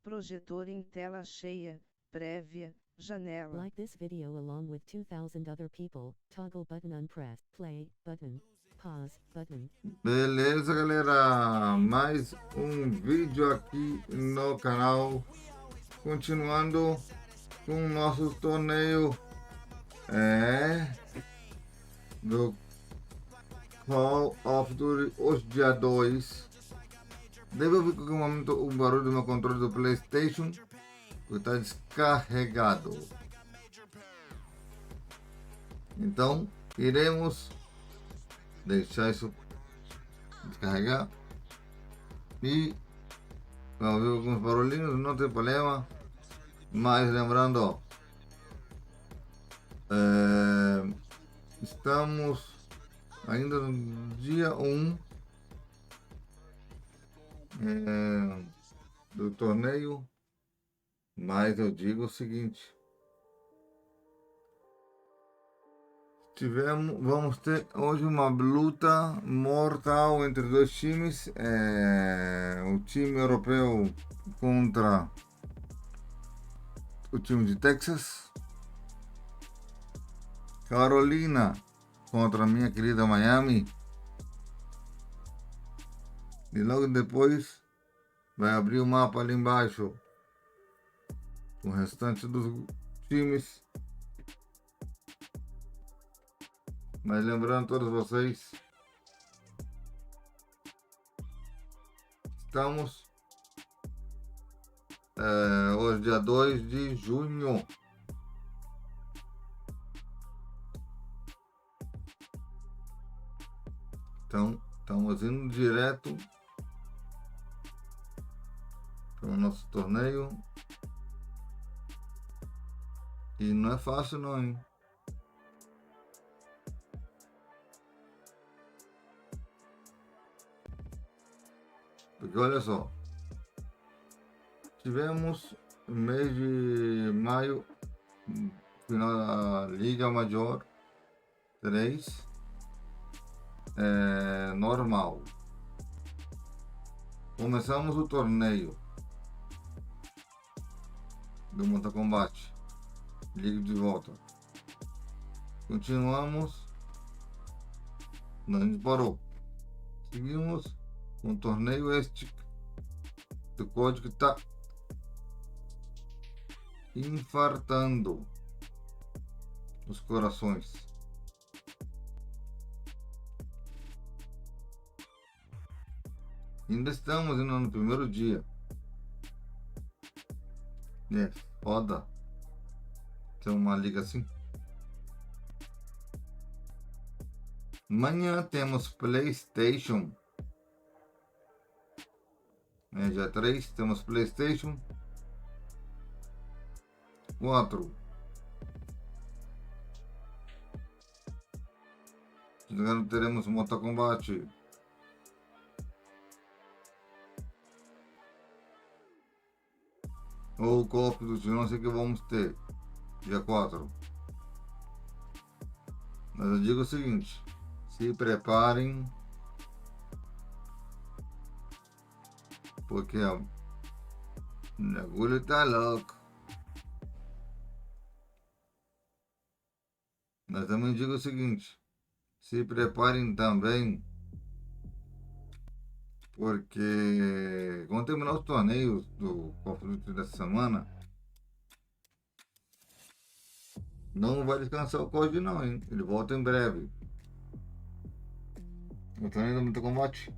projetor em tela cheia, prévia, janela. Like this video along with 2000 other people, toggle button unpressed, play, button, pause, button. Beleza, galera, mais um vídeo aqui no canal, continuando com o nosso torneio do Call of Duty, hoje dia 2. Deve ouvir qualquer momento o barulho do meu controle do PlayStation, que está descarregado. Então, iremos deixar isso descarregar e vai ouvir alguns barulhinhos, não tem problema. Mas lembrando, ó, estamos ainda no dia 1 do torneio, mas eu digo o seguinte: vamos ter hoje uma luta mortal entre dois times, o time europeu contra o time de Texas, Carolina contra a minha querida Miami, e logo depois vai abrir o mapa ali embaixo com o restante dos times. Mas lembrando a todos vocês, estamos hoje dia 2 de junho. Então, estamos indo direto para o nosso torneio. E não é fácil não, hein? Porque olha só, tivemos no mês de maio, final da Liga Major 3, normal. Começamos o torneio do Mortal Kombat, liga de volta. Continuamos, não, a gente parou. Seguimos um torneio este do código está infartando os corações. Ainda estamos indo no primeiro dia. É foda ter uma liga assim. Amanhã temos PlayStation. Dia 3 temos PlayStation 4. Agora teremos Mortal Kombat. Ou Call of Duty, não sei o que vamos ter dia 4. Mas eu digo o seguinte: se preparem, porque o bagulho tá louco. Mas também digo o seguinte: se preparem também, porque quando terminar os torneios do Call of Duty dessa semana, não vai descansar o código não, hein? Ele volta em breve. O torneio do Mortal Kombat,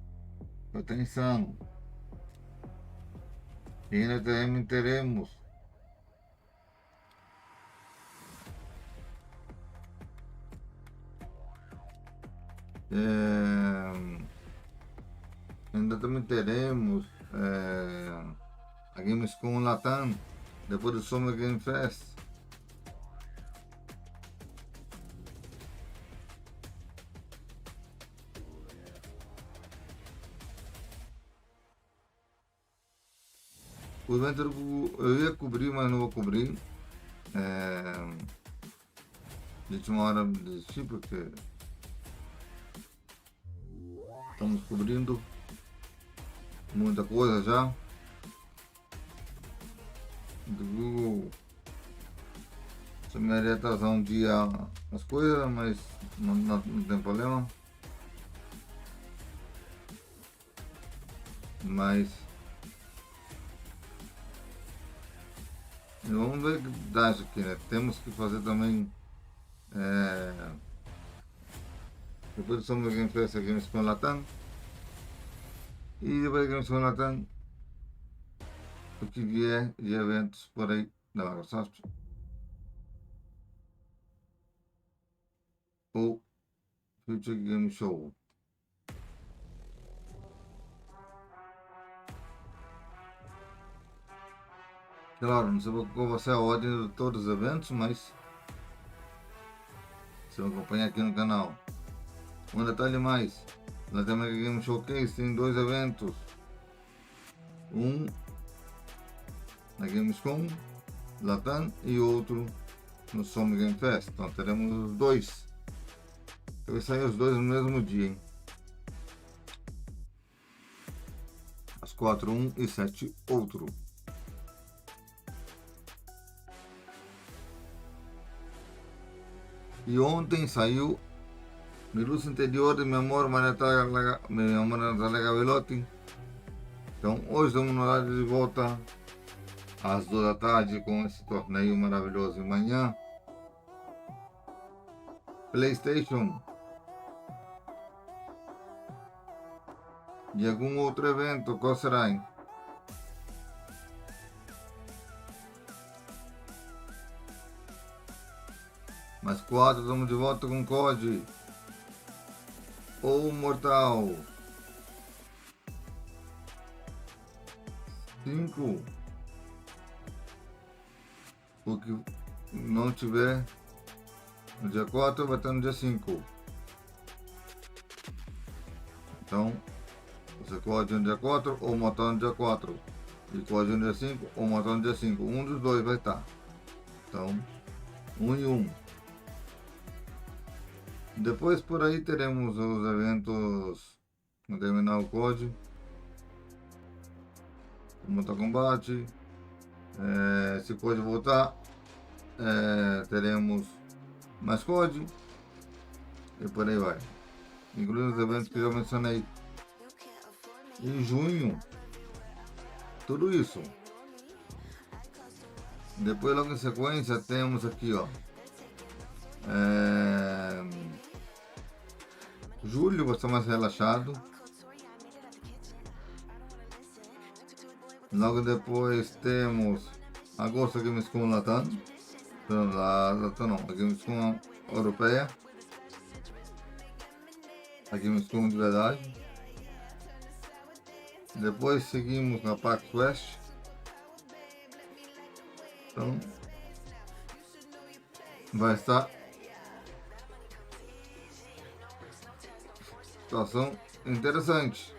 atenção. E ainda teremos a Gamescom Latam, depois do Summer Game Fest. O evento eu ia cobrir, mas não vou cobrir. De última hora desisti porque estamos cobrindo muita coisa já. do Google se me iria atrasar um dia as coisas, mas não tem problema. Mas vamos ver o que dá isso aqui, né? Temos que fazer também depois do Summer Game Fest, a Gamescom Latam. E depois da Gamescom Latam, o que vier de eventos por aí da Microsoft ou Future Game Show. Claro, não sei qual vai ser a ordem de todos os eventos, mas você acompanha aqui no canal. Um detalhe mais, na America Game Showcase tem 2 eventos. Um na Gamescom Latam e outro no Summer Game Fest. Então teremos os 2. Então vai sair os 2 no mesmo dia, hein? Às 4 um e 7 outro. E ontem saiu Mi Luz Interior de meu amor Natália Gavelotti. Então hoje estamos no horário de volta às 2 da tarde com esse torneio maravilhoso. E amanhã PlayStation e algum outro evento. Qual será, hein? Mais 4, estamos de volta com COD ou Mortal. 5, o que não tiver no dia 4 vai estar no dia 5. Então você COD no dia 4 ou Mortal no dia 4. E COD no dia 5 ou Mortal no dia 5. Um dos dois vai estar. Então 1 e 1. Depois por aí teremos os eventos no terminar o COD, o Mortal Kombat. Se o COD voltar, teremos mais COD e por aí vai, incluindo os eventos que eu já mencionei em junho. Tudo isso. Depois logo em sequência temos aqui, ó, julho vai estar mais relaxado. Logo depois temos agosto, a Gamescom Latam. Não, a Gamescom Europeia. A Gamescom de verdade. Depois seguimos na PAX West. Então vai estar situação interessante.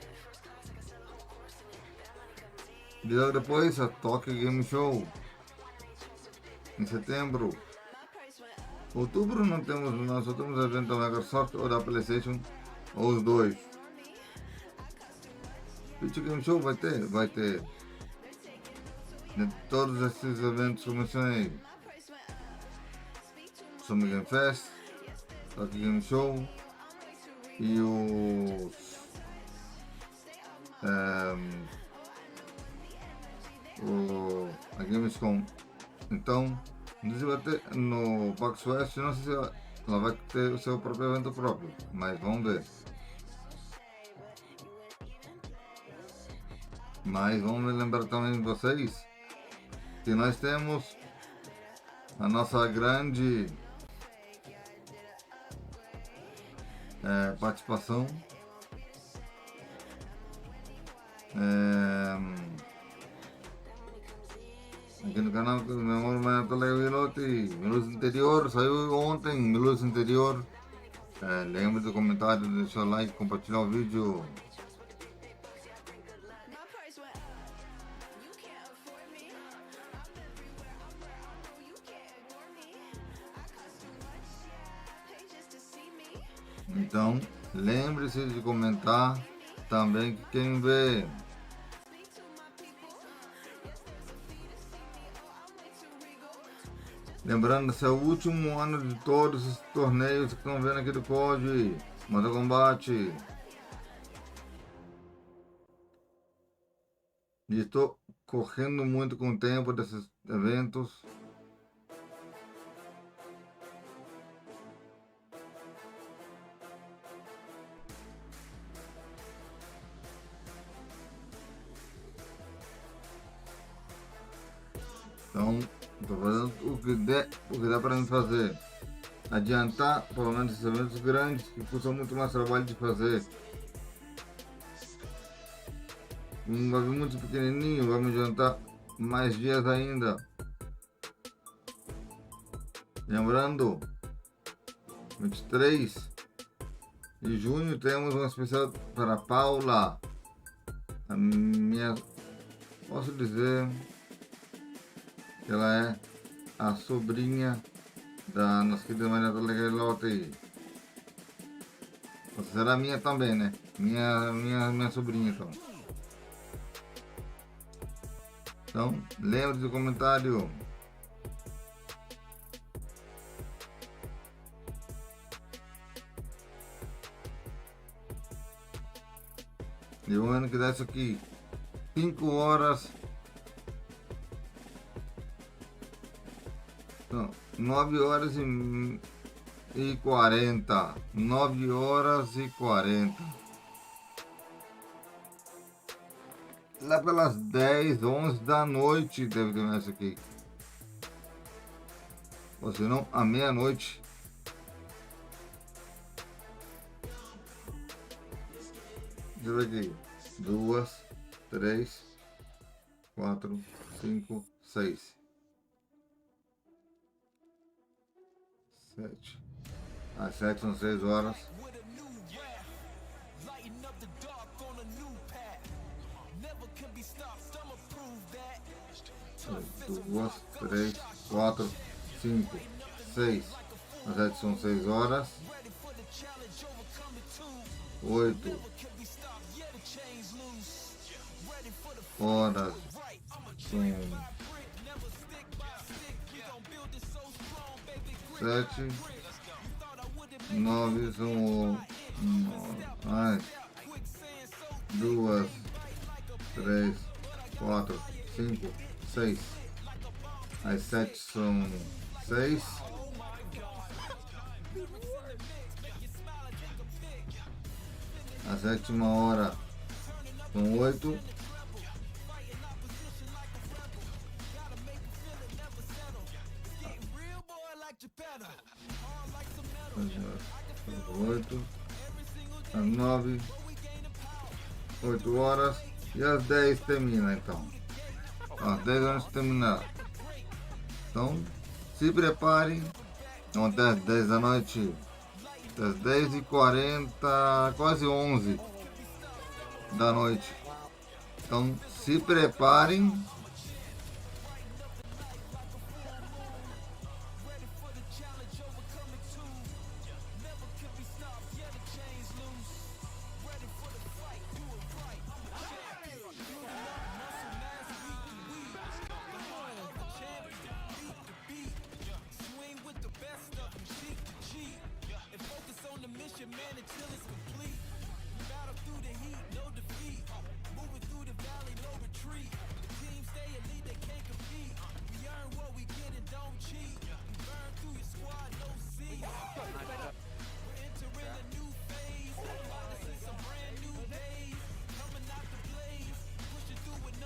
E logo depois a Tokyo Game Show em setembro. Outubro não temos, nós só temos evento da Microsoft ou da PlayStation, ou os dois. Future Game Show vai ter de todos esses eventos que eu mencionei. Summer Game Fest, Tokyo Game Show e a Gamescom. Então, vai ter no PAX West, não sei se ela vai ter o seu próprio evento próprio, mas vamos ver. Mas vamos lembrar também vocês que nós temos a nossa grande participação aqui no canal do meu amor Natália Gavelotti. Mi Luz Interior saiu ontem. Mi Luz Interior. Lembre do comentário, deixar o like, compartilhar o vídeo. Então, lembre-se de comentar também que quem vê Lembrando, esse é o último ano de todos os torneios que estão vendo aqui do COD, Mortal Kombat. E estou correndo muito com o tempo desses eventos. Então, estou fazendo o que dá para mim fazer. Adiantar, pelo menos, esses eventos grandes que custam muito mais trabalho de fazer. Vai vir muito pequenininho, vai me adiantar mais dias ainda. Lembrando, 23 de junho temos um especial para Paula, a minha, posso dizer que ela é a sobrinha da nossa querida Maria da Leguelote. Você será minha também, né? Minha sobrinha, então. Então, lembre do comentário. E o ano que dá isso aqui, 5 horas. Não, 9 horas e 40. 9 horas e 40. Lá pelas 10, 11 da noite deve terminar isso aqui. Ou se não, à meia-noite. Deixa eu ver aqui. 2, 3, 4, 5, 6, 7. Às 7 são 6 horas. 2, 3, 4, 5, 6. Às 7 são 6 horas. 8 horas são 7. 9 são 2, 3, 4, 5, 6. As 7 são 6. A 7ª hora são 8. Às 9, 8 horas e às 10 termina, então. Às 10 horas terminar. Então, se preparem. Então, até às 10 da noite, às 10h40, quase 11 da noite. Então, se preparem.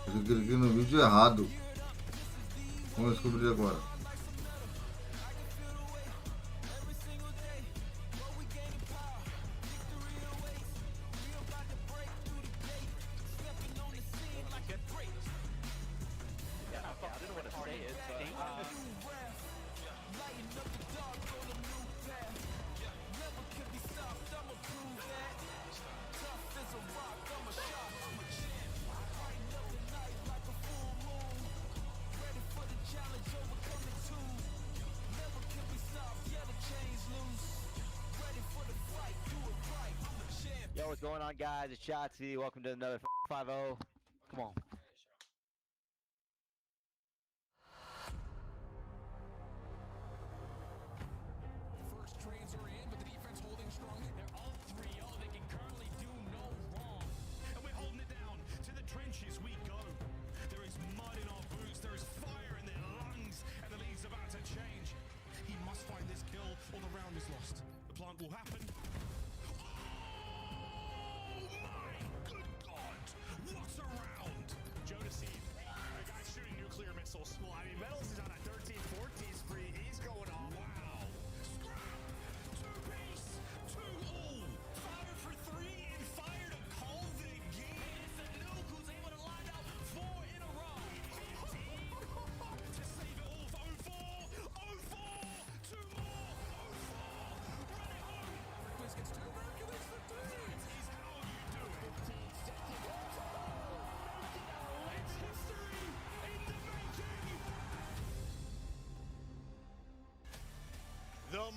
Eu cliquei no vídeo errado. Vamos descobrir agora. Yo, what's going on, guys? It's Shotzi. Welcome to another 5-0. Come on.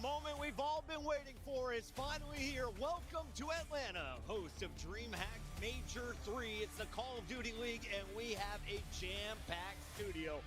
moment we've all been waiting for is finally here. Welcome to Atlanta, host of DreamHack Major 3. It's the Call of Duty League, and we have a jam-packed studio.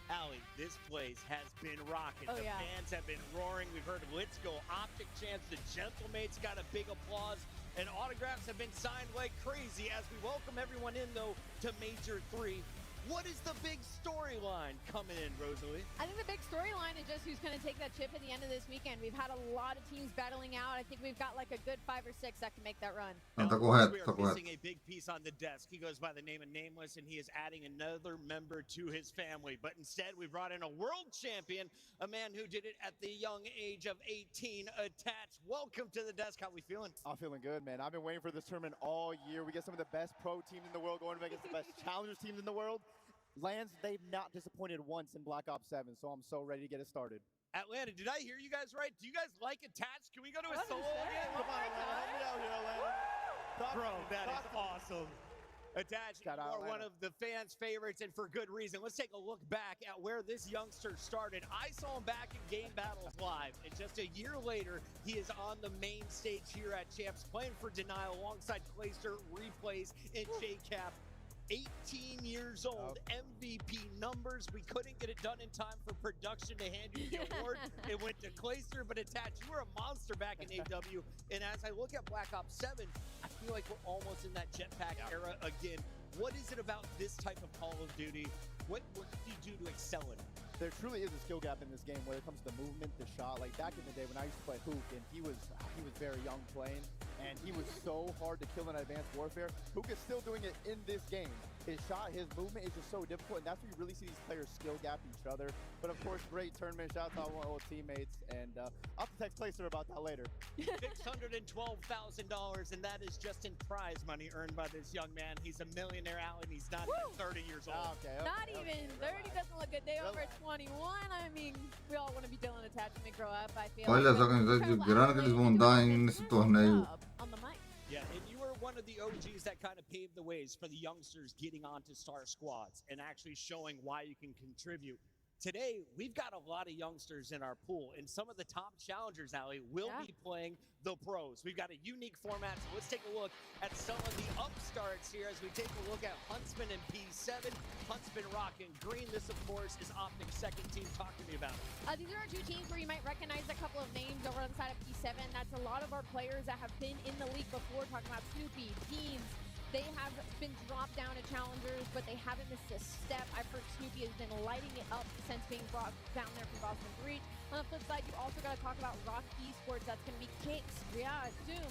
Allie, this place has been rocking. The fans have been roaring. We've heard Let's Go Optic chants. The Gentlemates got a big applause, and autographs have been signed like crazy as we welcome everyone in, though, to Major 3. What is the big storyline coming in, Rosalie? I think the big storyline is just who's going to take that chip at the end of this weekend. We've had a lot of teams battling out. I think we've got like a good 5 or 6 that can make that run. Now, Of go course, ahead, we are go ahead. missing a big piece on the desk. He goes by the name of Nameless, and he is adding another member to his family. But instead, we brought in a world champion, a man who did it at the young age of 18, Attach. Welcome to the desk. How we feeling? I'm feeling good, man. I've been waiting for this tournament all year. We get some of the best pro teams in the world going against the best challengers teams in the world. Lands, they've not disappointed once in Black Ops 7, so I'm so ready to get it started. Atlanta, did I hear you guys right? Do you guys like Attach? Can we go to a solo again? Come on, Atlanta. Help me out here, Atlanta. Bro, that is awesome. Attach, you Shout out, are one Atlanta. of the fans' favorites, and for good reason. Let's take a look back at where this youngster started. I saw him back in Game Battles Live, and just a year later, he is on the main stage here at Champs, playing for Denial alongside Clayster, Replays, and JCap. 18 years old, MVP numbers. We couldn't get it done in time for production to hand you the award. It went to Clayster, but Attach, you were a monster back in AW. And as I look at Black Ops 7, I feel like we're almost in that jetpack era again. What is it about this type of Call of Duty? What do you do to excel in it? There truly is a skill gap in this game when it comes to the movement, the shot. Like back in the day when I used to play Hook, and he was very young playing, and he was so hard to kill in Advanced Warfare. Hook is still doing it in this game. His shot, his movement is just so difficult, and that's where you really see these players skill gap each other. But of course, great tournament. Shout out to all my old teammates, and I'll have to text Clayster about that later. $612,000, and that is just in prize money earned by this young man. He's a millionaire out, and he's not even 30 years old. Not even 30 doesn't look good. They over 21. I mean, we all want to be Dylan Attach when we grow up. I feel Olha só quem But está Carol grande que eles vão dar nesse torneio. on the mic. Yeah, and you were one of the OGs that kind of paved the ways for the youngsters getting onto star squads and actually showing why you can contribute. Today, we've got a lot of youngsters in our pool, and some of the top challengers, Allie, will be playing the pros. We've got a unique format, so let's take a look at some of the upstarts here as we take a look at Huntsman and P7. Huntsman rocking green. This, of course, is Optic's second team. Talk to me about it. These are our two teams where you might recognize a couple of names over on the side of P7. That's a lot of our players that have been in the league before, talking about Snoopy, Beans. They have been dropped down to challengers, but they haven't missed a step. I've heard Snoopy has been lighting it up since being brought down there from Boston Breach. On the flip side, you also got to talk about Rock Esports. That's going to be Kicks, Riyadh, Zoom.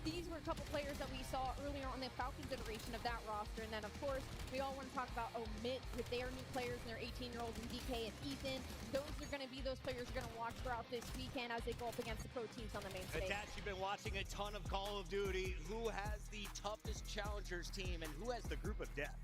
These were a couple players that we saw earlier on the Falcons iteration of that roster. And then, of course, we all want to talk about Omit with their new players and their 18-year-olds and DK and Ethan. Those are going to be those players you're going to watch throughout this weekend as they go up against the pro teams on the main stage. Attach, you've been watching a ton of Call of Duty. Who has the toughest challengers team, and who has the group of death?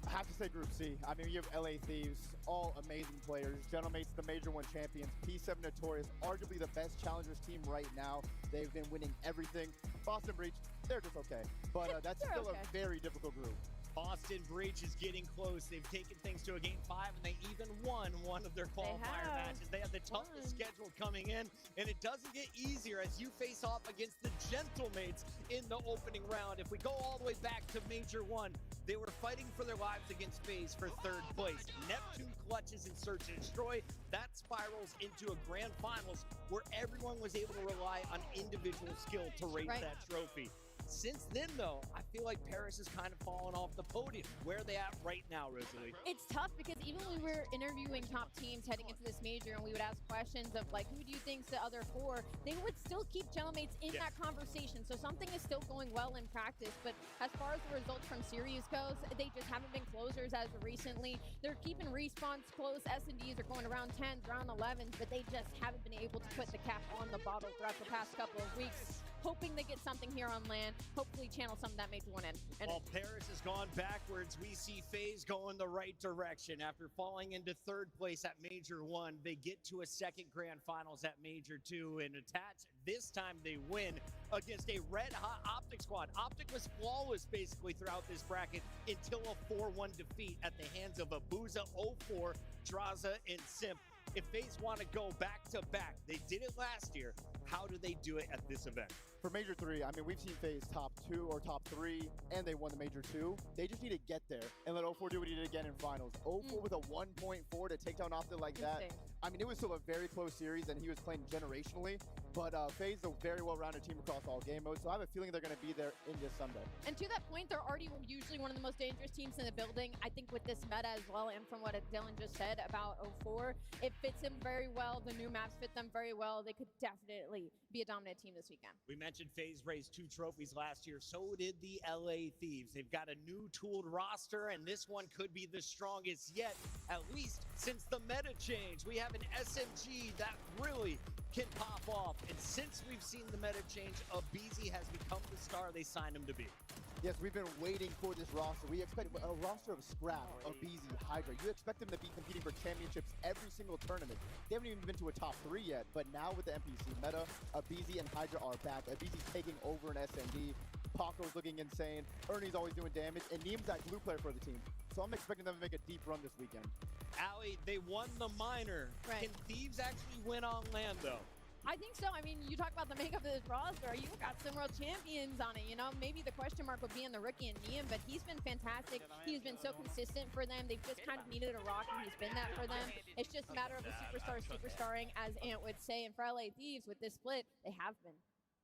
I have to say Group C. I mean, you have LA Thieves, all amazing players. Gentlemates, the Major 1 champions. P7 Notorious, arguably the best challengers team right now. They've been winning everything. Boston Breach, they're just okay. But that's still a very difficult group. Boston Breach is getting close. They've taken things to a Game 5, and they even won one of their qualifier matches. They have the toughest schedule coming in, and it doesn't get easier as you face off against the Gentlemates in the opening round. If we go all the way back to Major 1, they were fighting for their lives against FaZe for 3rd place. Neptune clutches in Search and Destroy. That spirals into a grand finals where everyone was able to rely on individual skill to raise that trophy. Since then, though, I feel like Paris has kind of fallen off the podium. Where are they at right now, Rosalie? It's tough because even when we were interviewing top teams heading into this major and we would ask questions of like, who do you think's the other 4, they would still keep Gentlemates in that conversation. So something is still going well in practice. But as far as the results from series goes, they just haven't been closers as of recently. They're keeping respawns close. S&Ds are going around 10s, around 11s, but they just haven't been able to put the cap on the bottle throughout the past couple of weeks. Hoping they get something here on land. Hopefully channel some of that Major 1 in. And while Paris has gone backwards, we see FaZe go in the right direction. After falling into 3rd place at Major 1, they get to a 2nd grand finals at Major 2 and Attach. This time they win against a red-hot Optic squad. Optic was flawless basically throughout this bracket until a 4-1 defeat at the hands of Abuza, 04, Draza, and Simp. If FaZe want to go back-to-back, they did it last year. How do they do it at this event? For Major 3, I mean, we've seen FaZe top 2 or top 3, and they won the Major 2. They just need to get there and let 0-4 do what he did again in finals. 0-4 with a 1.4 to take down Optic like that. Insane. I mean, it was still a very close series, and he was playing generationally. But FaZe is a very well-rounded team across all game modes, so I have a feeling they're going to be there in this Sunday. And to that point, they're already usually one of the most dangerous teams in the building. I think with this meta as well, and from what Dylan just said about 0-4, it fits him very well. The new maps fit them very well. They could definitely be a dominant team this weekend. We mentioned FaZe raised 2 trophies last year. So did the LA Thieves. They've got a new tooled roster, and this one could be the strongest yet, at least since the meta change. We have an SMG that really can pop off. And since we've seen the meta change, aBeZy has become the star they signed him to be. Yes, we've been waiting for this roster. We expect a roster of Scrap, aBeZy, Hydra. You expect them to be competing for championships every single tournament. They haven't even been to a top 3 yet, but now with the NPC meta, aBeZy and Hydra are back. aBeZy's taking over an SMD. Paco's looking insane. Ernie's always doing damage, and Neem's that glue player for the team. So I'm expecting them to make a deep run this weekend. Allie, they won the minor. Right. Can Thieves actually win on land, though? I think so. I mean, you talk about the makeup of this roster. You got some world champions on it. You know, maybe the question mark would be in the rookie and Neem, but he's been fantastic. He's been so consistent for them. They've just kind of needed a rock, and he's been that for them. It's just a matter of the superstarring, as Ant would say. And for LA Thieves, with this split, they have been.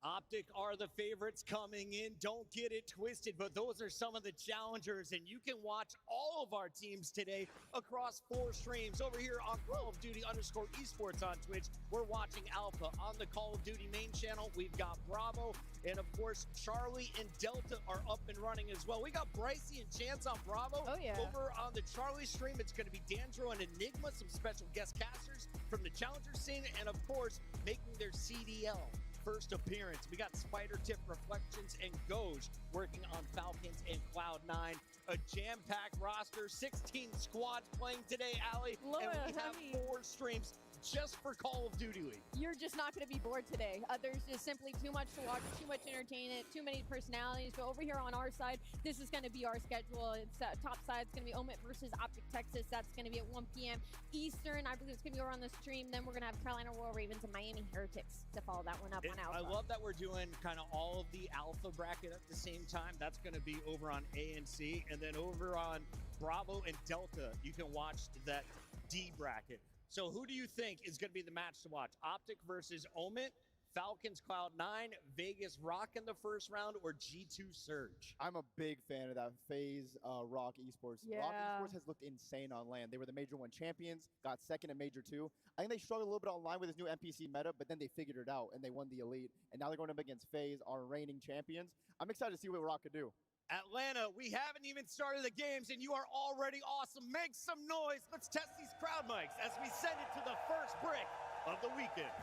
Optic are the favorites coming in. Don't get it twisted, but those are some of the challengers, and you can watch all of our teams today across 4 streams. Over here on Call of Duty _esports on Twitch, we're watching Alpha. On the Call of Duty main channel, we've got Bravo, and of course, Charlie and Delta are up and running as well. We got Brycey and Chance on Bravo. Oh, yeah. Over on the Charlie stream, it's going to be Dandro and Enigma, some special guest casters from the challenger scene, and of course, making their CDL first appearance. We got Spider Tip, Reflections, and Goj working on Falcons and Cloud9. A jam-packed roster, 16 squads playing today, Allie. Lord, and we have honey. 4 streams just for Call of Duty League. You're just not going to be bored today. There's just simply too much to watch, too much entertainment, too many personalities. So over here on our side, this is going to be our schedule. It's top side. It's going to be Omit versus Optic Texas. That's going to be at 1 p.m. Eastern. I believe it's going to be over on the stream. Then we're going to have Carolina Royal Ravens and Miami Heretics to follow that one up on Alpha. I love that we're doing kind of all of the Alpha bracket at the same time. That's going to be over on A and C. And then over on Bravo and Delta, you can watch that D bracket. So who do you think is going to be the match to watch? Optic versus Omit, Falcons Cloud9, Vegas Rock in the first round, or G2 Surge? I'm a big fan of that FaZe Rock Esports. Yeah. Rock Esports has looked insane on land. They were the Major 1 champions, got second in Major 2. I think they struggled a little bit online with this new NPC meta, but then they figured it out and they won the Elite. And now they're going up against FaZe, our reigning champions. I'm excited to see what Rock could do. Atlanta, we haven't even started the games and you are already awesome. Make some noise. Let's test these crowd mics as we send it to the first brick of the weekend.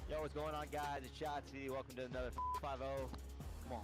Yo, what's going on, guys? It's Shotzi. Welcome to another 5-0. Come on.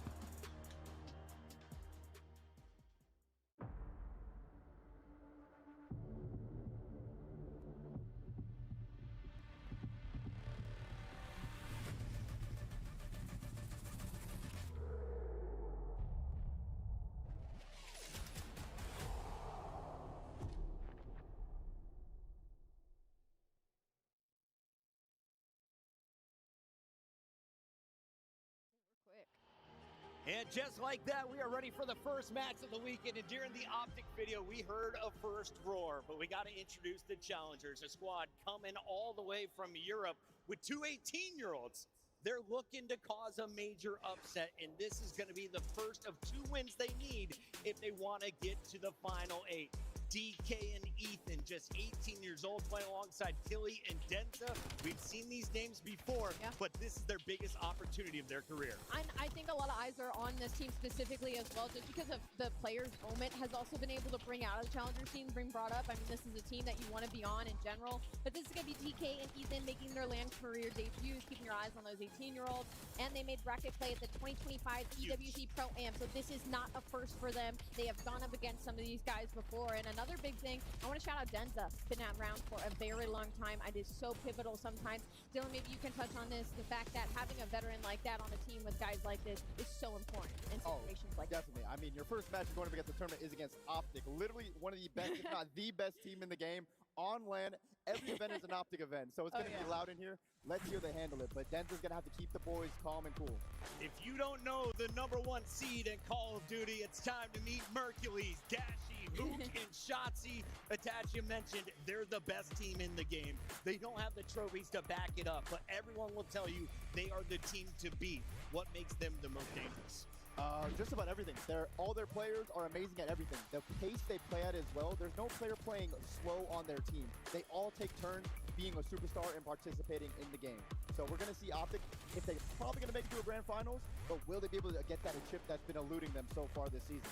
And just like that, we are ready for the first match of the weekend. And during the Optic video, we heard a first roar, but we got to introduce the challengers, a squad coming all the way from Europe with 2 18-year-olds. They're looking to cause a major upset, and this is going to be the first of 2 wins they need if they want to get to the final 8. DK and Ethan, just 18 years old, playing alongside Killy and Denza. We've seen these names before, Yeah. but this is their biggest opportunity of their career. I think a lot of eyes are on this team specifically as well, just because of the players Omit has also been able to bring out of the challenger scene, bring brought up. I mean, this is a team that you want to be on in general, but this is going to be DK and Ethan making their LAN career debuts, keeping your eyes on those 18-year-olds, and they made bracket play at the 2025 EWC Pro-Am, so this is not a first for them. They have gone up against some of these guys before, and another big thing, I want to shout out Denza, been around for a very long time. It is so pivotal sometimes. Dylan, maybe you can touch on this, the fact that having a veteran like that on a team with guys like this is so important in situations like this. Definitely. I mean, your first match going up against the tournament is against Optic, literally one of the best, if not the best team in the game. On LAN, every event is an Optic event, so it's going to be loud in here. Let's see how they handle it, but Denza's going to have to keep the boys calm and cool. If you don't know the #1 seed in Call of Duty, it's time to meet Mercules, Dashi, Hook, and Shotzi. Itachi mentioned they're the best team in the game. They don't have the trophies to back it up, but everyone will tell you they are the team to beat. What makes them the most dangerous? Just about everything. All their players are amazing at everything. The pace they play at as well. There's no player playing slow on their team. They all take turns being a superstar and participating in the game. So we're going to see Optic, if they're probably going to make it to a grand finals, but will they be able to get that chip that's been eluding them so far this season?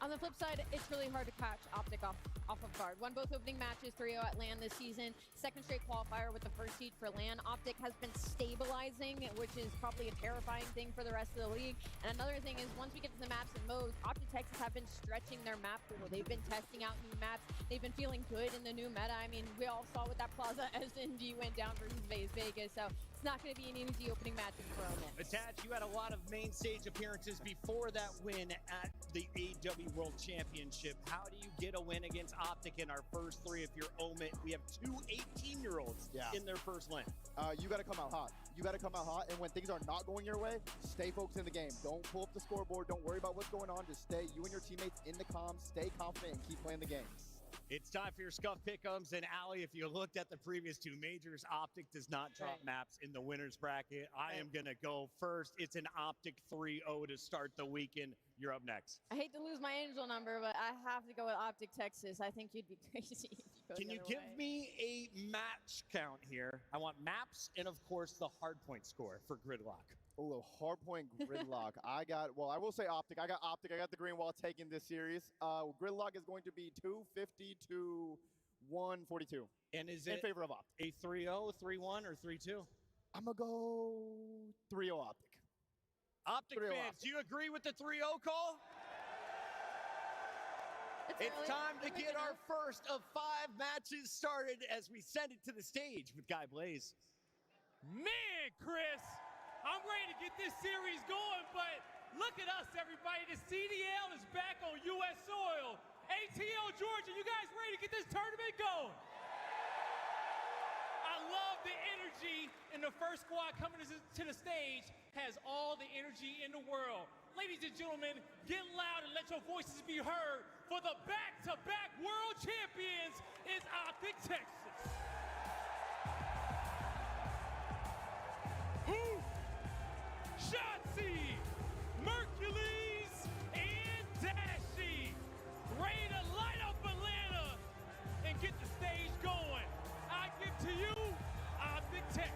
On the flip side, it's really hard to catch Optic off of guard. Won both opening matches 3-0 at LAN this season. Second straight qualifier with the first seed for LAN. Optic has been stabilizing, which is probably a terrifying thing for the rest of the league. And another thing is, once we get to the maps and modes, Optic Texas have been stretching their map pool. They've been testing out new maps. They've been feeling good in the new meta. I mean, we all saw what that Plaza SNG went down versus FaZe Vegas. So it's not going to be an easy opening match for Omit. Attach, you had a lot of main stage appearances before that win at the AW World Championship. How do you get a win against Optic in our first three if you're Omit? We have two 18-year-olds in their first LAN. You got to come out hot. You got to come out hot, and when things are not going your way, stay focused in the game. Don't pull up the scoreboard. Don't worry about what's going on. Just stay, you and your teammates, in the comms. Stay confident and keep playing the game. It's time for your Scuff Pick'ems. And Ali, if you looked at the previous two majors, Optic does not drop maps in the winner's bracket. I am going to go first. It's an Optic 3-0 to start the weekend. You're up next. I hate to lose my angel number, but I have to go with Optic Texas. I think you'd be crazy if you go Can the you other give way. me a match count here? I want maps and, of course, the hardpoint score for Gridlock. Oh, a hardpoint Gridlock. I will say Optic. I got Optic. I got the green wall taking this series. Gridlock is going to be 250 to 142. And is in it favor of Optic. a 3-0, 3-1, or 3-2? I'm going to go 3-0 Optic. Optic 3-0 fans, Optic. do you agree with the 3-0 call? It's early. time to We're get making our up. first of 5 matches started as we send it to the stage with Guy Blaze. Man, Chris, I'm ready to get this series going, but look at us, everybody. The CDL is back on U.S. soil. ATL Georgia, you guys ready to get this tournament going? I love the energy, and the first squad coming to the stage has all the energy in the world. Ladies and gentlemen, get loud and let your voices be heard for the back-to-back world champions is Optic Texas. Who? Shotzi, Mercules, and Dashi. Ready to light up Atlanta and get the stage going. I give to you Optic Texas.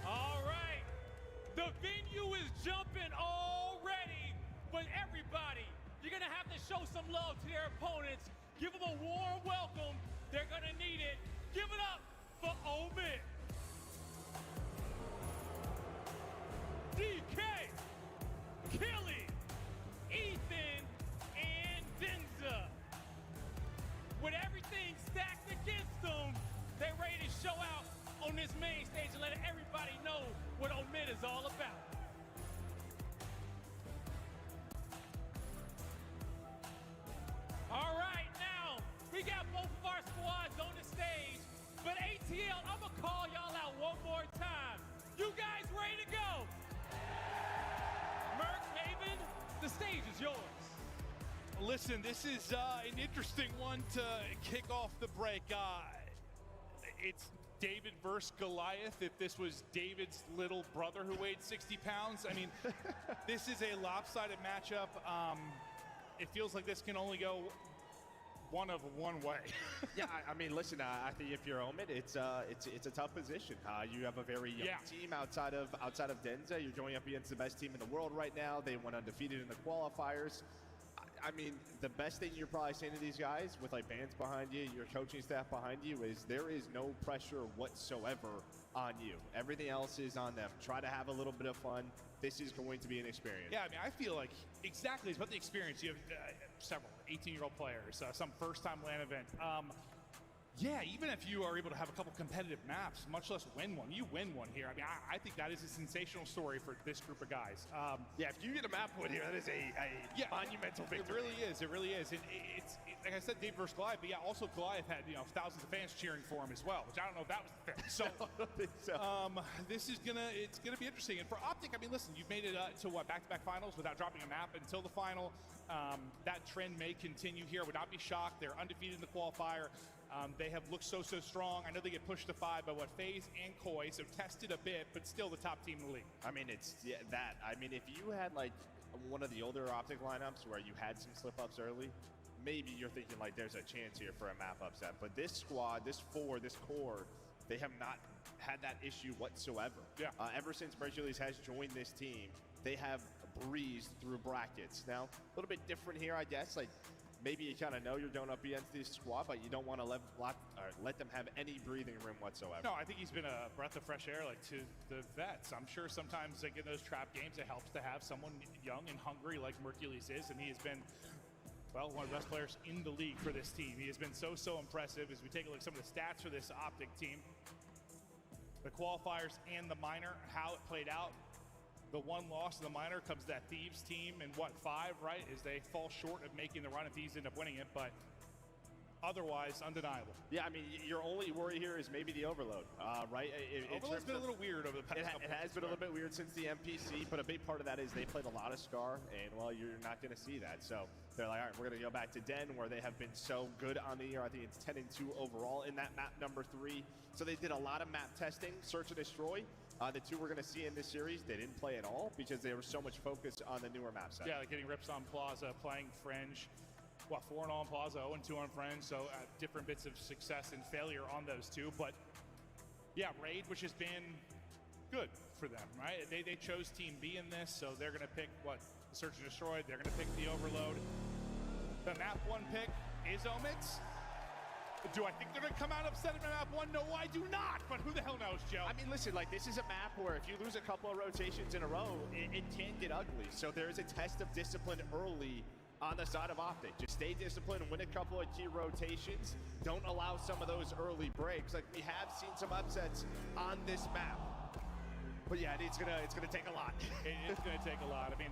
All right. The venue is jumping already, but everybody, you're going to have to show some love to their opponents. Give them a warm welcome. They're going to need it. Give it up for Omit. DK, Killy, Ethan, and Denza. With everything stacked against them, they're ready to show out on this main stage and let everybody know what Omit is all about. All right, now, we got both of our squads on the stage, but ATL, I'm gonna call y'all out one more time. You guys ready to go? Merc, Haven, the stage is yours. Listen, this is an interesting one to kick off the break. It's David versus Goliath if this was David's little brother who weighed 60 pounds. I mean, this is a lopsided matchup. It feels like this can only go one way. Yeah, I mean, listen, I think if you're Omid, it's a tough position. You have a very young team outside of Denza. You're going up against the best team in the world right now. They went undefeated in the qualifiers. I mean, the best thing you're probably saying to these guys with like bands behind you, your coaching staff behind you, is there is no pressure whatsoever on you. Everything else is on them. Try to have a little bit of fun. This is going to be an experience. Yeah, I mean, I feel like exactly it's about the experience. You have several 18-year-old players, some first-time LAN event. Yeah, even if you are able to have a couple competitive maps, much less win one, you win one here. I mean, I think that is a sensational story for this group of guys. Yeah, if you get a map win here, that is a monumental victory. It really is. It's like I said, Dave versus Goliath, but yeah, also Goliath had thousands of fans cheering for him as well, which I don't know if that was the thing. So, this is it's gonna be interesting. And for Optic, I mean, listen, you've made it to what, back-to-back finals without dropping a map until the final. That trend may continue here. Would not be shocked. They're undefeated in the qualifier. They have looked so strong. I know they get pushed to 5 by FaZe and Koi, so tested a bit, but still the top team in the league. I mean, it's that. I mean, if you had like one of the older Optic lineups where you had some slip-ups early, maybe you're thinking like there's a chance here for a map upset. But this squad, this core, they have not had that issue whatsoever. Yeah. Ever since Hercules has joined this team, they have breezed through brackets. Now, a little bit different here, I guess. Like, maybe you kind of know you're going up against this squad, but you don't want to let them have any breathing room whatsoever. No, I think he's been a breath of fresh air, like, to the vets. I'm sure sometimes, like, in those trap games, it helps to have someone young and hungry like Hercules is, and he has been, well, one of the best players in the league for this team. He has been so impressive. As we take a look at some of the stats for this Optic team, the qualifiers and the minor, how it played out. The one loss in the minor comes to that Thieves team in 5, right? As they fall short of making the run, and Thieves end up winning it, but otherwise undeniable. Yeah, I mean, your only worry here is maybe the overload, right? Overload's been a little weird over the past couple It has been a little bit weird since the MPC, but a big part of that is they played a lot of Scar, and well, you're not going to see that. So they're like, all right, we're going to go back to Den, where they have been so good on the year. I think it's 10-2 overall in that map number 3. So they did a lot of map testing, Search and Destroy. The two we're going to see in this series, they didn't play at all because they were so much focused on the newer map set. Yeah, like getting rips on Plaza, playing Fringe. 4-0 on Plaza, 0-2 on Fringe, so different bits of success and failure on those two. But yeah, Raid, which has been good for them, right? They chose Team B in this, so they're going to pick Search and Destroy. They're going to pick the Overload. The map 1 pick is Omid's. Do I think they're going to come out upset in map 1? No, I do not, but who the hell knows, Joe? I mean, listen, like, this is a map where if you lose a couple of rotations in a row, it can get ugly. So there is a test of discipline early on the side of Optic. Just stay disciplined, win a couple of key rotations. Don't allow some of those early breaks. Like, we have seen some upsets on this map. But yeah, it's gonna take a lot. It's gonna take a lot. I mean,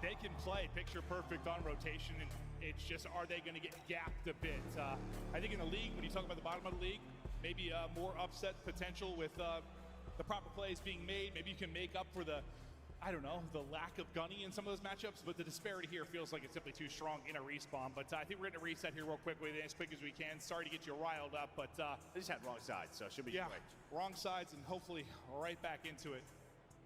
they can play picture perfect on rotation, and it's just, are they gonna get gapped a bit? I think in the league, when you talk about the bottom of the league, maybe more upset potential with the proper plays being made. Maybe you can make up for the lack of gunny in some of those matchups, but the disparity here feels like it's simply too strong in a respawn. But I think we're going to reset here real quick, as quick as we can. Sorry to get you riled up, but they just had wrong sides, so it should be quick. Wrong sides, and hopefully right back into it.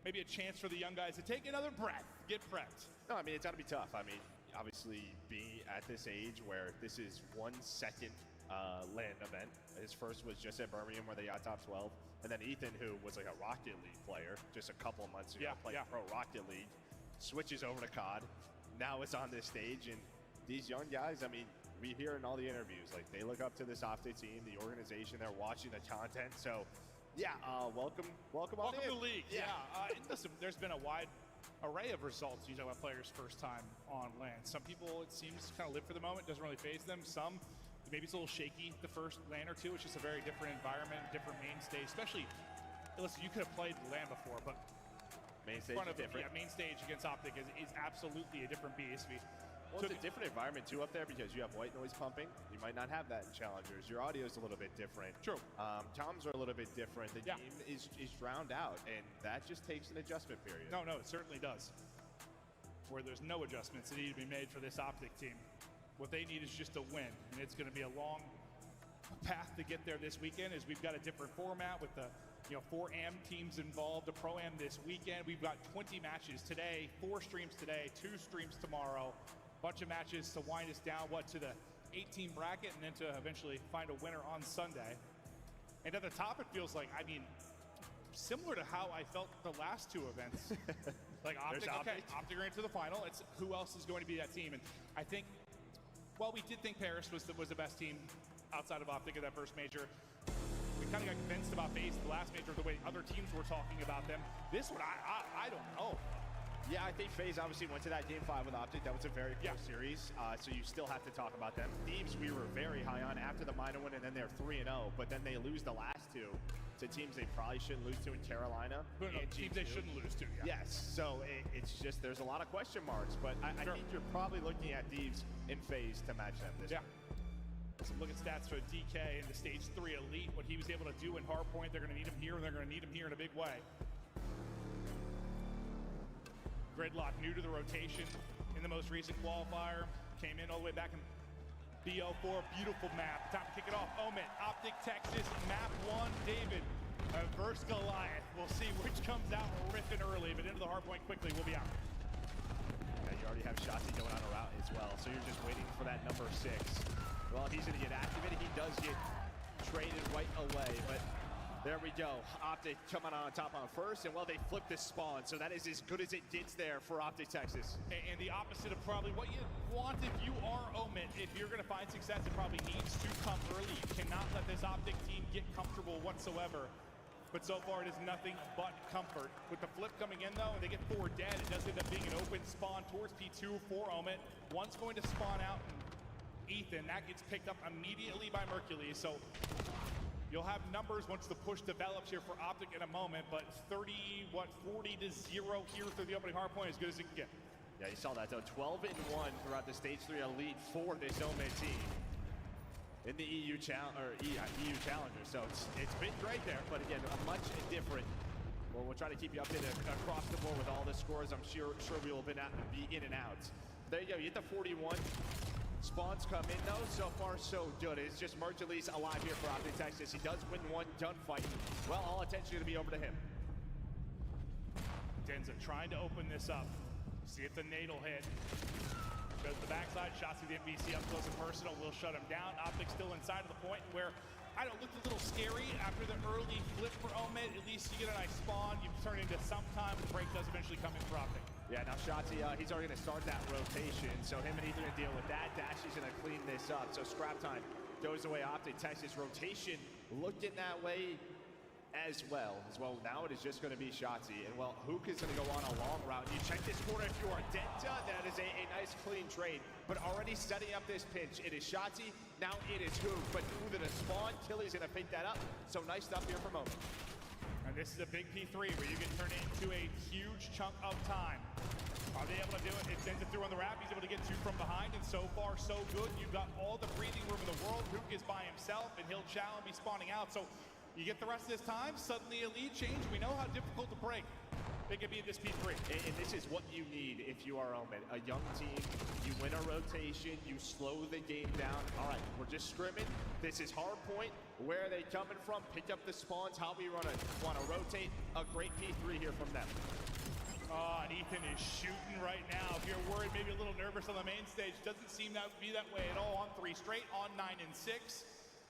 Maybe a chance for the young guys to take another breath, get prepped. No, I mean, it's got to be tough. I mean, obviously, being at this age where this is 1 second LAN event. His first was just at Birmingham, where they got top 12. And then Ethan, who was like a Rocket League player just a couple of months ago, playing Pro Rocket League, switches over to COD. Now it's on this stage, and these young guys, I mean, we hear in all the interviews, like, they look up to this Optic team, the organization, they're watching the content. So, yeah, welcome on in. Welcome to the league, yeah. And listen, there's been a wide array of results you talk about players' first time on LAN. Some people, it seems, kind of live for the moment, doesn't really faze them. Some, maybe it's a little shaky the first LAN or two. It's just a very different environment, different main stage. Especially, listen, you could have played LAN before, but main stage is different. Yeah, main stage against Optic is absolutely a different beast. Well, it's a different environment too up there because you have white noise pumping. You might not have that in Challengers. Your audio is a little bit different. True. Toms are a little bit different. The game is drowned out, and that just takes an adjustment period. No, it certainly does. Where there's no adjustments that need to be made for this Optic team. What they need is just a win, and it's going to be a long path to get there this weekend is we've got a different format with the 4 AM teams involved, a Pro-Am this weekend. We've got 20 matches today, 4 streams today, 2 streams tomorrow, bunch of matches to wind us down, to the 18 bracket, and then to eventually find a winner on Sunday. And at the top, it feels like, similar to how I felt the last 2 events. Like Optic are into the final. It's who else is going to be that team. And I think, we did think Paris was the best team outside of Optic in that first major. We kind of got convinced about FaZe the last major, the way other teams were talking about them. This one, I don't know. Yeah, I think FaZe obviously went to that Game 5 with Optic. That was a very close series, so you still have to talk about them. Thieves, we were very high on after the minor win, and then they're 3-0, but then they lose the last 2 to teams they probably shouldn't lose to in Carolina. Teams they shouldn't lose to, Yes, so it's just, there's a lot of question marks, but I think you're probably looking at Thieves in FaZe to match them this week. Let's look at stats for DK in the Stage 3 Elite, what he was able to do in Hardpoint. They're going to need him here, and they're going to need him here in a big way. Gridlock, new to the rotation in the most recent qualifier, came in all the way back in BO4, beautiful map. Time to kick it off. Omit, Optic, Texas, map 1, David versus Goliath. We'll see which comes out. We're riffing early, but into the hardpoint quickly. We'll be out. Yeah, you already have Shotzzy going on a route as well, so you're just waiting for that number 6. Well, he's going to get activated. He does get traded right away, but there we go. Optic coming on top on first, and they flipped this spawn, so that is as good as it gets there for Optic Texas. And the opposite of probably what you want if you are Omit. If you're going to find success, it probably needs to come early. You cannot let this Optic team get comfortable whatsoever. But so far, it is nothing but comfort. With the flip coming in, though, and they get 4 dead, it does end up being an open spawn towards P2 for Omit. One's going to spawn out, and Ethan, that gets picked up immediately by Mercules. So you'll have numbers once the push develops here for Optic in a moment, but 40-0 here through the opening hardpoint, as good as it can get. Yeah, you saw that though. 12-1 throughout the Stage 3 Elite for this Omit team in the EU Challenger. So it's been great there, but again, a much different. Well, we'll try to keep you updated across the board with all the scores. I'm sure we will be in and out. There you go. You hit the 41. Spawns come in though, so far so good. It's just Mercules alive here for Optic Texas. He does win one gunfight. Well, all attention going to be over to him. Denza trying to open this up. See if the nade will hit. Goes to the backside, shots to the MVC up close and personal, will shut him down. Optic still inside of the point where looked a little scary after the early flip for Omit. At least you get a nice spawn. You turn into some time. The break does eventually come in for Optic. Yeah, now Shotzzy, he's already going to start that rotation, so him and Ethan are going to deal with that. Dashy's going to clean this up, so scrap time goes away. Optic Texas rotation looking that way as well. Now it is just going to be Shotzzy, and Hook is going to go on a long route. You check this corner if you are Denta, that is a nice clean trade, but already setting up this pinch. It is Shotzzy, now it is Hook, but through the spawn, Killy's going to pick that up, so nice stuff here for Moment. And this is a big P3 where you get turned into a huge chunk of time. Are they able to do it? It sends it through on the wrap. He's able to get 2 from behind, and so far, so good. You've got all the breathing room in the world. Hook is by himself, and he'll chow and be spawning out. So you get the rest of this time, suddenly a lead change. We know how difficult to break they can be at this P3. And this is what you need if you are Omit. A young team, you win a rotation, you slow the game down. All right, we're just scrimming. This is hard point. Where are they coming from? Pick up the spawns, how we want to rotate. A great P3 here from them. Oh, and Ethan is shooting right now. If you're worried, maybe a little nervous on the main stage, doesn't seem to be that way at all. On 3 straight, on 9 and 6.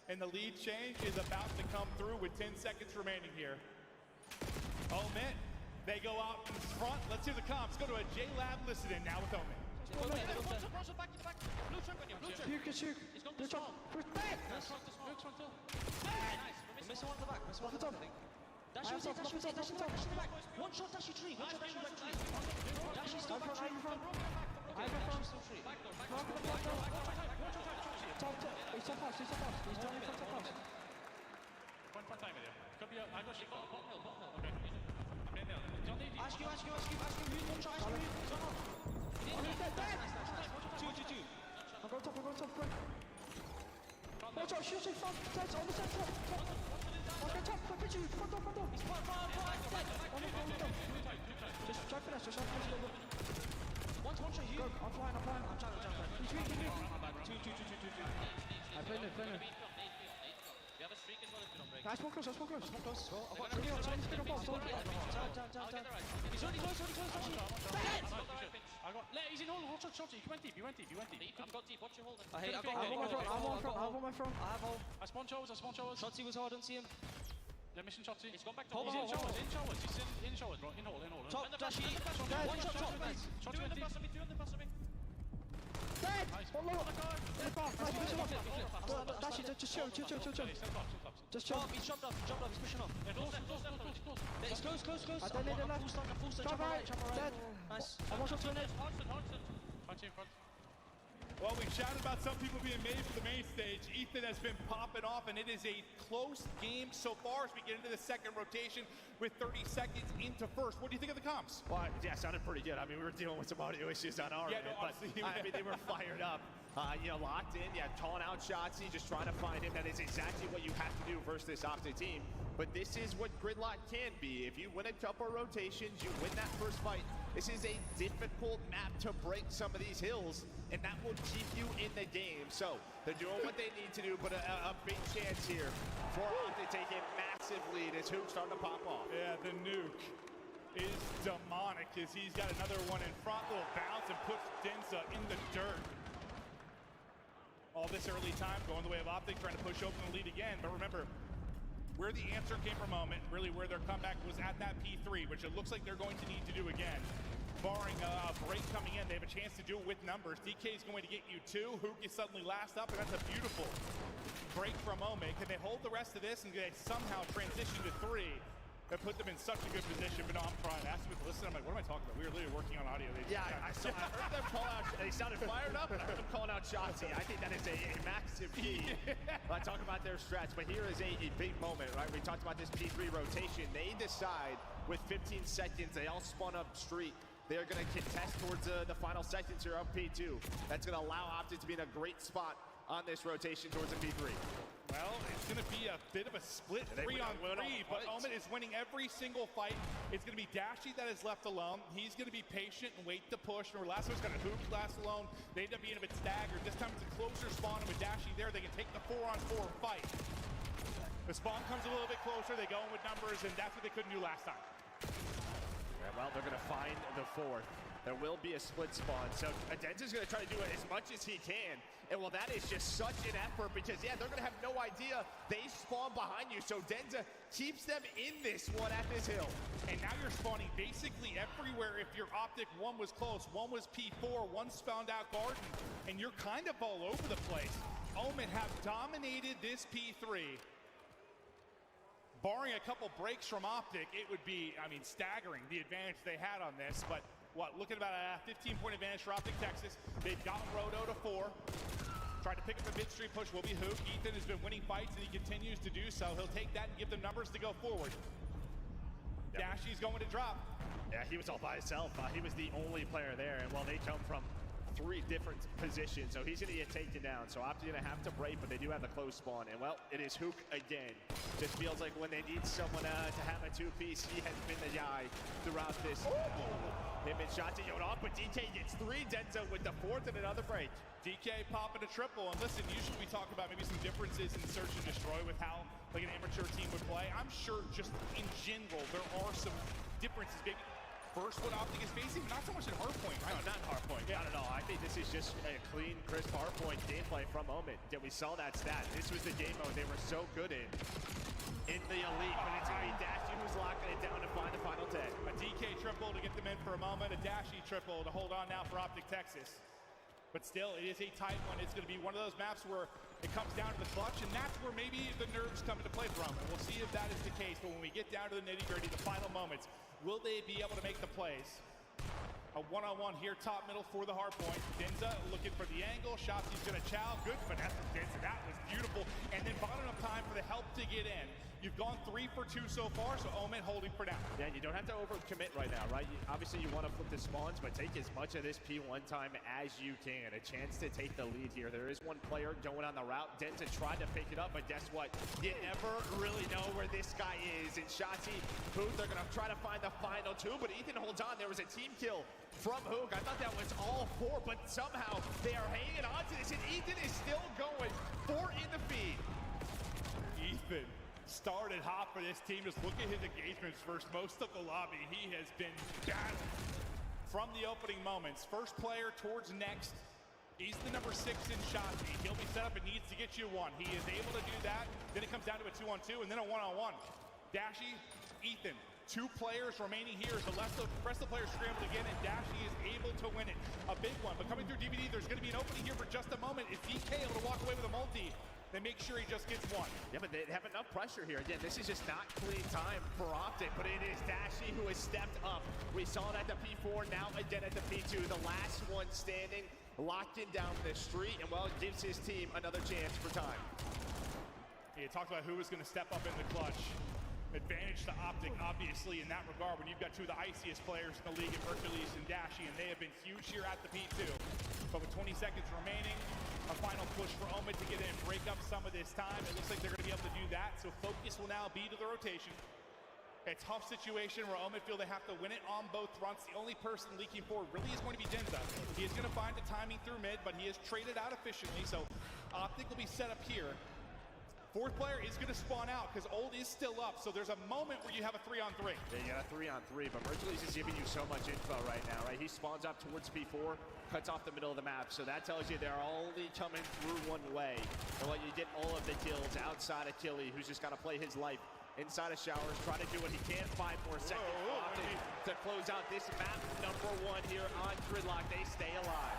And the lead change is about to come through with 10 seconds remaining here. Omit, they go out in front. Let's hear the comps. Go to a J-Lab listen in now with Omit. One shot, Dashy tree. One shot, Dashy tree. Dashy still back tree. He's so fast. He's done it so fast. One time with you. Could be a... I got shit. Okay. Ask you. Who's one shot? Ask you. Two. I'm going top. Quick. Watch out, shooting front. On the center. Okay, top. Pitch you. Front door. He's far. On the top. Just try finish. One shot. You. I'm flying. I'm trying. He's weak. Two. I play it. Nice, more close, more close. More close. I've got Tony on, Tony's pick up off. He's already close, actually. He's in hold, watch out, Shotty. He went deep. I've got deep, watch your hold. I'm on my front. I have hold. I spawn showers. Shotty was hard, I don't see him. Yeah, mission Shotty. He's gone back to hold. He's in showers. He's in showers, bro. In hold. Top, dashy. One shot, top. Shotty went deep. Two on the pass of me. Dead! Nice. In the car. Dashy, just chill. Just chill. He's jumped off, he's pushing off. He's close. I don't need the left. Full start, jump right. Dead. Nice. I want shot to an edge. Hodgson. Well, we've shouted about some people being made for the main stage. Ethan has been popping off, and it is a close game so far as we get into the second rotation with 30 seconds into first. What do you think of the comms? Well, yeah, sounded pretty good. I mean, we were dealing with some audio issues on our end, but I mean, they were fired up. Locked in, calling out Shotzi, just trying to find him. That is exactly what you have to do versus this Optic team. But this is what Gridlock can be. If you win a couple rotations, you win that first fight. This is a difficult map to break some of these hills, and that will keep you in the game. So they're doing what they need to do, but a big chance here for Optic to take a massive lead as Hook's starting to pop off. Yeah, the nuke is demonic as he's got another one in front, little bounce, and puts Denza in the dirt. All this early time going the way of Optic, trying to push open the lead again. But remember, where the answer came from Moment, really where their comeback was at that P3, which it looks like they're going to need to do again. Barring a break coming in, they have a chance to do it with numbers. DK is going to get you 2. Hook is suddenly last up, and that's a beautiful break from Moment. Can they hold the rest of this and they somehow transition to 3? That put them in such a good position, but no, I'm trying. I asked them to listen. I'm like, what am I talking about? We were literally working on audio. I heard them call out, they sounded fired up, and I heard them calling out Shotzi. I think that is a massive key. I talk about their strats, but here is a big moment, right? We talked about this P3 rotation. They decide with 15 seconds, they all spawn up street. They're going to contest towards the final seconds here of P2. That's going to allow Optic to be in a great spot on this rotation towards the P3. Well, it's going to be a bit of a split 3-on-3, but Omen is winning every single fight. It's going to be Dashy that is left alone. He's going to be patient and wait to push. Remember, last time was going to Hook last alone. They end up being a bit staggered. This time it's a closer spawn, and with Dashy there, they can take the 4-on-4 fight. The spawn comes a little bit closer. They go in with numbers, and that's what they couldn't do last time. Yeah, well, they're going to find the 4th. There will be a split spawn, so Denza's going to try to do it as much as he can. And well, that is just such an effort because, yeah, they're going to have no idea they spawn behind you. So Denza keeps them in this one at this hill. And now you're spawning basically everywhere. If your Optic, one was close, one was P4, one spawned out Garden, and you're kind of all over the place. Omen have dominated this P3. Barring a couple breaks from Optic, it would be, I mean, staggering the advantage they had on this. But what, looking at about a 15-point advantage for Optic Texas. They've got Roto to 4. Trying to pick up the mid-street push will be Hook. Ethan has been winning fights, and he continues to do so. He'll take that and give them numbers to go forward. Yep. Dashy's going to drop. Yeah, he was all by himself. He was the only player there, and well, they come from 3 different positions, so he's going to get taken down. So Optic going to have to break, but they do have the close spawn. And well, it is Hook again. Just feels like when they need someone to have a 2-piece, he has been the guy throughout this. Him and Shotzi going off, but DK gets 3. Denza with the 4th and another break. DK popping a triple, and listen, usually we talk about maybe some differences in Search and Destroy with how like an amateur team would play. I'm sure just in general, there are some differences. Maybe first what Optic is facing, but not so much at hardpoint, right? No, not hardpoint, not at all. I think this is just a clean, crisp hardpoint gameplay from Moment. Yeah, we saw that stat. This was the game mode they were so good in the Elite, but it's going to be Dashy who's locking it down to find the final 10. A DK triple to get them in for a moment, a Dashy triple to hold on now for Optic Texas. But still, it is a tight one. It's going to be one of those maps where it comes down to the clutch, and that's where maybe the nerves come into play from. And we'll see if that is the case. But when we get down to the nitty-gritty, the final moments, will they be able to make the plays? A one-on-one here, top middle for the hard point. Denza looking for the angle. Shotzi's going to chow. Good finesse from Denza. That was beautiful. And then bottom of time for the help to get in. You've gone 3 for 2 so far, so Omen holding for now. Yeah, you don't have to overcommit right now, right? Obviously, you want to flip the spawns, but take as much of this P1 time as you can. A chance to take the lead here. There is one player going on the route. Denza tried to pick it up, but guess what? You never really know where this guy is. And Shotzi, Booth, they're going to try to find the final 2, but Ethan holds on. There was a team kill from Hook. I thought that was all 4, but somehow they are hanging on to this, and Ethan is still going 4 in the feed. Ethan started hot for this team. Just look at his engagements versus most of the lobby. He has been battling from the opening moments. First player towards next. He's the number 6 in Shotzzy. He'll be set up and needs to get you one. He is able to do that. Then it comes down to a 2-on-2 and then a 1-on-1. Dashy, Ethan, 2 players remaining here as the rest of the players scramble again, and Dashy is able to win it. A big one, but coming through DVD, there's going to be an opening here for just a moment. Is DK able to walk away with a multi? They make sure he just gets one. Yeah, but they have enough pressure here. Again, this is just not clean time for Optic, but it is Dashy who has stepped up. We saw it at the P4, now again at the P2. The last one standing, locked in down the street, and well, it gives his team another chance for time. Yeah, talked about who was going to step up in the clutch. Advantage to Optic, obviously, in that regard, when you've got 2 of the iciest players in the league, in Hercules and Dashy, and they have been huge here at the P2. But with 20 seconds remaining, a final push for Omid to get in, break up some of this time. It looks like they're going to be able to do that, so focus will now be to the rotation. A tough situation where Omid feel they have to win it on both fronts. The only person leaking forward really is going to be Dinza. He is going to find the timing through mid, but he is traded out efficiently, so Optic will be set up here. 4th player is going to spawn out because Old is still up, so there's a moment where you have a 3-on-3. Yeah, you got a 3-on-3, but Hercules is giving you so much info right now, right? He spawns up towards P4, cuts off the middle of the map, so that tells you they're only coming through one way. And when you get all of the kills outside of Killy, who's just got to play his life inside of showers, try to do what he can, 5 more seconds to close out this map. Number 1 here on Gridlock, they stay alive.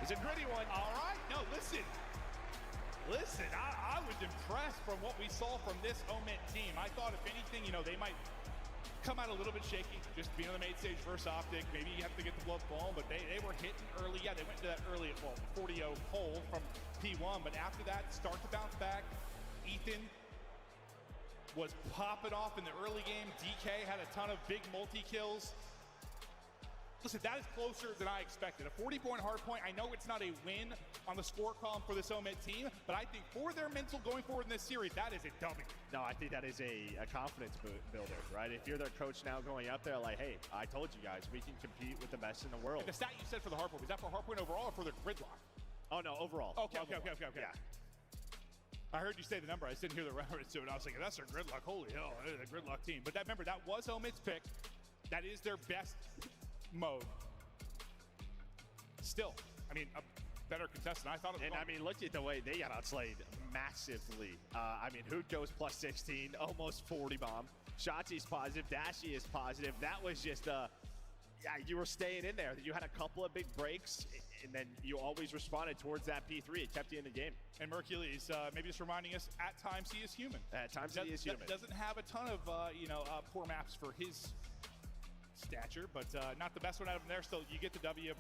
It's a gritty one. All right. No, listen. I was impressed from what we saw from this Omid team. I thought, if anything, they might come out a little bit shaky, just being on the main stage versus Optic. Maybe you have to get the blood flowing, but they were hitting early. Yeah, they went to that early, 40-0 hole from P1, but after that, start to bounce back. Ethan was popping off in the early game. DK had a ton of big multi-kills. Listen, that is closer than I expected. A 40-point hardpoint. I know it's not a win on the score column for this Omid team, but I think for their mental going forward in this series, that is a W. No, I think that is a confidence builder, right? If you're their coach now going out there like, hey, I told you guys, we can compete with the best in the world. And the stat you said for the hardpoint, was that for hardpoint overall or for the Gridlock? Oh, no, overall. Okay. Yeah. I heard you say the number. I just didn't hear the reference to it. I was thinking, that's their Gridlock. Holy hell, that is a Gridlock team. But remember, that was Omid's pick. That is their best mode. Still, I mean, a better contestant. I thought it was. And I mean, look at the way they got outslayed massively. I mean, Hoot goes plus 16, almost 40 bomb. Shotzzy's positive, Dashy is positive. That was just yeah, you were staying in there. You had a couple of big breaks, and then you always responded towards that P3. It kept you in the game. And Mercules, maybe just reminding us, at times he is human. At times he is human. Doesn't have a ton of, poor maps for his stature, but not the best one out of him there. Still, you get the W,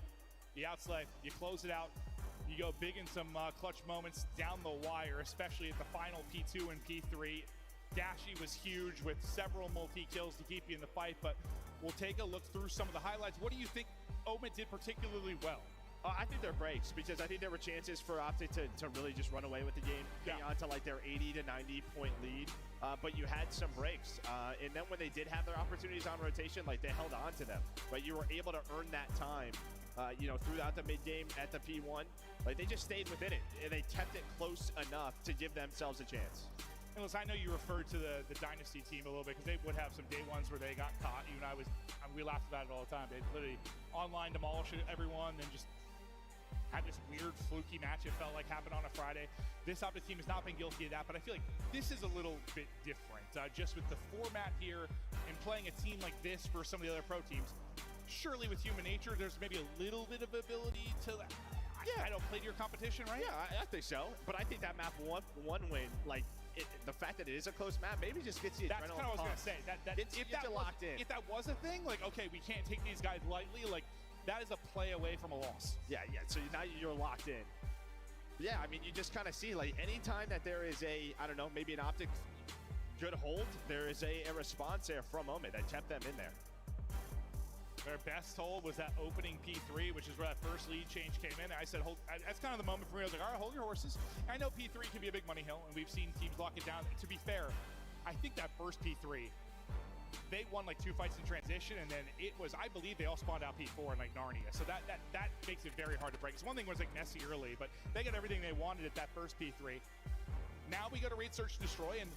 you outslay, you close it out. You go big in some clutch moments down the wire, especially at the final P2 and P3. Dashy was huge with several multi-kills to keep you in the fight, but we'll take a look through some of the highlights. What do you think Omid did particularly well? I think they're breaks, because I think there were chances for Optic to really just run away with the game, getting on to like their 80 to 90 point lead. But you had some breaks. And then when they did have their opportunities on rotation, like they held on to them. But you were able to earn that time, throughout the mid game at the P1. Like they just stayed within it, and they kept it close enough to give themselves a chance. And listen, I know you referred to the Dynasty team a little bit, because they would have some day ones where they got caught. You and we laughed about it all the time. They literally online demolish everyone, and just had this weird fluky match, it felt like, happened on a Friday. This Optic team has not been guilty of that, but I feel like this is a little bit different. Just with the format here and playing a team like this for some of the other pro teams, surely with human nature, there's maybe a little bit of ability to, I don't play to your competition, right? Yeah, I think so. But I think that map one win, like, the fact that it is a close map maybe just gets you adrenaline. That's kind of what I was going to say. If that was locked in. If that was a thing, like, okay, we can't take these guys lightly, like, that is a play away from a loss. Yeah. So now you're locked in. Yeah, I mean, you just kind of see, like, anytime that there is maybe an Optic good hold, there is a response there from Omid that kept them in there. Their best hold was that opening P3, which is where that first lead change came in. I said, that's kind of the moment for me. I was like, all right, hold your horses. I know P3 can be a big money hill, and we've seen teams lock it down. To be fair, I think that first P3 they won like 2 fights in transition, and then it was, I believe they all spawned out P4 in like Narnia. So that makes it very hard to break. It's one thing was like messy early, but they got everything they wanted at that first P3. Now we go to raid, search, destroy, and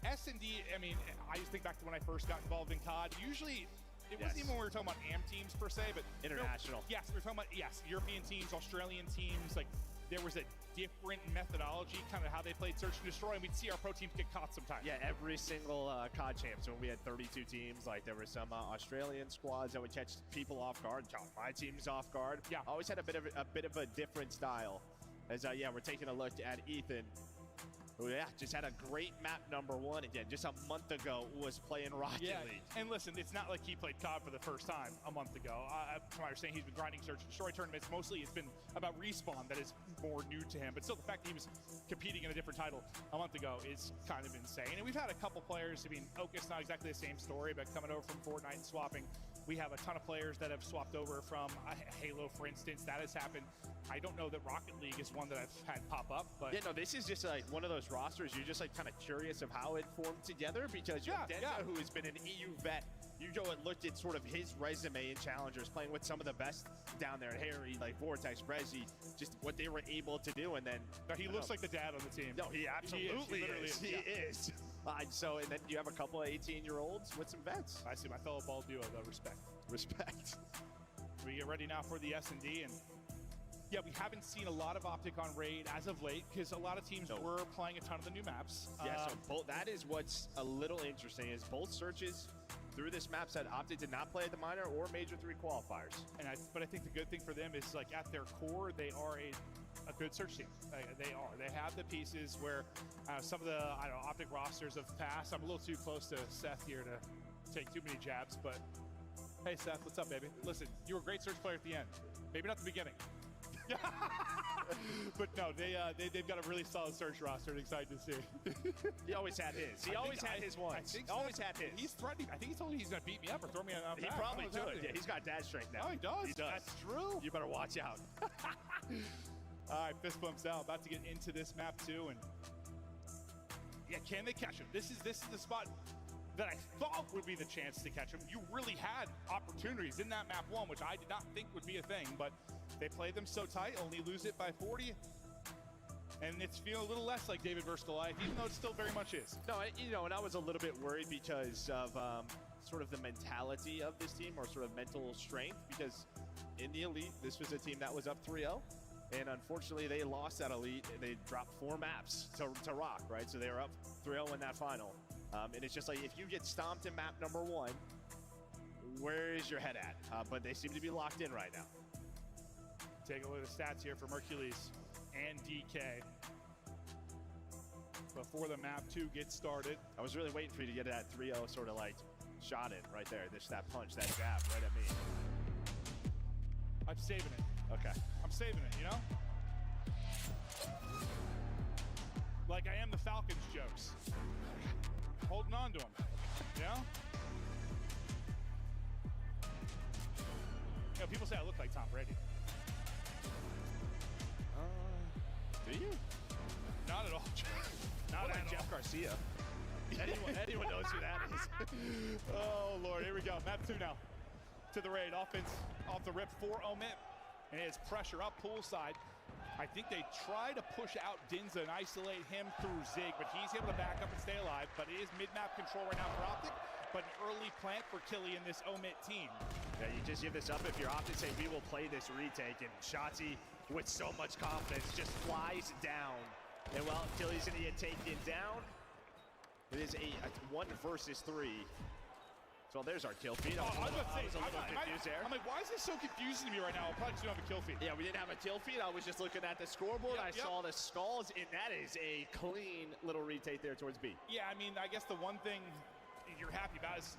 S&D, I mean, I just think back to when I first got involved in COD. Usually, it wasn't even when we were talking about AM teams per se, but international. Yes, we were talking about European teams, Australian teams. Like there was a different methodology, kind of how they played search and destroy, and we'd see our pro teams get caught sometimes. Yeah, every single COD champs, when we had 32 teams, like there were some Australian squads that would catch people off guard, caught my teams off guard. Yeah, always had a bit of a different style. As yeah, we're taking a look at Ethan, who just had a great map #1 again. Just a month ago was playing Rocket League. And listen, it's not like he played COD for the first time a month ago. From what I understand, he's been grinding search and destroy tournaments. Mostly it's been about Respawn that is more new to him. But still, the fact that he was competing in a different title a month ago is kind of insane. And we've had a couple players, I mean, Okus, not exactly the same story, but coming over from Fortnite and swapping. We have a ton of players that have swapped over from Halo, for instance. That has happened. I don't know that Rocket League is one that I've had pop up, but yeah, no, this is just like one of those rosters. You're just like kind of curious of how it formed together, because you have Denza, who has been an EU vet. You go and looked at sort of his resume in Challengers, playing with some of the best down there, Harry, like Vortex, Rezi, just what they were able to do. And then he looks like the dad on the team. No, he absolutely is. He is. So, and then you have a couple of 18-year-olds with some vets. I see my fellow ball duo, though. Respect. We get ready now for the S&D, and yeah, we haven't seen a lot of Optic on raid as of late, because a lot of teams were playing a ton of the new maps. Yeah, so that is what's a little interesting, is both searches through this map said Optic did not play at the minor or Major 3 qualifiers. But I think the good thing for them is, like, at their core, they are a good search team. They have the pieces where some of the, I don't know, Optic rosters have passed. I'm a little too close to Seth here to take too many jabs, but hey, Seth, what's up, baby? Listen, you were a great search player at the end. Maybe not the beginning. But no, they've got a really solid search roster, and excited to see. He always had his. He always had his ones. He always had his. He's threatening. I think he told me he's going to beat me up or throw me on He back. probably could. Yeah, he's got dad strength now. Oh, he does? He does. That's true. You better watch out. All right, fist bumps out. About to get into this map, too. And yeah, can they catch him? This is the spot that I thought would be the chance to catch him. You really had opportunities in that map 1, which I did not think would be a thing, but they played them so tight, only lose it by 40. And it's feeling a little less like David versus Goliath, even though it still very much is. No, you know, and I was a little bit worried because of sort of the mentality of this team, or sort of mental strength, because in the Elite, this was a team that was up 3-0. And unfortunately, they lost that Elite. They dropped 4 maps to Rock, right? So they were up 3-0 in that final. And it's just like, if you get stomped in map #1, where is your head at? But they seem to be locked in right now. Take a look at the stats here for Mercules and DK before the map 2 gets started. I was really waiting for you to get that 3-0 sort of like shot in right there. Just that punch, that jab right at me. I'm saving it. Okay. I'm saving it, you know? Like I am the Falcons jokes. Holding on to them, you know? You know, people say I look like Tom Brady. Do you? Not at all. Not like at Jeff all. Garcia. Anyone knows who that is. Oh, Lord. Here we go. Map 2 now. To the raid. Offense off the rip for Omit. And it's pressure up poolside. I think they try to push out Dinza and isolate him through Zig, but he's able to back up and stay alive. But it is mid-map control right now for Optic, but an early plant for Killy in this Omit team. Yeah, you just give this up if you're Optic, say we will play this retake, and Shotzi, with so much confidence, just flies down. And well, Killy's gonna get taken down. It is a 1 versus 3. So there's our kill feed. I was a little confused there. I'm like, why is this so confusing to me right now? I'll probably just don't have a kill feed. Yeah, we didn't have a kill feed. I was just looking at the scoreboard. I saw the skulls, and that is a clean little retake there towards B. Yeah, I mean, I guess the one thing you're happy about is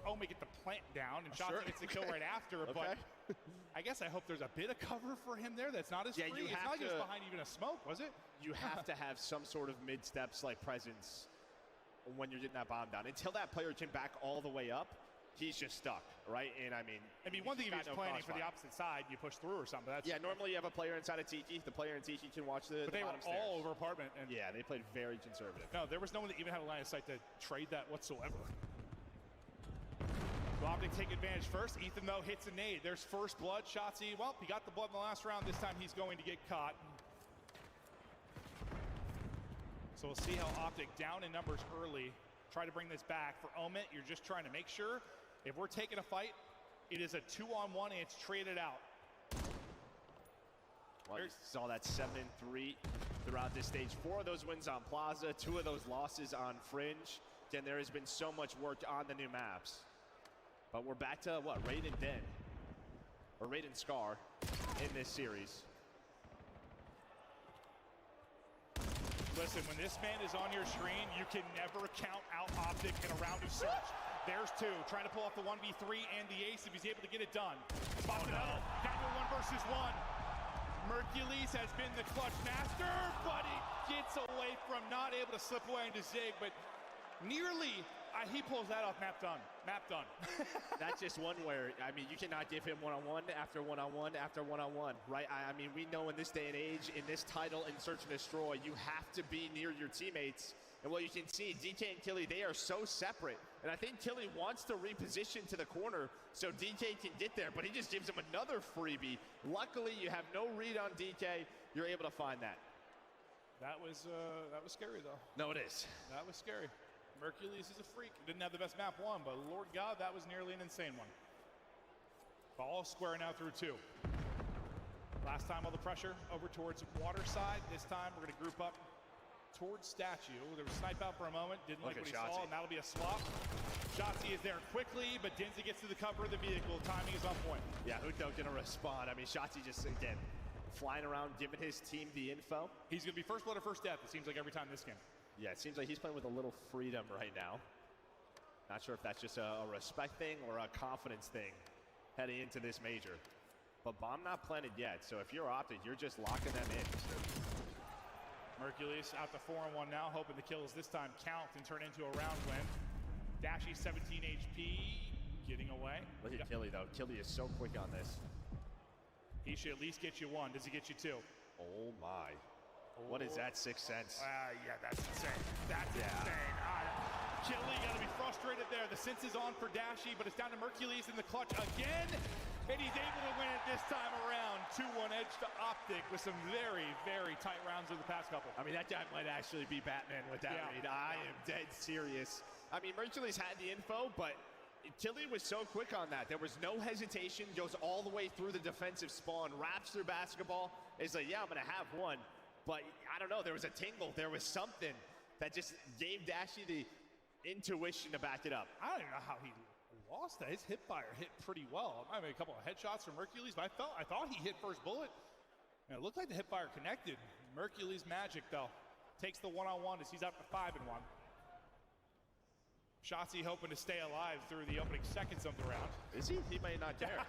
Omid get the plant down, and Shotzi gets the kill right after. But I guess I hope there's a bit of cover for him there that's not as free. It's not like it was behind even a smoke, was it? You have to have some sort of mid-steps like presence when you're getting that bomb down. Until that player can back all the way up, he's just stuck, right? And I mean, one thing if he's planning for the opposite side, you push through or something. That's normally you have a player inside of Tiki. The player in Tiki can watch the But they were stairs. all over apartment. And yeah, they played very conservative. No, there was no one that even had a line of sight to trade that whatsoever. Optic take advantage first. Ethan, though, hits a nade. There's first blood. Shotzzy, well, he got the blood in the last round. This time he's going to get caught. So we'll see how Optic, down in numbers early, try to bring this back. For Omit, you're just trying to make sure if we're taking a fight, it is a 2-on-1 and it's traded out. Well, you saw that 7-3 throughout this stage. 4 of those wins on Plaza, 2 of those losses on Fringe. Again, there has been so much work on the new maps. But we're back to, what, Raid and Den, or Raid and Scar in this series. Listen, when this man is on your screen, you can never count out Optic in a round of search. There's 2, trying to pull off the 1v3 and the ace if he's able to get it done. Spot another, down to 1 versus 1. Mercules has been the clutch master, but he gets away from not able to slip away into Zig, but nearly, he pulls that off. Map done. Map done. That's just one where, I mean, you cannot give him one-on-one after one-on-one after one-on-one, right? I mean, we know in this day and age, in this title, in Search and Destroy, you have to be near your teammates. And what you can see, DK and Killy, they are so separate. And I think Killy wants to reposition to the corner so DK can get there, but he just gives him another freebie. Luckily, you have no read on DK. You're able to find that. That was scary, though. No, it is. That was scary. Mercules is a freak. Didn't have the best map 1, but Lord God, that was nearly an insane one. Ball square now through 2. Last time all the pressure over towards water side. This time we're going to group up towards statue. There was snipe out for a moment. Didn't like what he saw, and that'll be a swap. Shotzzy is there quickly, but Dinza gets to the cover of the vehicle. Timing is on point. Yeah, Huto gonna respond. I mean, Shotzzy just, again, flying around, giving his team the info. He's going to be first blood or first death, it seems like every time this game. Yeah, it seems like he's playing with a little freedom right now. Not sure if that's just a respect thing or a confidence thing heading into this major. But bomb not planted yet, so if you're Optic, you're just locking them in. Mercules out to 4-on-1 now, hoping the kills this time count and turn into a round win. Dashy 17 HP, getting away. Look at Killy, though. Killy is so quick on this. He should at least get you 1. Does he get you 2? Oh, my. What is that, 6 cents? Yeah, that's insane. That's insane. Killy got to be frustrated there. The sense is on for Dashy, but it's down to Mercules in the clutch again. And he's able to win it this time around. 2-1 edge to Optic with some very, very tight rounds over the past couple. I mean, that guy might actually be Batman with that read. I am dead serious. I mean, Mercules had the info, but Killy was so quick on that. There was no hesitation, goes all the way through the defensive spawn, wraps through basketball. It's like, yeah, I'm going to have 1. But I don't know, there was a tingle. There was something that just gave Dashy the intuition to back it up. I don't even know how he lost that. His hip fire hit pretty well. I mean, a couple of headshots from Mercules, but I thought he hit first bullet. And it looked like the hip fire connected. Mercules magic, though. Takes the 1-on-1 as he's up to 5-1. Shotzzy hoping to stay alive through the opening seconds of the round. Is he? He may not dare.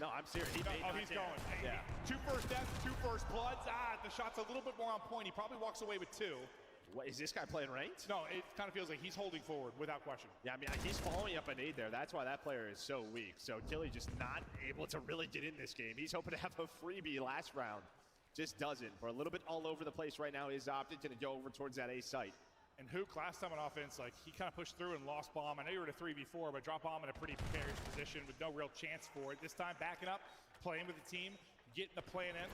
No, I'm serious. He's going. Yeah. 2 first deaths, 2 first bloods. The shot's a little bit more on point. He probably walks away with 2. What, is this guy playing ranked? No, it kind of feels like he's holding forward without question. Yeah, I mean, he's following up a nade there. That's why that player is so weak. So Killy just not able to really get in this game. He's hoping to have a freebie last round. Just doesn't. We're a little bit all over the place right now. Is Optic going to go over towards that A site. And Hook, last time on offense, like, he kind of pushed through and lost bomb. I know you were at a 3v4, but drop bomb in a pretty precarious position with no real chance for it. This time, backing up, playing with the team, getting the plan in.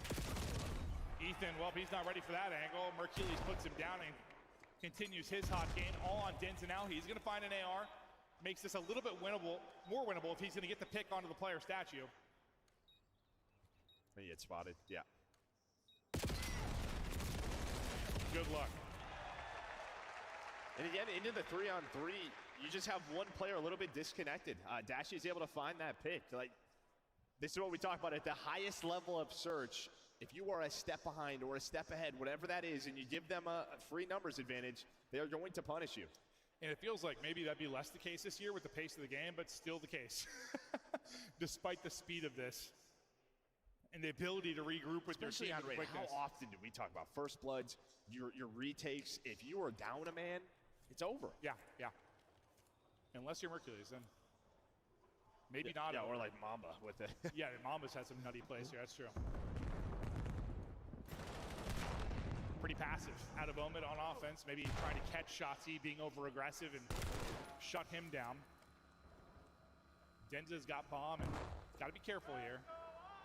Ethan, well, he's not ready for that angle. Mercules puts him down and continues his hot game. All on Denza now. He's going to find an AR. Makes this a little bit winnable, more winnable if he's going to get the pick onto the player statue. He gets spotted, yeah. Good luck. And again, into the 3-on-3, you just have one player a little bit disconnected. Dashy is able to find that pick. Like, this is what we talk about at the highest level of search. If you are a step behind or a step ahead, whatever that is, and you give them a free numbers advantage, they are going to punish you. And it feels like maybe that'd be less the case this year with the pace of the game, but still the case. Despite the speed of this and the ability to regroup with especially your team with quickness. How often do we talk about first bloods, your retakes? If you are down a man, it's over. Yeah. Unless you're Mercules, then maybe not. Yeah, or like Mamba with it. Yeah, Mamba's had some nutty plays here. That's true. Pretty passive out of Omid on offense. Maybe trying to catch Shotzzy being over aggressive and shut him down. Denza's got bomb, and got to be careful here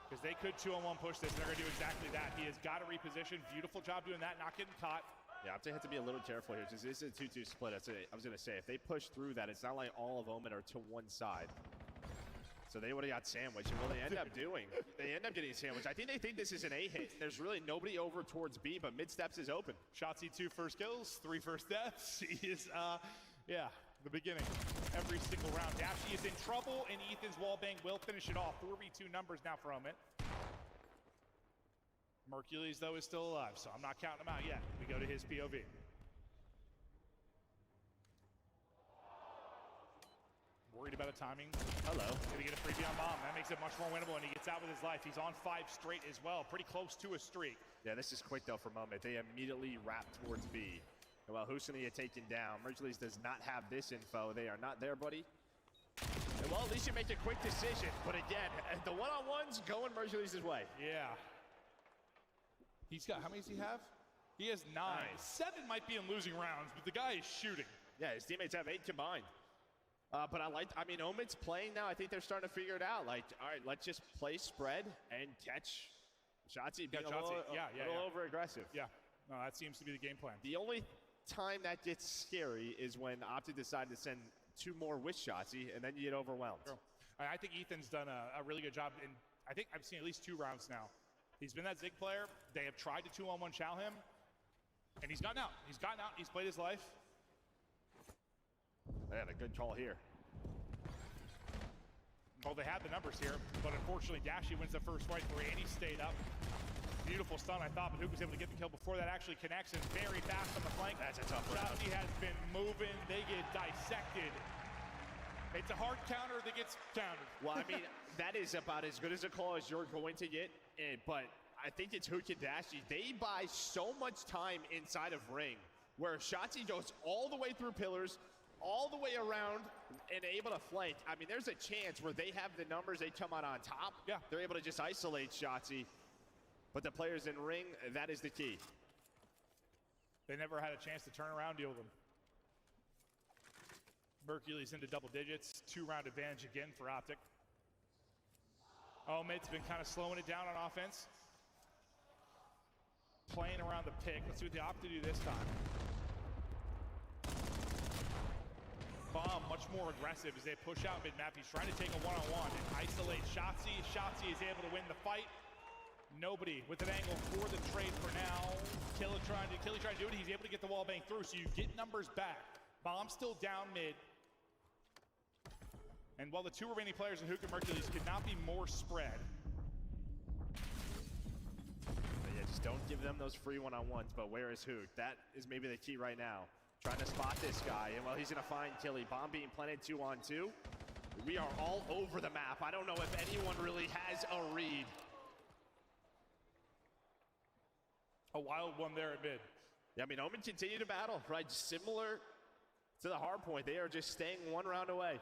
because they could 2-on-1 push this, and they're going to do exactly that. He has got to reposition. Beautiful job doing that, not getting caught. Yeah, I'm going to have to be a little careful here because this is a 2-2 split. I was going to say, if they push through that, it's not like all of Omen are to one side. So they would have got sandwiched, and what they end up doing, they end up getting sandwiched. I think this is an A hit. There's really nobody over towards B, but mid steps is open. Shotzzy 2 first kills, 3 first deaths. He is, yeah, the beginning. Every single round. Dashy is in trouble, and Ethan's wallbang will finish it off. 4v2 numbers now for Omen. Mercules, though, is still alive, so I'm not counting him out yet. We go to his POV. Worried about a timing. Hello. Gonna get a freebie on bomb. That makes it much more winnable, and he gets out with his life. He's on 5 straight as well. Pretty close to a streak. Yeah, this is quick, though, for Moment. They immediately wrap towards B. And while Husani is taken down, Mercules does not have this info. They are not there, buddy. And well, at least you make a quick decision. But again, the one-on-ones going Mercules' way. Yeah. He's got, how many does he have? He has 9. 7 might be in losing rounds, but the guy is shooting. Yeah, his teammates have 8 combined. But I mean, Omen's playing now. I think they're starting to figure it out. Like, all right, let's just play spread and catch Shotzzy being a little over-aggressive. Yeah, no, that seems to be the game plan. The only time that gets scary is when Optic decide to send 2 more with Shotzzy, and then you get overwhelmed. True. I think Ethan's done a really good job, and I think I've seen at least 2 rounds now. He's been that Zig player. They have tried to 2-on-1 chow him, and he's gotten out. He's gotten out. He's played his life. They had a good call here. Well, they had the numbers here, but unfortunately, Dashy wins the first fight where Annie stayed up. Beautiful stun, I thought, but Hook was able to get the kill before that actually connects, and very fast on the flank. That's a tough round. Shotzzy has been moving. They get dissected. It's a hard counter that gets countered. Well, I mean, that is about as good as a call as you're going to get, but I think it's Hook and Dashy. They buy so much time inside of ring, where Shotzzy goes all the way through pillars, all the way around and able to flank. I mean, there's a chance where they have the numbers, they come out on top. Yeah. They're able to just isolate Shotzzy. But the players in ring, that is the key. They never had a chance to turn around, deal with them. Mercules into double digits. 2-round advantage again for Optic. Omen's been kind of slowing it down on offense. Playing around the pick. Let's see what the Optic do this time. Bomb much more aggressive as they push out mid-map. He's trying to take a one-on-one and isolate Shotzzy. Shotzzy is able to win the fight. Nobody with an angle for the trade for now. Killy trying to do it. He's able to get the wall bang through, so you get numbers back. Bomb still down mid. And while the 2 remaining players in Hook and Mercules could not be more spread. But yeah, just don't give them those free one-on-ones, but where is Hook? That is maybe the key right now. Trying to spot this guy, and well, he's gonna find Killy. Bomb being planted 2-on-2. We are all over the map. I don't know if anyone really has a read. A wild one there at mid. Yeah, I mean, Omen continue to battle, right? Similar to the hard point. They are just staying 1 round away.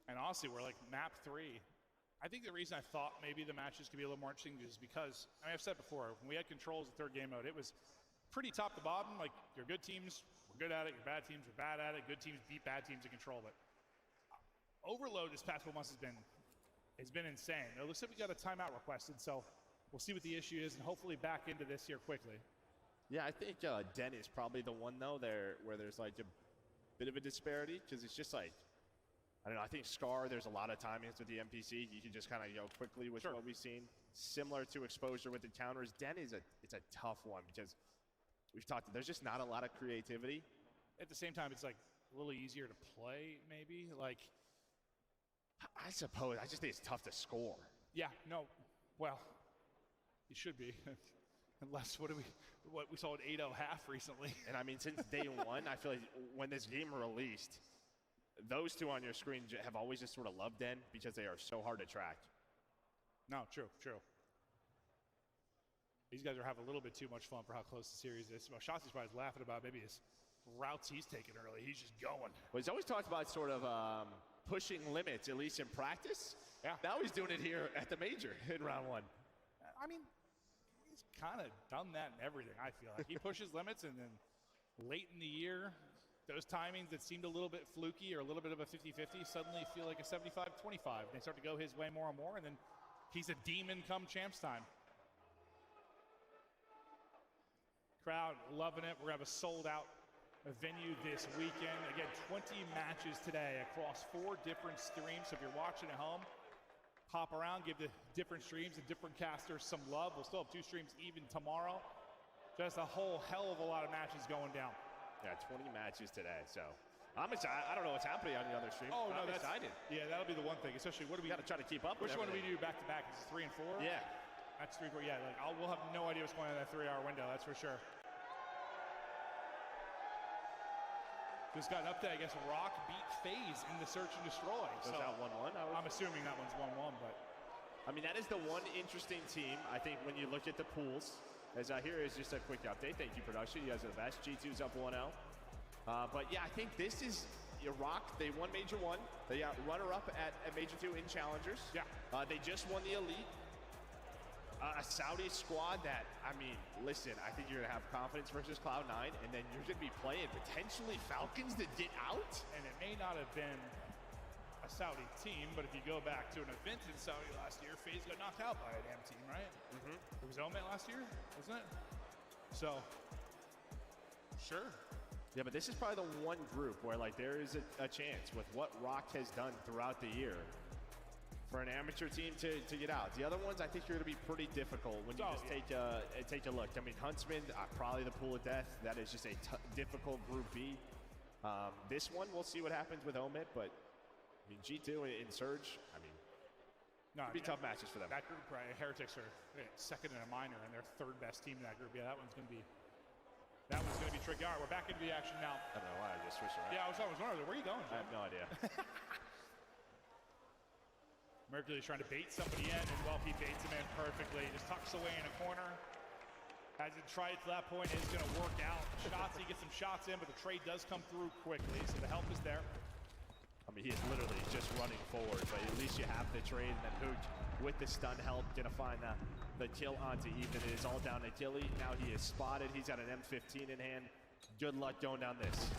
And honestly, we're like map 3. I think the reason I thought maybe the matches could be a little more interesting is because, I mean, I've said before, when we had controls the 3rd game mode, it was pretty top to bottom. Like, your good teams were good at it, your bad teams were bad at it, good teams beat bad teams to control it. Overload this past 4 months has been insane. It looks like we got a timeout requested, so we'll see what the issue is and hopefully back into this here quickly. Yeah, I think Den is probably the one, though, where there's like a bit of a disparity, because it's just like, I don't know, I think Scar, there's a lot of timings with the NPC. You can just kind of go quickly with what we've seen. Similar to Exposure with the counters. Den it's a tough one because we've talked, there's just not a lot of creativity. At the same time, it's like a little easier to play, maybe. Like, I suppose, I just think it's tough to score. Yeah, no, well, it should be. Unless, what we saw at 8-0 half recently. And I mean, since day 1, I feel like when this game released, those 2 on your screen have always just sort of loved Den because they are so hard to track. No, true. These guys are having a little bit too much fun for how close the series is. Well, Shotzzy's probably laughing about maybe his routes he's taking early. He's just going. Well, he's always talked about sort of pushing limits, at least in practice. Yeah. Now he's doing it here at the major in round 1. I mean, he's kind of done that in everything, I feel like. He pushes limits and then late in the year, those timings that seemed a little bit fluky or a little bit of a 50-50 suddenly feel like a 75-25. They start to go his way more and more, and then he's a demon come champs time. Crowd loving it. We're going to have a sold-out venue this weekend. Again, 20 matches today across 4 different streams. So if you're watching at home, hop around, give the different streams and different casters some love. We'll still have 2 streams even tomorrow. Just a whole hell of a lot of matches going down. Yeah, 20 matches today. So I'm excited. I don't know what's happening on the other stream. Oh, no, I'm that's excited. Yeah, that'll be the one thing. Especially what do we got to try to keep up. Which with one do we everything. do back to back? Is it 3 and 4? Yeah. That's 3, 4. Yeah, like we'll have no idea what's going on in that 3-hour window. That's for sure. Just got an update. I guess Rock beat FaZe in the Search and Destroy. Was that 1-1? I'm assuming that one's 1-1, but I mean, that is the one interesting team. I think when you look at the pools, as here is just a quick update. Thank you, production. You guys are the best. G2's up 1-0. But yeah, I think this is Rock. They won Major 1. They got runner-up at Major 2 in Challengers. Yeah. They just won the Elite. A Saudi squad that, I mean, listen, I think you're going to have confidence versus Cloud9, and then you're going to be playing potentially Falcons that get out. And it may not have been a Saudi team, but if you go back to an event in Saudi last year, FaZe got knocked out by a damn team, right? Mm-hmm. It was Omet last year, wasn't it? So, sure. Yeah, but this is probably the one group where, like, there is a chance with what Rock has done throughout the year for an amateur team to get out. The other ones, I think you're going to be pretty difficult when you take a look. I mean, Huntsman, probably the pool of death. That is just a difficult Group B. This one, we'll see what happens with Omit, but I mean, G2 in Surge, I mean, it'll be tough matches for them. That group, right? Heretics are second in a minor, and they're 3rd best team in that group. Yeah, that one's going to be tricky. All right, we're back into the action now. I don't know why I just switched around. Yeah, I was wondering, where are you going, Jim? I have no idea. Mercury's trying to bait somebody in, and well, he baits him in perfectly. Just tucks away in a corner. Hasn't tried to that point. It's going to work out. Shots, he gets some shots in, but the trade does come through quickly, so the help is there. I mean, he is literally just running forward, but at least you have the trade, and then Hook with the stun help going to find the kill onto Ethan. It is all down to Gilly. Now he is spotted. He's got an M15 in hand. Good luck going down this.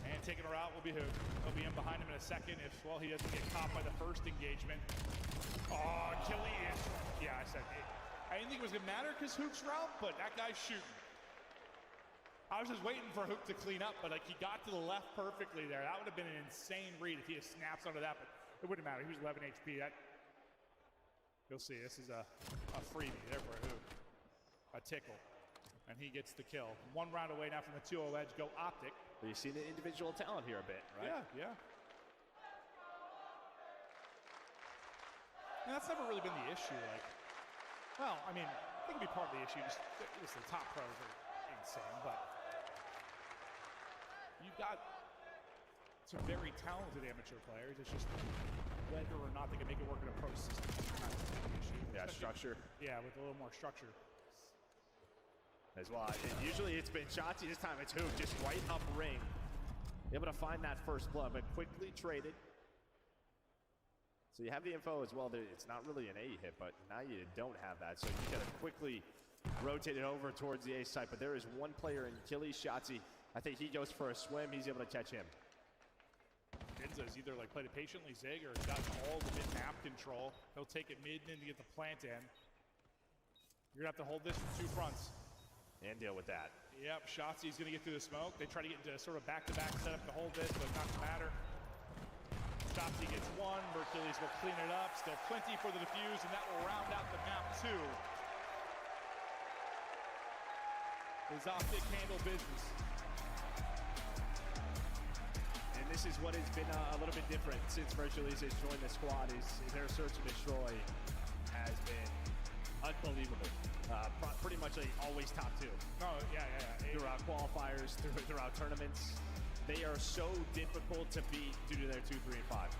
And taking her out will be Hook. He'll be in behind him in a second if, well, he doesn't get caught by the first engagement. Oh, Gilly is, yeah, I didn't think it was going to matter because Hook's route, but that guy's shooting. I was just waiting for Hook to clean up, but like he got to the left perfectly there. That would have been an insane read if he had snaps onto that, but it wouldn't matter. He was 11 HP. You'll see, this is a freebie there for Hook. A tickle. And he gets the kill. 1 round away now from the 2-0 edge. Go Optic. But you see the individual talent here a bit, right? Yeah. And that's never really been the issue. Like, well, I mean, it can be part of the issue. Just the top pros are insane, but you've got some very talented amateur players. It's just whether or not they can make it work in a pro system. Kind of the issue. Yeah, structure. Yeah, with a little more structure. As well. Usually it's been Shotzi. This time it's Hook, just right up ring. Able to find that first blood, but quickly traded. So you have the info as well. It's not really an A hit, but now you don't have that. So you got to quickly rotate it over towards the A site. But there is one player in Killy, Shotzi. I think he goes for a swim. He's able to catch him. Ginza's either like played it patiently, Zig, or got all the mid-map control. He'll take it mid and to get the plant in. You're going to have to hold this from 2 fronts. And deal with that. Yep, Shotzi's going to get through the smoke. They try to get into sort of back-to-back setup to hold this, but not to matter. Shotzi gets 1. Mercules will clean it up. Still plenty for the defuse, and that will round out the map 2. Is Optic handle business. And this is what has been a little bit different since Mercules has joined the squad. Is their search and destroy has been unbelievable. Pretty much like always top 2. Oh, yeah. Throughout qualifiers, throughout tournaments. They are so difficult to beat due to their 2, 3, and 5.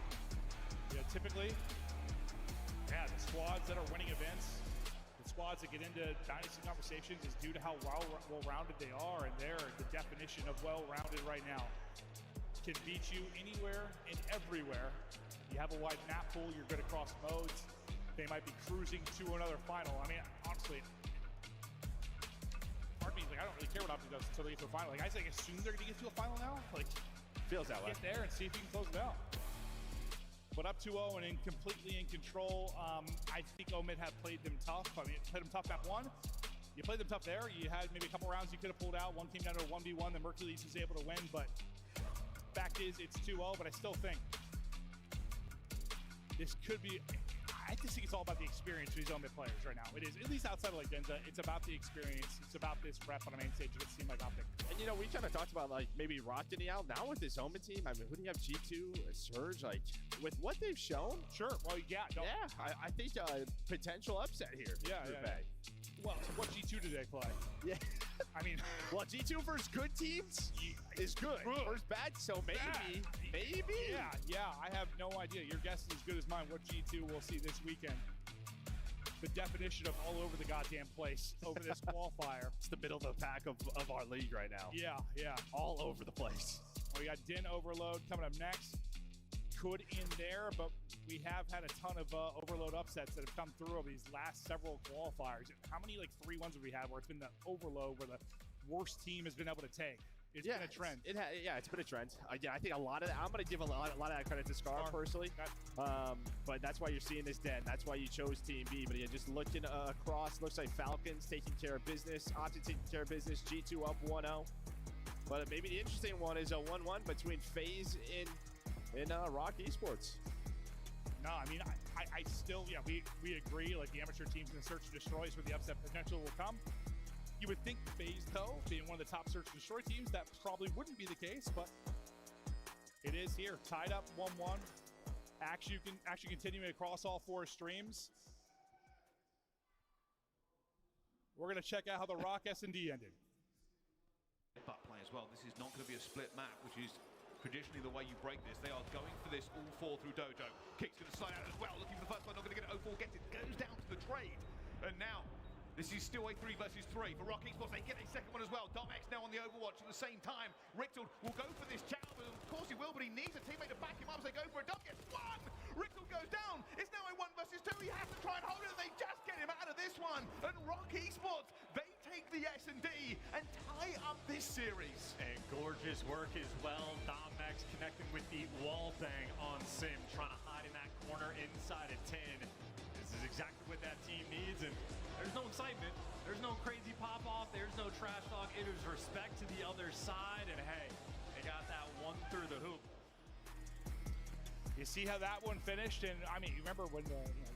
Yeah, typically, the squads that are winning events, the squads that get into dynasty conversations is due to how well-rounded they are, and they're the definition of well-rounded right now. Can beat you anywhere and everywhere. You have a wide map pool, you're good across modes. They might be cruising to another final. I mean, honestly, part of me like, I don't really care what Optic does until they get to a final. Like, I like, assume they're going to get to a final now. Like, feels that way. Get there and see if you can close it out. But up 2-0 and completely in control. I think Omid had played them tough. I mean, played them tough map 1. You played them tough there. You had maybe a couple rounds you could have pulled out. One came down to a 1v1. The Mercules was able to win. But fact is, it's 2-0. But I still think this could be. I just think it's all about the experience for these Omid players right now. It is, at least outside of like Denza, it's about the experience. It's about this rep on a main stage. It seems like Optic. And you know, we kind of talked about like maybe Rock getting out. Now with this Omid team, I mean, who do you have? G2, Surge, like with what they've shown. Sure. Well, yeah. I think potential upset here. Yeah. Well, what G2 do they play? Yeah. I mean, well, G2 versus good teams is good. Versus bad, so maybe. Yeah. I have no idea. Your guess is as good as mine. What G2 we'll see this weekend. The definition of all over the goddamn place over this qualifier. It's the middle of the pack of our league right now. Yeah. All over the place. Well, we got Din Overload coming up next. Could end there, but we have had a ton of Overload upsets that have come through over these last several qualifiers. How many like 3-1s have we had where it's been the Overload where the worst team has been able to take? It's been a trend. It's been a trend. I think a lot of that, I'm going to give a lot of that credit to Scar personally. But that's why you're seeing this Den. That's why you chose Team B. But just looking across, looks like Falcons taking care of business, Optic taking care of business, G2 up 1-0. But maybe the interesting one is a 1-1 between FaZe and Rock Esports. No, I mean, I still, we agree. Like the amateur teams in the Search and Destroy is where the upset potential will come. You would think FaZe, though, being one of the top Search and Destroy teams, that probably wouldn't be the case, but it is here. Tied up 1-1. Actually continuing across all 4 streams. We're going to check out how the Rock S&D ended. But play as well. This is not going to be a split map, which is traditionally the way you break this. They are going for this all 4 through Dojo. Kick's going to slide out as well. Looking for the first one, not going to get it. 0-4 gets it. Goes down to the trade. And now this is still a 3 versus 3 for Rock Esports. They get a second one as well. Domex now on the Overwatch at the same time. Richtel will go for this challenge. Of course he will, but he needs a teammate to back him up as they go for it. Dom gets one. Richtel goes down. It's now a 1 versus 2. He has to try and hold it, and they just get him out of this one. And Rock Esports, they take the S&D and tie up this series. And gorgeous work as well. Domex connecting with the wall bang on Sim, trying to hide in that corner inside of 10. This is exactly what that team needs, and there's no excitement. There's no crazy pop-off. There's no trash talk. It is respect to the other side, and hey, they got that one through the hoop. You see how that one finished? And I mean, you remember when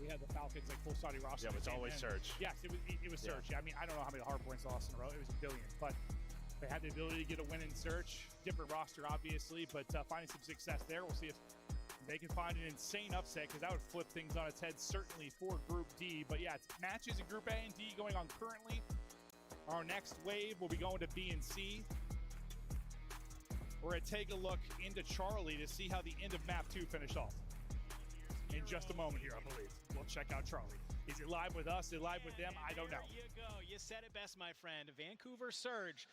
we had the Falcons like full Saudi roster? Yeah, it was always Surge. Yes, it was Surge. Yeah. I mean, I don't know how many hard points lost in a row. It was a billion, but they had the ability to get a win in Search. Different roster, obviously, but finding some success there. We'll see if they can find an insane upset, because that would flip things on its head, certainly for Group D. But yeah, it's matches in Group A and D going on currently. Our next wave will be going to B and C. We're going to take a look into Charlie to see how the end of Map 2 finished off. In just a moment here, I believe. We'll check out Charlie. Is it live with us? Is it live with them? I don't know. There you go. You said it best, my friend. Vancouver Surge.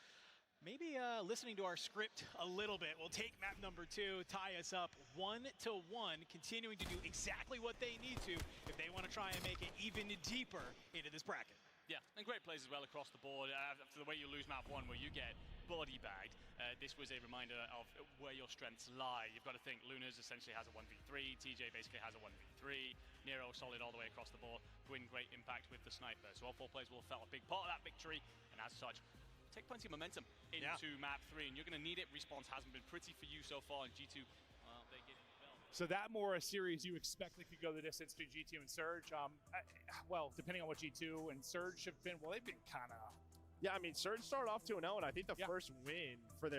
Maybe listening to our script a little bit. We'll take map number 2, tie us up 1-1, continuing to do exactly what they need to if they want to try and make it even deeper into this bracket. Yeah, and great plays as well across the board. After the way you lose map 1, where you get body bagged, this was a reminder of where your strengths lie. You've got to think Lunas essentially has a 1v3, TJ basically has a 1v3, Nero solid all the way across the board, Gwyn great impact with the sniper. So all 4 players will have felt a big part of that victory, and as such, take plenty of momentum into map 3, and you're going to need it. Response hasn't been pretty for you so far, and G2, well, they get in the belt. So that more a series you expect that could go the distance to G2 and Surge. Well, depending on what G2 and Surge have been, well, they've been kind of... Yeah, I mean, Surge started off 2-0, and I think the first win for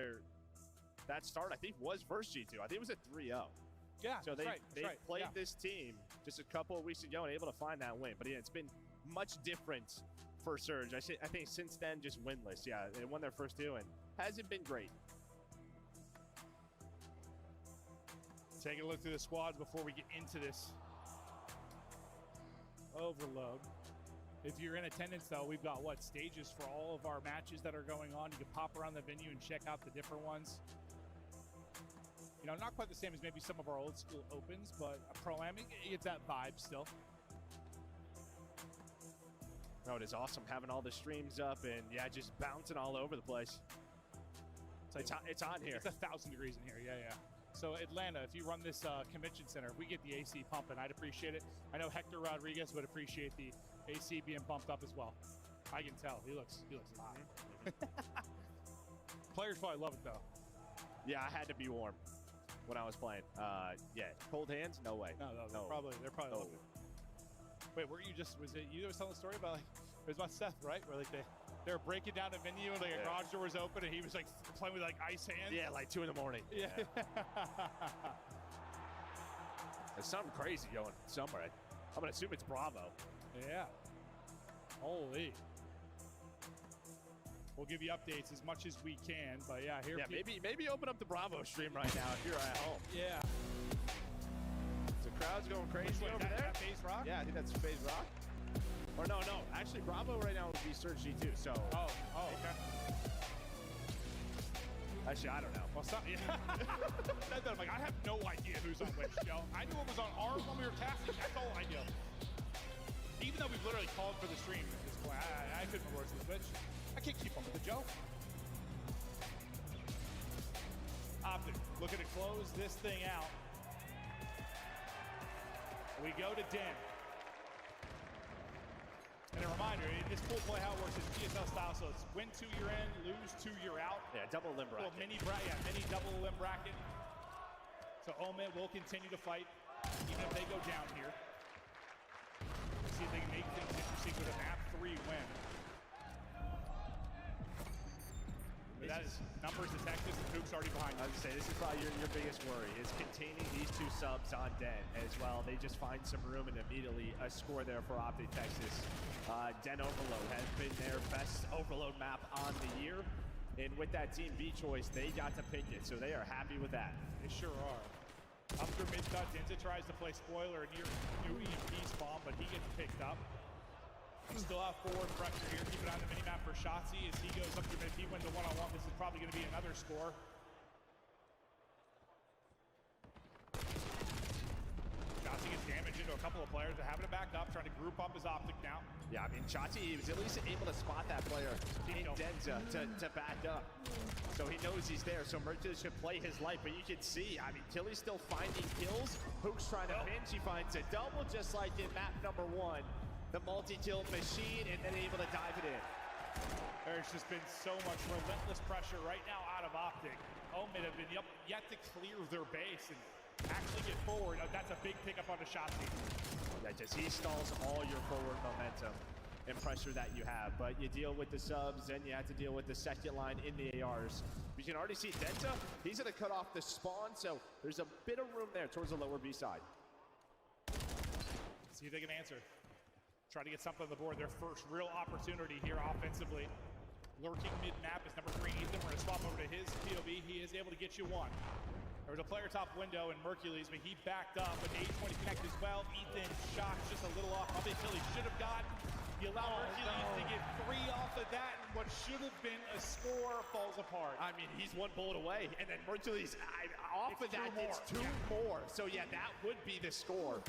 that start, I think, was versus G2. I think it was a 3-0. Yeah, so they right. played this team just a couple of weeks ago and able to find that win. But yeah, it's been much different for Surge. I think since then, just winless. Yeah, they won their first 2 and hasn't been great. Taking a look through the squads before we get into this overload. If you're in attendance, though, we've got, stages for all of our matches that are going on. You can pop around the venue and check out the different ones. You know, not quite the same as maybe some of our old school opens, but a Pro-Am, it gets that vibe still. No, it is awesome having all the streams up and yeah, just bouncing all over the place. It's on here. It's 1,000 degrees in here. Yeah. So Atlanta, if you run this convention center, if we get the AC pumping, I'd appreciate it. I know Hector Rodriguez would appreciate the AC being pumped up as well. I can tell he looks hot. Players probably love it though. Yeah, I had to be warm when I was playing. Yeah, cold hands? No way. No. They're probably loving it. Wait, was it you that was telling the story about it was about Seth, right? Where like they were breaking down a venue and like a garage door was open and he was like playing with like ice hands. Yeah, like 2 in the morning. Yeah. There's something crazy going somewhere. I'm gonna assume it's Bravo. Yeah. Holy. We'll give you updates as much as we can, but yeah, here. Yeah, maybe open up the Bravo stream right now if you're at home. Yeah. The crowd's going crazy over there. That FaZe Rock? Yeah, I think that's FaZe Rock. Or no. Actually, Bravo right now would be Surge G2. So. Oh, okay. Actually, I don't know. Well, I'm like, I have no idea who's on which, yo. I knew it was on ours when we were casting. That's all I knew. Even though we've literally called for the stream at this point, I couldn't remember where's the switch. I can't keep up with the joke. Optic, looking to close this thing out. We go to Den. And a reminder, in this full play, how it works is PSL style, so it's win 2, you're in, lose 2, you're out. Yeah, double limb bracket. Mini double limb bracket. So Omen will continue to fight, even if they go down here. See if they can make things interesting with a map 3 win. But that is numbers detectives and Hook's already behind you. I was going to say, this is probably your biggest worry, is containing these 2 subs on Den as well. They just find some room and immediately a score there for Optic Texas. Den Overload has been their best Overload map on the year. And with that Team B choice, they got to pick it, so they are happy with that. They sure are. Up through mid-cut, Denza tries to play spoiler near new EMP spawn, but he gets picked up. We still have forward pressure here. Keep it on the minimap for Shotzi as he goes up through mid. If he wins a one-on-one, this is probably going to be another score. Shotzi gets damage into a couple of players. They're having it back up, trying to group up his Optic now. Yeah, I mean, Shotzi was at least able to spot that player in Denza to back up. So he knows he's there, so Merchant should play his life, but you can see, I mean, Tilly's still finding kills. Hook's trying to pinch, he finds a double, just like in map number 1. The multi-kill machine, and then able to dive it in. There's just been so much relentless pressure right now out of Optic. Omen have been yet to clear their base and actually get forward. That's a big pickup on the Shotzi. Yeah, just he stalls all your forward momentum and pressure that you have, but you deal with the subs, and you have to deal with the second line in the ARs. You can already see Denza, he's gonna cut off the spawn, so there's a bit of room there towards the lower B side. See if they can answer. Try to get something on the board. Their first real opportunity here offensively. Lurking mid-map is number 3, Ethan. We're gonna swap over to his POV. He is able to get you 1. There was a player top window in Mercules, but he backed up, but H20 connect as well. Ethan shot just a little off. Probably Tilly should have gotten. He allowed Mercules to get 3 off of that, and what should have been a score falls apart. I mean, he's 1 bullet away, and then Mercules, off of that, it's 2 more. So yeah, that would be the score.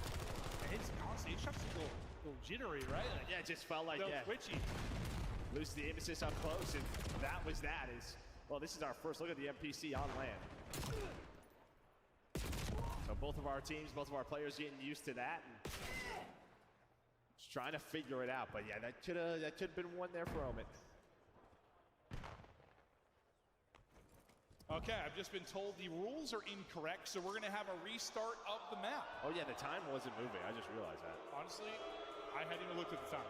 And honestly, his shot's a little jittery, right? Like, yeah, it just felt like, yeah. Twitchy. Lose the emphasis up close, and that was that. Well, this is our first look at the NPC on land. So both of our teams, both of our players getting used to that and just trying to figure it out. But yeah, that could have been 1 there for Omen. Okay, I've just been told the rules are incorrect, so we're going to have a restart of the map. Oh yeah, the time wasn't moving. I just realized that. Honestly, I hadn't even looked at the time.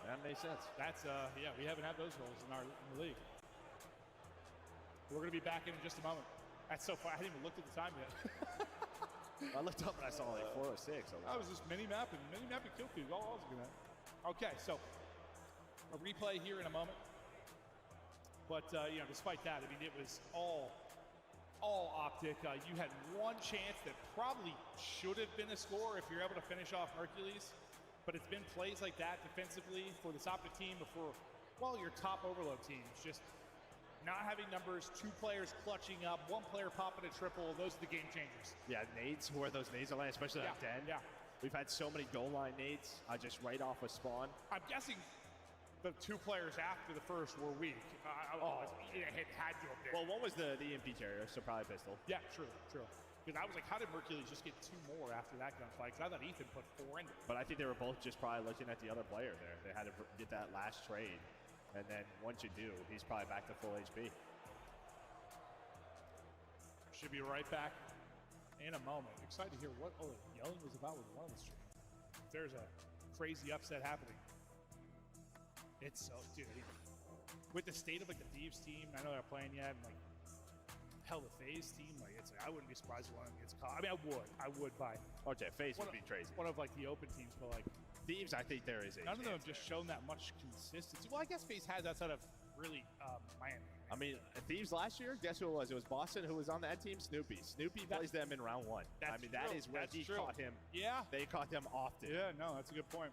That makes sense. That's, yeah, we haven't had those rules in the league. We're going to be back in just a moment. That's so far. I hadn't even looked at the time yet. I looked up and I saw like 4:06. I was just mini-map and kill feed. All I was looking at. Okay, so a replay here in a moment. But, you know, despite that, I mean, it was all Optic. You had 1 chance that probably should have been a score if you're able to finish off Hercules. But it's been plays like that defensively for this Optic team before, well, your top Overload teams. Just not having numbers, 2 players clutching up, 1 player popping a triple. Those are the game changers. Yeah, nades, where those nades are landing, especially that Den. Yeah. We've had so many goal line nades just right off a spawn. I'm guessing the 2 players after the first were weak. It had to have been. Well, one was the EMP carrier, so probably pistol. Yeah, true. Because I was like, how did Mercules just get 2 more after that gunfight? Because I thought Ethan put 4 in. But I think they were both just probably looking at the other player there. They had to get that last trade. And then once you do, he's probably back to full HP. Should be right back in a moment. Excited to hear what all the yelling was about with one of the stream. There's a crazy upset happening. It's so, dude. With the state of like the Thieves team, I know they're playing yet, and like hell, the FaZe team, like it's like I wouldn't be surprised if one of them gets caught. I mean, I would buy. Okay, FaZe would be crazy. One of like the open teams, but like Thieves, I think there is a none of them have just shown that much consistency. Well, I guess FaZe has outside of really Miami. I mean, Thieves last year, guess who it was? It was Boston who was on that team, Snoopy. Snoopy plays them in round 1. I mean, that is where he caught him. Yeah. They caught them often. Yeah, no, that's a good point.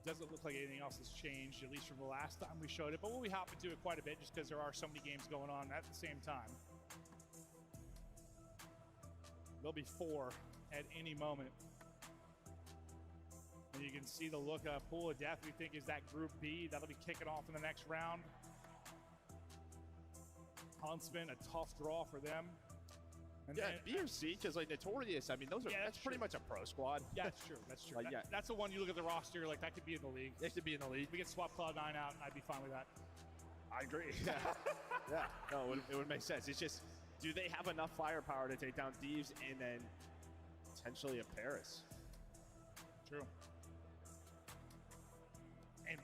Doesn't look like anything else has changed, at least from the last time we showed it, but we'll be hopping to it quite a bit just because there are so many games going on at the same time. There'll be 4 at any moment. And you can see the look of Pool of Death we think is that Group B. That'll be kicking off in the next round. Huntsman, a tough draw for them. And yeah, B or C, because like Notorious, I mean, that's pretty much a pro squad. Yeah, that's true. That's true. That's the one you look at the roster, like that could be in the league. It could be in the league. We could swap Cloud9 out, and I'd be fine with that. I agree. Yeah. No, it would make sense. It's just, do they have enough firepower to take down Thieves and then potentially a Paris? True.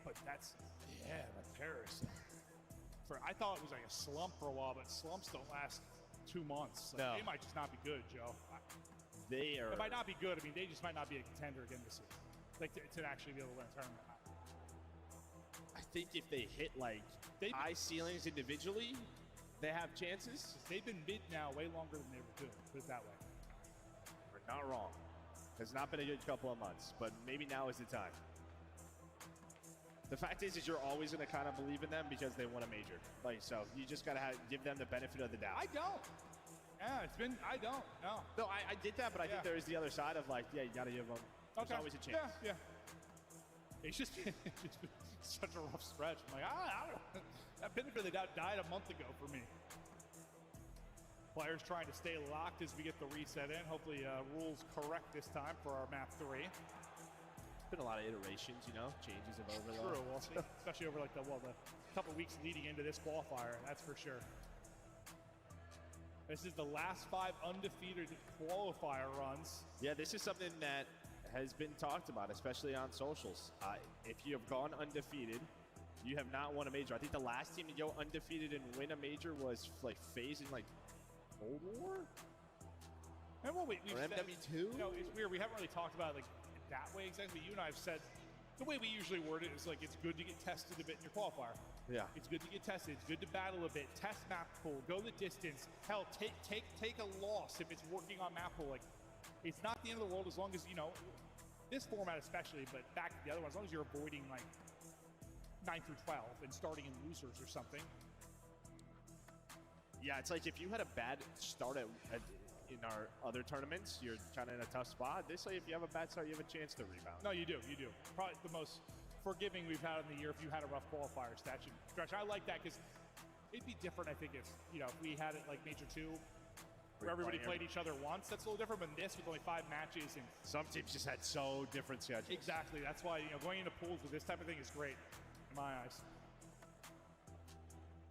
But that's, like Paris. I thought it was like a slump for a while, but slumps don't last 2 months. Like, no. They might just not be good, Joe. It might not be good. I mean, they just might not be a contender again this season. Like to actually be able to win a tournament. I think if they hit like high ceilings individually, they have chances. They've been mid now way longer than they were good. Put it that way. We're not wrong. It's not been a good couple of months, but maybe now is the time. The fact is you're always going to kind of believe in them because they won a major. Like, so you just got to give them the benefit of the doubt. I don't. Yeah, I don't. No. No, I did that, but I think there is the other side of like, yeah, you got to give them. There's always a chance. Yeah. It's just been such a rough stretch. I'm like, I don't know. That benefit of the doubt died a month ago for me. Players trying to stay locked as we get the reset in. Hopefully, rules correct this time for our map 3. Been a lot of iterations, changes of overlay. True, we'll see. Especially over like the couple weeks leading into this qualifier, that's for sure. This is the last 5 undefeated qualifier runs. Yeah, this is something that has been talked about, especially on socials. If you have gone undefeated, you have not won a major. I think the last team to go undefeated and win a major was like FaZe in like Cold War? And what or MW2? It's weird. We haven't really talked about it like that way exactly. You and I have said the way we usually word it is like it's good to get tested a bit in your qualifier. Yeah. It's good to get tested. It's good to battle a bit. Test map pool. Go the distance. Hell, take a loss if it's working on map pool. Like, it's not the end of the world as long as this format especially, but back to the other one, as long as you're avoiding like 9 through 12 and starting in losers or something. Yeah, it's like if you had a bad start in our other tournaments, you're kind of in a tough spot. This way, if you have a bad start, you have a chance to rebound. No, you do. Probably the most forgiving we've had in the year if you had a rough qualifier stretch. I like that because it'd be different, I think, if we had it like Major 2 where everybody played each other once. That's a little different than this with only 5 matches. And some teams just had so different schedules. Exactly. That's why, going into pools with this type of thing is great in my eyes. I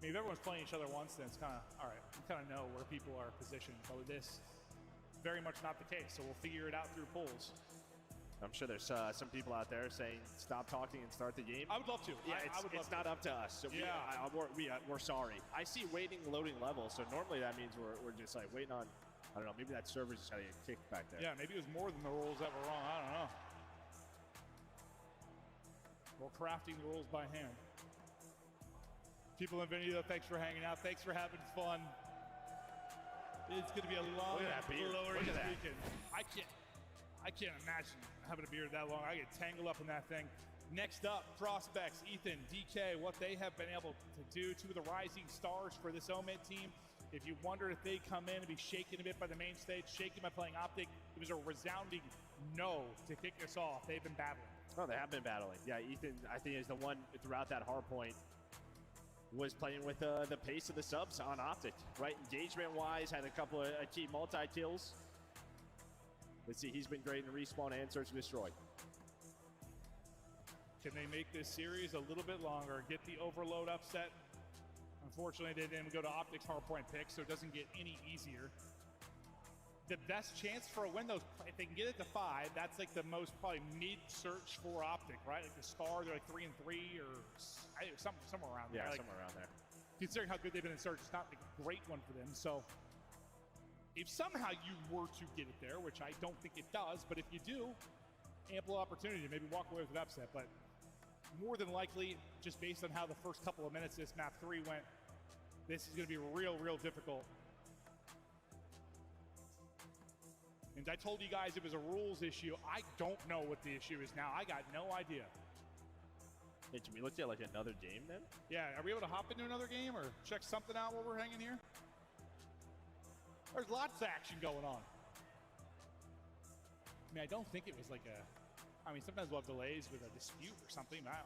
mean, if everyone's playing each other once, then it's kind of, all right, we kind of know where people are positioned. But with this, very much not the case. So we'll figure it out through polls. I'm sure there's some people out there saying, stop talking and start the game. I would love to. Yeah, it's not up to us. So we're sorry. I see waiting, loading level. So normally that means we're just like waiting on, I don't know, maybe that server's just got to get kicked back there. Yeah, maybe it was more than the rules that were wrong. I don't know. We're crafting the rules by hand. People in Vinny, thanks for hanging out. Thanks for having fun. It's going to be a long, glorious weekend. I can't imagine having a beard that long. I get tangled up in that thing. Next up, prospects, Ethan, DK, what they have been able to do. 2 of the rising stars for this OMED team. If you wonder if they come in and be shaken a bit by the main stage, shaken by playing Optic, it was a resounding know to kick us off. They've been battling. Oh, they have been battling. Yeah, Ethan, I think, is the one throughout that hard point was playing with the pace of the subs on Optic, right? Engagement-wise, had a couple of key multi-kills. Let's see, he's been great in respawn and search and destroy. Can they make this series a little bit longer, get the overload upset? Unfortunately, they didn't go to Optic's hardpoint pick, so it doesn't get any easier. The best chance for a win, though, if they can get it to 5, that's like the most probably mid-search for Optic, right? Like the Star, they're like 3-3 or somewhere around there. Yeah, like, somewhere around there. Considering how good they've been in search, it's not like a great one for them. So if somehow you were to get it there, which I don't think it does, but if you do, ample opportunity to maybe walk away with an upset. But more than likely, just based on how the first couple of minutes this map 3 went, this is going to be real, real difficult. And I told you guys it was a rules issue. I don't know what the issue is now. I got no idea. Hey, can we look at like another game then? Yeah, are we able to hop into another game or check something out while we're hanging here? There's lots of action going on. I mean, I don't think it was like a... I mean, sometimes we'll have delays with a dispute or something. I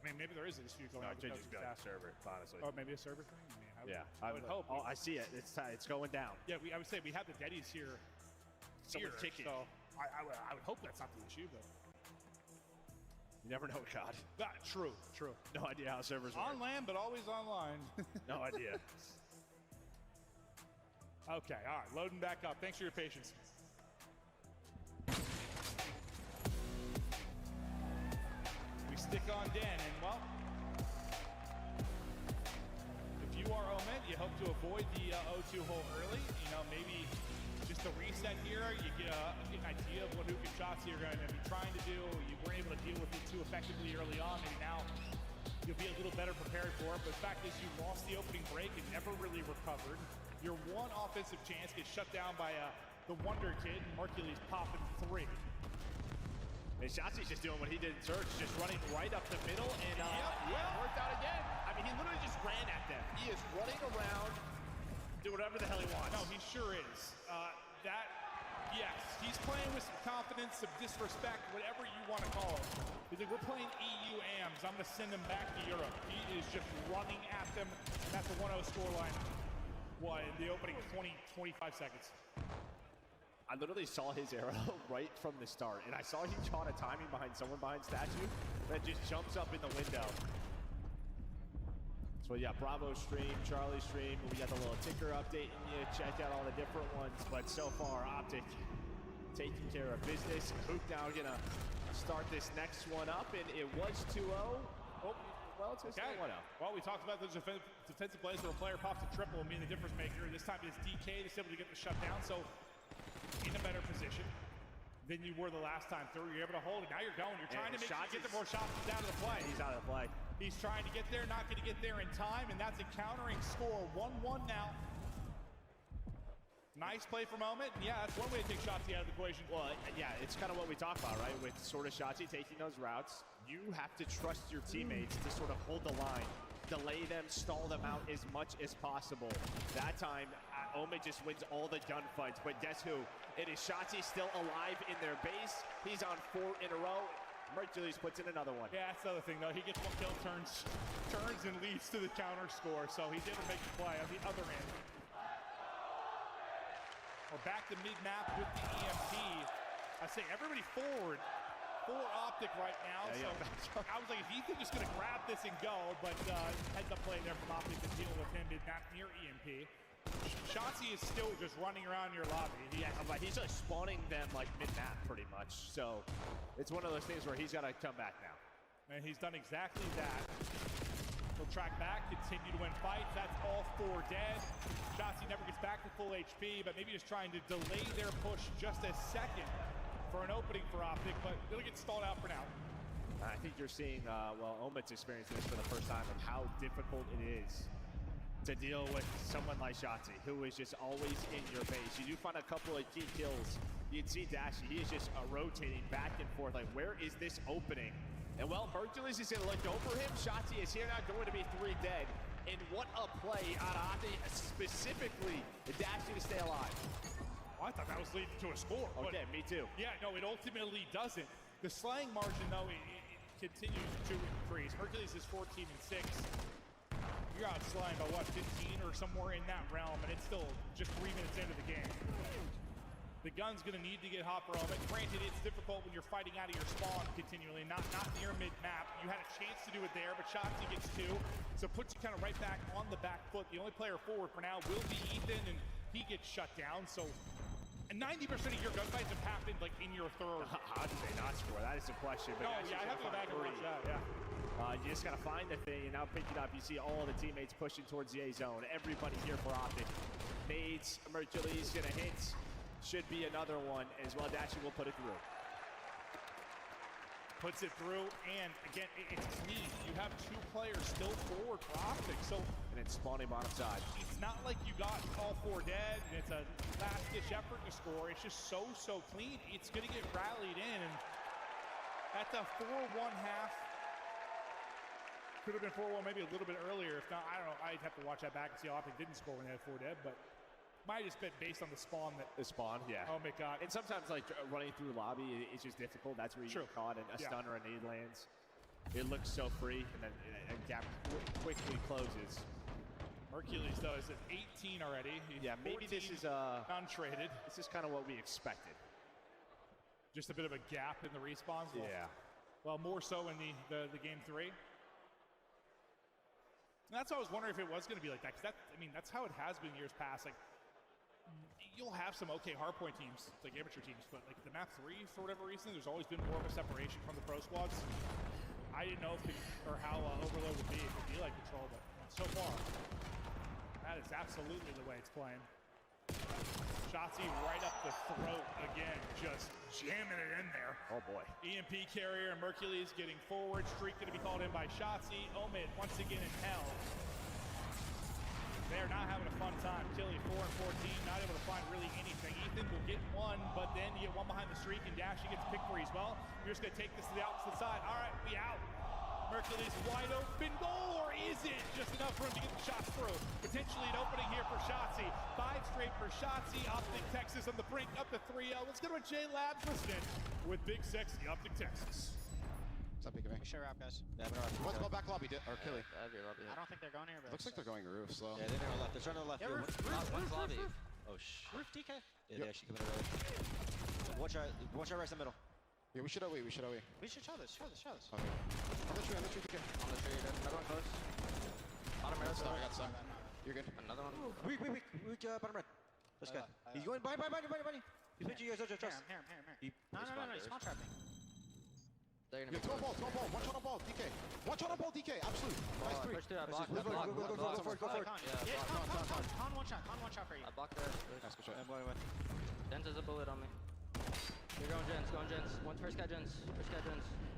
mean, maybe there is a dispute going on. No, just got a server, honestly. Or maybe a server thing? I mean, I would hope. Oh, I see it. It's going down. Yeah, I would say we have the Deddies here. Someone kicking. So I would hope that's not the issue, but... You never know, God. True. No idea how servers work. On land, but always online. No idea. Okay, all right, loading back up. Thanks for your patience. We stick on Den, and well, if you are Omen, you hope to avoid the O2 hole early. You know, maybe just a reset here, you get an idea of what Huke and Shotzzy are going to be trying to do. You weren't able to deal with it too effectively early on, and now you'll be a little better prepared for it. But the fact is, you lost the opening break and never really recovered. Your one offensive chance gets shut down by the Wonder Kid, and Mercury's popping 3. And Shotzzy's just doing what he did in search, just running right up the middle, and worked out again. I mean, he literally just ran at them. He is running around, do whatever the hell he wants. No, he sure is. Yes, he's playing with some confidence, some disrespect, whatever you want to call it. He's like, we're playing EU AMs. I'm going to send him back to Europe. He is just running at them, and that's a 1-0 scoreline. What, in the opening 25 seconds. I literally saw his arrow right from the start, and I saw he caught a timing behind someone behind statue that just jumps up in the window. So yeah, Bravo stream, Charlie stream, we got the little ticker update, and you check out all the different ones, but so far, Optic taking care of business. Huke now gonna start this next one up, and it was 2-0. Oh, well, it's okay. 1-0. Well, we talked about those defensive plays where a player pops a triple and being the difference maker. This time it's DK that's able to get the shutdown, so in a better position than you were the last time through. You're able to hold it. Now you're going. You're trying to make sure you get the more shots out of the play. He's out of the play. He's trying to get there, not going to get there in time, and that's a countering score. 1-1 now. Nice play for Moment. And yeah, that's one way to take Shotzzy out of the equation. Well, yeah, it's kind of what we talk about, right? With sort of Shotzzy taking those routes, you have to trust your teammates to sort of hold the line, delay them, stall them out as much as possible. That time, Ome just wins all the gunfights, but guess who? It is Shotzzy still alive in their base. He's on 4 in a row. Mercules puts in another one. Yeah, that's the other thing, though. He gets one kill, turns and leads to the counter score, so he's able to make the play on the other end. We're back to mid-map with the EMP. I say everybody forward for Optic right now. Yeah, so I was like, is Ethan just going to grab this and go? But heads up play there from Optic to deal with him mid-map near EMP. Shotzzy is still just running around your lobby. Yeah, but he's just spawning them like mid-map pretty much. So it's one of those things where he's got to come back now. And he's done exactly that. He'll track back, continue to win fights. That's all 4 dead. Shotzzy never gets back to full HP, but maybe just trying to delay their push just a second for an opening for Optic, but it'll get stalled out for now. I think you're seeing, well, Omet's experiencing this for the first time of how difficult it is to deal with someone like Shotzzy, who is just always in your base. You do find a couple of key kills. You'd see Dashy, he is just rotating back and forth, like, where is this opening? And well, Mercules is gonna look over him. Shotzzy is here now, going to be 3 dead. And what a play out of Optic, specifically Dashy to stay alive. I thought that was leading to a score. Okay, me too. Yeah, no, it ultimately doesn't. The slaying margin, though, it continues to increase. Hercules is 14-6. You're out slaying by what, 15 or somewhere in that realm, and it's still just 3 minutes into the game. The gun's going to need to get hot for a moment. Granted, it's difficult when you're fighting out of your spawn continually, not near mid-map. You had a chance to do it there, but Shotzzy gets 2, so puts you kind of right back on the back foot. The only player forward for now will be Ethan, and he gets shut down. So 90% of your gunfights have happened like in your third. How did they not score? That is the question. But no, yeah, I have to go back and watch that. Yeah. You just got to find the thing, and now picking up, you see all the teammates pushing towards the A zone. Everybody here for Optic. Nades, Mercules gonna hit. Should be another one as well. Dashy will put it through. Puts it through, and again, it's clean. You have 2 players still forward for Optic, so. And it's spawning bottom side. It's not like you got all 4 dead, and it's a last-ditch effort to score. It's just so clean. It's gonna get rallied in, and at the 4-1 half, could have been 4-1 maybe a little bit earlier. If not, I don't know. I'd have to watch that back and see how Optic didn't score when they had 4 dead, but might have just been based on the spawn. The spawn, yeah. Oh my god. And sometimes like running through lobby is just difficult. That's where you get caught and a stun or a nade lands. It looks so free, and then a gap quickly closes. Mercules though is at 18 already. He's maybe this is untraded. This is kind of what we expected. Just a bit of a gap in the respawns. Yeah. Well, more so in the game 3. And that's why I was wondering if it was going to be like that, because that's how it has been years past. Like, you'll have some okay hardpoint teams, like amateur teams, but like the map 3, for whatever reason, there's always been more of a separation from the pro squads. I didn't know how Overload would be if it'd be like Control, but so far, that is absolutely the way it's playing. Shotzzy right up the throat again, just jamming it in there. Oh boy. EMP carrier and Mercules getting forward. Streak going to be called in by Shotzzy. Omid once again in hell. They're not having a fun time. Killy 4 and 14, not able to find really anything. Ethan will get 1, but then you get 1 behind the streak, and Dashy gets picked free as well. We're just going to take this to the opposite side. All right, we out. Mercules wide open goal, or is it just enough for him to get the shots through? Potentially an opening here for Shotzzy. 5 straight for Shotzzy. Optic Texas on the brink, up to 3-0. Let's go to J Labs listening with Big Sexy Optic Texas. What's up, Big We should wrap, guys. Yeah, let's go back lobby, or Killy. I don't think they're going here, but Looks like they're going roof, so. Yeah, they're left. They're trying to the left. Yeah, One's lobby. roof. Oh, shit. Roof DK. Yeah, they actually coming early. Watch out right in the middle. Yeah, we should away, we should away. We should show this. Okay. On the tree, DK. On the tree, another one close. Bottom red. I got some. You're good. Another one. Weak, bottom red. This guy. He's going, buddy. He's pitching you guys, trust. Here. No, he's spawn trapping. They're gonna be throw a ball. Watch on a ball, DK. Watch on a ball, DK. Absolute. Nice 3. Push through that block. Go for it. Yeah, Con one shot for you. I blocked that. Nice, good shot. I'm going away. Jens has a bullet on me. You're going Jens. First guy Jens.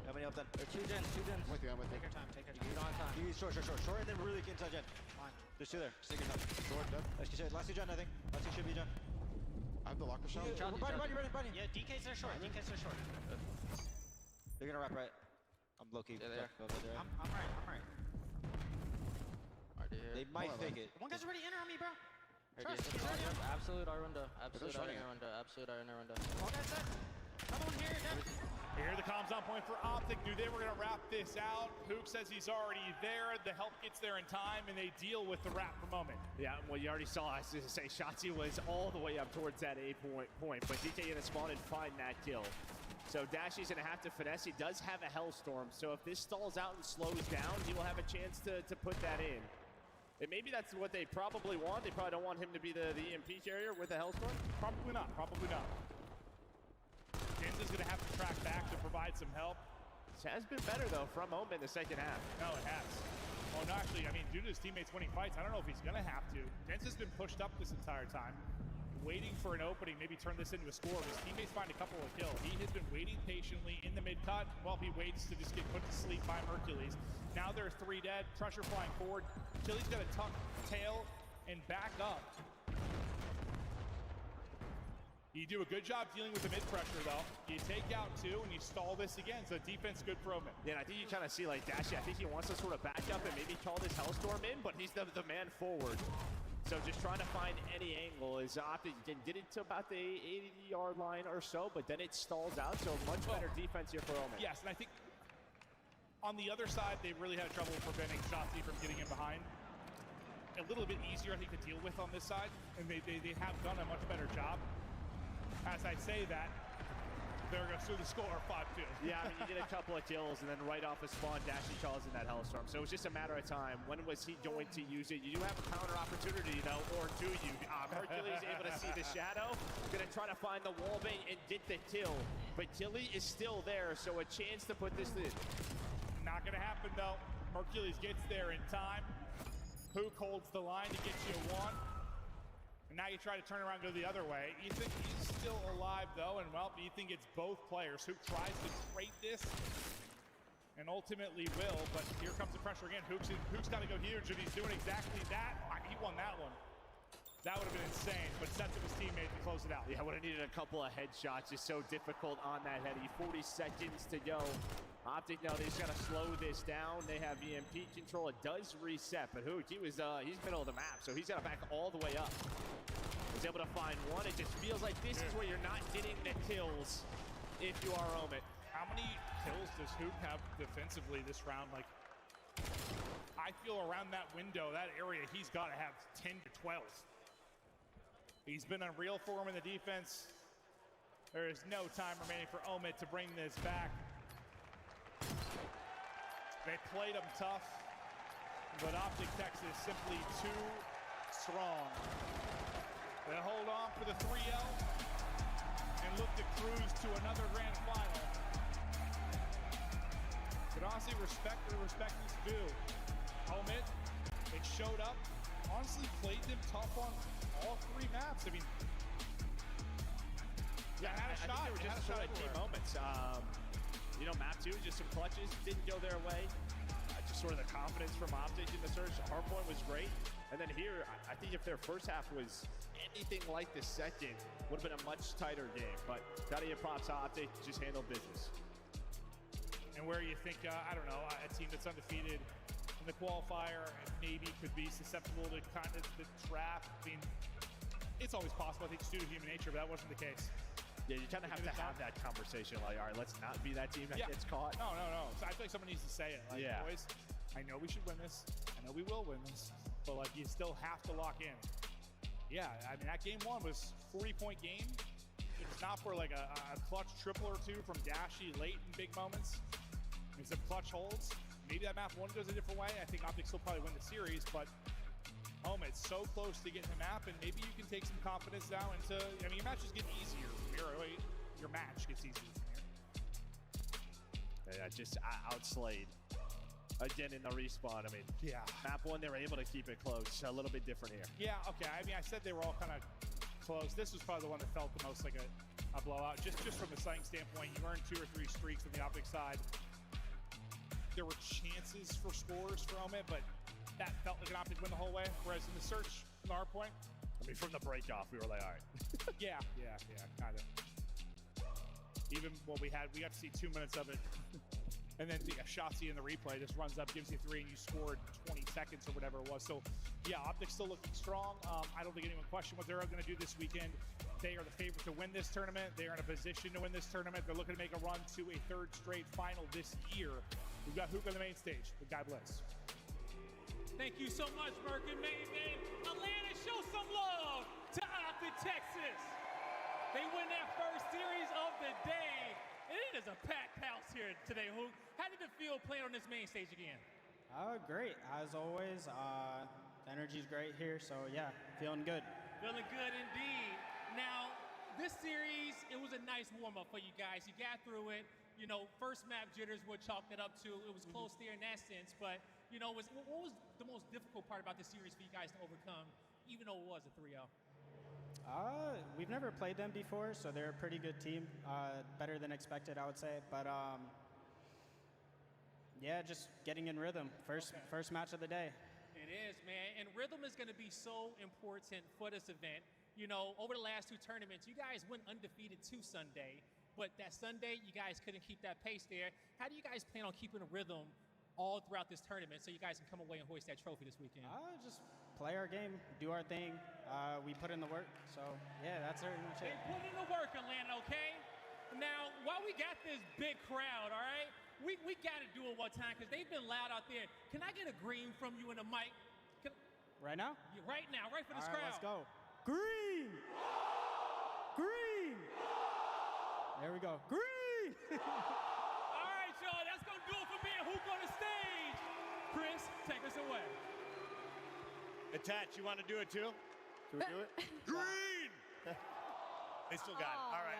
How many up then? Or 2 Jens. I'm with you. Take your time. You don't have time. You short, and then really get inside Jen. Fine. There's 2 there. Stick your time. Short, dead. Last 2 Jen, I think. Last 2 should be Jen. I have the locker shot. Buddy. Yeah, DK's there short. They're gonna wrap right. I'm low-key. Yeah, there. I'm right. They might fake it. One guy's already in on me, bro. Trust. Absolute Arunda. Absolute Arunda. One guy's set. Another one here, dead. Here the comms on point for Optic. Knew they were going to wrap this out. Hook says he's already there. The help gets there in time, and they deal with the wrap for a moment. Yeah, well, you already saw, I was going to say, Shotzzy was all the way up towards that A point, but DK going to spawn and find that kill. So Dashy's going to have to finesse. He does have a Hellstorm, so if this stalls out and slows down, he will have a chance to put that in. And maybe that's what they probably want. They probably don't want him to be the EMP carrier with a Hellstorm. Probably not. Jens is going to have to track back to provide some help. This has been better, though, from Omen in the second half. No, it has. Oh, no, actually, due to his teammates winning fights, I don't know if he's going to have to. Jens has been pushed up this entire time, waiting for an opening, maybe turn this into a score. His teammates find a couple of kills. He has been waiting patiently in the mid-cut while he waits to just get put to sleep by Mercules. Now there are 3 dead, pressure flying forward. Chili's got to tuck tail and back up. You do a good job dealing with the mid-pressure, though. You take out 2, and you stall this again, so defense good for Omen. Yeah, and I think you kind of see, like, Dashy, I think he wants to sort of back up and maybe call this Hellstorm in, but he's the man forward. So just trying to find any angle is Optic did it to about the 80-yard line or so, but then it stalls out. So much better defense here for Omen. Yes, and I think on the other side, they really had trouble preventing Shotzzy from getting in behind. A little bit easier, I think, to deal with on this side, and they have done a much better job. As I say that, there goes through the score, 5-2. Yeah, I mean, you get a couple of kills, and then right off the spawn, Dashy calls in that Hellstorm. So it was just a matter of time. When was he going to use it? You do have a counter opportunity, though, or do you? Hercules able to see the shadow, gonna try to find the wallbang and get the kill. But Killy is still there, so a chance to put this in. Not gonna happen, though. Hercules gets there in time. Hook holds the line to get you a 1. And now you try to turn around and go the other way. Ethan is still alive, though, and well, Ethan gets both players. Hook tries to trade this and ultimately will, but here comes the pressure again. Hook's got to go huge, and he's doing exactly that. He won that one. That would have been insane, but sets up his teammate to close it out. Yeah, would have needed a couple of headshots. Just so difficult on that heady. 40 seconds to go. Optic now, they just got to slow this down. They have EMP control. It does reset, but Hook, he's middle of the map, so he's got to back all the way up. Was able to find one. It just feels like this is where you're not getting the kills if you are Omen. How many kills does Hook have defensively this round? Like, I feel around that window, that area, he's got to have 10 to 12. He's been unreal for him in the defense. There is no time remaining for Omen to bring this back. They played him tough, but Optic Texas simply too strong. They hold on for the 3-0 and look to cruise to another grand final. But honestly, respect where respect is due. Omen, they showed up, honestly played them tough on all 3 maps. I mean, yeah, I think they were just showing key moments. You know, map 2, just some clutches, didn't go their way. Just sort of the confidence from Optic in the search. Hardpoint was great. And then here, I think if their first half was anything like the second, would have been a much tighter game. But gotta give props to Optic, just handled business. And where you think, I don't know, a team that's undefeated in the qualifier and maybe could be susceptible to kind of the trap. I mean, it's always possible. I think it's due to human nature, but that wasn't the case. Yeah, you kind of have to have that conversation. Like, all right, let's not be that team that gets caught. No. So I feel like someone needs to say it. Like, boys, I know we should win this. I know we will win this. But, like, you still have to lock in. Yeah, I mean, that game 1 was 40-point game. If it's not for, like, a clutch triple or 2 from Dashy late in big moments, I mean, some clutch holds. Maybe that map 1 goes a different way. I think Optic still probably win the series, but it's so close to getting the map, and maybe you can take some confidence now into, I mean, your matches get easier from here. Your match gets easier from here. Yeah, just outslayed again in the respawn. I mean, map 1, they were able to keep it close. A little bit different here. Yeah, okay. I mean, I said they were all kind of close. This was probably the one that felt the most like a blowout. Just from a sighting standpoint, you earned 2 or 3 streaks on the Optic side. There were chances for scores for Omen, but that felt like an Optic win the whole way. Whereas in the search, from our point, I mean, from the break off, we were like, all right. yeah, kind of. Even what we got to see 2 minutes of it. And then Shotzzy in the replay just runs up, gives you 3, and you scored 20 seconds or whatever it was. So, yeah, Optic's still looking strong. I don't think anyone questioned what they're going to do this weekend. They are the favorite to win this tournament. They are in a position to win this tournament. They're looking to make a run to a 3rd straight final this year. We've got Hook on the main stage. But God bless. Thank you so much, Merkin Maven. Atlanta, show some love to Optic Texas. They win their first series of the day. And it is a packed house here today, Hook. How did it feel playing on this main stage again? Great, as always. Energy's great here, so yeah, feeling good. Feeling good indeed. Now, this series, it was a nice warm-up for you guys. You got through it. You know, first map jitters would chalk it up to. It was close there in that sense, but you know, what was the most difficult part about the series for you guys to overcome, even though it was a 3-0? We've never played them before, so they're a pretty good team. Better than expected, I would say. But yeah, just getting in rhythm. First match of the day. It is, man. And rhythm is going to be so important for this event. You know, over the last 2 tournaments, you guys went undefeated to Sunday. But that Sunday, you guys couldn't keep that pace there. How do you guys plan on keeping a rhythm all throughout this tournament so you guys can come away and hoist that trophy this weekend? Just play our game, do our thing. We put in the work, so yeah, that's pretty much it. Put in the work, Atlanta, okay? Now, while we got this big crowd, all right, we got to do it one time because they've been loud out there. Can I get a green from you in the mic? Right now? Yeah, right now, right for this All right, crowd. let's go. Green! Green! There we go. Green! All right, y'all, that's going to do it for me and Hook on the stage. Chris, take us away. Attach, you want to do it too? Should we do it? Green! They still got it. All right.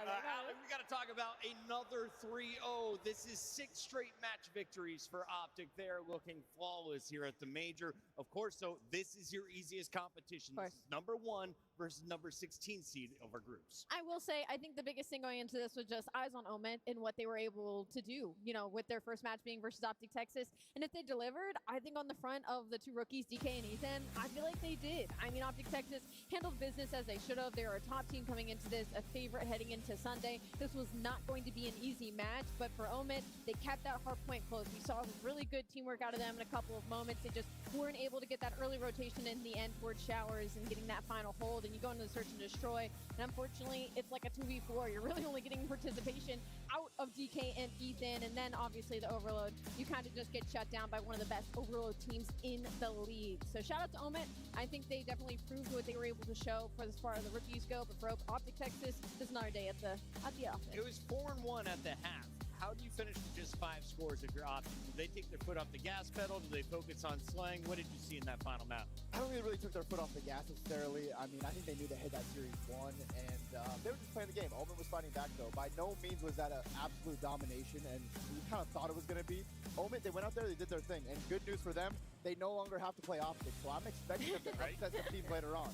We got to talk about another 3-0. This is 6 straight match victories for Optic. They're looking flawless here at the major. Of course, so this is your easiest competition. This is number 1 versus number 16 seed of our groups. I will say, I think the biggest thing going into this was just eyes on Omen and what they were able to do, you know, with their first match being versus Optic Texas. And if they delivered, I think on the front of the 2 rookies, DK and Ethan, I feel like they did. I mean, Optic Texas handled business as they should have. They were a top team coming into this, a favorite heading into Sunday. This was not going to be an easy match, but for Omen, they kept that hard point close. We saw really good teamwork out of them in a couple of moments. They just weren't able to get that early rotation in the end towards Showers and getting that final hold, and you go into the search and destroy, and unfortunately, it's like a 2v4. You're really only getting participation out of DK and Ethan, and then obviously the Overload. You kind of just get shut down by one of the best Overload teams in the league. So shout out to Omen. I think they definitely proved what they were able to show for as far as the rookies go, but for Optic Texas, this is another day at the office. It was 4-1 at the half. How do you finish with just 5 scores if you're Optic? Do they take their foot off the gas pedal? Do they focus on slaying? What did you see in that final map? I don't think they really took their foot off the gas necessarily. I mean, I think they knew they had that series won, and they were just playing the game. Omen was fighting back, though. By no means was that an absolute domination, and we kind of thought it was going to be. Omen, they went out there, they did their thing, and good news for them, they no longer have to play Optic, so I'm expecting them to upset some teams later on.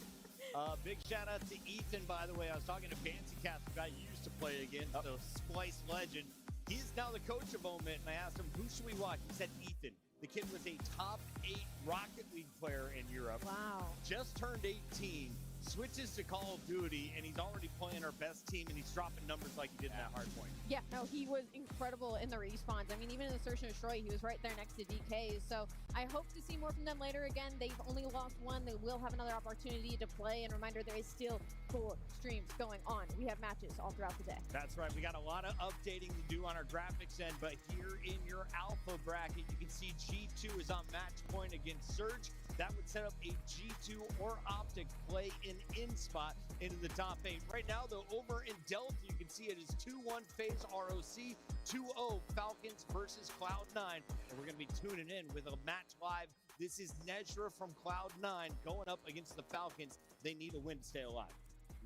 Big shout out to Ethan, by the way. I was talking to Fancy Cast, who I used to play against, the Splice legend. He's now the coach of Omen, and I asked him, who should we watch? He said Ethan. The kid was a top 8 Rocket League player in Europe. Wow. Just turned 18, switches to Call of Duty, and he's already playing our best team, and he's dropping numbers like he did in that hard point. Yeah, no, he was incredible in the respawns. I mean, even in the search and destroy, he was right there next to DK. So I hope to see more from them later. Again, they've only lost 1. They will have another opportunity to play. And reminder, there is still 4 streams going on. We have matches all throughout the day. That's right. We got a lot of updating to do on our graphics end, but here in your alpha bracket, you can see G2 is on match point against Surge. That would set up a G2 or Optic play in spot into the top 8. Right now, though, over in Delta, you can see it is 2-1 FaZe ROC, 2-0 Falcons versus Cloud9. And we're going to be tuning in with a match live. This is Nezra from Cloud9 going up against the Falcons. They need a win to stay alive.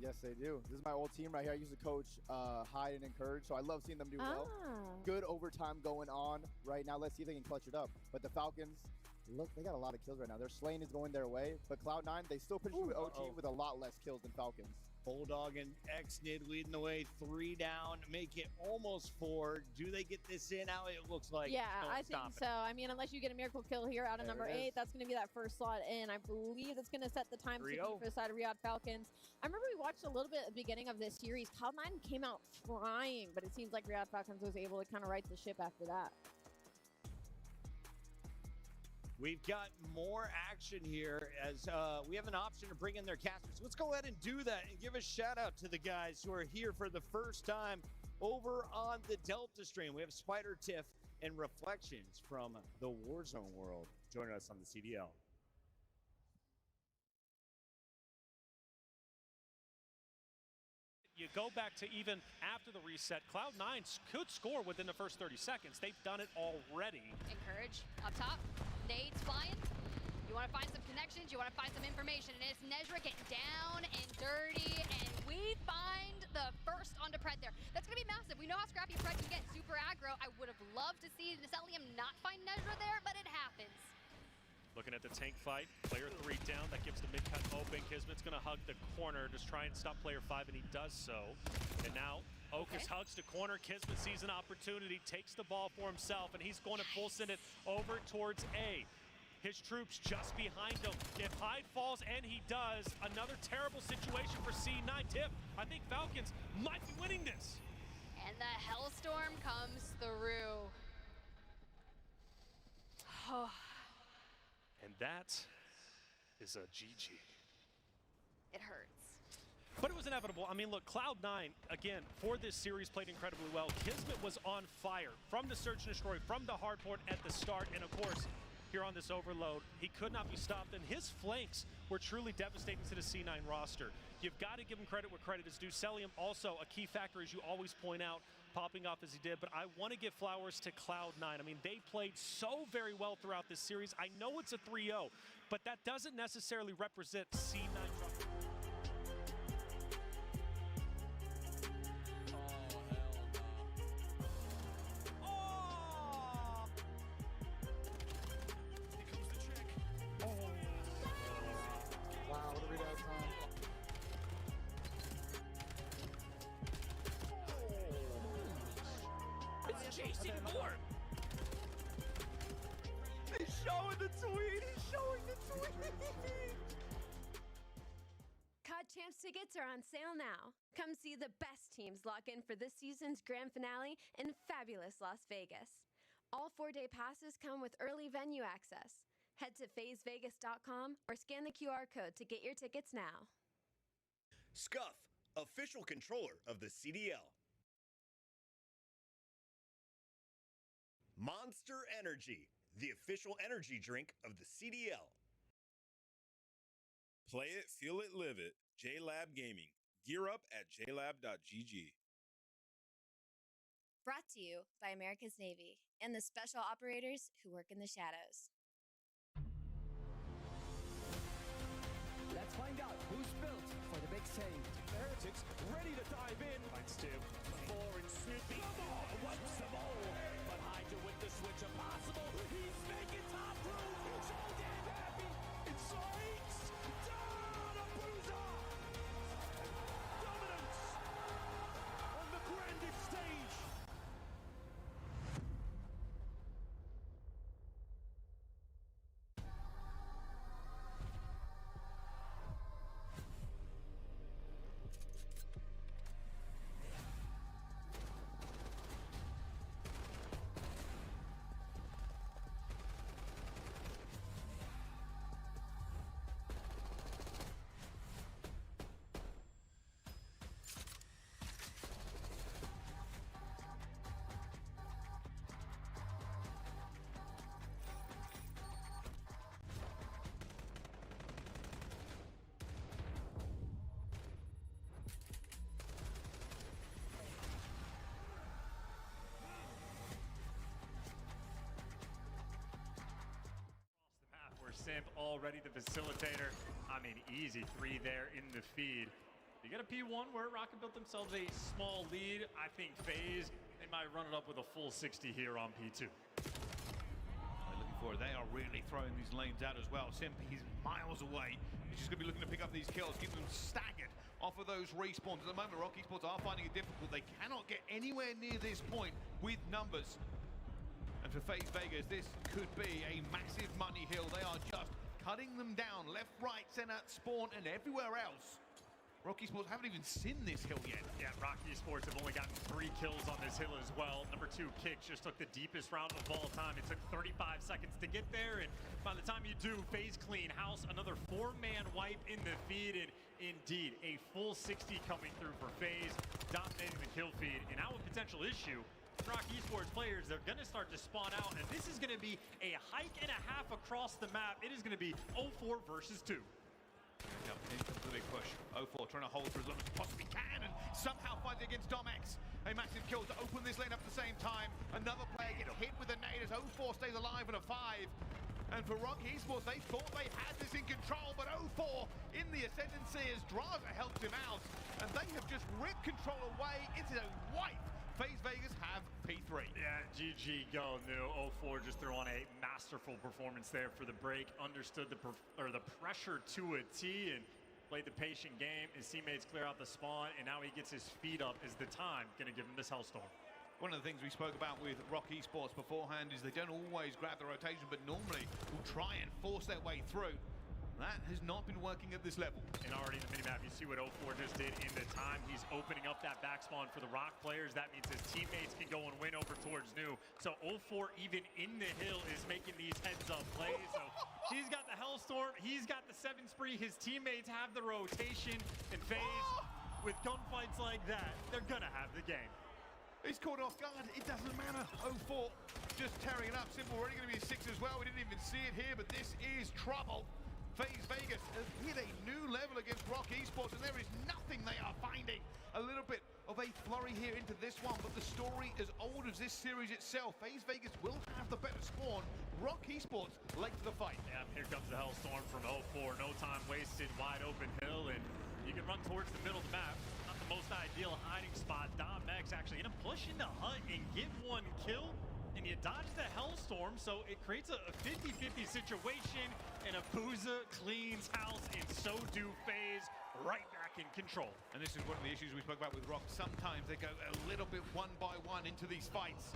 Yes, they do. This is my old team right here. I used to coach Hyde and Encourage, so I love seeing them do well. Good overtime going on right now. Let's see if they can clutch it up. But the Falcons, look, they got a lot of kills right now. Their Slane is going their way, but Cloud9, they still finish with OT with a lot less kills than Falcons. Bulldog and XNID leading the way, 3 down, make it almost 4. Do they get this in? How it looks like? Yeah, I think so. I mean, unless you get a miracle kill here out of number 8, that's going to be that first slot in. I believe it's going to set the time to for the side of Riyadh Falcons. I remember we watched a little bit at the beginning of this series. Cloud9 came out flying, but it seems like Riyadh Falcons was able to kind of right the ship after that. We've got more action here as we have an option to bring in their casters. Let's go ahead and do that and give a shout out to the guys who are here for the first time over on the Delta stream. We have Spider Tiff and Reflections from the Warzone world joining us on the CDL. You go back to even after the reset, Cloud9 could score within the first 30 seconds. They've done it already. Encourage up top. Nades flying. You want to find some connections, you want to find some information, and it's Nezra getting down and dirty, and we find the first onto Pred there. That's going to be massive. We know how scrappy Pred can get, super aggro. I would have loved to see Necelium not find Nezra there, but it happens. Looking at the tank fight, player 3 down, that gives the mid-cut open. Kismet's gonna hug the corner, just try and stop player 5, and he does so. And now, Okus hugs the corner, Kismet sees an opportunity, takes the ball for himself, and he's going to full send it over towards A. His troops just behind him. If Hyde falls, and he does, another terrible situation for C9. Tip, I think Falcons might be winning this. And the Hellstorm comes through. that is a GG. It hurts. But it was inevitable. I mean, look, Cloud9, again, for this series, played incredibly well. Kismet was on fire from the search and destroy, from the hardpoint at the start. And of course, here on this overload, he could not be stopped. And his flanks were truly devastating to the C9 roster. You've got to give him credit where credit is due. Cellium also a key factor, as you always point out, popping off as he did. But I want to give flowers to Cloud9. I mean, they played so very well throughout this series. I know it's a 3-0, but that doesn't necessarily represent C9. It's Jason Moore. He's showing the tweet. He's showing the tweet. COD Champs tickets are on sale now. Come see the best teams lock in for this season's grand finale in fabulous Las Vegas. All 4-day passes come with early venue access. Head to FazeVegas.com or scan the QR code to get your tickets now. Scuff, official controller of the CDL. Monster Energy, the official energy drink of the CDL. Play it, feel it, live it. JLab Gaming. Gear up at jlab.gg. Brought to you by America's Navy and the special operators who work in the shadows. Let's find out who's built for the big save. The Heretics ready to dive in. Finds two. 4 and Snoopy. Come on, wants them all. But Hydra with the switch impossible. He's making top room. So damn happy. Insights. Down a bruiser. Dominance on the grandest stage. Simp already the facilitator. I mean, easy 3 there in the feed. You get a P1 where Rocket built themselves a small lead. I think FaZe, they might run it up with a full 60 here on P2. Looking for it. They are really throwing these lanes out as well. Simp, he's miles away. He's just going to be looking to pick up these kills, keep them staggered off of those respawns. At the moment, Rocky Sports are finding it difficult. They cannot get anywhere near this point with numbers. And for FaZe Vegas, this could be a massive money hill. They are just cutting them down left, right, center, spawn, and everywhere else. Rocky Sports haven't even seen this hill yet. Yeah, Rocky Sports have only gotten 3 kills on this hill as well. Number 2, Kicks just took the deepest round of all time. It took 35 seconds to get there, and by the time you do, FaZe clean house, another 4-man wipe in the feed, and indeed, a full 60 coming through for FaZe, dominating the kill feed. And now a potential issue, Rocky Esports players, they're going to start to spawn out, and this is going to be a hike and a half across the map. It is going to be 0-4 versus 2. Yep, in comes the big push. 0-4 trying to hold for as long as he possibly can, and somehow finds it against Domex. A massive kill to open this lane up at the same time. Another player gets hit with a nade as 0-4 stays alive in a 5. And for Rocky Esports, they thought they had this in control, but 0-4 in the ascendancy as Draza helps him out. And they have just ripped control away. It's a wipe. FaZe Vegas have P3. Yeah, GG go new. 0-4 just threw on a masterful performance there for the break. Understood the pressure to a T and played the patient game. His teammates clear out the spawn, and now he gets his feet up. Is the time going to give him this Hellstorm? One of the things we spoke about with Rock Esports beforehand is they don't always grab the rotation, but normally will try and force their way through. That has not been working at this level. And already in the minimap, you see what 0-4 just did in the time. He's opening up that back spawn for the Rock players. That means his teammates can go and win over towards New. So 0-4, even in the hill, is making these heads-up plays. So he's got the Hellstorm. He's got the 7 spree. His teammates have the rotation. And FaZe, with gunfights like that, they're going to have the game. He's caught off guard. It doesn't matter. 0-4 just tearing it up. Simple already going to be a 6 as well. We didn't even see it here, but this is trouble. FaZe Vegas have hit a new level against Rock Esports, and there is nothing they are finding. A little bit of a flurry here into this one, but the story as old as this series itself. FaZe Vegas will have the better spawn. Rock Esports late to the fight. Yeah, here comes the Hellstorm from 0-4. No time wasted, wide open hill, and you can run towards the middle of the map. Not the most ideal hiding spot. Dom-X actually gonna push into Hut and get one kill. And you dodge the Hellstorm, so it creates a 50-50 situation, and Abuza cleans house, and so do FaZe, right back in control. And this is one of the issues we spoke about with Rock. Sometimes they go a little bit one by one into these fights.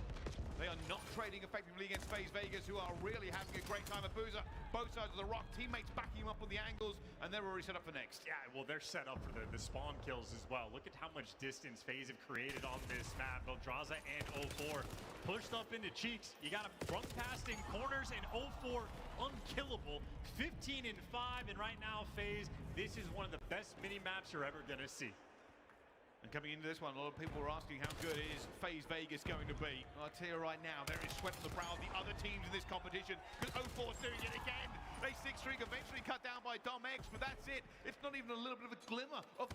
They are not trading effectively against FaZe Vegas, who are really having a great time. Abuza, both sides of the Rock, teammates backing him up on the angles, and they're already set up for next. Yeah, well, they're set up for the spawn kills as well. Look at how much distance FaZe have created on this map. Veldraza and 0-4 pushed up into Cheeks. You got to run past in corners, and 0-4 unkillable. 15 and 5, and right now, FaZe, this is one of the best mini maps you're ever going to see. And coming into this one, a lot of people are asking how good is FaZe Vegas going to be. I'll tell you right now, there is sweat on the brow of the other teams in this competition, because 0-4's doing it again. A 6 streak eventually cut down by Dom-X, but that's it. It's not even a little bit of a glimmer of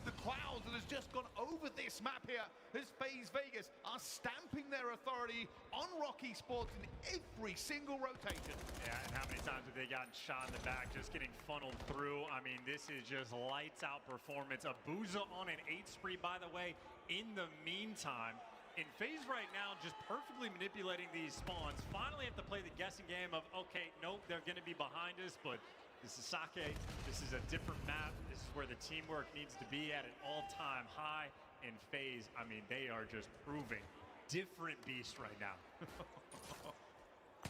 the clouds that has just gone over this map here, as FaZe Vegas are stamping their authority on Rock Esports in every single rotation. Yeah, and how many times have they gotten shot in the back, just getting funneled through? I mean, this is just lights out performance. Abuza on an 8 spree, by the way, in the meantime. And FaZe right now just perfectly manipulating these spawns. Finally have to play the guessing game of, okay, nope, they're going to be behind us, but this is Sake. This is a different map. This is where the teamwork needs to be at an all-time high. And FaZe, I mean, they are just proving different beast right now.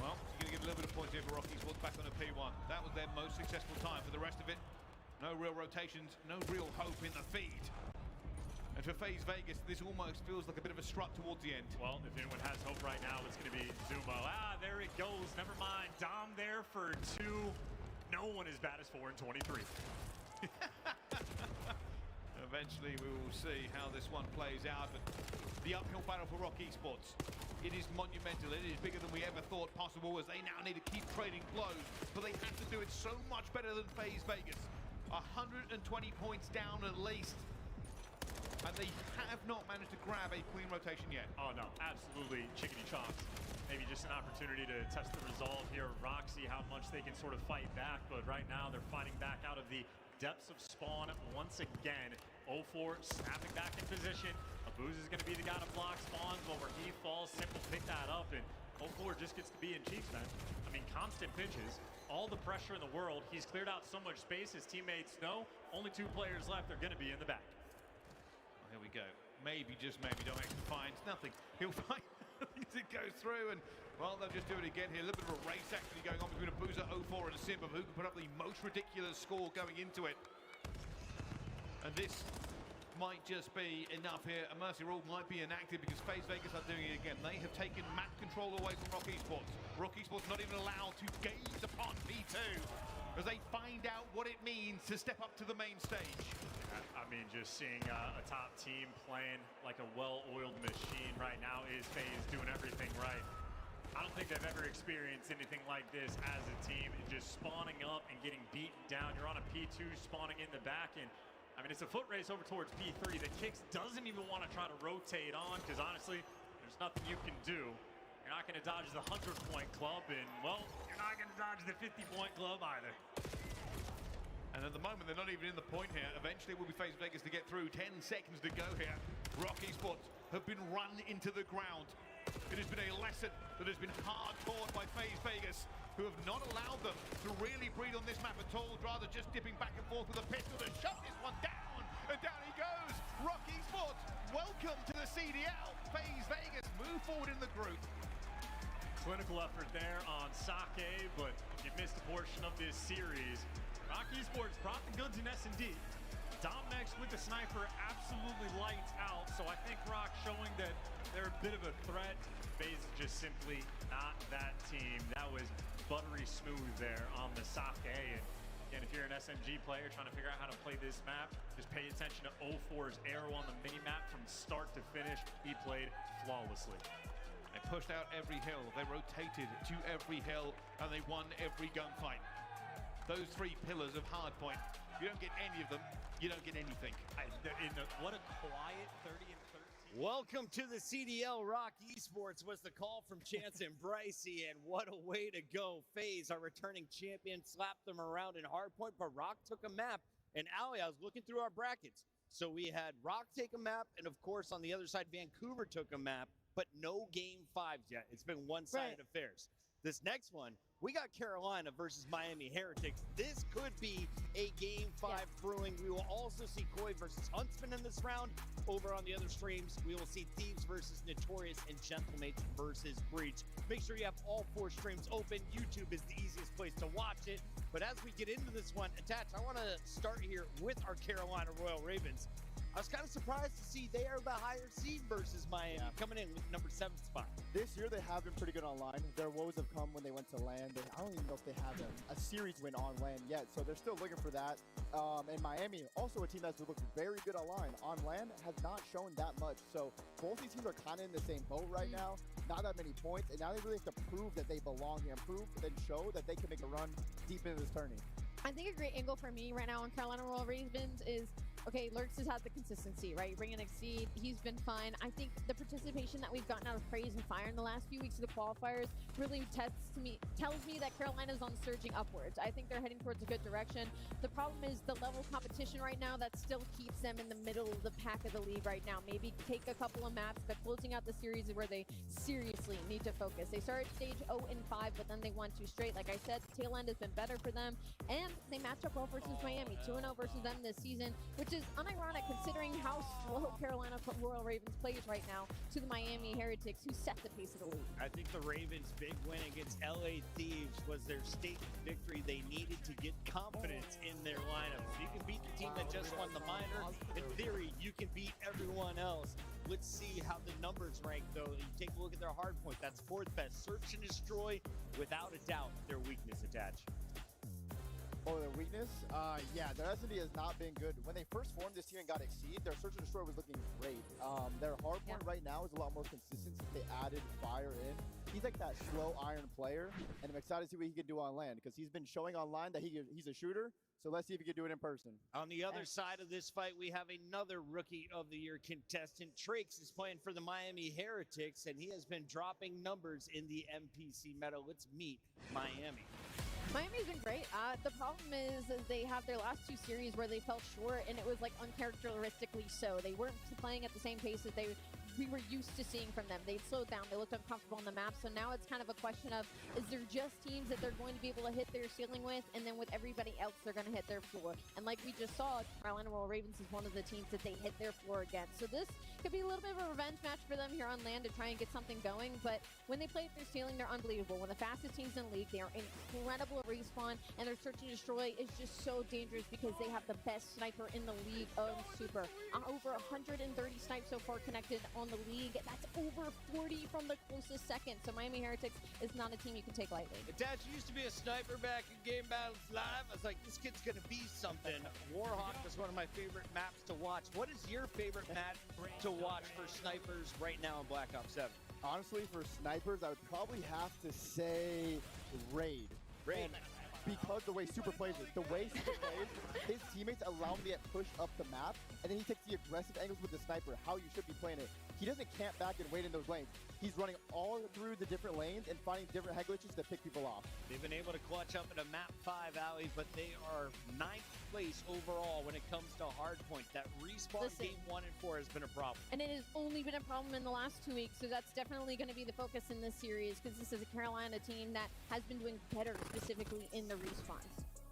Well, you're going to get a little bit of points here for Rock Esports back on a P1. That was their most successful time. For the rest of it, no real rotations, no real hope in the feed. And for FaZe Vegas, this almost feels like a bit of a strut towards the end. Well, if anyone has hope right now, it's going to be Zumo. Ah, there it goes. Never mind. Dom there for 2. No one as bad as 4 and 23. Eventually, we will see how this one plays out. But the uphill battle for Rock Esports, it is monumental. It is bigger than we ever thought possible, as they now need to keep trading blows. But they have to do it so much better than FaZe Vegas. 120 points down at least. And they have not managed to grab a clean rotation yet. Oh, no, absolutely chickadee chomps. Maybe just an opportunity to test the resolve here of Roxy, how much they can sort of fight back. But right now, they're fighting back out of the depths of spawn once again. 0-4 snapping back in position. Abuza is going to be the guy to block spawns, but where he falls, Simple pick that up, and 0-4 just gets to be in Cheeks, man. I mean, constant pinches. All the pressure in the world. He's cleared out so much space. His teammates know only 2 players left. They're going to be in the back. Here we go. Maybe, just maybe, Dom-X finds nothing. He'll find nothing as it goes through, and, well, they'll just do it again here. A little bit of a race actually going on between Abuza, 0-4, and Simba, who can put up the most ridiculous score going into it. And this might just be enough here. A Mercy Rule might be enacted because FaZe Vegas are doing it again. They have taken map control away from Rock Esports. Rock Esports not even allowed to gaze upon P2 as they find out what it means to step up to the main stage. I mean, just seeing a top team playing like a well-oiled machine right now is FaZe doing everything right. I don't think they've ever experienced anything like this as a team, just spawning up and getting beaten down. You're on a P2 spawning in the back, and I mean, it's a foot race over towards P3. The Kicks doesn't even want to try to rotate on, because honestly, there's nothing you can do. You're not going to dodge the 100-point club, and, well, you're not going to dodge the 50-point club either. And at the moment, they're not even in the point here. Eventually, it will be FaZe Vegas to get through. 10 seconds to go here. Rock Esports have been run into the ground. It has been a lesson that has been hard taught by FaZe Vegas, who have not allowed them to really breathe on this map at all, rather just dipping back and forth with a pistol to shut this one down. And down he goes. Rock Esports, welcome to the CDL. FaZe Vegas move forward in the group. Clinical effort there on Sake, but you missed a portion of this series. Rock Esports brought the goods in S&D. Domnex with the sniper absolutely lights out, so I think Rock showing that they're a bit of a threat. FaZe is just simply not that team. That was buttery smooth there on the Sake. And again, if you're an SMG player trying to figure out how to play this map, just pay attention to 04's arrow on the mini-map from start to finish. He played flawlessly. They pushed out every hill, they rotated to every hill, and they won every gunfight. Those 3 pillars of Hardpoint, you don't get any of them, you don't get anything. What a quiet 30 and 13. Welcome to the CDL. Rock Esports was the call from Chance and Brycey, and what a way to go. FaZe, our returning champion, slapped them around in Hardpoint, but Rock took a map. And Ali, I was looking through our brackets. So we had Rock take a map, and of course on the other side, Vancouver took a map, but no game 5s yet. It's been one-sided affairs. This next one, we got Carolina versus Miami Heretics. This could be a game 5 brewing. We will also see Koi versus Huntsman in this round. Over on the other streams, we will see Thieves versus Notorious and Gentlemates versus Breach. Make sure you have all 4 streams open. YouTube is the easiest place to watch it. But as we get into this one, Attach, I want to start here with our Carolina Royal Ravens. I was kind of surprised to see they are the higher seed versus Miami, coming in with number 7 spot. This year they have been pretty good online. Their woes have come when they went to LAN. I don't even know if they have a series win on LAN yet, so they're still looking for that. And Miami, also a team that's looked very good online. On LAN, has not shown that much. So both these teams are kind of in the same boat right now. Not that many points, and now they really have to prove that they belong here, and prove and show that they can make a run deep into this tourney. I think a great angle for me right now on Carolina Royal Ravens is, okay, Lurks has had the consistency, right? You bring in Exceed, he's been fine. I think the participation that we've gotten out of Praise and Fire in the last few weeks of the qualifiers really tells me that Carolina's on surging upwards. I think they're heading towards a good direction. The problem is the level of competition right now that still keeps them in the middle of the pack of the league right now. Maybe take a couple of maps, but closing out the series is where they seriously need to focus. They started stage 0-5, but then they won 2 straight. Like I said, the tail end has been better for them, and they match up well versus Miami. 2-0 versus them this season, which is unironic considering how slow Carolina Royal Ravens plays right now to the Miami Heretics, who set the pace of the league. I think the Ravens' big win against LA Thieves was their state victory. They needed to get confidence in their lineup. If you can beat the team that just won the minor, in theory, you can beat everyone else. Let's see how the numbers rank, though. You take a look at their hard point. That's 4th best. Search and Destroy, without a doubt, their weakness attached. Oh, their weakness? Yeah, their S&D has not been good. When they first formed this team and got Exceed, their Search and Destroy was looking great. Their hard point right now is a lot more consistent since they added Fire in. He's like that slow iron player, and I'm excited to see what he can do on LAN, because he's been showing online that he's a shooter, so let's see if he can do it in person. On the other side of this fight, we have another Rookie of the Year contestant. Trakes is playing for the Miami Heretics, and he has been dropping numbers in the MPC meta. Let's meet Miami. Miami's been great. The problem is they have their last 2 series where they fell short, and it was like uncharacteristically so. They weren't playing at the same pace as we were used to seeing from them. They slowed down. They looked uncomfortable on the map. So now it's kind of a question of, is there just teams that they're going to be able to hit their ceiling with, and then with everybody else, they're going to hit their floor? And like we just saw, Carolina Royal Ravens is one of the teams that they hit their floor against. So this could be a little bit of a revenge match for them here on LAN to try and get something going. But when they play at their ceiling, they're unbelievable. One of the fastest teams in the league. They are incredible at respawn, and their Search and Destroy is just so dangerous because they have the best sniper in the league of Super. Over 130 snipes so far connected on the league. That's over 40 from the closest second. So Miami Heretics is not a team you can take lightly. Attach used to be a sniper back in Game Battles Live. I was like, this kid's going to be something. Warhawk was one of my favorite maps to watch. What is your favorite map to watch for snipers right now in Black Ops 7? Honestly, for snipers, I would probably have to say Raid. And because the way Super plays it, the way Super plays, his teammates allow him to get pushed up the map, and then he takes the aggressive angles with the sniper, how you should be playing it. He doesn't camp back and wait in those lanes. He's running all through the different lanes and finding different head glitches to pick people off. They've been able to clutch up in a map 5 alley, but they are 9th place overall when it comes to hardpoint. That respawn game 1 and 4 has been a problem. And it has only been a problem in the last 2 weeks, so that's definitely going to be the focus in this series, because this is a Carolina team that has been doing better specifically in the respawns.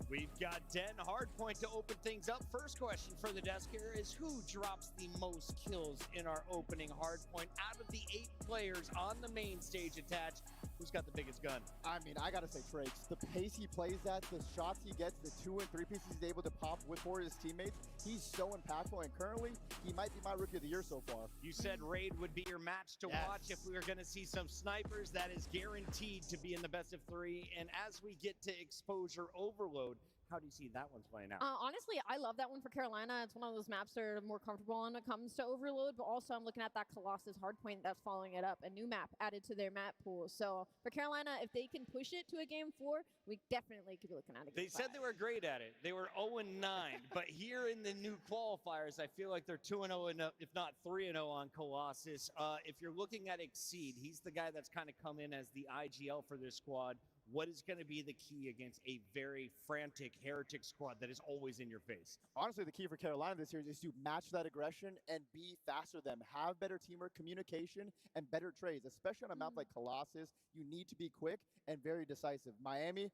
We've got 10 hardpoint to open things up. First question for the desk here is, who drops the most kills in our opening hardpoint? Out of the 8 players on the main stage attached, Who's got the biggest gun? I mean, I gotta say Trakes. The pace he plays at, the shots he gets, the 2 and 3 pieces he's able to pop for his teammates, he's so impactful, and currently, he might be my rookie of the year so far. You said Raid would be your match to watch if we were going to see some snipers. That is guaranteed to be in the best of 3. And as we get to exposure overload, how do you see that one's playing out? Honestly, I love that one for Carolina. It's one of those maps that are more comfortable when it comes to overload, but also I'm looking at that Colossus hardpoint that's following it up, a new map added to their map pool. So for Carolina, if they can push it to a game 4, we definitely could be looking at a game They 5. said they were great at it. They were 0-9, but here in the new qualifiers, I feel like they're 2-0, if not 3-0 on Colossus. If you're looking at Exceed, he's the guy that's kind of come in as the IGL for this squad. What is going to be the key against a very frantic Heretic squad that is always in your face? Honestly, the key for Carolina this year is to match that aggression and be faster than them. Have better teamwork, communication, and better trades. Especially on a map like Colossus, you need to be quick and very decisive. Miami,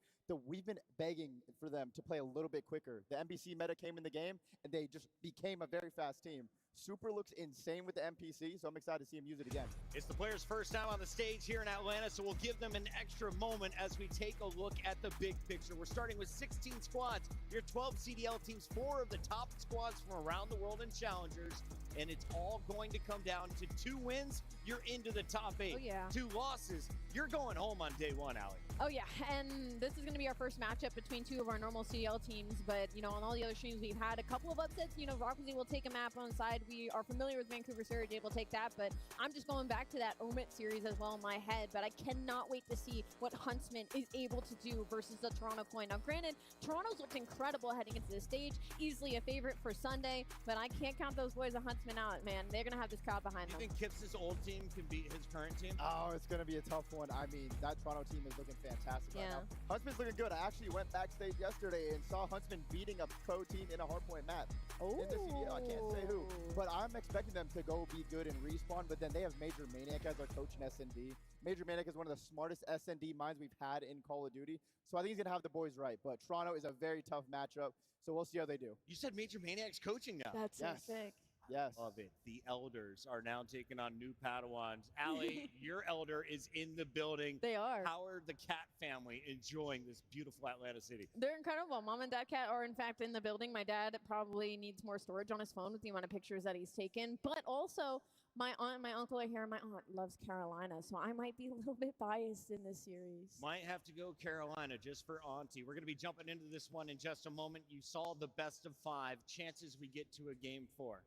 we've been begging for them to play a little bit quicker. The NBC meta came in the game, and they just became a very fast team. Super looks insane with the NPC, so I'm excited to see him use it again. It's the players' first time on the stage here in Atlanta, so we'll give them an extra moment as we take a look at the big picture. We're starting with 16 squads, your 12 CDL teams, 4 of the top squads from around the world in Challengers, and it's all going to come down to 2 wins, you're into the top 8. Oh, yeah. 2 losses, you're going home on day 1, Allie. Oh, yeah, and this is going to be our first matchup between 2 of our normal CL teams, but, you know, on all the other streams, we've had a couple of upsets. You know, Rockwoozy will take a map on side. We are familiar with Vancouver Surge, will take that, but I'm just going back to that Omit series as well in my head, but I cannot wait to see what Huntsman is able to do versus the Toronto Coin. Now, granted, Toronto's looked incredible heading into the stage, easily a favorite for Sunday, but I can't count those boys of Huntsman out, man. They're going to have this crowd behind them. You think Kip's old team can beat his current team? Oh, it's going to be a tough one. I mean, that Toronto team is looking fantastic right now. Huntsman's looking good. I actually went backstage yesterday and saw Huntsman beating a pro team in a hardpoint match. In the CDL, I can't say who. But I'm expecting them to go be good and respawn, but then they have Major Maniac as their coach in SND. Major Maniac is one of the smartest SND minds we've had in Call of Duty, so I think he's going to have the boys right. But Toronto is a very tough matchup, so we'll see how they do. You said Major Maniac's coaching now. That's so sick. Yes. Love it. The Elders are now taking on new Padawans. Allie, your Elder is in the building. They are. How are the Cat family enjoying this beautiful Atlanta city? They're incredible. Mom and Dad Cat are, in fact, in the building. My dad probably needs more storage on his phone with the amount of pictures that he's taken. But also, my aunt and my uncle are here. My aunt loves Carolina, so I might be a little bit biased in this series. Might have to go Carolina just for Auntie. We're going to be jumping into this one in just a moment. You saw the best of 5. Chances we get to a game 4.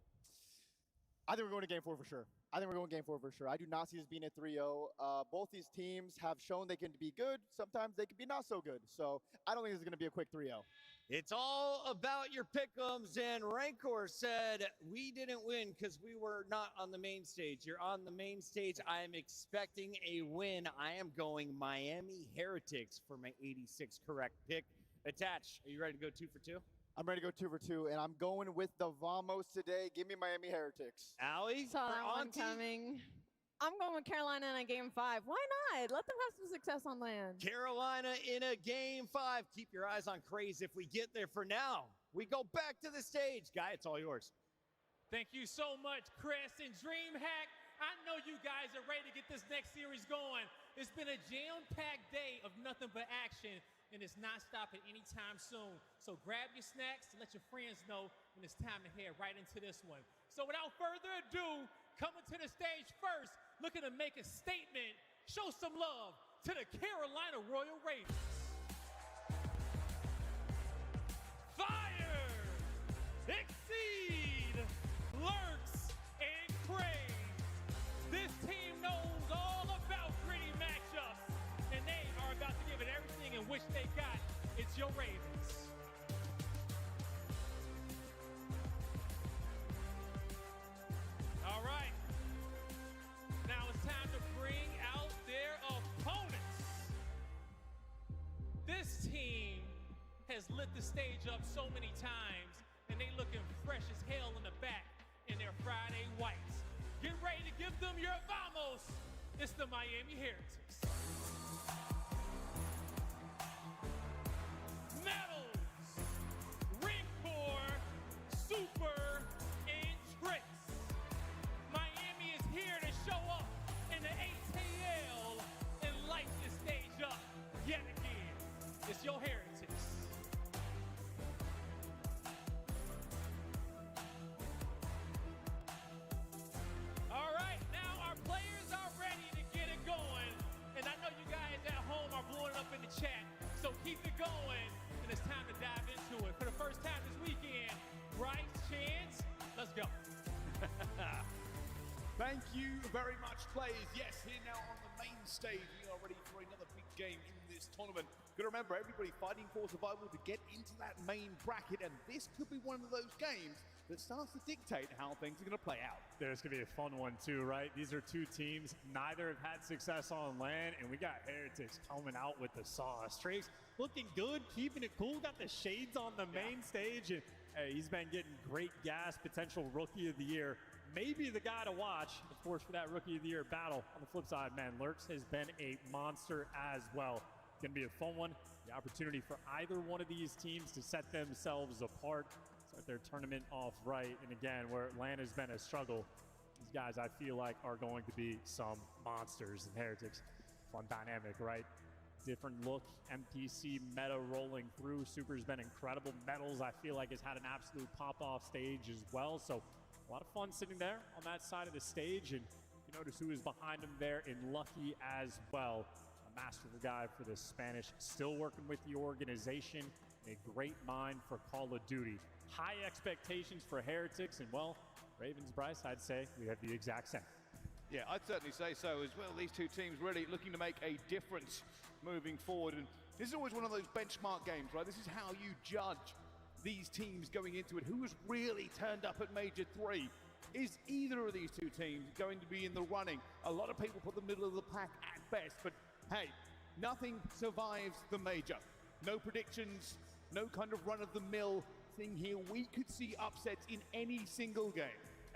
I think we're going to game 4 for sure. I do not see this being a 3-0. Both these teams have shown they can be good. Sometimes they can be not so good. So I don't think this is going to be a quick 3-0. It's all about your pick'ems, and Rancor said we didn't win because we were not on the main stage. You're on the main stage. I am expecting a win. I am going Miami Heretics for my 86 correct pick. Attach, are you ready to go 2 for 2? I'm ready to go 2 for 2, and I'm going with the Vamos today. Give me Miami Heretics. Allie? Saw that one coming. I'm going with Carolina in a game 5. Why not? Let them have some success on land. Carolina in a game 5. Keep your eyes on Craze if we get there. For now, we go back to the stage. Guy, it's all yours. Thank you so much, Chris and DreamHack. I know you guys are ready to get this next series going. It's been a jam-packed day of nothing but action, and it's not stopping anytime soon. So grab your snacks and let your friends know when it's time to head right into this one. So without further ado, coming to the stage first, looking to make a statement, show some love to the Carolina Royal Raiders. Fire! Exceed! Lurks! And Crave! This team knows all about gritty matchups, and they are about to give it everything in which they got. It's your Ravens. All right. Now it's time to bring out their opponents. This team has lit the stage up so many times, and they looking fresh as hell in the back in their Friday whites. Get ready to give them your vamos. It's the Miami Heretics. Metals, Rancor, Super, and Tricks. Miami is here to show up in the ATL and light this It's your Heretics. All right, now our players are ready to get it going. And I know you guys at home are blowing it up in the chat. So keep it going. And it's time to dive into it. For the first time this weekend, Bryce Chance, let's go. Thank you very much, players. Yes, here now on the main stage, we are ready for another big game in this tournament. Got to remember, everybody fighting for survival to get into that main bracket, and this could be one of those games that starts to dictate how things are going to play out. There's going to be a fun one too, right? These are two teams, neither have had success on LAN, and we got Heretics coming out with the sauce. Trace looking good, keeping it cool, got the shades on the main stage, and hey, he's been getting great gas, potential Rookie of the Year. Maybe the guy to watch, of course, for that Rookie of the Year battle. On the flip side, man, Lurks has been a monster as well. Going to be a fun one. The opportunity for either one of these teams to set themselves apart, start their tournament off right. And again, where LAN has been a struggle, these guys I feel like are going to be some monsters. And Heretics, fun dynamic, right? Different look, MPC meta rolling through. Super's been incredible. Metals, I feel like, has had an absolute pop-off stage as well. So a lot of fun sitting there on that side of the stage. And you notice who is behind him there in Lucky as well. A masterful guy for the Spanish, still working with the organization. A great mind for Call of Duty. High expectations for Heretics, and well, Ravens, Bryce, I'd say we have the exact same. Yeah, I'd certainly say so as well. These two teams really looking to make a difference moving forward. And this is always one of those benchmark games, right? This is how you judge these teams going into it. Who has really turned up at Major 3? Is either of these two teams going to be in the running? A lot of people put the middle of the pack at best, but hey, nothing survives the Major. No predictions, no kind of run-of-the-mill thing here. We could see upsets in any single game.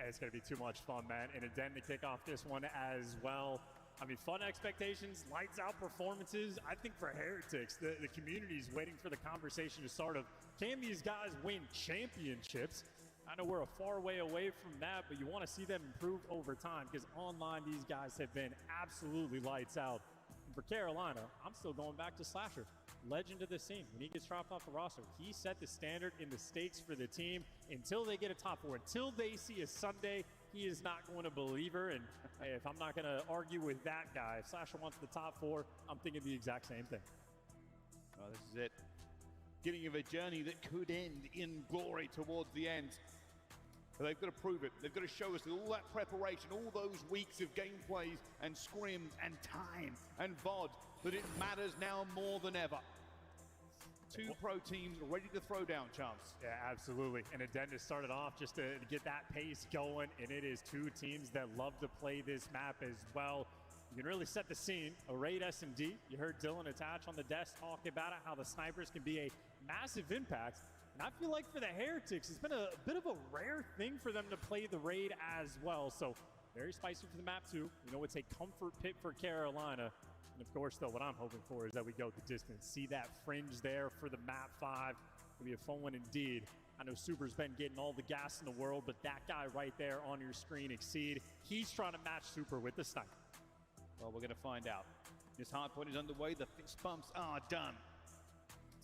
It's going to be too much fun, man. And a den to kick off this one as well. I mean, fun expectations, lights out performances. I think for Heretics, the community's waiting for the conversation to start of, can these guys win championships? I know we're a far way away from that, but you want to see them improve over time because online these guys have been absolutely lights out. And for Carolina, I'm still going back to Slasher. Legend of the scene. When he gets dropped off the roster, he set the standard in the stakes for the team until they get a top 4. Until they see a Sunday, he is not going to believe her. And hey, if I'm not going to argue with that guy, if Slasher wants the top 4, I'm thinking the exact same thing. Well, this is it. Beginning of a journey that could end in glory towards the end. But they've got to prove it. They've got to show us that all that preparation, all those weeks of gameplays and scrims and time and VOD, that it matters now more than ever. Two pro teams ready to throw down, Chance. Yeah, absolutely. And Addenda started off just to get that pace going, and it is two teams that love to play this map as well. You can really set the scene. A raid S&D. You heard Dylan Attach on the desk talk about it, how the snipers can be a massive impact. And I feel like for the Heretics, it's been a bit of a rare thing for them to play the raid as well. So very spicy for the map too. You know, it's a comfort pit for Carolina. And of course, though, what I'm hoping for is that we go the distance. See that fringe there for the map 5. It'll be a fun one indeed. I know Super's been getting all the gas in the world, but that guy right there on your screen, Exceed, he's trying to match Super with the sniper. Well, we're going to find out. This hardpoint is underway. The fist bumps are done.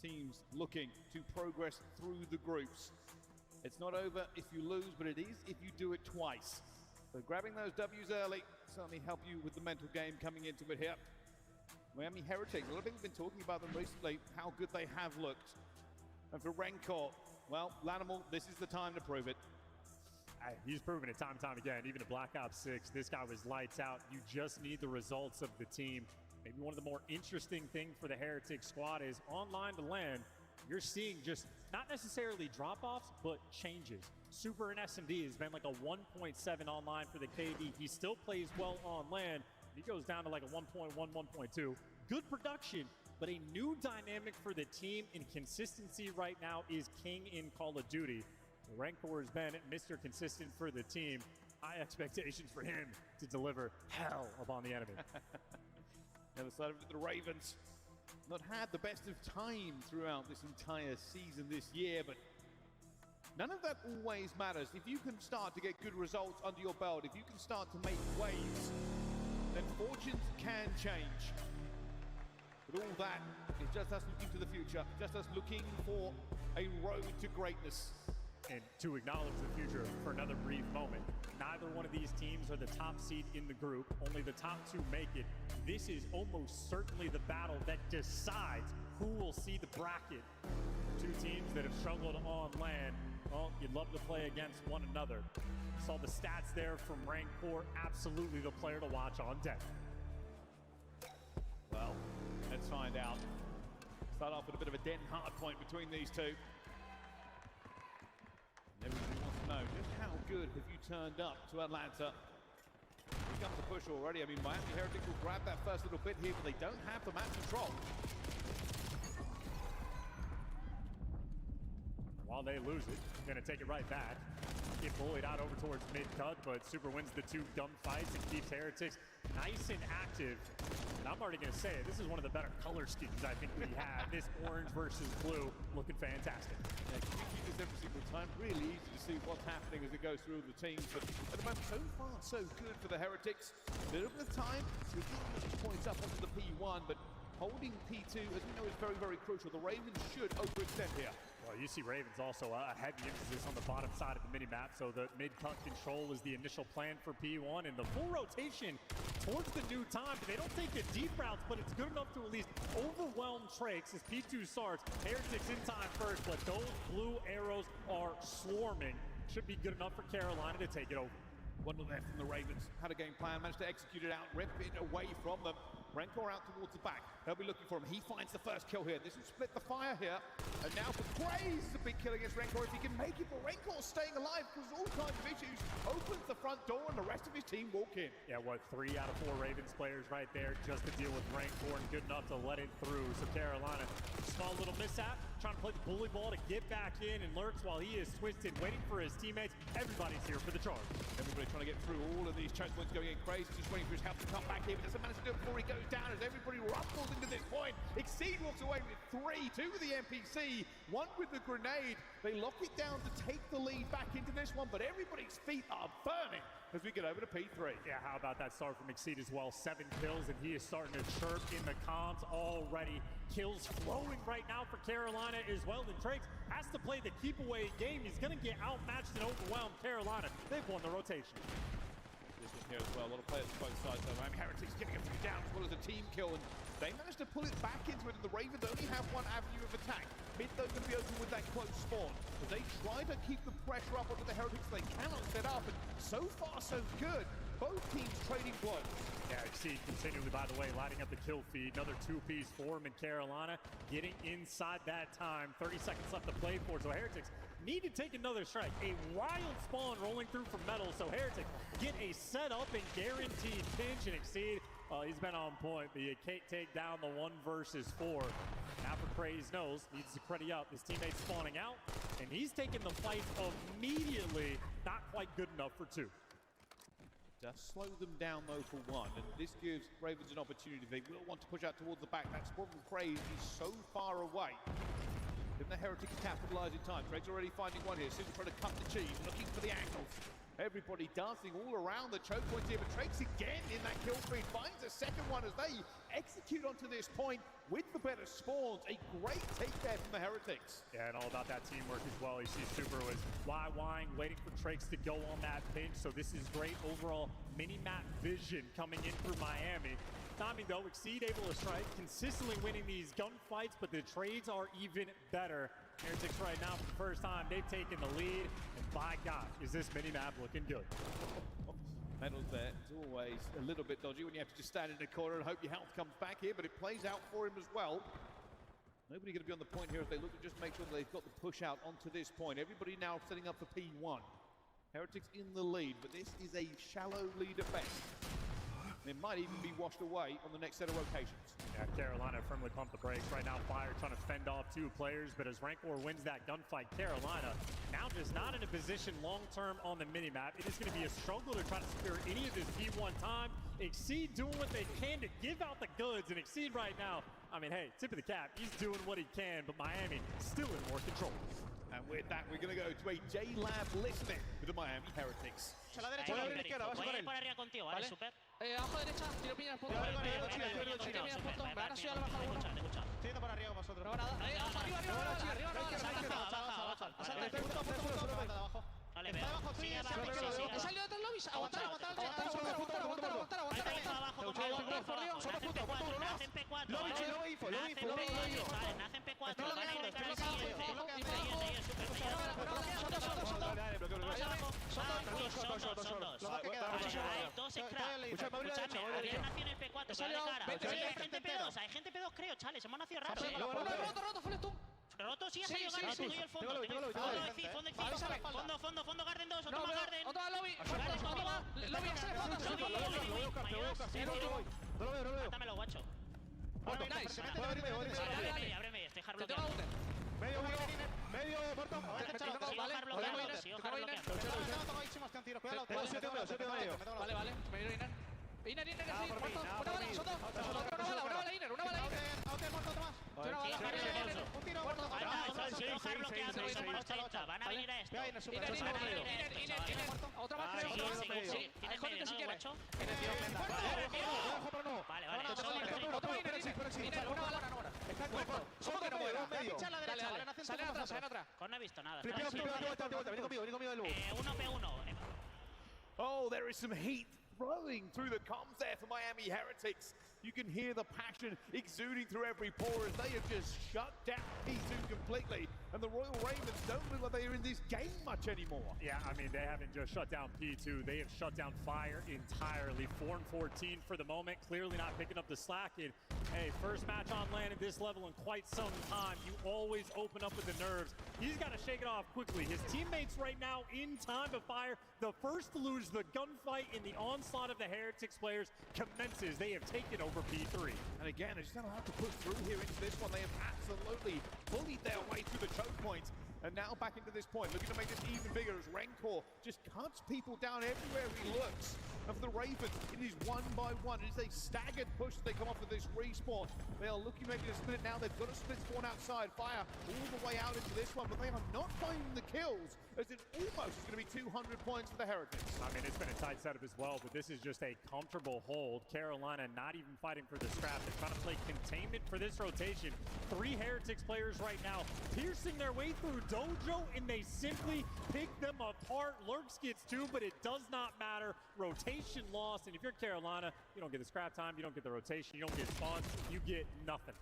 Teams looking to progress through the groups. It's not over if you lose, but it is if you do it twice. So grabbing those W's early certainly help you with the mental game coming into it here. Miami Heretics, a lot of people have been talking about them recently, how good they have looked. And for Rencor, well, Lanimal, this is the time to prove it. He's proven it time and time again. Even at Black Ops 6, this guy was lights out. You just need the results of the team. Maybe one of the more interesting things for the Heretic squad is online to LAN, you're seeing just not necessarily drop-offs, but changes. Super and S&D has been like a 1.7 online for the KD. He still plays well on LAN. He goes down to like a 1.1, 1.2. Good production, but a new dynamic for the team in consistency right now is king in Call of Duty. Rancor has been Mr. Consistent for the team. High expectations for him to deliver hell upon the enemy. The other side of it, the Ravens not had the best of time throughout this entire season this year, but none of that always matters. If you can start to get good results under your belt, if you can start to make waves, then fortunes can change. But all that is just us looking to the future, just us looking for a road to greatness. And to acknowledge the future for another brief moment, neither one of these teams are the top seed in the group. Only the top two make it. This is almost certainly the battle that decides who will see the bracket. Two teams that have struggled on land. Well, you'd love to play against one another. Saw the stats there from Rancor. Absolutely the player to watch on deck. Well, let's find out. Start off with a bit of a dead hard point between these two. Everybody wants to know just how good have you turned up to Atlanta. Here comes the push already. I mean, Miami Heretics will grab that first little bit here, but they don't have the map control. While they lose it, gonna take it right back. Get bullied out over towards mid-cut, but Super wins the two gunfights and keeps Heretics nice and active. And I'm already gonna say it, this is one of the better color schemes I think we have. This orange versus blue looking fantastic. Yeah, you keep this every single time. Really easy to see what's happening as it goes through the teams. But at the moment, so far, so good for the Heretics. A little bit of time to get these points up onto the P1, but holding P2, as we know, is very, very crucial. The Ravens should overextend here. Well, you see Ravens also a heavy emphasis on the bottom side of the mini-map, so the mid-cut control is the initial plan for P1, and the full rotation towards the new time. They don't take the deep routes, but it's good enough to at least overwhelm Trakes as P2 starts. Heretics in time first, but those blue arrows are swarming. Should be good enough for Carolina to take it over. One left from the Ravens. Had a game plan, managed to execute it out, rip it away from them. Rancor out towards the back. They'll be looking for him. He finds the first kill here. This will split the fire here. And now for Graze, a big kill against Rancor if he can make it. But Rancor's staying alive because all kinds of issues. Opens the front door and the rest of his team walk in. Yeah, what, 3 out of 4 Ravens players right there just to deal with Rancor and good enough to let it through. So Carolina, small little mishap, trying to play the bully ball to get back in, and Lurks, while he is twisted, waiting for his teammates. Everybody's here for the charge. Everybody trying to get through all of these choke points going in. Graze just waiting for his help to come back here, but doesn't manage to do it before he goes down as everybody ruffles into this point. Exceed walks away with 3, 2 with the NPC, 1 with the grenade. They lock it down to take the lead back into this one, but everybody's feet are burning as we get over to P3. Yeah, how about that start from Exceed as well? 7 kills, and he is starting to chirp in the comms already. Kills flowing right now for Carolina as well. And Trakes has to play the keep away game. He's going to get outmatched and overwhelmed. Carolina, they've won the rotation. This one here as well. A lot of players on both sides though. Miami Heretics getting a few down as well as a team kill, and they managed to pull it back into it, and the Ravens only have one avenue of attack. Mid though going to be open with that close spawn. As they try to keep the pressure up onto the Heretics, they cannot set up, and so far so good. Both teams trading blows. Yeah, Exceed continually, by the way, lighting up the kill feed. Another 2-piece for him in Carolina, getting inside that time. 30 seconds left to play for, so Heretics need to take another strike. A wild spawn rolling through from Metal, so Heretics get a setup and guaranteed pinch, and Exceed, he's been on point, but you can't take down the 1 versus 4. Now for Craze knows, needs to credit up. His teammate's spawning out, and he's taking the fight immediately. Not quite good enough for 2. Just slow them down though for 1, and this gives Ravens an opportunity. They will want to push out towards the back. That spawn from Craze is so far away. Then the Heretics capitalize in time. Trakes already finding one here. Soon trying to cut the cheese, looking for the angles. Everybody dancing all around the choke points here, but Trakes again in that kill feed finds a second one as they execute onto this point with the better spawns. A great take there from the Heretics. Yeah, and all about that teamwork as well. You see Super was YYing, waiting for Trakes to go on that pinch, so this is great overall mini-map vision coming in through Miami. Timing though, Exceed able to strike, consistently winning these gunfights, but the trades are even better. Heretics right now for the first time, they've taken the lead, and by God, is this mini-map looking good. Metal's there. It's always a little bit dodgy when you have to just stand in the corner and hope your health comes back here, but it plays out for him as well. Nobody going to be on the point here as they look to just make sure that they've got the push out onto this point. Everybody now setting up for P1. Heretics in the lead, but this is a shallow lead at best. It might even be washed away on the next set of rotations. Yeah, Carolina firmly pumped the brakes. Right now, Fire trying to fend off 2 players, but as Rancor wins that gunfight, Carolina now just not in a position long-term on the minimap. It is going to be a struggle to try to secure any of this P1 time. Exceed doing what they can to give out the goods, and Exceed right now I mean, hey, tip of the cap. He's doing what he can, but Miami still in more control. And with that, we're going to go to a J-Lab listening with the Miami Heretics. A la derecha, a la izquierda, vas con él. Por arriba contigo, ¿vale? Super. Abajo derecha, tiro piña al punto. Tiro piña al punto. Me van a subir a la baja uno. Estoy yendo para arriba con vosotros. No va nada. Arriba, abajo. Vale, veo. Sigue abajo, He salido de otro lobby. Aguantar. Nacen P4. Vale, nacen P4. Van a ir de cara al siguiente. Son dos. Hay dos scraps. Escuchadme, habían nacido en el P4, que vale cara. Sí, hay gente P2, creo, chales. Hemos nacido rápido. Roto, full stun. Roto, sí, ha salido Garden, tengo yo el fondo. Fondo, Garden 2, otro más Garden. Otro más lobby. Garden conmigo. Lobby, No lo veo. Mátamelo, guacho. Nice. Ábreme, estoy hard bloqueando. Medio, muerto. Sigo hard bloqueando. Vale. Medio Iner. Iner, muerto. Una bala, Soto. Una bala, Iner. Un tiro, muerto. Sigo hard bloqueando, somos 80. Van a venir a esto. Iner. Otra más, creo. Sí, tienes medio, ¿no, guacho? Vale. Otro Iner, una bala. Está muerto. Solo que no muera. Dale. Sale atrás. No he visto nada. Vení conmigo del 1P1. Oh, there is some heat flowing through the comms there for Miami Heretics. You can hear the passion exuding through every pore as they have just shut down P2 completely. And the Royal Ravens don't look like they are in this game much anymore. Yeah, I mean, they haven't just shut down P2. They have shut down Fire entirely. 4-14 for the moment. Clearly not picking up the slack. And, hey, first match on land at this level in quite some time. You always open up with the nerves. He's got to shake it off quickly. His teammates right now in time to Fire. The first to lose the gunfight in the onslaught of the Heretics players commences. They have taken over P3. And again, they're just going to have to push through here into this one. They have absolutely bullied their way through the choke points. And now back into this point, looking to make this even bigger as Rencor just cuts people down everywhere he looks. And for the Ravens, it is one by one. It is a staggered push as they come off of this respawn. They are looking maybe to split it now. They've got a split spawn outside. Fire all the way out into this one, but they are not finding the kills, as it almost is going to be 200 points for the Heretics. I mean, it's been a tight setup as well, but this is just a comfortable hold. Carolina not even fighting for the scrap. They're trying to play containment for this rotation. 3 Heretics players right now piercing their way through Dojo, and they simply pick them apart. Lurks gets 2, but it does not matter. Rotation lost, and if you're Carolina, you don't get the scrap time, you don't get the rotation, you don't get spawns, you get nothing.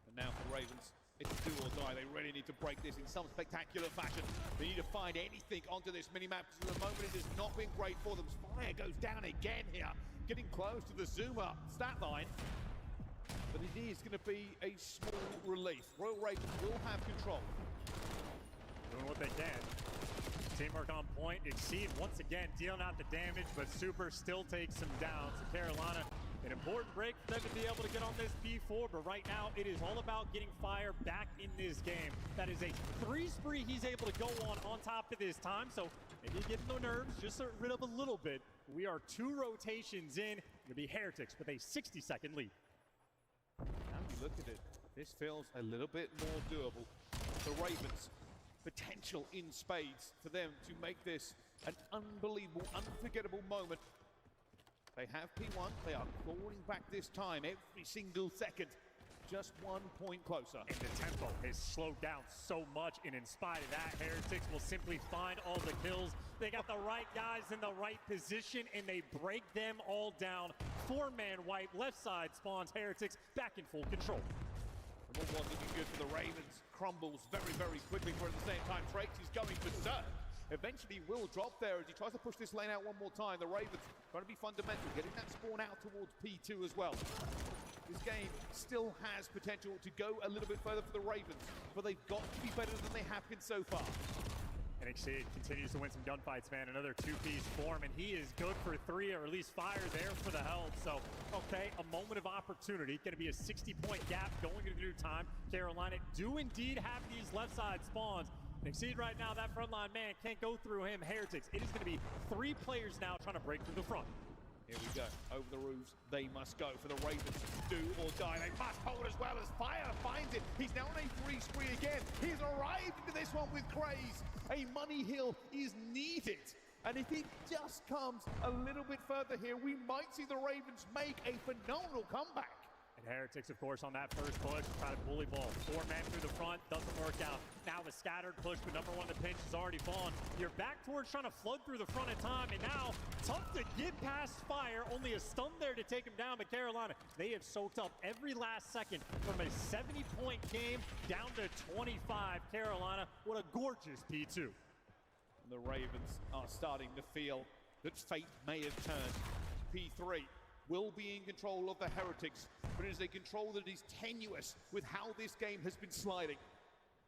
And now for the Ravens, it's do or die. They really need to break this in some spectacular fashion. They need to find anything onto this minimap, because at the moment it has not been great for them. Fire goes down again here, getting close to the Zuma stat line. But it is going to be a small relief. Royal Ravens will have control. Doing what they can. Teamwork on point. Exceed once again dealing out the damage, but Super still takes some downs. So Carolina, an important break for them to be able to get on this P4, but right now it is all about getting Fire back in this game. That is a 3 spree he's able to go on top of this time, so maybe getting the nerves just rid of a little bit. We are 2 rotations in. It'll be Heretics with a 60-second lead. Now you look at it, this feels a little bit more doable. The Ravens, potential in spades for them to make this an unbelievable, unforgettable moment. They have P1, they are clawing back this time every single second. Just 1 point closer. And the tempo has slowed down so much, and in spite of that, Heretics will simply find all the kills. They got the right guys in the right position, and they break them all down. 4-man wipe, left side spawns Heretics back in full control. The 1-1 looking good for the Ravens. Crumbles very, very quickly, but at the same time, Trakes is going berserk. Eventually will drop there as he tries to push this lane out one more time. The Ravens trying to be fundamental, getting that spawn out towards P2 as well. This game still has potential to go a little bit further for the Ravens, but they've got to be better than they have been so far. And Exceed continues to win some gunfights, man. Another 2-piece form, and he is good for 3, or at least Fire there for the health. So, okay, a moment of opportunity. Going to be a 60-point gap going into new time. Carolina do indeed have these left side spawns. And Exceed right now, that frontline man can't go through him. Heretics, it is going to be 3 players now trying to break through the front. Here we go, over the roofs, they must go for the Ravens, do or die, they must hold as well as Fire finds it, he's now on a free spree again, he's arrived into this one with Craze, a money hill is needed, and if it just comes a little bit further here, we might see the Ravens make a phenomenal comeback. And Heretics, of course, on that first push, try to bully ball. 4 men through the front, doesn't work out. Now a scattered push, but number 1, the pinch is already fallen. You're back towards trying to flood through the front of time, and now tough to get past Fire. Only a stun there to take him down, but Carolina, they have soaked up every last second from a 70-point game down to 25. Carolina, what a gorgeous P2. The Ravens are starting to feel that fate may have turned. P3 will be in control of the Heretics, but it is a control that is tenuous with how this game has been sliding.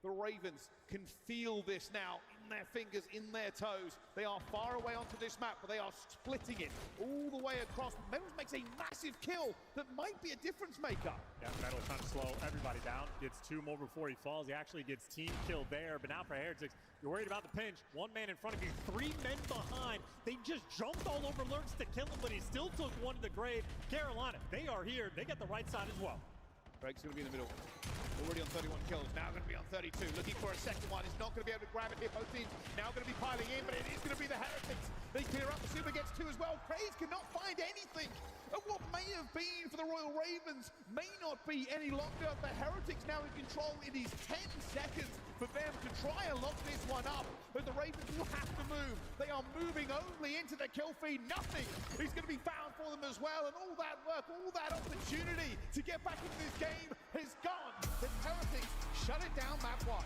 The Ravens can feel this now in their fingers, in their toes. They are far away onto this map, but they are splitting it all the way across. Metals makes a massive kill that might be a difference maker. Yeah, Metals trying to slow everybody down. Gets 2 more before he falls. He actually gets team killed there, but now for Heretics, you're worried about the pinch. 1 man in front of you, 3 men behind. They just jumped all over Lurks to kill him, but he still took 1 to the grave. Carolina, they are here. They got the right side as well. Drake's going to be in the middle. Already on 31 kills, now going to be on 32. Looking for a second one. He's not going to be able to grab it here. Both teams now going to be piling in, but it is going to be the Heretics. They clear up. The Super gets 2 as well. Craze cannot find anything. And what may have been for the Royal Ravens may not be any longer. The Heretics now in control. It is 10 seconds for them to try and lock this one up. But the Ravens will have to move. They are moving only into the kill feed. Nothing is going to be found for them as well. And all that work, all that opportunity to get back into this game has gone. The Heretics shut it down map 1.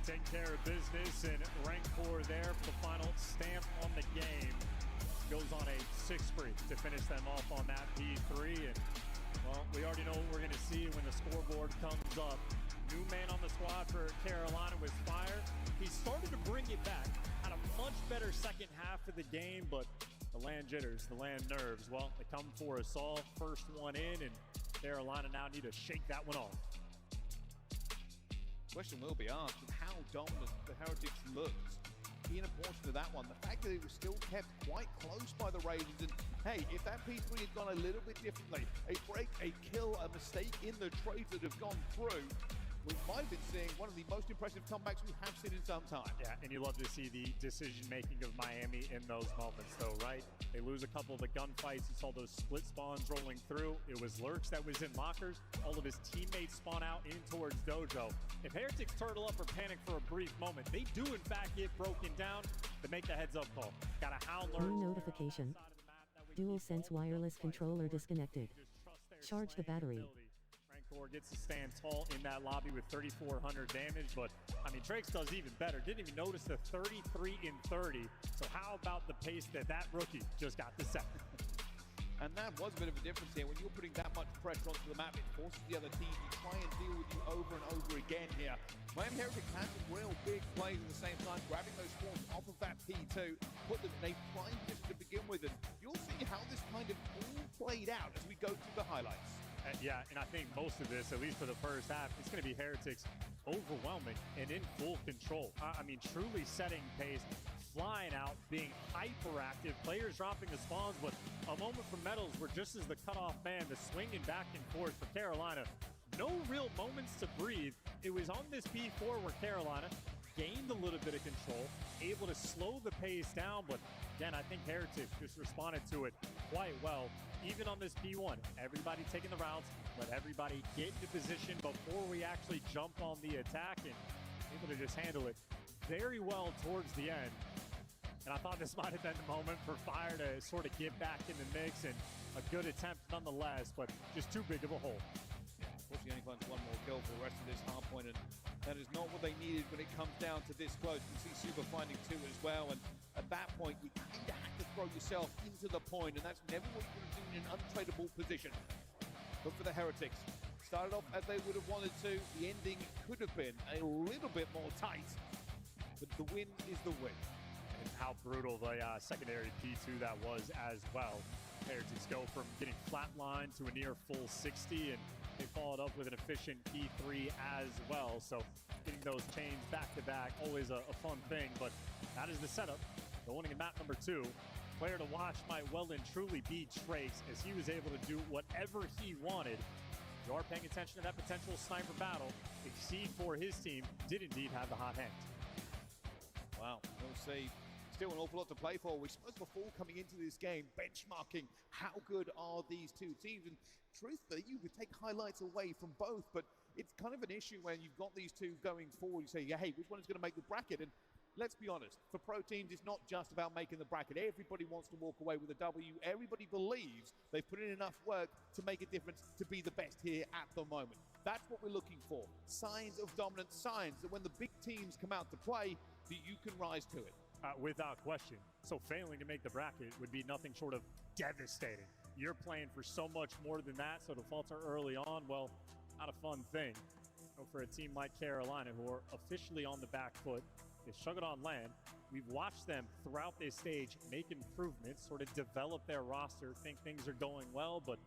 Take care of business, and rank 4 there for the final stamp on the game. Goes on a 6 spree to finish them off on that P3. And, well, we already know what we're going to see when the scoreboard comes up. New man on the squad for Carolina with Fire. He started to bring it back. Had a much better second half of the game, but the land jitters, the land nerves. Well, they come for us all. First one in, and Carolina now need to shake that one off. Question will be asked of how dominant the Heretics looked in a portion of that one. The fact that it was still kept quite close by the Ravens, and hey, if that P3 had gone a little bit differently, a break, a kill, a mistake in the trades that have gone through, we might have been seeing one of the most impressive comebacks we have seen in some time. Yeah, and you love to see the decision-making of Miami in those moments, though, right? They lose a couple of the gunfights. You saw those split spawns rolling through. It was Lurks that was in lockers. All of his teammates spawn out in towards Dojo. If Heretics turtle up or panic for a brief moment, they do, in fact, get broken down to make the heads-up call. Got a Hound Lurk. New notification. DualSense wireless controller disconnected. Charge the battery. Gets to stand tall in that lobby with 3,400 damage, but I mean, Trakes does even better. Didn't even notice the 33 in 30. So how about the pace that rookie just got to set? And that was a bit of a difference here. When you're putting that much pressure onto the map, it forces the other team to try and deal with you over and over again here. Miami Heretics had some real big plays at the same time, grabbing those spawns off of that P2, put them in a prime position to begin with, and you'll see how this kind of all played out as we go through the highlights. Yeah, and I think most of this, at least for the first half, it's going to be Heretics overwhelming and in full control. I mean, truly setting pace, flying out, being hyperactive, players dropping the spawns, but a moment for Metals where just as the cutoff man, the swinging back and forth for Carolina, no real moments to breathe. It was on this P4 where Carolina gained a little bit of control, able to slow the pace down, but again, I think Heretics just responded to it quite well. Even on this P1, everybody taking the routes, let everybody get into position before we actually jump on the attack, and able to just handle it very well towards the end. And I thought this might have been the moment for Fire to sort of get back in the mix, and a good attempt nonetheless, but just too big of a hole. Unfortunately, only finds 1 more kill for the rest of this half point, and that is not what they needed when it comes down to this close. You can see Super finding 2 as well, and at that point, you kind of have to throw yourself into the point, and that's never what you're going to do in an untradeable position. But for the Heretics, started off as they would have wanted to. The ending could have been a little bit more tight, but the win is the win. And how brutal the secondary P2 that was as well. Heretics go from getting flatlined to a near full 60, and they followed up with an efficient P3 as well. So getting those chains back to back, always a fun thing. But That is the setup. Going in map number 2. Player to watch might well and truly be Trace, as he was able to do whatever he wanted. If you are paying attention to that potential sniper battle, Exceed for his team did indeed have the hot hand. Wow, we'll see. Still an awful lot to play for. We spoke before coming into this game, benchmarking how good are these two teams. And truthfully, you could take highlights away from both, but it's kind of an issue when you've got these two going forward. You say, yeah, hey, which one is going to make the bracket? And let's be honest, for pro teams, it's not just about making the bracket. Everybody wants to walk away with a W. Everybody believes they've put in enough work to make a difference, to be the best here at the moment. That's what we're looking for. Signs of dominance, signs that when the big teams come out to play, that you can rise to it. Without question. So failing to make the bracket would be nothing short of devastating. You're playing for so much more than that, so to falter early on, well, not a fun thing. So for a team like Carolina, who are officially on the back foot, they struggled on land. We've watched them throughout this stage make improvements, sort of develop their roster, think things are going well, but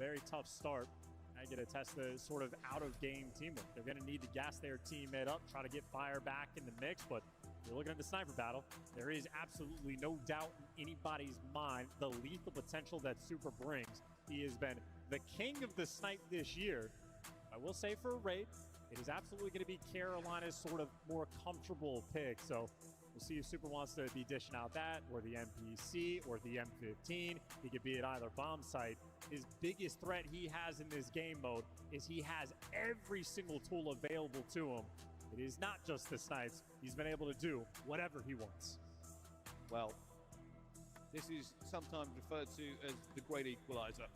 very tough start. I get to test the sort of out-of-game teamwork. They're going to need to gas their teammate up, try to get fire back in the mix, but you're looking at the sniper battle. There is absolutely no doubt in anybody's mind the lethal potential that Super brings. He has been the king of the snipe this year. I will say for a raid, it is absolutely going to be Carolina's sort of more comfortable pick. So we'll see if Super wants to be dishing out that, or the MPC, or the M15. He could be at either bomb site. His biggest threat he has in this game mode is he has every single tool available to him. It is not just the snipes. He's been able to do whatever he wants. Well, this is sometimes referred to as the great equalizer.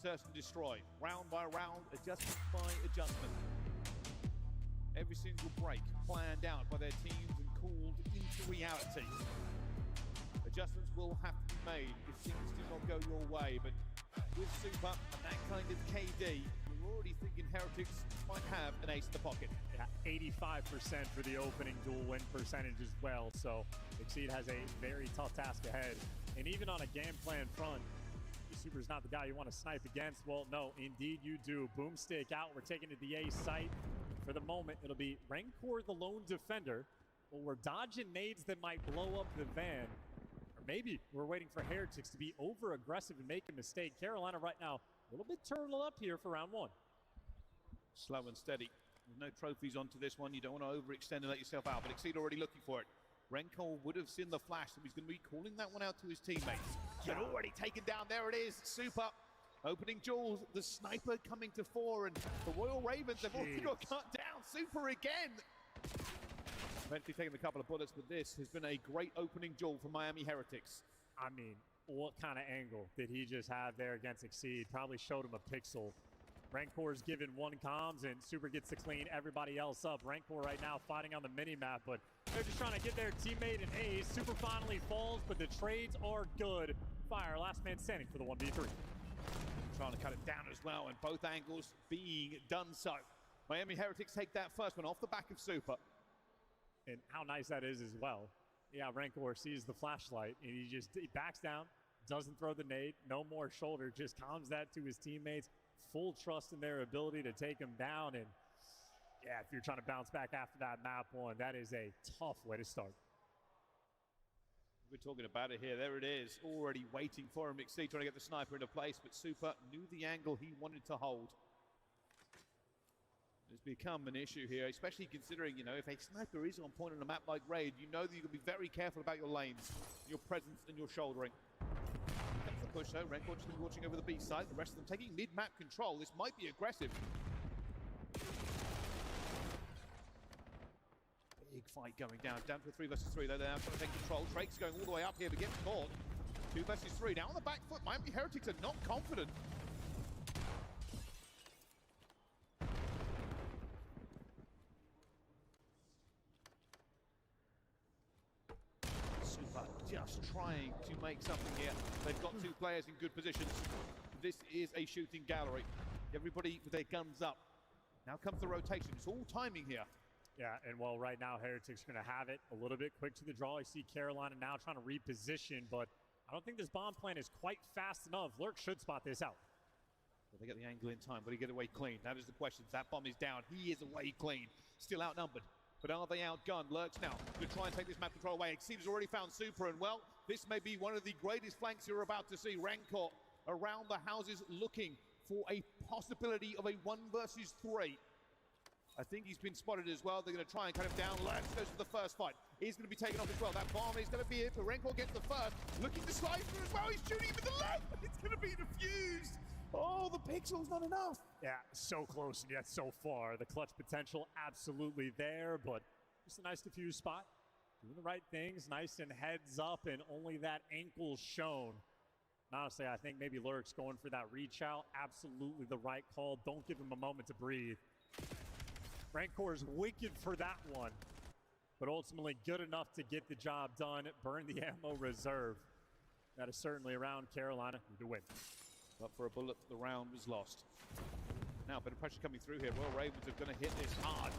Search and destroy, round by round, adjustment by adjustment. Every single break planned out by their teams and called into reality. Adjustments will have to be made if things do not go your way, but with Super and that kind of KD, we're already thinking Heretics might have an ace in the pocket. Yeah, 85% for the opening duel win percentage as well, so Exceed has a very tough task ahead. And even on a game plan front, Super's not the guy you want to snipe against. Well, no, indeed you do. Boomstick out. We're taking it to the A site. For the moment, it'll be Rancor, the lone defender. Well, we're dodging nades that might blow up the van. Or maybe we're waiting for Heretics to be over-aggressive and make a mistake. Carolina right now, a little bit turtle up here for round 1. Slow and steady. There's no trophies onto this one. You don't want to overextend and let yourself out, but Exceed already looking for it. Rancor would have seen the flash, so he's going to be calling that one out to his teammates. But already taken down. There it is. Super. Opening duels. The sniper coming to 4, and the Royal Ravens have already got cut down. Super again. Eventually taking a couple of bullets, but this has been a great opening duel for Miami Heretics. I mean, what kind of angle did he just have there against Exceed? Probably showed him a pixel. Rancor's given 1 comms, and Super gets to clean everybody else up. Rancor right now fighting on the mini-map, but they're just trying to get their teammate an ace. Super finally falls, but the trades are good. Fire, last man standing for the 1v3. Trying to cut it down as well, and both angles being done so. Miami Heretics take that first one off the back of Super. And how nice that is as well. Yeah, Rancor sees the flashlight, and he backs down, doesn't throw the nade, no more shoulder, just calms that to his teammates. Full trust in their ability to take him down, and yeah, if you're trying to bounce back after that map 1, that is a tough way to start. We're talking about it here. There it is, already waiting for him. Exceed trying to get the sniper into place, but Super knew the angle he wanted to hold. It's become an issue here, especially considering, you know, if a sniper is on point on a map like Raid, you know that you've got to be very careful about your lanes, your presence, and your shouldering. That's the push though. Rancor just watching over the B side. The rest of them taking mid-map control. This might be aggressive. Big fight going down to a 3 versus 3. They're now trying to take control. Drake's going all the way up here, but gets caught. 2 versus 3. Now on the back foot, Miami Heretics are not confident. Super just trying to make something here. They've got 2 players in good positions. This is a shooting gallery. Everybody with their guns up. Now comes the rotation. It's all timing here. Yeah, and well, right now, Heretics are going to have it a little bit quick to the draw. I see Carolina now trying to reposition, but I don't think this bomb plan is quite fast enough. Lurk should spot this out. Well, they get the angle in time, but he get away clean. That is the question. That bomb is down. He is away clean. Still outnumbered. But are they outgunned? Lurks now to try and take this map control away. Exceed has already found Super, and well, this may be one of the greatest flanks you're about to see. Rancor around the houses looking for a possibility of a 1 versus 3. I think he's been spotted as well. They're going to try and cut him down. Lurks goes for the first fight. He's going to be taken off as well. That bomb is going to be it, but Rancor gets the first. Looking to slide through as well. He's shooting him with the left, but it's going to be defused. Oh, the pixel's not enough. Yeah, so close and yet so far. The clutch potential absolutely there, but just a nice diffuse spot. Doing the right things, nice and heads up, and only that ankle shown. And honestly, I think maybe Lurks going for that reach out. Absolutely the right call. Don't give him a moment to breathe. Rancor is wicked for that one, but ultimately good enough to get the job done. Burn the ammo reserve. That is certainly around Carolina to win. But for a bullet, the round was lost. Now, a bit of pressure coming through here. Royal Ravens are going to hit this hard.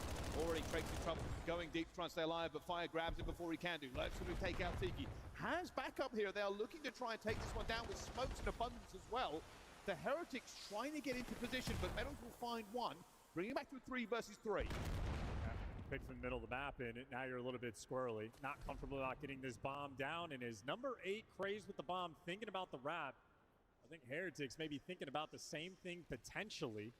Already Craig's in trouble, going deep to try and stay alive, but Fire grabs him before he can do. Lurks going to take out Tiki. Has backup here. They are looking to try and take this one down with smokes in abundance as well. The Heretics trying to get into position, but Metals will find one, bringing it back to a 3 versus 3. Picked from the middle of the map, and now you're a little bit squirrely. Not comfortable about getting this bomb down, and is number 8 crazed with the bomb, thinking about the wrap. I think Heretics may be thinking about the same thing potentially.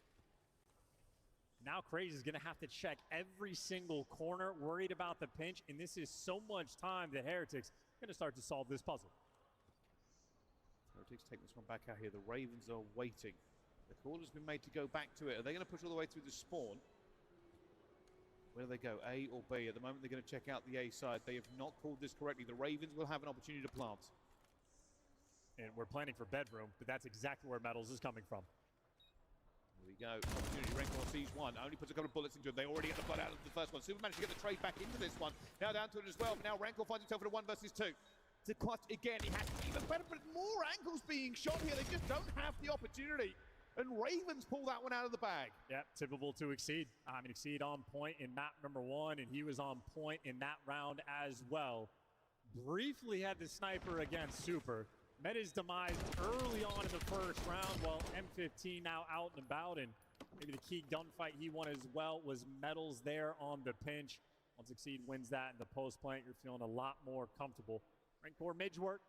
Now Craze is going to have to check every single corner, worried about the pinch, and this is so much time that Heretics are going to start to solve this puzzle. Heretics take this one back out here. The Ravens are waiting. The call has been made to go back to it. Are they going to push all the way through the spawn? Where do they go, A or B? At the moment, they're going to check out the A side. They have not called this correctly. The Ravens will have an opportunity to plant. And we're planning for bedroom, but that's exactly where Metals is coming from. Here we go. Opportunity. Rancor sees one. Only puts a couple of bullets into it. They already get the blood out of the first one. Super managed to get the trade back into this one. Now down to it as well. But now Rancor finds himself in a 1 versus 2. To clutch again. He has even better, but more angles being shot here. They just don't have the opportunity. And Ravens pull that one out of the bag. Yeah, typical to Exceed. I mean, Exceed on point in map number 1, and he was on point in that round as well. Briefly had the sniper against Super. Met his demise early on in the first round, while M15 now out and about, and maybe the key gunfight he won as well was Metals there on the pinch. Once Exceed wins that in the post plant, you're feeling a lot more comfortable. Rancor made you work,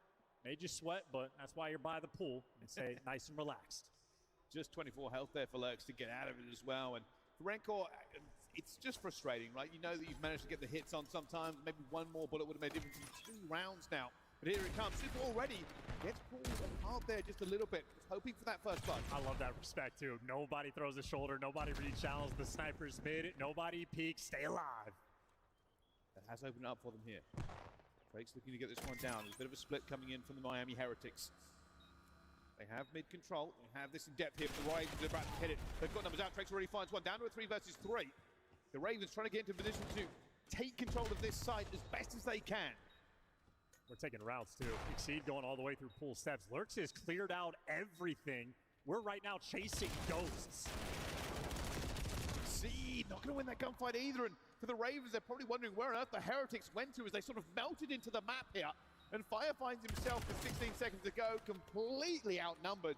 made you sweat, but that's why you're by the pool and stay nice and relaxed. Just 24 health there for Lurks to get out of it as well. And for Rancor, it's just frustrating, right? You know that you've managed to get the hits on sometimes. Maybe one more bullet would have made a difference in 2 rounds now. But here it comes. Super already gets pulled apart there just a little bit. Hoping for that first blood. I love that respect, too. Nobody throws a shoulder. Nobody re-challenges. The sniper's mid. Nobody peeks. Stay alive. That has opened up for them here. Drake's looking to get this one down. There's a bit of a split coming in from the Miami Heretics. They have mid control. They have this in depth here. The Ravens are about to hit it. They've got numbers out. Drake's already finds one. Down to a 3 versus 3. The Ravens trying to get into position to take control of this site as best as they can. We're taking routes too. Exceed going all the way through pool steps. Lurks has cleared out everything. We're right now chasing ghosts. Exceed not going to win that gunfight either. And for the Ravens, they're probably wondering where on earth the Heretics went to as they sort of melted into the map here. And Fire finds himself with 16 seconds to go, completely outnumbered.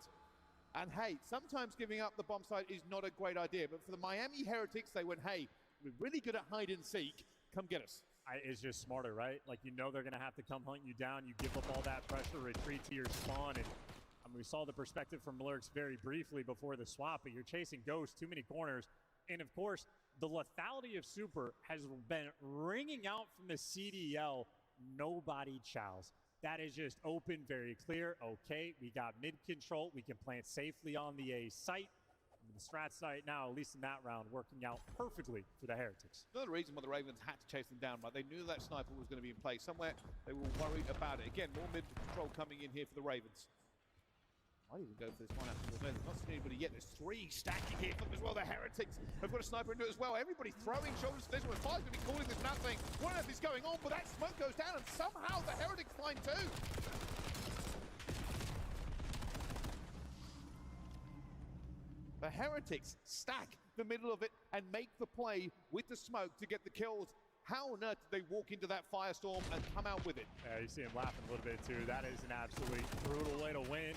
And hey, sometimes giving up the bomb site is not a great idea. But for the Miami Heretics, they went, hey, we're really good at hide and seek. Come get us. It's just smarter, right? Like, you know they're going to have to come hunt you down. You give up all that pressure, retreat to your spawn. And I mean, we saw the perspective from Lurks very briefly before the swap, but you're chasing ghosts, too many corners. And of course, the lethality of Super has been ringing out from the CDL. Nobody chows. That is just open, very clear. Okay, we got mid control. We can plant safely on the A site. The strat site now, at least in that round, working out perfectly for the Heretics. Another reason why the Ravens had to chase them down, right? They knew that sniper was going to be in place somewhere. They were worried about it. Again, more mid control coming in here for the Ravens. Might even go for this one after the event. Not seen anybody yet. There's 3 stacking here for them as well. The Heretics have got a sniper into it as well. Everybody throwing shoulders to this one. Fire's going to be calling this now saying, what on earth is going on? But that smoke goes down and somehow the Heretics find 2. The Heretics stack the middle of it and make the play with the smoke to get the kills. How on earth did they walk into that firestorm and come out with it? Yeah, you see him laughing a little bit too. That is an absolutely brutal way to win.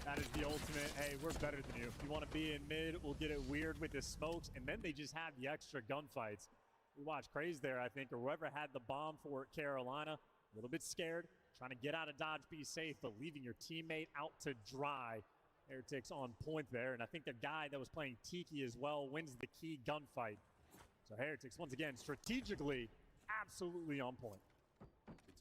That is the ultimate, hey, we're better than you. If you want to be in mid, we'll get it weird with the smokes. And then they just have the extra gunfights. We watched Craze there, I think, or whoever had the bomb for Carolina. A little bit scared, trying to get out of Dodge, be safe, but leaving your teammate out to dry. Heretics on point there, and I think the guy that was playing Tiki as well wins the key gunfight. So Heretics, once again, strategically, absolutely on point.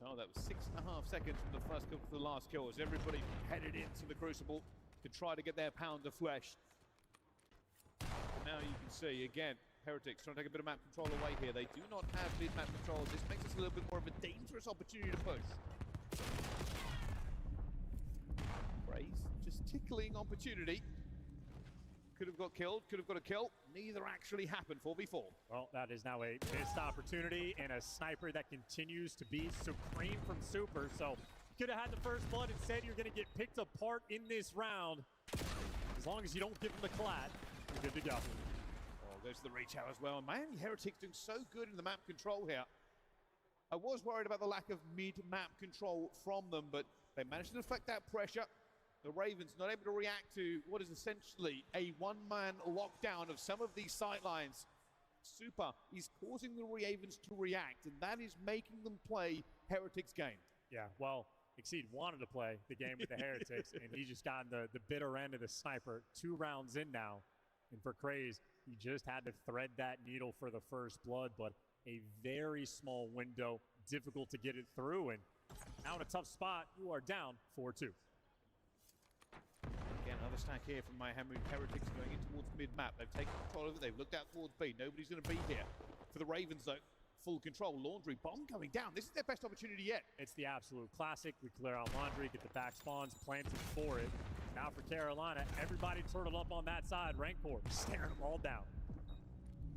Oh, that was 6.5 seconds from the first kill to the last kill as everybody headed into the Crucible to try to get their pound of flesh. Now you can see, again, Heretics trying to take a bit of map control away here. They do not have mid-map control. This makes this a little bit more of a dangerous opportunity to push. Craze, just tickling opportunity. Could have got killed, could have got a kill. Neither actually happened 4v4. Well, that is now a missed opportunity and a sniper that continues to be supreme from Super. So you could have had the first blood. Instead, you're going to get picked apart in this round. As long as you don't give them the collat, you're good to go. Oh, there's the reach out as well. Miami Heretics doing so good in the map control here. I was worried about the lack of mid-map control from them, but they managed to deflect that pressure. The Ravens not able to react to what is essentially a one-man lockdown of some of these sightlines. Super is causing the Ravens to react, and that is making them play Heretics' game. Yeah, well, Exceed wanted to play the game with the Heretics, and he just got the bitter end of the sniper 2 rounds in now. And for Craze, he just had to thread that needle for the first blood, but a very small window, difficult to get it through, and now in a tough spot, you are down 4-2. Again, another stack here from Miami Heretics going in towards mid-map. They've taken control of it. They've looked out towards B. Nobody's going to be here. For the Ravens, though, full control. Laundry bomb going down. This is their best opportunity yet. It's the absolute classic. We clear out Laundry, get the back spawns, planted for it. Now for Carolina, everybody turtled up on that side. Rancor staring them all down.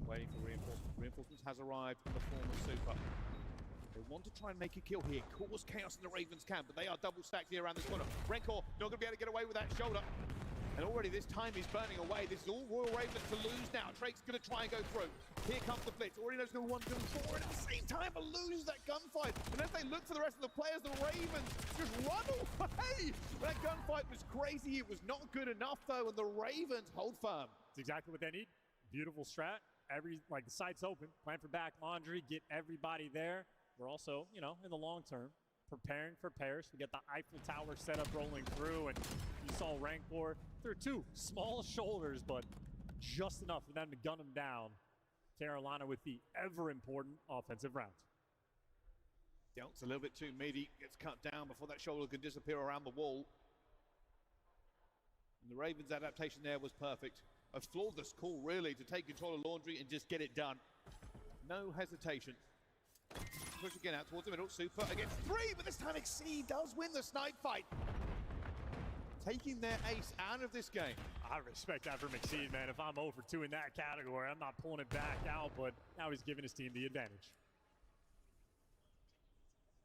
Waiting for reinforcements. Reinforcements has arrived in the form of Super. They want to try and make a kill here, cause chaos in the Ravens camp, but they are double stacked here around this corner. Rancor not going to be able to get away with that shoulder. And already this time is burning away. This is all Royal Ravens to lose now. Drake's going to try and go through. Here comes the blitz. Already knows the 1, 2, 4, and at the same time, loses that gunfight. And as they look for the rest of the players, the Ravens just run away. That gunfight was crazy. It was not good enough, though, and the Ravens hold firm. It's exactly what they need. Beautiful strat. The site's open. Plan for back Laundry. Get everybody there. We're also, in the long term, preparing for Paris. We get the Eiffel Tower setup rolling through, and you saw Rancor. They're 2 small shoulders, but just enough for them to gun them down. Carolina with the ever-important offensive round. Delt's a little bit too meaty. Gets cut down before that shoulder can disappear around the wall. And the Ravens' adaptation there was perfect. A flawless call, really, to take control of Laundry and just get it done. No hesitation. Push again out towards the middle. Super against 3, but this time Exceed does win the snipe fight. Taking their ace out of this game. I respect that from Exceed, man. If I'm 0 for 2 in that category, I'm not pulling it back out, but now he's giving his team the advantage.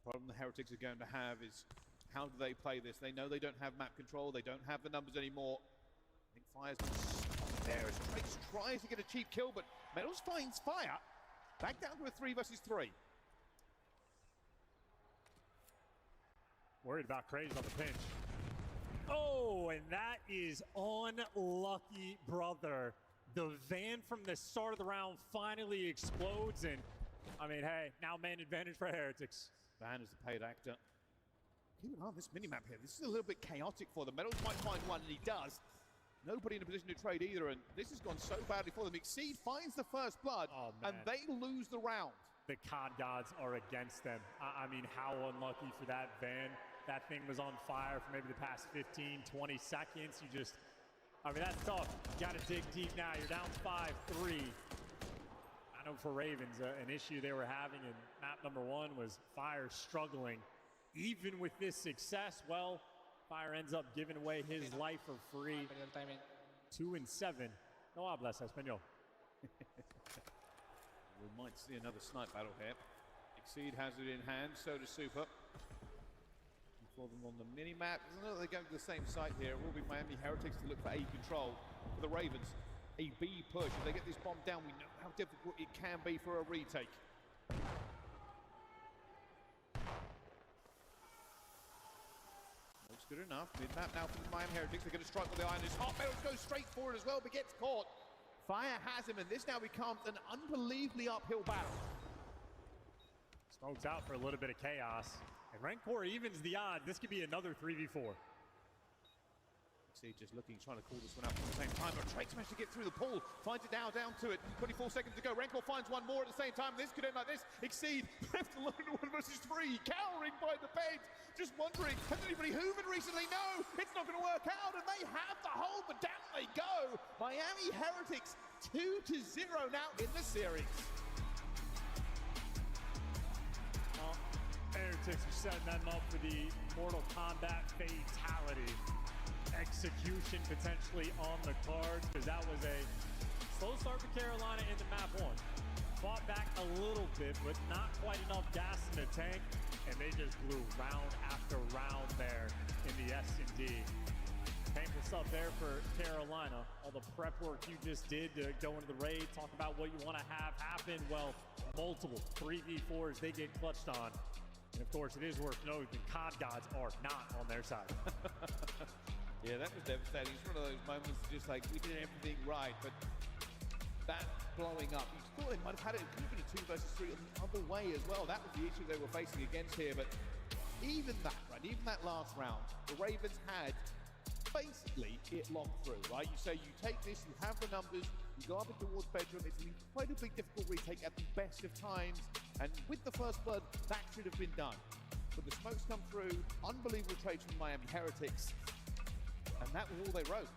The problem the Heretics are going to have is how do they play this? They know they don't have map control. They don't have the numbers anymore. I think Fire's there as Trace tries to get a cheap kill, but Metals finds Fire. Back down to a 3 versus 3. Worried about Craze on the pinch. Oh, and that is unlucky, brother. The van from the start of the round finally explodes, and hey, now man advantage for Heretics. Van is the paid actor. Keep an eye on this minimap here. This is a little bit chaotic for them. Metals might find one, and he does. Nobody in a position to trade either, and this has gone so badly for them. Exceed finds the first blood, and they lose the round. The COD gods are against them. How unlucky for that van. That thing was on fire for maybe the past 15, 20 seconds. That's tough. You got to dig deep now. You're down 5-3. I know for Ravens, an issue they were having in map number 1 was Fire struggling. Even with this success, Fire ends up giving away his life for free. 2 and 7. No hablas español. We might see another snipe battle here. Exceed has it in hand, so does Super. For them on the mini-map. They're going to the same site here. It will be Miami Heretics to look for A control. For the Ravens, a B push. If they get this bomb down, we know how difficult it can be for a retake. Looks good enough. Mid-map now for the Miami Heretics. They're going to strike with the iron. His Heart Metals goes straight forward as well, but gets caught. Fire has him, and this now becomes an unbelievably uphill battle. Smokes out for a little bit of chaos. And Rancor evens the odds. This could be another 3v4. See, just looking, trying to call this one out at the same time, but Drake's managed to get through the pool, finds it down to it, 24 seconds to go. Rancor finds one more at the same time. This could end like this. Exceed, left alone to 1 versus 3, cowering by the bed. Just wondering, has anybody hoovered recently? No, it's not going to work out, and they have the hold, but down they go. Miami Heretics 2-0 now in the series. Heretics are setting them up for the Mortal Kombat fatality. Execution potentially on the cards, because that was a slow start for Carolina into map 1. Fought back a little bit, but not quite enough gas in the tank, and they just blew round after round there in the S&D. Painful stuff there for Carolina. All the prep work you just did to go into the raid, talk about what you want to have happen. Well, multiple 3v4s they get clutched on. And of course, it is worth noting the COD gods are not on their side. Yeah, that was devastating. It's one of those moments just like, we did everything right, but that blowing up, you thought they might have had it. It could have been a 2 versus 3 on the other way as well. That was the issue they were facing against here, but even that, right, even that last round, the Ravens had basically it locked through, right? You say you take this, you have the numbers, you go up and towards bedroom. It's an incredibly difficult retake at the best of times, and with the first blood, that should have been done. But the smokes come through, unbelievable trades from Miami Heretics, and that was all they wrote.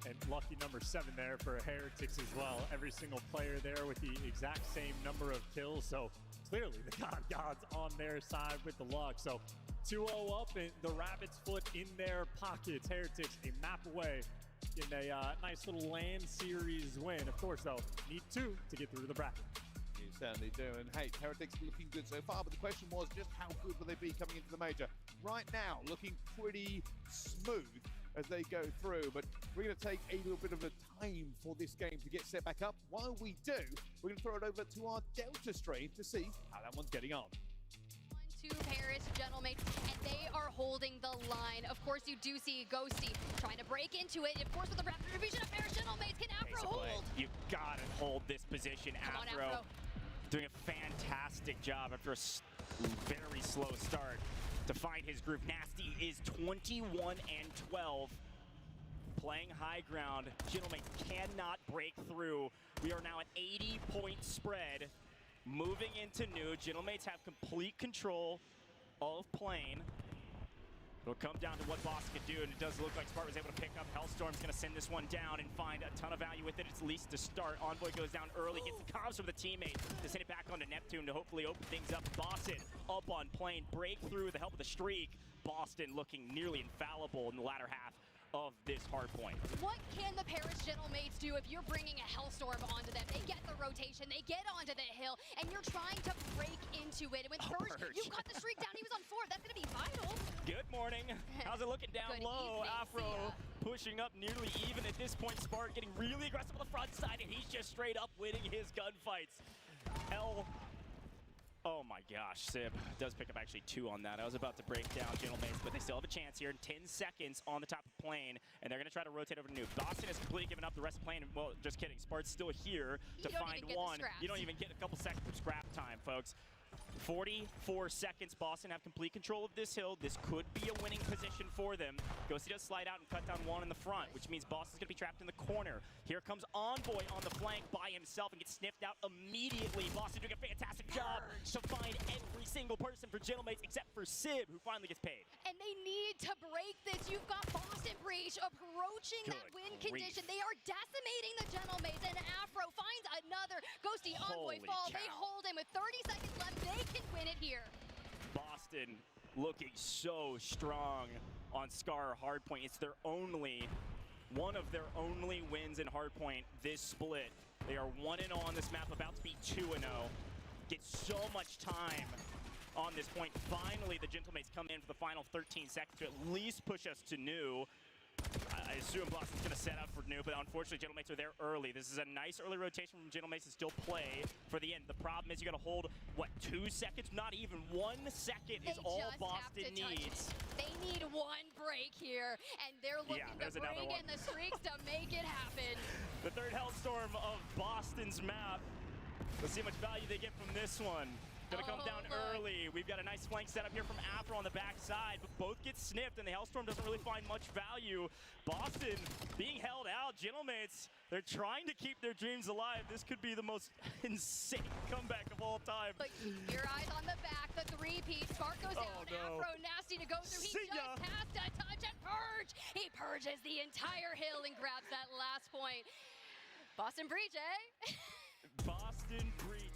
And lucky number 7 there for Heretics as well. Every single player there with the exact same number of kills. So clearly the COD gods on their side with the luck. So 2-0 up and the Rabbit's foot in their pockets. Heretics a map away in a nice little LAN series win. Of course, though, need 2 to get through the bracket. You certainly do. And hey, Heretics looking good so far, but the question was just how good will they be coming into the major? Right now, looking pretty smooth as they go through, but we're going to take a little bit of a time for this game to get set back up. While we do, we're going to throw it over to our Delta stream to see how that one's getting on. 1-2 Paris Gentlemates, and they are holding the line. Of course, you do see Ghosty trying to break into it. Of course, with the rapid division of Paris Gentlemates, can Afro hold? You gotta hold this position. Come on, Afro. Doing a fantastic job after a very slow start to find his groove. Nasty is 21-12, playing high ground. Gentlemates cannot break through. We are now an 80-point spread. Moving into new, Gentlemates have complete control of plane. It'll come down to what Boss can do, and it does look like Spark was able to pick up. Hellstorm's gonna send this one down and find a ton of value with it, at least to start. Envoy goes down early, gets the comms from the teammate to send it back onto Neptune to hopefully open things up. Boston up on plane, break through with the help of the streak. Boston looking nearly infallible in the latter half of this hard point. What can the Paris Gentlemates do if you're bringing a Hellstorm onto them? They get the rotation, they get onto the hill, and you're trying to break into it. And with Purge, you cut the streak down. He was on 4. That's going to be vital. Good morning. How's it looking down Good low? evening, Afro pushing up nearly even at this point. Spark getting really aggressive on the front side, and he's just straight up winning his gunfights. Oh my gosh, Sib does pick up actually 2 on that. I was about to break down Gentlemates, but they still have a chance here in 10 seconds on the top of the plane, and they're going to try to rotate over to Noob. Boston has completely given up the rest of the plane. Well, just kidding. Spart's still here to find one. You don't even get a couple seconds of scrap time, folks. 44 seconds. Boston have complete control of this hill. This could be a winning position for them. Ghosty does slide out and cut down 1 in the front, which means Boston's going to be trapped in the corner. Here comes Envoy on the flank by himself and gets sniffed out immediately. Boston doing a fantastic job to find every single person for Gentlemates except for Sib, who finally gets paid. And they need to break this. You've got Boston Breach approaching that win condition. They are decimating the Gentlemates, and Afro finds another. Ghosty, Envoy fall. They hold him with 30 seconds left. They can win it here. Boston looking so strong on Scar Hardpoint. It's their one of their only wins in Hardpoint this split. They are 1-0 on this map, about to be 2-0. Get so much time on this point. Finally, the Gentlemates come in for the final 13 seconds to at least push us to new. I assume Boston's going to set up for new, but unfortunately, Gentlemates are there early. This is a nice early rotation from Gentlemates to still play for the end. The problem is you got to hold, what, 2 seconds? Not even 1 second is all Boston needs. They need 1 break here, and they're looking to bring in the streaks to make it happen. The third Hellstorm Hellstorm of Boston's map. Let's see how much value they get from this one. Gonna come down early. We've got a nice flank setup here from Afro on the backside, but both get sniffed, and the Hellstorm doesn't really find much value. Boston being held out. Gentlemates, they're trying to keep their dreams alive. This could be the most insane comeback of all time. But your eyes on the back, the three-peat. Spark goes down. No. Afro nasty to go through. He just has to touch and purge. He purges the entire hill and grabs that last point. Boston Breach, eh? Boston Breach.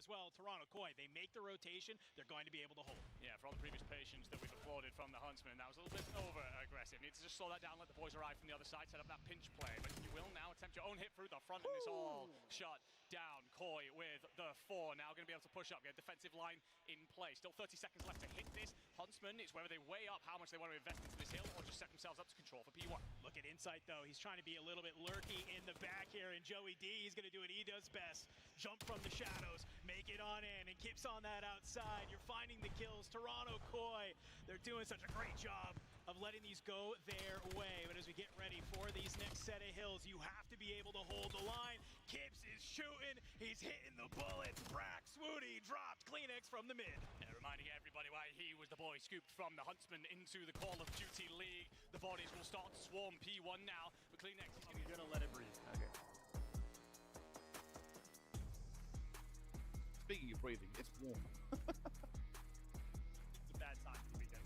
Well, Toronto Koi, they make the rotation, they're going to be able to hold. Yeah, for all the previous patience that we've applauded from the Huntsman, that was a little bit over-aggressive. Need to just slow that down, let the boys arrive from the other side, set up that pinch play. But you will now attempt your own hit through the front, and it's all shut down. Koi with the 4, now going to be able to push up, get a defensive line in play. Still 30 seconds left to hit this. Huntsman, it's whether they weigh up how much they want to invest into this hill or just set themselves up to control for P1. Look at Insight, though. He's trying to be a little bit lurky in the back here, and Joey D, he's going to do what he does best. Jump from the shadows, make it on in, and keeps on that outside. You're finding the kills. Toronto Koi, they're doing such a great job of letting these go their way. But as we get ready for these next set of hills, you have to be able to hold the line. Kips is shooting. He's hitting the bullets. Brax Swoody dropped Kleenex from the mid. Yeah, reminding everybody why he was the boy scooped from the Huntsman into the Call of Duty League. The bodies will start to swarm P1 now, but Kleenex is going to let it breathe. Okay. Speaking of breathing, it's warm. It's a bad time for the weekend.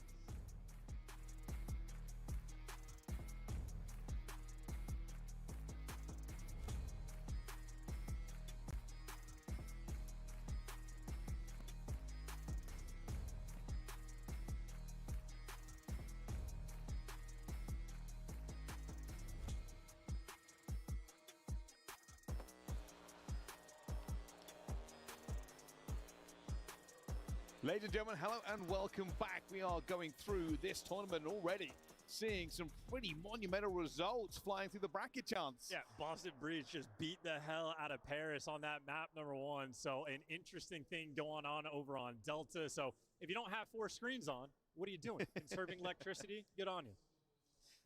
Ladies and gentlemen, hello and welcome back. We are going through this tournament already, seeing some pretty monumental results flying through the bracket chance. Yeah, Boston Breach just beat the hell out of Paris on that map #1. So an interesting thing going on over on Delta. So if you don't have 4 screens on, what are you doing? Conserving electricity? Good on you.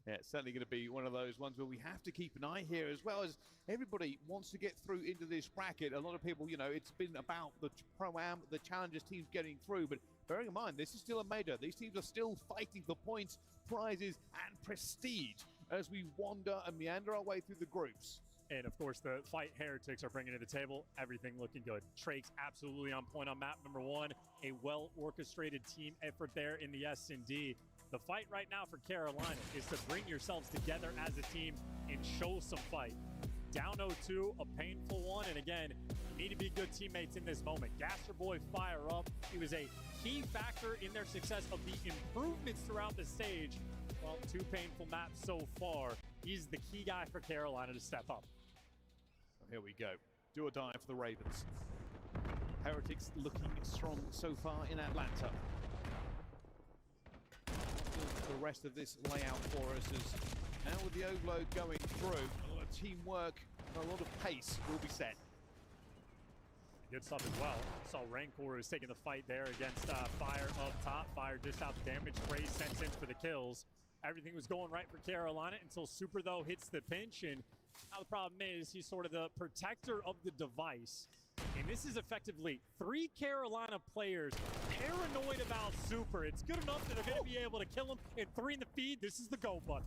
Yeah, it's certainly going to be one of those ones where we have to keep an eye here, as well as everybody wants to get through into this bracket. A lot of people, you know, it's been about the Pro-Am, the Challengers teams getting through, but bearing in mind, this is still a major. These teams are still fighting for points, prizes, and prestige as we wander and meander our way through the groups. And of course, the Fight Heretics are bringing to the table everything looking good. Trake's absolutely on point on map #1. A well-orchestrated team effort there in the S&D. The fight right now for Carolina is to bring yourselves together as a team and show some fight. Down 0-2, a painful one, and again, you need to be good teammates in this moment. Gaster Boy fire up. He was a key factor in their success of the improvements throughout the stage. Well, 2 painful maps so far. He's the key guy for Carolina to step up. Here we go. Do or die for the Ravens. Heretics looking strong so far in Atlanta. The rest of this layout for us is now with the overload going through, a lot of teamwork and a lot of pace will be set. Good stuff as well. Saw Rancor was taking the fight there against Fire up top. Fire dished out the damage. Craze sent in for the kills. Everything was going right for Carolina until Super, though, hits the pinch. And now the problem is he's sort of the protector of the device. And this is effectively 3 Carolina players paranoid about Super. It's good enough that they're going to be able to kill him. And 3 in the feed, this is the go button.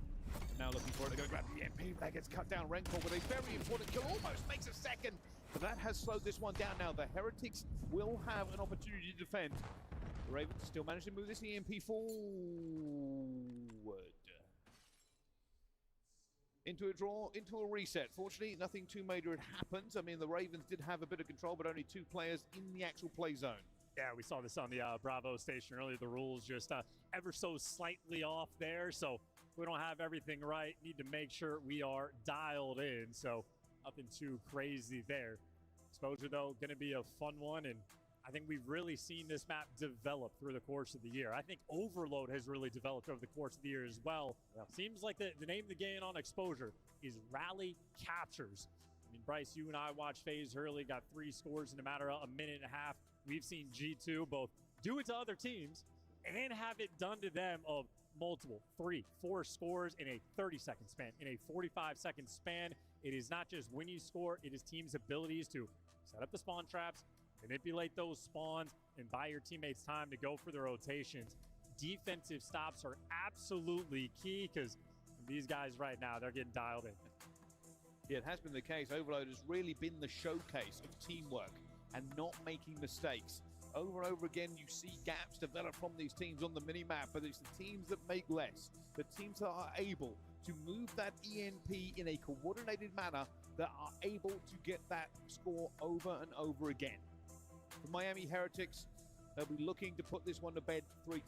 Now looking for it, they're going to grab the MP. That gets cut down. Rancor with a very important kill, almost makes a second. But that has slowed this one down now. The Heretics will have an opportunity to defend. The Ravens still manage to move this EMP forward. Into a draw, into a reset. Fortunately, nothing too major had happened. I mean, the Ravens did have a bit of control, but only 2 players in the actual play zone. Yeah, we saw this on the Bravo station earlier. The rules just ever so slightly off there. So we don't have everything right. Need to make sure we are dialed in. So nothing too crazy there. Exposure, though, going to be a fun one. And I think we've really seen this map develop through the course of the year. I think Overload has really developed over the course of the year as well. Seems like the name of the game on Exposure is Rally Captures. I mean, Bryce, you and I watched FaZe Hurley, got 3 scores in a matter of a minute and a half. We've seen G2 both do it to other teams and have it done to them of multiple 3, 4 scores in a 30-second span, in a 45-second span. It is not just when you score, it is teams' abilities to set up the spawn traps, manipulate those spawns, and buy your teammates time to go for the rotations. Defensive stops are absolutely key because these guys right now, they're getting dialed in. Yeah, it has been the case. Overload has really been the showcase of teamwork and not making mistakes. Over and over again, you see gaps develop from these teams on the minimap, but it's the teams that make less, the teams that are able to move that EMP in a coordinated manner that are able to get that score over and over again. For Miami Heretics, they'll be looking to put this one to bed 3-0.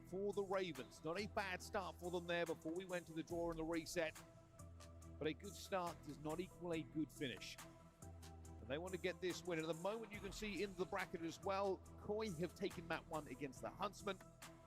For the Ravens, not a bad start for them there before we went to the draw and the reset, but a good start does not equal a good finish. And they want to get this win. At the moment, you can see in the bracket as well, Koi have taken map 1 against the Huntsman.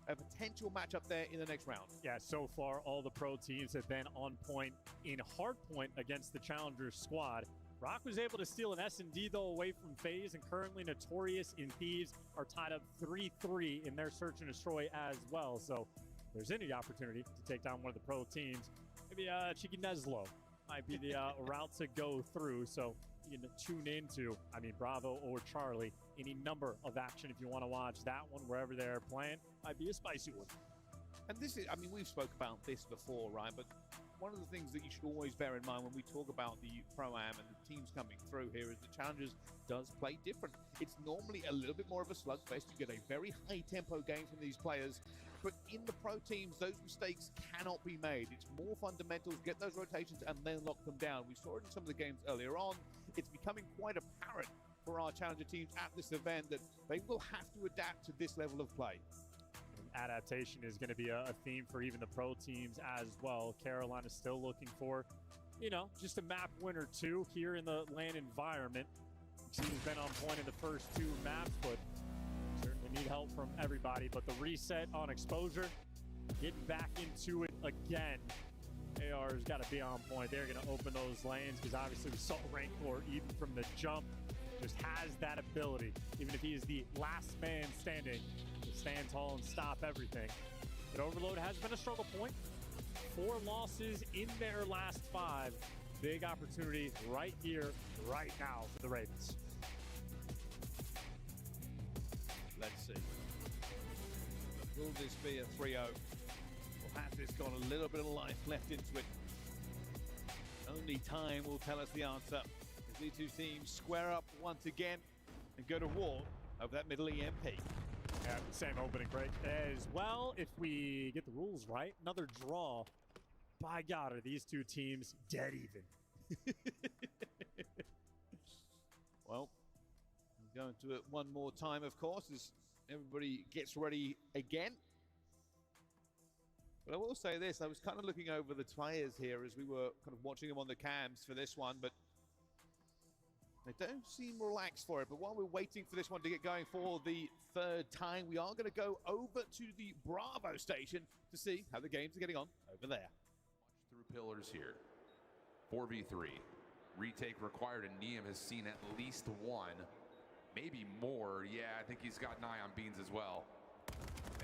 A potential matchup there in the next round. Yeah, so far, all the pro teams have been on point in hardpoint against the Challengers squad. Rock was able to steal an S&D, though, away from FaZe, and currently Notorious and Thieves are tied up 3-3 in their search and destroy as well. So if there's any opportunity to take down one of the pro teams, maybe Cheeky Neslo might be the route to go through. So you can tune into, Bravo or Charlie, any number of action if you want to watch that one wherever they're playing. Might be a spicy one. And this is, we've spoke about this before, right? But one of the things that you should always bear in mind when we talk about the Pro-Am and the teams coming through here is the Challengers does play different. It's normally a little bit more of a slugfest. You get a very high-tempo game from these players. But in the pro teams, those mistakes cannot be made. It's more fundamentals, get those rotations, and then lock them down. We saw it in some of the games earlier on. It's becoming quite apparent for our Challenger teams at this event that they will have to adapt to this level of play. Adaptation is going to be a theme for even the pro teams as well. Carolina's still looking for, just a map win or 2 here in the LAN environment. Team's been on point in the first 2 maps, but certainly need help from everybody. But the reset on Exposure, getting back into it again. AR's got to be on point. They're going to open those lanes because obviously we saw Rancor even from the jump just has that ability. Even if he is the last man standing, to stand tall and stop everything. But Overload has been a struggle point. 4 losses in their last 5. Big opportunity right here, right now for the Ravens. Let's see. Will this be a 3-0? Or has this got a little bit of life left into it? Only time will tell us the answer. As these 2 teams square up once again and go to war over that middle EMP. Yeah, same opening break as well. If we get the rules right, another draw. By God, are these 2 teams dead even? Well, I'm going to it one more time, of course, as everybody gets ready again. But I will say this, I was kind of looking over the players here as we were kind of watching them on the cams for this one, but they don't seem relaxed for it. But while we're waiting for this one to get going for the 3rd time, we are going to go over to the Bravo station to see how the games are getting on over there. Watch through pillars here. 4v3. Retake required, and Neum has seen at least 1, maybe more. Yeah, I think he's got an eye on Beans as well.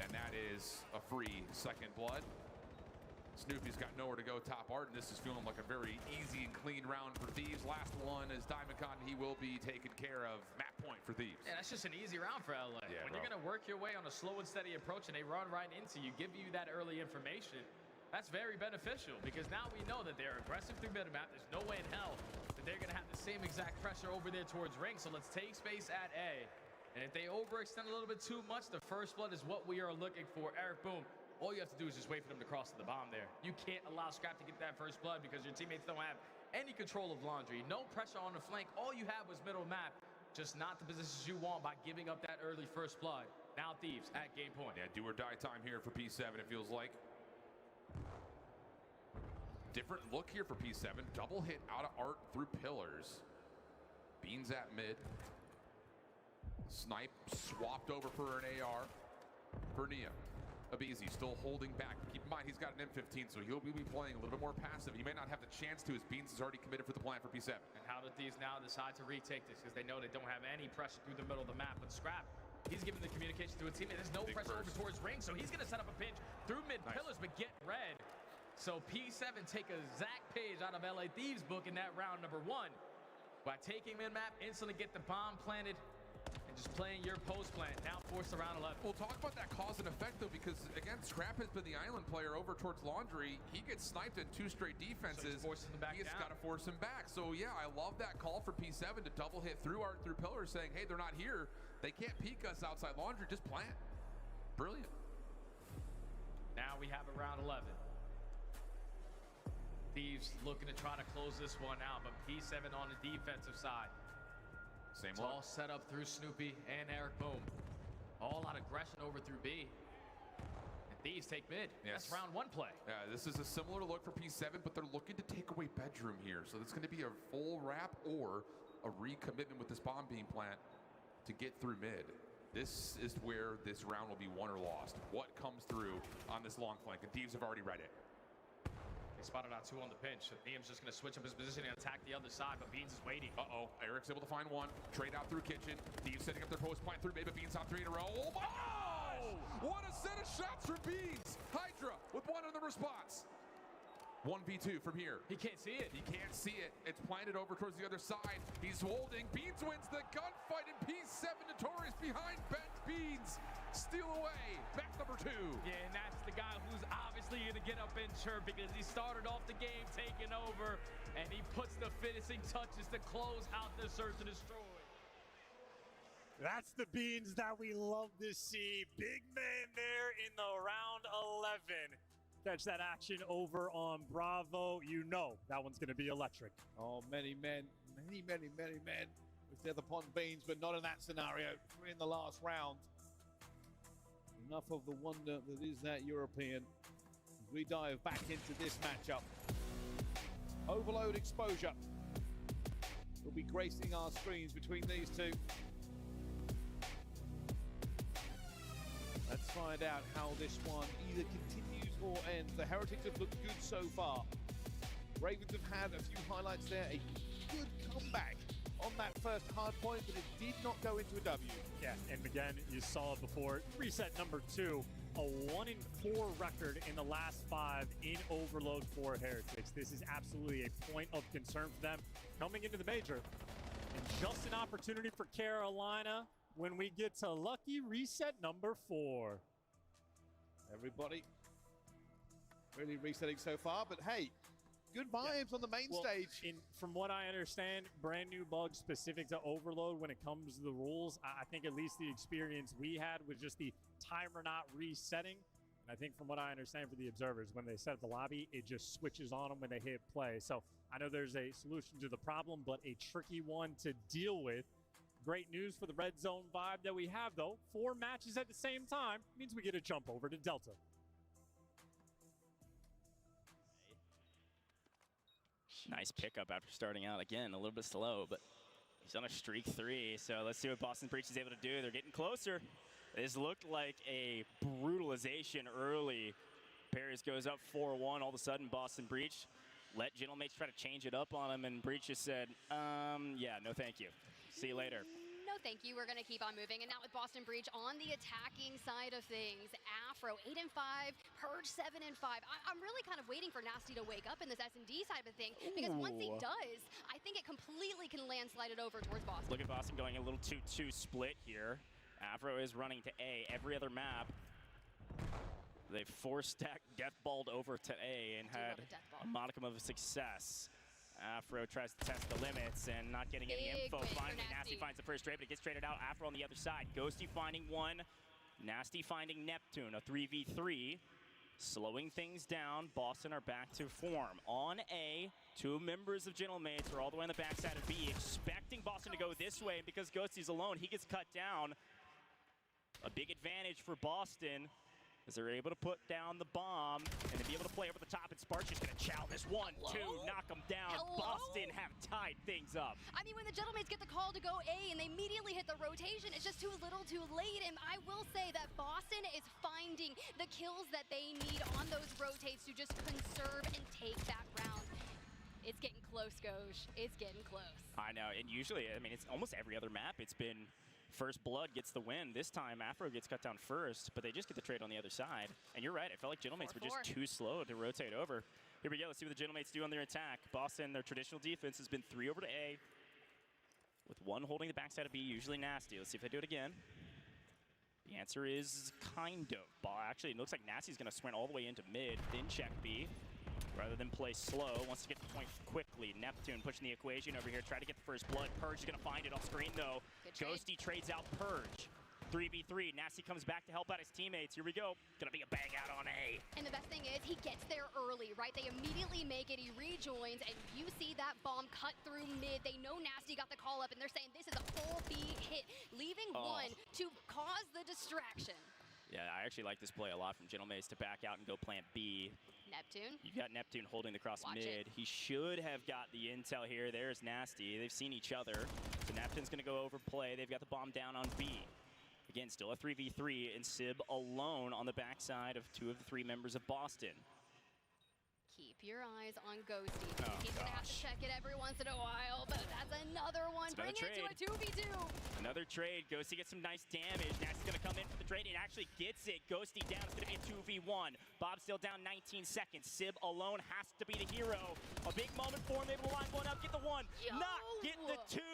And that is a free 2nd blood. Snoopy's got nowhere to go top art, and this is feeling like a very easy and clean round for Thieves. Last one is Diamondcon. He will be taken care of. Map point for Thieves. Yeah, that's just an easy round for LA. Yeah, when you're going to work your way on a slow and steady approach and they run right into you, give you that early information, that's very beneficial because now we know that they're aggressive through mid-map. There's no way in hell that they're going to have the same exact pressure over there towards ring. So let's take space at A. And if they overextend a little bit too much, the first blood is what we are looking for. Eric Boom, all you have to do is just wait for them to cross to the bomb there. You can't allow Scrap to get that first blood because your teammates don't have any control of Laundry. No pressure on the flank. All you have was middle map, just not the positions you want by giving up that early first blood. Now Thieves at game point. Yeah, do or die time here for P7, it feels like. Different look here for P7. Double hit out of art through pillars. Beans at mid. Snipe swapped over for an AR for Nia. Abizi still holding back. Keep in mind, he's got an M15, so he'll be playing a little bit more passive. He may not have the chance to, as Beans is already committed for the plan for P7. And how did these now decide to retake this? Because they know they don't have any pressure through the middle of the map. But Scrap, he's giving the communication to a teammate. There's no pressure over towards Ring, so he's going to set up a pinch through mid pillars, but get red. So P7 take a Zach page out of LA Thieves book in that round number 1. By taking mid-map, instantly get the bomb planted, and just playing your post plant, now forced around 11. We'll talk about that cause and effect, though, because, again, Scrap has been the island player over towards Laundry. He gets sniped in 2 straight defenses. So he's got to force him back. So, yeah, I love that call for P7 to double hit through pillars, saying, hey, they're not here. They can't peek us outside Laundry. Just plant. Brilliant. Now we have around 11. Thieves looking to try to close this one out, but P7 on the defensive side. Same it's look. all set up through Snoopy and Eric Boom. All out aggression over through B. And Thieves take mid. Yes. That's round 1 play. Yeah, this is a similar look for P7, but they're looking to take away bedroom here. So it's going to be a full wrap or a recommitment with this bomb being plant to get through mid. This is where this round will be won or lost. What comes through on this long flank? And Thieves have already read it. They spotted out 2 on the pinch. Niam's just going to switch up his position and attack the other side, but Beans is waiting. Uh-oh. Eric's able to find 1. Trade out through kitchen. Thieves setting up their post plant through, but Beans on 3 in a row. Oh, my! What a set of shots for Beans! Hydra with 1 on the response. 1v2 from here. He can't see it. He can't see it. It's planted over towards the other side. He's holding. Beans wins the gunfight, and P7 Notorious behind Bench. Beans steal away. Back number 2. Yeah, and that's the guy who's obviously going to get up and chirp because he started off the game taking over, and he puts the finishing touches to close out the search and destroy. That's the Beans that we love to see. Big man there in the round 11. Catch that action over on Bravo. You know that one's going to be electric. Oh, many men with Death Upon Beans, but not in that scenario. 3 in the last round. Enough of the wonder that is that European. As we dive back into this matchup. Overload exposure will be gracing our screens between these two. Let's find out how this one either continues or ends. The Heretics have looked good so far. Ravens have had a few highlights there. A good comeback on that first hard point, but it did not go into a W. Yeah, and again, you saw it before. Reset number 2, a 1-4 record in the last 5 in Overload for Heretics. This is absolutely a point of concern for them coming into the major. And just an opportunity for Carolina when we get to lucky reset number 4. Everybody really resetting so far, but hey, good vibes on the main stage. From what I understand, brand new bugs specific to Overload when it comes to the rules. I think at least the experience we had was just the timer not resetting. And I think from what I understand for the observers, when they set up the lobby, it just switches on them when they hit play. So I know there's a solution to the problem, but a tricky one to deal with. Great news for the red zone vibe that we have, though. 4 matches at the same time means we get a jump over to Delta. Nice pickup after starting out. Again, a little bit slow, but he's on a streak 3. So let's see what Boston Breach is able to do. They're getting closer. This looked like a brutalization early. Paris goes up 4-1. All of a sudden, Boston Breach let Gentlemates try to change it up on him, and Breach just said, yeah, no thank you. See you later. No, thank you. We're going to keep on moving. And now with Boston Breach on the attacking side of things, Afro 8-5, Purge 7-5. I'm really kind of waiting for Nasty to wake up in this S&D side of things, because once he does, I think it completely can landslide it over towards Boston. Look at Boston going a little 2-2 split here. Afro is running to A. Every other map, they 4-stacked Deathballed over to A and had a modicum of success. Afro tries to test the limits and not getting any info. Finally, Nasty finds the first trade, but it gets traded out. Afro on the other side. Ghosty finding 1. Nasty finding Neptune, a 3v3. Slowing things down. Boston are back to form. On A, 2 members of Gentlemates are all the way on the backside of B, expecting Boston to go this way. And because Ghosty's alone, he gets cut down. A big advantage for Boston, as they're able to put down the bomb and to be able to play over the top. And Sparks just going to chow this this. 1, 2, knock them down. Boston have tied things up. I mean, when the Gentlemen get the call to go A and they immediately hit the rotation, it's just too little too late. And I will say that Boston is finding the kills that they need on those rotates to just conserve and take that round. It's getting close, Goj. It's getting close. I know, and usually, I mean, it's almost every other map. It's been first blood gets the win. This time, Afro gets cut down first, but they just get the trade on the other side. And you're right, I felt like Gentlemates were just too slow to rotate over. Here we go, let's see what the Gentlemates do on their attack. Boston, their traditional defense has been 3 over to A, with 1 holding the backside of B, usually Nasty. Let's see if they do it again. The answer is kind of. Actually, it looks like Nasty's gonna sprint all the way into mid, then check B. Rather than play slow, wants to get the point quickly. Neptune pushing the equation over here, try to get the first blood. Purge is gonna find it off screen though. Ghosty trades out Purge. 3v3, Nasty comes back to help out his teammates. Here we go, gonna be a bang out on A. And the best thing is, he gets there early, right? They immediately make it, he rejoins, and you see that bomb cut through mid. They know Nasty got the call up, and they're saying this is a full B hit, leaving one to cause the distraction. Yeah, I actually like this play a lot from Gentlemates to back out and go plant B. Neptune. You've got Neptune holding the cross mid. He should have got the intel here. There's Nasty. They've seen each other. So Neptune's going to go over play. They've got the bomb down on B. Again, still a 3v3, and Sib alone on the backside of 2 of the 3 members of Boston. Keep your eyes on Ghosty. He's going to have to check it every once in a while, but that's another one. Bring it to a 2v2. Another trade. Ghosty gets some nice damage. Nasty's going to come in for the trade and actually gets it. Ghosty down. It's going to be a 2v1. Bob still down 19 seconds. Sib alone has to be the hero. A big moment for him. Able to line one up, get the 1. Not get the 2.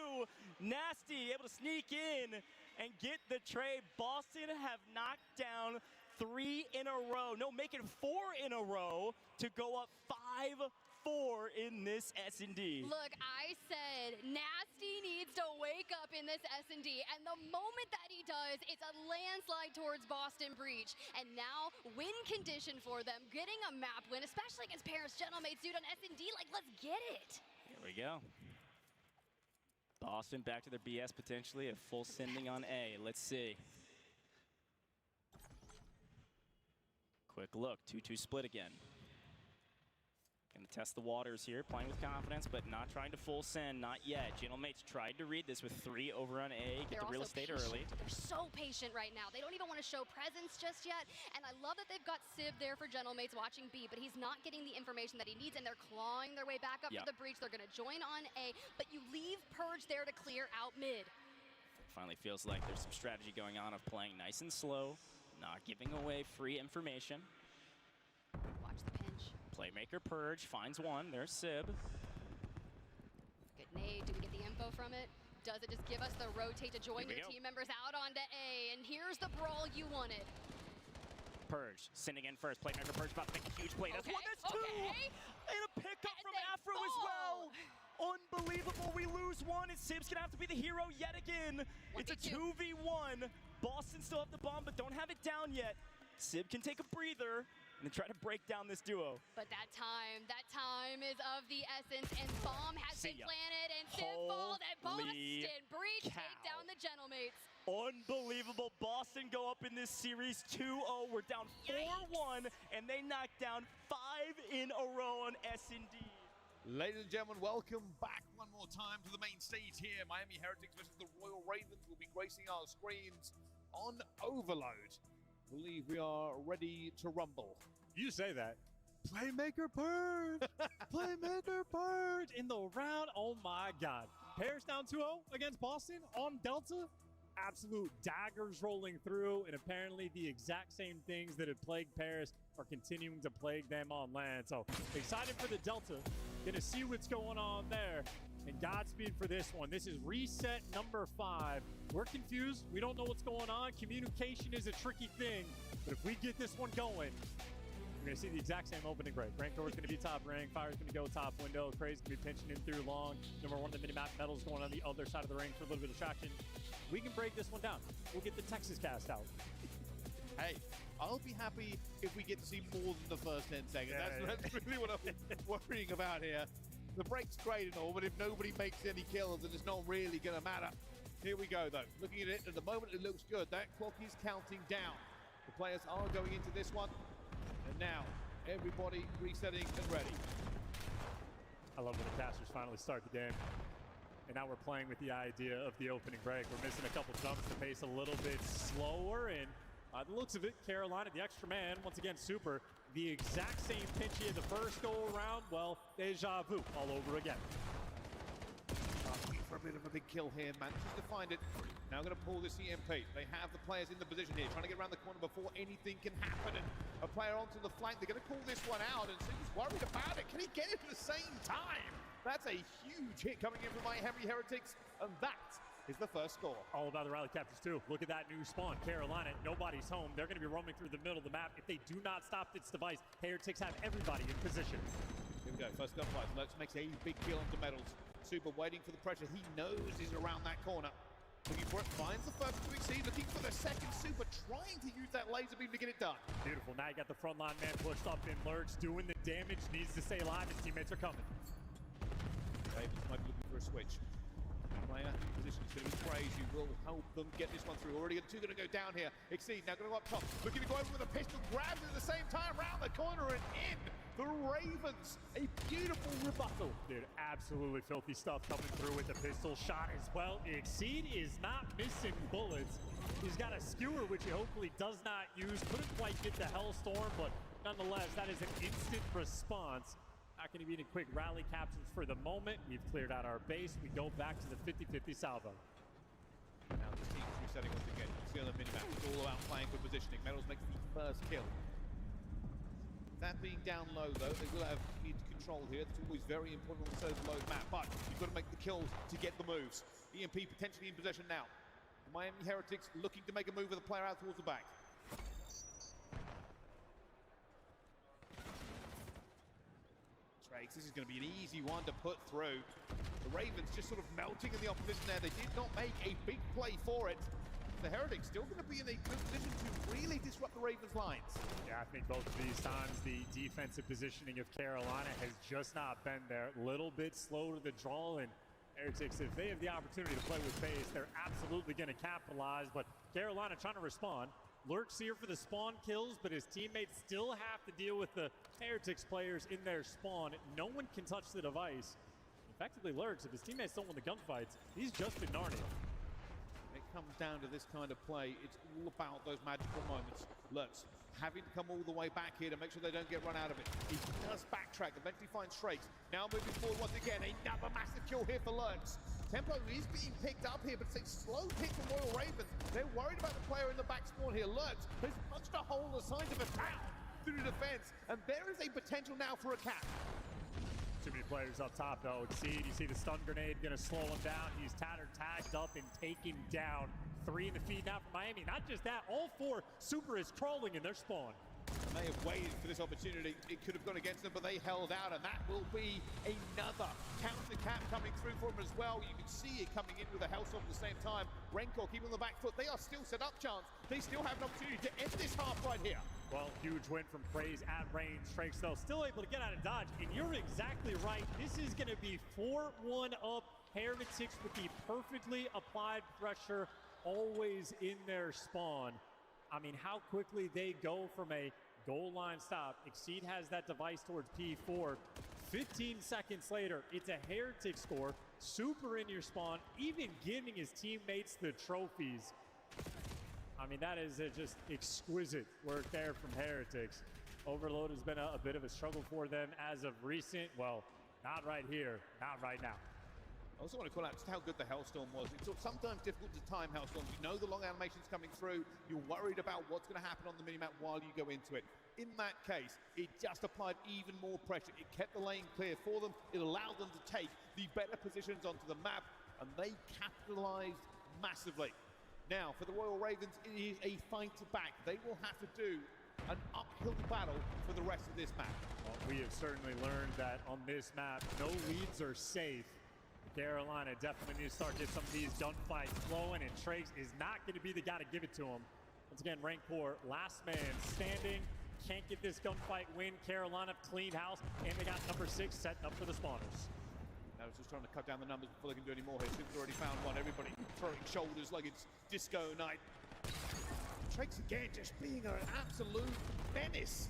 Nasty able to sneak in and get the trade. Boston have knocked down 3 in a row. No, make it 4 in a row to go up 5-4 in this S&D. Look, I said Nasty needs to wake up in this S&D, and the moment that he does, it's a landslide towards Boston Breach. And now, win condition for them, getting a map win, especially against Paris Gentlemates, dude, on S&D, like, let's get it. Here we go. Boston back to their BS potentially, a full sending on A. Let's see. Quick look, 2-2 split again. Gonna test the waters here, playing with confidence, but not trying to full send, not yet. Gentlemates tried to read this with 3 over on A, get the real estate early. They're so patient right now. They don't even want to show presence just yet. And I love that they've got Sib there for Gentlemates watching B, but he's not getting the information that he needs, and they're clawing their way back up to the breach. They're gonna join on A, but you leave Purge there to clear out mid. Finally feels like there's some strategy going on of playing nice and slow, not giving away free information. Watch the pinch. Playmaker Purge finds 1. There's Sib. Good nade. Do we get the info from it? Does it just give us the rotate to join your team members out onto A? And here's the brawl you wanted. Purge sending in first. Playmaker Purge about to make a huge play. That's 1. That's 2. And a pickup from Afro as well. Unbelievable. We lose 1, and Sib's gonna have to be the hero yet again. It's a 2v1. Boston still have the bomb, but don't have it down yet. Sib can take a breather and try to break down this duo. But that time is of the essence, and bomb has been planted, and Sib falls, and Boston Breach take down the Gentlemates. Unbelievable. Boston go up in this series 2-0. We're down 4-1, and they knock down 5 in a row on S&D. Ladies and gentlemen, welcome back one more time to the main stage here. Miami Heretics versus the Royal Ravens will be gracing our screens on Overload. I believe we are ready to rumble. You say that. Playmaker Purge! Playmaker Purge in the round. Oh my God. Paris down 2-0 against Boston on Delta. Absolute daggers rolling through, and apparently the exact same things that had plagued Paris are continuing to plague them on land. So excited for the Delta. Gonna see what's going on there. And Godspeed for this one. This is reset number 5. We're confused. We don't know what's going on. Communication is a tricky thing. But if we get this one going, we're going to see the exact same opening break. Rancor is going to be top ring. Fire is going to go top window. Craze is going to be pinching in through long. Number 1 of the minimap. Metal's going on the other side of the ring for a little bit of traction. We can break this one down. We'll get the Texas cast out. Hey, I'll be happy if we get to see more than the first 10 seconds. That's really what I'm worrying about here. The break's great and all, but if nobody makes any kills, then it's not really going to matter. Here we go, though. Looking at it, at the moment, it looks good. That clock is counting down. The players are going into this one. And now, everybody resetting and ready. love when the casters finally start the game. And now we're playing with the idea of the opening break. We're missing a couple jumps, the pace a little bit slower, and by the looks of it, Carolina, the extra man, once again, Super, the exact same pinch he had the first go-around, well, deja vu all over again. For a bit of a big kill here, manages to find it. Now going to pull this EMP. They have the players in the position here, trying to get around the corner before anything can happen. And a player onto the flank, they're going to call this one out, and Super's worried about it. Can he get it at the same time? That's a huge hit coming in from Miami Heretics, and that is the first score. All about the rally captures too. Look at that new spawn. Carolina, nobody's home. They're going to be roaming through the middle of the map. If they do not stop this device, Heretics have everybody in position. Here we go, first gunfight. Lurks makes a big kill onto Metals. Super waiting for the pressure. He knows he's around that corner. Looking for it, finds the first to exceed, looking for the second. Super trying to use that laser beam to get it done. Beautiful. Now you got the front line man pushed up in Lurks, doing the damage, needs to stay alive. His teammates are coming. Ravens might be looking for a switch. Player position is going to be crazy. Will help them get this one through. Already two going to go down here. Exceed now going to go up top. Looking to go over with a pistol. Grabs it at the same time. Round the corner and in. The Ravens. A beautiful rebuttal. Dude, absolutely filthy stuff coming through with the pistol shot as well. Exceed is not missing bullets. He's got a skewer, which he hopefully does not use. Couldn't quite get the Hellstorm, but nonetheless, that is an instant response. Not going to be any quick rally captures for the moment. We've cleared out our base. We go back to the 50-50 salvo. Now the team's resetting once again. You see on the minimap, it's all about playing good positioning. Metals makes the first kill. That being down low, though, they will have need control here. That's always very important on the side of the low map, but you've got to make the kills to get the moves. EMP potentially in possession now. The Miami Heretics looking to make a move with the player out towards the back. This is going to be an easy one to put through. The Ravens just sort of melting in the opposition there. They did not make a big play for it. The Heretics still going to be in a good position to really disrupt the Ravens' lines. Yeah, I think both of these times the defensive positioning of Carolina has just not been there. A little bit slow to the draw, and Heretics, if they have the opportunity to play with pace, they're absolutely going to capitalize. But Carolina trying to respond. Lurks here for the spawn kills, but his teammates still have to deal with the Heretics players in their spawn. No one can touch the device. Effectively, Lurks, if his teammates don't win the gunfights, he's just in Narnia. It comes down to this kind of play. It's all about those magical moments. Lurks having to come all the way back here to make sure they don't get run out of it. He does backtrack, eventually finds Shrakes. Now moving forward once again, another massive kill here for Lurks. Tempo is being picked up here, but it's a slow pick from Royal Ravens. They're worried about the player in the back spawn here. Lurks has punched a hole the size of a town through the defense, and there is a potential now for a cap. Too many players up top, though. Exceed, you see the stun grenade going to slow him down. He's tattered, tagged up, and taken down. 3 in the feed now from Miami. Not just that, all 4 Super is crawling in their spawn. They have waited for this opportunity. It could have gone against them, but they held out, and that will be another counter cap coming through for them as well. You can see it coming in with a Hellstorm at the same time. Rencor keeping on the back foot. They are still set up chance. They still have an opportunity to end this half right here. Well, huge win from Praise at range. Shrakes, though, still able to get out of dodge. And you're exactly right. This is going to be 4-1 up. Heretics with the perfectly applied pressure always in their spawn. I mean, how quickly they go from a goal line stop. Exceed has that device towards P4. 15 seconds later, it's a Heretic score. Super in your spawn, even giving his teammates the trophies. I mean, that is just exquisite work there from Heretics. Overload has been a bit of a struggle for them as of recent. Well, not right here, not right now. I also want to call out just how good the Hellstorm was. It's sometimes difficult to time Hellstorms. You know the long animation's coming through. You're worried about what's going to happen on the minimap while you go into it. In that case, it just applied even more pressure. It kept the lane clear for them. It allowed them to take the better positions onto the map, and they capitalized massively. Now, for the Royal Ravens, it is a fight back. They will have to do an uphill battle for the rest of this map. Well, we have certainly learned that on this map, no leads are safe. Carolina definitely needs to start getting some of these gunfights flowing, and Shrakes is not going to be the guy to give it to him. Once again, Rancor, last man standing. Can't get this gunfight win. Carolina cleaned house, and they got number 6 setting up for the spawners. Now it's just trying to cut down the numbers before they can do any more here. Super's already found one. Everybody throwing shoulders like it's disco night. Shrakes again just being an absolute menace.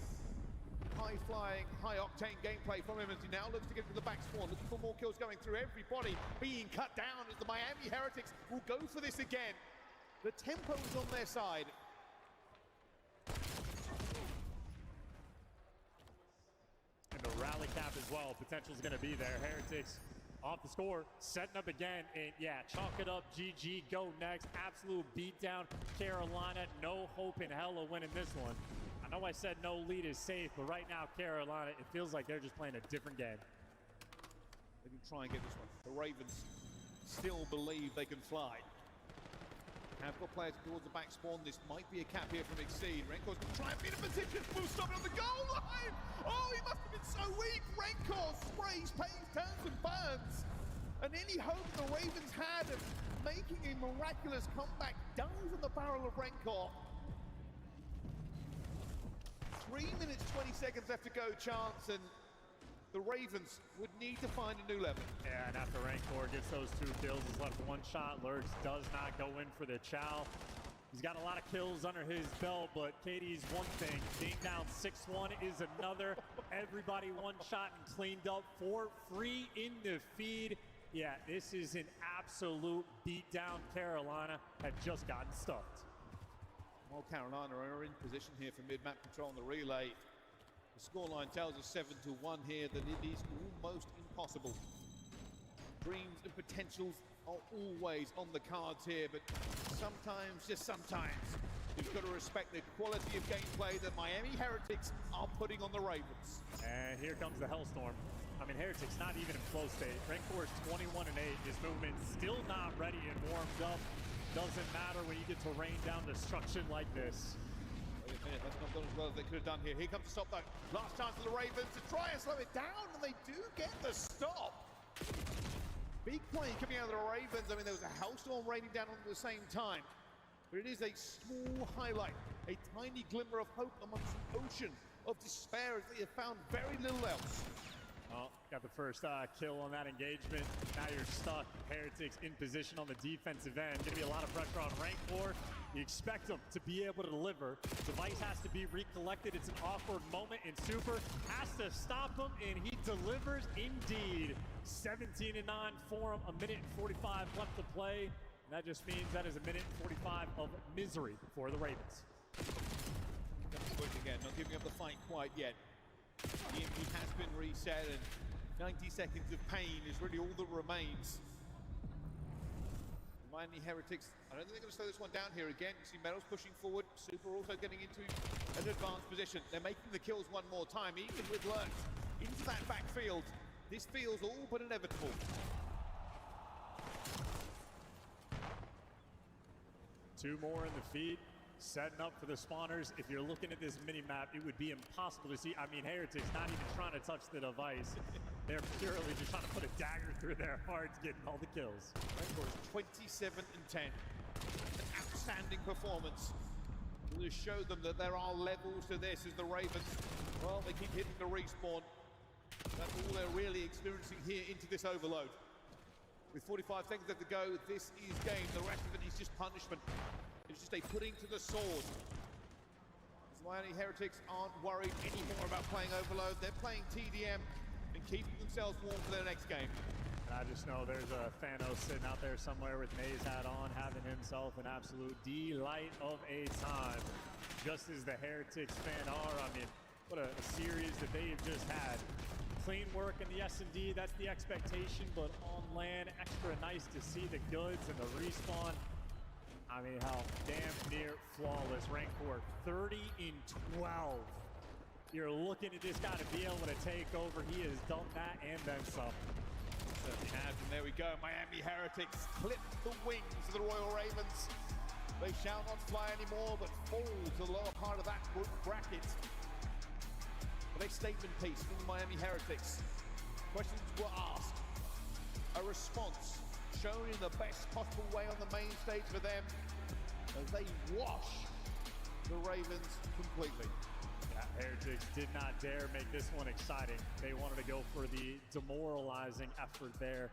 high-flying, high-octane gameplay from him as he now looks to get to the back spawn, looking for more kills going through. Everybody being cut down as the Miami Heretics will go for this again. The tempo is on their side. And the rally cap as well, potential's gonna be there. Heretics off the score, setting up again, and yeah, chalk it up, GG, go next. Absolute beatdown, Carolina, no hope in hell of winning this one. I know I said no lead is safe, but right now, Carolina, it feels like they're just playing a different game. They can try and get this one. The Ravens still believe they can fly. Have got players towards the back spawn. This might be a cap here from Exceed. Renkor's going to try and be in a position. Will stop it on the goal line. Oh, he must have been so weak. Renkor sprays, pays, turns and burns. And any hope the Ravens had of making a miraculous comeback dies in the barrel of Renkor. 3 minutes, 20 seconds left to go, Chance, and the Ravens would need to find a new level. Yeah, and after Renkor gets those 2 kills, he's left 1 shot. Lurks does not go in for the chow. He's got a lot of kills under his belt, but KD's one thing. Being down 6-1 is another. Everybody 1 shot and cleaned up for free in the feed. Yeah, this is an absolute beatdown. Carolina had just gotten stuffed. Well, Carolina are in position here for mid-map control on the relay. The scoreline tells us 7-1 here, that it is almost impossible. Dreams and potentials are always on the cards here, but sometimes, just sometimes, you've got to respect the quality of gameplay that Miami Heretics are putting on the Ravens. And here comes the Hellstorm. I mean, Heretics not even in flow state. Renkor's 21-8. His movement still not ready and warmed up. Doesn't matter when you get to rain down destruction like this. Wait a minute, that's not done as well as they could have done here. Here comes the stop though. Last chance for the Ravens to try and slow it down, and they do get the stop. Big play coming out of the Ravens. I mean, there was a Hellstorm raining down at the same time. But it is a small highlight, a tiny glimmer of hope amongst an ocean of despair as they have found very little else. Oh, got the first kill on that engagement. Now you're stuck. Heretics in position on the defensive end. Gonna be a lot of pressure on Renkor. You expect him to be able to deliver. Device has to be recollected. It's an awkward moment, and Super has to stop him, and he delivers indeed. 17-9 for him. 1 minute and 45 left to play. And that just means that is 1 minute and 45 of misery for the Ravens. Again, not giving up the fight quite yet. EMP has been reset, and 90 seconds of pain is really all that remains. The Miami Heretics, I don't think they're going to slow this one down here again. You see Metals pushing forward, Super also getting into an advanced position. They're making the kills one more time, even with Lurks into that backfield. This feels all but inevitable. Two more in the feed. Setting up for the spawners. If you're looking at this mini-map, it would be impossible to see. I mean, Heretics not even trying to touch the device. They're purely just trying to put a dagger through their hearts, getting all the kills. Renkor's 27-10. An outstanding performance. We'll just show them that there are levels to this as the Ravens, well, they keep hitting the respawn. That's all they're really experiencing here into this overload. With 45 seconds left to go, this is game. The rest of it is just punishment. It's just a putting to the sword. The Miami Heretics aren't worried anymore about playing Overload. They're playing TDM and keeping themselves warm for their next game. And I just know there's a Thanos sitting out there somewhere with Maze hat on, having himself an absolute delight of a time. Just as the Heretics fan are. I mean, what a series that they have just had. Clean work in the S&D, that's the expectation, but on land, extra nice to see the goods and the respawn. I mean, how damn near flawless. Renkor 30-12. You're looking at this guy to be able to take over. He has done that and then some. Certainly has, and there we go. Miami Heretics clipped the wings of the Royal Ravens. They shall not fly anymore, but fall to the lower part of that bracket. But a statement piece from the Miami Heretics. Questions were asked. A response shown in the best possible way on the main stage for them as they wash the Ravens completely. Yeah, Heretics did not dare make this one exciting. They wanted to go for the demoralizing effort there.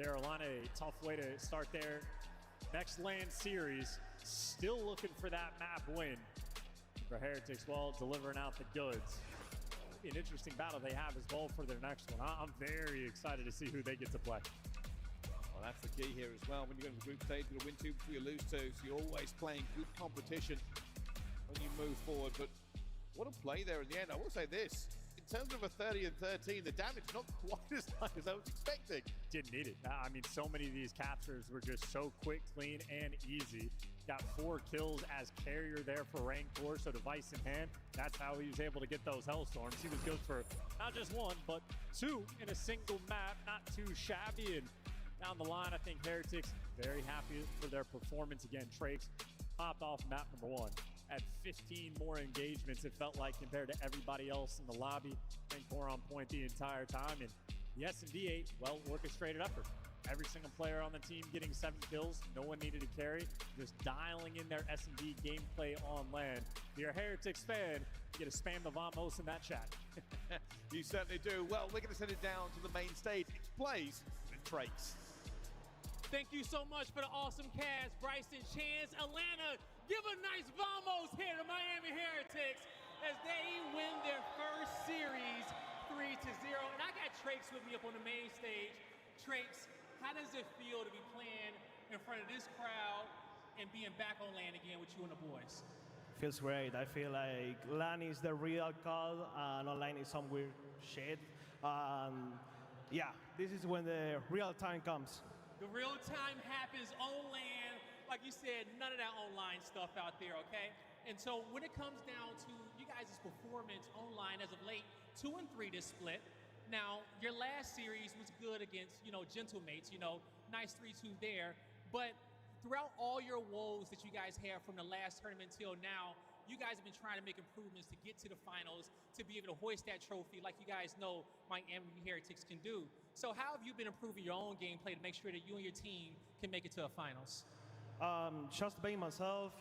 Carolina, a tough way to start their next LAN series. Still looking for that map win. For Heretics, well, delivering out the goods. an interesting battle they have as well for their next one. I'm very excited to see who they get to play. Well, that's the key here as well. When you go to the group stage, you're going to win 2 before you lose 2. So you're always playing good competition when you move forward. But what a play there in the end. I will say this. In terms of a 30 and 13, the damage not quite as high as I was expecting. Didn't need it. I mean, so many of these captures were just so quick, clean, and easy. Got 4 kills as carrier there for Rancor, so device in hand. That's how he was able to get those Hellstorms. He was good for not just 1, but 2 in a single map. Not too shabby. And down the line, I think Heretics very happy for their performance again. Trakes popped off map number 1. At 15 more engagements, it felt like, compared to everybody else in the lobby. Rancor on point the entire time. And the S&D 8, well orchestrated effort. Every single player on the team getting 7 kills. No one needed to carry. Just dialing in their S&D gameplay on land. If you're a Heretics fan, you get to spam the Vamos in that chat. You certainly do. Well, we're going to send it down to the main stage. It's Blaze with Trakes. Thank you so much for the awesome cast. Bryson, Chance, Atlanta, give a nice vamos here to Miami Heretics as they win their first series 3-0. And I got Trakes with me up on the main stage. Trakes, how does it feel to be playing in front of this crowd and being back on land again with you and the boys? Feels great. I feel like LAN is the real call and online is some weird shit. Yeah, this is when the real time comes. The real time happens on land. Like you said, none of that online stuff out there, okay? And so when it comes down to you guys' performance online as of late, 2 and 3 this split. Now, your last series was good against, Gentlemates, nice 3-2 there. But throughout all your woes that you guys have from the last tournament till now, you guys have been trying to make improvements to get to the finals, to be able to hoist that trophy like you guys know Miami Heretics can do. So how have you been improving your own gameplay to make sure that you and your team can make it to the finals? Just being myself,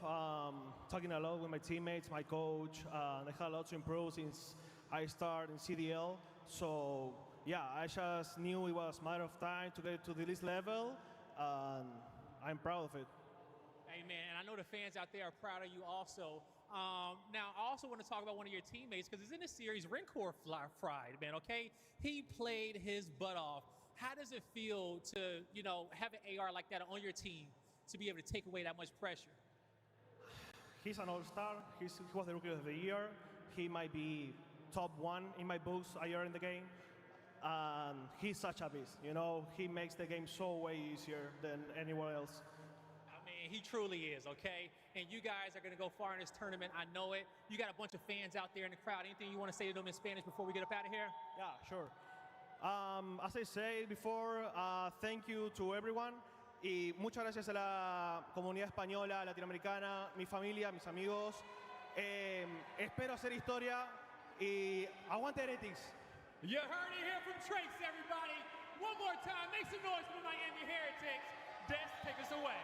talking a lot with my teammates, my coach. I had a lot to improve since I started in CDL. So yeah, I just knew it was a matter of time to get to this level. I'm proud of it. Hey man, I know the fans out there are proud of you also. Now, I also want to talk about one of your teammates because it's in the series, Rancor fried, man, okay? He played his butt off. How does it feel to, have an AR like that on your team to be able to take away that much pressure? He's an all-star. He was the Rookie of the Year. He might be top 1 in my books a year in the game. And he's such a beast, He makes the game so way easier than anyone else. He truly is, okay? And you guys are going to go far in this tournament. I know it. You got a bunch of fans out there in the crowd. Anything you want to say to them in Spanish before we get up out of here? Yeah, sure. As I said before, thank you to everyone. Y muchas gracias a la comunidad española, latinoamericana, mi familia, mis amigos. Espero hacer historia y aguante Heretics. You heard it here from Trakes, everybody. One more time, make some noise for Miami Heretics. Des, take us away.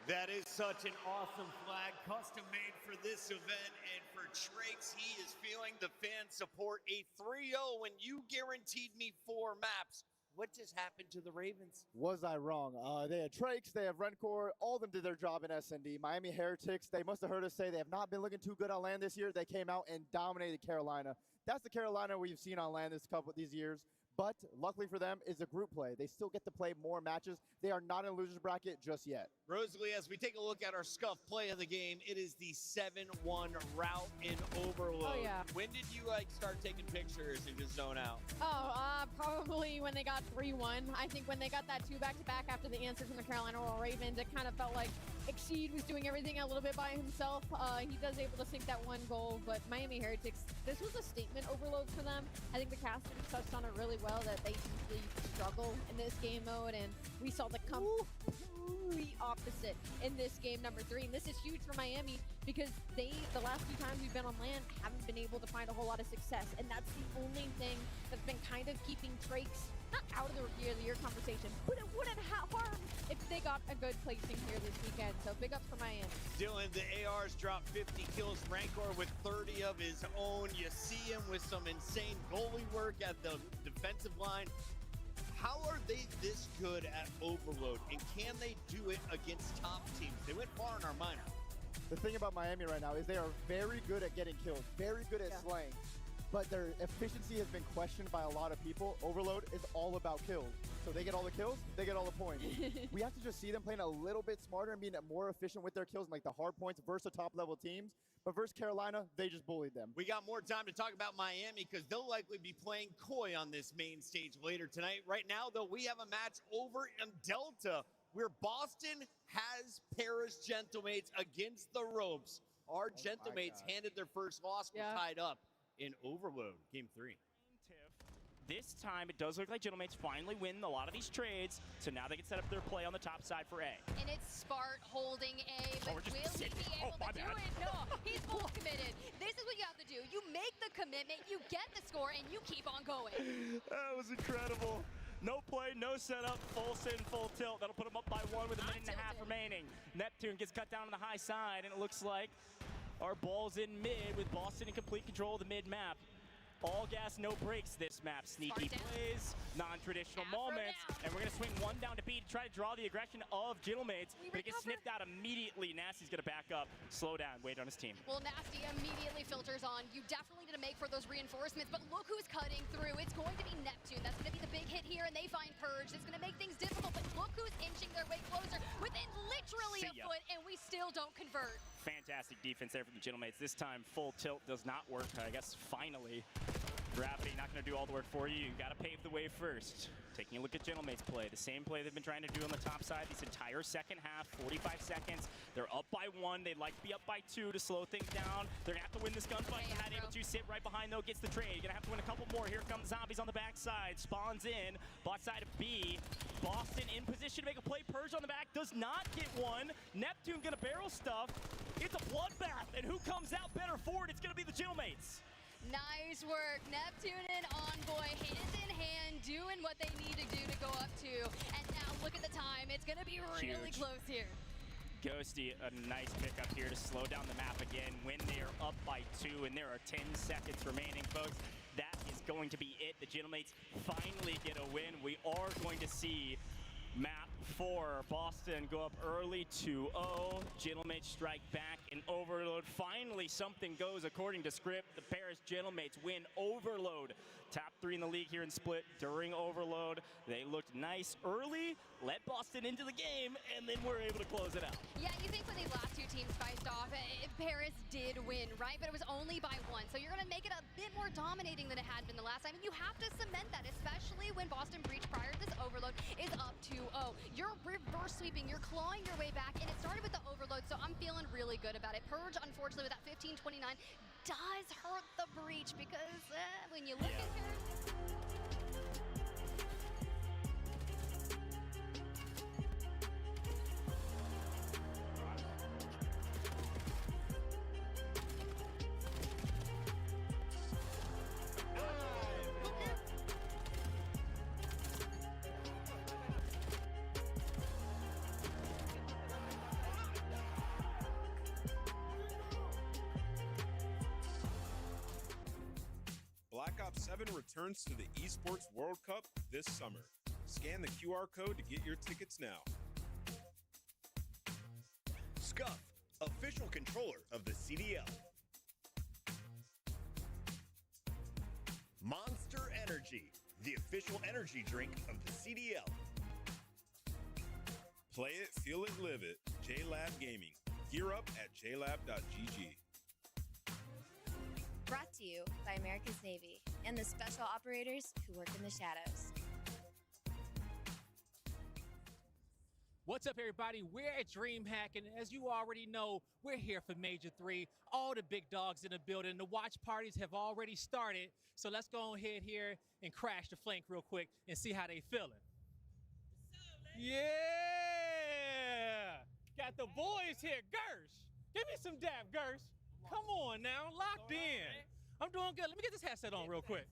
That is such an awesome flag, custom made for this event, and for Trakes, he is feeling the fan support. A 3-0 when you guaranteed me 4 maps. What just happened to the Ravens? Was I wrong? They had Trakes, they have Rancor, all of them did their job in S&D. Miami Heretics, they must have heard us say they have not been looking too good on land this year. They came out and dominated Carolina. That's the Carolina we've seen on land these years. But luckily for them, is a group play. They still get to play more matches. They are not in a loser's bracket just yet. Rosalie, as we take a look at our Scuff play of the game, it is the 7-1 route in Overload. Oh, yeah. When did you start taking pictures and just zone out? Probably when they got 3-1. I think when they got that 2 back-to-back after the answer from the Carolina Royal Ravens, it kind of felt like Exceed was doing everything a little bit by himself. He does able to sink that 1 goal, but Miami Heretics, this was a statement overload for them. I think the casters touched on it really well that they usually struggle in this game mode, and we saw the complete opposite in this game number 3. And this is huge for Miami because the last 2 times we've been on land, haven't been able to find a whole lot of success. And that's the only thing that's been kind of keeping Trakes not out of the Rookie of the Year conversation, but it wouldn't harm if they got a good placing here this weekend. So big ups for Miami. Dylan, the ARs dropped 50 kills. Rancor with 30 of his own. You see him with some insane goalie work at the defensive line. How are they this good at Overload, and can they do it against top teams? They went far in our minor. The thing about Miami right now is they are very good at getting kills, very good at slaying, but their efficiency has been questioned by a lot of people. Overload is all about kills. So they get all the kills, they get all the points. We have to just see them playing a little bit smarter and being more efficient with their kills, like the hard points versus top-level teams. But versus Carolina, they just bullied them. We got more time to talk about Miami because they'll likely be playing Koi on this main stage later tonight. Right now, though, we have a match over in Delta where Boston has Paris Gentlemates against the ropes. Our Gentlemates handed their first loss, were tied up in Overload, Game 3. This time, it does look like Gentlemates finally win a lot of these trades, so now they can set up their play on the top side for A. And it's Spart holding A, but will he be able to do it? No, he's full committed. This is what you have to do. You make the commitment, you get the score, and you keep on going. That was incredible. No play, no setup, full sin, full tilt. That'll put them up by 1 with a minute and a half remaining. Neptune gets cut down on the high side, and it looks like our ball's in mid with Boston in complete control of the mid map. All gas, no brakes this map. Sneaky plays, non-traditional moments, and we're going to swing one down to B to try to draw the aggression of Gentlemates, but it gets sniffed out immediately. Nasty's going to back up, slow down, wait on his team. Well, Nasty immediately filters on. You definitely need to make for those reinforcements, but look who's cutting through. It's going to be Neptune. That's going to be the big hit here, and they find Purge. It's going to make things difficult, but look who's inching their way closer within literally a foot, and we still don't convert. Fantastic defense there from the Gentlemates. This time, full tilt does not work, I guess, finally. Gravity not going to do all the work for you. You got to pave the way first. Taking a look at Gentlemates play, the same play they've been trying to do on the top side this entire second half, 45 seconds. They're up by 1. They'd like to be up by 2 to slow things down. They're going to have to win this gunfight. They're not able to. Sit right behind, though, gets the trade. Going to have to win a couple more. Here comes Zombies on the backside. Spawns in. Bot side of B. Boston in position to make a play. Purge on the back. Does not get one. Neptune going to barrel stuff. It's a bloodbath. And who comes out better for it? It's going to be the Gentlemates. Nice work. Neptune and Envoy, hands in hand, doing what they need to do to go up to. And now look at the time. It's going to be really close here. Ghosty, a nice pickup here to slow down the map again when they are up by 2 and there are 10 seconds remaining, folks. That is going to be it. The Gentlemates finally get a win. We are going to see map 4, Boston go up early 2-0. Gentlemates strike back in Overload. Finally, something goes according to script. The Paris Gentlemates win Overload. Top 3 in the league here in Split during Overload. They looked nice early, let Boston into the game, and then we're able to close it out. Yeah, you think when these last 2 teams faced off, Paris did win, right? But it was only by 1. So you're going to make it a bit more dominating than it had been the last time. And you have to cement that, especially when Boston Breach prior to this Overload is up 2-0. You're reverse sweeping, you're clawing your way back, and it started with the Overload, so I'm feeling really good about it. Purge, unfortunately, with that 15-29, does hurt the Breach because when you look at her... Black Ops 7 returns to the Esports World Cup this summer. Scan the QR code to get your tickets now. Scuff, official controller of the CDL. Monster Energy, the official energy drink of the CDL. Play it, feel it, live it. JLab Gaming. Gear up at jlab.gg. Brought to you by America's Navy and the special operators who work in the shadows. What's up, everybody? We're at DreamHack, and as you already know, we're here for Major 3. All the big dogs in the building. The watch parties have already started, so let's go ahead here and crash the flank real quick and see how they feeling. Yeah! Got the boys here. Gersh, give me some dap, Gersh. Come on now, locked in. I'm doing good. Let me get this headset on real quick.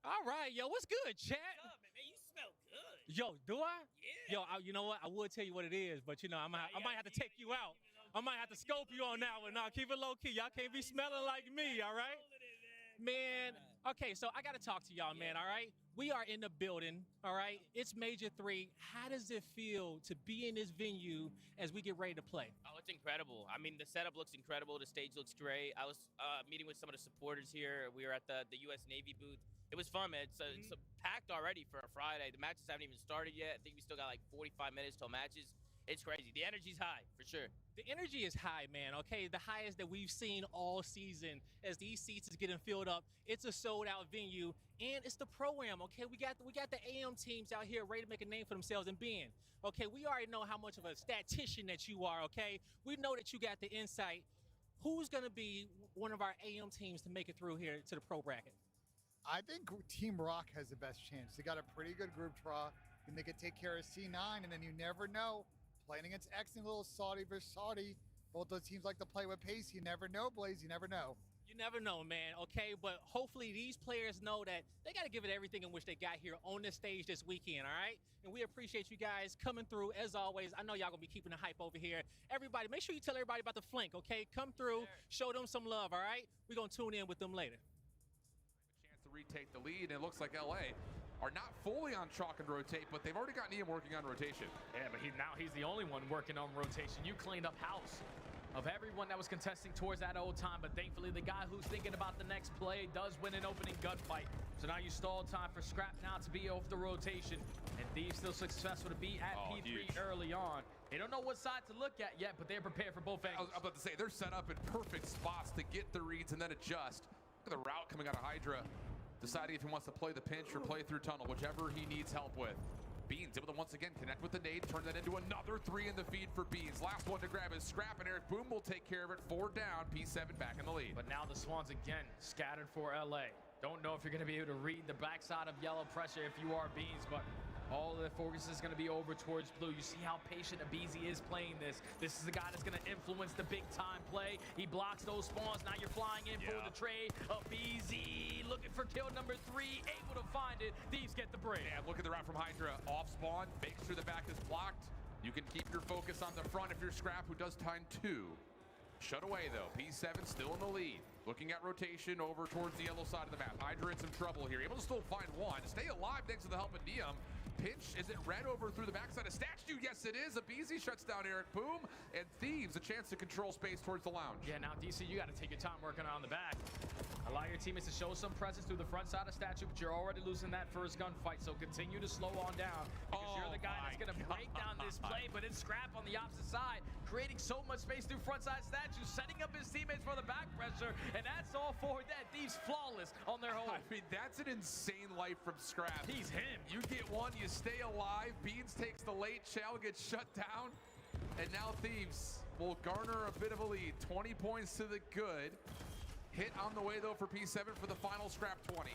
All right, yo, what's good, chat? Man, you smell good. Yo, do I? Yeah. Yo, you know what? I would tell you what it is, but you know, I might have to take you out. I might have to scope you on that one. Now, keep it low key. Y'all can't be smelling like me, all right? Man, Okay, so I got to talk to y'all, man, all right? We are in the building, all right? It's Major 3. How does it feel to be in this venue as we get ready to play? Oh, it's incredible. I mean, the setup looks incredible. The stage looks great. I was meeting with some of the supporters here. We were at the U.S. Navy booth. It was fun, man. It's packed already for a Friday. The matches haven't even started yet. I think we still got like 45 minutes till matches. It's crazy. The energy's high, for sure. The energy is high, man, okay? The highest that we've seen all season as these seats is getting filled up. It's a sold-out venue, and it's the pro-am, okay? We got the AM teams out here ready to make a name for themselves. And Ben, okay, we already know how much of a statistician that you are, okay? We know that you got the insight. Who's going to be one of our AM teams to make it through here to the pro bracket? I think Team Rock has the best chance. They got a pretty good group draw, and they could take care of C9, and then you never know. Playing against X and little Saudi versus Saudi, both those teams like to play with pace. You never know, Blaze. You never know. You never know, man, okay? But hopefully these players know that they got to give it everything in which they got here on this stage this weekend, all right? And we appreciate you guys coming through, as always. I know y'all going to be keeping the hype over here. Everybody, make sure you tell everybody about the flank, okay? Come through, show them some love, all right? We're going to tune in with them later. Chance to retake the lead, and it looks like LA are not fully on chalk and rotate, but they've already got Neum working on rotation. Yeah, but now he's the only one working on rotation. You cleaned up house of everyone that was contesting towards that old time, but thankfully the guy who's thinking about the next play does win an opening gunfight. So now you stall time for Scrap now to be off the rotation, and Thieves still successful to be at P3 huge. Early on. They don't know what side to look at yet, but they're prepared for both angles. I was about to say, they're set up in perfect spots to get the reads and then adjust. Look at the route coming out of Hydra, deciding if he wants to play the pinch or play through tunnel, whichever he needs help with. Beans able to once again connect with the nade, turn that into another 3 in the feed for Beans. Last one to grab is Scrap, and Eric Boom will take care of it. 4 down, P7 back in the lead. But now the Swans again scattered for LA. Don't know if you're going to be able to read the backside of yellow pressure if you are Beans, but all the focus is going to be over towards blue. You see how patient Abizi is playing this. This is the guy that's going to influence the big time play. He blocks those spawns. Now you're flying in for the trade. Abizi looking for kill number 3, able to find it. Thieves get the break. Yeah, look at the route from Hydra. Off spawn, makes sure the back is blocked. You can keep your focus on the front if you're Scrap, who does time 2. Shut away though, P7 still in the lead. Looking at rotation over towards the yellow side of the map. Hydra in some trouble here, able to still find one. Stay alive thanks to the help of Neum. Pinch, is it red over through the backside of Statue? Yes, it is. Abizi shuts down Eric Boom, and Thieves a chance to control space towards the lounge. Yeah, now DC, you got to take your time working on the back. Allow your teammates to show some presence through the front side of Statue, but you're already losing that first gunfight, so continue to slow on down, because you're the guy that's going to break down this play, but it's Scrap on the opposite side, creating so much space through front side Statue, setting up his teammates for the back pressure, and that's all for that. Thieves flawless on their home. I mean, that's an insane life from Scrap. He's him. You get one, you stay alive. Beans takes the late shell, gets shut down, and now Thieves will garner a bit of a lead. 20 points to the good. Hit on the way though for P7 for the final Scrap 20.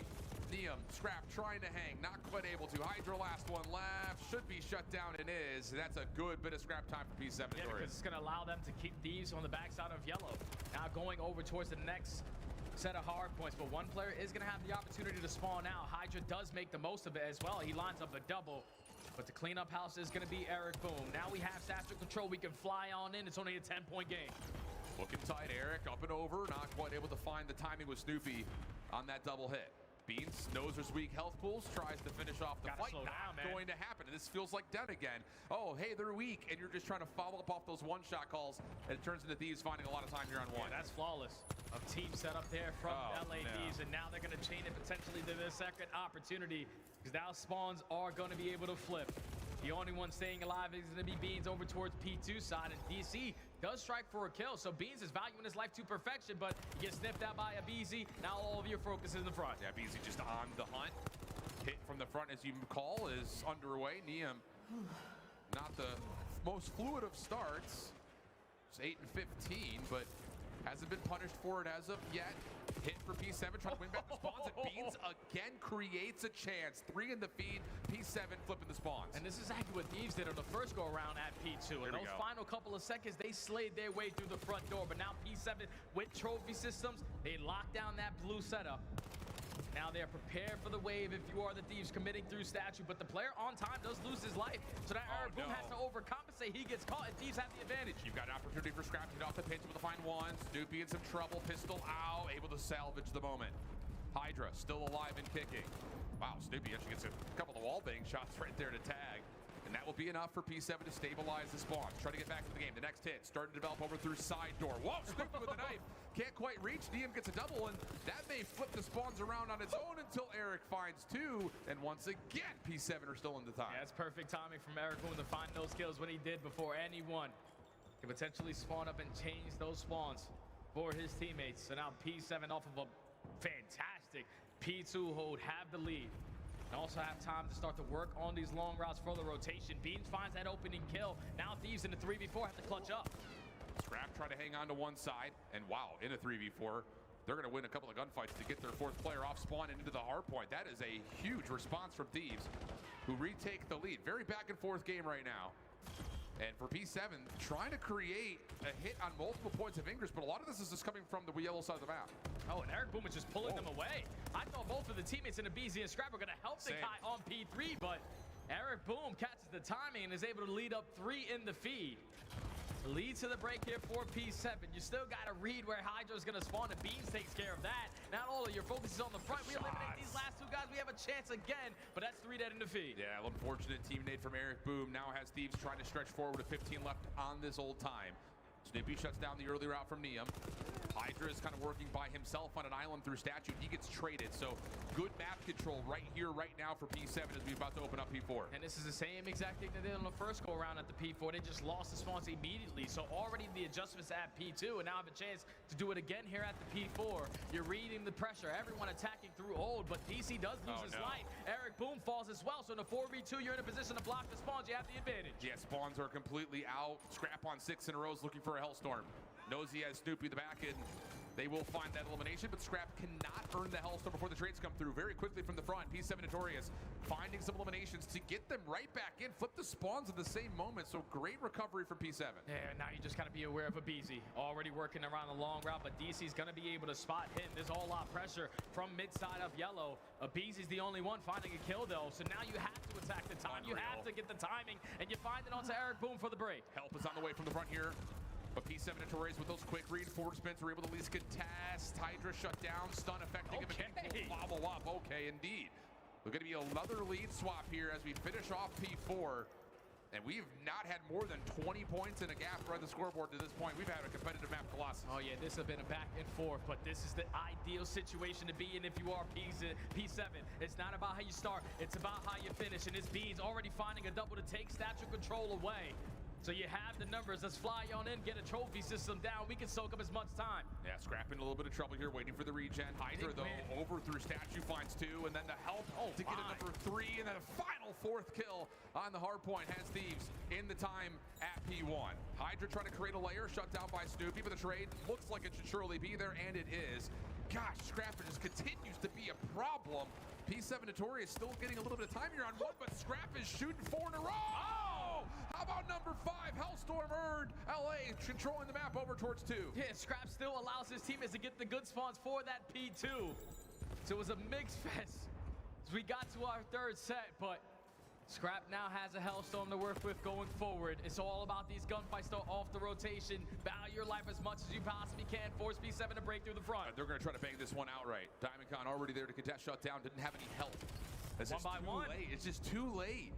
Neum, Scrap trying to hang, not quite able to. Hydra last one left, should be shut down and is. That's a good bit of Scrap time for P7. Yeah, because it's going to allow them to keep Thieves on the backside of yellow. Now going over towards the next set of hard points, but one player is going to have the opportunity to spawn out. Hydra does make the most of it as well. He lines up a double, but the cleanup house is going to be Eric Boom. Now we have Statue control. We can fly on in. It's only a 10-point game. Looking tight, Eric, up and over, not quite able to find the timing with Snoopy on that double hit. Beans knows there's weak health pools, tries to finish off the fight. Not going to happen. This feels like dead again. Oh, hey, they're weak, and you're just trying to follow up off those one-shot calls, and it turns into Thieves finding a lot of time here on one. Yeah, that's flawless. A team set up there from LA Thieves, and now they're going to chain it potentially to their second opportunity, because now spawns are going to be able to flip. The only one staying alive is going to be Beans over towards P2 side, and DC does strike for a kill, so Beans is valuing his life to perfection, but he gets sniffed out by Abizi. Now all of your focus is in the front. Yeah, Abizi just on the hunt. Hit from the front, as you call, is underway. Neum, not the most fluid of starts. It's 8 and 15, but hasn't been punished for it as of yet. Hit for P7, trying to win back the spawns, and Beans again creates a chance. 3 in the feed, P7 flipping the spawns. And this is exactly what Thieves did on the first go-around at P2. In those final couple of seconds, they slayed their way through the front door, but now P7, with trophy systems, they lock down that blue setup. Now they're prepared for the wave if you are the Thieves committing through Statue, but the player on time does lose his life. So now Eric Boom has to overcompensate. He gets caught, and Thieves have the advantage. You've got an opportunity for Scrap to get off the pinch with the fine one. Snoopy in some trouble, pistol out, able to salvage the moment. Hydra still alive and kicking. Wow, Snoopy actually gets a couple of wall bang shots right there to tag. And that will be enough for P7 to stabilize the spawn. Try to get back to the game. The next hit starting to develop over through side door. Whoa, Snoopy with the knife. Can't quite reach. Diem gets a double, and that may flip the spawns around on its own until Eric finds two. And once again, P7 are still in the tie. Yeah, it's perfect timing from Eric Boom to find those kills when he did before anyone can potentially spawn up and change those spawns for his teammates. So now P7 off of a fantastic P2 hold, have the lead. And also have time to start to work on these long routes for the rotation. Beans finds that opening kill. Now Thieves in the 3v4 have to clutch up. Scrap try to hang on to one side, and wow, in a 3v4, they're going to win a couple of gunfights to get their fourth player off spawn and into the hard point. That is a huge response from Thieves, who retake the lead. Very back and forth game right now. And for P7, trying to create a hit on multiple points of Ingress, but a lot of this is just coming from the yellow side of the map. Oh, and Eric Boom is just pulling them away. I thought both of the teammates in the BZ and Scrap were going to help the Kai on P3, but Eric Boom catches the timing and is able to lead up 3 in the feed. Lead to the break here for P7. You still got to read where Hydra's going to spawn, and Beans takes care of that. Not all of your focus is on the front. We eliminate these last 2 guys. We have a chance again, but that's 3 dead in the feed. Yeah, unfortunate team nade from Eric Boom. Now has Thieves trying to stretch forward with 15 left on this old time. Snoopy shuts down the early route from Neum. Hydra is kind of working by himself on an island through Statue. He gets traded, so good map control right here, right now for P7 as we're about to open up P4. And this is the same exact thing they did on the first go around at the P4. They just lost the spawns immediately, so already the adjustments at P2, and now have a chance to do it again here at the P4. You're reading the pressure, everyone attacking through old, but DC does lose his life. Eric Boom falls as well, so in the 4v2, you're in a position to block the spawns. You have the advantage. Yeah, spawns are completely out. Scrap on 6 in a row is looking for a Hellstorm. Knows he has Snoopy the back end. They will find that elimination, but Scrap cannot earn the Hellstorm before the trades come through. Very quickly from the front, P7 Notorious finding some eliminations to get them right back in. Flip the spawns at the same moment, so great recovery from P7. Yeah, now you just got to be aware of a BZ. Already working around the long route, but DC's going to be able to spot him. There's a whole lot of pressure from mid-side of yellow. A BZ's the only one finding a kill, though, so now you have to attack the time. You have to get the timing, and you find it onto Eric Boom for the break. Help is on the way from the front here. But P7 Notorious with those quick reinforcements are able to at least contest. Hydra shut down, stun affecting him again. Follow up, okay, indeed. We're going to be another lead swap here as we finish off P4. And we've not had more than 20 points in a gap around the scoreboard to this point. We've had a competitive map Colossus. Oh yeah, this has been a back and forth, but this is the ideal situation to be in if you are P7. It's not about how you start, it's about how you finish. And this Beans already finding a double to take Statue Control away. So you have the numbers. Let's fly on in, get a trophy system down. We can soak up as much time. Yeah, Scrap in a little bit of trouble here, waiting for the regen. Hydra, though, over through Statue finds 2, and then the help to get a number 3, and then a final 4th kill on the hard point has Thieves in the time at P1. Hydra trying to create a layer, shut down by Snoopy, but the trade looks like it should surely be there, and it is. Gosh, Scrap just continues to be a problem. P7 Notorious still getting a little bit of time here on 1, but Scrap is shooting 4 in a row. Oh! How about number 5? Hellstorm earned. LA controlling the map over towards 2. Yeah, Scrap still allows his teammates to get the good spawns for that P2. So it was a mixed fest as we got to our 3rd set, but Scrap now has a Hellstorm to work with going forward. It's all about these gunfights though off the rotation. Value your life as much as you possibly can. Force P7 to break through the front. They're going to try to bang this one outright. DiamondCon already there to contest shutdown. Didn't have any help. It's one by one. Late. It's just too late.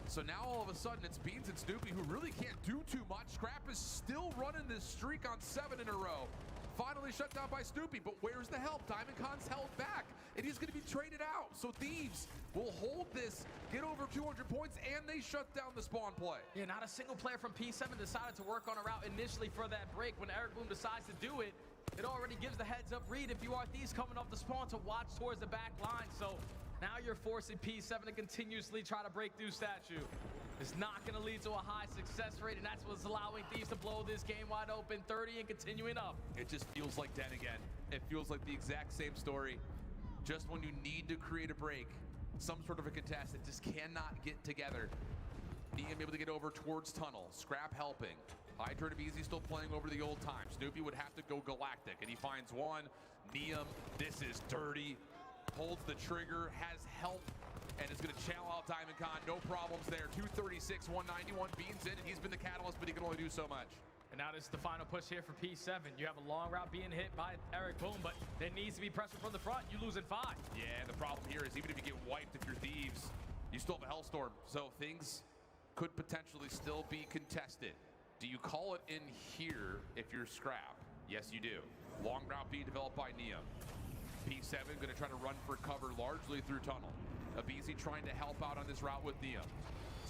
So now all of a sudden it's Beans and Snoopy who really can't do too much. Scrap is still running this streak on 7 in a row. Finally shut down by Snoopy, but where's the help? DiamondCon's held back, and he's going to be traded out. So Thieves will hold this, get over 200 points, and they shut down the spawn play. Yeah, not a single player from P7 decided to work on a route initially for that break. When Eric Boom decides to do it, it already gives the heads up read if you are Thieves coming off the spawn to watch towards the back line. So now you're forcing P7 to continuously try to break through Statue. It's not going to lead to a high success rate, and that's what's allowing Thieves to blow this game wide open, 30 and continuing up. It just feels like Den again. It feels like the exact same story. Just when you need to create a break, some sort of a contest that just cannot get together. Neum able to get over towards tunnel. Scrap helping. Hydra and BZ still playing over the old time. Snoopy would have to go galactic, and he finds one. Neum, this is dirty. Holds the trigger, has help, and is going to channel out DiamondCon. No problems there. 236, 191. Beans in, and he's been the catalyst, but he can only do so much. And And now this is the final push here for P7. You have a long route being hit by Eric Boom, but there needs to be pressure from the front. You losing 5. Yeah, the problem here is even if you get wiped, if you're Thieves, you still have a Hellstorm. So things could potentially still be contested. Do you call it in here if you're Scrap? Yes, you do. Long route being developed by Neum. P7 going to try to run for cover largely through tunnel. aBeZy trying to help out on this route with Neum.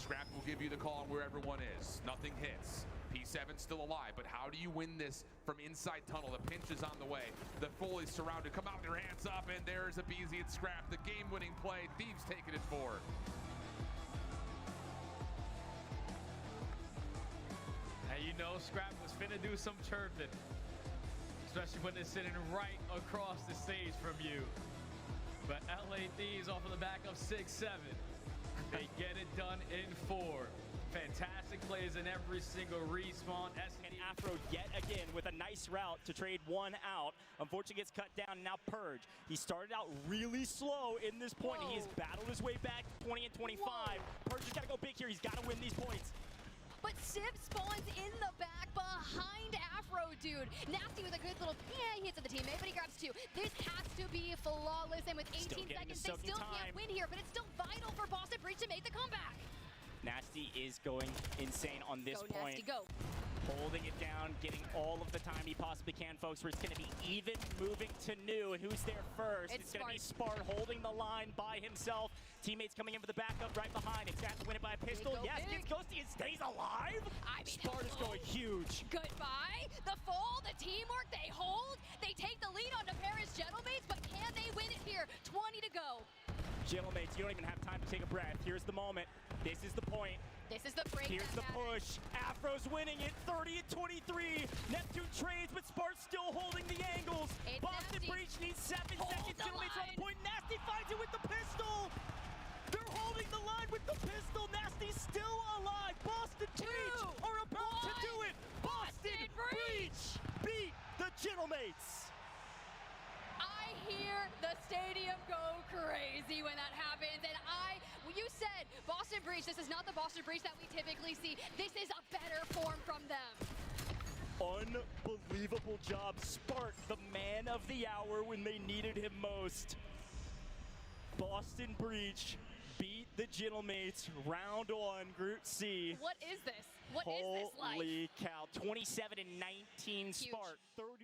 Scrap will give you the call on where everyone is. Nothing hits. P7 still alive, but how do you win this from inside tunnel? The pinch is on the way. The Foley's surrounded. Come out with your hands up, and there's aBeZy and Scrap. The game-winning play. Thieves taking it 4. And you know Scrap was finna do some chirping, especially when they're sitting right across the stage from you. But LA Thieves off of the back of 6-7. They get it done in 4. Fantastic plays in every single respawn. And Afro yet again with a nice route to trade 1 out. Unfortunately gets cut down. Now Purge. He started out really slow in this point. He has battled his way back to 20 and 25. Purge has got to go big here. He's got to win these points. But Sip spawns in the back behind Afro, dude. Nasty with a good little, he hits at the teammate, but he grabs 2. This has to be flawless, and with 18 seconds, they still can't win here, but it's still vital for Boston Breach to make the comeback. Nasty is going insane on this point. Nasty, go. Holding it down, getting all of the time he possibly can, folks, where it's going to be even moving to New. And who's there first? It's going to be Spart holding the line by himself. Teammates coming in for the backup right behind. It's got to win it by a pistol. Yes, gets Ghosty and stays alive. I mean, Spart is going huge. Goodbye. The fall, the teamwork, they hold. They take the lead on the Paris Gentlemates, but can they win it here? 20 to go. Gentlemates, you don't even have time to take a breath. Here's the moment. This is the point. This is the break. Here's the push. Afro's winning it, 30 and 23. Neptune trades, but Spart's still holding the angles. Boston Breach needs 7 seconds. Gentlemates on the point. Nasty finds it with the pistol. They're holding the line with the pistol. Nasty's still alive. Boston Breach are about to do it. Boston Breach beat the Gentlemates. I hear the stadium go crazy when that happens, and you said Boston Breach, this is not the Boston Breach that we typically see. This is a better form from them. Unbelievable job. Spart, the man of the hour when they needed him most. Boston Breach beat the Gentlemates round 1, Group C. What is this? What is this like? Holy cow, 27 and 19 Huge. Spart, 31.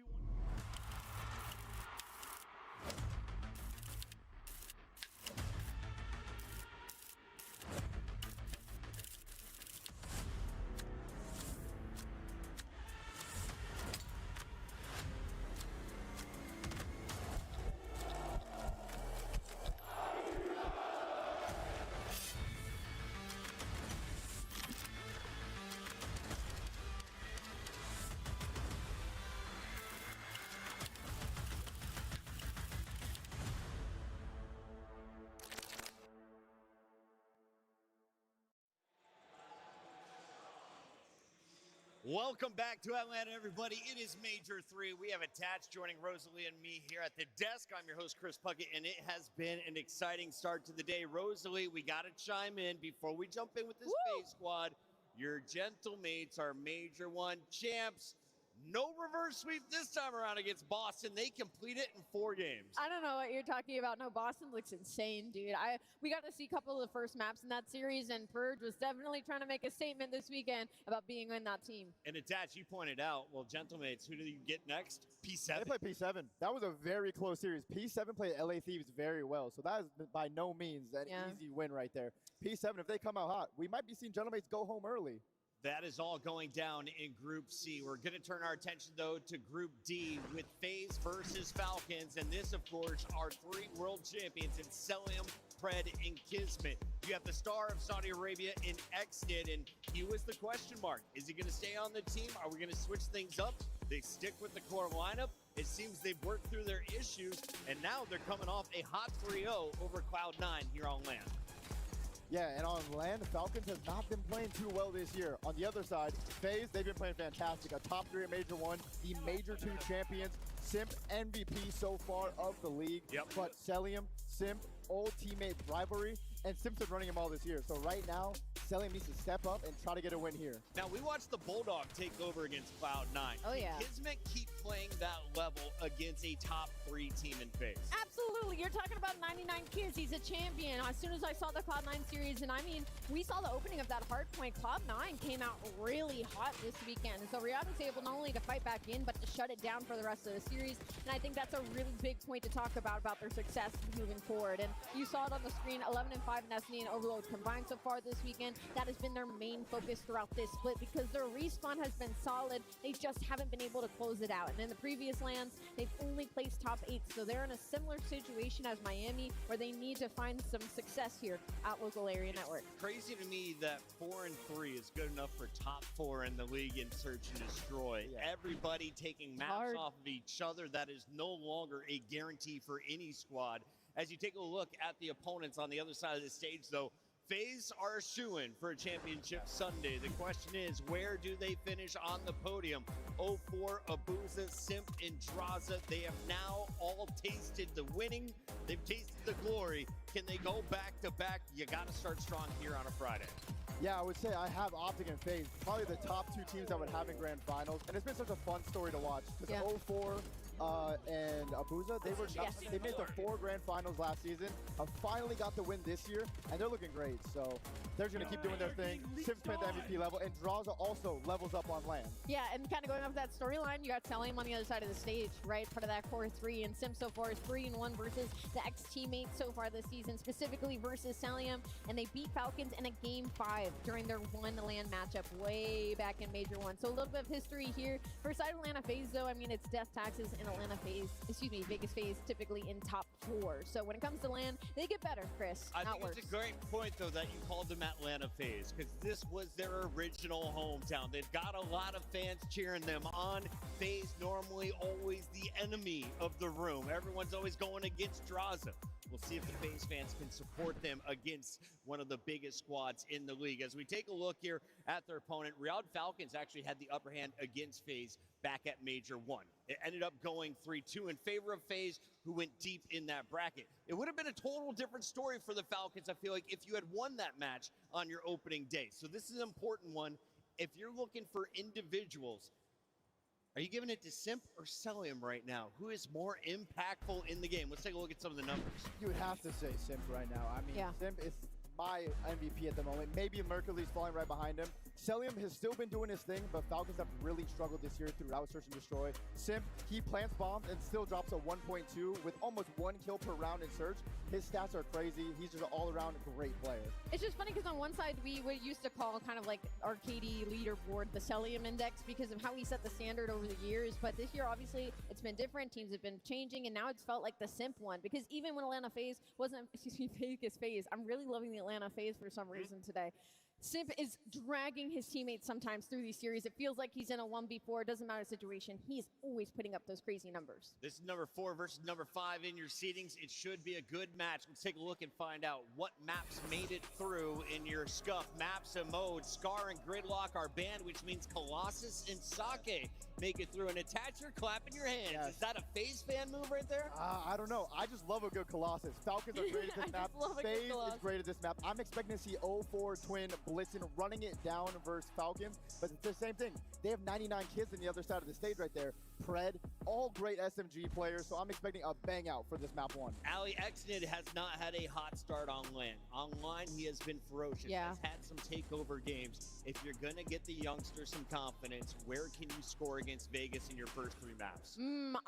Welcome back to Atlanta, everybody. It is Major 3. We have Attach joining Rosalie and me here at the desk. I'm your host, Chris Puckett, and it has been an exciting start to the day. Rosalie, we got to chime in before we jump in with this FaZe squad. Your Gentlemates are Major 1 champs. No reverse sweep this time around against Boston. They complete it in 4 games. I don't know what you're talking about. No, Boston looks insane, dude. We got to see a couple of the first maps in that series, and Purge was definitely trying to make a statement this weekend about being in that team. And Attach, you pointed out, well, Gentlemates, who do you get next? P7. They play P7. That was a very close series. P7 played LA Thieves very well, so that is by no means an easy win right there. P7, if they come out hot, we might be seeing Gentlemates go home early. That is all going down in Group C. We're going to turn our attention, though, to Group D with FaZe versus Falcons. And this, of course, are 3 world champions in Cellium, Pred, and Kismet. You have the star of Saudi Arabia in Exnid, and he was the question mark. Is he going to stay on the team? Are we going to switch things up? They stick with the core lineup. It seems they've worked through their issues, and now they're coming off a hot 3-0 over Cloud9 here on land. Yeah, and on land, the Falcons have not been playing too well this year. On the other side, FaZe, they've been playing fantastic. A top 3 at Major 1, the Major 2 champions, Simp MVP so far of the league. But Cellium, Simp, old teammate rivalry, and Simpson running him all this year. So right now, Cellium needs to step up and try to get a win here. Now, we watched the Bulldog take over against Cloud9. Oh, yeah. Can Kismet keep playing that level against a top 3 team in FaZe? Absolutely. You're talking about 99 Kids. He's a champion. As soon as I saw the Cloud9 series, and I mean, we saw the opening of that hard point. Cloud9 came out really hot this weekend. And so Riyadh was able not only to fight back in, but to shut it down for the rest of the series. And I think that's a really big point to talk about their success moving forward. And you saw it on the screen, 11-5 Nesne and Overload combined so far this weekend. That has been their main focus throughout this split because their respawn has been solid. They just haven't been able to close it out. And in the previous lands, they've only placed top 8. So they're in a similar situation as Miami where they need to find some success here at Local Area Network. Crazy to me that 4-3 is good enough for top 4 in the league in Search and Destroy. Yeah. Everybody taking maps off of each other. That is no longer a guarantee for any squad. As you take a look at the opponents on the other side of the stage, though, FaZe are a shoo-in for a championship Sunday. The question is, where do they finish on the podium? 0-4, Abuza, Simp, and Draza. They have now all tasted the winning. They've tasted the glory. Can they go back-to-back? You got to start strong here on a Friday. Yeah, I would say I have Optic and FaZe, probably the top 2 teams I would have in Grand Finals. And it's been such a fun story to watch because 0-4 and Abuza, they made the 4 Grand Finals last season, finally got the win this year, and they're looking great. So they're going to keep doing their thing. Simps playing the MVP level, and Draza also levels up on land. Yeah, and kind of going off that storyline, you got Cellium on the other side of the stage, right? Part of that core 3, and Sim so far is 3-1 versus the ex-teammates so far this season, specifically versus Cellium, and they beat Falcons in a Game 5 during their one LAN matchup way back in Major 1. So a little bit of history here. For side Atlanta FaZe, though, I mean, it's death taxes in Atlanta FaZe, Vegas FaZe typically in top 4. So when it comes to LAN, they get better, Chris. I think it's a great point, though, that you called them Atlanta FaZe, because this was their original hometown. They've got a lot of fans cheering them on. FaZe normally always the enemy of the room. Everyone's always going against Draza. We'll see if the FaZe fans can support them against one of the biggest squads in the league. As we take a look here at their opponent, Riyadh Falcons actually had the upper hand against FaZe back at Major 1. It ended up going 3-2 in favor of FaZe, who went deep in that bracket. It would have been a total different story for the Falcons, I feel like, if you had won that match on your opening day. So this is an important one. If you're looking for individuals, are you giving it to Simp or Cellium right now? Who is more impactful in the game? Let's take a look at some of the numbers. You would have to say Simp right now. I mean, Simp is my MVP at the moment. Maybe Mercury's falling right behind him. Cellium has still been doing his thing, but Falcons have really struggled this year throughout Search and Destroy. Simp, he plants bombs and still drops a 1.2 with almost 1 kill per round in Search. His stats are crazy. He's just an all-around great player. It's just funny because on one side, we used to call kind of like arcadey leaderboard the Cellium index because of how he set the standard over the years. But this year, obviously, it's been different. Teams have been changing, and now it's felt like the Simp one because even when Atlanta FaZe wasn't, Vegas FaZe, I'm really loving the Atlanta FaZe for some reason today. Simp is dragging his teammates sometimes through these series. It feels like he's in a 1v4. It doesn't matter the situation. He's always putting up those crazy numbers. This is number 4 versus number 5 in your seedings. It should be a good match. Let's take a look and find out what maps made it through in your scuff. Maps and modes. Scar and Gridlock are banned, which means Colossus and Sake make it through. And attach your clap in your hands. Yes. Is that a FaZe fan move right there? I don't know. I just love a good Colossus. Falcons are great at this map. FaZe is great at this map. I'm expecting to see 0-4 Twin Blitzen running it down versus Falcons, but it's the same thing. They have 99 kids on the other side of the stage right there. Pred, all great SMG players, so I'm expecting a bang out for this map 1. Ali Exnid has not had a hot start on LAN. Online, he has been ferocious. Has had some takeover games. If you're going to get the youngster some confidence, where can you score against Vegas in your first 3 maps?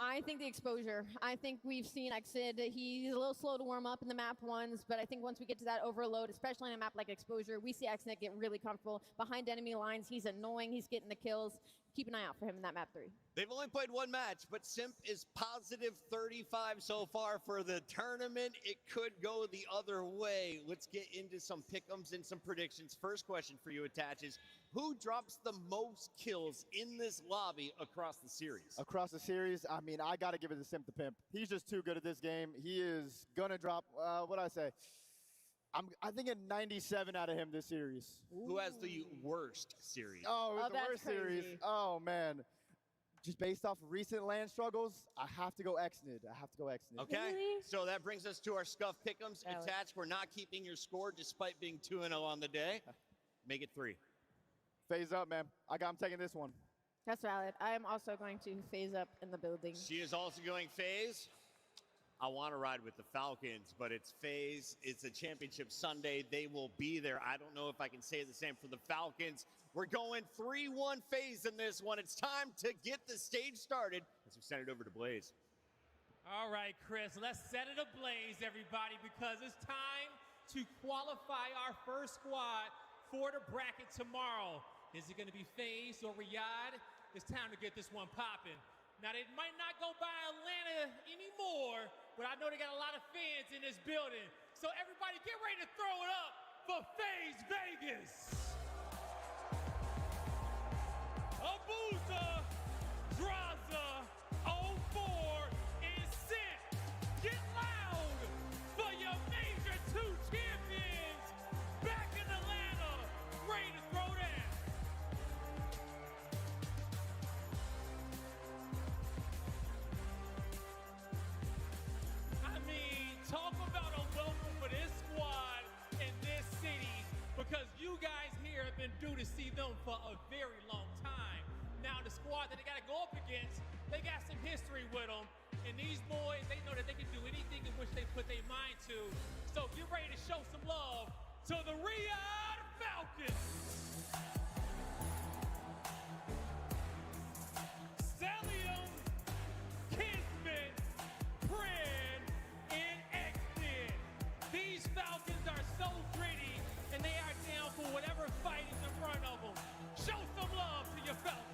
I think the exposure. I think we've seen Exid. He's a little slow to warm up in the map 1s, but I think once we get to that overload, especially in a map like exposure, we see Exnid get really comfortable behind enemy lines. He's annoying. He's getting the kills. Keep an eye out for him in that map 3. They've only played 1 match, but Simp is positive 35 so far for the tournament. It could go the other way. Let's get into some pick'ems and some predictions. First question for you, Attaches. Who drops the most kills in this lobby across the series? Across the series, I mean, I got to give it to Simp the Pimp. He's just too good at this game. He is going to drop, what I say? I think a 97 out of him this series. Who has the worst series? Oh, the worst series. Oh, man. just based off of recent LAN struggles, I have to go Xnid. Okay, so that brings us to our Scuff Pick'ems. Attached, we're not keeping your score despite being 2-0 on the day. Make it 3. FaZe up, man. I'm taking this one. That's valid. I am also going to FaZe up in the building. She is also going FaZe. I want to ride with the Falcons, but it's FaZe. It's a championship Sunday. They will be there. I don't know if I can say the same for the Falcons. We're going 3-1 FaZe in this one. It's time to get the stage started as we send it over to Blaze. All right, Chris, let's set it ablaze, everybody, because it's time to qualify our first squad for the bracket tomorrow. Is it going to be FaZe or Riyadh? It's time to get this one popping. Now, they might not go by Atlanta anymore, but I know they got a lot of fans in this building. So everybody get ready to throw it up for FaZe Vegas. Abuza, Draza, 04 is sent. Get loud for your major 2 champions back in Atlanta, ready to throw down. I mean, talk about a welcome for this squad in this city, because you guys here have been due to see them for a very long time. Now, the squad that they got to go up against, they got some history with them. And these boys, they know that they can do anything in which they put their mind to. So get ready to show some love to the Riyadh Falcons. Celium, Kismet, Prin, and Xnid. These Falcons are so gritty, and they are down for whatever fight is in front of them. Show some love to your Falcons.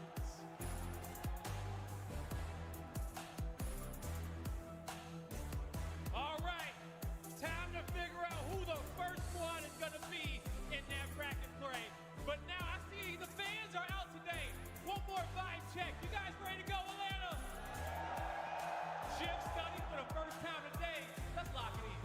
All right, time to figure out who the first squad is going to be in that bracket play. But now I see the fans are out today. One more vibe check. You guys ready to go, Atlanta? Chip Study for the first time today. Let's lock it in.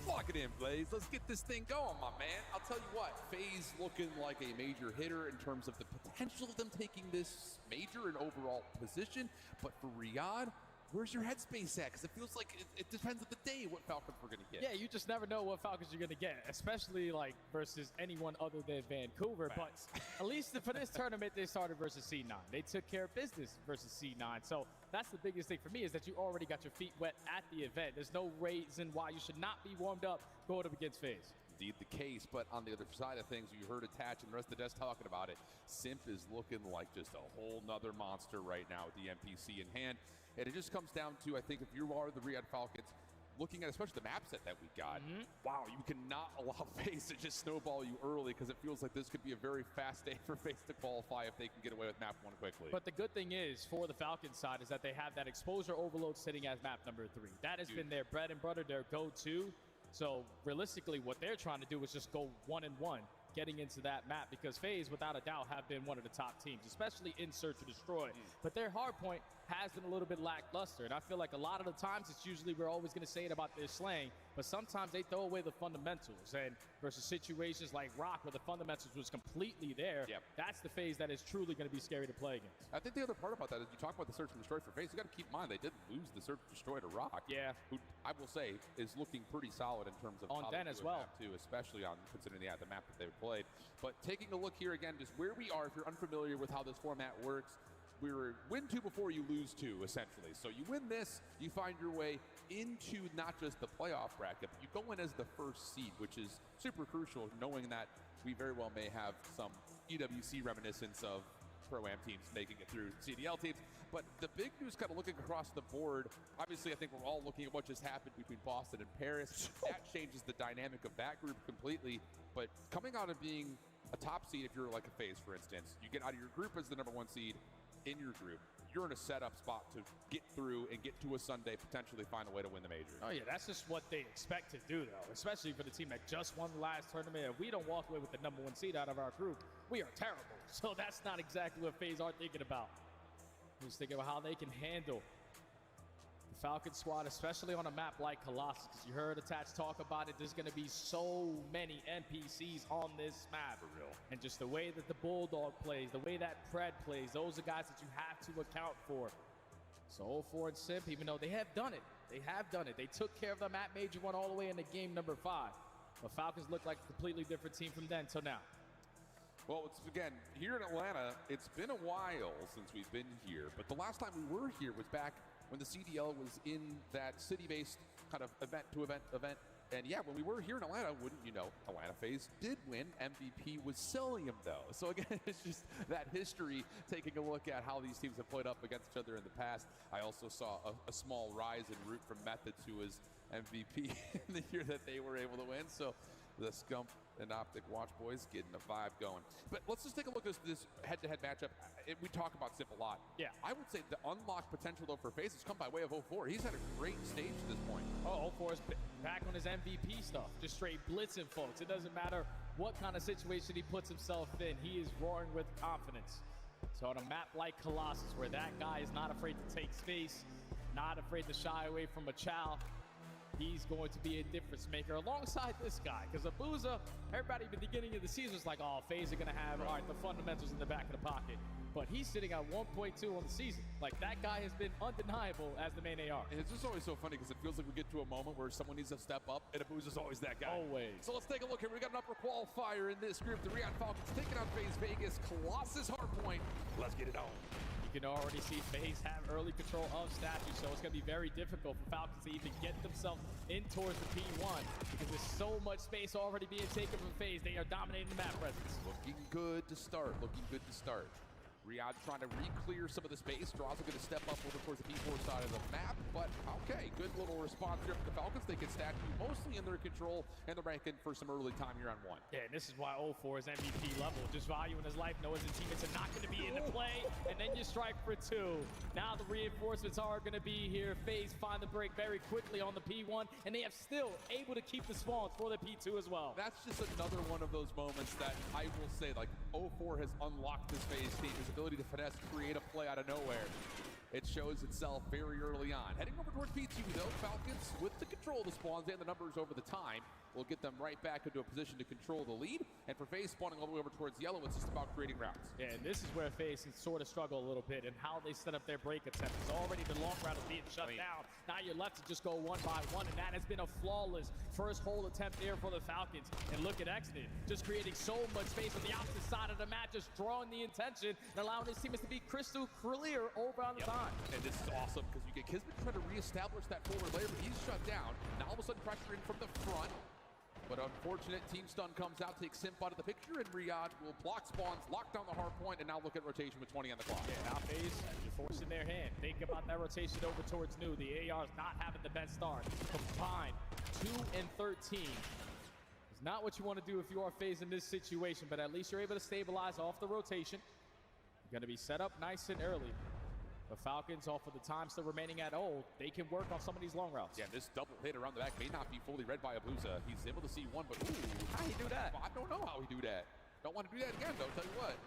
Lock it in, Blaze. Let's get this thing going, my man. I'll tell you what, FaZe looking like a major hitter in terms of the potential of them taking this major and overall position. But for Riyadh, where's your headspace at? Because it feels like it depends on the day what Falcons we're going to get. Yeah, you just never know what Falcons you're going to get, especially like versus anyone other than Vancouver. Facts. But at least for this tournament, they started versus C9. They took care of business versus C9. So that's the biggest thing for me, is that you already got your feet wet at the event. There's no reason why you should not be warmed up going up against FaZe. Indeed the case, but on the other side of things, you heard Attach and the rest of the desk talking about it. Simp is looking like just a whole nother monster right now with the NPC in hand. And it just comes down to, I think, if you are the Riyadh Falcons, looking at especially the map set that we got, wow, you cannot allow FaZe to just snowball you early, because it feels like this could be a very fast day for FaZe to qualify if they can get away with map 1 quickly. But the good thing is, for the Falcons side, is that they have that exposure overload sitting as map number 3. That has been their bread and butter, their go-to. So realistically, what they're trying to do is just go 1-1 getting into that map, because FaZe, without a doubt, have been one of the top teams, especially in Search or Destroy. But their hard point has been a little bit lackluster, and I feel like a lot of the times it's usually, we're always going to say it about their slaying, but sometimes they throw away the fundamentals, and versus situations like Rock where the fundamentals was completely there, that's the FaZe that is truly going to be scary to play against. I think the other part about that is, you talk about the Search and Destroy for FaZe, you got to keep in mind they did lose the Search and Destroy to Rock. Yeah. Who I will say is looking pretty solid in terms of on Den as well, map too, especially on considering the map that they played. But taking a look here again, just where we are, if you're unfamiliar with how this format works, we're win 2 before you lose 2, essentially. So you win this, you find your way into not just the playoff bracket, but you go in as the first seed, which is super crucial, knowing that we very well may have some EWC reminiscence of Pro-Am teams making it through CDL teams. But the big news, kind of looking across the board, obviously I think we're all looking at what just happened between Boston and Paris. That changes the dynamic of that group completely. But coming out of being a top seed, if you're like a FaZe, for instance, you get out of your group as the #1 seed in your group, you're in a setup spot to get through and get to a Sunday, potentially find a way to win the major. Oh yeah, that's just what they expect to do, though, especially for the team that just won the last tournament. If we don't walk away with the #1 seed out of our group, we are terrible. So that's not exactly what FaZe are thinking about. Just thinking about how they can handle the Falcon squad, especially on a map like Colossus, because you heard Attach talk about it, there's going to be so many NPCs on this map. For real. And just the way that the Bulldog plays, the way that Pred plays, those are guys that you have to account for. So 0-4 and Simp, even though they have done it, they took care of the map major one all the way into game number 5. But Falcons look like a completely different team from then till now. Well, it's, again, here in Atlanta, it's been a while since we've been here, but the last time we were here was back when the CDL was in that city-based kind of event. And yeah, when we were here in Atlanta, wouldn't you know, Atlanta FaZe did win. MVP was Cilium, though. So again, it's just that history, taking a look at how these teams have played up against each other in the past. I also saw a small rise in Root from Methods, who was MVP in the year that they were able to win. So the Scump and Optic Watch boys getting a vibe going. But let's just take a look at this head-to-head matchup. We talk about Simp a lot. Yeah. I would say the unlocked potential, though, for FaZe has come by way of 0-4. He's had a great stage at this point. Oh, 0-4 is back on his MVP stuff. Just straight blitzing folks. It doesn't matter what kind of situation he puts himself in. He is roaring with confidence. So on a map like Colossus, where that guy is not afraid to take space, not afraid to shy away from a Chow, he's going to be a difference maker alongside this guy. Because Abuza, everybody at the beginning of the season was like, oh, FaZe are going to have all right, the fundamentals in the back of the pocket. But he's sitting at 1.2 on the season. Like, that guy has been undeniable as the main AR. And it's just always so funny because it feels like we get to a moment where someone needs to step up, and Abuza's always that guy. Always. So let's take a look here. We got an upper qualifier in this group. The Riyadh Falcons taking on FaZe Vegas. Colossus Hardpoint. Let's get it on. You can already see FaZe have early control of Statue, so it's going to be very difficult for Falcons to even get themselves in towards the P1 because there's so much space already being taken from FaZe. They are dominating the map presence. Looking good to start. Riyadh trying to re-clear some of the space. Draza going to step up over towards the P4 side of the map, but okay, good little response here from the Falcons. They get Statue mostly in their control, and they're ranking for some early time here on 1. Yeah, and this is why 0-4 is MVP level. Just valuing his life, knowing his teammates are not going to be in the play, and then you strike for 2. Now the reinforcements are going to be here. FaZe find the break very quickly on the P1, and they have still able to keep the spawns for the P2 as well. That's just another one of those moments that I will say, like, 0-4 has unlocked this FaZe team. His ability to finesse, create a play out of nowhere. It shows itself very early on. Heading over towards P2, though, Falcons with the control of the spawns and the numbers over the time will get them right back into a position to control the lead. And for FaZe spawning all the way over towards yellow, it's just about creating routes. Yeah, and this is where FaZe can sort of struggle a little bit and how they set up their break attempt. It's already the long route is being shut down. Now you're left to just go 1 by 1, and that has been a flawless first whole attempt there for the Falcons. And look at Exodus, just creating so much space on the opposite side of the map, just drawing the intention and allowing his teammates to be crystal clear over on the time. And this is awesome because you get Kismet trying to reestablish that forward layer, but he's shut down. Now all of a sudden pressure in from the front. But unfortunate, Team Stun comes out, takes Simp out of the picture, and Riyadh will block spawns, lock down the hard point, and now look at rotation with 20 on the clock. Yeah, now FaZe forcing their hand. Think about that rotation over towards New. The AR's not having the best start. Combined 2 and 13. It's not what you want to do if you are FaZe in this situation, but at least you're able to stabilize off the rotation. You're going to be set up nice and early. The Falcons, off of the time still remaining at 0, they can work on some of these long routes. Yeah, this double hit around the back may not be fully read by Abuza. He's able to see one, but ooh. How he do that? I don't know how he do that. Don't want to do that again, though, tell you what.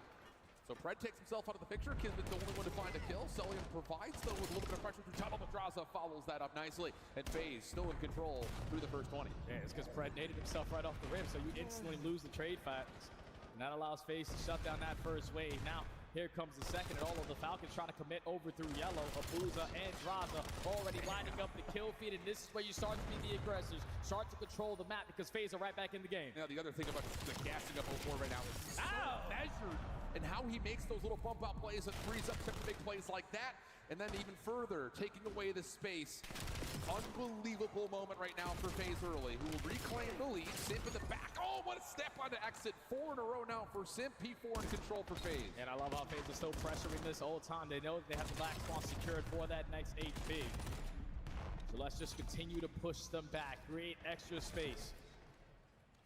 So Pred takes himself out of the picture. Kismet's the only one to find a kill. Celium provides, though, with a little bit of pressure through tunnel, but Draza follows that up nicely. And FaZe still in control through the first 20. Yeah, it's because Pred naded himself right off the rim, so you instantly lose the trade facts. And that allows FaZe to shut down that first wave. Now, here comes the second, and all of the Falcons trying to commit over through yellow. Abuza and Draza already lining up the kill feed, and this is where you start to be the aggressors, start to control the map because FaZe are right back in the game. Now, the other thing about the gassing up 0-4 right now is so measured, and how he makes those little bump out plays and frees up some big plays like that, and then even further, taking away the space. Unbelievable moment right now for FaZe early, who will reclaim the lead. Simp in the back. Oh, what a step on the exit. 4 in a row now for Simp. P4 in control for FaZe. And I love how FaZe is still pressuring this whole time. They know that they have the black spawn secured for that next HP. So let's just continue to push them back, create extra space.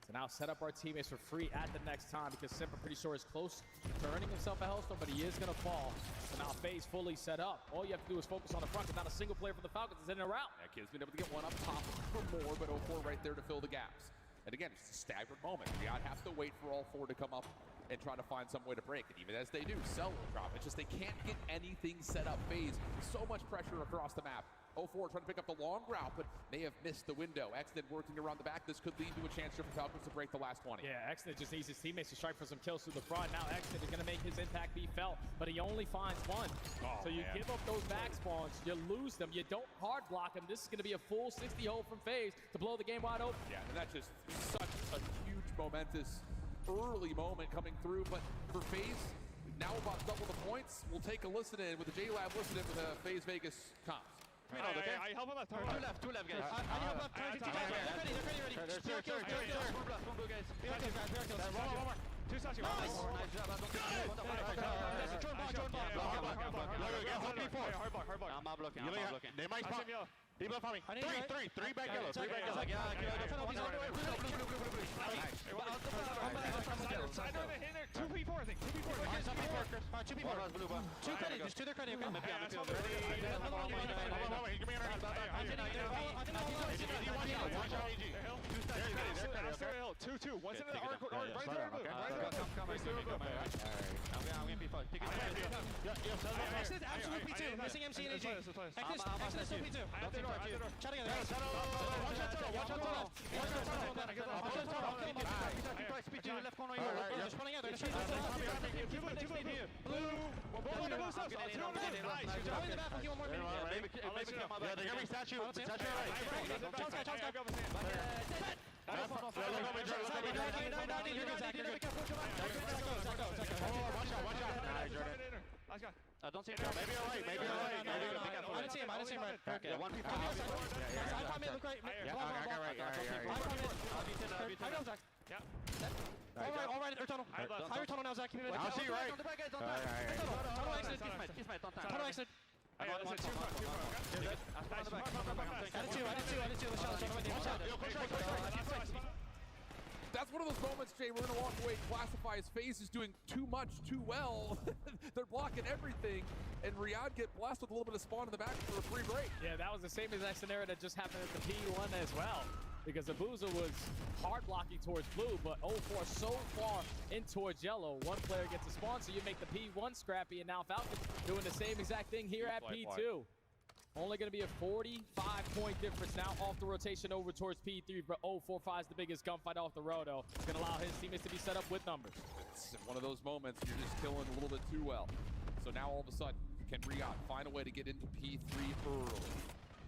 So now set up our teammates for free at the next time because Simp, I'm pretty sure, is close to earning himself a Hellstone, but he is going to fall. So now FaZe fully set up. All you have to do is focus on the front because not a single player for the Falcons is in and out. Yeah, Kid's been able to get one up top for more, but 0-4 right there to fill the gaps. And again, it's a staggered moment. Riyadh have to wait for all 4 to come up and try to find some way to break. And even as they do, Cell will drop. It's just they can't get anything set up. FaZe, so much pressure across the map. 0-4 trying to pick up the long route, but may have missed the window. Exnid working around the back. This could lead to a chance here for Falcons to break the last 20. Yeah, Exnid just needs his teammates to strike for some kills through the front. Now Exnid is going to make his impact be felt, but he only finds one. So you give up those back spawns, you lose them, you don't hard block them. This is going to be a full 60 hold from FaZe to blow the game wide open. Yeah, and that's just such a huge, momentous early moment coming through, but for FaZe, now about double the points. We'll take a listen in with the JLab listen in with the FaZe Vegas comps. I help him left. Two left, guys. I help left. They're ready. One more. Two shots. Nice job. Hard block. I'm not blocking. They might spot. He left on me. Three back yellow. Side door, they hit there. 2v4, I think. 2v4. Two credit. There's two there credit. Give me Two. One's in the R court. Right there. I'm gonna be fine. Exit, absolute P2. Missing MC and AG. Exit, still P2. Shot together. Watch out, tunnel. P2, left corner. They're spawning out. Blue. Nice. Go in the bathroom. Give one more minute. Yeah, they're gonna be statue. Statue don't see him. Maybe you're right. I didn't see him. Okay. One people. I may look right. All right. Tunnel. Higher tunnel now, Zach. I'll see you right. Tunnel exit. Tunnel exit. I didn't see. That's one of those moments, Jay, we're going to walk away and classify as FaZe is doing too much, too well. They're blocking everything, and Riyadh get blessed with a little bit of spawn in the back for a free break. Yeah, that was the same exact scenario that just happened at the P1 as well, because Abuza was hard blocking towards blue, but 0-4 so far in towards yellow. One player gets a spawn, so you make the P1 scrappy, and now Falcons doing the same exact thing here at P2. Only going to be a 45-point difference now off the rotation over towards P3, but 0-4 finds the biggest gunfight off the roto. It's going to allow his teammates to be set up with numbers. It's one of those moments you're just killing a little bit too well. So now all of a sudden, can Riyadh find a way to get into P3 early?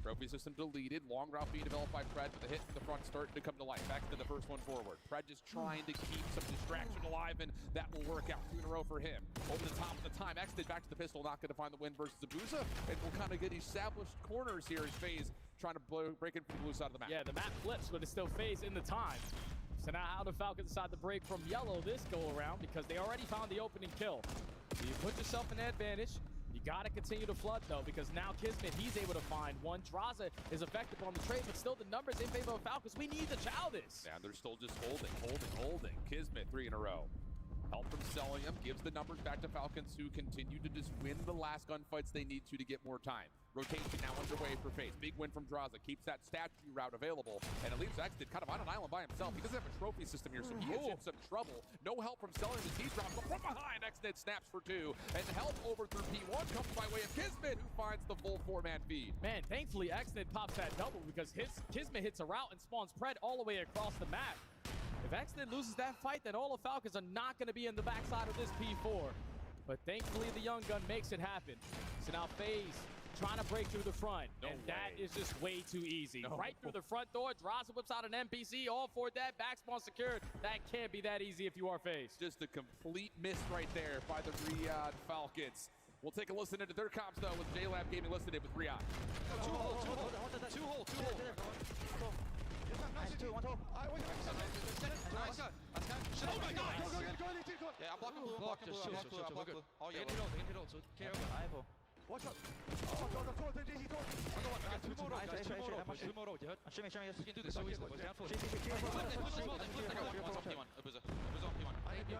Trophy system deleted. Long route being developed by Pred, but the hit in the front starting to come to life. Back to the first one forward. Pred just trying to keep some distraction alive, and that will work out. 2 in a row for him. Over the top of the time. Extend back to the pistol. Not going to find the win versus Abuza. And we'll kind of get established corners here as FaZe trying to break in from the blue side of the map. Yeah, the map flips, but it's still FaZe in the time. So now how do Falcons decide to break from yellow this go around? Because they already found the opening kill. So you put yourself in advantage. You got to continue to flood, though, because now Kismet, he's able to find one. Drazah is effective on the trade, but still the numbers in favor of Falcons. We need to chow this. And they're still just holding. Kismet 3 in a row. Help from Celium gives the numbers back to Falcons, who continue to just win the last gunfights they need to get more time. Rotation now underway for FaZe. Big win from Drazah. Keeps that statue route available. And it leaves Extid kind of on an island by himself. He doesn't have a trophy system here, so he is in some trouble. No help from Celium as he drops. But from behind, Extid snaps for 2. And help over through P1 comes by way of Kismet, who finds the full 4-man feed. Man, thankfully, Extid pops that double because Kismet hits a route and spawns Pred all the way across the map. If Extid loses that fight, then all the Falcons are not going to be in the backside of this P4. But thankfully, the young gun makes it happen. So now FaZe trying to break through the front. That is just way too easy. Right through the front door, Drazah whips out an NPC, all for that, back spawn secured. That can't be that easy if you are FaZe. Just a complete miss right there by the Riyadh Falcons. We'll take a listen into their comps, though, with JLab Gaming listed in with Riyadh. Two hole. Nice, 2, 1 hole. Nice. Oh my god! Go. Yeah, I'm blocking blue. All yellow. Hit ult. Careful. Watch out. Two more. You heard? Show me. We can do this so easily. Abuza on P1.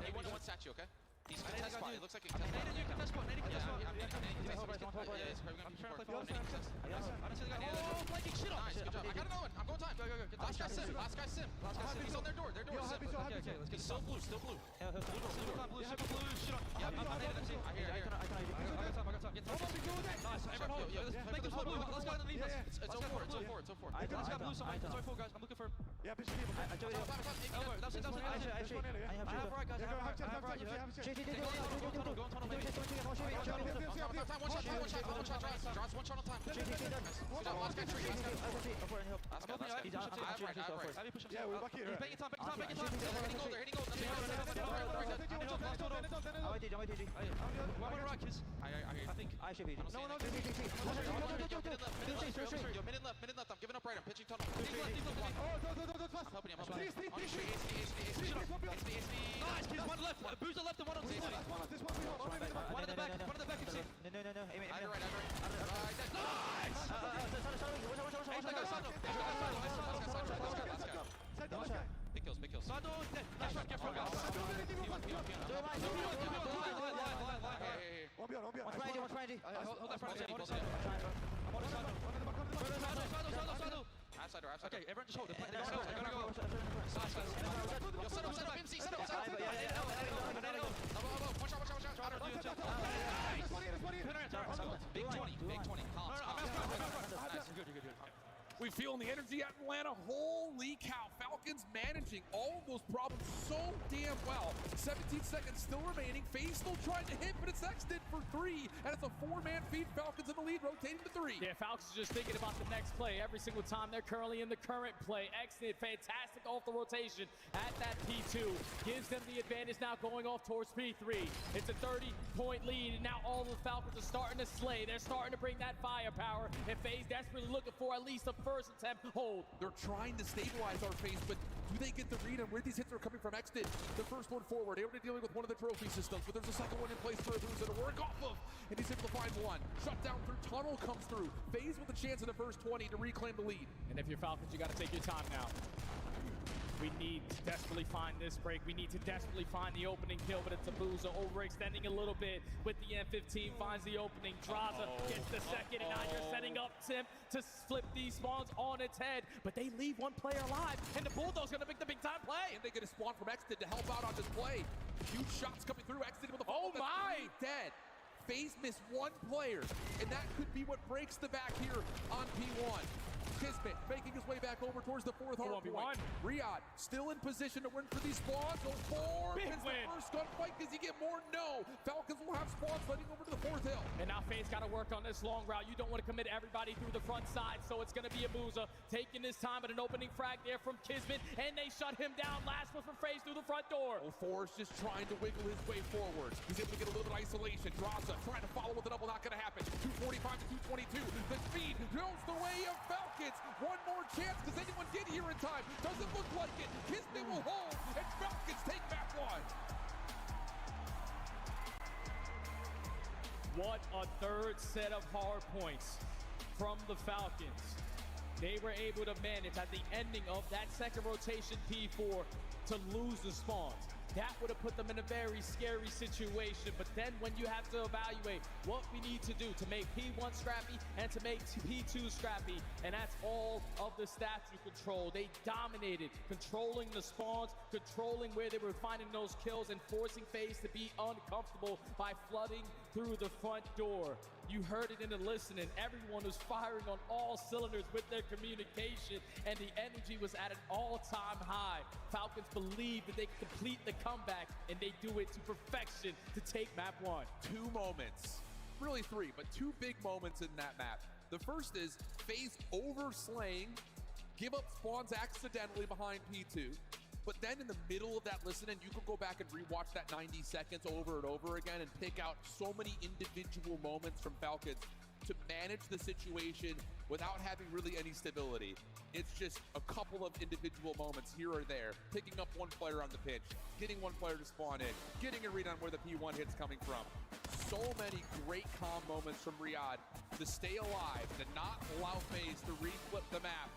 He won one statue, okay? He's gonna test spot. It looks like he can test spot. Naden, you can test spot. I'm trying to play for I don't see the guy. Oh, flanking shit off. Nice, good job. I got another one. I'm going time. Go. Last guy sim. He's on their door. Sim. Okay, let's get still blue. Blue. Yeah, I'm hitting it. I hear. I got time. Get top. Nice. Everyone hold. Make this blue. Let's go underneath us. It's 04. It's 04. It's 04. Let's got blue somewhere. It's 04, guys. I'm looking for. Yeah, bitch. That's it. I have right, guys. I have right. You heard? Go on tunnel, maybe. One shot. Draws one shot on time. Last guy tree. I have right. Have you push him? Yeah, we're back here. Bang it time. Hitting gold. Where are right, kids? I think. I should be. No. Minute left. I'm giving up right. I'm pitching tunnel. I'm helping you. On your street. HD. Nice, kids. One left. Boozer left and one on C. One in the back. No. Aim it. Right. Nice! Big kills. Sado, left right, get from guys. One behind. Hold that front. Sado. Outside. Okay, everyone just hold it. Gotta go. Side. Yo, set up, MC, set up. Watch out. Big 20. Calm. Nice, good. We feeling the energy at Atlanta. Holy cow. Falcons managing all of those problems so damn well. 17 seconds still remaining. FaZe still trying to hit, but it's Extid for 3. And it's a 4-man feed. Falcons in the lead, rotating to 3. Yeah, Falcons are just thinking about the next play every single time. They're currently in the current play. Extid, fantastic off the rotation at that P2. Gives them the advantage now going off towards P3. It's a 30-point lead, and now all the Falcons are starting to slay. They're starting to bring that firepower, and FaZe desperately looking for at least a first attempt hold. They're trying to stabilize our FaZe, but do they get the read on where these hits are coming from? Extid, the first one forward, already dealing with one of the trophy systems, but there's a second one in place for Abuza to work off of, and he's able to find one. Shut down through tunnel comes through. FaZe with a chance in the first 20 to reclaim the lead. And if you're Falcons, you got to take your time now. We need to desperately find this break. We need to desperately find the opening kill, but it's Abuza overextending a little bit with the M15, finds the opening. Draza gets the second, and now you're setting up Tim to flip these spawns on its head, but they leave one player alive, and the Bulldog's gonna make the big time play. And they get a spawn from Extid to help out on this play. Huge shots coming through. Extid with a oh my! Dead. FaZe missed one player, and that could be what breaks the back here on P1. Kismet making his way back over towards the fourth hard point. Riyadh still in position to win for these spawns. So 4 wins the first gunfight. Does he get more? No. Falcons will have spawns leading over to the fourth hill. And now FaZe got to work on this long route. You don't want to commit everybody through the front side, so it's going to be Abuza taking his time at an opening frag there from Kismet, and they shut him down. Last one from FaZe through the front door. Forrest just trying to wiggle his way forward. He's able to get a little bit of isolation. Draza trying to follow with a double, not going to happen. 245 to 222. The speed goes the way of Falcons. One more chance. Does anyone get here in time? Doesn't look like it. Kismet will hold, and Falcons take back one. What a third set of hard points from the Falcons. They were able to manage at the ending of that second rotation P4 to lose the spawns. That would have put them in a very scary situation, but then when you have to evaluate what we need to do to make P1 scrappy and to make P2 scrappy, and that's all of the stats you control. They dominated, controlling the spawns, controlling where they were finding those kills, and forcing FaZe to be uncomfortable by flooding through the front door. You heard it in the listening. Everyone was firing on all cylinders with their communication, and the energy was at an all-time high. Falcons believed that they could complete the comeback, and they do it to perfection to take map 1. 2 moments, really 3, but 2 big moments in that map. The first is FaZe overslaying, give up spawns accidentally behind P2. But then in the middle of that listening, you can go back and rewatch that 90 seconds over and over again and pick out so many individual moments from Falcons to manage the situation without having really any stability. It's just a couple of individual moments here or there, picking up one player on the pitch, getting one player to spawn in, getting a read on where the P1 hit's coming from. So many great calm moments from Riyadh to stay alive, to not allow FaZe to reflip the map.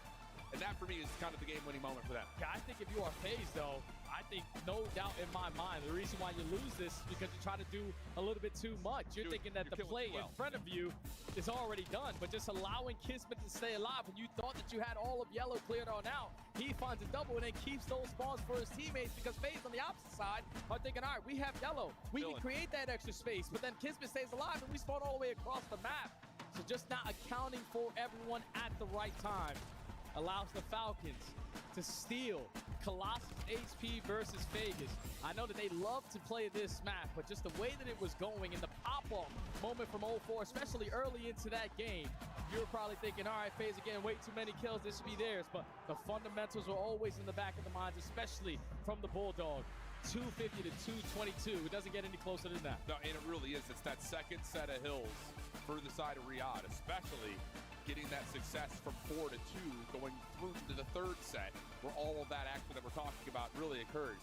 And that, for me, is kind of the game-winning moment for them. Yeah, I think if you are FaZe, though, I think no doubt in my mind, the reason why you lose this is because you try to do a little bit too much. You're thinking that the play in front of you is already done, but just allowing Kismet to stay alive when you thought that you had all of yellow cleared on out. He finds a double and then keeps those spawns for his teammates because FaZe on the opposite side are thinking, all right, we have yellow. We can create that extra space, but then Kismet stays alive and we spawn all the way across the map. So just not accounting for everyone at the right time allows the Falcons to steal Colossus HP versus Vegas. I know that they love to play this map, but just the way that it was going in the pop-off moment from 0-4, especially early into that game, you were probably thinking, all right, FaZe again, way too many kills, this should be theirs. But the fundamentals were always in the back of the minds, especially from the Bulldog. 250 to 222. It doesn't get any closer than that. No, and it really is. It's that second set of hills for the side of Riyadh, especially getting that success from 4 to 2, going through to the third set, where all of that action that we're talking about really occurs.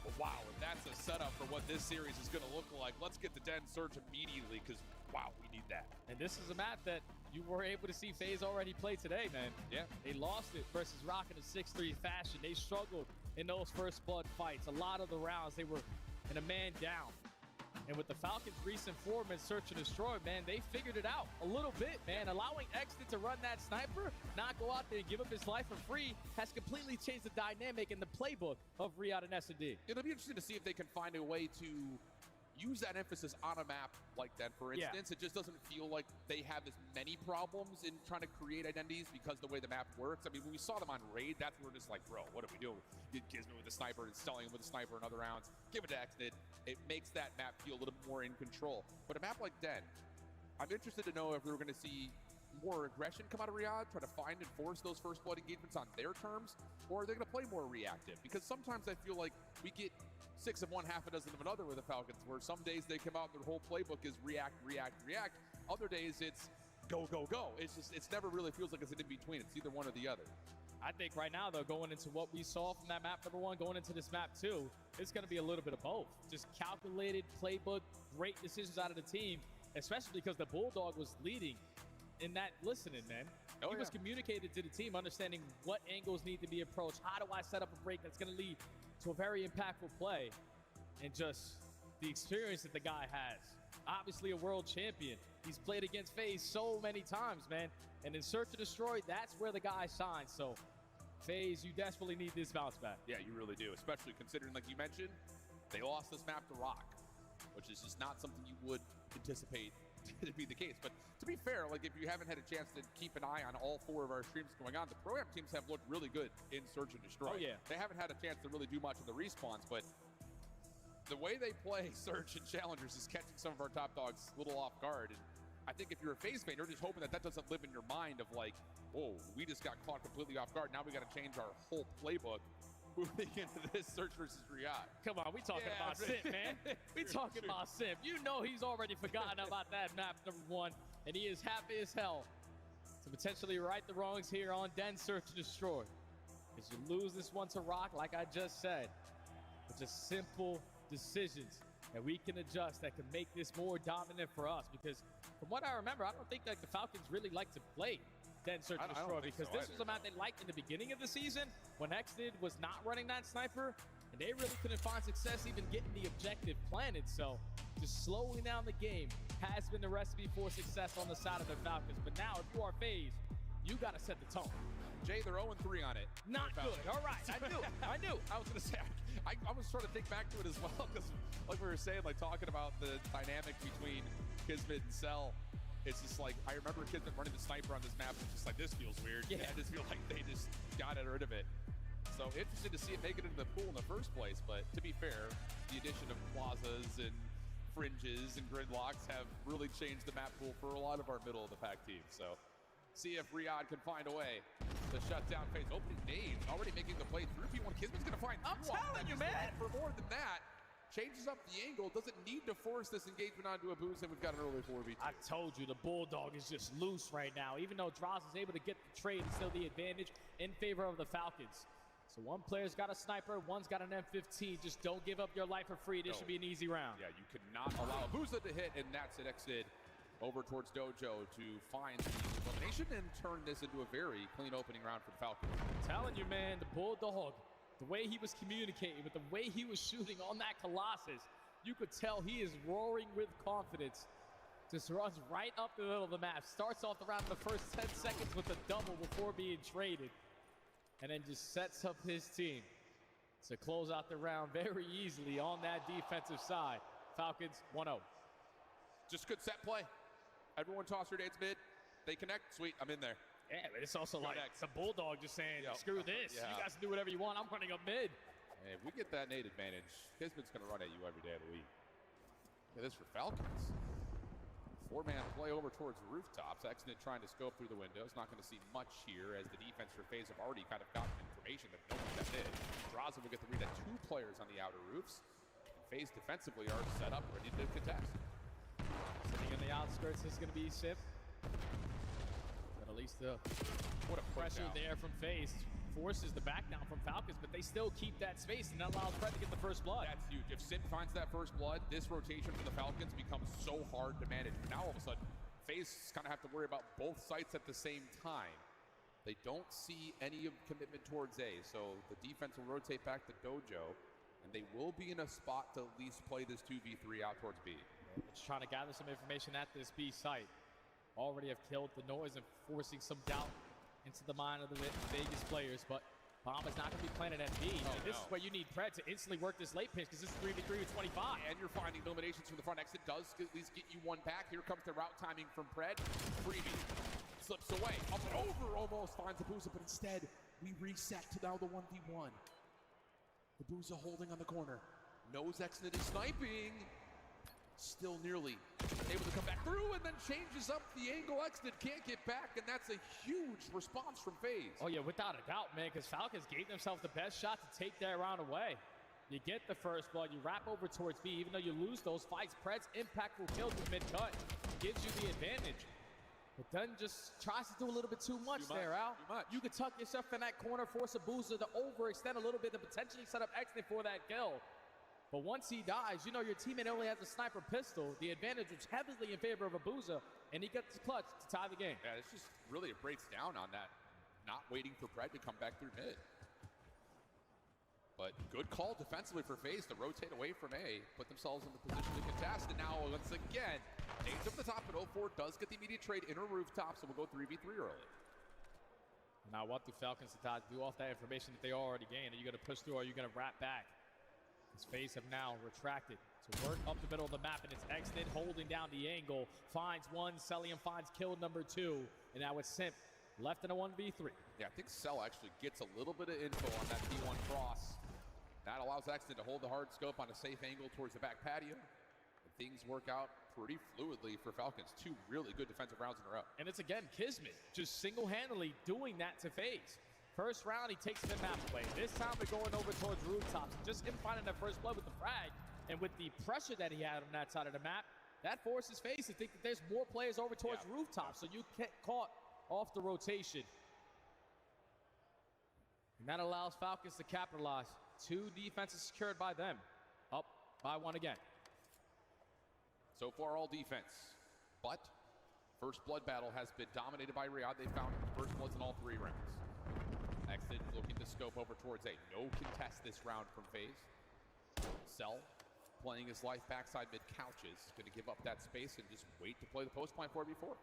But wow, if that's a setup for what this series is going to look like, let's get the Den Surge immediately, because wow, we need that. And this is a map that you were able to see FaZe already play today, man. Yeah. They lost it versus Rock in a 6-3 fashion. They struggled in those first blood fights. A lot of the rounds, they were in a man down. And with the Falcons' recent form in Search and Destroy, man, they figured it out a little bit, man. Allowing Exton to run that sniper, not go out there and give up his life for free, has completely changed the dynamic in the playbook of Riyadh and S&D. It'll be interesting to see if they can find a way to use that emphasis on a map like that, for instance. It just doesn't feel like they have as many problems in trying to create identities because the way the map works. I mean, when we saw them on Raid, that's where we're just like, bro, what are we doing? Get Gizmo with the sniper and selling him with a sniper in other rounds. Give it to Exnid. It makes that map feel a little more in control. But a map like Den, I'm interested to know if we're going to see more aggression come out of Riyadh, try to find and force those first blood engagements on their terms, or are they going to play more reactive? Because sometimes I feel like we get 6 of one, half a dozen of another with the Falcons, where some days they come out and their whole playbook is react, react, react. Other days it's go, go, go. It's just, it's never really feels like it's an in-between. It's either one or the other. I think right now, though, going into what we saw from that map number 1, going into this map 2, it's going to be a little bit of both. Just calculated playbook, great decisions out of the team, especially because the Bulldog was leading in that listening, man. He was communicated to the team, understanding what angles need to be approached. How do I set up a break that's going to lead to a very impactful play? And just the experience that the guy has. Obviously a world champion. He's played against FaZe so many times, man. And in Search and Destroy, that's where the guy shines. So, FaZe, you desperately need this bounce back. Yeah, you really do, especially considering, like you mentioned, they lost this map to Rock, which is just not something you would anticipate to be the case. But to be fair, like if you haven't had a chance to keep an eye on all 4 of our streams going on, the Pro-Am teams have looked really good in Search and Destroy. Oh, yeah. They haven't had a chance to really do much in the respawns, but the way they play Search and Challengers is catching some of our top dogs a little off guard. And I think if you're a FaZe fan, you're just hoping that that doesn't live in your mind of like, whoa, we just got caught completely off guard. Now we got to change our whole playbook moving into this Search versus Riyadh. Come on, we talking about Simp, man. We talking about Simp. You know he's already forgotten about that map number 1, and he is happy as hell to potentially right the wrongs here on Den Search and Destroy. Because you lose this one to Rock, like I just said. It's just simple decisions that we can adjust that can make this more dominant for us. Because from what I remember, I don't think that the Falcons really like to play Den Search and Destroy, because this was a map they liked in the beginning of the season when Exnid was not running that sniper, and they really couldn't find success even getting the objective planted. So just slowing down the game has been the recipe for success on the side of the Falcons. But now, if you are FaZe, you got to set the tone. Jay, they're 0-3 on it. Not good. All right, I knew. I was going to say, I was trying to think back to it as well, because like we were saying, like talking about the dynamic between Kismet and Cell, it's just like, I remember Kismet running the sniper on this map, it's just like, this feels weird. Yeah. I just feel like they just got rid of it. So interesting to see it make it into the pool in the first place, but to be fair, the addition of plazas and fringes and gridlocks have really changed the map pool for a lot of our middle of the pack teams. So see if Riyadh can find a way to shut down FaZe. Opening nades, already making the play through P1. Kismet's gonna find. I'm telling you, man. For more than that, changes up the angle, doesn't need to force this engagement onto a boost, and we've got an early 4v2. I told you, the Bulldog is just loose right now. Even though Droz is able to get the trade, it's still the advantage in favor of the Falcons. So one player's got a sniper, one's got an M15. Just don't give up your life for free. This should be an easy round. Yeah, you cannot allow Buza to hit, and that's it. Exit over towards Dojo to find the elimination and turn this into a very clean opening round for the Falcons. I'm telling you, man, the Bulldog the way he was communicating, with the way he was shooting on that Colossus, you could tell he is roaring with confidence. Just runs right up the middle of the map. Starts off the round in the first 10 seconds with a double before being traded. And then just sets up his team to close out the round very easily on that defensive side. Falcons 1-0. Just good set play. Everyone toss their nades mid. They connect. Sweet, I'm in there. Yeah, but it's also like it's a bulldog just saying, screw this. You guys can do whatever you want. I'm running up mid. Hey, if we get that nade advantage, Kismet's going to run at you every day of the week. Look at this for Falcons. 4-man play over towards the rooftops. Exnit trying to scope through the windows. Not going to see much here as the defense for FaZe have already kind of gotten information that no one got in. Draza will get the read at 2 players on the outer roofs. And FaZe defensively are set up, ready to contest. Sitting in the outskirts is going to be Sip. But at least what a pressure there from FaZe. Forces the back down from Falcons, but they still keep that space, and that allows Fred to get the first blood. That's huge. If Sim finds that first blood, this rotation for the Falcons becomes so hard to manage. But now all of a sudden, FaZe kind of have to worry about both sites at the same time. They don't see any commitment towards A, so the defense will rotate back to Dojo, and they will be in a spot to at least play this 2v3 out towards B. Just trying to gather some information at this B site. Already have killed the noise and forcing some doubt into the mind of the Vegas players, but Bomb is not going to be planted at B. This is where you need Pred to instantly work this late pinch, because this is 3v3 with 25. And you're finding eliminations from the front exit. Does at least get you one back. Here comes the route timing from Pred. Freebie slips away. Up and over, almost finds the Booza, but instead we reset to now the 1v1. The Booza holding on the corner. Knows Exnit is sniping. Still nearly able to come back through, and then changes up the angle. Exnit can't get back, and that's a huge response from FaZe. Oh yeah, without a doubt, man, because Falcons gave themselves the best shot to take that round away. You get the first blood, you wrap over towards B, even though you lose those fights. Pred's impactful kills with mid-cut gives you the advantage. But then just tries to do a little bit too much there, Al. You could tuck yourself in that corner, force a Boozer to overextend a little bit to potentially set up Exnit for that kill. But once he dies, you know your teammate only has a sniper pistol. The advantage was heavily in favor of Abuza, and he gets the clutch to tie the game. Yeah, it's just really, it breaks down on that, not waiting for Pred to come back through mid. But good call defensively for FaZe to rotate away from A, put themselves in the position to contest, and now once again, Nades up the top, but 0-4 does get the immediate trade inner rooftop, so we'll go 3v3 early. Now what do Falcons decide to do off that information that they already gained? Are you going to push through, or are you going to wrap back? His FaZe have now retracted to work up the middle of the map, and it's Exnit holding down the angle. Finds one, Cellium finds kill number 2, and now it's Simp left in a 1v3. Yeah, I think Cell actually gets a little bit of info on that P1 cross. That allows Exnit to hold the hard scope on a safe angle towards the back patio. And things work out pretty fluidly for Falcons. 2 really good defensive rounds in a row. And it's again Kismet just single-handedly doing that to FaZe. First round, he takes the map away. This time we're going over towards rooftops. Just him finding that first blood with the frag, and with the pressure that he had on that side of the map, that forces FaZe to think that there's more players over towards rooftops, so you get caught off the rotation. And that allows Falcons to capitalize. 2 defenses secured by them. Up by 1 again. So far, all defense. But first blood battle has been dominated by Riyadh. They found first bloods in all 3 rounds. Exit looking to scope over towards A. No contest this round from FaZe. Cell playing his life backside mid couches. Going to give up that space and just wait to play the post point 4v4.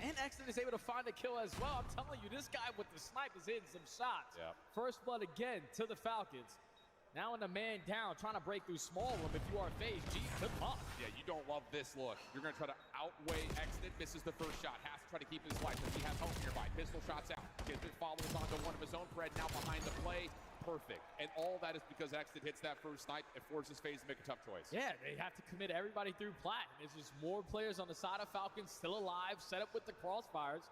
And Exnit is able to find a kill as well. I'm telling you, this guy with the snipe is hitting some shots. Yeah. First blood again to the Falcons. Now in the man down, trying to break through small room. If you are FaZe, gee, good luck. Yeah, you don't love this look. You're going to try to outweigh Exnit. Misses the first shot. Has to try to keep his life as he has home nearby. Pistol shots out. Kismet follows onto one of his own. Pred now behind the play. Perfect. And all that is because Exnit hits that first snipe. It forces FaZe to make a tough choice. Yeah, they have to commit everybody through plat. There's just more players on the side of Falcons still alive, set up with the crossfires.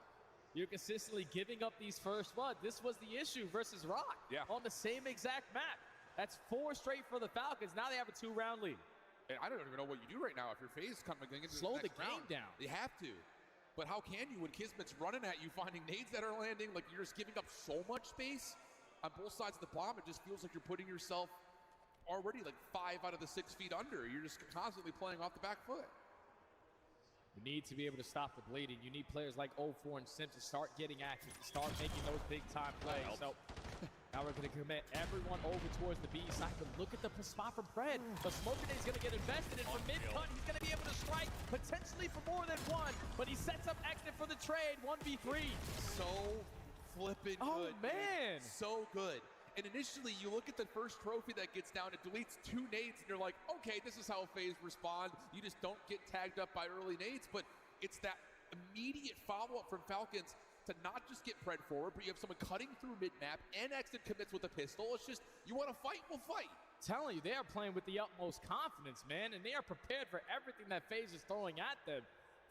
You're consistently giving up these first blood. This was the issue versus Rock. Yeah. On the same exact map. That's 4 straight for the Falcons. Now they have a 2-round lead. And I don't even know what you do right now if your FaZe coming into Slow the the game round. down. You have to. But how can you when Kismet's running at you, finding nades that are landing? Like, you're just giving up so much space on both sides of the bomb. It just feels like you're putting yourself already like 5 out of the 6 feet under. You're just constantly playing off the back foot. You need to be able to stop the bleeding. You need players like 0-4 and Simp to start getting active, to start making those big-time plays. So Now we're going to commit everyone over towards the B side, but look at the spot from Pred. The smoke grenade is going to get invested in. From mid-cut, he's going to be able to strike, potentially for more than one, but he sets up Exit for the trade, 1v3. So flippin' good. Man. So good. And initially, you look at the first trophy that gets down, it deletes 2 nades, and you're like, okay, this is how FaZe respond. You just don't get tagged up by early nades, but it's that immediate follow-up from Falcons to not just get Pred forward, but you have someone cutting through mid-map, and Exit commits with a pistol. It's just, you want to fight, we'll fight. Telling you, they are playing with the utmost confidence, man, and they are prepared for everything that FaZe is throwing at them.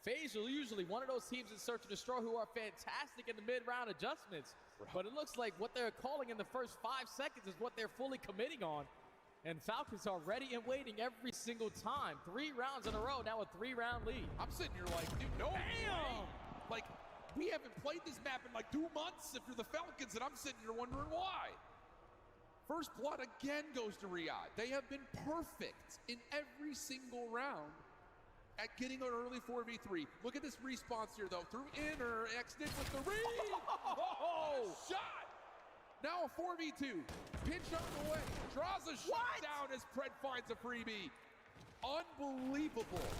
FaZe are usually one of those teams in Search and Destroy who are fantastic in the mid-round adjustments, but it looks like what they're calling in the first 5 seconds is what they're fully committing on. And Falcons are ready and waiting every single time. 3 rounds in a row, now a 3-round lead. I'm sitting here like, dude, no way. Like, we haven't played this map in like 2 months if you're the Falcons, and I'm sitting here wondering why. First blood again goes to Riyadh. They have been perfect in every single round at getting an early 4v3. Look at this response here, though. Through inner, Exit with the read. Oh, shot. Now a 4v2. Pinch on the way. Draws a shot down as Pred finds a freebie. Unbelievable.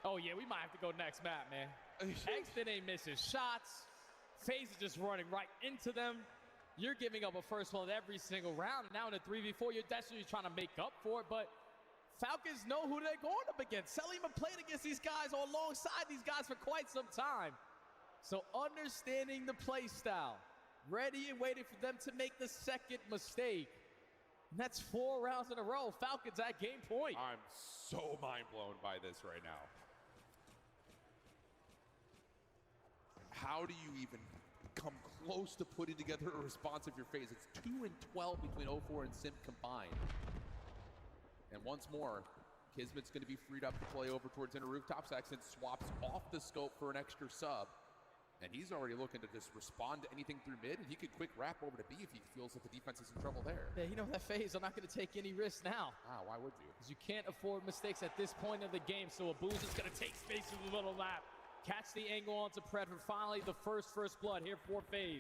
Oh, yeah, we might have to go next map, man. Exit ain't missing shots. FaZe is just running right into them. You're giving up a first blood every single round. And now in a 3v4, you're desperately trying to make up for it, but Falcons know who they're going up against. Selima played against these guys or alongside these guys for quite some time. So understanding the play style, ready and waiting for them to make the second mistake. And that's 4 rounds in a row. Falcons at game point. I'm so mind blown by this right now. How do you even come close to putting together a response if you're FaZe? It's 2 and 12 between 0-4 and Simp combined. And once more, Kismet's going to be freed up to play over towards inner rooftops. Accent swaps off the scope for an extra sub. And he's already looking to just respond to anything through mid, and he could quick wrap over to B if he feels that the defense is in trouble there. Yeah, you know that FaZe are not going to take any risks now. Why would you? Because you can't afford mistakes at this point of the game, so Abuz is going to take space in the little lap. Catch the angle onto Pred for finally the first blood here for FaZe.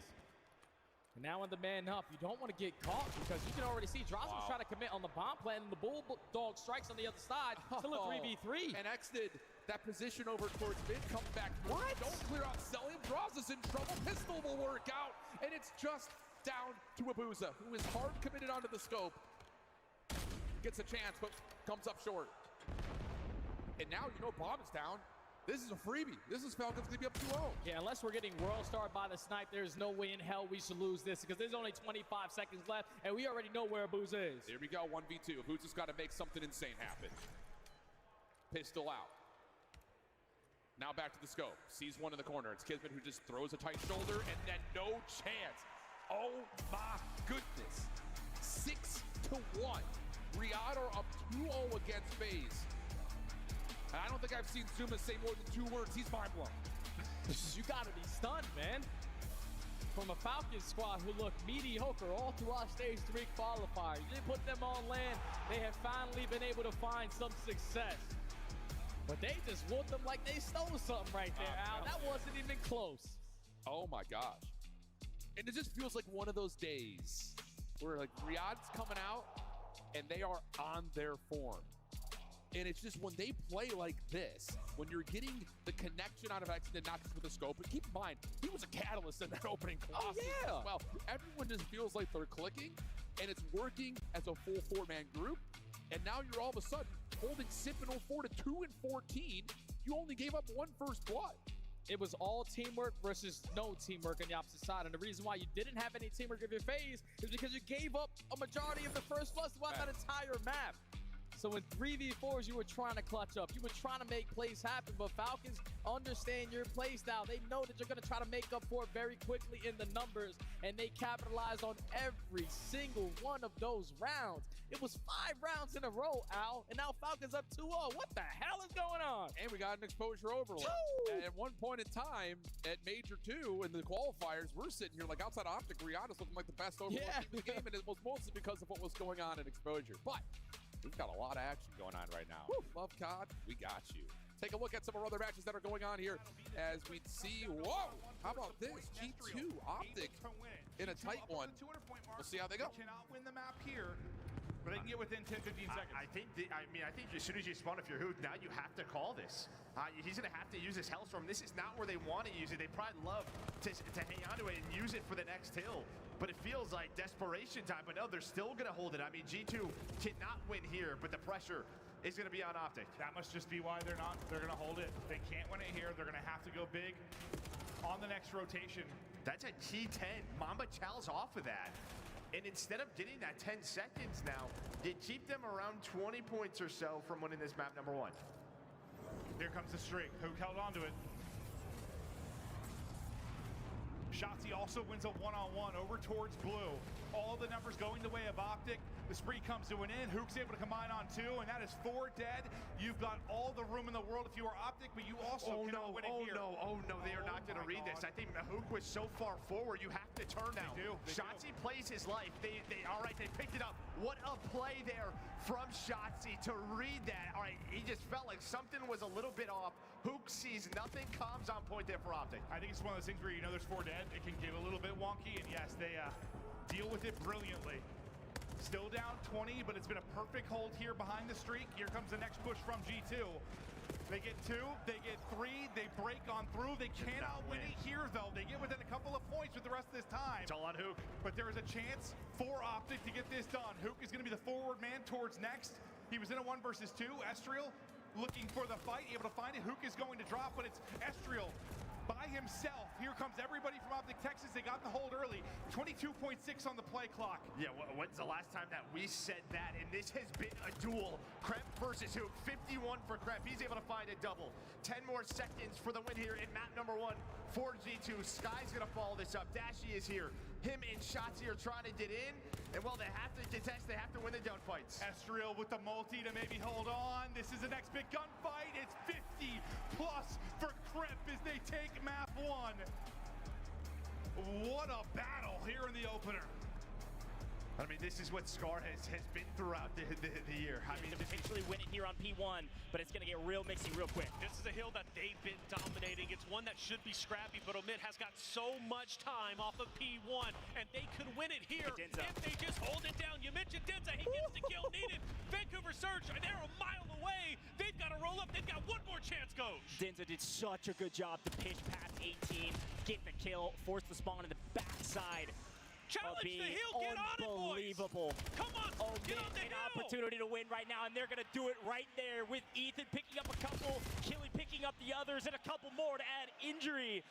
And now in the man up, you don't want to get caught because you can already see Drossman's trying to commit on the bomb plant, and the Bulldog strikes on the other side. Still a 3v3. And Exted, that position over towards mid, comes back. What? Don't clear out Selim. Dross is in trouble. Pistol will work out, and it's just down to Abuza, who is hard committed onto the scope. Gets a chance, but comes up short. And now you know bomb is down. This is a freebie. This is Falcons going to be up 2-0. Yeah, unless we're getting World Star by the snipe, there's no way in hell we should lose this because there's only 25 seconds left, and we already know where Abuza is. Here we go, 1v2. Abuza's got to make something insane happen. Pistol out. Now back to the scope. Sees one in the corner. It's Kismet who just throws a tight shoulder, and then no chance. Oh my goodness. 6-1. Riyadh are up 2-0 against FaZe. And I don't think I've seen Zuma say more than 2 words. He's mind blown. You gotta be stunned, man. From a Falcons squad who looked mediocre all throughout stage 3 qualifiers. You put them on land, they have finally been able to find some success. But they just whooped them like they stole something right there, Al. That wasn't even close. Oh my gosh. And it just feels like one of those days where like Riyadh's coming out and they are on their form. And it's just when they play like this, when you're getting the connection out of Exit, not just with the scope, but keep in mind, he was a catalyst in that opening Colossus as well. Everyone just feels like they're clicking, and it's working as a full 4-man group. And now you're all of a sudden holding Simp and 0-4 to 2 and 14. You only gave up 1 first blood. It was all teamwork versus no teamwork on the opposite side. And the reason why you didn't have any teamwork of your FaZe is because you gave up a majority of the first blood throughout that entire map. So in 3v4s, you were trying to clutch up. You were trying to make plays happen, but Falcons understand your play style. They know that you're going to try to make up for it very quickly in the numbers, and they capitalized on every single one of those rounds. It was 5 rounds in a row, Al, and now Falcons up 2-0. What the hell is going on? And we got an exposure overlay. At one point in time, at Major 2 in the qualifiers, we're sitting here like outside Optic, Riyadh is looking like the best overlay team in the game, and it was mostly because of what was going on in exposure. But we've got a lot of action going on right now. Love COD, we got you. take a look at some of our other matches that are going on here as we see, whoa, how about this? G2 Optic in a tight one. We'll see how they go. Cannot win the map here, but they can get within 10, 15 seconds. I think as soon as you spawn, if you're Hook, now you have to call this. He's going to have to use this Hellstorm. This is not where they want to use it. They probably love to hang on to it and use it for the next hill. But it feels like desperation time. But no, they're still going to hold it. I mean, G2 cannot win here, but the pressure is going to be on Optic. That must just be why they're not. They're going to hold it. They can't win it here. They're going to have to go big on the next rotation. That's a T10. Mamba Chow's off of that. And instead of getting that 10 seconds now, they keep them around 20 points or so from winning this map number 1. Here comes the streak. Hook held onto it. Shotzzy also wins a one-on-one over towards blue. All the numbers going the way of Optic. The spree comes to an end. Hook's able to combine on 2, and that is 4 dead. You've got all the room in the world if you are Optic, but you also cannot win it here. Oh no, they are not going to read this. I think Hook was so far forward, you have to turn now. They do. Shotzzy plays his life. All right, they picked it up. What a play there from Shotzzy to read that. All right, he just felt like something was a little bit off. Hook sees nothing, comes on point there for Optic. I think it's one of those things where you know there's 4 dead. It can get a little bit wonky, and yes, they deal with it brilliantly. Still down 20, but it's been a perfect hold here behind the streak. Here comes the next push from G2. They get 2, they get 3, they break on through. They cannot win it here, though. They get within a couple of points with the rest of this time. It's all on Hook. But there is a chance for Optic to get this done. Hook is going to be the forward man towards next. He was in a 1 versus 2. Estriel looking for the fight, able to find it. Hook is going to drop, but it's Estriel by himself. Here comes everybody from Optic Texas. They got the hold early. 22.6 on the play clock. Yeah, when's the last time that we said that? And this has been a duel. Kremp versus Hook. 51 for Kremp. He's able to find a double. 10 more seconds for the win here in map number 1 for G2. Sky's gonna follow this up. Dashy is here. Him and Shotzzy are trying to get in. And well, they have to contest. They have to win the gunfights. Estriel with the multi to maybe hold on. This is the next big gunfight. It's 50 plus for Kremp as they take map 1. What a battle here in the opener. I mean, this is what Scar has been throughout the year. I mean, to potentially win it here on P1, but it's going to get real mixy real quick. This is a hill that they've been dominating. It's one that should be scrappy, but Omid has got so much time off of P1, and they could win it here if they just hold it down. You mentioned Denza, he gets the kill needed. Vancouver Surge, they're a mile away. They've got to roll up. They've got one more chance, Gosh. Denza did such a good job to pitch past 18, get the kill, force the spawn in the backside. Challenge the hill, get on it, boys. Unbelievable. Come on, get on the an hill. Opportunity to win right now, and they're going to do it right there with Ethan picking up a couple, Killy picking up the others, and a couple more to add injury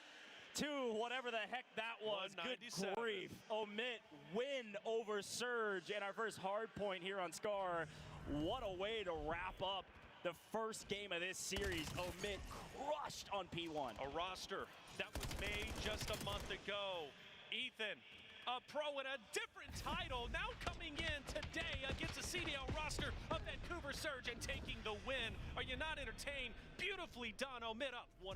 to whatever the heck that was. Good grief. Omid win over Surge, and our first hard point here on Scar. What a way to wrap up the first game of this series. Omid crushed on P1. A roster that was made just a month ago. Ethan, a pro in a different title, now coming in today against the CDL roster of Vancouver Surge and taking the win. Are you not entertained? Beautifully done. Omid up 1-0.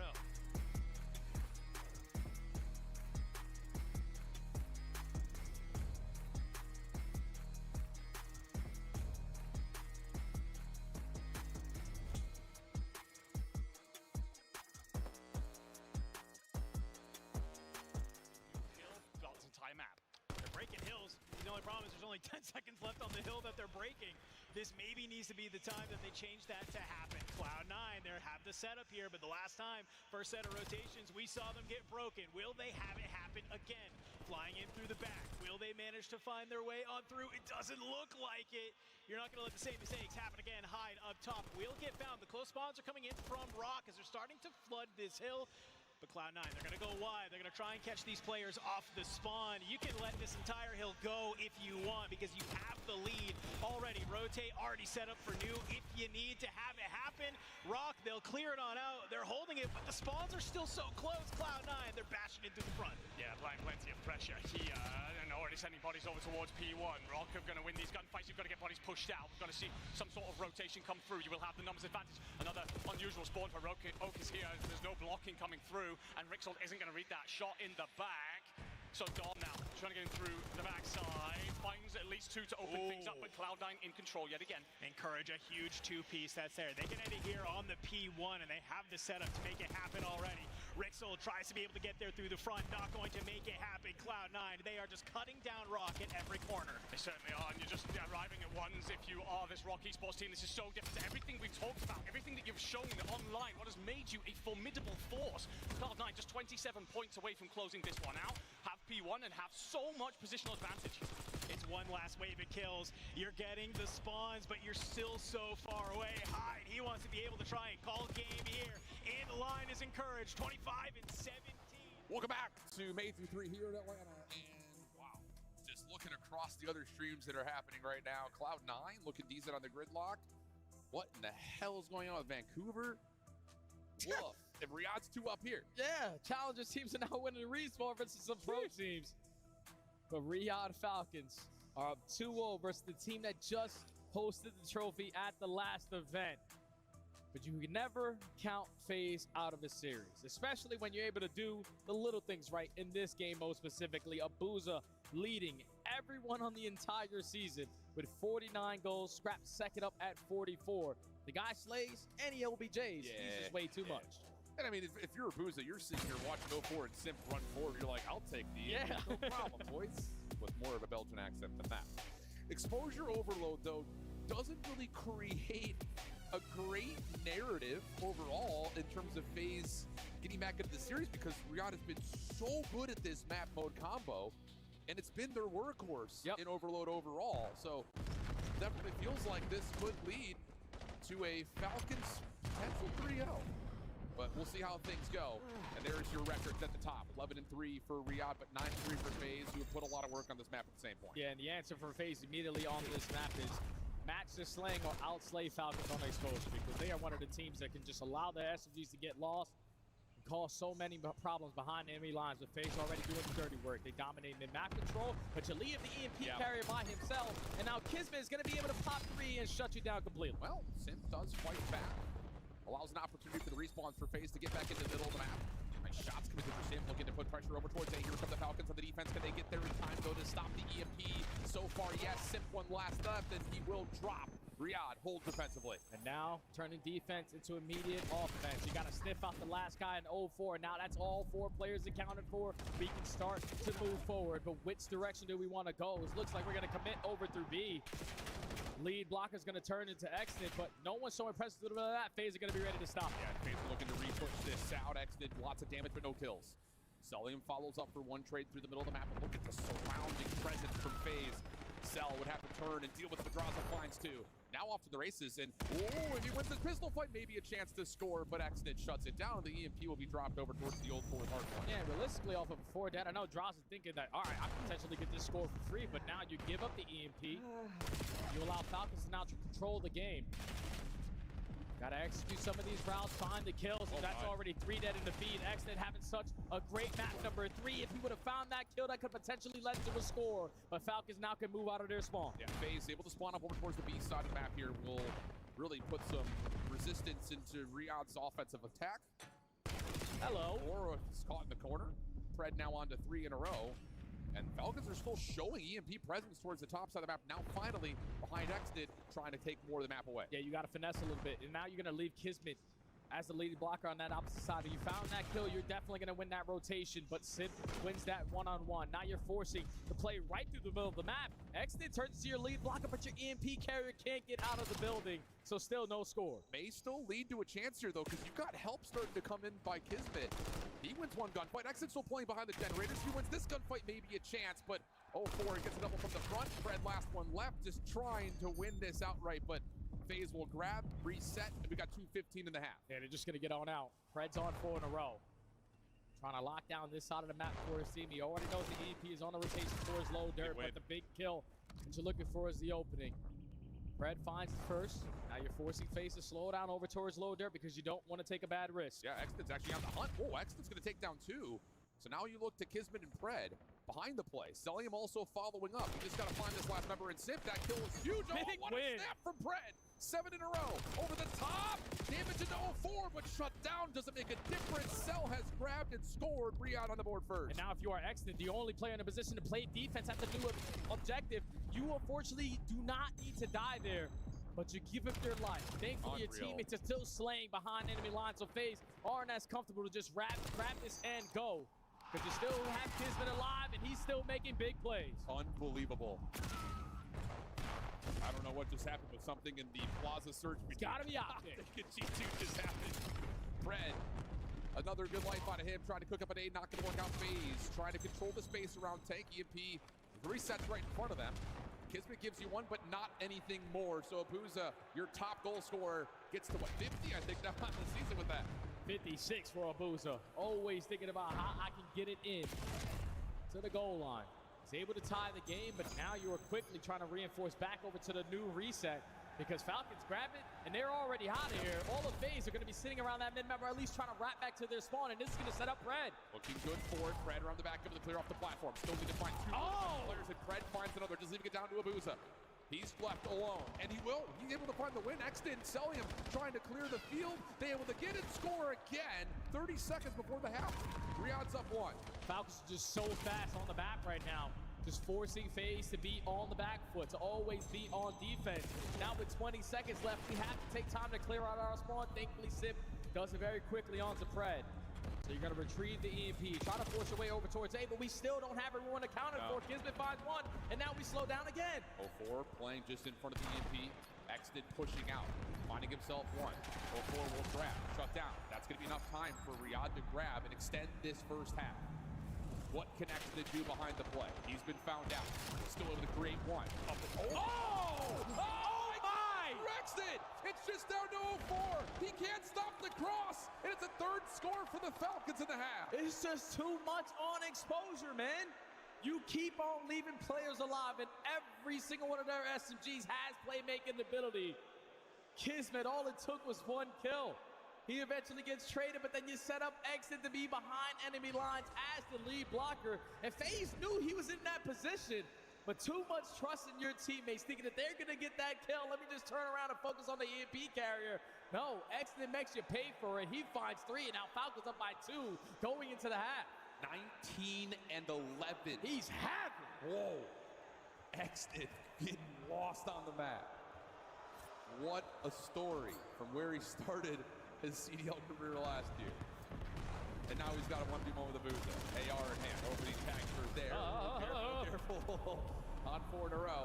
The only problem is there's only 10 seconds left on the hill that they're breaking. This maybe needs to be the time that they change that to happen. Cloud9, they have the setup here, but the last time, first set of rotations, we saw them get broken. Will they have it happen again? Flying in through the back. Will they manage to find their way on through? It doesn't look like it. You're not going to let the same mistakes happen again. Hyde up top will get found. The close spawns are coming in from Rock as they're starting to flood this hill. But Cloud9, they're going to go wide. They're going to try and catch these players off the spawn. You can let this entire hill go if you want because you have the lead already. Rotate already set up for new if you need to have it happen. Rock, they'll clear it on out. They're holding it, but the spawns are still so close. Cloud9, they're bashing into the front. Yeah, applying plenty of pressure here and already sending bodies over towards P1. Rock are going to win these gunfights. You've got to get bodies pushed out. We're going to see some sort of rotation come through. You will have the numbers advantage. Another unusual spawn for Oak is here. There's no blocking coming through. And Rixel isn't going to read that shot in the back. So Dom now trying to get him through the backside, finds at least two to open things up, but Cloud9 in control yet again. Encourage a huge two-piece that's there. They get out of here on the P1, and they have the setup to make it happen already. Rixel tries to be able to get there through the front, not going to make it happen. Cloud9, they are just cutting down Rock at every corner. They certainly are, and you're just arriving at ones if you are this Rock Esports team. This is so different to everything we've talked about, everything that you've shown online, what has made you a formidable force. Cloud9 just 27 points away from closing this one out, have P1 and have so much positional advantage. It's one last wave of kills. You're getting the spawns, but you're still so far away. Hyde, he wants to be able to try and call game here. In line is encouraged, 25 and 17. Welcome back to Made Through 3 here in Atlanta. And wow, just looking across the other streams that are happening right now. Cloud9 looking decent on the gridlock. What in the hell is going on with Vancouver? Woof. And Riyadh's 2 up here. Yeah, Challenger teams are now winning the Respawn versus some pro teams. But Riyadh Falcons are up 2-0 versus the team that just hosted the trophy at the last event. But you can never count FaZe out of a series, especially when you're able to do the little things right. In this game, most specifically, Abuza leading everyone on the entire season with 49 goals, Scrap second up at 44. The guy slays and he OBJs. Yeah. He's just way too much. And I mean, if you're Abuza, you're sitting here watching 04 and Simp run forward. You're like, I'll take the no problem, boys. With more of a Belgian accent than that. Exposure overload, though, doesn't really create a great narrative overall in terms of FaZe getting back into the series, because Riyadh has been so good at this map mode combo, and it's been their workhorse in overload overall. So definitely feels like this could lead to a Falcons potential 3-0. But we'll see how things go. And there's your records at the top. 11-3 for Riyadh, but 9-3 for FaZe, who have put a lot of work on this map at the same point. Yeah, and the answer for FaZe immediately on this map is match the slaying or outslay Falcons on exposure, because they are one of the teams that can just allow the SMGs to get lost and cause so many problems behind enemy lines, with FaZe already doing the dirty work. They dominate in map control, but you leave the EMP carrier by himself, and now Kismet is going to be able to pop 3 and shut you down completely. Well, Simp does fight back. Allows an opportunity for the respawns for FaZe to get back into the middle of the map. Nice shots coming through for Simp, looking to put pressure over towards A. Here come the Falcons on the defense. Can they get there in time, though, to stop the EMP? So far, yes, Simp one last left, and he will drop. Riyadh holds defensively. And now turning defense into immediate offense. You got to sniff out the last guy in 04. Now that's all 4 players accounted for. We can start to move forward, but which direction do we want to go? It looks like we're going to commit over through B. Lead blocker is going to turn into Exnid, but no one's so impressed with that. FaZe are going to be ready to stop. Yeah, FaZe looking to re-push this out. Exnid, lots of damage, but no kills. Cellium follows up for one trade through the middle of the map, and look at the surrounding presence from FaZe. Cell would have to turn and deal with the Madraza finds too. Now off to the races, and if he wins the pistol fight, maybe a chance to score, but Exnid shuts it down, and the EMP will be dropped over towards the old fourth hard point. Yeah, realistically, off of 4 dead, I know Droz is thinking that, all right, I can potentially get this score for free, but now you give up the EMP. You allow Falcons to now control the game. Got to execute some of these routes, find the kills, and that's already 3 dead in the feed. Exnid having such a great map number 3. If he would have found that kill, that could potentially lead to a score. But Falcons now can move out of their spawn. Yeah, FaZe able to spawn up over towards the B side of the map here will really put some resistance into Riyadh's offensive attack. Hello. Or it's caught in the corner. Pred now on to 3 in a row. And Falcons are still showing EMP presence towards the top side of the map. Now finally, behind Exnid, trying to take more of the map away. Yeah, you got to finesse a little bit. And now you're going to leave Kismet as the leading blocker on that opposite side. If you found that kill, you're definitely going to win that rotation. But Sid wins that one-on-one. Now you're forcing the play right through the middle of the map. Exnid turns to your lead blocker, but your EMP carrier can't get out of the building. So still no score. May still lead to a chance here, though, because you've got help starting to come in by Kismet. He wins one gunfight. Exnid still playing behind the generators. He wins this gunfight, maybe a chance, but 04 gets a double from the front. Fred last one left, just trying to win this outright, but FaZe will grab, reset, and we got 2:15 in the half. Yeah, they're just going to get on out. Fred's on 4 in a row. Trying to lock down this side of the map for his team. He already knows the EP is on the rotation towards low dirt, but the big kill that you're looking for is the opening. Fred finds it first. Now you're forcing FaZe to slow down over towards low dirt because you don't want to take a bad risk. Yeah, Exnid's actually on the hunt. Oh, Exnid's going to take down 2. So now you look to Kismet and Pred behind the play. Cellium also following up. You just got to find this last member in Simp. That kill is huge. Big what win. a snap from Pred. 7 in a row. Over the top. Damage into 04, but shut down doesn't make a difference. Cell has grabbed and scored. Riyadh on the board first. And now if you are Exton, the only player in a position to play defense at the new objective, you unfortunately do not need to die there, but you give up your life. Thankfully, your teammates are still slaying behind enemy lines, so FaZe aren't as comfortable to just grab this and go. Because you still have Kismet alive, and he's still making big plays. Unbelievable. I don't know what just happened, but something in the Plaza search. It's gotta be Optic. G2 just happened. Fred, another good life out of him, trying to cook up an A, not gonna work out. FaZe, trying to control the space around Tank. EMP resets right in front of them. Kismet gives you one, but not anything more. So Abuza, your top goal scorer, gets to what, 50, I think, now on the season with that. 56 for Abuza. Always thinking about how I can get it in to the goal line. He's able to tie the game, but now you are quickly trying to reinforce back over to the new reset because Falcons grab it, and they're already out of here. All of FaZe are going to be sitting around that mid-map, or at least trying to wrap back to their spawn, and this is going to set up Fred. Looking good for it. Fred around the back, able to clear off the platform. Still need to find two players, and Fred finds another. Just leaving it down to Abuza. He's left alone, and he will. He's able to find the win. Exton, Celium trying to clear the field. They able to get it, score again. 30 seconds before the half. Riyadh's up 1. Falcons are just so fast on the map right now. Just forcing FaZe to be on the back foot, to always be on defense. Now with 20 seconds left, we have to take time to clear out our spawn. Thankfully, Sip does it very quickly onto Fred. So you're going to retrieve the EMP, try to force your way over towards A, but we still don't have everyone accounted for. Kismet finds one, and now we slow down again. 04 playing just in front of the EMP. Exton pushing out, finding himself one. 04 will grab, shut down. That's going to be enough time for Riyadh to grab and extend this first half. What can Exton do behind the play? He's been found out. Still able to create one. Oh my! Exton! It's just down to 04. He can't stop the cross, and it's a third score for the Falcons in the half. It's just too much on exposure, man. You keep on leaving players alive, and every single one of their SMGs has playmaking ability. Kismet, all it took was one kill. He eventually gets traded, but then you set up Exton to be behind enemy lines as the lead blocker. And FaZe knew he was in that position, but too much trust in your teammates, thinking that they're going to get that kill. Let me just turn around and focus on the EMP carrier. No, Exton makes you pay for it. He finds 3, and now Falcons up by 2 going into the half. 19 and 11. He's having. Whoa. Exton getting lost on the map. What a story from where he started his CDL career last year. And now he's got a 1v1 with Abuza. AR in hand. Opening taggers there. Careful. On 4 in a row.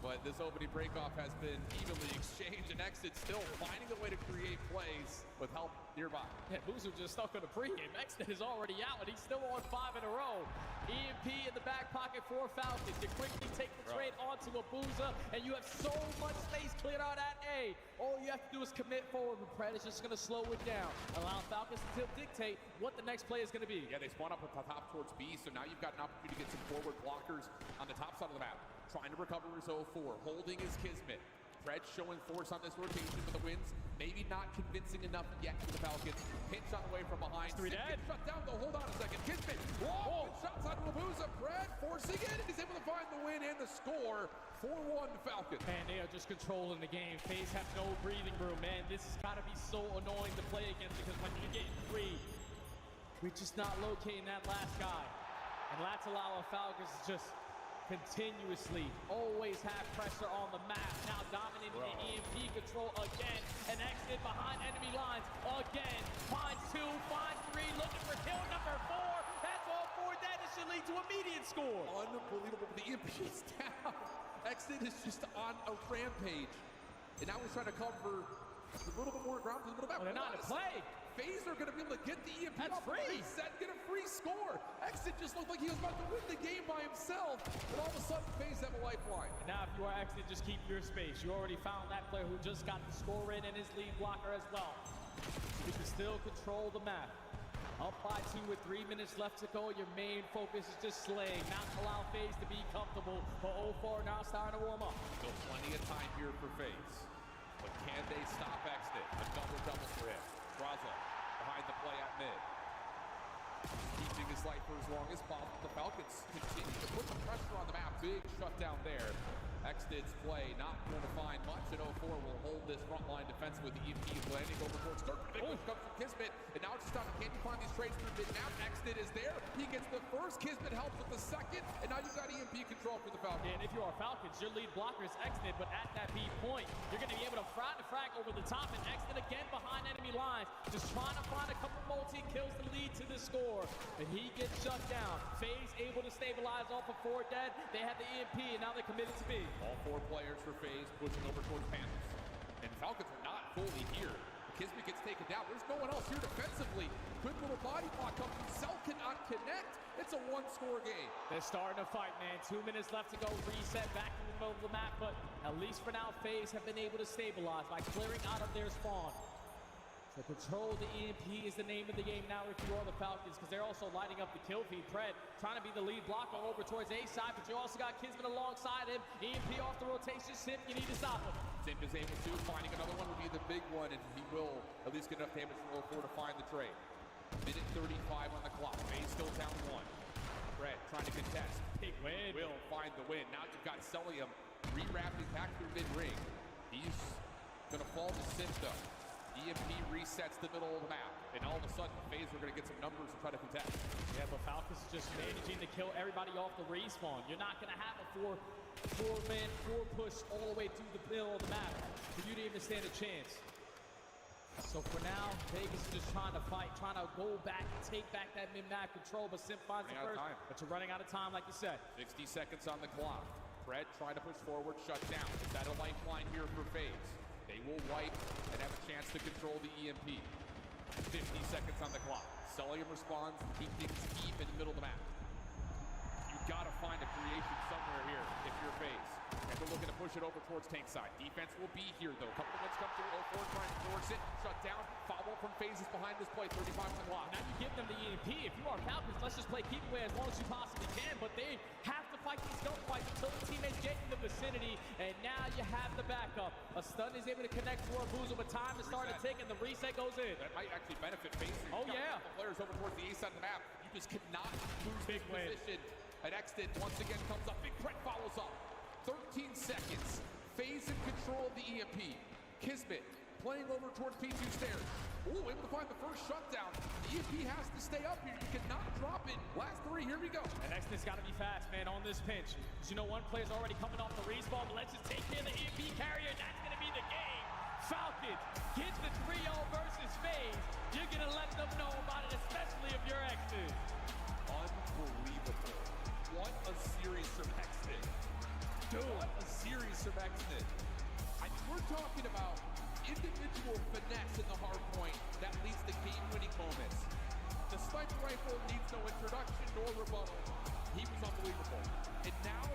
But this opening breakoff has been evenly exchanged, and Exton still finding a way to create plays with help nearby. Yeah, Boozer just stuck on the pregame. Exton is already out, and he's still on 5 in a row. EMP in the back pocket for Falcons. You quickly take the trade onto Abuza, and you have so much space cleared out at A. All you have to do is commit forward, but Pred is just going to slow it down. Allow Falcons to dictate what the next play is going to be. Yeah, they spawn up at the top towards B, so now you've got an opportunity to get some forward blockers on the top side of the map. Trying to recover his 04, holding his Kismet. Fred showing force on this rotation for the wins. Maybe not convincing enough yet for the Falcons. Pinch on the way from behind. 3 dead. Shut down though, hold on a second. Kismet, whoa, shots on Abuza. Fred forcing it, and he's able to find the win and the score. 4-1 Falcons. Man, they are just controlling the game. FaZe have no breathing room, man. This has got to be so annoying to play against, because when you get 3, we're just not locating that last guy. And that's allowing Falcons to just continuously always have pressure on the map. Now dominating the EMP control again, and Exton behind enemy lines again. Finds 2, finds 3, looking for kill number 4. That's all 4 dead. It should lead to immediate score. Unbelievable. The EMP is down. Exton is just on a rampage, and now he's trying to cover a little bit more ground to the middle map. They're not in play. FaZe are going to be able to get the EMP That's off free. Reset, get a free score. Exton just looked like he was about to win the game by himself, but all of a sudden FaZe have a lifeline. And now if you are Exton, just keep your space. You already found that player who just got the score in and his lead blocker as well. You can still control the map. Up by 2 with 3 minutes left to go. Your main focus is just slaying, not allow FaZe to be comfortable. But 04 now starting to warm up. Still plenty of time here for FaZe. But can they stop Exton? A double-double for him. Braza behind the play at mid. Keeping his life for as long as possible. The Falcons continue to put the pressure on the map. Big shutdown there Xdid's play not going to find much, and 04 will hold this front line defense with the EMP landing over towards Dirk. Big push comes from Kismet, and now it's just on, can you find these trades through mid-map? Xdid is there, he gets the first, Kismet helps with the second, and now you've got EMP control for the Falcons. And if you are Falcons, your lead blocker is Xdid, but at that B point, you're going to be able to frag over the top, and Xdid again behind enemy lines, just trying to find a couple multi-kills to lead to the score, and he gets shut down. FaZe able to stabilize off of 4 dead, they have the EMP, and now they're committed to B. All 4 players for FaZe pushing over towards Panthers. And Falcons are not fully here. Kismet gets taken down. There's no one else here defensively. Quick little body block comes from Cell, cannot connect. It's a 1-score game. They're starting to fight, man. 2 minutes left to go. Reset back in the middle of the map, but at least for now, FaZe have been able to stabilize by clearing out of their spawn. So control the EMP is the name of the game now if you are the Falcons, because they're also lighting up the kill feed. Pred trying to be the lead blocker over towards A side, but you also got Kismet alongside him. EMP off the rotation. Simp, you need to stop him. Simp is able to. Finding another one will be the big one, and he will at least get enough damage from 04 to find the trade. Minute 35 on the clock. FaZe still down 1. Pred trying to contest. Big win. Will find the win. Now you've got Celium re-wrapping back through mid-ring. He's going to fall to Simp, though. EMP resets the middle of the map, and all of a sudden, FaZe are going to get some numbers and try to contest. Yeah, but Falcons just managing to kill everybody off the respawn. You're not going to have a four-man push all the way through the middle of the map for you to even stand a chance. So for now, Vegas is just trying to fight, trying to go back and take back that mid-map control, but Simp finds the first. But you're running out of time, like you said. 60 seconds on the clock. Pred trying to push forward, shut down. Is that a lifeline here for FaZe? They will wipe and have a chance to control the EMP. 50 seconds on the clock. Celium responds to keep things deep in the middle of the map. You've got to find a creation somewhere here if you're FaZe. And they're looking to push it over towards tank side. Defense will be here, though. A couple of minutes come through. 04 trying to force it. Shut down. Follow from FaZe is behind this play. 35 on the clock. Now you give them the EMP. If you are Falcons, let's just play keep away as long as you possibly can. But they have to fight these gunfights until the teammates get in the vicinity. And now you have the backup. A stun is able to connect to Arbuzo, but time is starting to tick, and the reset goes in. That might actually benefit FaZe. Oh, yeah. A couple players over towards the A side of the map. You just cannot lose this position. And Xdid once again comes up. Big Pred follows up. 13 seconds. FaZe in control of the EMP. Kismet playing over towards P2 stairs. Ooh, able to find the first shutdown. The EMP has to stay up here. You cannot drop it. Last 3, here we go. And Xdid's got to be fast, man, on this pinch. Because you know one player's already coming off the respawn, but let's just take care of the EMP carrier. That's going to be the game. Falcons get the 3-0 versus FaZe. You're going to let them know about it, especially if you're Xdid. Unbelievable. What a series from Xdid. Dude, what a series from Xdid. We're talking about individual finesse in the hard point that leads to game-winning moments. The sniper rifle needs no introduction nor rebuttal. He was unbelievable. And now,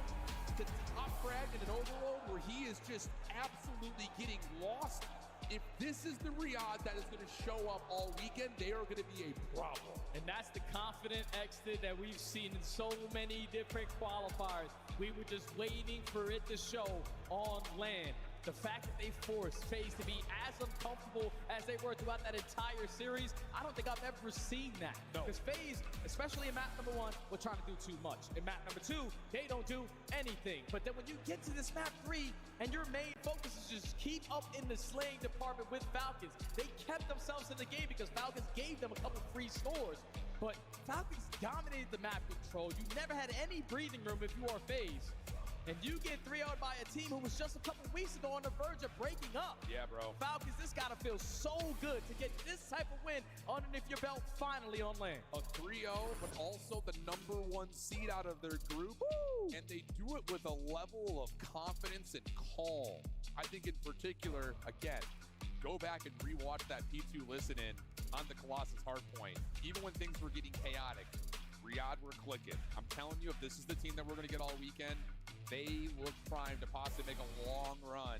the top frag in an overload where he is just absolutely getting lost. If this is the Riyadh that is going to show up all weekend, they are going to be a problem. And that's the confident Xdid that we've seen in so many different qualifiers. We were just waiting for it to show on land. The fact that they forced FaZe to be as uncomfortable as they were throughout that entire series, I don't think I've ever seen that. Because FaZe, especially in map number 1, were trying to do too much. In map number 2, they don't do anything. But then when you get to this map 3, and your main focus is just keep up in the slaying department with Falcons, they kept themselves in the game because Falcons gave them a couple free scores. But Falcons dominated the map control. You never had any breathing room if you are FaZe. And you get 3-0'd by a team who was just a couple weeks ago on the verge of breaking up. Yeah, bro. Falcons, this gotta feel so good to get this type of win underneath your belt finally on land. A 3-0, but also the #1 seed out of their group. Woo! And they do it with a level of confidence and calm. I think in particular, again, go back and rewatch that P2 listen-in on the Colossus hardpoint. Even when things were getting chaotic, Riyadh were clicking. I'm telling you, if this is the team that we're going to get all weekend, they look primed to possibly make a long run,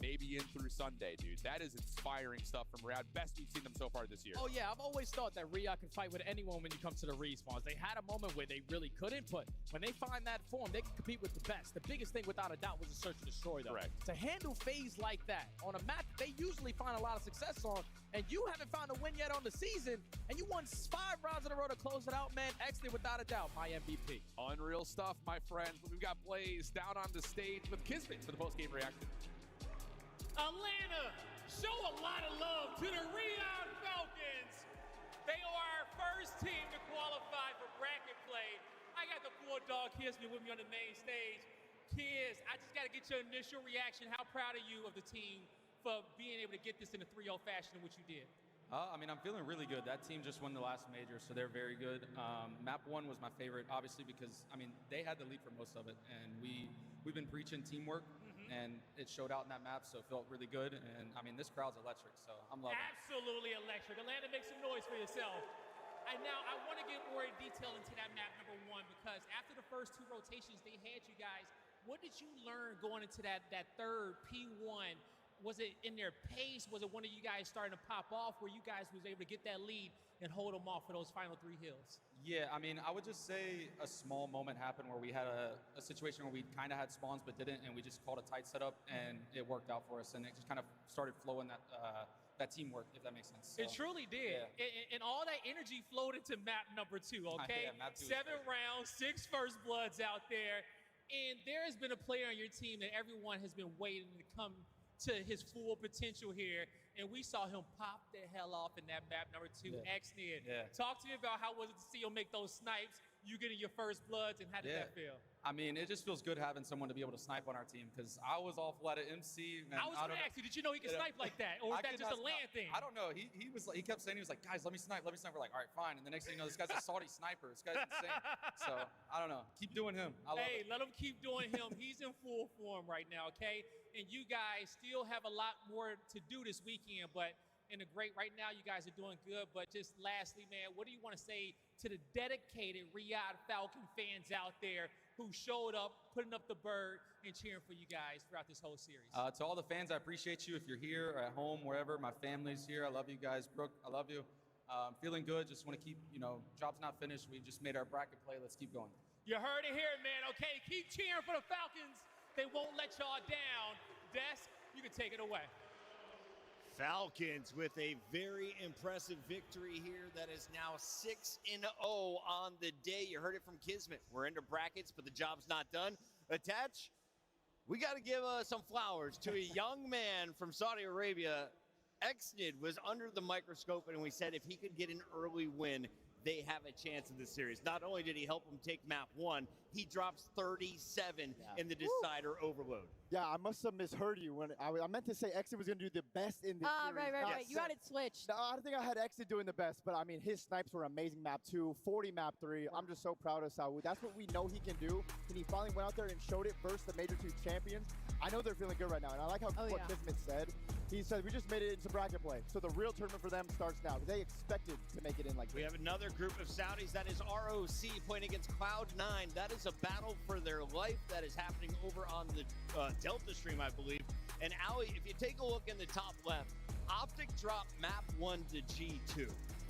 maybe in through Sunday, dude. That is inspiring stuff from Riyadh. Best we've seen them so far this year. Oh, yeah. I've always thought that Riyadh could fight with anyone when you come to the respawns. They had a moment where they really couldn't, but when they find that form, they can compete with the best. The biggest thing, without a doubt, was the search and destroy, though. Correct. To handle FaZe like that on a map they usually find a lot of success on, and you haven't found a win yet on the season, and you won 5 rounds in a row to close it out, man. Exnid, without a doubt, my MVP. Unreal stuff, my friends. We've got Blaze down on the stage with Kismet for the post-game reaction. Atlanta, show a lot of love to the Riyadh Falcons. They are our first team to qualify for bracket play. I got the Bulldog Kismet with me on the main stage. Kids, I just got to get your initial reaction. How proud are you of the team for being able to get this in a 3-0 fashion in which you did? I mean, I'm feeling really good. That team just won the last major, so they're very good. Map 1 was my favorite, obviously, because, I mean, they had the lead for most of it, and we've been preaching teamwork, and it showed out in that map, so it felt really good. And, I mean, this crowd's electric, so I'm loving it. Absolutely electric. Atlanta, make some noise for yourself. And now I want to get more detail into that map number 1, because after the first 2 rotations they had you guys, what did you learn going into that third P1? Was it in their pace? Was it one of you guys starting to pop off where you guys was able to get that lead and hold them off for those final 3 hills? Yeah, I mean, I would just say a small moment happened where we had a situation where we kind of had spawns but didn't, and we just called a tight setup, and it worked out for us, and it just kind of started flowing that teamwork, if that makes sense. So, it truly did. Yeah. And all that energy flowed into map number 2, okay? Yeah, map 2 7 rounds, 6 first bloods out there. And there has been a player on your team that everyone has been waiting to come to his full potential here, and we saw him pop the hell off in that map number 2, Exnid. Yeah. Talk to me about how was it to see him make those snipes, you getting your first bloods, and how did that feel? I mean, it just feels good having someone to be able to snipe on our team, because I was awful at an MC. And I was going to ask you, did you know he could snipe like that, or was that just a land thing? I don't know. He kept saying, he was like, guys, let me snipe. We're like, all right, fine. And the next thing you know, this guy's a Saudi sniper. This guy's insane. So, I don't know. Keep doing him. I love it. Let him keep doing him. He's in full form right now, okay? And you guys still have a lot more to do this weekend, but right now you guys are doing good. But just lastly, man, what do you want to say to the dedicated Riyadh Falcon fans out there who showed up, putting up the bird, and cheering for you guys throughout this whole series? To all the fans, I appreciate you. If you're here or at home, wherever, my family's here. I love you guys. Brooke, I love you. Feeling good. Just want to keep, job's not finished. We just made our bracket play. Let's keep going. You heard it here, man. Okay, keep cheering for the Falcons. They won't let y'all down. Desk, you can take it away. Falcons with a very impressive victory here that is now 6-0 on the day. You heard it from Kismet. We're into brackets, but the job's not done. Attach, we got to give some flowers to a young man from Saudi Arabia. Exnid was under the microscope, and we said if he could get an early win, they have a chance in this series. Not only did he help them take map 1, he drops 37 in the decider overload. Yeah, I must have misheard you when I meant to say Exnid was going to do the best in this series. Right. You had it switched. No, I don't think I had Exnid doing the best, but I mean, his snipes were amazing map 2, 40 map 3. I'm just so proud of Saud. That's what we know he can do, and he finally went out there and showed it versus the Major 2 champions. I know they're feeling good right now, and I like how what Kismet said. He said, we just made it into bracket play, so the real tournament for them starts now. They expected to make it in like this. We have another group of Saudis. That is ROC playing against Cloud9. That is a battle for their life that is happening over on the Delta stream, I believe. And Ali, if you take a look in the top left, Optic dropped map 1 to G2.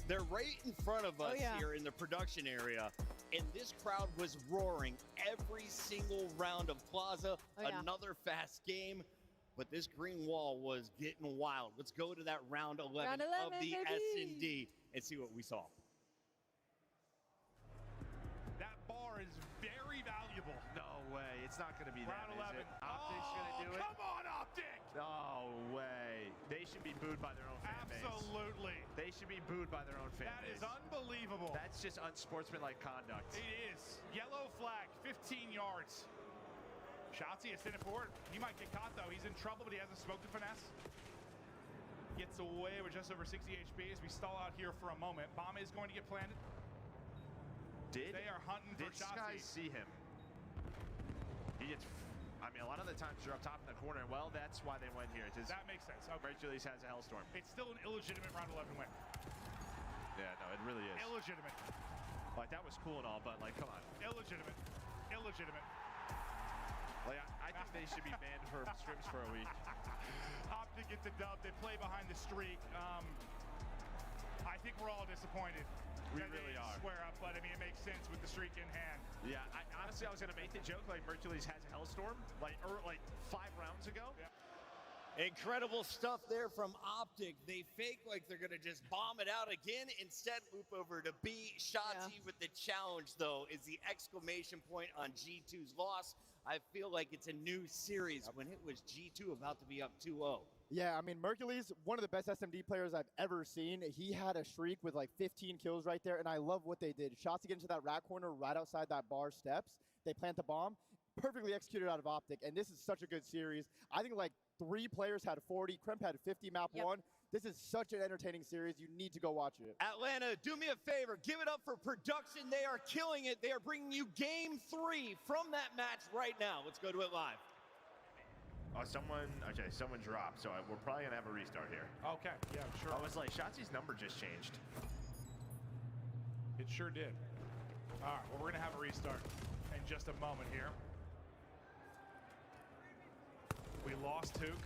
They're right in front of us here in the production area, and this crowd was roaring every single round of Plaza. Another fast game, but this green wall was getting wild. Let's go to that round 11 of the S&D and see what we saw. That bar is very valuable. No way. It's not going to be round that, 11. Is it? Optic's going to do it? Come on, Optic! No way. They should be booed by their own fan base. Absolutely. They should be booed by their own fan base. That is unbelievable. That's just unsportsmanlike conduct. It is. Yellow flag, 15 yards. Shotzzy is sitting forward. He might get caught, though. He's in trouble, but he hasn't smoked the finesse. Gets away with just over 60 HP as we stall out here for a moment. Bomb is going to get planted. They are hunting for Shotzzy. Did Sky see him? He gets... I mean, a lot of the times you're up top in the corner. Well, that's why they went here. That makes sense. Okay. Red Julius has a Hellstorm. It's still an illegitimate round 11 win. Yeah, no, it really is. Illegitimate. Like, that was cool and all, but, like, come on. Illegitimate. Illegitimate. Like, I think they should be banned for scrims for a week. get the dub. They play behind the streak. I think we're all disappointed. We that really they are. Square up, but I mean, it makes sense with the streak in hand. Yeah, honestly, I was gonna make the joke like Mercules has Hellstorm like 5 rounds ago. Yeah. Incredible stuff there from Optic. They fake like they're going to just bomb it out again. Instead, loop over to B. Shotzi with the challenge, though, is the exclamation point on G2's loss. I feel like it's a new series when it was G2 about to be up 2-0. Yeah, I mean, Mercules, one of the best SMD players I've ever seen. He had a streak with like 15 kills right there, and I love what they did. Shots to get into that rat corner right outside that bar steps. They plant the bomb. Perfectly executed out of Optic, and this is such a good series. I think like 3 players had 40. Kremp had 50 map 1. This is such an entertaining series. You need to go watch it. Atlanta, do me a favor. Give it up for production. They are killing it. They are bringing you game 3 from that match right now. Let's go to it live. Oh, someone dropped, so we're probably gonna have a restart here. Okay, yeah, sure. I was like, Shotzi's number just changed. It sure did. All right, well, we're gonna have a restart in just a moment here. We lost Took,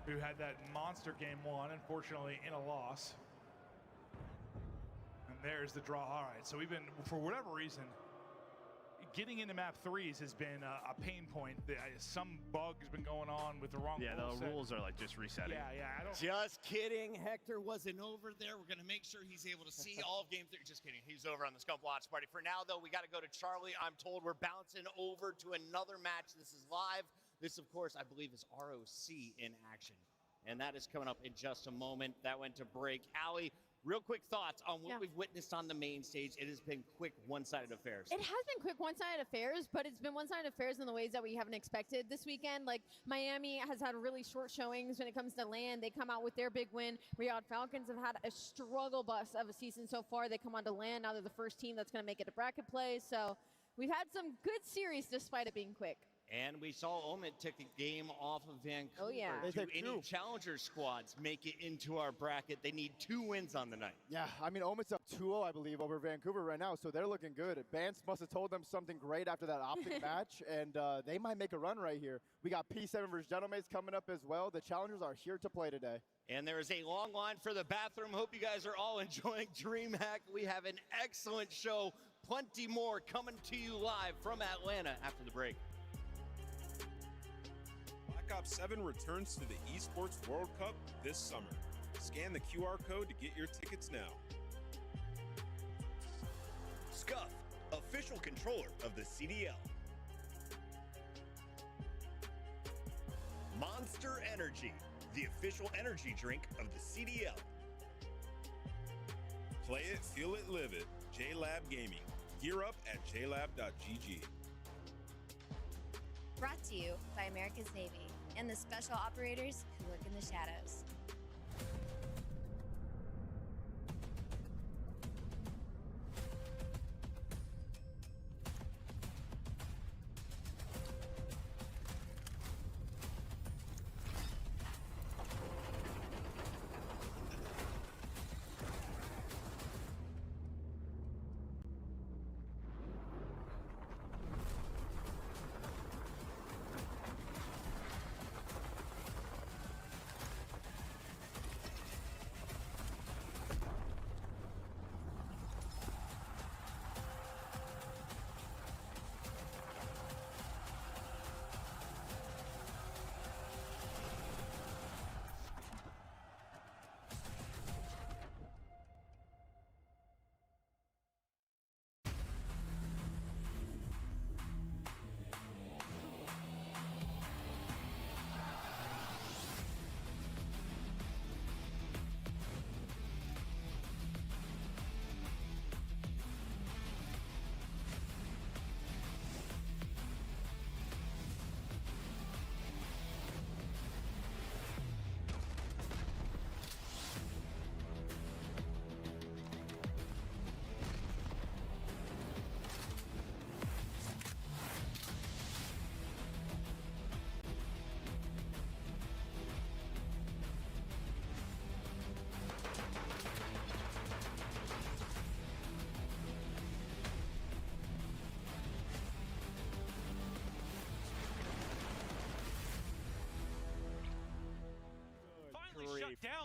who had that monster game 1, unfortunately in a loss. And there's the draw. All right, so we've been, for whatever reason, getting into map 3s has been a pain point. Some bug has been going on with the wrong Yeah, rule the set. rules are like just resetting. Yeah, I don't. Just kidding. Hector wasn't over there. We're going to make sure he's able to see all of game 3. Just kidding. He's over on the Scump Watch Party. For now, though, we got to go to Charlie. I'm told we're bouncing over to another match. This is live. This, of course, I believe is ROC in action. And that is coming up in just a moment. That went to break. Allie, real quick thoughts on what we've witnessed on the main stage. It has been quick, one-sided affairs. It has been quick one-sided affairs, but it's been one-sided affairs in the ways that we haven't expected this weekend. Like, Miami has had really short showings when it comes to LAN. They come out with their big win. Riyadh Falcons have had a struggle bus of a season so far. They come on to LAN. Now they're the first team that's going to make it to bracket play. So we've had some good series despite it being quick. And we saw Omid take a game off of Vancouver. Oh, yeah. Do any challenger squads make it into our bracket? They need 2 wins on the night. Yeah, I mean, Omid's up 2-0, I believe, over Vancouver right now, so they're looking good. Bance must have told them something great after that Optic match, and they might make a run right here. We got P7 versus Gentlemates coming up as well. The challengers are here to play today. And there is a long line for the bathroom. Hope you guys are all enjoying DreamHack. We have an excellent show. Plenty more coming to you live from Atlanta after the break. Black Ops 7 returns to the Esports World Cup this summer. Scan the QR code to get your tickets now. Scuff, official controller of the CDL. Monster Energy, the official energy drink of the CDL. Play it, feel it, live it. JLab Gaming. Gear up at jlab.gg. Brought to you by America's Navy and the special operators who work in the shadows.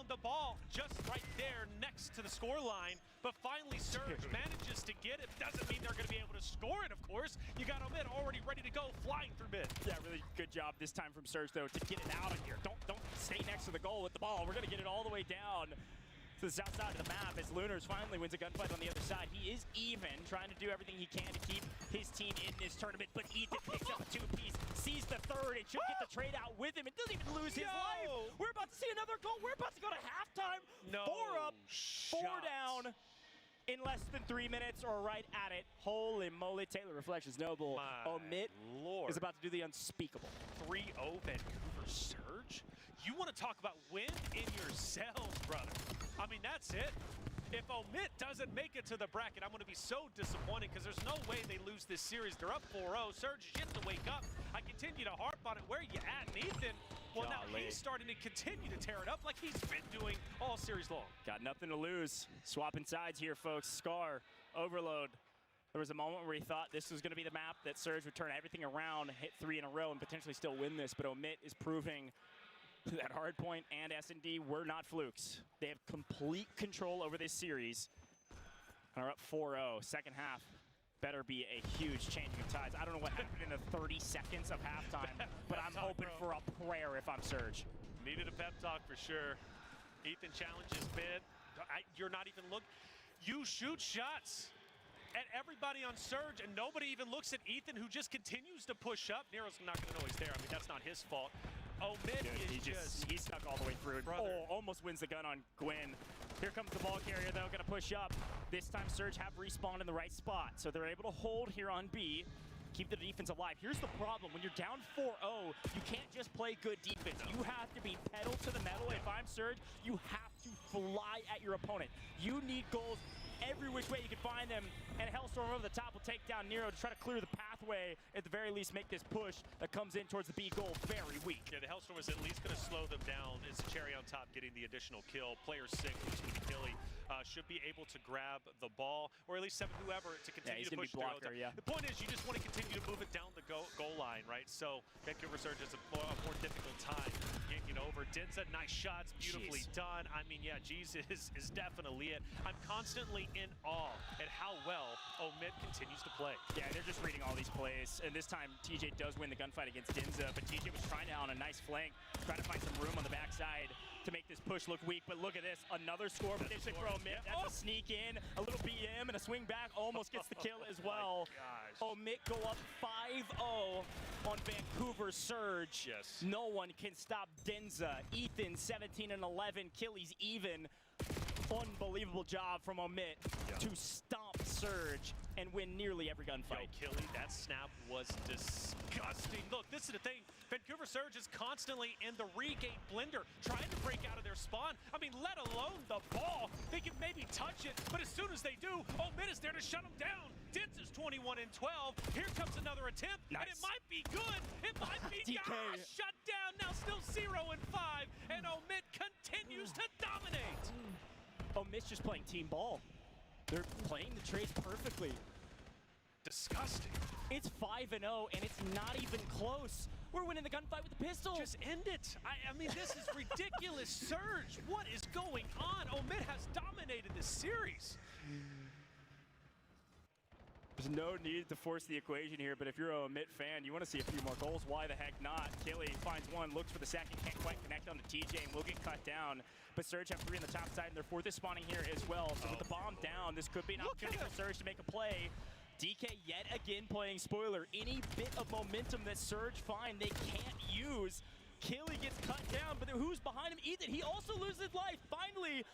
found the ball just right there next to the score line, but finally Surge manages to get it. Doesn't mean they're going to be able to score it, of course. You got Omid already ready to go, flying through mid. Yeah, really good job this time from Surge, though, to get it out of here. Don't stay next to the goal with the ball. We're going to get it all the way down to the south side of the map as Lunars finally wins a gunfight on the other side. He is even, trying to do everything he can to keep his team in this tournament, but Ethan picks up a two-piece, sees the third, and should get the trade out with him. It doesn't even lose his life. We're about to see another goal. We're about to go to halftime. No. 4 up, 4 down in less than 3 minutes, or right at it. Holy moly, Taylor Reflections Noble. Omid is about to do the unspeakable. 3-0 Vancouver Surge? You want to talk about wind in yourselves, brother. I mean, that's it. If Omid doesn't make it to the bracket, I'm going to be so disappointed because there's no way they lose this series. They're up 4-0. Surge is yet to wake up. I continue to harp on it. Where you at, Nathan? Well, now he's starting to continue to tear it up like he's been doing all series long. Got nothing to lose. Swapping sides here, folks. Scar, Overload. There was a moment where he thought this was going to be the map that Surge would turn everything around, hit 3 in a row, and potentially still win this. But Omid is proving that Hardpoint and S&D were not flukes. They have complete control over this series and are up 4-0. Second half better be a huge changing of tides. I don't know what happened in the 30 seconds of halftime, but I'm hoping for a prayer if I'm Surge. Needed a pep talk for sure. Ethan challenges mid. You're not even looking. You shoot shots at everybody on Surge, and nobody even looks at Ethan, who just continues to push up. Nero's not going to know he's there. I mean, that's not his fault. Omid is he's stuck all the way through it. Oh, almost wins the gun on Gwyn. Here comes the ball carrier, though, going to push up. This time, Surge have respawned in the right spot, so they're able to hold here on B, keep the defense alive. Here's the problem. When you're down 4-0, you can't just play good defense. You have to be pedal to the metal. If I'm Surge, you have to fly at your opponent. You need goals every which way you can find them, and Hellstorm over the top will take down Nero to try to clear the pathway, at the very least make this push that comes in towards the B goal very weak. Yeah, the Hellstorm is at least going to slow them down. It's a cherry on top getting the additional kill. Player 6, which is Achilles, should be able to grab the ball, or at least 7 whoever, to continue to push their own time. The point is, you just want to continue to move it down the goal line, right? So Vancouver Surge has a more difficult time yanking over. Dinza, nice shots, beautifully done. I mean, yeah, G's is definitely it. I'm constantly in awe at how well Omid continues to play. Yeah, they're just reading all these plays, and this time TJ does win the gunfight against Dinza, but TJ was trying out on a nice flank, trying to find some room on the backside to make this push look weak. But look at this, another score potentially for Omid. That's a sneak in, a little BM, and a swing back, almost gets the kill as well. Omid go up 5-0 on Vancouver Surge. Yes. No one can stop Dinza. Ethan 17 and 11, Killy's even. Unbelievable job from Omid to stomp Surge and win nearly every gunfight. Yo, Killy, that snap was disgusting. Look, this is the thing. Vancouver Surge is constantly in the regate blender, trying to break out of their spawn. I mean, let alone the ball. They can maybe touch it, but as soon as they do, Omid is there to shut them down. Dinz is 21 and 12. Here comes another attempt, and it might be good. It might be shut down. Now still 0 and 5, and Omid continues to dominate. Omid's just playing team ball. They're playing the trades perfectly. Disgusting. It's 5-0, and it's not even close. We're winning the gunfight with the pistol. Just end it. I mean, this is ridiculous. Surge, what is going on? Omid has dominated this series. There's no need to force the equation here, but if you're a Omid fan, you want to see a few more goals. Why the heck not? Killy finds one, looks for the second, can't quite connect on the TJ, and will get cut down. But Surge have 3 on the top side, and their 4th is spawning here as well. So with the bomb down, this could be an opportunity for Surge to make a play. DK yet again playing spoiler. Any bit of momentum that Surge find, they can't use. Killy gets cut down, but who's behind him? Ethan, he also loses life. Finally,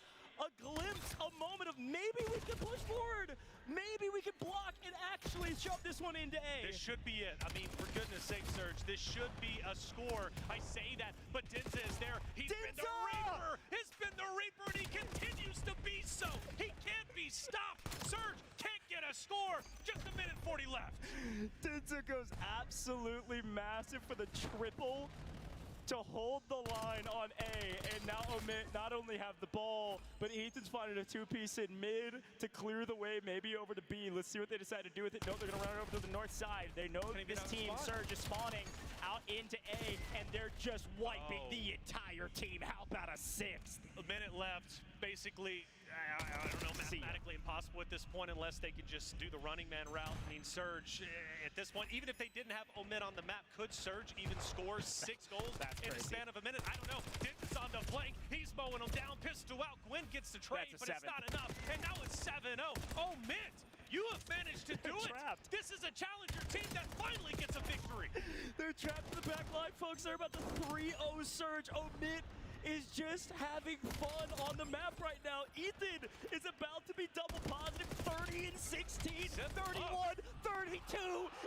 a glimpse, a moment of maybe we can push forward. Maybe we can block and actually shove this one into A. This should be it. I mean, for goodness sake, Surge, this should be a score. I say that, but Dinza is there. He's been the Reaper. He's been the Reaper, and he continues to be so. He can't be stopped. Surge can't get a score. Just a minute 40 left. Dinza goes absolutely massive for the triple to hold the line on A, and now Omid not only have the ball, but Ethan's finding a 2-piece in mid to clear the way, maybe over to B. Let's see what they decide to do with it. No, they're gonna run it over to the north side. They know that this team, Surge, is spawning. out into A, and they're just wiping the entire team. How about a 6th? A minute left. Basically, I don't know, mathematically impossible at this point unless they could just do the running man route. I mean, Surge, at this point, even if they didn't have Omid on the map, could Surge even score 6 goals in the span of a minute? I don't know. Dinton's on the flank. He's mowing them down. Pistol out. Gwyn gets the trade, but it's not enough. And now it's 7-0. Omid, you have managed to do it. This is a challenger team that finally gets a victory. They're trapped in the back line, folks. They're about to 3-0 Surge. Omid is just having fun on the map right now. Ethan is about to be double positive, 30 and 16, 31, 32.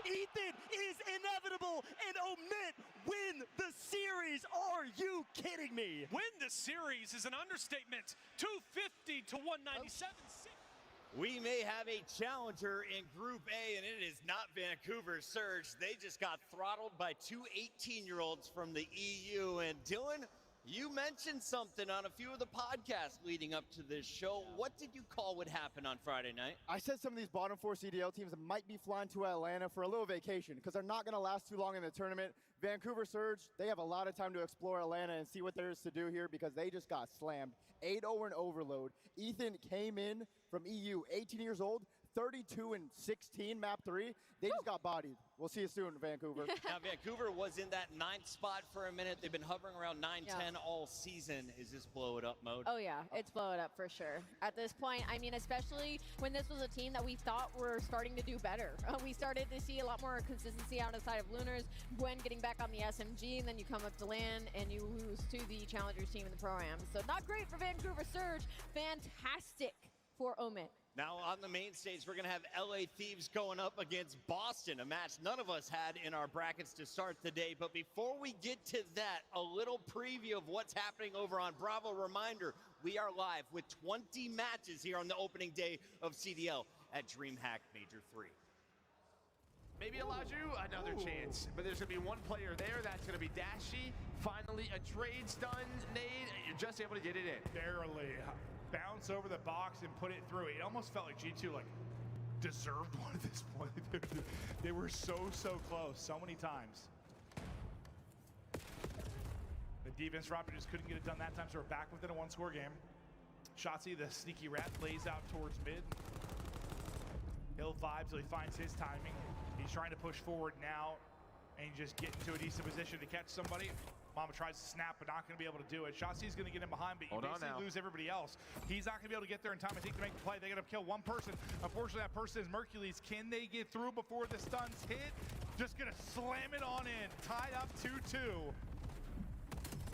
Ethan is inevitable, and Omid win the series. Are you kidding me? Win the series is an understatement. 250 to 197. We may have a challenger in Group A, and it is not Vancouver Surge. They just got throttled by 2 18-year-olds from the EU. And Dylan, you mentioned something on a few of the podcasts leading up to this show. What did you call would happen on Friday night? I said some of these bottom 4 CDL teams might be flying to Atlanta for a little vacation because they're not going to last too long in the tournament. Vancouver Surge, they have a lot of time to explore Atlanta and see what there is to do here because they just got slammed. 8-0 in overload. Ethan came in from EU, 18 years old, 32 and 16, map 3. They just got bodied. We'll see you soon, Vancouver. Now, Vancouver was in that 9th spot for a minute. They've been hovering around 9-10 all season. Is this blow it up mode? Oh, yeah. It's blow it up for sure. At this point, I mean, especially when this was a team that we thought were starting to do better. We started to see a lot more consistency out of the side of Lunars. Gwen getting back on the SMG, and then you come up to land, and you lose to the Challengers team in the Pro-Am. So not great for Vancouver Surge. Fantastic for Omid. Now on the main stage, we're going to have LA Thieves going up against Boston, a match none of us had in our brackets to start the day. But before we get to that, a little preview of what's happening over on Bravo. Reminder, we are live with 20 matches here on the opening day of CDL at DreamHack Major 3. Maybe Elijah, another chance. But there's going to be one player there. That's going to be Dashy. Finally, a trade's done. Nade, you're just able to get it in. Barely. Bounce over the box and put it through. It almost felt like G2 deserved one at this point. They were so close so many times. The defense Robert just couldn't get it done that time, so we're back within a 1-score game. Shotzzy, the sneaky rat, plays out towards mid. He'll vibe till he finds his timing. He's trying to push forward now and just get into a decent position to catch somebody. Mama tries to snap, but not going to be able to do it. Shotzzy's going to get in behind, but you basically lose everybody else. He's not going to be able to get there in time, I think, to make the play. They got to kill one person. Unfortunately, that person is Mercules. Can they get through before the stun's hit? Just going to slam it on in. Tied up 2-2.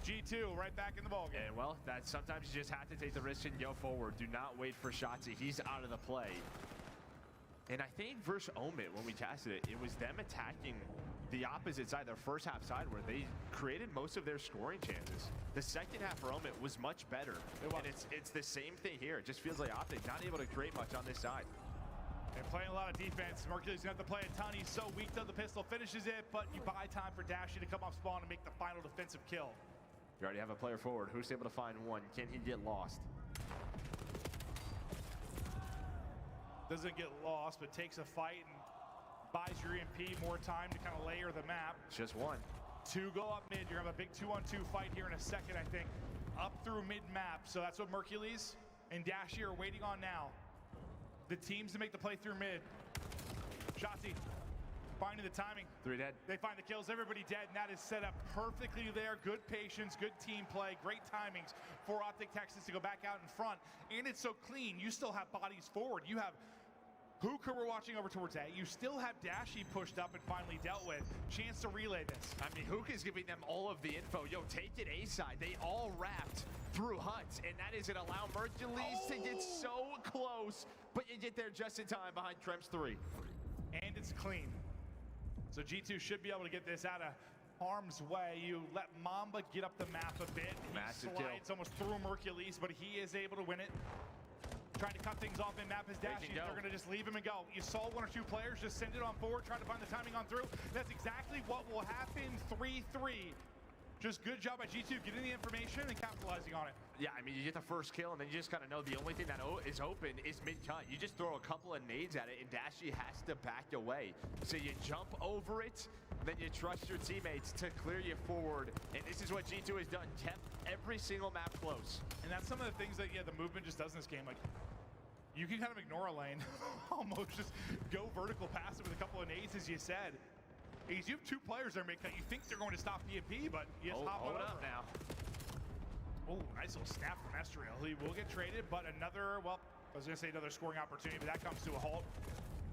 G2 right back in the ballgame. Yeah, well, sometimes you just have to take the risk and go forward. Do not wait for Shotzzy. He's out of the play. And I think versus Omid, when we tested it, it was them attacking the opposite side, their first half side, where they created most of their scoring chances. The second half for Omid was much better. And it's the same thing here. It just feels like Optic not able to create much on this side. They're playing a lot of defense. Mercury's gonna have to play a ton. He's so weak though, the pistol finishes it, but you buy time for Dashy to come off spawn and make the final defensive kill. You already have a player forward. Who's able to find one? Can he get lost? Doesn't get lost, but takes a fight and buys your EMP more time to kind of layer the map. Just one. 2 go up mid. You're gonna have a big 2-on-2 fight here in a second, I think. Up through mid-map. So that's what Mercules and Dashy are waiting on now. The teams to make the play through mid. Shotzzy finding the timing. 3 dead. They find the kills, everybody dead, and that is set up perfectly there. Good patience, good team play, great timings for Optic Texas to go back out in front. And it's so clean. You still have bodies forward. You have Hooker, we're watching over towards A. You still have Dashy pushed up and finally dealt with. Chance to relay this. I mean, Hooker's giving them all of the info. Yo, take it A side. They all wrapped through huts, and that isn't allow Mercules to get so close, but you get there just in time behind Krems 3. And it's clean. So G2 should be able to get this out of harm's way. You let Mamba get up the map a bit. Massive he slides almost through Mercules, but he is able to win it. Trying to cut things off in map is Dashy. They're going to just leave him and go. You saw 1 or 2 players just send it on forward, trying to find the timing on through. That's exactly what will happen. 3-3. just good job by G2 getting the information and capitalizing on it. Yeah, I mean, you get the first kill, and then you just gotta know the only thing that is open is mid-cut. You just throw a couple of nades at it, and Dashy has to back away. So you jump over it, then you trust your teammates to clear you forward. And this is what G2 has done, kept every single map close. And that's some of the things that, yeah, the movement just does in this game. Like, you can kind of ignore a lane, almost just go vertical past it with a couple of nades, as you said. Because you have two players there, mid-cut. You think they're going to stop PMP, but you just hop on hold over. up now. Oh, nice little snap from Estriel. He will get traded, but another, well, I was going to say another scoring opportunity, but that comes to a halt.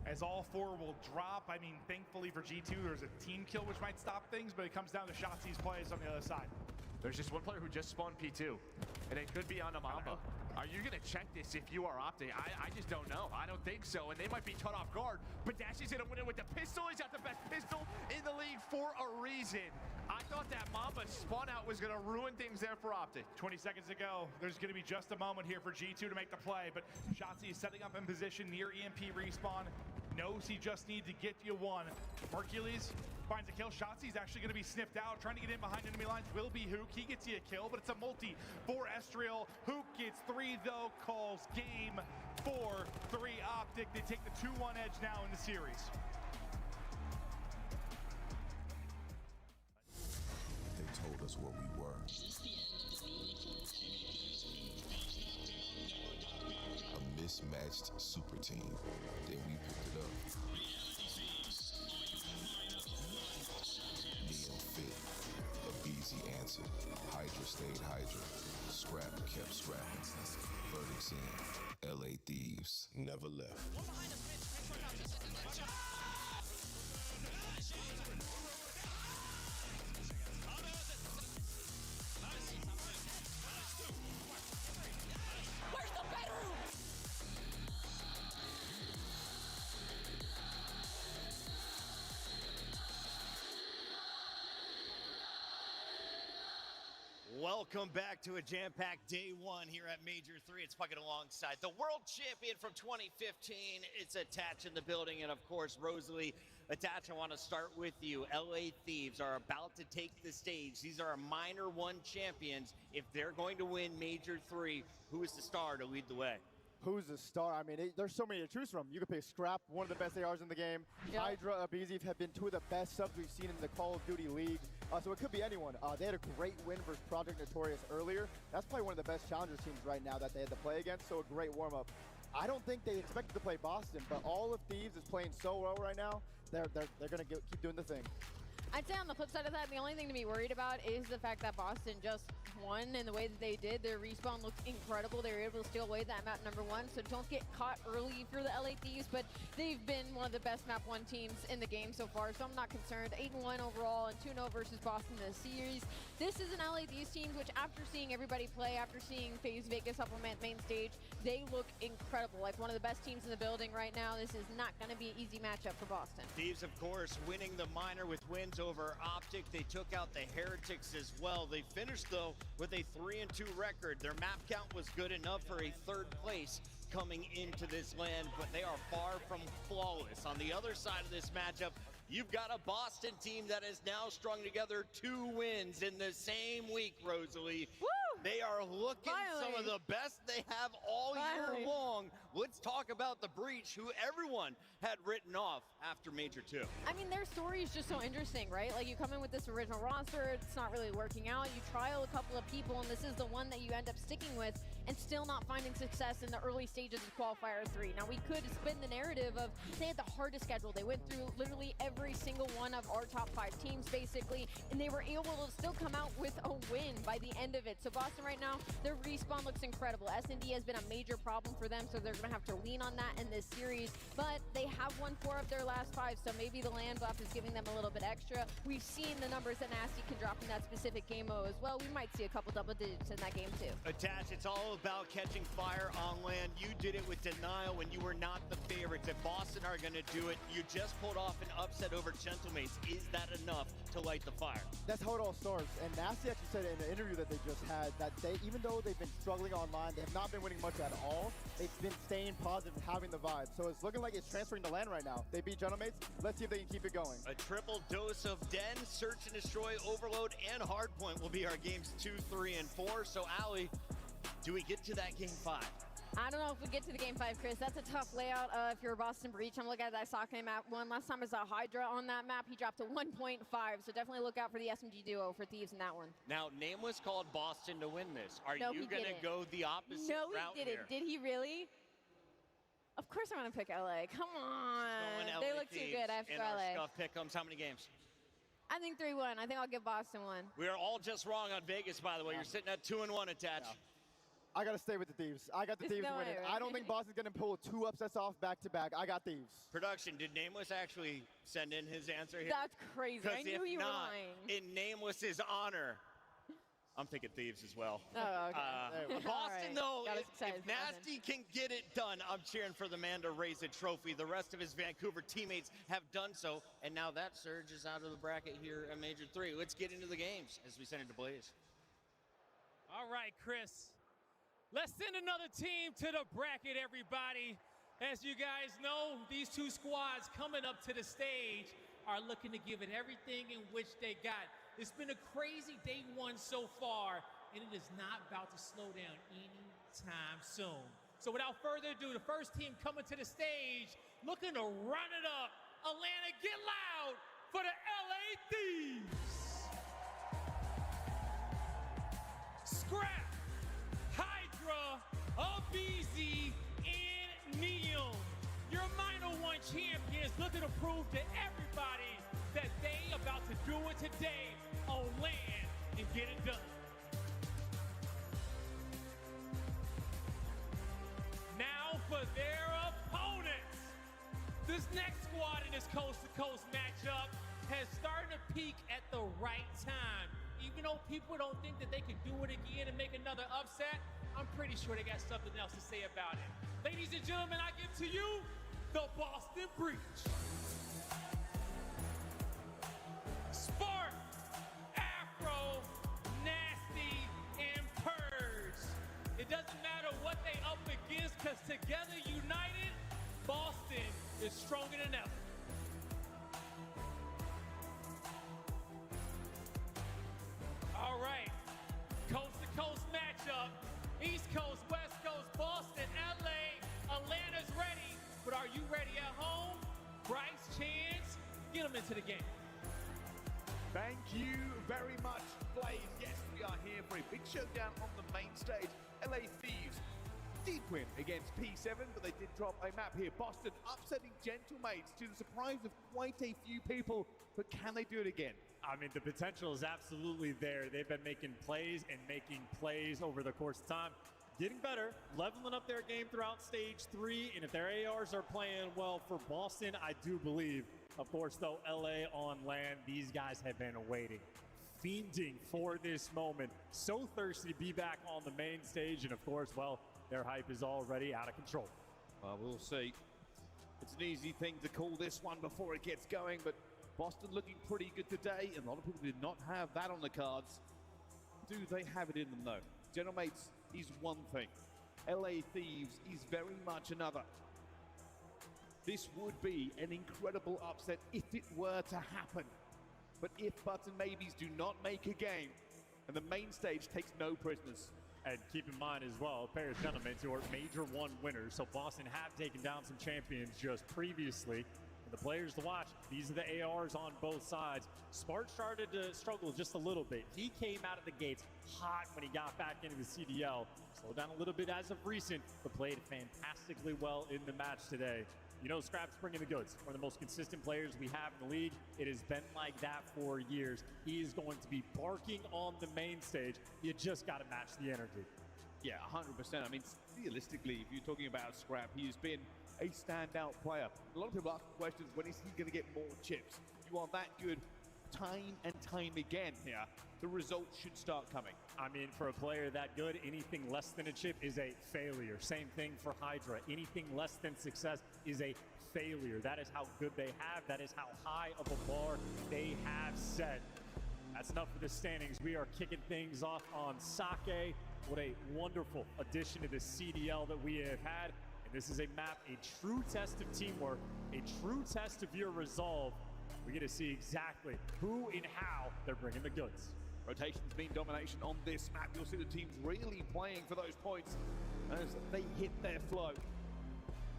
As all four will drop. I mean, thankfully for G2, there's a team kill which might stop things, but it comes down to Shotzzy's plays on the other side. There's just one player who just spawned P2, and it could be on a Mamba. Are you gonna check this if you are Optic? I just don't know. I don't think so, and they might be caught off guard. But Dashy's gonna win it with the pistol. He's got the best pistol in the league for a reason. I thought that Mamba spawn out was gonna ruin things there for Optic. 20 seconds to go. There's gonna be just a moment here for G2 to make the play, but Shotzzy is setting up in position near EMP respawn. Knows he just needs to get you one. Mercules finds a kill. Shotzzy's actually going to be sniffed out. Trying to get in behind enemy lines will be Hook. He gets you a kill, but it's a multi for Estriel. Hook gets 3 though, calls game 4-3 Optic. They take the 2-1 edge now in the series. They told us where we were. A mismatched super team. Then we picked it up. Neon fit. Abizi answered. Hydra stayed Hydra. Scrap kept scrapping. Verdicts in. LA Thieves never left. Where's the bedroom? Welcome back to a jam-packed day one here at Major 3. It's fucking alongside the world champion from 2015. It's Attach in the building, and of course, Rosalie. Attach, I want to start with you. LA Thieves are about to take the stage. These are our Minor 1 champions. If they're going to win Major 3, who is the star to lead the way? Who's the star? I mean, there's so many to choose from. You could pick Scrap, one of the best ARs in the game. Yep. Hydra, Abizi have been two of the best subs we've seen in the Call of Duty League. So it could be anyone. They had a great win versus Project Notorious earlier. That's probably one of the best challenger teams right now that they had to play against, so a great warm-up. I don't think they expected to play Boston, but all of Thieves is playing so well right now, they're going to keep doing the thing. I'd say on the flip side of that, the only thing to be worried about is the fact that Boston just won and the way that they did. Their respawn looked incredible. They were able to steal away that map number 1, so don't get caught early if you're the LA Thieves, but they've been one of the best map 1 teams in the game so far, so I'm not concerned. 8-1 overall and 2-0 versus Boston in the series. This is an LA Thieves team which, after seeing everybody play, after seeing FaZe Vegas supplement main stage, they look incredible. Like one of the best teams in the building right now. This is not going to be an easy matchup for Boston. Thieves, of course, winning the minor with wins over Optic. They took out the Heretics as well. They finished, though, with a 3-2 record. Their map count was good enough for a 3rd place coming into this land, but they are far from flawless. On the other side of this matchup, you've got a Boston team that has now strung together 2 wins in the same week, Rosalie. Woo! They are looking some of the best they have all year long. Let's talk about the Breach, who everyone had written off after Major 2. I mean, their story is just so interesting, right? Like, you come in with this original roster, it's not really working out. You trial a couple of people, and this is the one that you end up sticking with and still not finding success in the early stages of Qualifier 3. Now, we could spin the narrative of they had the hardest schedule. They went through literally every single one of our top 5 teams, basically, and they were able to still come out with a win by the end of it. So Boston right now, their respawn looks incredible. S&D has been a major problem for them, so they're going to have to lean on that in this series, but they have won 4 of their last 5, so maybe the land buff is giving them a little bit extra. We've seen the numbers that Nasty can drop in that specific game mode as well. We might see a couple double digits in that game too. Attach, it's all about catching fire on land. You did it with Denial when you were not the favorites. If Boston are going to do it, you just pulled off an upset over Gentlemates. Is that enough to light the fire? That's how it all starts. And Nasty actually said in the interview that they just had that even though they've been struggling online, they have not been winning much at all. They've been staying positive, having the vibe. So it's looking like it's transferring to LAN right now. They beat Gentlemates. Let's see if they can keep it going. A triple dose of Den, Search and Destroy, Overload, and Hardpoint will be our games 2, 3, and 4. So, Allie, do we get to that game 5? I don't know if we get to the game 5, Chris. That's a tough layout if you're Boston Breach. I'm looking at that Sake map one. Last time I saw Hydra on that map, he dropped to 1.5. So definitely look out for the SMG duo for Thieves in that one. Now, Nameless called Boston to win this. Are No, you going to go the opposite route No, he didn't. here? Did he really? Of course I'm going to pick LA. Come on. They look too good. I have to in go our LA. Scuff Pick'ems. How many games? I think 3-1. I think I'll give Boston one. We are all just wrong on Vegas, by the way. You're sitting at 2-1 attached. I got to stay with the Thieves. I got the There's Thieves no winning. way, right? I don't think Boston's going to pull 2 upsets off back-to-back. I got Thieves. Production, did Nameless actually send in his answer here? That's crazy. I 'Cause knew if you were not, lying. in Nameless's honor, I'm thinking Thieves as well. Oh, okay. Boston, All right. though, Got us if excited for Boston. Nasty can get it done, I'm cheering for the man to raise a trophy. The rest of his Vancouver teammates have done so, and now that Surge is out of the bracket here at Major 3. Let's get into the games as we send it to Blaze. All right, Chris. Let's send another team to the bracket, everybody. As you guys know, these two squads coming up to the stage are looking to give it everything in which they got. It's been a crazy day one so far, and it is not about to slow down anytime soon. So without further ado, the first team coming to the stage, looking to run it up. Atlanta, get loud for the LA Thieves. Scrap, Hydra, Abizi, and Neon. Your Minor 1 champions looking to prove to everybody that they about to do it today on land and get it done. Now for their opponents. This next squad in this coast-to-coast matchup has started to peak at the right time. Even though people don't think that they could do it again and make another upset, I'm pretty sure they got something else to say about it. Ladies and gentlemen, I give to you the Boston Breach. Spark, Afro, Nasty, and Purge. It doesn't matter what they up against, because together united, Boston is stronger than ever. All right, coast-to-coast matchup. East Coast, West Coast, Boston, LA, Atlanta's ready. But are you ready at home? Bryce, Chance, get them into the game. Thank you very much, Blaze. Yes, we are here for a big showdown on the main stage. LA Thieves did win against P7, but they did drop a map here. Boston upsetting Gentlemates to the surprise of quite a few people, but can they do it again? I mean, the potential is absolutely there. They've been making plays and making plays over the course of time. Getting better, leveling up their game throughout stage 3, and if their ARs are playing well for Boston, I do believe. Of course, though, LA on land, these guys have been waiting, fiending for this moment. So thirsty to be back on the main stage, and of course, well, their hype is already out of control. Well, we'll see. It's an easy thing to call this one before it gets going, but Boston looking pretty good today, and a lot of people did not have that on the cards. Do they have it in them, though? Gentlemates is one thing. LA Thieves is very much another. This would be an incredible upset if it were to happen. But if buts and maybes do not make a game, and the main stage takes no prisoners. And keep in mind as well, a pair of gentlemen who are Major 1 winners, so Boston have taken down some champions just previously. And the players to watch, these are the ARs on both sides. Spark started to struggle just a little bit. He came out of the gates hot when he got back into the CDL. Slowed down a little bit as of recent, but played fantastically well in the match today. You know, Scrap's bringing the goods. One of the most consistent players we have in the league. It has been like that for years. He is going to be barking on the main stage. You just got to match the energy. Yeah, 100%. I mean, realistically, if you're talking about Scrap, he has been a standout player. A lot of people ask questions, when is he going to get more chips? You are that good time and time again here. The results should start coming. I mean, for a player that good, anything less than a chip is a failure. Same thing for Hydra. Anything less than success is a failure. That is how good they have. That is how high of a bar they have set. That's enough for the standings. We are kicking things off on Sake. What a wonderful addition to the CDL that we have had. And this is a map, a true test of teamwork, a true test of your resolve. We get to see exactly who and how they're bringing the goods. Rotations mean domination on this map. You'll see the teams really playing for those points as they hit their flow.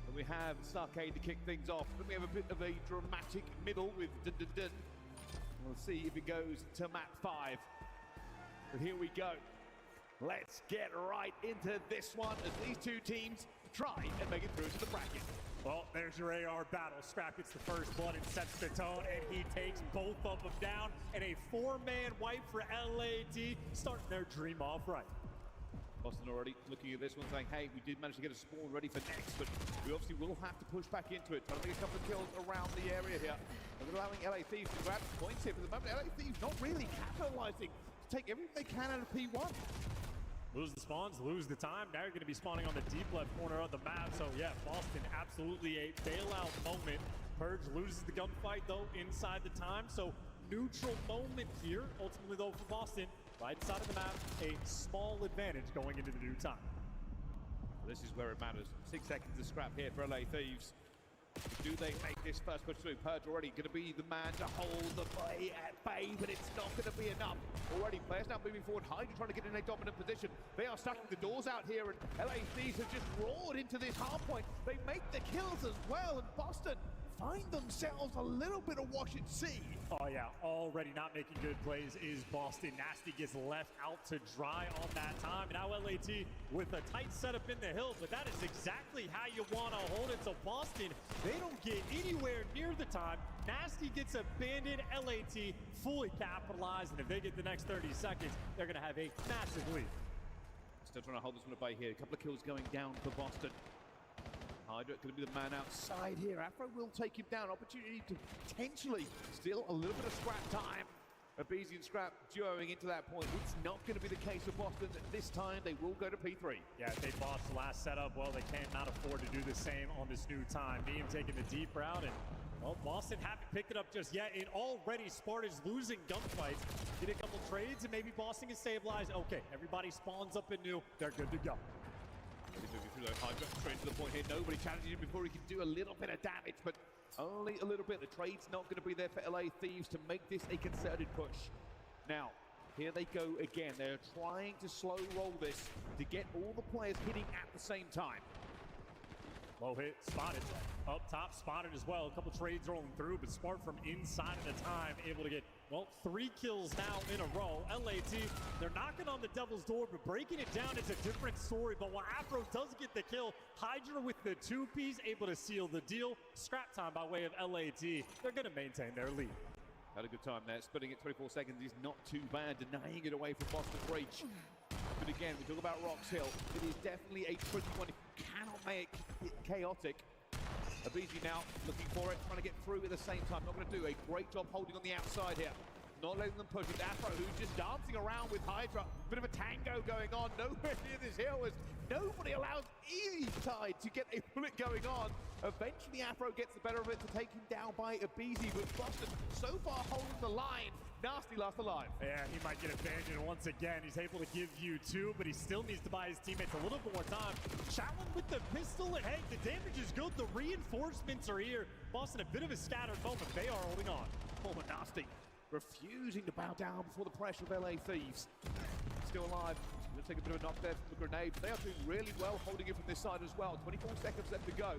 And we have Sake to kick things off. Then we have a bit of a dramatic middle with Dun Dun Dun. We'll see if it goes to map 5. But here we go. Let's get right into this one as these two teams try and make it through to the bracket. Well, there's your AR battle. Scrap gets the first blood and sets the tone, and he takes both of them down. And a 4-man wipe for LAT, starting their dream off right. Boston already looking at this one saying, hey, we did manage to get a spawn ready for next, but we obviously will have to push back into it. Trying to make a couple of kills around the area here. And we're allowing LA Thieves to grab points here. For the moment, LA Thieves not really capitalizing to take everything they can out of P1. Lose the spawns, lose the time. Now you're going to be spawning on the deep left corner of the map. So yeah, Boston absolutely a bailout moment. Purge loses the gunfight though inside the time. So neutral moment here. Ultimately though for Boston, right side of the map, a small advantage going into the new time. This is where it matters. 6 seconds to scrap here for LA Thieves. Do they make this first push through? Purge already going to be the man to hold the play at bay, but it's not going to be enough. Already players now moving forward. Hydra trying to get in a dominant position. They are stacking the doors out here, and LA Thieves have just roared into this hard point. They make the kills as well, and Boston find themselves a little bit of wash at sea. Oh yeah, already not making good plays is Boston. Nasty gets left out to dry on that time. Now LAT with a tight setup in the hill, but that is exactly how you want to hold it. So Boston, they don't get anywhere near the time. Nasty gets abandoned. LAT fully capitalized, and if they get the next 30 seconds, they're going to have a massive lead. Still trying to hold this one at bay here. A couple of kills going down for Boston. Hydra going to be the man outside here. Afro will take him down. Opportunity to potentially steal a little bit of scrap time. Abizi and Scrap duoing into that point. It's not going to be the case for Boston. This time they will go to P3. Yeah, if they botched the last setup, well, they cannot afford to do the same on this new time. Neem taking the deep route, and well, Boston haven't picked it up just yet, and already Sparta's losing gunfights. Get a couple trades, and maybe Boston can stabilize. Okay, everybody spawns up and new. They're good to go. Moving through those Hydra, straight to the point here. Nobody challenging him before he can do a little bit of damage, but only a little bit. The trade's not going to be there for LA Thieves to make this a concerted push. Now, here they go again. They're trying to slow roll this to get all the players hitting at the same time. Low hit, spotted. Up top, spotted as well. A couple trades rolling through, but Smart from inside of the time, able to get, well, 3 kills now in a row. LAT, they're knocking on the devil's door, but breaking it down is a different story. But while Afro does get the kill, Hydra with the 2-piece, able to seal the deal. Scrap time by way of LAT. They're going to maintain their lead. Had a good time there. Splitting it 24 seconds is not too bad. Denying it away from Boston Breach. But again, we talk about Rocks Hill. It is definitely a tricky one. If you cannot make it chaotic. Abizi now looking for it, trying to get through at the same time. Not going to do a great job holding on the outside here. Not letting them push it. Afro, who's just dancing around with Hydra. Bit of a tango going on. Nowhere near this hill as nobody allows E-Tide to get a bullet going on. Eventually, Afro gets the better of it to take him down by Abizi, but Boston so far holding the line. Nasty last alive. Yeah, he might get abandoned once again. He's able to give you 2, but he still needs to buy his teammates a little bit more time. Challen with the pistol, and hey, the damage is good. The reinforcements are here. Boston, a bit of a scattered moment. They are holding on. Oh, but Nasty refusing to bow down before the pressure of LA Thieves. Still alive. Going to take a bit of a knock there from the grenade. They are doing really well holding it from this side as well. 24 seconds left to go.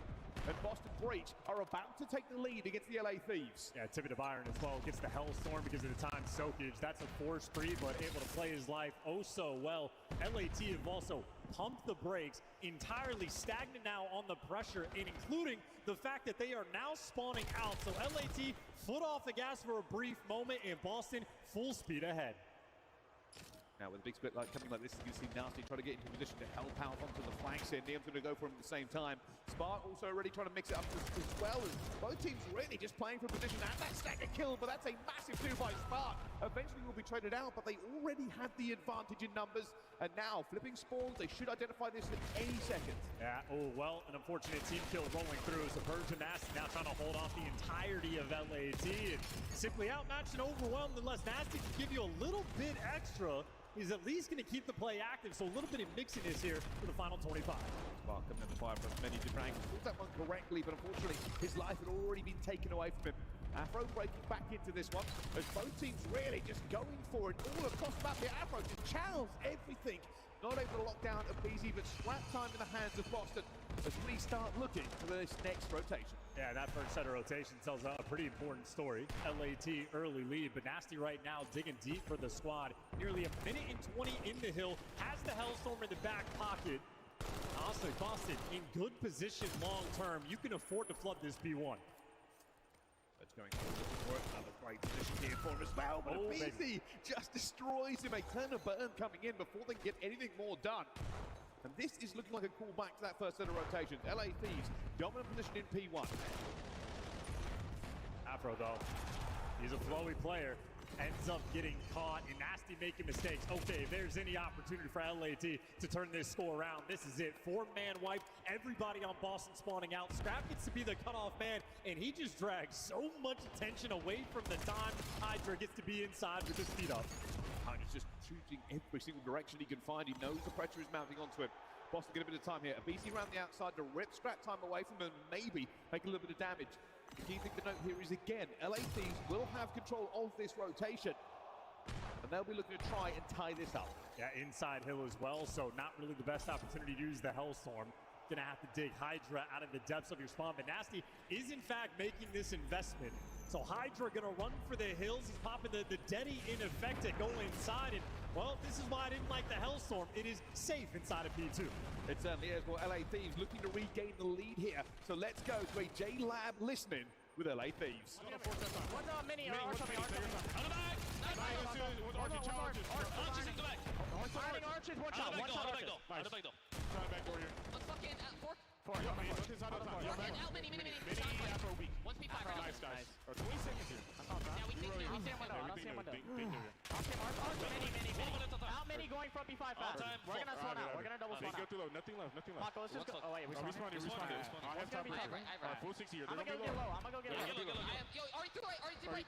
And Boston Breach are about to take the lead against the LA Thieves. Yeah, Tippett of Iron as well gets the Hellstorm because of the time soakage. That's a force free, but able to play his life oh so well. LAT have also pumped the brakes, entirely stagnant now on the pressure, and including the fact that they are now spawning out. So LAT foot off the gas for a brief moment, and Boston full speed ahead. Now with a big split like coming like this, you can see Nasty try to get into a position to help out onto the flanks here. Neem's going to go for him at the same time. Spark also already trying to mix it up as well, as both teams really just playing for position, and that stagger kill, but that's a massive 2 by Spark. Eventually will be traded out, but they already have the advantage in numbers, and now flipping spawns, they should identify this in any second. Yeah, oh, well, an unfortunate team kill rolling through as the Purge and Nasty now trying to hold off the entirety of LAT, and simply outmatched and overwhelmed, unless Nasty can give you a little bit extra. He's at least going to keep the play active, so a little bit of mixiness here for the final 25. Spark coming in the fire from many different angles. Pulled that one correctly, but unfortunately his life had already been taken away from him. Afro breaking back into this one, as both teams really just going for it all across the map. The Afro just channels everything. Not able to lock down a BZ, but scrap time in the hands of Boston as we start looking for this next rotation. Yeah, that first set of rotation tells a pretty important story. LAT early lead, but Nasty right now digging deep for the squad. Nearly a minute and 20 in the hill, has the Hellstorm in the back pocket. Honestly, Boston in good position long term. You can afford to flood this B1. That's going for it. Another great position here for him as well, but BZ just destroys him. A turn of burn coming in before they can get anything more done. And this is looking like a callback to that first set of rotations. LA Thieves, dominant position in P1. Afro, though, he's a flowy player. Ends up getting caught and Nasty making mistakes. Okay, if there's any opportunity for LAT to turn this score around, this is it. 4-man wipe, everybody on Boston spawning out. Scrap gets to be the cutoff man, and he just drags so much attention away from the time. Hydra gets to be inside with his feet up. Hydra's just shooting every single direction he can find. He knows the pressure is mounting onto him. Boston get a bit of time here. A BC around the outside to rip Scrap time away from him and maybe make a little bit of damage. The key thing to note here is, again, LA Thieves will have control of this rotation, and they'll be looking to try and tie this up. Yeah, inside hill as well, so not really the best opportunity to use the Hellstorm. Gonna have to dig Hydra out of the depths of your spawn, but Nasty is in fact making this investment. So Hydra gonna run for the hills. He's popping the Deddy in effect to go inside, and well, this is why I didn't like the Hellstorm. It is safe inside of P2. It certainly is. Well, LA Thieves looking to regain the lead here. So let's go to a J-Lab listening with LA Thieves. What's up, Mini? Arch on the back. Arches in the back. Arches, one shot. One shot. On the back door. Back door here. Let's fucking four. Mini. Afro weak. 1P5. Nice, guys. 20 seconds here. Yeah, we think I don't see him window. I'll see Arch. Mini. Out Mini going for P5 fast. We're gonna spawn out. We're gonna double spawn out. Go too low. Nothing left. Mako, let's just go. Oh, wait. We spawned. I have time. Full 60 here. I'm gonna go get low. I'm gonna go get low. Yo, Ari to right. Bridge.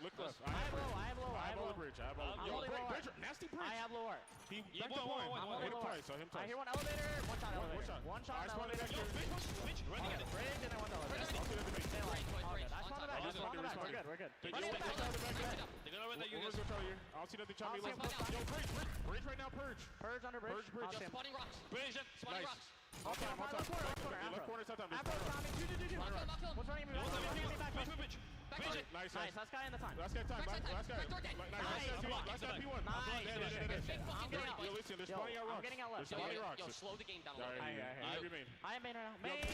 Look left. I have low. I have all the bridge. I have all the bridge. Nasty bridge. I have low art. He back to one. Hit him twice. I hear one elevator. One shot elevator. One shot elevator. Bridge. Running at it. Bridge and then one elevator. I spawned the back. We're good. Running at the back. They're gonna run the units. I'll see nothing. Yo, bridge right now. Purge under bridge. Just spawning rocks. Bridge. Spawning rocks. All time. Left corner. Afro coming. What's running me back? Nice. Last guy in the time. Last guy P1. I'm getting out. Yo, listen, they're spawning out rocks. I'm getting out left. Yo, slow the game down a little bit. I have your main. I am main right now. Main.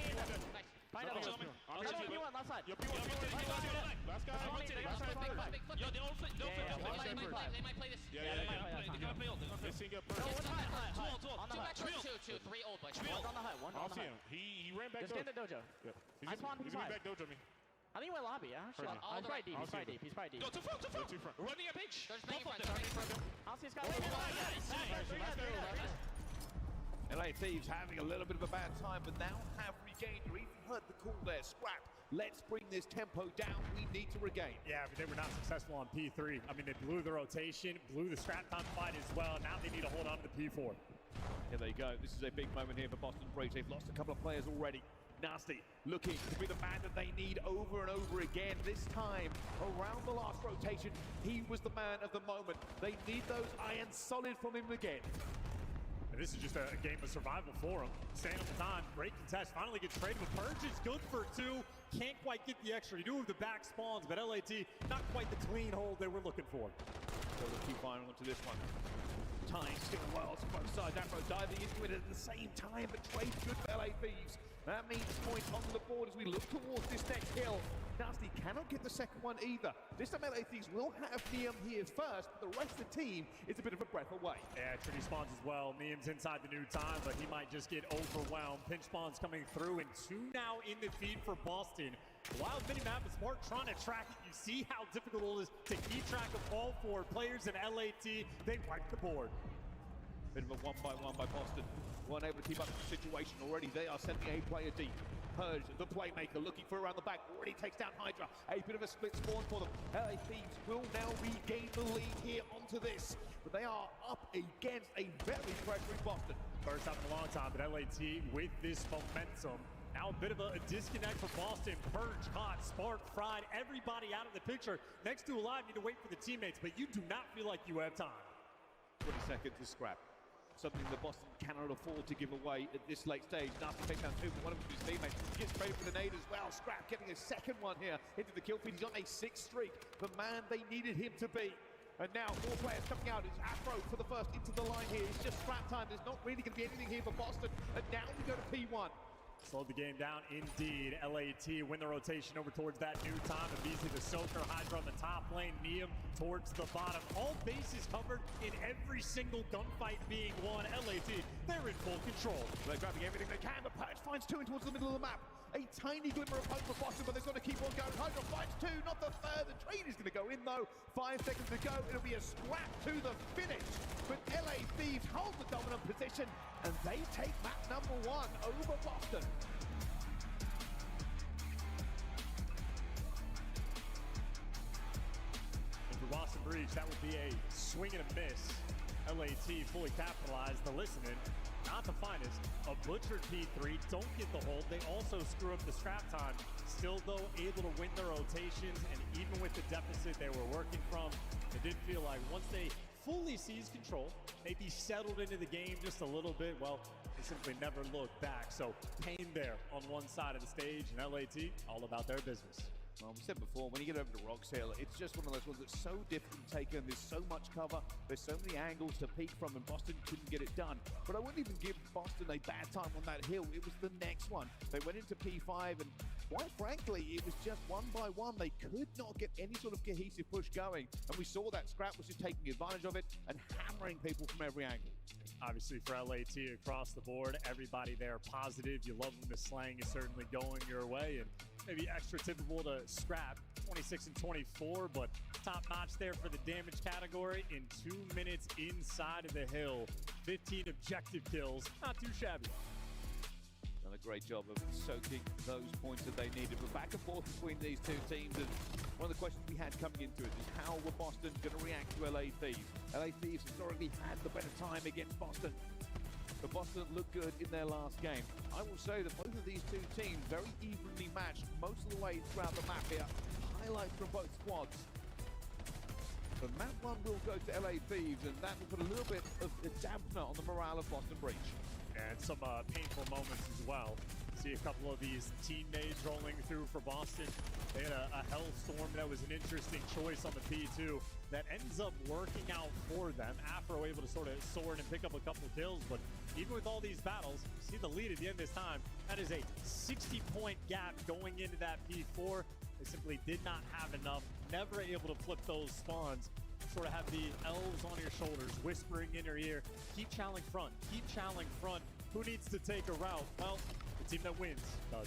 Find out. P1 left side. Yo, P1. Last guy. Yo, they all flip. They might play this. Yeah. They're gonna play old. They sing up. Two, three old, but One's on the hut. One's on I'll the see hut. him. He ran back Just stay in the dojo. Yeah. I spawned He's P5. going back dojo me. I think he went lobby, yeah? Shit. He's probably deep. He's probably deep. Go too front. Running a pitch. There's main front. I'll see Scott. LA Thieves having a little bit of a bad time, but now have regained, or even heard the call there. Scrap, let's bring this tempo down. We need to regain. Yeah, but they were not successful on P3. I mean, they blew the rotation, blew the scrap time fight as well. Now they need to hold on to the P4. Here they go. This is a big moment here for Boston Bridge. They've lost a couple of players already. Nasty looking to be the man that they need over and over again. This time, around the last rotation, he was the man of the moment. They need those irons solid from him again. And this is just a game of survival for him. Staying up the time, great contest, finally gets traded, but Purge is good for two. Can't quite get the extra. You do have the back spawns, but LAT, not quite the clean hold they were looking for. So we'll keep firing onto this one. Time still well to both sides. Afro diving into it at the same time, but trade good for LA Thieves. That means points on the board as we look towards this next hill. Nasty cannot get the second one either. This time LA Thieves will have Neum here first, but the rest of the team is a bit of a breath away. Yeah, Trinity spawns as well. Neum's inside the new time, but he might just get overwhelmed. Pinch spawns coming through, and 2 now in the feed for Boston. The Wild minimap is Mark trying to track it. You see how difficult it is to keep track of all 4 players in LAT. They wipe the board. Bit of a 1-by-1 by Boston. Weren't able to keep up with the situation already. They are sending a player deep. Purge, the playmaker, looking for around the back. Already takes down Hydra. A bit of a split spawn for them. LA Thieves will now regain the lead here onto this. But they are up against a very pressuring Boston. First time in a long time, but LAT with this momentum. Now a bit of a disconnect for Boston. Purge caught, Spark fried, everybody out of the picture. Next to Alive, need to wait for the teammates, but you do not feel like you have time. 20 seconds to scrap. Something that Boston cannot afford to give away at this late stage. Nasty takes down 2, but one of his teammates gets credit for the nade as well. Scrap getting a second one here into the kill feed. He's on a 6th streak. The man they needed him to be. And now 4 players coming out. It's Afro for the first into the line here. It's just scrap time. There's not really going to be anything here for Boston. And now we go to P1. Slowed the game down indeed. LAT win the rotation over towards that new time. Abizi the Soaker, Hydra on the top lane, Neum towards the bottom. All bases covered in every single gunfight being won. LAT, they're in full control. They're grabbing everything they can, but Purge finds 2 in towards the middle of the map. A tiny glimmer of hope for Boston, but they've got to keep on going. Hydra finds 2, not the third. The train is going to go in though. 5 seconds to go. It'll be a scrap to the finish. But LA Thieves hold the dominant position, and they take map number 1 over Boston. And for Boston Breach, that would be a swing and a miss. LAT fully capitalized. The listening, not the finest. A butchered P3, don't get the hold. They also screw up the scrap time. Still, though, able to win the rotations, and even with the deficit they were working from, it did feel like once they fully seized control, maybe settled into the game just a little bit, well, they simply never looked back. So pain there on one side of the stage, and LAT all about their business. Well, we said before, when you get over to Rocks Hill, it's just one of those ones that's so difficult to take in. There's so much cover, there's so many angles to peek from, and Boston couldn't get it done. But I wouldn't even give Boston a bad time on that hill. It was the next one. They went into P5, and quite frankly, it was just 1 by 1. They could not get any sort of cohesive push going. And we saw that Scrap was just taking advantage of it and hammering people from every angle. Obviously for LAT across the board, everybody there positive. You love when the slang is certainly going your way, and maybe extra typical to Scrap, 26 and 24, but top notch there for the damage category in 2 minutes inside of the hill. 15 objective kills, not too shabby. Done a great job of soaking those points that they needed. But back and forth between these 2 teams, and one of the questions we had coming into it is how were Boston going to react to LA Thieves? LA Thieves historically had the better time against Boston, but Boston looked good in their last game. I will say that both of these 2 teams very evenly matched most of the way throughout the map here. Highlights from both squads. But map 1 will go to LA Thieves, and that will put a little bit of a dampener on the morale of Boston Breach. And some painful moments as well. See a couple of these teammates rolling through for Boston. They had a Hellstorm that was an interesting choice on the P2 that ends up working out for them. Afro able to sort of soar and pick up a couple kills, but even with all these battles, see the lead at the end of this time. That is a 60-point gap going into that P4. They simply did not have enough, never able to flip those spawns. Sort of have the elves on your shoulders, whispering in your ear, keep channeling front, keep channeling front. Who needs to take a route? Well, the team that wins does.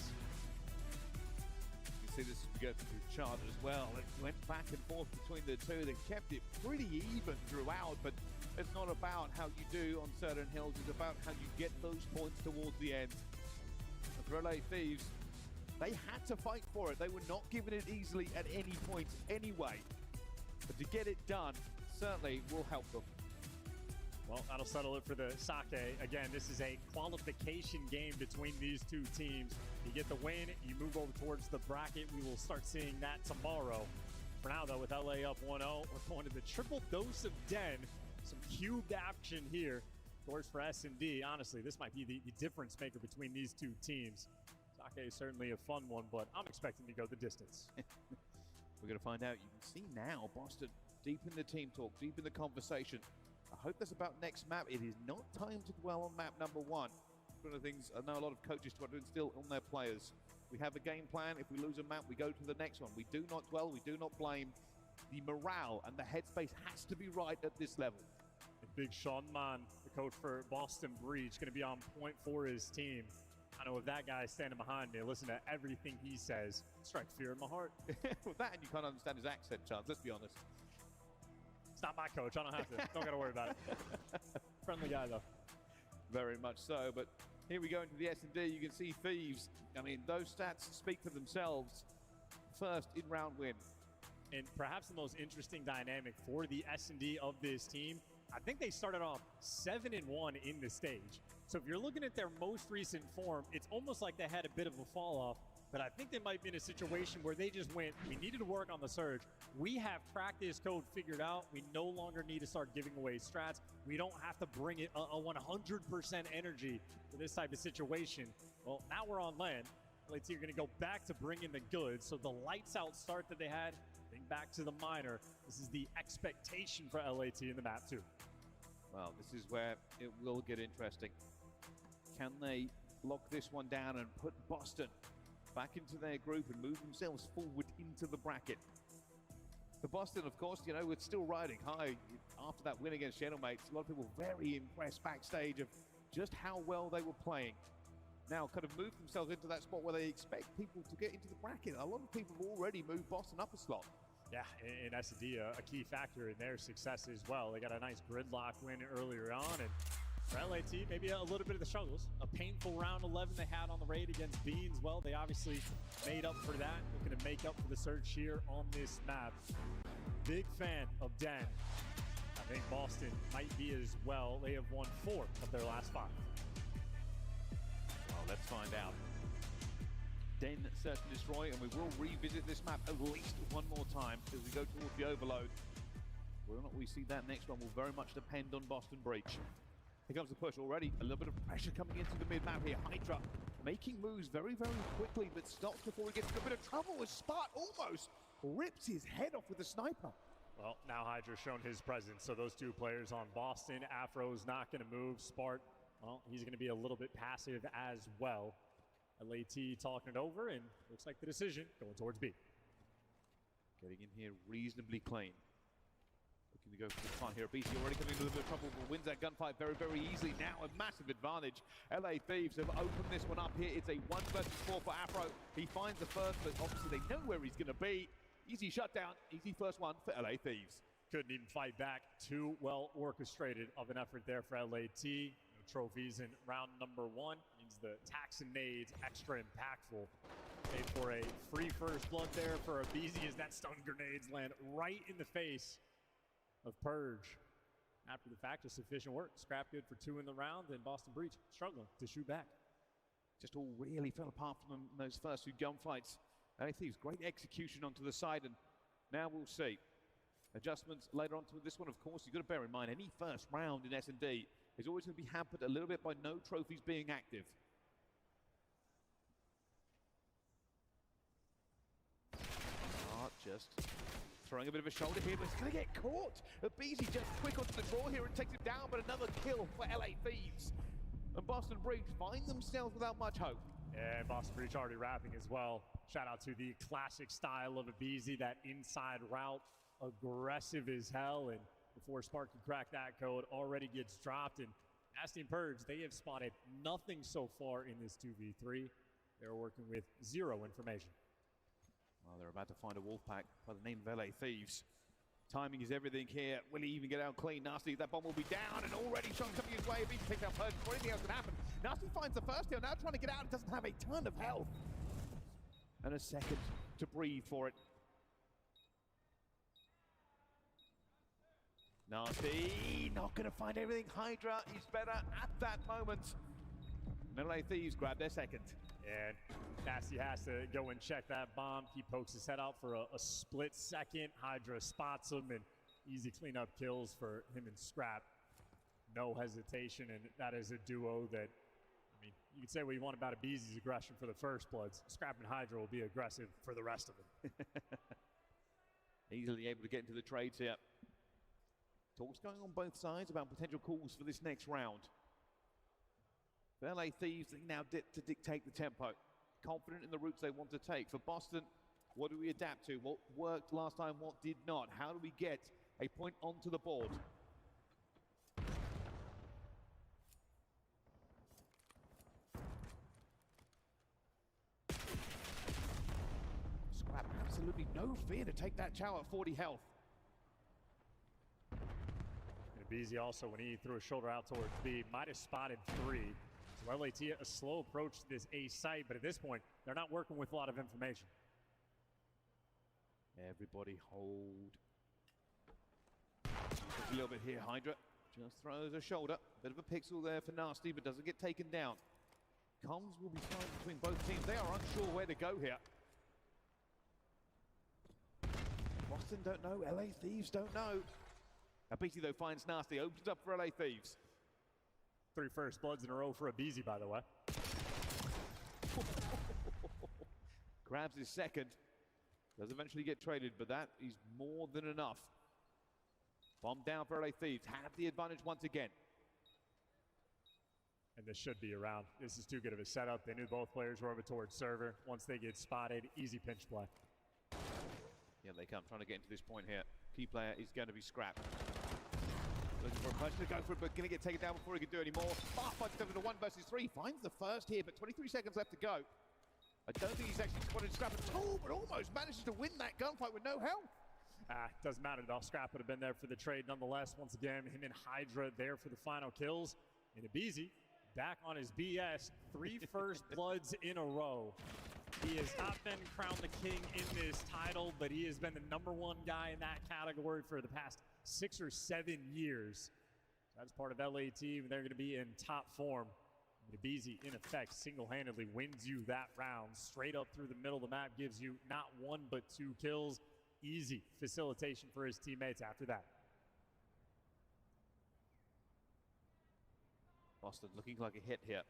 You see this as we go through the chart as well. It went back and forth between the 2. They kept it pretty even throughout, but it's not about how you do on certain hills. It's about how you get those points towards the end. And for LA Thieves, they had to fight for it. They were not given it easily at any point anyway. But to get it done certainly will help them. Well, that'll settle it for the Sake. Again, this is a qualification game between these 2 teams. You get the win, you move over towards the bracket. We will start seeing that tomorrow. For now, though, with LA up 1-0, we're going to the triple dose of Den. Some cubed action here. Of course, for S&D, honestly, this might be the difference maker between these 2 teams. Sake is certainly a fun one, but I'm expecting to go the distance. We're going to find out. You can see now Boston deep in the team talk, deep in the conversation. I hope that's about next map. It is not time to dwell on map number 1. one of the things I know a lot of coaches try to instill on their players. We have a game plan. If we lose a map, we go to the next one. We do not dwell. We do not blame. The morale and the headspace has to be right at this level. And big Sean Mann, the coach for Boston Breach, going to be on point for his team. I know with that guy standing behind me, listen to everything he says. Strikes fear in my heart. With that, and you can't understand his accent, Chance. Let's be honest. It's not my coach. I don't have to. Don't got to worry about it. Friendly guy, though. Very much so. But here we go into the S&D. You can see Thieves. I mean, those stats speak for themselves. First in-round win. And perhaps the most interesting dynamic for the S&D of this team, I think they started off 7-1 in the stage. So if you're looking at their most recent form, it's almost like they had a bit of a fall off. But I think they might be in a situation where they just went, we needed to work on the surge. We have practice code figured out. We no longer need to start giving away strats. We don't have to bring it a 100% energy for this type of situation. Well, now we're on land. LAT are going to go back to bringing the goods. So the lights out start that they had, bring back to the minor. This is the expectation for LAT in the map too. Well, this is where it will get interesting. Can they lock this one down and put Boston back into their group and move themselves forward into the bracket? For Boston, of course, you know, we're still riding high after that win against Gentlemates. A lot of people very impressed backstage of just how well they were playing. Now kind of move themselves into that spot where they expect people to get into the bracket. A lot of people have already moved Boston up a slot. Yeah, in S&D, a key factor in their success as well. They got a nice gridlock win earlier on, and for LAT, maybe a little bit of the struggles. A painful round 11 they had on the raid against Beans. Well, they obviously made up for that. Looking to make up for the surge here on this map. Big fan of Den. I think Boston might be as well. They have won 4 of their last 5. Well, let's find out. Den Search and Destroy, and we will revisit this map at least one more time as we go towards the overload. Whether or not we see that next one will very much depend on Boston Breach. Here comes the push already. A little bit of pressure coming into the mid-map here. Hydra making moves very, very quickly, but stops before he gets in a bit of trouble as Spart almost rips his head off with a sniper. Well, now Hydra's shown his presence, so those two players on Boston. Afro's not going to move. Spart, well, he's going to be a little bit passive as well. LAT talking it over, and looks like the decision going towards B. Getting in here reasonably clean. Looking to go for the fun here. BC already coming into a little bit of trouble, but wins that gunfight very, very easily. Now a massive advantage. LA Thieves have opened this one up here. It's a 1 versus 4 for Afro. He finds the first, but obviously they know where he's going to be. Easy shutdown, easy first one for LA Thieves. Couldn't even fight back. Too well orchestrated of an effort there for LAT. No trophies in round number 1. Means the tax and nades extra impactful. Paid for a free first blood there for aBeZy as that stun grenades land right in the face of Purge. After the fact, just sufficient work. Scrap good for 2 in the round, and Boston Breach struggling to shoot back. Just all really fell apart from them in those first 2 gunfights. LA Thieves, great execution onto the side, and now we'll see. Adjustments later on to this one, of course. You've got to bear in mind, any first round in S&D is always going to be hampered a little bit by no trophies being active. Just throwing a bit of a shoulder here, but it's going to get caught. aBeZy just quick onto the draw here and takes it down, but another kill for LA Thieves. And Boston Breach find themselves without much hope. And Boston Breach already wrapping as well. Shout out to the classic style of aBeZy, that inside route, aggressive as hell. And before Spark can crack that code, already gets dropped. And Nasty and Purge, they have spotted nothing so far in this 2v3. They're working with 0 information. Well, they're about to find a Wolfpack by the name of LA Thieves. Timing is everything here. Will he even get out clean? Nasty, that bomb will be down, and already Sean coming his way. aBeZy picks up Purge before anything else can happen. Nasty finds the first kill, now trying to get out. It doesn't have a ton of health. And a second to breathe for it. Nasty, not going to find everything. Hydra is better at that moment. And LA Thieves grab their second. And Nasty has to go and check that bomb. He pokes his head out for a split second. Hydra spots him, and easy cleanup kills for him and Scrap. No hesitation, and that is a duo that, I mean, you can say what you want about aBeZy's aggression for the first bloods. Scrap and Hydra will be aggressive for the rest of them. Easily able to get into the trades here. Talks going on both sides about potential calls for this next round. For LA Thieves, they now to dictate the tempo. Confident in the routes they want to take. For Boston, what do we adapt to? What worked last time, what did not? How do we get a point onto the board? Scrap, absolutely no fear to take that Chow at 40 health. And Beezy also, when he threw a shoulder out towards B, might have spotted 3. So LAT, a slow approach to this A site, but at this point, they're not working with a lot of information. Everybody hold. A little bit here, Hydra. Just throws a shoulder. Bit of a pixel there for Nasty, but doesn't get taken down. Comms will be fine between both teams. They are unsure where to go here. Boston don't know. LA Thieves don't know. Abisi, though, finds Nasty. Opens up for LA Thieves. 3 first bloods in a row for Abizi, by the way. Grabs his second. Does eventually get traded, but that is more than enough. Bomb down for LA Thieves. Have the advantage once again. And this should be around. This is too good of a setup. They knew both players were over towards server. Once they get spotted, easy pinch play. Yeah, they come trying to get into this point here. Key player is going to be scrapped. Looking for a punch to go for it, but going to get taken down before he can do any more. Fast punch over to 1 versus 3. Finds the first here, but 23 seconds left to go. I don't think he's actually spotted Scrap at all, but almost manages to win that gunfight with no help. Doesn't matter at all. Scrap would have been there for the trade nonetheless. Once again, him and Hydra there for the final kills. And Abizi back on his BS. 3 first bloods in a row. He has not been crowned the king in this title, but he has been the #1 guy in that category for the past 6 or 7 years. So that's part of LAT, and they're going to be in top form. Abizi, in effect, single-handedly wins you that round. Straight up through the middle of the map, gives you not 1 but 2 kills. Easy facilitation for his teammates after that. Boston looking like a hit here.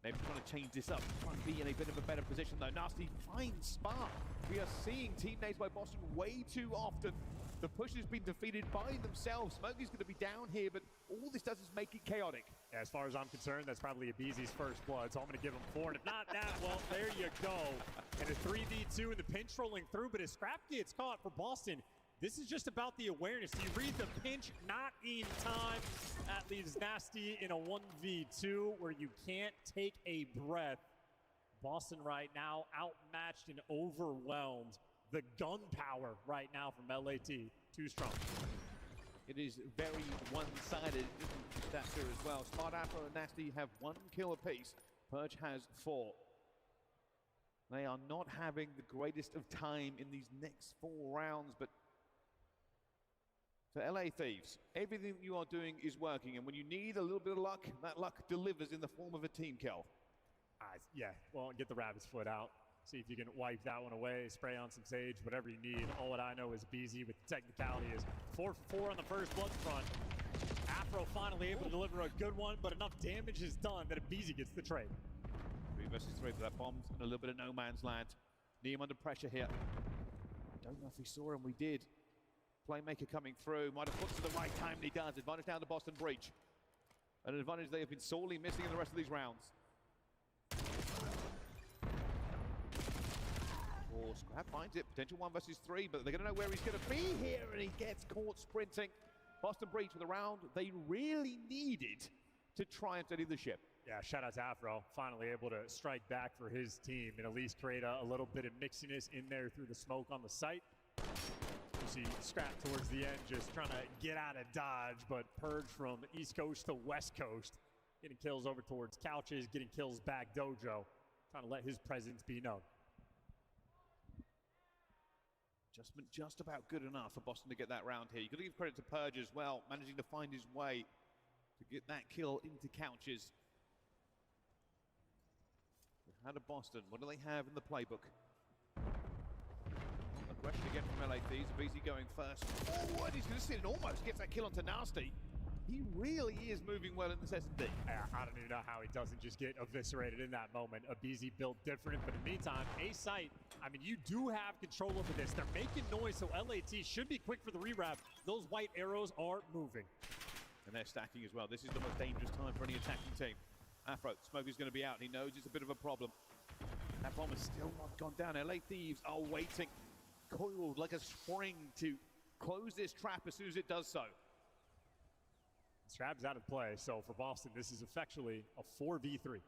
Maybe trying to change this up, trying to be in a bit of a better position though. Nasty finds Spark. We are seeing teammates by Boston way too often. The push has been defeated by themselves. Smokey's going to be down here, but all this does is make it chaotic. Yeah, as far as I'm concerned, that's probably Abizi's first blood, so I'm going to give him 4. And if not that, well, there you go. And a 3v2 and the pinch rolling through, but as Scrap gets caught for Boston, this is just about the awareness. You read the pinch, not in time. That leaves Nasty in a 1v2 where you can't take a breath. Boston right now outmatched and overwhelmed. The gun power right now from LAT, too strong. It is very one-sided in that here as well. Smart Afro and Nasty have 1 kill apiece. Purge has 4. They are not having the greatest of time in these next 4 rounds, but for LA Thieves, everything you are doing is working, and when you need a little bit of luck, that luck delivers in the form of a team kill. Yeah, well, get the rabbit's foot out. See if you can wipe that one away, spray on some sage, whatever you need. All that I know is Beezy with the technicality is 4 for 4 on the first blood front. Afro finally able to deliver a good one, but enough damage is done that Beezy gets the trade. 3 versus 3 for that bomb and a little bit of no man's land. Neem under pressure here. Don't know if we saw him, we did. Playmaker coming through, might have put to the right time, and he does. Advantage down to Boston Breach. An advantage they have been sorely missing in the rest of these rounds. Oh, Scrap finds it, potential 1 versus 3, but they're going to know where he's going to be here, and he gets caught sprinting. Boston Breach with a round they really needed to triumph any of the ship. Yeah, shout out to Afro, finally able to strike back for his team and at least create a little bit of mixiness in there through the smoke on the site. You see Scrap towards the end just trying to get out of dodge, but Purge from East Coast to West Coast, getting kills over towards Couches, getting kills back Dojo, trying to let his presence be known. Adjustment just about good enough for Boston to get that round here. You've got to give credit to Purge as well, managing to find his way to get that kill into Couches. How to Boston, what do they have in the playbook? A question again from LA Thieves. Beezy going first forward. He's going to sit and almost gets that kill onto Nasty. He really is moving well in this S&D. I don't even know how he doesn't just get eviscerated in that moment. Abizi built different, but in the meantime, A site, I mean, you do have control over this. They're making noise, so LAT should be quick for the rewrap. Those white arrows are moving. And they're stacking as well. This is the most dangerous time for any attacking team. Afro, Smokey's going to be out. He knows it's a bit of a problem. That bomb has still not gone down. LA Thieves are waiting, coiled like a spring to close this trap as soon as it does so. Scrab's out of play, so for Boston, this is effectually a 4v3. There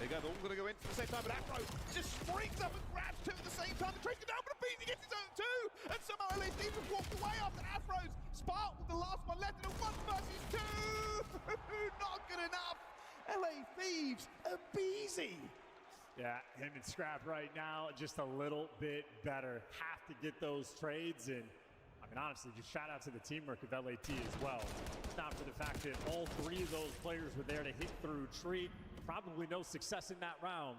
you go, they're all going to go in at the same time, but Afro just springs up and grabs two at the same time. The Tracer down, but Beezy gets his own two, and somehow LA Thieves have walked away after Afro's Spark with the last one left in a 1 versus 2. Not good enough. LA Thieves, a Beezy. Yeah, him and Scrap right now, just a little bit better. Have to get those trades in. I mean, honestly, just shout out to the teamwork of LAT as well. Not for the fact that all three of those players were there to hit through Tree. Probably no success in that round.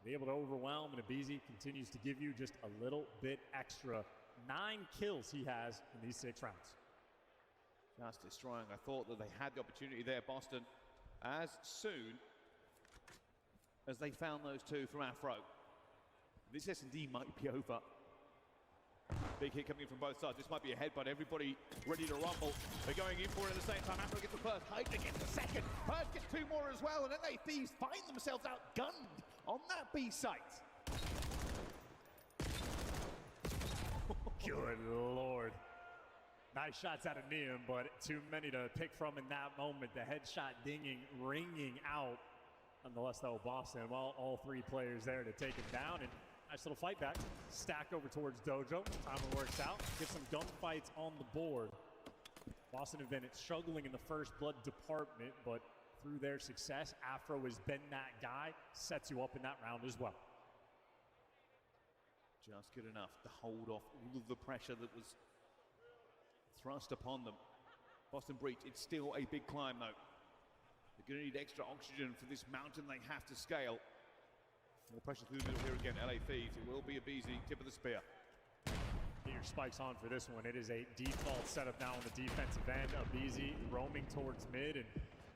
Be able to overwhelm, and Abizi continues to give you just a little bit extra. 9 kills he has in these 6 rounds. Just destroying. I thought that they had the opportunity there, Boston, as soon as they found those 2 from Afro. This S&D might be over. Big hit coming in from both sides. This might be a headbutt. Everybody ready to rumble. They're going in for it at the same time. Afro gets the first. Hydra gets the second. Hurd gets 2 more as well. And LA Thieves find themselves outgunned on that B site. Good Lord. Nice shots out of Neum, but too many to pick from in that moment. The headshot dinging, ringing out. Nonetheless, though, Boston, well, all 3 players there to take him down. And nice little fight back. Stack over towards Dojo. Timing works out. Get some gunfights on the board. Boston have been struggling in the first blood department, but through their success, Afro has been that guy. Sets you up in that round as well. Just good enough to hold off all of the pressure that was thrust upon them. Boston Breach, it's still a big climb though. They're going to need extra oxygen for this mountain they have to scale. More pressure through the middle here again, LA Thieves. It will be a Beezy, tip of the spear. Get your spikes on for this one. It is a default setup now on the defensive end. Abizi roaming towards mid, and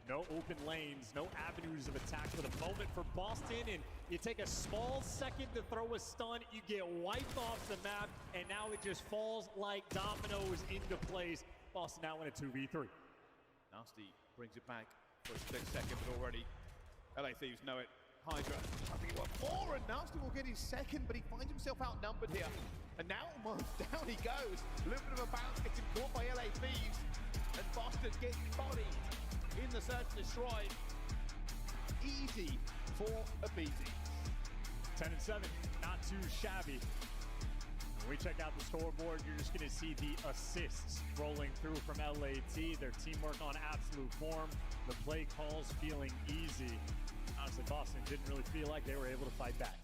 no open lanes, no avenues of attack for the moment for Boston. And you take a small second to throw a stun, you get wiped off the map, and now it just falls like dominoes into place. Boston now in a 2v3. Nasty brings it back for a split second, but already LA Thieves know it. Hydra, I think he wants more, and Nasty will get his second, but he finds himself outnumbered here. And now almost down he goes. A little bit of a bounce gets him caught by LA Thieves, and Boston gets bodied in the search and destroy. Easy for Abizi. 10-7, not too shabby. When we check out the scoreboard, you're just going to see the assists rolling through from LAT. Their teamwork on absolute form. The play calls feeling easy. Honestly, Boston didn't really feel like they were able to fight back.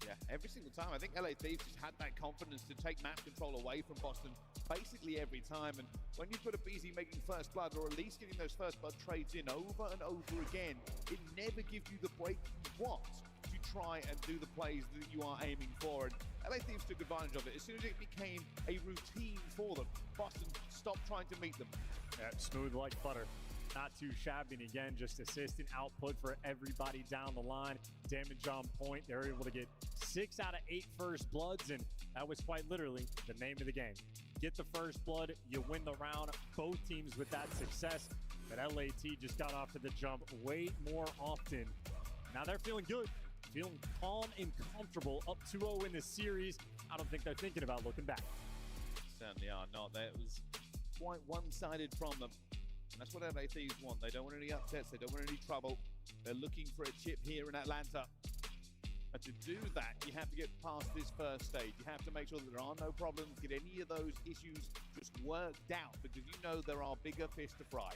Yeah, every single time. I think LA Thieves just had that confidence to take map control away from Boston basically every time. And when you put Abizi making first blood, or at least getting those first blood trades in over and over again, it never gives you the break you want to try and do the plays that you are aiming for. And LA Thieves took advantage of it. As soon as it became a routine for them, Boston stopped trying to meet them. Yeah, smooth like butter. Not too shabby, and again, just assistant output for everybody down the line. Damage on point. They're able to get 6 out of 8 first bloods, and that was quite literally the name of the game. Get the first blood, you win the round. Both teams with that success, but LAT just got off to the jump way more often. Now they're feeling good, feeling calm and comfortable, up 2-0 in the series. I don't think they're thinking about looking back. Certainly are not. That was quite one-sided from them. And that's what LA Thieves want. They don't want any upsets. They don't want any trouble. They're looking for a chip here in Atlanta. And to do that, you have to get past this first stage. You have to make sure that there are no problems, get any of those issues just worked out, because you know there are bigger fish to fry.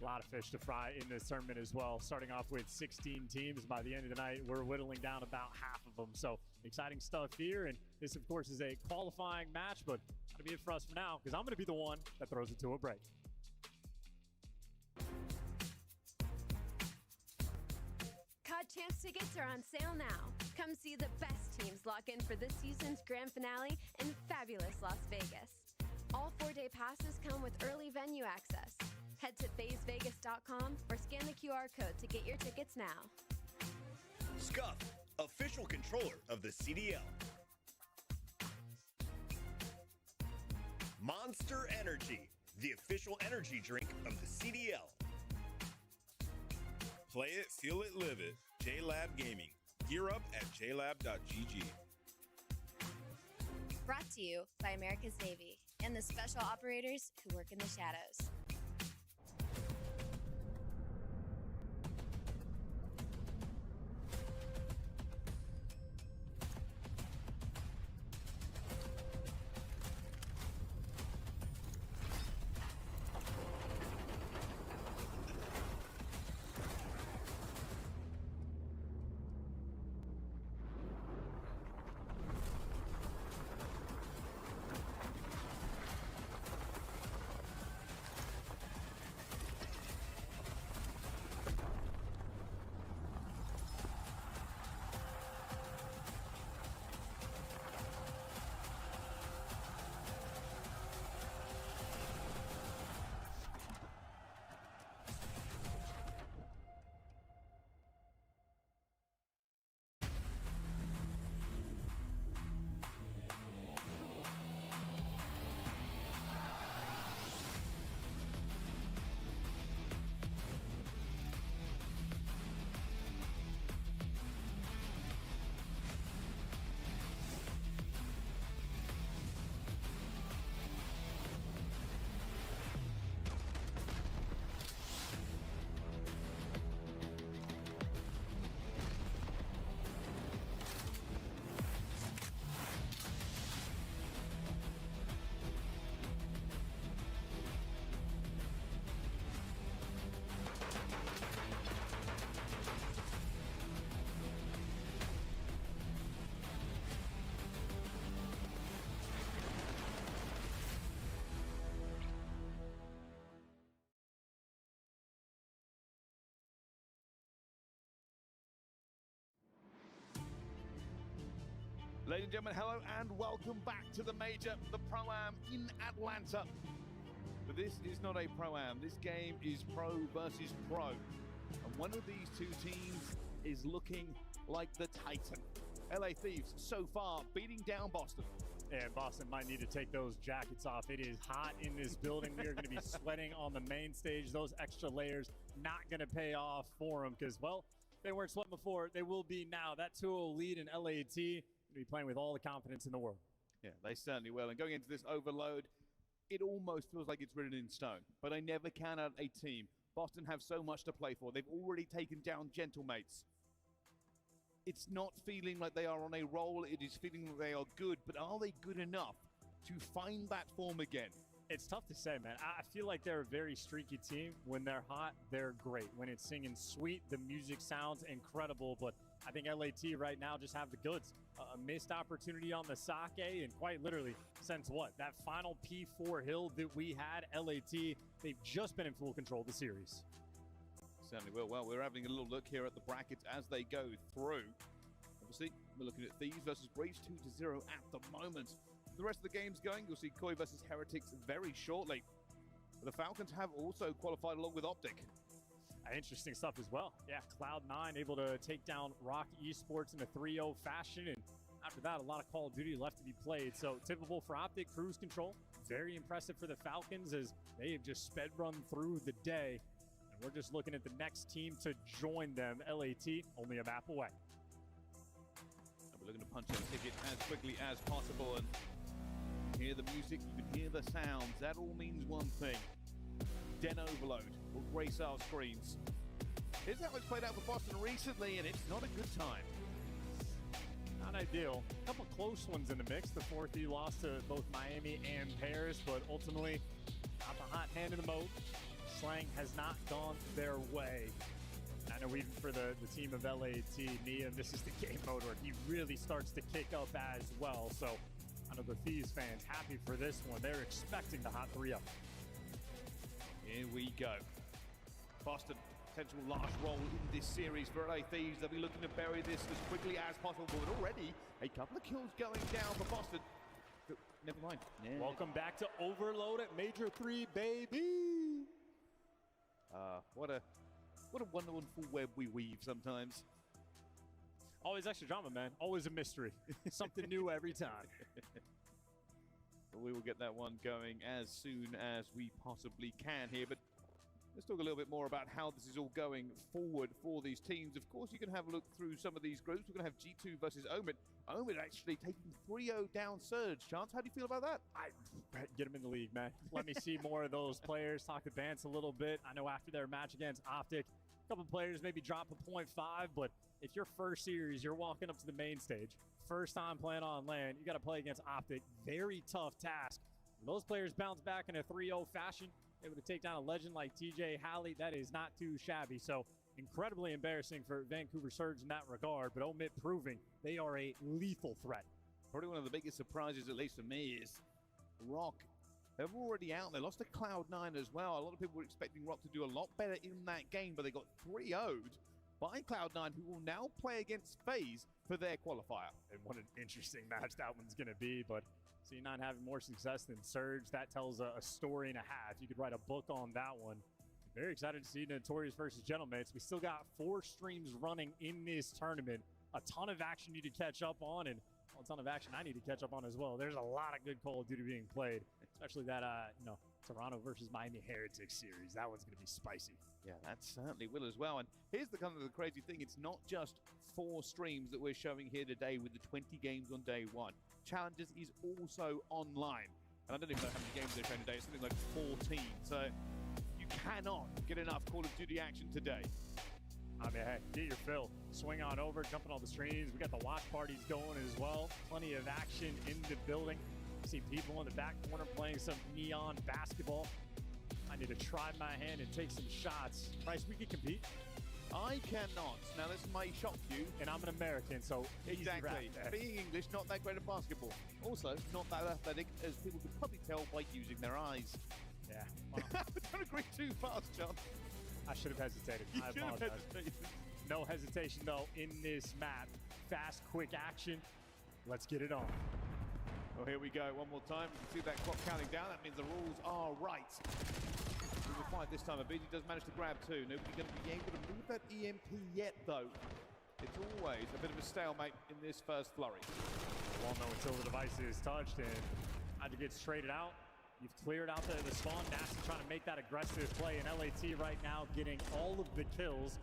A lot of fish to fry in this tournament as well. Starting off with 16 teams. By the end of the night, we're whittling down about half of them. So exciting stuff here. And this, of course, is a qualifying match, but that'll be it for us for now, because I'm going to be the one that throws it to a break. COD Champs tickets are on sale now. Come see the best teams lock in for this season's grand finale in fabulous Las Vegas. All 4-day passes come with early venue access. Head to FazeVegas.com or scan the QR code to get your tickets now. Scuff, official controller of the CDL. Monster Energy, the official energy drink of the CDL. Play it, feel it, live it. JLab Gaming. Gear up at jlab.gg. Brought to you by America's Navy and the special operators who work in the shadows. Ladies and gentlemen, hello and welcome back to the major, the Pro-Am in Atlanta. But this is not a Pro-Am, this game is Pro versus Pro. And one of these two teams is looking like the Titan. LA Thieves so far beating down Boston. And Boston might need to take those jackets off. It is hot in this building. We are going to be sweating on the main stage. Those extra layers not going to pay off for them because, well, they weren't sweating before. They will be now. That 2-0 lead in LAT. Be playing with all the confidence in the world. Yeah, they certainly will. And going into this overload, it almost feels like it's written in stone. But I never count out a team. Boston have so much to play for. They've already taken down Gentlemates. It's not feeling like they are on a roll. It is feeling like they are good. But are they good enough to find that form again? It's tough to say, man. I feel like they're a very streaky team. When they're hot, they're great. When it's singing sweet, the music sounds incredible. But I think LAT right now just have the goods. A missed opportunity on the Sake, and quite literally, since what? That final P4 hill that we had, LAT, they've just been in full control of the series. Certainly will. Well, we're having a little look here at the brackets as they go through. Obviously, we're looking at Thieves versus Breach 2-0 at the moment. The rest of the game's going. You'll see Koi versus Heretics very shortly. The Falcons have also qualified along with Optic. Interesting stuff as well. Yeah, Cloud9 able to take down Rock Esports in a 3-0 fashion. And after that, a lot of Call of Duty left to be played. So typical for Optic, cruise control. Very impressive for the Falcons as they have just sped run through the day. And we're just looking at the next team to join them. LAT, only a map away. And we're looking to punch a ticket as quickly as possible. And hear the music, you can hear the sounds. That all means one thing. Den Overload will grace our screens. Here's how it's played out for Boston recently, and it's not a good time. Not ideal. A couple close ones in the mix. The 4-3 loss to both Miami and Paris, but ultimately not the hot hand in the moat. Slang has not gone their way. I know even for the team of LAT, Nia, this is the game mode where he really starts to kick up as well. So I know the Thieves fans happy for this one. They're expecting the hot 3-up. Here we go. Boston, potential last roll in this series for LA Thieves. They'll be looking to bury this as quickly as possible. But already, a couple of kills going down for Boston. But never mind. Yeah. Welcome back to Overload at Major 3, baby. What a wonderful web we weave sometimes. Always extra drama, man. Always a mystery. Something new every time. We will get that one going as soon as we possibly can here. But Let's talk a little bit more about how this is all going forward for these teams. Of course, you can have a look through some of these groups. We're going to have G2 versus Omid. Omid actually taking 3-0 down Surge. Chance, how do you feel about that? Get him in the league, man. Let me see more of those players. Talk to Vance a little bit. I know after their match against Optic, a couple players maybe drop a 0.5, but if your first series, you're walking up to the main stage, first time playing on LAN, you got to play against Optic. Very tough task. When those players bounce back in a 3-0 fashion, able to take down a legend like TJ Halley, that is not too shabby. So incredibly embarrassing for Vancouver Surge in that regard, but Omid proving they are a lethal threat. Probably one of the biggest surprises, at least for me, is Rock. They're already out there, lost to Cloud9 as well. A lot of people were expecting Rock to do a lot better in that game, but they got 3-0'd by Cloud9, who will now play against FaZe for their qualifier. And what an interesting match that one's going to be, but C9 having more success than Surge, that tells a story and a half. You could write a book on that one. Very excited to see Notorious versus Gentlemates. We still got 4 streams running in this tournament. A ton of action you need to catch up on, and a ton of action I need to catch up on as well. There's a lot of good Call of Duty being played, especially that, Toronto versus Miami Heretics series. That one's going to be spicy. Yeah, that certainly will as well. And here's the kind of the crazy thing. It's not just 4 streams that we're showing here today with the 20 games on day 1. Challengers is also online. And I don't even know how many games they're showing today. It's something like 14. So you cannot get enough Call of Duty action today. I mean, hey, get your fill. Swing on over, jump on all the streams. We got the watch parties going as well. Plenty of action in the building. See people in the back corner playing some neon basketball. I need to try my hand and take some shots. Bryce, we can compete. I cannot. Now, this may shock you. And I'm an American, so exactly. Being English, not that great at basketball. Also, not that athletic, as people can probably tell by using their eyes. Yeah. Well, don't agree too fast, John. I should have hesitated. I apologize. No hesitation, though, in this map. Fast, quick action. Let's get it on. Well, here we go. One more time. You can see that clock counting down. That means the rules are right. We will find this time. Abizi does manage to grab 2. Nobody's going to be able to move that EMP yet, though. It's always a bit of a stalemate in this first flurry. Well, no, until the device is touched and either gets traded out. You've cleared out the spawn. Nasty trying to make that aggressive play. And LAT right now getting all of the kills.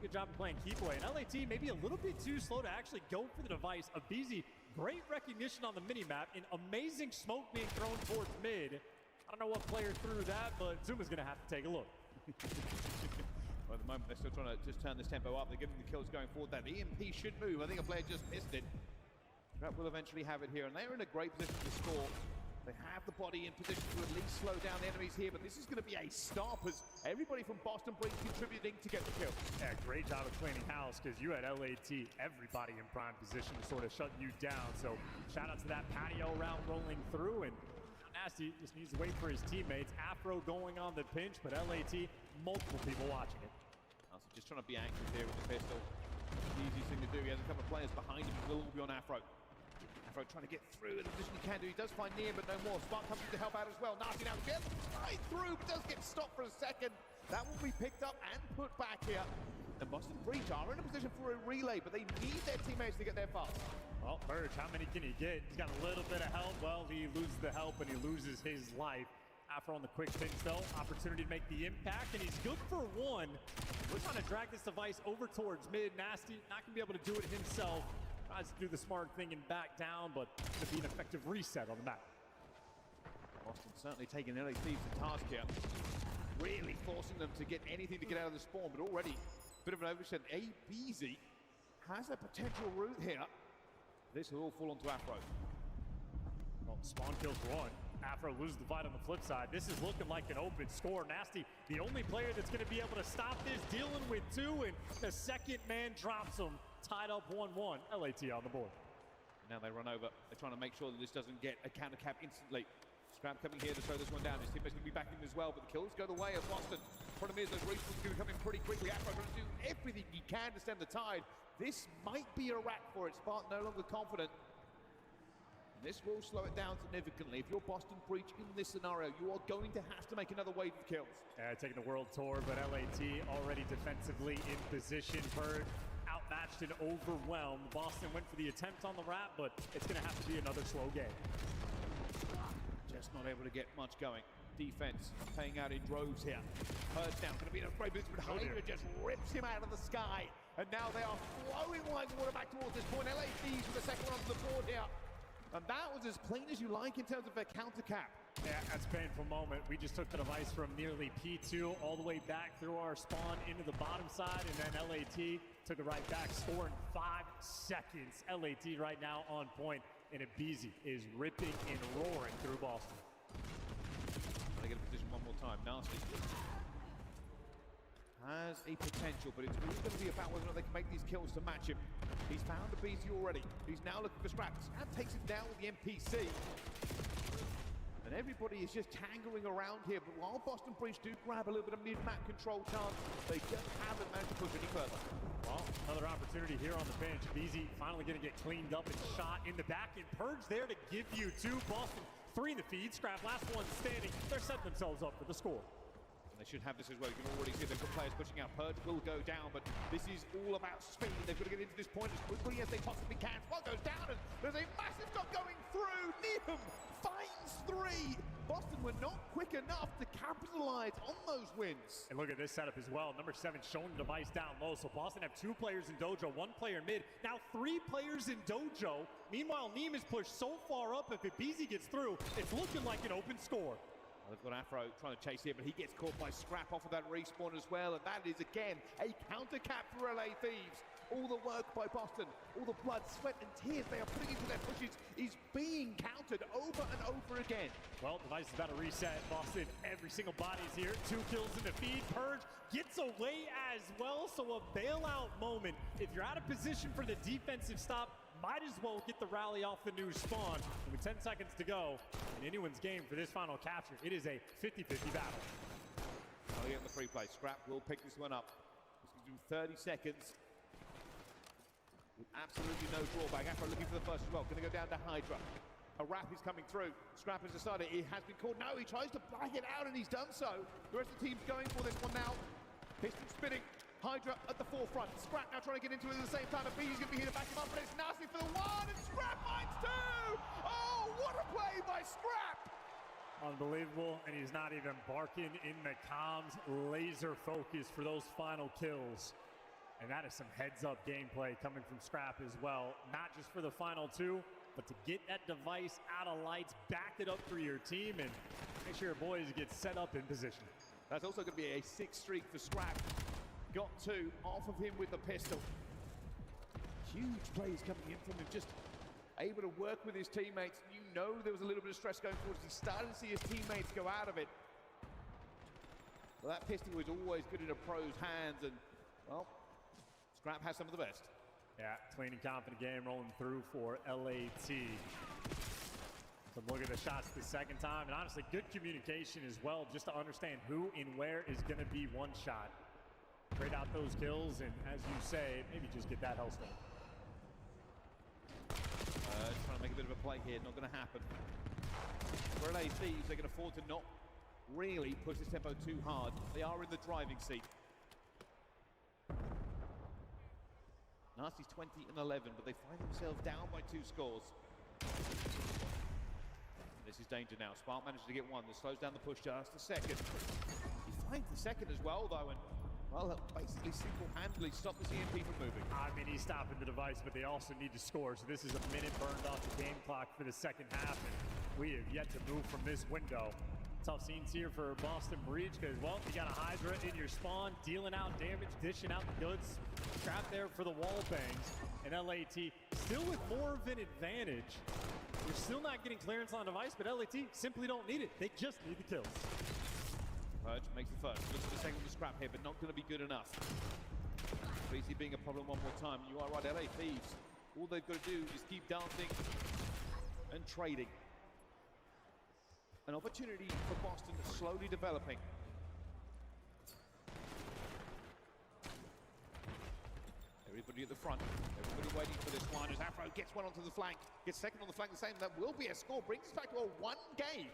Good job of playing keep away. And LAT maybe a little bit too slow to actually go for the device. Abizi, great recognition on the mini-map. An amazing smoke being thrown towards mid. I don't know what player threw that, but Zuma's going to have to take a look. Well, at the moment, they're still trying to just turn this tempo up. They're getting the kills going forward. That EMP should move. I think a player just missed it. Scrap will eventually have it here, and they're in a great position to score. They have the body in position to at least slow down the enemies here, but this is going to be a stop as everybody from Boston Break contributing to get the kill. Yeah, great job of cleaning house because you had LAT, everybody in prime position to sort of shut you down. So shout out to that patio round rolling through, and Nasty just needs to wait for his teammates. Afro going on the pinch, but LAT, multiple people watching it. Also just trying to be active here with the pistol. The easiest thing to do. He has a couple of players behind him who will all be on Afro. Afro trying to get through in the position he can do. He does find Near, but no more. Spark comes in to help out as well. Nasty now gets right through, but does get stopped for a second. That will be picked up and put back here. And Boston Breach are in a position for a relay, but they need their teammates to get there fast. Well, Burge, how many can he get? He's got a little bit of help. Well, he loses the help and he loses his life. Afro on the quick pinch, though. Opportunity to make the impact, and he's good for 1. We're trying to drag this device over towards mid. Nasty not going to be able to do it himself. Tries to do the smart thing and back down, but it's going to be an effective reset on the map. Boston certainly taking LA Thieves to task here. Really forcing them to get anything to get out of the spawn, but already a bit of an overshed. Abizi has a potential route here. This will all fall onto Afro. Well, spawn kills 1. Afro loses the fight on the flip side. This is looking like an open score. Nasty, the only player that's going to be able to stop this, dealing with 2, and the second man drops him. Tied up 1-1. LAT on the board. Now they run over. They're trying to make sure that this doesn't get a counter cap instantly. Scrap coming here to throw this one down. His teammates going to be backing him as well, but the kills go the way of Boston. Problem is, those respawns are going to come in pretty quickly. Afro going to do everything he can to stem the tide. This might be a wrap for it. Spartan no longer confident. This will slow it down significantly. If you're Boston Breach in this scenario, you are going to have to make another wave of kills. Taking the world tour, but LAT already defensively in position. Bird outmatched and overwhelmed. Boston went for the attempt on the wrap, but it's going to have to be another slow game. Just not able to get much going. defense paying out in droves here. Purge now going to be in a great position, but Hydra just rips him out of the sky. And now they are flowing like water back towards this point. LA Thieves with the second one onto the board here. And that was as clean as you like in terms of their counter cap. Yeah, that's a painful moment. We just took the device from nearly P2 all the way back through our spawn into the bottom side, and then LAT took it right back, scoring 5 seconds. LAT right now on point, and Abizi is ripping and roaring through Boston. They get a position one more time. Nasty has a potential, but it's really going to be about whether or not they can make these kills to match him. He's found Abizi already. He's now looking for Scrap. Scrap takes him down with the NPC. And everybody is just tangling around here, but while Boston Breach do grab a little bit of mid-map control chance, they just haven't managed to push any further. Well, another opportunity here on the bench. Abizi finally going to get cleaned up and shot in the back, and Purge there to give you 2. Boston 3 in the feed. Scrap last one standing. They're setting themselves up for the score. And they should have this as well. You can already see they've got players pushing out. Purge will go down, but this is all about speed. They've got to get into this point as quickly as they possibly can. Spot goes down, and there's a massive shot going through. Needham finds 3. Boston were not quick enough to capitalize on those wins. And look at this setup as well. Number 7 showing the device down low. So Boston have 2 players in Dojo, 1 player mid. Now 3 players in Dojo. Meanwhile, Neem is pushed so far up. If Abizi gets through, it's looking like an open score. Well, they've got Afro trying to chase here, but he gets caught by Scrap off of that respawn as well. And that is, again, a counter cap for LA Thieves. All the work by Boston, all the blood, sweat, and tears they are putting into their pushes is being countered over and over again. Well, device is about to reset. Boston, every single body is here. 2 kills in the feed. Purge gets away as well, so a bailout moment. If you're out of position for the defensive stop, might as well get the rally off the new spawn. And with 10 seconds to go in anyone's game for this final capture, it is a 50-50 battle. Oh, yeah, the free play. Scrap will pick this one up. He's going to do 30 seconds. With absolutely no drawback. Afro looking for the first as well. Going to go down to Hydra. A wrap is coming through. Scrap has decided it has been caught. No, he tries to black it out, and he's done so. The rest of the team's going for this one now. Piston spinning. Hydra at the forefront. Scrap now trying to get into it at the same time. Abizi's going to be here to back him up, but it's Nasty for the 1, and Scrap finds 2! Oh, what a play by Scrap! Unbelievable, and he's not even barking in the comms. Laser focus for those final kills. And that is some heads-up gameplay coming from Scrap as well. Not just for the final 2, but to get that device out of lights, back it up for your team, and make sure your boys get set up in position. That's also going to be a 6 streak for Scrap. Got 2 off of him with the pistol. Huge plays coming in from him, just able to work with his teammates. You know there was a little bit of stress going forward as he started to see his teammates go out of it. Well, that pistol was always good in a pro's hands, and, well, Scrap has some of the best. Yeah, clean and confident game rolling through for LAT. So look at the shots the second time, and honestly, good communication as well, just to understand who and where is going to be one shot. Trade out those kills, and as you say, maybe just get that Hellstone. Trying to make a bit of a play here, not going to happen. For LA Thieves, they can afford to not really push this tempo too hard. They are in the driving seat. Nasty's 20 and 11, but they find themselves down by 2 scores. This is danger now. Spark manages to get 1. This slows down the push just a second. He finds the second as well, though, and, well, that basically single-handedly stopped the CMP from moving. I mean, he's stopping the device, but they also need to score. So this is a minute burned off the game clock for the second half, and we have yet to move from this window. Tough scenes here for Boston Breach because, well, you got a Hydra in your spawn, dealing out damage, dishing out the goods. Trapped there for the wall bangs. And LAT still with more of an advantage. You're still not getting clearance on device, but LAT simply don't need it. They just need the kills. Purge makes the first. Looks for the second with the Scrap here, but not going to be good enough. BC being a problem one more time. You are right, LA Thieves. All they've got to do is keep dancing and trading. An opportunity for Boston slowly developing. Everybody at the front, everybody waiting for this one as Afro gets 1 onto the flank, gets second on the flank the same. That will be a score, brings us back to a 1 game.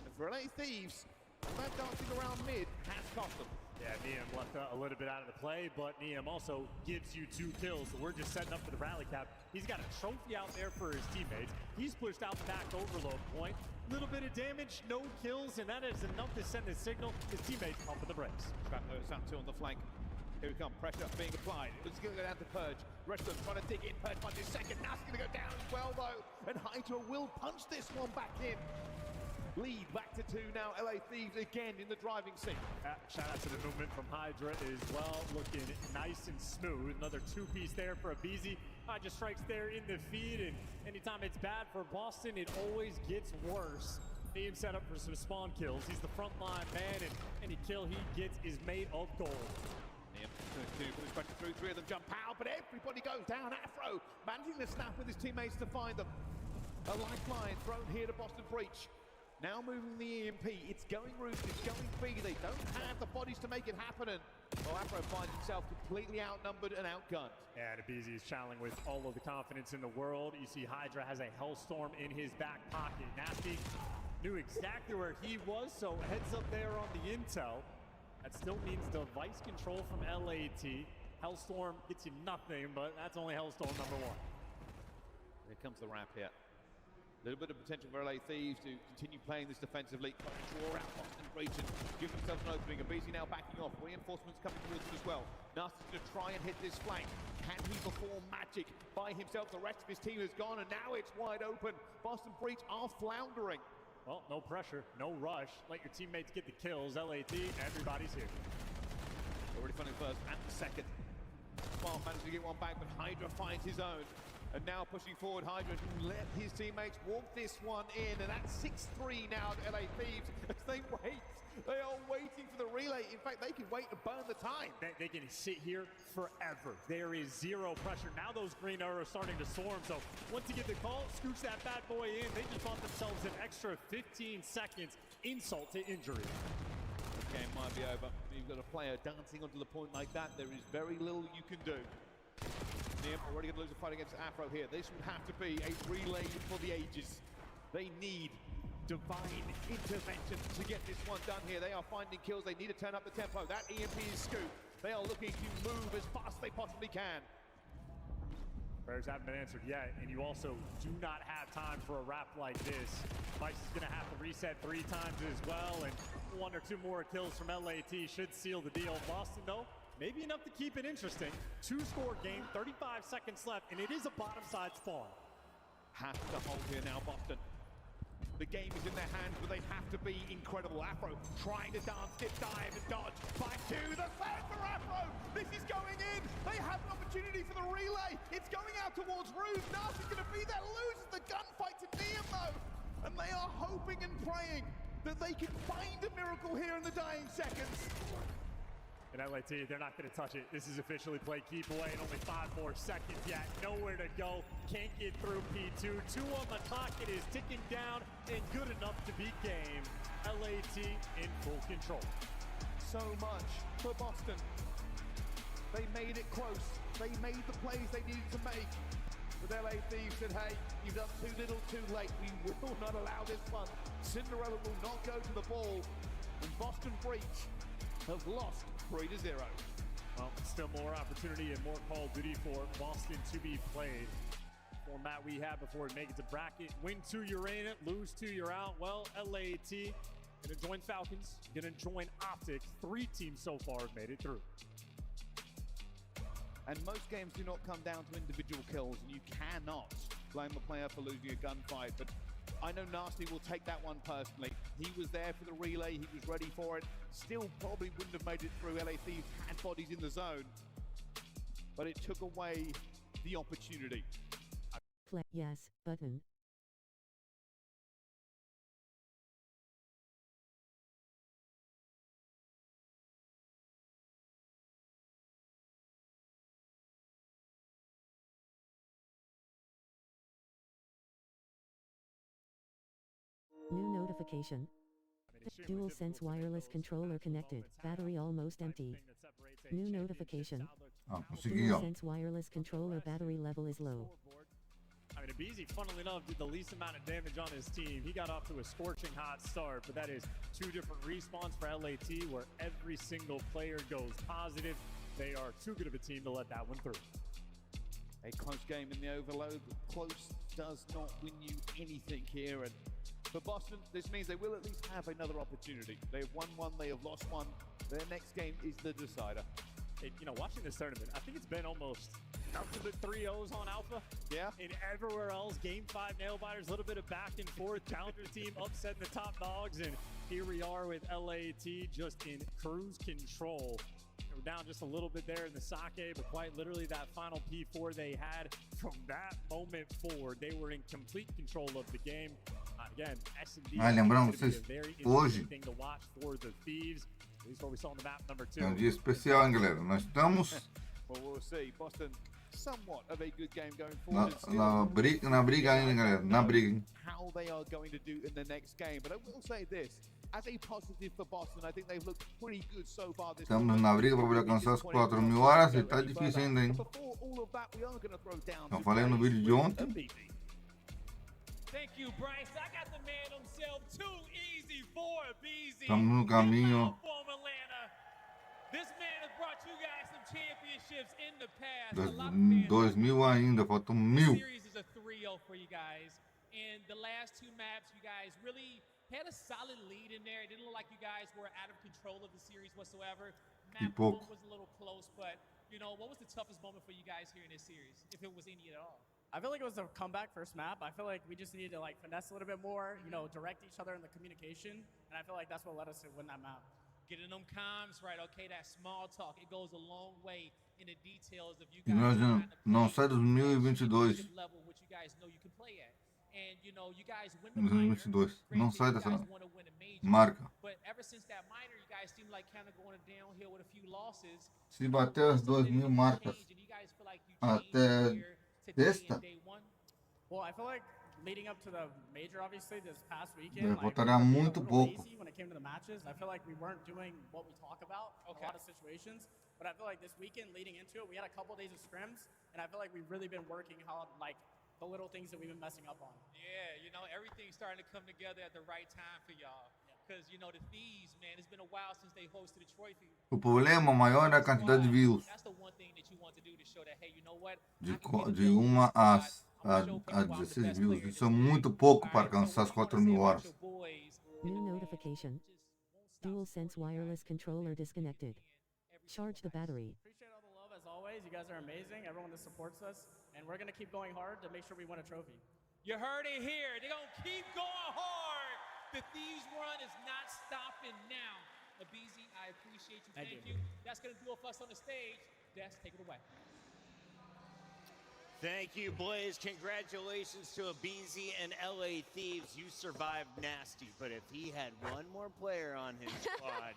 And for LA Thieves, all that dancing around mid has cost them. Yeah, Neum left a little bit out of the play, but Neum also gives you 2 kills, so we're just setting up for the rally cap. He's got a trophy out there for his teammates. He's pushed out the back overload point. Little bit of damage, no kills, and that is enough to send a signal. His teammates pumping the brakes. Trap those out two on the flank. Here we come, pressure being applied. It's going to go down to Purge. Rest of them trying to dig in. Purge finds his second. Now it's going to go down as well, though. And Hydra will punch this one back in. Lead back to 2 now. LA Thieves again in the driving seat. Shout out to the movement from Hydra as well. Looking nice and smooth. Another 2-piece there for Abizi. Hydra strikes there in the feed, and anytime it's bad for Boston, it always gets worse. Neum set up for some spawn kills. He's the frontline man, and any kill he gets is made of gold. Neum continue to push pressure through. 3 of them jump out, but everybody goes down. Afro managing to snap with his teammates to find them. A lifeline thrown here to Boston Breach. Now moving the EMP, it's going Roost, it's going big. They don't have the bodies to make it happen, and Afro finds himself completely outnumbered and outgunned. And Abizi is channeling with all of the confidence in the world. You see Hydra has a Hellstorm in his back pocket. Nasty knew exactly where he was, so heads up there on the intel. That still means device control from LAT. Hellstorm gets you nothing, but that's only Hellstorm number 1. Here comes the wrap here. A little bit of potential for LA Thieves to continue playing this defensively. Trying to draw out Boston Breach and give themselves an opening. Abizi now backing off. Reinforcements coming towards them as well. Nasty's going to try and hit this flank. Can he perform magic by himself? The rest of his team is gone, and now it's wide open. Boston Breach are floundering. Well, no pressure, no rush. Let your teammates get the kills. LAT, everybody's here. Already finding the first and the second. Spark managed to get one back, but Hydra finds his own. And now pushing forward, Hydra to let his teammates walk this one in. And that's 6-3 now to LA Thieves as they wait. They are waiting for the relay. In fact, they can wait to burn the time. They can sit here forever. There is zero pressure. Now those green arrows starting to swarm. So once you get the call, scooch that bad boy in. They just bought themselves an extra 15 seconds. Insult to injury. The game might be over. You've got a player dancing onto the point like that. There is very little you can do. Neum already going to lose a fight against Afro here. This would have to be a relay for the ages. They need divine intervention to get this one done here. They are finding kills. They need to turn up the tempo. That EMP is scooped. They are looking to move as fast as they possibly can. Prayers haven't been answered yet, and you also do not have time for a wrap like this. Vice is going to have to reset 3 times as well, and 1 or 2 more kills from LAT should seal the deal. Boston, though, maybe enough to keep it interesting. 2-score game, 35 seconds left, and it is a bottom side spawn. Have to hold here now, Boston. The game is in their hands, but they have to be incredible. Afro trying to dance, dip, dive, and dodge. 5-2, the flag for Afro. This is going in. They have an opportunity for the relay. It's going out towards Ruse. Nasty's going to be there, loses the gunfight to Neum, though. And they are hoping and praying that they can find a miracle here in the dying seconds. And LAT, they're not going to touch it. This is officially play keep away, and only 5 more seconds yet. Nowhere to go. Can't get through P2. 2 on the clock. It is ticking down and good enough to beat game. LAT in full control. So much for Boston. They made it close. They made the plays they needed to make. But LA Thieves said, hey, you've done too little too late. We will not allow this one. Cinderella will not go to the ball. And Boston Breach have lost 3-0. Well, still more opportunity and more Call of Duty for Boston to be played. Format we had before we make it to bracket. Win 2, you're in it. Lose 2, you're out. Well, LAT gonna join Falcons, gonna join Optic. 3 teams so far have made it through. And most games do not come down to individual kills, and you cannot blame a player for losing a gunfight, but I know Nasty will take that one personally. He was there for the relay, he was ready for it. Still probably wouldn't have made it through. LA Thieves had bodies in the zone, but it took away the opportunity. Yes, button. New notification. DualSense wireless controller connected. Battery almost empty. New notification. Ah, conseguiu. DualSense wireless controller battery level is low. I mean, Abizi, funnily enough, did the least amount of damage on his team. He got off to a scorching hot start, but that is 2 different respawns for LAT where every single player goes positive. They are too good of a team to let that one through. A close game in the overload, but close does not win you anything here. And for Boston, this means they will at least have another opportunity. They have won one, they have lost one. Their next game is the decider. You know, watching this tournament, I think it's been almost nothing but 3-0s on Alpha. Yeah. And everywhere else, game 5 nail-biters, a little bit of back and forth, challenger team upsetting the top dogs, and here we are with LAT just in cruise control. We're down just a little bit there in the sake, but quite literally that final P4 they had, from that moment forward, they were in complete control of the game. Again, S&D lembrando is a vocês, very hoje interesting thing to watch for the Thieves. At least what we saw on the map number 2. é um dia especial, hein, galera? Nós estamos Well, we'll see. Boston, somewhat of a good game going na, forward. na briga ainda, galera. Na briga, hein? How they are going to do in the next game. But I will say this, as a positive for Boston, I think they've looked pretty good so far this Estamos na briga para poder alcançar as 4.000 horas e tá difícil ainda, hein? Before all of that, we are going to throw down. Eu falei no vídeo de ontem. Thank you, Bryce. I got the man himself. Too easy for Abizi. Estamos no caminho. From Atlanta. This man has brought you guys some championships in the past. 2.000 ainda, faltam 1.000. Series is a 3-0 for you guys. And the last 2 maps, you guys really had a solid lead in there. It didn't look like you guys were out of control of the series whatsoever. Map 1 was a little close, but you know, what was the toughest moment for you guys here in this series, if it was any at all? I feel like it was a comeback first map. I feel like we just needed to like finesse a little bit more, you know, direct each other in the communication, and I feel like that's what led us to win that map. Getting them comms right, okay, that small talk, it goes a long way in the details of you E guys. nós não sai dos 1022. Level which you guys know you can play at. And you know, you guys win the minor, 2022. Não sai dessa want to win a major, marca. But ever since that minor, you guys seem like kind of going downhill with a few losses. Se bater as 2.000 marcas até sexta, Well, I feel like leading up to the major, obviously, this past weekend, like, faltará muito pouco. when it came to the matches, I feel like we weren't doing what we talk about in a lot of situations. But I feel like this weekend leading into it, we had a couple days of scrims, and I feel like we've really been working hard, like the little things that we've been messing up on. Yeah, you know, everything's starting to come together at the right time for y'all. Because, you know, the Thieves, man, it's been a while since they hosted a trophy. O problema maior é a quantidade de views. That's the one thing that you want to do to show that, hey, you know what? De 1 a 16 views. Isso é muito pouco para alcançar as 4.000 horas. New notification. DualSense wireless controller disconnected. Charge the battery. Appreciate all the love as always. You guys are amazing. Everyone that supports us, and we're gonna keep going hard to make sure we win a trophy. You heard it here. They're gonna keep going hard. The Thieves run is not stopping now. Abizi, I appreciate you. Thank you. That's gonna do it for us on the stage. Des, take it away. Thank you, Blaze. Congratulations to Abizi and LA Thieves. You survived nasty, but if he had one more player on his squad,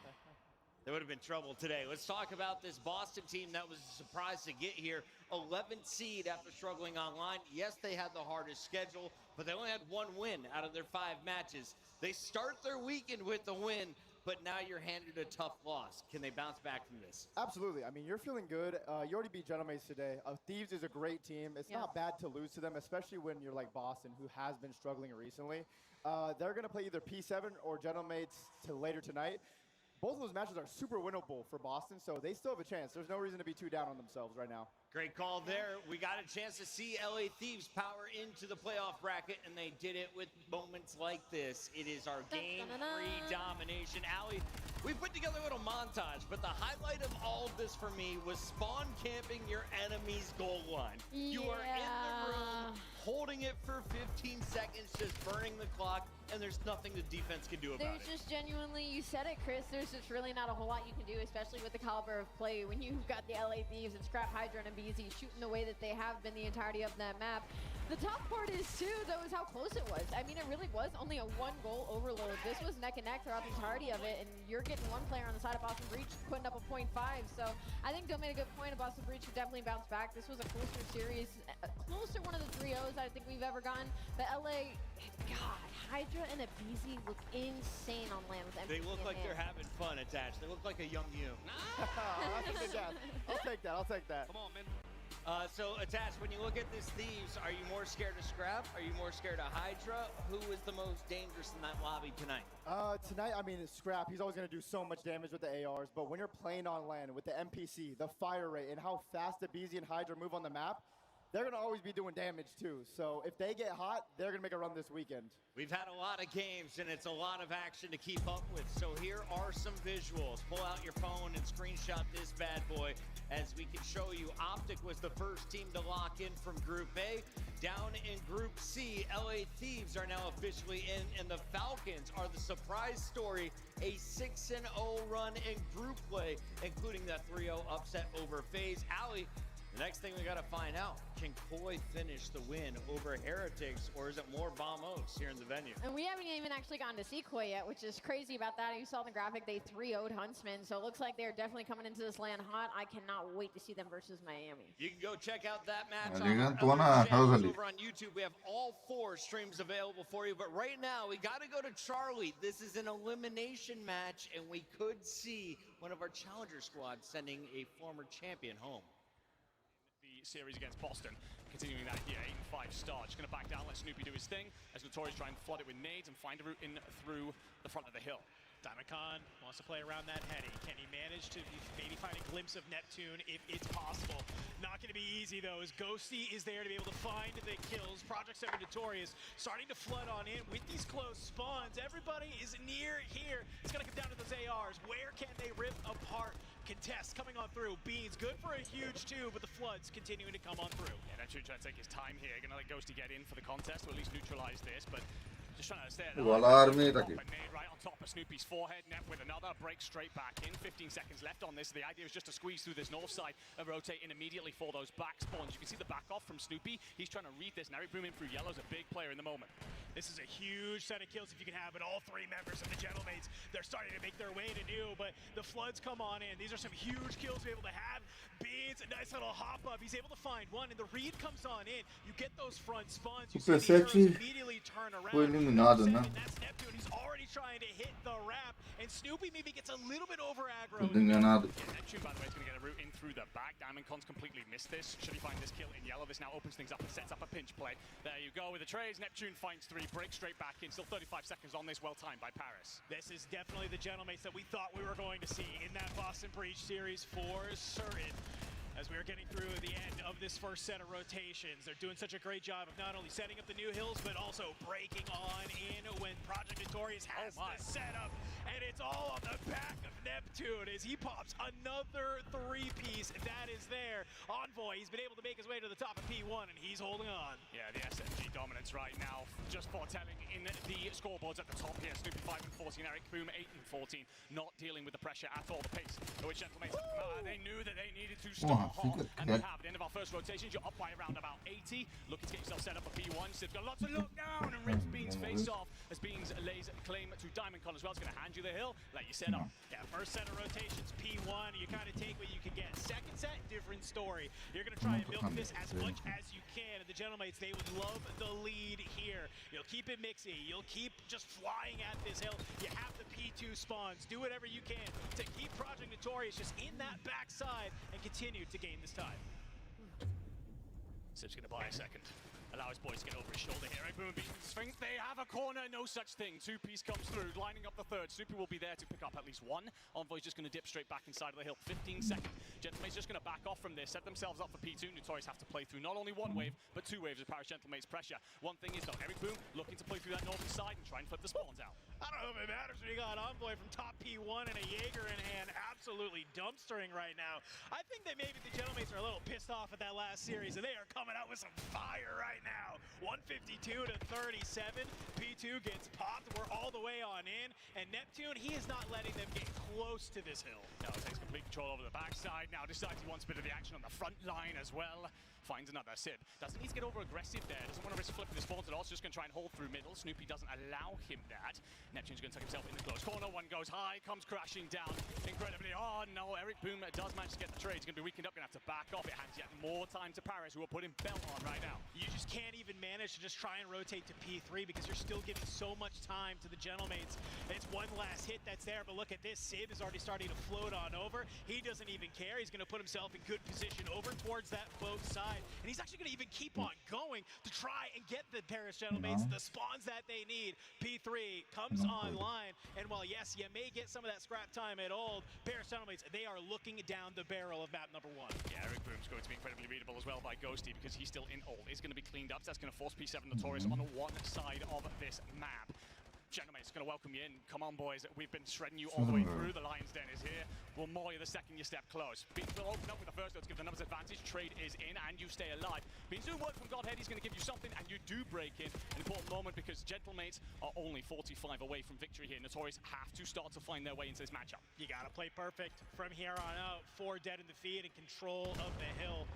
there would have been trouble today. Let's talk about this Boston team that was a surprise to get here. 11th seed after struggling online. Yes, they had the hardest schedule, but they only had 1 win out of their 5 matches. They start their weekend with the win, but now you're handed a tough loss. Can they bounce back from this? Absolutely. I mean, you're feeling good. You already beat Gentlemen today. Thieves is a great team. It's not bad to lose to them, especially when you're like Boston, who has been struggling recently. They're going to play either P7 or Gentlemen till later tonight. Both of those matches are super winnable for Boston, so they still have a chance. There's no reason to be too down on themselves right now. Great call there. We got a chance to see LA Thieves power into the playoff bracket, and they did it with moments like this. It is our game-free domination. Allie, we put together a little montage, but the highlight of all of this for me was spawn camping your enemy's goal line. You are in the room, holding it for 15 seconds, just burning the clock, and there's nothing the defense can do about it. There's just genuinely, you said it, Chris, there's just really not a whole lot you can do, especially with the caliber of play when you've got the LA Thieves and Scrap Hydra and Abizi shooting the way that they have been the entirety of that map. The top part is, too, though, is how close it was. I mean, it really was only a 1-goal overload. This was neck and neck throughout the entirety of it, and you're getting one player on the side of Boston Breach putting up a .5. So I think Bill made a good point. Boston Breach should definitely bounce back. This was a closer series, closer one of the 3-0s I think we've ever gotten. But LA, God, Hydra and Abizi look insane on land with MVP. They look like they're having fun attached. They look like a young you. That's a good guess. I'll take that. I'll take that. Come on, man. So, Attach, when you look at this Thieves, are you more scared of Scrap? Are you more scared of Hydra? Who is the most dangerous in that lobby tonight? Tonight, I mean, Scrap, he's always going to do so much damage with the ARs, but when you're playing on land with the NPC, the fire rate, and how fast the BZ and Hydra move on the map, they're going to always be doing damage too. So if they get hot, they're going to make a run this weekend. We've had a lot of games, and it's a lot of action to keep up with. So here are some visuals. Pull out your phone and screenshot this bad boy as we can show you. Optic was the first team to lock in from Group A. Down in Group C, LA Thieves are now officially in, and the Falcons are the surprise story. A 6-0 run in group play, including that 3-0 upset over FaZe. Ali, the next thing we got to find out, can Koi finish the win over Heretics, or is it more Vamos here in the venue? And we haven't even actually gotten to see Koi yet, which is crazy about that. You saw in the graphic, they 3-0'd Huntsman, so it looks like they're definitely coming into this land hot. I cannot wait to see them versus Miami. You can go check out that match on over on YouTube. We have all 4 streams available for you, but right now we got to go to Charlie. This is an elimination match, and we could see one of our challenger squads sending a former champion home. Series against Boston, continuing that here, 8-5 start. Just going to back down, let Snoopy do his thing, as Notorious try and flood it with nades and find a route in through the front of the hill. Diamondcon wants to play around that heady. Can he manage to maybe find a glimpse of Neptune if it's possible? Not going to be easy, though, as Ghosty is there to be able to find the kills. Project 7 Notorious starting to flood on in with these close spawns. Everybody is near here. It's going to come down to those ARs. Where can they rip apart? Contest coming on through. Beans good for a huge 2, but the floods continuing to come on through. Yeah, Neptune trying to take his time here. Going to let Ghosty get in for the contest, or at least neutralize this, but just trying to stay at right on top of Snoopy's forehead. Nep with another, break straight back in. 15 seconds left on this. The idea is just to squeeze through this north side and rotate in immediately for those back spawns. You can see the back off from Snoopy. He's trying to read this. Now Eric Boom in through yellow's a big player in the moment. This is a huge set of kills if you can have it. All 3 members of the Gentleman's, they're starting to make their way to new, but the floods come on in. These are some huge kills to be able to have. Beans, a nice little hop up. He's able to find one, and the read comes on in. You get those front spawns. You see the arrows immediately turn around. Foi eliminado, né? That's Neptune. He's already trying to hit the wrap, and Snoopy maybe gets a little bit over aggro. Tudo enganado. Yeah, Neptune, by the way, is going to get a route in through the back. Diamondcon's completely missed this. Should he find this kill in yellow? This now opens things up and sets up a pinch play. There you go with the trays. Neptune finds 3, breaks straight back in. Still 35 seconds on this, well timed by Paris. This is definitely the Gentleman's that we thought we were going to see in that Boston Breach series for certain. As we are getting through the end of this first set of rotations, they're doing such a great job of not only setting up the new hills, but also breaking on in when Project Notorious has the setup. And it's all on the back of Neptune as he pops another 3-piece that is there. Envoy, he's been able to make his way to the top of P1, and he's holding on. Yeah, the SMG dominance right now, just foretelling in the scoreboards at the top here. Snoopy 5-14, Eric Boom 8-14, not dealing with the pressure at all. The pace at which Gentlemen have come out, they knew that they needed to start hard, and they have. At the end of our first rotations, you're up by around about 80, looking to get yourself set up for P1. Sid's got lots of look down and rips Beans face off as Beans lays claim to Diamondcon as well. It's going to hand you the hill, let you set up. Yeah, first set of rotations, P1, you kind of take what you can get. Second set, different story. You're going to try and milk this as much as you can. And the Gentlemen, they would love the lead here. You'll keep it mixy. You'll keep just flying at this hill. You have the P2 spawns. Do whatever you can to keep Project Notorious just in that backside and continue to gain this time. Sid's going to buy a second. Allow his boys to get over his shoulder here. Eric Boom and Beans think they have a corner. No such thing. 2-piece comes through, lining up the third. Snoopy will be there to pick up at least 1. Envoy's just going to dip straight back inside of the hill. 15 seconds. Gentleman's just going to back off from this, set themselves up for P2. Notorious have to play through not only 1 wave, but 2 waves of Paris Gentleman's pressure. One thing is though, Eric Boom looking to play through that northern side and try and flip the spawns out. I don't know if it matters when you got Envoy from top P1 and a Jaeger in hand, absolutely dumpstering right now. I think that maybe the Gentlemen are a little pissed off at that last series, and they are coming out with some fire right now. 152 to 37. P2 gets popped. We're all the way on in, and Neptune, he is not letting them get close to this hill. No, takes complete control over the backside. Now decides he wants a bit of the action on the front line as well. finds another. Sib doesn't need to get over aggressive there. Doesn't want to risk flipping his spawns at all. So just going to try and hold through middle. Snoopy doesn't allow him that. Neptune's going to tuck himself in the close corner. One goes high, comes crashing down incredibly. Oh no, Eric Boom does manage to get the trade. He's going to be weakened up, going to have to back off. It hands yet more time to Paris, who are putting belt on right now. You just can't even manage to just try and rotate to P3 because you're still giving so much time to the Gentlemates. It's one last hit that's there, but look at this. Sib is already starting to float on over. He doesn't even care. He's going to put himself in good position over towards that float side, and he's actually going to even keep on going to try and get the Paris Gentlemates the spawns that they need. P3 comes online, and while yes, you may get some of that scrap time at old, Paris Gentlemates, they are looking down the barrel of map number 1. Yeah, Eric Boom's going to be incredibly readable as well by Ghosty because he's still in ult. It's going to be cleaned up. So that's going to force P7 Notorious on the one side of this map. Gentlemates going to welcome you in. Come on, boys. We've been shredding you all the way through. The Lion's Den is here. We'll maul you the second you step close. Beans will open up with the first to give the numbers advantage. Trade is in, and you stay alive. Beans do work from Godhead. He's going to give you something, and you do break in. An important moment because Gentlemates are only 45 away from victory here. Notorious have to start to find their way into this matchup. You got to play perfect from here on out. 4 dead in the feed and control of the hill.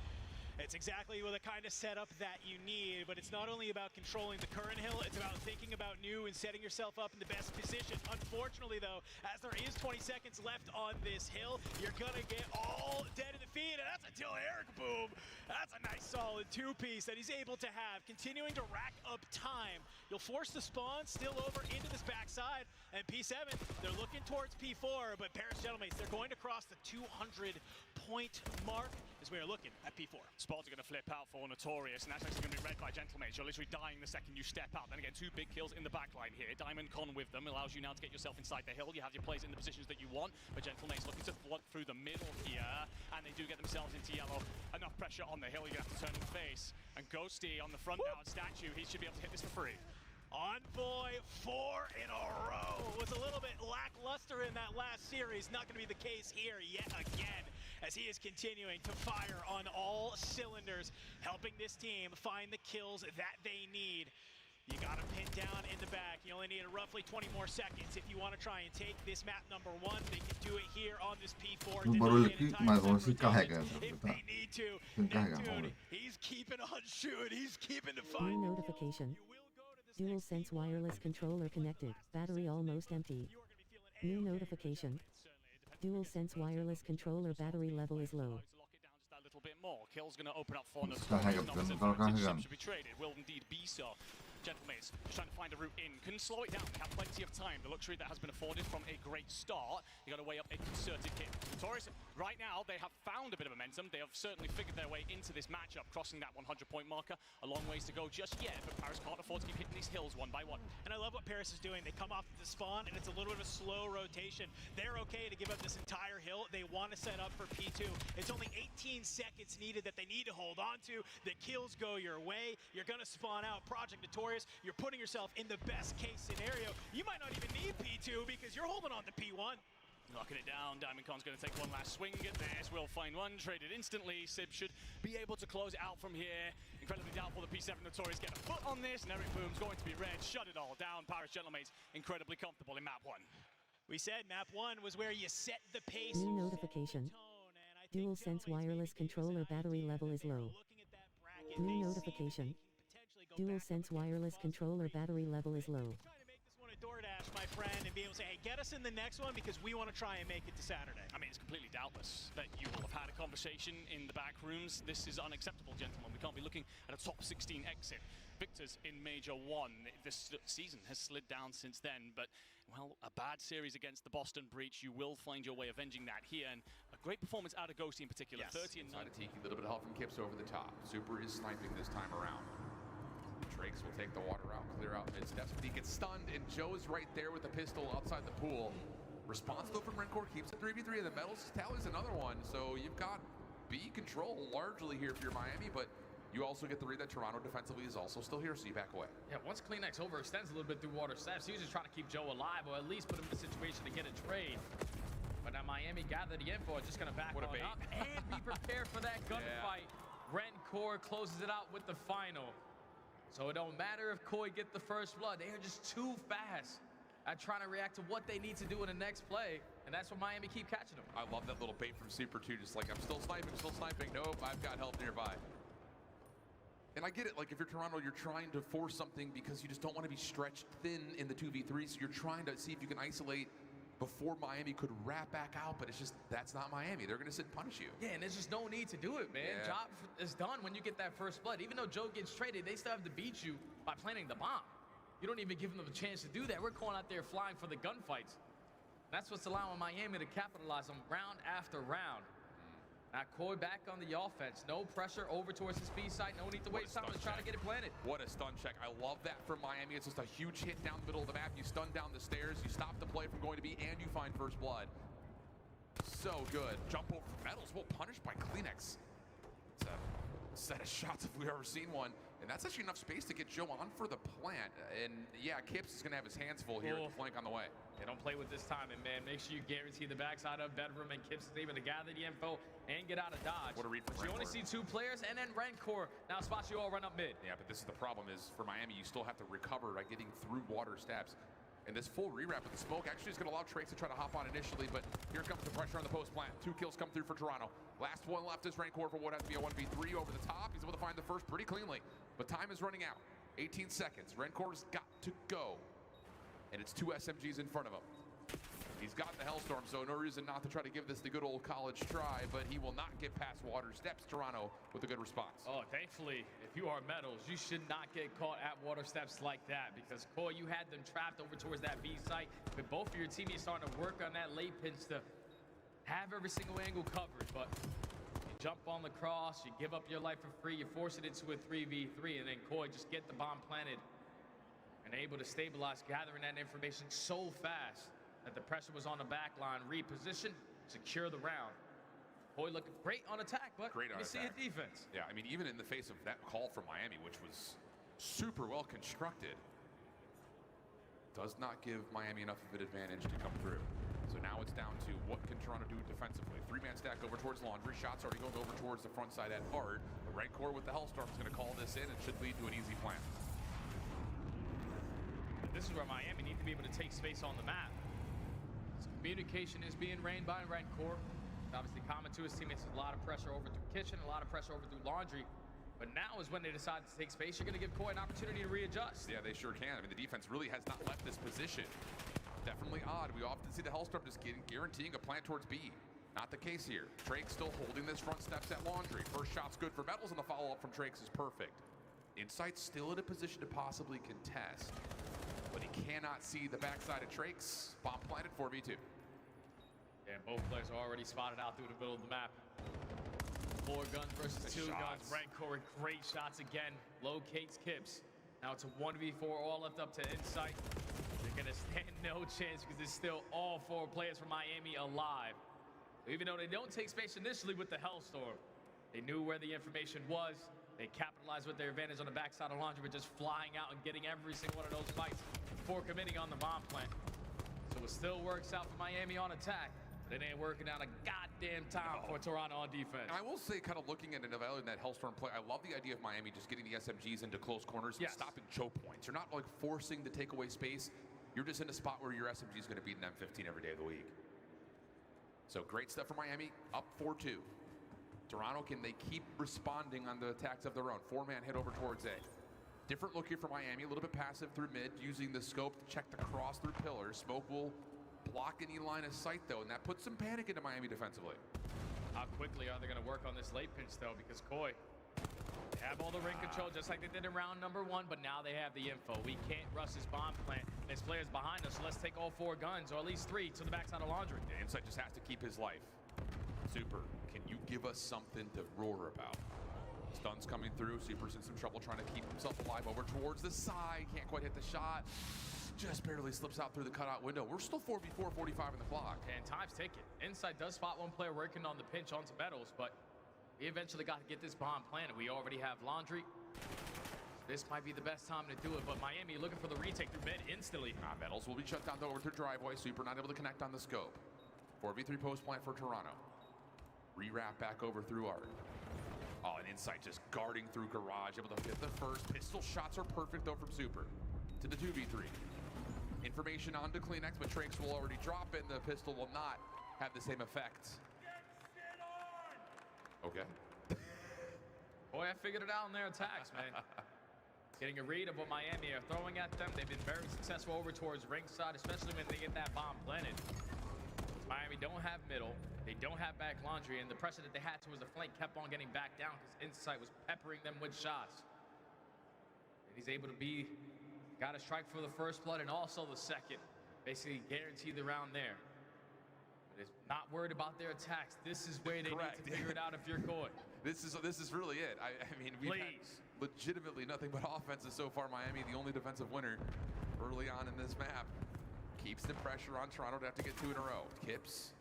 It's exactly the kind of setup that you need, but it's not only about controlling the current hill, it's about thinking about new and setting yourself up in the best position. Unfortunately, though, as there is 20 seconds left on this hill, you're gonna get all dead in the feed, and that's until Eric Boom. That's a nice solid 2-piece that he's able to have, continuing to rack up time. You'll force the spawn still over into this backside, and P7, they're looking towards P4, but Paris Gentlemates, they're going to cross the 200-point mark as we are looking at P4. Spawns are going to flip out for Notorious, and that's actually going to be read by Gentlemates. You're literally dying the second you step out. Then again, 2 big kills in the backline here. Diamond Con with them allows you now to get yourself inside the hill. You have your plays in the positions that you want, but Gentlemates looking to flood through the middle here, and they do get themselves into yellow. Enough pressure on the hill, you're going to have to turn and face. And Ghosty on the front now on Statue, he should be able to hit this for free. Envoy 4 in a row. Was a little bit lackluster in that last series. Not going to be the case here yet again, as he is continuing to fire on all cylinders, helping this team find the kills that they need. You got to pin down in the back. You only need roughly 20 more seconds if you want to try and take this map number 1. They can do it here on this P4. O barulho aqui, mas vamos se carregar. They need to. Neptune, he's keeping on shooting. He's keeping to fight. New notification. DualSense wireless controller connected. Battery almost empty. New notification. DualSense wireless controller battery level is low. A little bit more. Kill's going to open up for Carrega, should be traded. Will indeed be so. Gentlemates trying to find a route in. Can slow it down. They have plenty of time. The luxury that has been afforded from a great start. You got to weigh up a concerted hit. Notorious, right now, they have found a bit of momentum. They have certainly figured their way into this matchup, crossing that 100-point marker. A long ways to go just yet, but Paris can't afford to keep hitting these hills one by one. And I love what Paris is doing. They come off the spawn, and it's a little bit of a slow rotation. They're okay to give up this entire hill. They want to set up for P2. It's only 18 seconds needed that they need to hold on to. The kills go your way. You're going to spawn out Project Notorious. You're putting yourself in the best case scenario. You might not even need P2 because you're holding on to P1. Locking it down. Diamond Con's going to take one last swing at this. Will find one. Traded instantly. Sib should be able to close it out from here. Incredibly doubtful the P7 Notorious get a foot on this. And Eric Boom's going to be red. Shut it all down. Paris Gentlemates incredibly comfortable in map 1. We said map 1 was where you set the pace. New notification. DualSense wireless controller battery level is low. New notification. DualSense wireless controller battery level is low. DoorDash, my friend, and be able to say, hey, get us in the next one because we want to try and make it to Saturday. I mean, it's completely doubtless that you will have had a conversation in the back rooms. This is unacceptable, gentlemen. We can't be looking at a top 16 exit. Victors in Major 1. This season has slid down since then, but, well, a bad series against the Boston Breach. You will find your way avenging that here, and a great performance out of Ghosty in particular. Yes. 30 and 9. Tiki, a little bit of help from Kips over the top. Super is sniping this time around. Drakes will take the water out, clear out mid steps, but he gets stunned, and Joe's right there with the pistol outside the pool. Response though from Redcore keeps it 3v3, and the medals tallies another one. So you've got B control largely here for your Miami, but you also get the read that Toronto defensively is also still here, so you back away. Yeah, once Kleenex overextends a little bit through water steps, he was just trying to keep Joe alive, or at least put him in a situation to get a trade. But now Miami gather the info, just gonna back on up and be prepared for that gunfight. Redcore closes it out with the final. So it don't matter if Koi get the first blood. They are just too fast at trying to react to what they need to do in the next play. And that's what Miami keep catching them. I love that little bait from Super 2, just like, I'm still sniping, nope, I've got help nearby. And I get it, like if you're Toronto, you're trying to force something because you just don't want to be stretched thin in the 2v3, so you're trying to see if you can isolate before Miami could wrap back out, but it's just, that's not Miami. They're going to sit and punish you. Yeah, and there's just no need to do it, man. Yeah. Job is done when you get that first blood. Even though Joe gets traded, they still have to beat you by planting the bomb. You don't even give them a chance to do that. We're going out there flying for the gunfights. That's what's allowing Miami to capitalize on round after round. Now, Koi back on the offense. No pressure over towards the speed side. No need to waste time to try to get it planted. What a stun check. I love that from Miami. It's just a huge hit down the middle of the map. You stun down the stairs. You stop the play from going to B, and you find first blood. So good. Jump over Metals. Well, punished by Kleenex. It's a set of shots if we've ever seen one. And that's actually enough space to get Joe on for the plant. And yeah, Kips is going to have his hands full here. Flank on the way. Yeah, don't play with this timing, man. Make sure you guarantee the backside of bedroom, and Kips is able to gather the info and get out of dodge. What a read from You only see 2 players, and then Rancor now spots you all run up mid. Yeah, but this is the problem is for Miami, you still have to recover by getting through water steps. And this full rewrap with the smoke actually is going to allow Trakes to try to hop on initially, but here comes the pressure on the post plant. 2 kills come through for Toronto. Last one left is Rancor for what has to be a 1v3 over the top. He's able to find the first pretty cleanly, but time is running out. 18 seconds. Rancor's got to go. And it's 2 SMGs in front of him. He's got the Hellstorm, so no reason not to try to give this the good old college try, but he will not get past water steps. Toronto with a good response. Oh, thankfully, if you are Metals, you should not get caught at water steps like that, because, Koi, you had them trapped over towards that B site, but both of your teammates starting to work on that late pinch to have every single angle covered, but you jump on the cross, you give up your life for free, you force it into a 3v3, and then Koi just get the bomb planted and able to stabilize, gathering that information so fast that the pressure was on the back line, reposition, secure the round. Koi looking great on attack, but great on see attack. a defense. Yeah, I mean, even in the face of that call from Miami, which was super well constructed, does not give Miami enough of an advantage to come through. So now it's down to what can Toronto do defensively. 3-man stack over towards Laundry. Shots already going over towards the front side at Art. The Rancor with the Hellstorm is going to call this in and should lead to an easy plan. This is where Miami need to be able to take space on the map. Communication is being reigned by Rancor. Obviously, common to his teammates is a lot of pressure over through Kitchen, a lot of pressure over through Laundry. But now is when they decide to take space. You're going to give Koi an opportunity to readjust. Yeah, they sure can. I mean, the defense really has not left this position. Definitely odd. We often see the Hellstorm just guaranteeing a plant towards B. Not the case here. Trakes still holding this front steps at Laundry. First shot's good for Metals, and the follow-up from Trakes is perfect. Insight still in a position to possibly contest, but he cannot see the backside of Trakes. Bomb planted, 4v2. And both players are already spotted out through the middle of the map. 4 guns versus 2 guns. Rancor with great shots again. Locates Kips. Now it's a 1v4, all left up to Insight. They're gonna stand no chance because there's still all 4 players from Miami alive. Even though they don't take space initially with the Hellstorm, they knew where the information was. They capitalized with their advantage on the backside of Laundry, but just flying out and getting every single one of those fights before committing on the bomb plant. So it still works out for Miami on attack. But it ain't working out a goddamn time for Toronto on defense. And I will say, kind of looking at and evaluating that Hellstorm play, I love the idea of Miami just getting the SMGs into close corners and stopping choke points. You're not like forcing the takeaway space. You're just in a spot where your SMG is going to beat an M15 every day of the week. So great stuff for Miami, up 4-2. Toronto, can they keep responding on the attacks of their own? 4-man hit over towards A. Different look here for Miami, a little bit passive through mid, using the scope to check the cross through pillars. Smoke will block any line of sight though, and that puts some panic into Miami defensively. How quickly are they going to work on this late pinch though? Because Koi have all the ring control just like they did in round number 1, but now they have the info. We can't rush this bomb plant. This player's behind us, so let's take all 4 guns, or at least 3, to the backside of Laundry. Yeah, Insight just has to keep his life. Super, can you give us something to roar about? Stun's coming through. Super's in some trouble trying to keep himself alive over towards the side. Can't quite hit the shot. Just barely slips out through the cutout window. We're still 4v4, 45 in the clock. And time's ticking. Insight does spot 1 player working on the pinch onto Metals, but we eventually got to get this bomb planted. We already have Laundry. This might be the best time to do it, but Miami looking for the retake through mid instantly. Metals will be shut down over through driveway. Super not able to connect on the scope. 4v3 post plant for Toronto. Rewrap back over through Art. Oh, and Insight just guarding through garage, able to hit the first. Pistol shots are perfect though from Super. To the 2v3. Information onto Kleenex, but Trakes will already drop it, and the pistol will not have the same effect. Okay. Boy, I figured it out in their attacks, man. Getting a read of what Miami are throwing at them. They've been very successful over towards ringside, especially when they get that bomb planted. Miami don't have middle. They don't have back laundry, and the pressure that they had towards the flank kept on getting back down because Insight was peppering them with shots. And he's able to got a strike for the first blood and also the second. Basically guaranteed the round there. But it's not worried about their attacks. This is where they need to figure it out if you're Koi. This is really it. I mean, we've had legitimately nothing but offenses so far. Miami, the only defensive winner early on in this map. Keeps the pressure on Toronto to have to get 2 in a row. Kips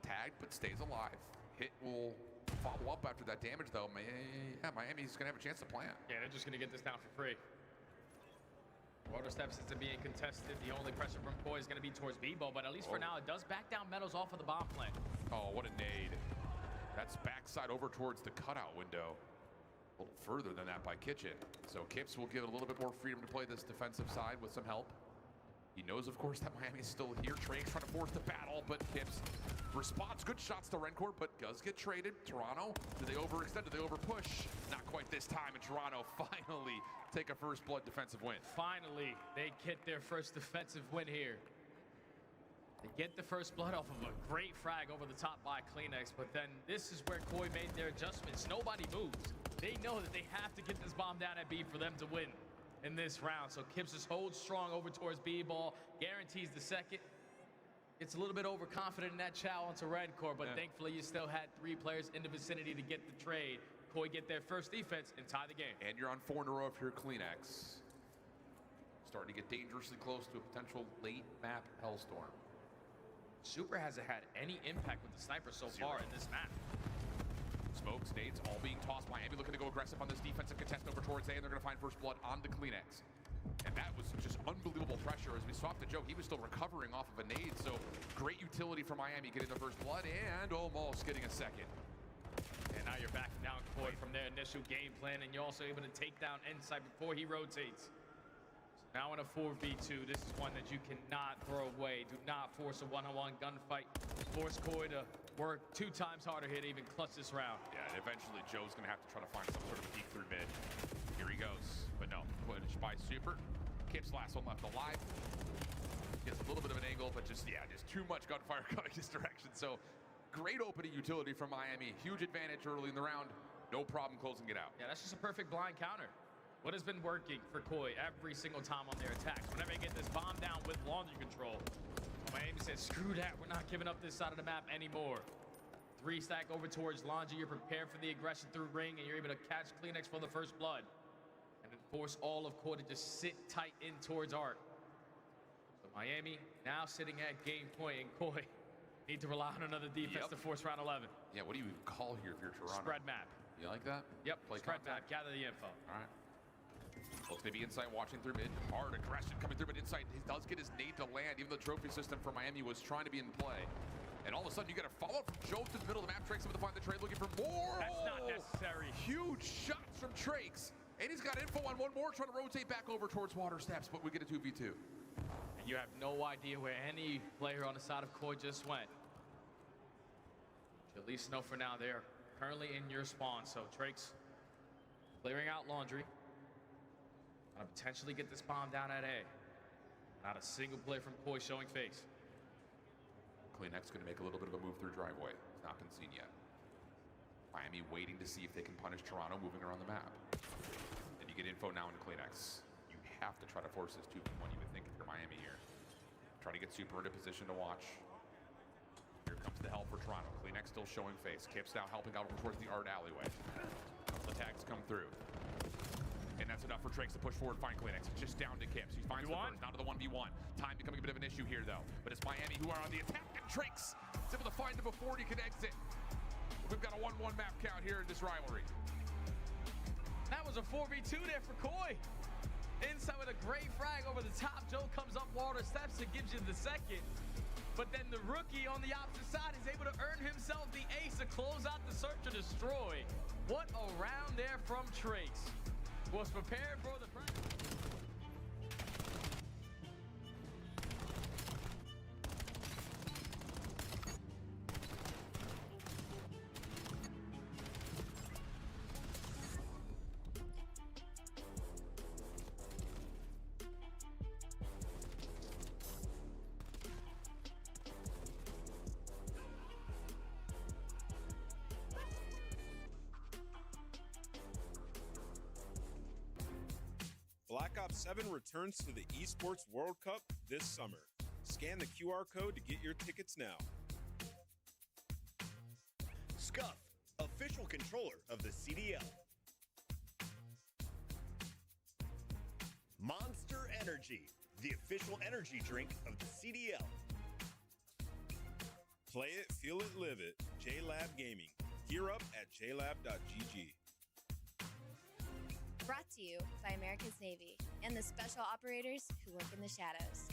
tagged but stays alive. Hit will follow up after that damage though. Yeah, Miami's gonna have a chance to plant. Yeah, they're just gonna get this down for free. Water steps into being contested. The only pressure from Koi is gonna be towards Bebo, but at least for now it does back down Meadows off of the bomb plant. Oh, what a nade. That's backside over towards the cutout window. A little further than that by Kitchen. So Kips will give it a little bit more freedom to play this defensive side with some help. He knows, of course, that Miami's still here. Trake's trying to force the battle, but Kips responds. Good shots to Rencourt, but does get traded. Toronto, do they overextend? Do they overpush? Not quite this time, and Toronto finally take a first blood defensive win. Finally, they get their first defensive win here. They get the first blood off of a great frag over the top by Kleenex, but then this is where Koi made their adjustments. Nobody moves. They know that they have to get this bomb down at B for them to win in this round. So Kips just holds strong over towards B-ball, guarantees the second. It's a little bit overconfident in that chow onto Rencourt, but thankfully you still had 3 players in the vicinity to get the trade. Koi get their first defense and tie the game. And you're on 4 in a row if you're Kleenex. Starting to get dangerously close to a potential late map hellstorm. Super hasn't had any impact with the sniper so far in this map. Smokes, nades, all being tossed. Miami looking to go aggressive on this defensive contest over towards A, and they're going to find first blood on the Kleenex. And that was just unbelievable pressure. As we swapped to Joe, he was still recovering off of a nade, so great utility for Miami getting the first blood and almost getting a second. And now you're backing down Koi from their initial game plan, and you're also able to take down Insight before he rotates. So now in a 4v2, this is one that you cannot throw away. Do not force a one-on-one gunfight. Force Koi to work 2 times harder here to even clutch this round. Yeah, and eventually Joe's going to have to try to find some sort of peek through mid. Here he goes, but no, footage by Super. Kips last one left alive. Gets a little bit of an angle, but just too much gunfire coming this direction. So great opening utility from Miami. Huge advantage early in the round. No problem closing it out. Yeah, that's just a perfect blind counter. What has been working for Koi every single time on their attacks? Whenever they get this bomb down with laundry control, Miami says, screw that, we're not giving up this side of the map anymore. 3 stack over towards Laundry, you're prepared for the aggression through ring, and you're able to catch Kleenex for the first blood. And then force all of Koi to just sit tight in towards Art. So Miami now sitting at game point, and Koi need to rely on another defense to force round 11. Yeah, what do you even call here if you're Toronto? Spread map. You like that? Yep, Play spread contact. map, gather the info. All right. Looks maybe Insight watching through mid. Hard aggression coming through, but Insight he does get his nade to land. Even the trophy system for Miami was trying to be in play. And all of a sudden, you get a follow-up from Joe to the middle of the map. Trake's able to find the trade, looking for more. That's not necessary. Huge shots from Trake's. And he's got info on one more, trying to rotate back over towards Water Steps, but we get a 2v2. And you have no idea where any player on the side of Koi just went. You at least know for now they're currently in your spawn. So Trake's clearing out Laundry. Gonna potentially get this bomb down at A. Not a single play from Koi showing face. Kleenex gonna make a little bit of a move through driveway. It's not been seen yet. Miami waiting to see if they can punish Toronto moving around the map. And you get info now into Kleenex. You have to try to force this 2v1, you would think, if you're Miami here. Try to get Super into position to watch. Here comes the help for Toronto. Kleenex still showing face. Kips now helping out over towards the Art alleyway. Couple attacks come through. And that's enough for Trake's to push forward, find Kleenex. It's just down to Kips. He finds the first, down to the 1v1. Time becoming a bit of an issue here, though. But it's Miami who are on the attack, and Trake's is able to find him before he can exit. We've got a 1-1 map count here in this rivalry. That was a 4v2 there for Koi. Inside with a great frag over the top. Joe comes up Water Steps and gives you the second. But then the rookie on the opposite side is able to earn himself the ace to close out the search and destroy. What a round there from Trake's. Was prepared for the pressure. Black Ops 7 returns to the Esports World Cup this summer. Scan the QR code to get your tickets now. Scuff, official controller of the CDL. Monster Energy, the official energy drink of the CDL. Play it, feel it, live it. JLab Gaming. Gear up at jlab.gg. Brought to you by America's Navy and the special operators who work in the shadows.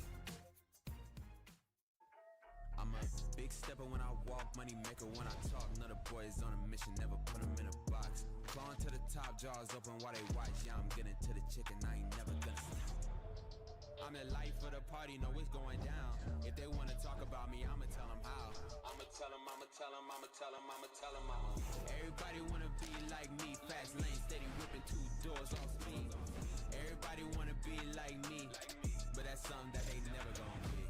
I'm a big stepper when I walk, money maker when I talk. Another boys on a mission, never put them in a box. Clawing to the top, jaws open while they watch. Yeah, I'm getting to the chicken, I ain't never gonna stop. I'm the life of the party, know it's going down. If they wanna talk about me, I'ma tell them how. I'ma tell them, I'ma tell them, I'ma tell them, I'ma tell them, Everybody wanna be like me, fast lane, steady whipping 2 doors off speed. Everybody wanna be like me, but that's something that they never gonna be.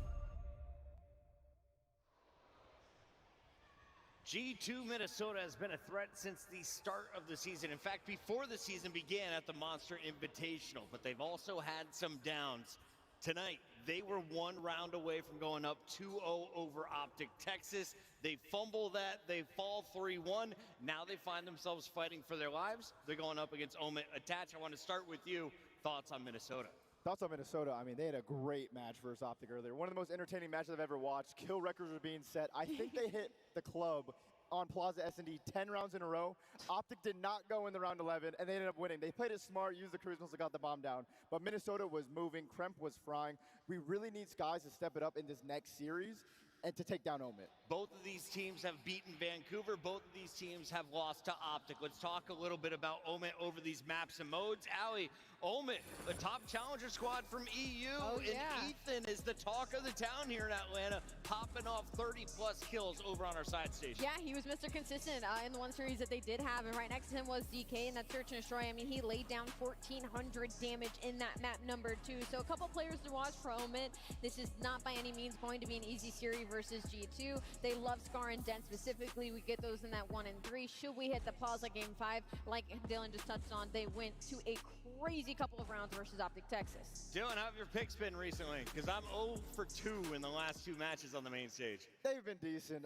G2 Minnesota has been a threat since the start of the season. In fact, before the season began at the Monster Invitational, but they've also had some downs. Tonight, they were 1 round away from going up 2-0 over Optic Texas. They fumble that, they fall 3-1. Now they find themselves fighting for their lives. They're going up against Omit Attach. I want to start with you. Thoughts on Minnesota? Thoughts on Minnesota, I mean, they had a great match versus Optic earlier. One of the most entertaining matches I've ever watched. Kill records were being set. I think they hit the club on Plaza S&D 10 rounds in a row. Optic did not go in the round 11, and they ended up winning. They played it smart, used the cruise missiles, got the bomb down. But Minnesota was moving, Kremp was frying. We really need Skies to step it up in this next series and to take down Omit. Both of these teams have beaten Vancouver. Both of these teams have lost to Optic. Let's talk a little bit about Omit over these maps and modes. Allie, Omit, a top challenger squad from EU, and Ethan is the talk of the town here in Atlanta, popping off 30-plus kills over on our side station. Yeah, he was Mr. Consistent in the one series that they did have, and right next to him was DK in that Search and Destroy. I mean, he laid down 1,400 damage in that map number 2. So a couple players to watch for Omit. This is not by any means going to be an easy series versus G2. They love Scar and Den specifically. We get those in that 1 and 3. Should we hit the Plaza game 5, like Dylan just touched on, they went to a crazy couple of rounds versus Optic Texas. Dylan, how have your picks been recently? Because I'm 0 for 2 in the last 2 matches on the main stage. They've been decent.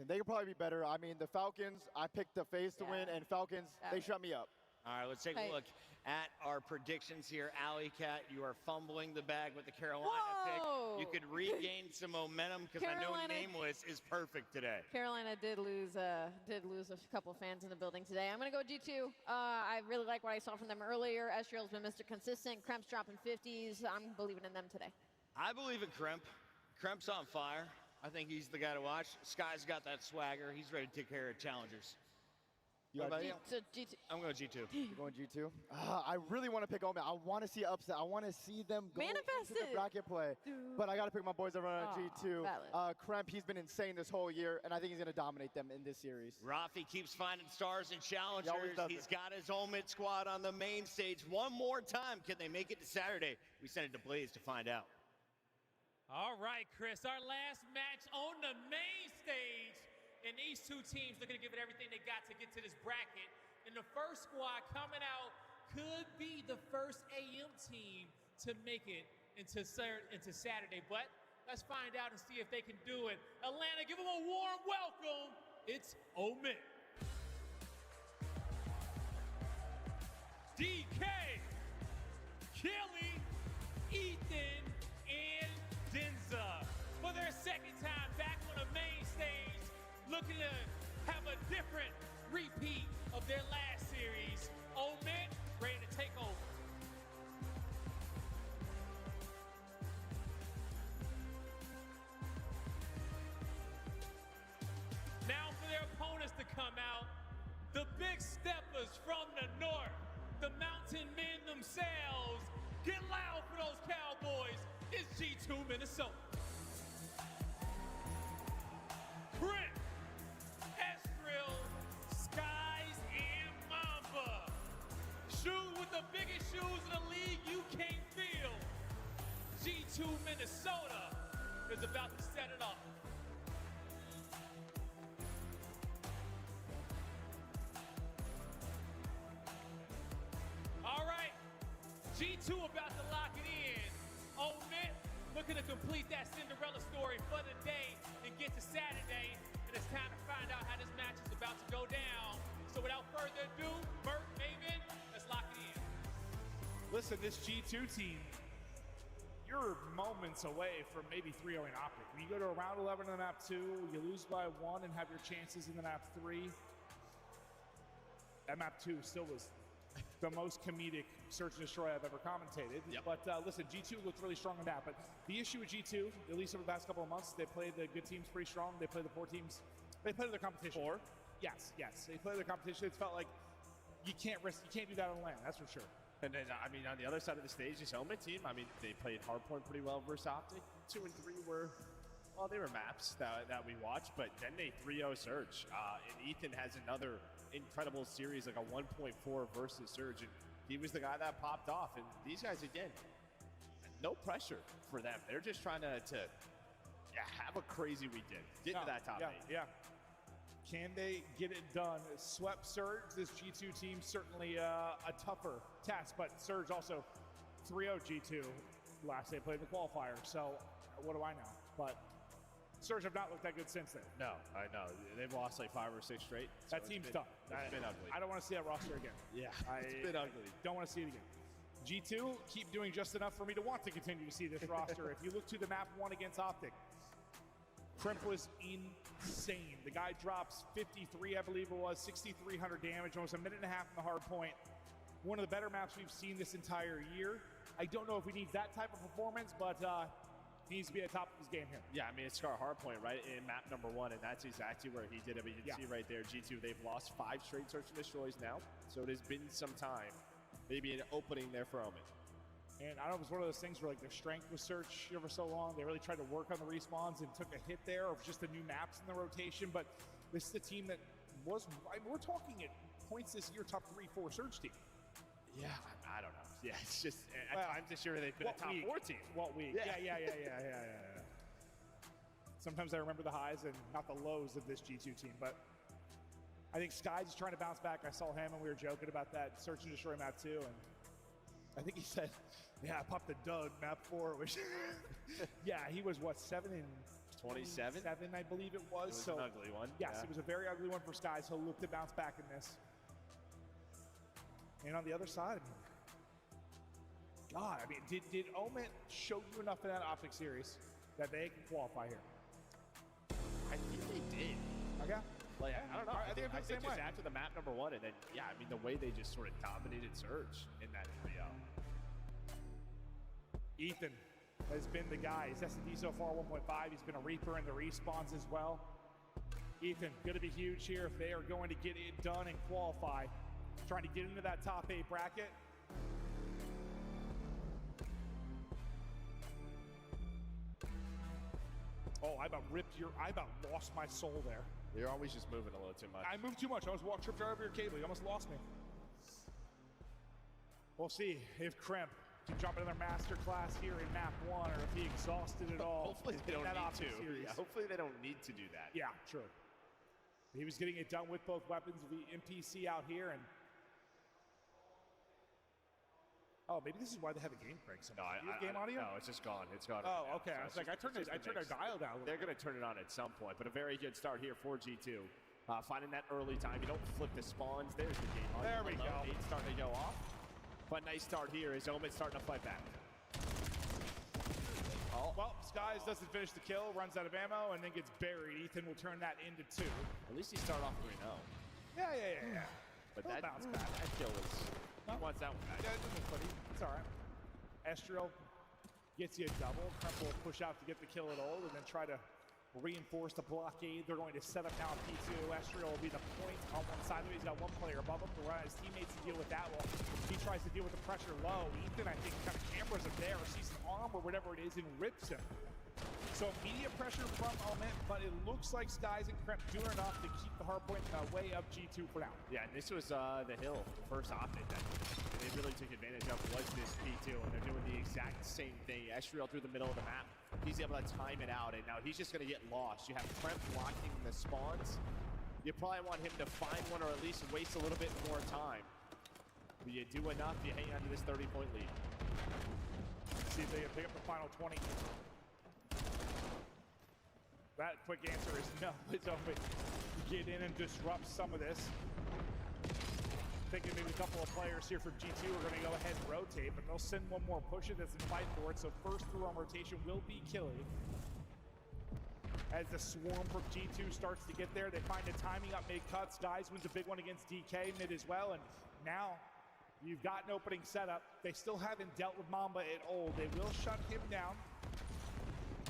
They could probably be better. I mean, the Falcons, I picked the FaZe to win, and Falcons, they shut me up. All right, let's take a look at our predictions here. Alley Cat, you are fumbling the bag with the Carolina pick. You could regain some momentum because I know Nameless is perfect today. Carolina did lose a couple fans in the building today. I'm going to go G2. I really like what I saw from them earlier. Estriel's been Mr. Consistent. Kremp's dropping 50s. I'm believing in them today. I believe in Kremp. Kremp's on fire. I think he's the guy to watch. Sky's got that swagger. He's ready to take care of challengers. G2. I'm going G2. You're going G2? I really want to pick Omit. I want to see upset. I want to see them go into the bracket play. But I got to pick my boys over on G2. Kremp, he's been insane this whole year, and I think he's going to dominate them in this series. Rafi keeps finding stars and challengers. He's got his Omit squad on the main stage one more time. Can they make it to Saturday? We send it to Blaze to find out. All right, Chris, our last match on the main stage. And these 2 teams looking to give it everything they got to get to this bracket. And the first squad coming out could be the first AM team to make it into Saturday. But let's find out and see if they can do it. Atlanta, give them a warm welcome. It's Omit. DK, Kelly, Ethan, and Denza for their second time back on the main stage. Looking to have a different repeat of their last series. Omit ready to take over. Now for their opponents to come out, the big steppers from the north, the mountain men themselves. Get loud for those Cowboys. It's G2 Minnesota. Kremp, Estriel, Skies, and Mamba. Shoes with the biggest shoes in the league you can't feel. G2 Minnesota is about to set it up. All right, G2 about to lock it in. Omit looking to complete that Cinderella story for the day and get to Saturday. And it's time to find out how this match is about to go down. So without further ado, Bert, Maven, let's lock it in. Listen, this G2 team, you're moments away from maybe 3-0 in Optic. When you go to a round 11 in the map 2, you lose by 1 and have your chances in the map 3. That map 2 still was the most comedic search and destroy I've ever commentated. But listen, G2 looked really strong in that. But the issue with G2, at least over the past couple of months, they played the good teams pretty strong. They played the poor teams. They played their competition. Poor? Yes. They played their competition. It felt like you can't do that on land. That's for sure. And then, I mean, on the other side of the stage, this Omen team, I mean, they played Hardpoint pretty well versus Optic. 2 and 3 were, well, they were maps that we watched, but then they 3-0 Surge. And Ethan has another incredible series, like a 1.4 versus Surge, and he was the guy that popped off. And these guys, again, no pressure for them. They're just trying to have a crazy weekend. Get to that top 8. Yeah. Can they get it done? Swept Surge, this G2 team, certainly a tougher task, but Surge also 3-0 G2 last they played the qualifier, so what do I know? But Surge have not looked that good since then. No, I know. They've lost like 5 or 6 straight. So that team's done. It's been ugly. I don't want to see that roster again. Yeah, it's been ugly. Don't want to see it again. G2 keep doing just enough for me to want to continue to see this roster. If you look to the map 1 against Optic, Crimp was insane. The guy drops 53, I believe it was, 6,300 damage, almost a minute and a half in the hard point. One of the better maps we've seen this entire year. I don't know if he needs that type of performance, but he needs to be at the top of his game here. Yeah, I mean, it's Scar Hardpoint, right, in map number 1, and that's exactly where he did it. But you can see right there, G2, they've lost 5 straight search and destroys now, so it has been some time. Maybe an opening there for Omen. And I don't know if it was one of those things where like their strength was search for so long. They really tried to work on the respawns and took a hit there, or just the new maps in the rotation. But this is a team that was, I mean, we're talking at points this year, top 3-4 search team. Yeah, I don't know. Yeah, it's just, at times this year they've been a top 4 team. What week? Yeah. Sometimes I remember the highs and not the lows of this G2 team, but I think Skies is trying to bounce back. I saw him and we were joking about that search and destroy map 2, and I think he said, yeah, I popped the Doug map 4, which, yeah, he was what, 7 and 27? 7, I believe it was. It was an ugly one. Yes, it was a very ugly one for Skies. He'll look to bounce back in this. And on the other side, God, I mean, did Omen show you enough in that Optic series that they can qualify here? I think they did. Okay. Like, I don't know. I think the same just way. after the map number 1, and then, yeah, I mean, the way they just sort of dominated Surge in that 3-0. Ethan has been the guy. His S&D so far 1.5. He's been a Reaper in the respawns as well. Ethan, going to be huge here if they are going to get it done and qualify. Trying to get into that top 8 bracket. Oh, I about lost my soul there. You're always just moving a little too much. I moved too much. I almost tripped over your cable. You almost lost me. We'll see if Crimp can jump another master class here in map 1, or if he exhausted it all. Hopefully they don't need to. Yeah, hopefully they don't need to do that. Yeah, true. He was getting it done with both weapons, the NPC out here, and oh, maybe this is why they have a game break. No, game audio? No, it's just gone. It's gone. Oh, okay. So I was like, I turned our dial down. They're going to turn it on at some point, but a very good start here for G2. Finding that early time. You don't flip the spawns. There's the game audio. There we go. It's starting to go off. But nice start here as Omen starting to fight back. Oh. Well, Skies doesn't finish the kill, runs out of ammo, and then gets buried. Ethan will turn that into 2. At least he started off 3-0. Yeah. But He'll bounce back. That kill was... He wants that one back. Yeah, it's all right. Estriel gets you a double. Crimp will push out to get the kill at all, and then try to reinforce the blockade. They're going to set up now P2. Estriel will be the point on one side of it. He's got one player above him to run his teammates to deal with that. Well, he tries to deal with the pressure low. Ethan, I think, kind of cameras him there, or sees an arm or whatever it is, and rips him. So immediate pressure from Omen, but it looks like Skies and Crimp doing enough to keep the hardpoint way up G2 for now. Yeah, and this was the hill, first Optic that they really took advantage of was this P2, and they're doing the exact same thing. Estriel through the middle of the map. He's able to time it out, and now he's just going to get lost. You have Crimp blocking the spawns. You probably want him to find one or at least waste a little bit more time. You do enough, you hang on to this 30-point lead. See if they can pick up the final 20. That quick answer is no. It's open. Get in and disrupt some of this. Thinking maybe a couple of players here from G2 are going to go ahead and rotate, but they'll send one more pusher that's in fight for it. So first through on rotation will be Killy. As the swarm from G2 starts to get there, they find the timing up mid-cuts. Guys wins a big one against DK mid as well, and now you've got an opening setup. They still haven't dealt with Mamba at all. They will shut him down.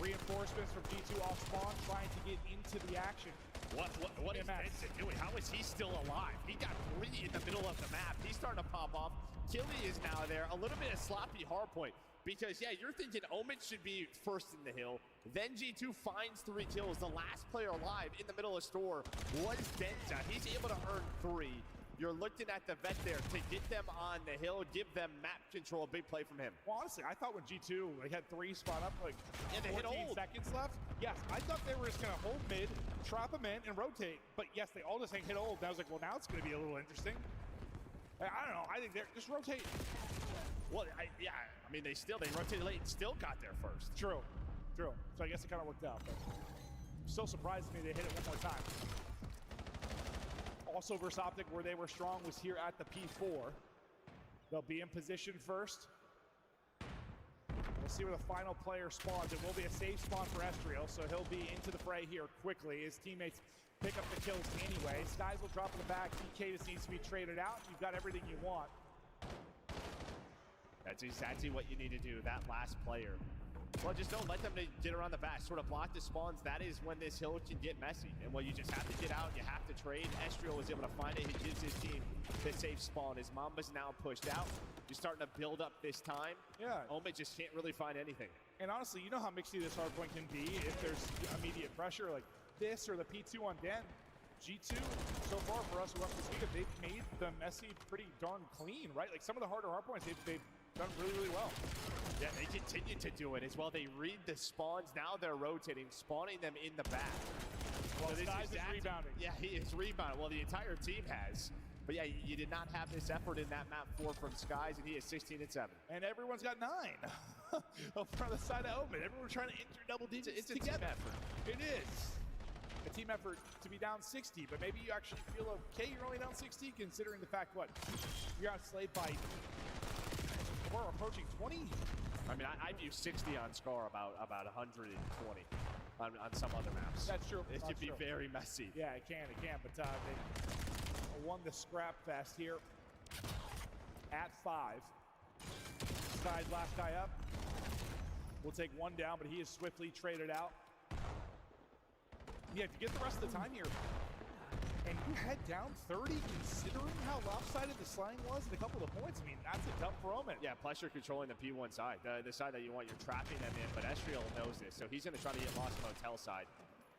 Reinforcements from G2 off spawn, trying to get into the action. What is Benson doing? How is he still alive? He got 3 in the middle of the map. He's starting to pop off. Killy is now there. A little bit of sloppy hardpoint. Because, yeah, you're thinking Omen should be first in the hill. Then G2 finds 3 kills. The last player alive in the middle of store was Denza. He's able to earn 3. You're looking at the vet there to get them on the hill, give them map control. A big play from him. Well, honestly, I thought when G2 had 3 spot up, like yeah, they 14 hit old. seconds left. Yes, I thought they were just going to hold mid, trap them in, and rotate. But yes, they all just hit old. And I was like, well, now it's going to be a little interesting. I don't know. I think they're just rotate. Well, yeah. I mean, they rotated late and still got there first. True. So I guess it kind of worked out. But still surprised me they hit it one more time. Also, versus Optic, where they were strong, was here at the P4. They'll be in position first. We'll see where the final player spawns. It will be a safe spawn for Estriel, so he'll be into the fray here quickly. His teammates pick up the kills anyway. Skies will drop in the back. DK just needs to be traded out. You've got everything you want. That's exactly what you need to do, that last player. Well, just don't let them get around the back. Sort of block the spawns. That is when this hill can get messy. And well, you just have to get out. You have to trade. Estriel was able to find it. He gives his team the safe spawn. His Mamba's now pushed out. You're starting to build up this time. Yeah. Ome just can't really find anything. And honestly, you know how mixy this hardpoint can be if there's immediate pressure like this or the P2 on Den. G2, so far for us who have to speak of, they've made the messy pretty darn clean, right? Like some of the harder hardpoints, they've done really, really well. Yeah, they continue to do it as well. They read the spawns. Now they're rotating, spawning them in the back. Well, so Skies is rebounding. Yeah, he is rebounding. Well, the entire team has. But yeah, you did not have this effort in that map 4 from Skies, and he is 16 and 7. And everyone's got 9 up front of the side of Omen. Everyone's trying to enter double digits. It's a team effort. It is a team effort to be down 60, but maybe you actually feel okay. You're only down 60, considering the fact what you're outslayed by. We're approaching 20. I mean, I view 60 on Scar about 120 on some other maps. That's true. It could be very messy. Yeah, it can, but they won the scrap fest here at 5. Skies last guy up. We'll take 1 down, but he is swiftly traded out. Yeah, to get the rest of the time here, and you head down 30, considering how lopsided the slang was and a couple of points, I mean, that's a tough for Omen. Yeah, plus you're controlling the P1 side, the side that you want. You're trapping them in, but Estriel knows this, so he's going to try to get Lost Motel side.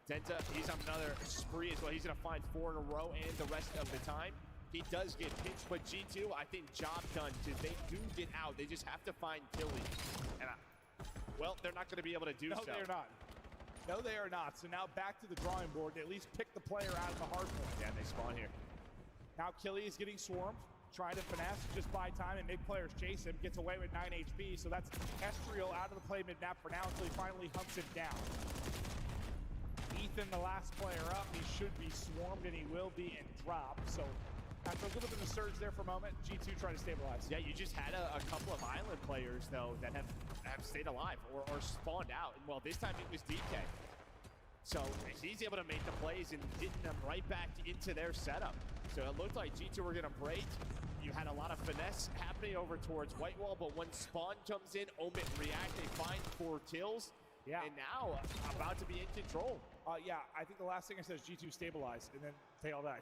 Denta, he's on another spree as well. He's going to find 4 in a row, and the rest of the time, he does get pinched, but G2, I think job done, because they do get out. They just have to find Killy. And, well, they're not going to be able to do so. No, they're not. No, they are not. So now back to the drawing board. They at least pick the player out of the hard point. Yeah, they spawn here. Now Killy is getting swarmed, trying to finesse, just buy time and make players chase him. Gets away with 9 HP, so that's Estriel out of the play mid-map for now until he finally hunts him down. Ethan, the last player up, he should be swarmed and he will be and drop. So after a little bit of a surge there for a moment, G2 trying to stabilize. Yeah, you just had a couple of island players, though, that have stayed alive or spawned out. And, well, this time it was DK. So he's able to make the plays and getting them right back into their setup. So it looked like G2 were going to break. You had a lot of finesse happening over towards Whitewall, but when spawn comes in, Omen react, they find 4 kills. Yeah. And now about to be in control. Yeah, I think the last thing I said is G2 stabilized, and then they all died.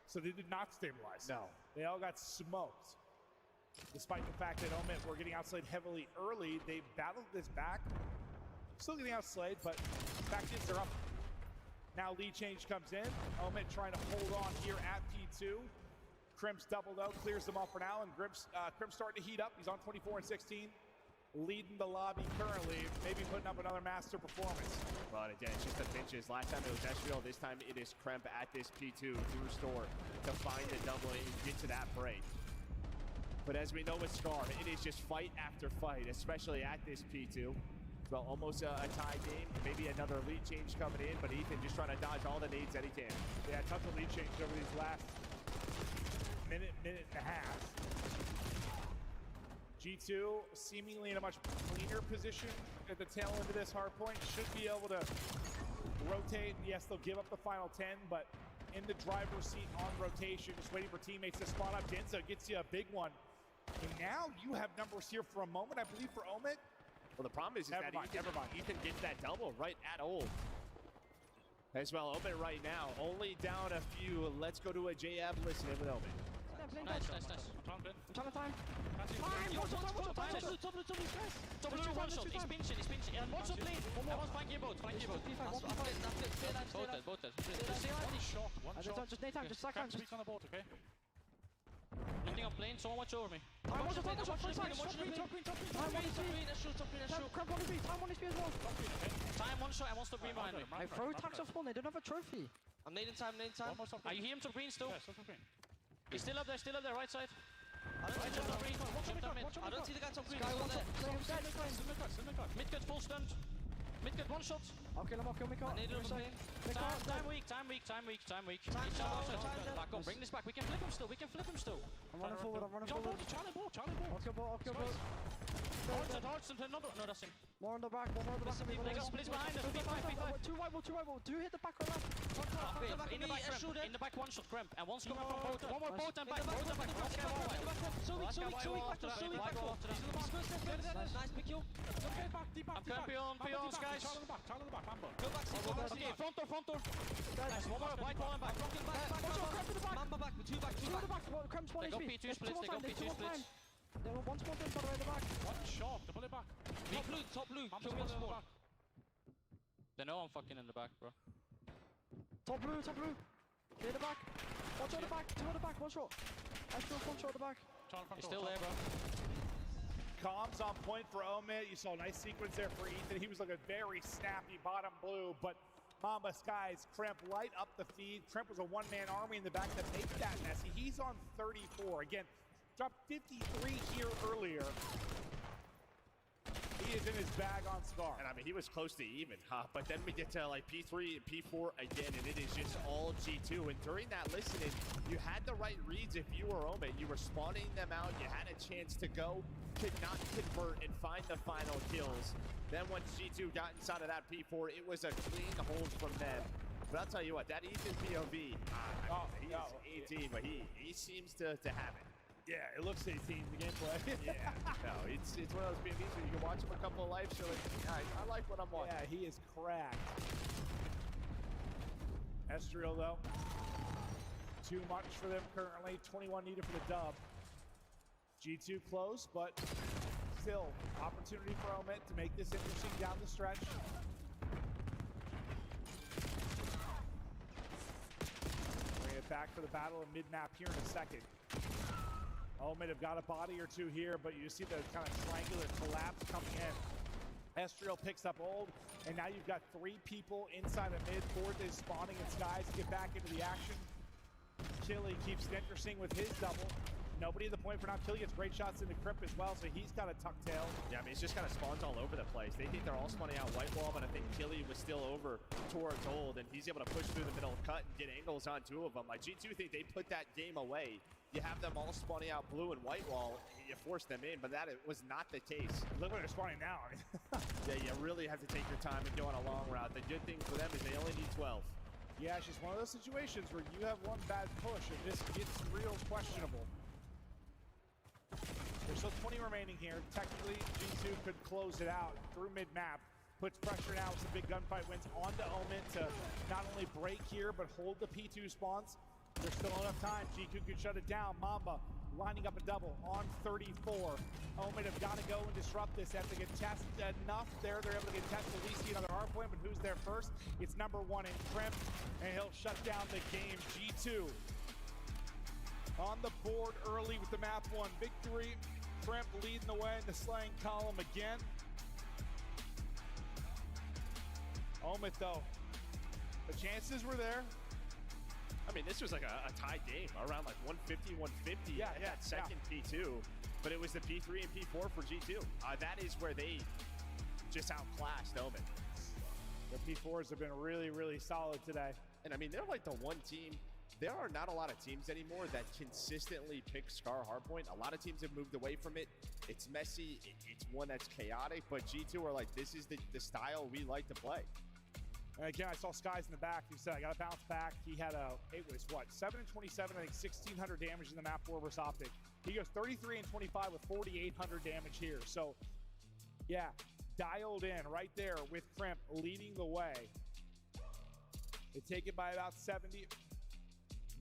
So they did not stabilize. No. They all got smoked. Despite the fact that Omen were getting outslayed heavily early, they battled this back. Still getting outslayed, but back hits are up. Now lead change comes in. Omen trying to hold on here at P2. Crim's double though, clears them off for now, and Crim's starting to heat up. He's on 24 and 16. Leading the lobby currently, maybe putting up another master performance. But again, it's just the pinches. Last time it was Estriel, this time it is Kremp at this P2 through store to find the double and get to that break. But as we know with Scar, it is just fight after fight, especially at this P2. Well, almost a tie game, maybe another lead change coming in, but Ethan just trying to dodge all the nades that he can. Yeah, tons of lead change over these last minute and a half. G2 seemingly in a much cleaner position at the tail end of this hard point. Should be able to rotate. Yes, they'll give up the final 10, but in the driver's seat on rotation, just waiting for teammates to spot up. Denza gets you a big one. And now you have numbers here for a moment, I believe, for Omid. Well, the problem is that Ethan gets that double right at Old. As well, Omid right now, only down a few. Let's go to a JAB listening with Omid. Nice. I'm trying to time. Double one shot. He's pinching. And one shot lane. I want flank both. Both dead. Just nade time, just sack time. Speak on the board, okay? Nothing on plane, someone watch over me. Time on the top green. Time one shot, I want to green behind me. Hey, throw tanks off spawn, they don't have a trophy. I'm nading time. Are you hear him to green still? Yeah, still from green. He's still up there, right side. I don't see the guy top green. Mid cut full stunned. Mid cut one shot. I'll kill him, I need him lane. Time weak. Back on, bring this back. We can flip him still. I'm running forward. Charlie ball. I'll kill both. Hodgson, no, that's him. More on the back. Please behind us. B5. Two white ball. Do hit the back or left. In the back, one shot, Cramp. And one's coming from both. One more both and back. So weak. Nice pick you. I'm cramping on peons, guys. Charlie the back, Amber. Go back, front door. Nice, one more, white ball and back. Mamba back, two back. Cramp's one They got HP. P2 splits, They were one spot in, by the way, in the back. One shot, to pull it back. Top blue, kill me on spawn. They know I'm fucking in the back, bro. Top blue. Clear the back. One shot at the back, two at the back, one shot. Extra one shot at the back. He's still there, bro. Comms on point for Omid. You saw a nice sequence there for Ethan. He was looking very snappy, bottom blue, but Mamba Skies, Kremp light up the feed. Kremp was a one-man army in the back that made that messy. He's on 34. Again, dropped 53 here earlier. He is in his bag on Scar. And I mean, he was close to even, but then we get to like P3 and P4 again, and it is just all G2. And during that listening, you had the right reads if you were Omid. You were spawning them out, you had a chance to go, could not convert and find the final kills. Then once G2 got inside of that P4, it was a clean hold from them. But I'll tell you what, that Ethan POV, he is 18, but he seems to have it. Yeah, it looks 18 in the gameplay. Yeah, no, it's one of those POVs where you can watch him a couple of lives, so I like what I'm watching. Yeah, he is cracked. Estriel, though, too much for them currently. 21 needed for the dub. G2 close, but still opportunity for Omid to make this interesting down the stretch. Bring it back for the battle of mid-map here in a second. Omid have got a body or two here, but you see the kind of triangular collapse coming in. Estriel picks up Old, and now you've got 3 people inside of mid. Fourth is spawning in Skies to get back into the action. Chili keeps it interesting with his double. Nobody at the point for now. Chili gets great shots into Crypt as well, so he's got a tuck tail. Yeah, I mean, it's just kind of spawns all over the place. They think they're all spawning out white wall, but I think Chili was still over towards Old, and he's able to push through the middle cut and get angles on 2 of them. Like, G2 think they put that game away. You have them all spawning out blue and white wall, and you force them in, but that was not the case. Look where they're spawning now. Yeah, you really have to take your time and go on a long route. The good thing for them is they only need 12. Yeah, it's just one of those situations where you have one bad push, and this gets real questionable. There's still 20 remaining here. Technically, G2 could close it out through mid-map. Puts pressure now. Some big gunfight wins onto Omid to not only break here, but hold the P2 spawns. There's still enough time. G2 could shut it down. Mamba lining up a double on 34. Omid have got to go and disrupt this. They have to get tested enough there. They're able to get tested. At least see another hard point, but who's there first? It's number 1 in Kremp, and he'll shut down the game. G2 on the board early with the map 1 victory. Kremp leading the way in the slaying column again. Omid, though, the chances were there. I mean, this was like a tied game, around like 150, 150 that second P2, but it was the P3 and P4 for G2. That is where they just outclassed Omen. The P4s have been really, really solid today. And I mean, they're like the one team. There are not a lot of teams anymore that consistently pick Scar Hardpoint. A lot of teams have moved away from it. It's messy. It's one that's chaotic, but G2 are like, this is the style we like to play. And again, I saw Skies in the back. He said, I got to bounce back. He had it was what, 7 and 27, I think 1,600 damage in the map war versus Optic. He goes 33 and 25 with 4,800 damage here. So, yeah, dialed in right there with Crimp leading the way. They take it by about 70.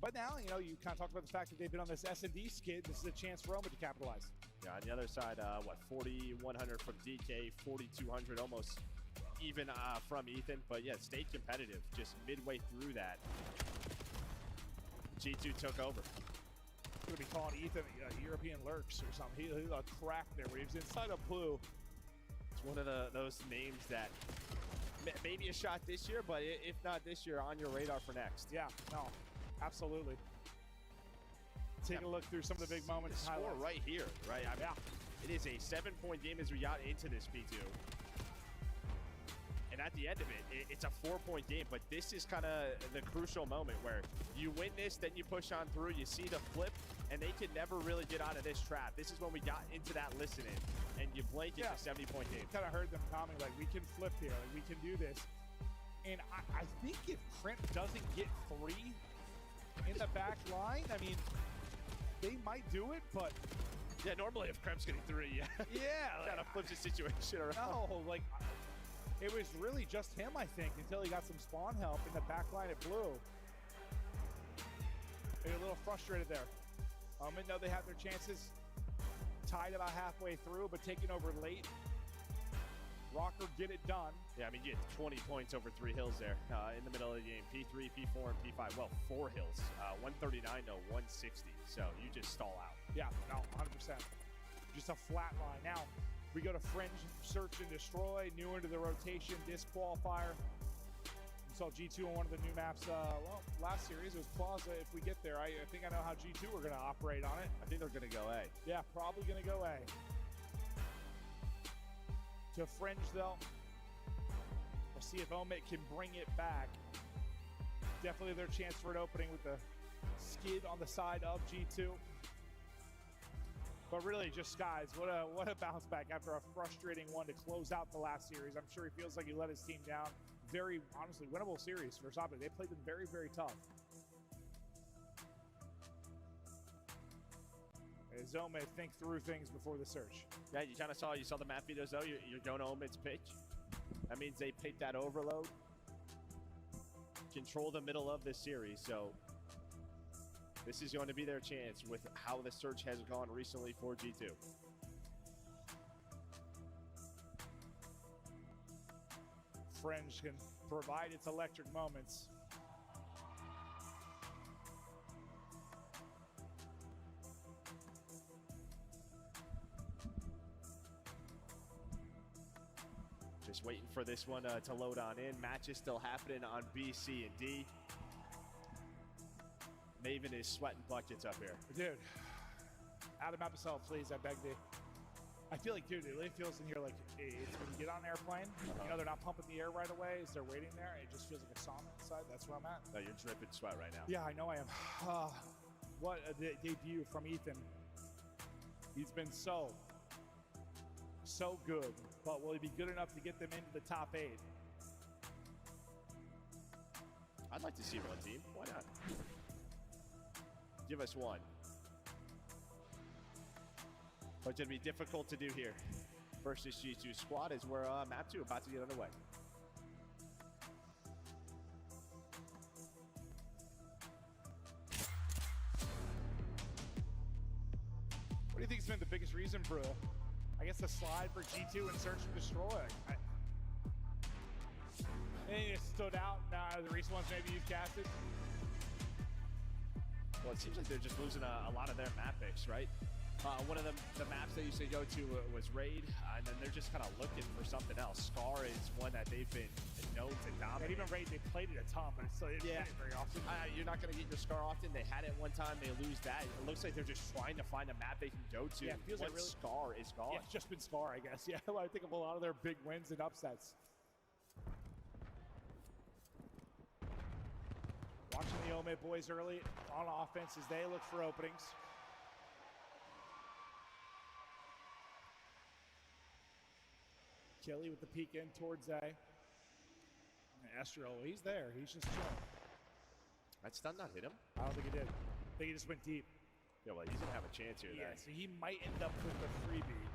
But now, you know, you kind of talked about the fact that they've been on this S&D skid. This is a chance for Omen to capitalize. Yeah, on the other side, 4,100 from DK, 4,200 almost even from Ethan. But yeah, stayed competitive just midway through that. G2 took over. Going to be calling Ethan European Lurks or something. He a crack there where he was inside of blue. It's one of those names that maybe a shot this year, but if not this year, on your radar for next. Yeah, no, absolutely. Take a look through some of the big moments. The score right here, right? I mean, it is a 7-point game as we got into this P2. And at the end of it, it's a 4-point game, but this is kind of the crucial moment where you win this, then you push on through, you see the flip, and they can never really get out of this trap. This is when we got into that listening, and you blink it's a 70-point game. Kind of heard them coming, like, we can flip here, like, we can do this. And I think if Crimp doesn't get 3 in the back line, I mean, they might do it, but... Yeah, normally if Crimp's getting 3, kind of flips the situation around. No, like... It was really just him, I think, until he got some spawn help in the back line at blue. They're a little frustrated there. Omen know they have their chances. Tied about halfway through, but taking over late. Rocker get it done. Yeah, I mean, you get 20 points over 3 hills there in the middle of the game. P3, P4, and P5. Well, 4 hills. 139 to 160. So you just stall out. Yeah, no, 100%. Just a flat line. Now, we go to Fringe, Search and Destroy, new into the rotation, Disqualifier. We saw G2 on one of the new maps, well, last series. It was Plaza. If we get there, I think I know how G2 are going to operate on it. I think they're going to go A. Yeah, probably going to go A. To Fringe, though. We'll see if Omet can bring it back. Definitely their chance for an opening with the skid on the side of G2. But really, just Skies. What a bounce back after a frustrating one to close out the last series. I'm sure he feels like he let his team down. Very, honestly, winnable series for Optic. They played them very, very tough. As Omen think through things before the search. Yeah, you saw the map videos though. You're going to Omen's pitch. That means they pick that overload. Control the middle of this series, so this is going to be their chance with how the search has gone recently for G2. Fringe can provide its electric moments. Just waiting for this one to load on in. Matches still happening on B, C, and D. Maven is sweating buckets up here. Dude, out of map assault, please, I beg thee. I feel like, dude, it really feels in here like it's when you get on an airplane, you know, they're not pumping the air right away as they're waiting there. It just feels like a sauna inside. That's where I'm at. No, you're dripping sweat right now. Yeah, I know I am. What a debut from Ethan. He's been so good. But will he be good enough to get them into the top 8? I'd like to see one team. Why not? Give us one. But it's going to be difficult to do here versus G2 squad as we're map 2 about to get underway. What do you think has been the biggest reason for, I guess, the slide for G2 and Search and Destroy? Anything that stood out now the recent ones maybe you've casted? Well, it seems like they're just losing a lot of their map picks, right? One of the maps they used to go to was Raid, and then they're just kind of looking for something else. Scar is one that they've been known to dominate. And even Raid, they played it a ton, but it's still didn't play it very often. You're not going to get your Scar often. They had it one time, they lose that. It looks like they're just trying to find a map they can go to. Yeah, it feels like really, Scar is gone. Yeah, it's just been Scar, I guess. Yeah, I think of a lot of their big wins and upsets. Watching the Omid boys early on offense as they look for openings. Kelly with the peek in towards A. Estriel, he's there. He's just chilling. That stun not hit him? I don't think it did. I think he just went deep. Yeah, well, he's going to have a chance here. Yeah, so he might end up with the freebie.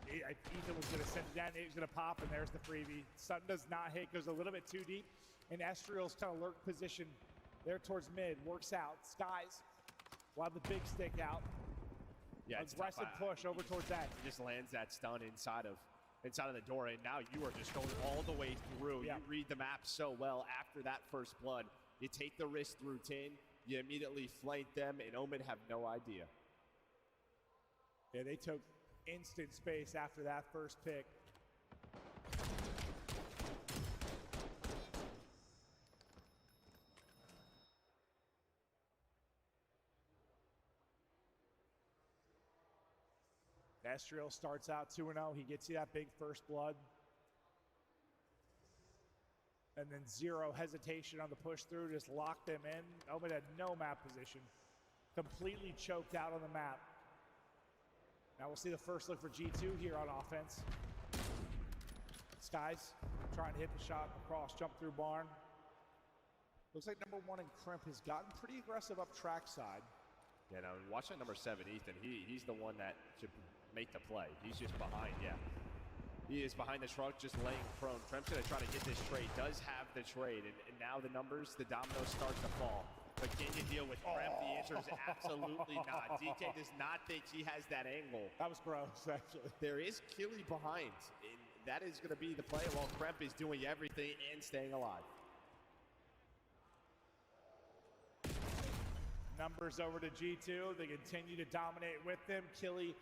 Ethan was going to send it down. He was going to pop, and there's the freebie. Stun does not hit. Goes a little bit too deep. And Estriel's kind of lurk position there towards mid. Works out. Skies will have the big stick out. Yeah, aggressive push over towards that. He just lands that stun inside of the door, and now you are just going all the way through. Yeah. You read the map so well after that first blood. You take the risk through tin, you immediately flank them, and Omid have no idea. Yeah, they took instant space after that first pick. Estriel starts out 2-0. He gets you that big first blood. And then zero hesitation on the push through, just locked them in. Omid had no map position. Completely choked out on the map. Now we'll see the first look for G2 here on offense. Skies trying to hit the shot across, jump through barn. Looks like number 1 in Crimp has gotten pretty aggressive up trackside. Yeah, now watch that number 7, Ethan. He's the one that should make the play. He's just behind, yeah. He is behind the truck, just laying prone. Kremp's gonna try to get this trade, does have the trade, and now the numbers, the dominoes start to fall. But can you deal with Kremp? The answer is absolutely not. DK does not think he has that angle. That was gross, actually. There is Killy behind, and that is gonna be the play while Kremp is doing everything and staying alive. Numbers over to G2. They continue to dominate with them. Killy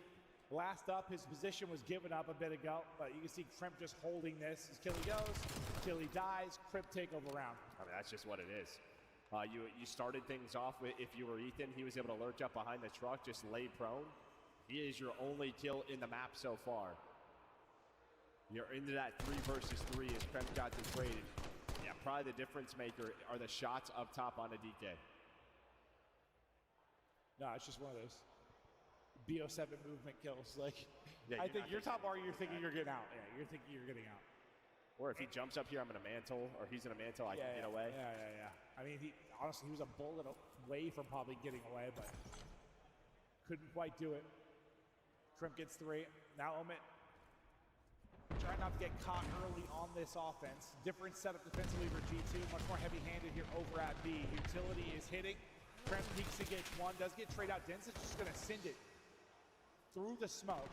last up. His position was given up a bit ago, but you can see Crimp just holding this. As Killy goes, Killy dies, Crimp takeover round. I mean, that's just what it is. You started things off with, if you were Ethan, he was able to lurch up behind the truck, just lay prone. He is your only kill in the map so far. You're into that 3 versus 3 as Crimp got the trade. Yeah, probably the difference maker are the shots up top on the DK. No, it's just one of those BO7 movement kills. Like, yeah, I think your top bar, you're thinking you're getting out. Yeah, you're thinking you're getting out. Or if he jumps up here, I'm going to mantle, or he's going to mantle, I can get away. Yeah. I mean, honestly, he was a bullet away from probably getting away, but couldn't quite do it. Crimp gets 3. Now Omid trying not to get caught early on this offense. Different setup defensively for G2, much more heavy-handed here over at B. Utility is hitting. Crimp peeks against 1, does get trade out. Den's just going to send it through the smoke.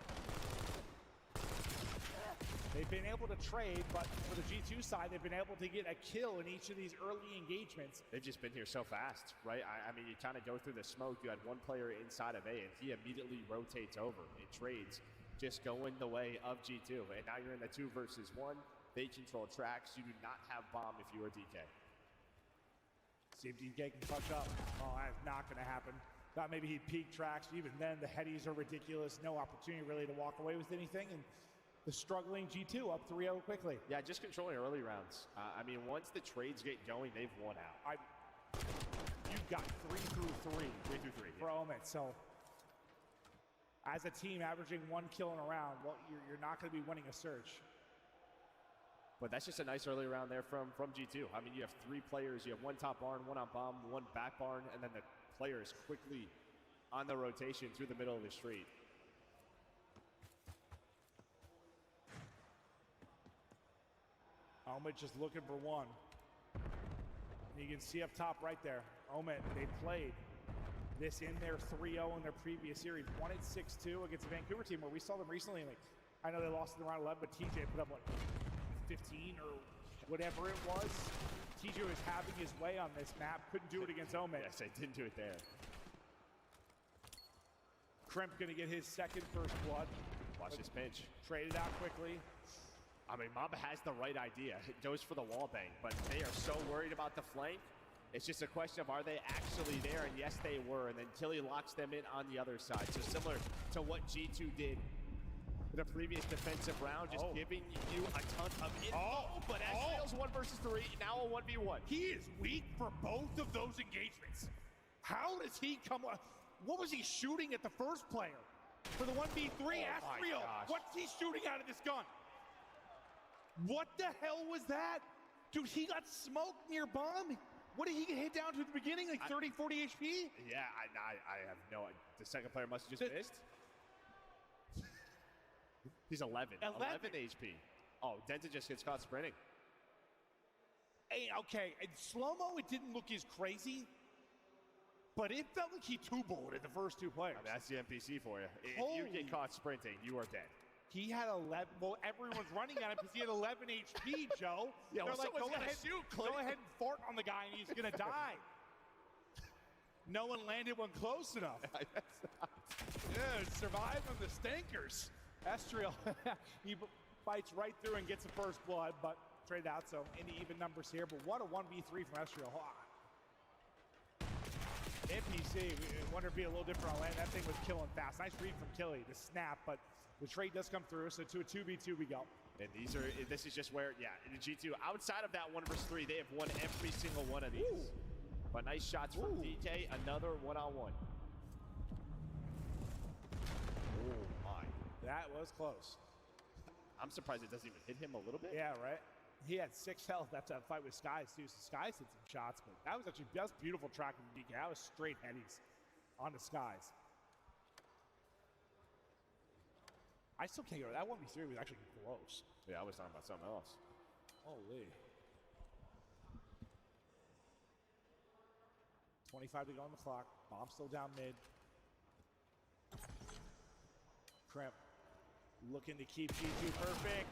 They've been able to trade, but for the G2 side, they've been able to get a kill in each of these early engagements. They've just been here so fast, right? I mean, you kind of go through the smoke. You had one player inside of A, and he immediately rotates over. It trades just going the way of G2. And now you're in the 2 versus 1. They control tracks. You do not have bomb if you are DK. See if DK can touch up. Oh, that's not going to happen. Thought maybe he'd peak tracks. Even then, the headies are ridiculous. No opportunity really to walk away with anything. And the struggling G2 up 3-0 quickly. Yeah, just controlling early rounds. I mean, once the trades get going, they've won out. You've got 3 through 3. 3 through 3. For Omid. So, as a team averaging 1 kill in a round, well, you're not going to be winning a search. But that's just a nice early round there from G2. I mean, you have 3 players. You have 1 top barn, 1 on bomb, 1 back barn, and then the player is quickly on the rotation through the middle of the street. Omid just looking for 1. You can see up top right there, Omid, they played this in their 3-0 in their previous series. Won it 6-2 against the Vancouver team, where we saw them recently. Like, I know they lost in the round 11, but TJ put up, what, 15 or whatever it was. TJ was having his way on this map. Couldn't do it against Omid. Yes, I didn't do it there. Crimp gonna get his second first blood. Watch this pinch. Trade it out quickly. I mean, Mamba has the right idea. It goes for the wall bang, but they are so worried about the flank. It's just a question of, are they actually there? And yes, they were. And then Tilly locks them in on the other side. So similar to what G2 did in the previous defensive round, just giving you a ton of info. But Ezreal's 1 versus 3, now a 1v1. He is weak for both of those engagements. How does he come? What was he shooting at the first player? For the 1v3, Ezreal. What's he shooting out of this gun? What the hell was that? Dude, he got smoked near bomb. What did he hit down to at the beginning? Like 30, 40 HP? Yeah, I have no idea. The second player must have just missed. He's 11 HP. Oh, Denton just gets caught sprinting. Hey, okay, in slow-mo, it didn't look as crazy, but it felt like he two-bulleted the first two players. I mean, that's the NPC for you. If you get caught sprinting, you are dead. He had 11. Well, everyone's running at him because he had 11 HP, Joe. Yeah, well, they're like, go ahead and fart on the guy and he's going to die. No one landed one close enough. Yeah, surviving the stinkers. Ezreal, he fights right through and gets the first blood, but traded out, so into even numbers here. But what a 1v3 from Ezreal. NPC, we wonder if it'd be a little different on land. That thing was killing fast. Nice read from Killy to snap, but the trade does come through, so to a 2v2 we go. And this is just where, in the G2, outside of that 1 versus 3, they have won every single one of these. Ooh. But nice shots from DK, another one-on-one. Oh my. That was close. I'm surprised it doesn't even hit him a little bit. Yeah, right? He had 6 health after that fight with Skies, too. So Skies hit some shots, but that was beautiful tracking from DK. That was straight headies on the Skies. I still can't get over that 1v3 was actually close. Yeah, I was talking about something else. Holy. 25 to go on the clock. Bomb still down mid. Crimp looking to keep G2 perfect.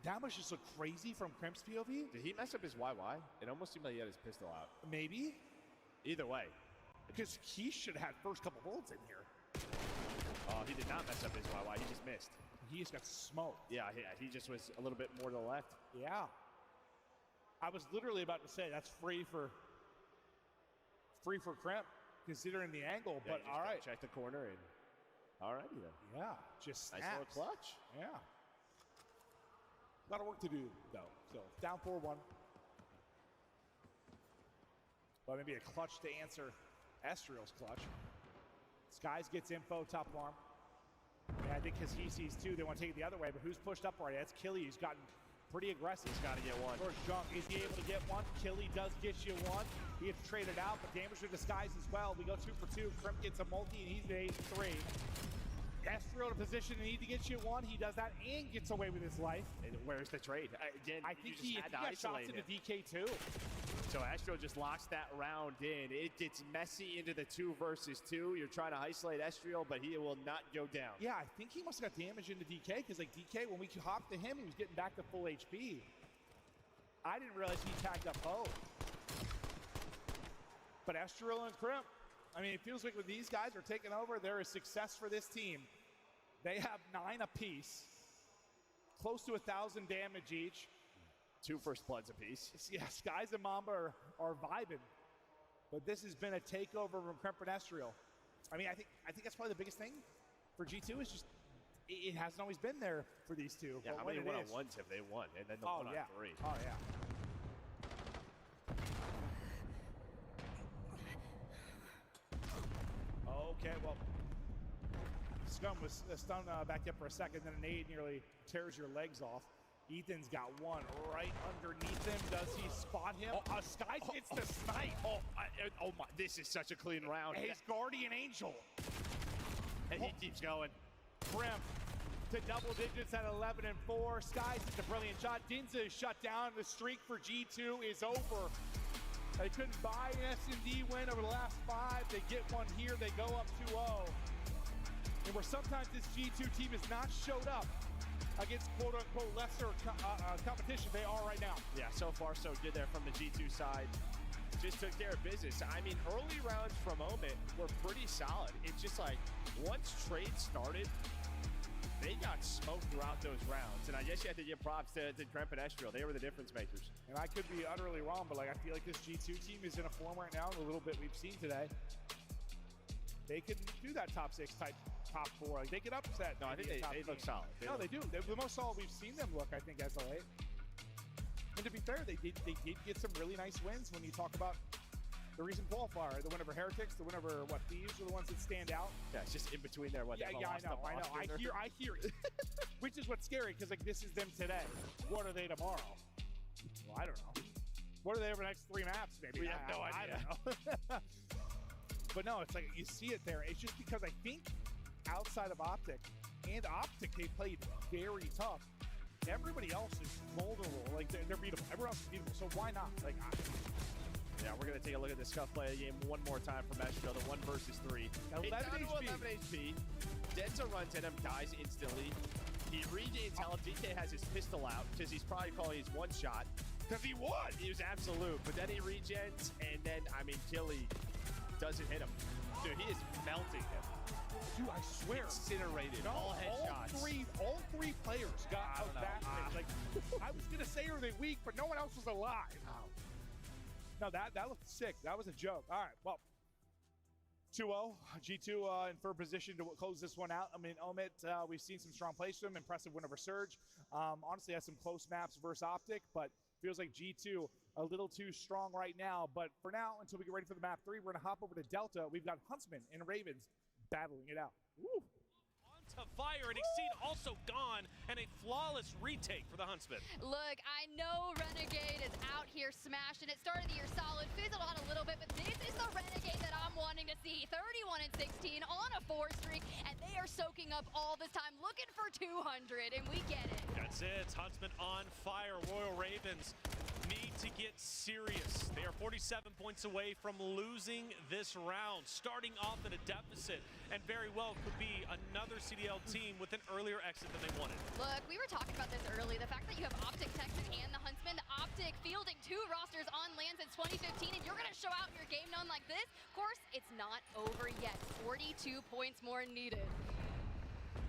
That must just look crazy from Crimp's POV. Did he mess up his YY? It almost seemed like he had his pistol out. Maybe. Either way. Because he should have had first couple bullets in here. Oh, he did not mess up his YY. He just missed. He just got smoked. Yeah, he just was a little bit more to the left. Yeah. I was literally about to say that's free for Crimp, considering the angle. Yeah, but all right, check the corner and all righty then. Yeah, just snaps. Nice little clutch. Yeah. A lot of work to do though. So down 4-1. But maybe a clutch to answer Ezreal's clutch. Skies gets info top alarm. Yeah, I think because he sees two, they want to take it the other way. But who's pushed up already? That's Killy, who's gotten pretty aggressive. He's got to get one. First jump, is he able to get one? Killy does get you one. He gets traded out, but damage to disguise as well. We go 2 for 2. Crimp gets a multi, and he's at 8-3. Ezreal in a position to need to get you one. He does that and gets away with his life. And where's the trade? Again, I think he got shots into DK too. So Ezreal just locks that round in. It gets messy into the 2 versus 2. You're trying to isolate Ezreal, but he will not go down. Yeah, I think he must have got damage into DK, because like DK, when we hopped to him, he was getting back to full HP. I didn't realize he tagged up both. But Ezreal and Crimp, I mean, it feels like when these guys are taking over, there is success for this team. They have 9 apiece, close to 1,000 damage each. 2 first bloods apiece. Yeah, Skies and Mamba are vibing. But this has been a takeover from Crimp and Ezreal. I mean, I think that's probably the biggest thing for G2 is just it hasn't always been there for these two. Yeah, how many one-on-ones have they won? And then the 1-on-3. Oh, yeah. Okay, well, Scum was stunned back up for a second, then a nade nearly tears your legs off. Ethan's got one right underneath him. Does he spot him? Skies hits the snipe. Oh my, this is such a clean round. His guardian angel. And he keeps going. Crimp to double digits at 11-4. Skies hits a brilliant shot. Dinza is shut down. The streak for G2 is over. They couldn't buy an S&D win over the last 5. They get one here. They go up 2-0. And where sometimes this G2 team has not showed up against quote-unquote lesser competition, they are right now. Yeah, so far so good there from the G2 side. just took care of business. I mean, early rounds from Omit were pretty solid. It's just like, once trade started, they got smoked throughout those rounds. And I guess you have to give props to Kremp and Estriel. They were the difference makers. And I could be utterly wrong, but like I feel like this G2 team is in a form right now, a little bit we've seen today. They could do that top 6 type, top 4. Like they could upset. No, I think they look solid. They do. They're the most solid we've seen them look, I think, as of late. And to be fair, they did get some really nice wins when you talk about the recent qualifier, the win over Heretics, the win over Thieves are the ones that stand out. Yeah, it's just in between there. Yeah, I know. I hear it. Which is what's scary, because like this is them today. What are they tomorrow? Well, I don't know. What are they over the next 3 maps? Maybe we have no idea. I don't know. But no, it's like you see it there. It's just because I think outside of Optic they played very tough. Everybody else is vulnerable. Like they're beatable. Everyone else is beatable. So why not? Like. Yeah, we're going to take a look at the Scuff play game one more time from Estriel, the 1 versus 3. 11 HP. Denza runs at him, dies instantly. He regains health. DK has his pistol out because he's probably calling his one shot. Because he won! He was absolute. But then he regens, and then, I mean, Killy doesn't hit him. Dude, he is melting him. Dude, I swear. Incinerated. No, all headshots. All three players got evaporated. Like, I was going to say are they weak, but no one else was alive. No, that looked sick. That was a joke. All right, well, 2-0. G2 in third position to close this one out. I mean, Omit, we've seen some strong plays from him. Impressive win over Surge. Honestly, has some close maps versus Optic, but feels like G2 a little too strong right now. But for now, until we get ready for the map 3, we're going to hop over to Delta. We've got Huntsman and Ravens battling it out. Woo. To fire, and Exceed also gone, and a flawless retake for the Huntsman. Look, I know Renegade is out here smashing it. Started the year solid, fizzled out a little bit, but this is the Renegade that I'm wanting to see. 31-16 on a 4 streak, and they are soaking up all this time, looking for 200, and we get it. That's it. Huntsman on fire. Royal Ravens need to get serious. They are 47 points away from losing this round, starting off at a deficit, and very well could be another CDL team with an earlier exit than they wanted. Look, we were talking about this early. The fact that you have Optic, Texan, and the Huntsman, the Optic fielding 2 rosters on land since 2015, and you're going to show out your game known like this? Of course, it's not over yet. 42 points more needed.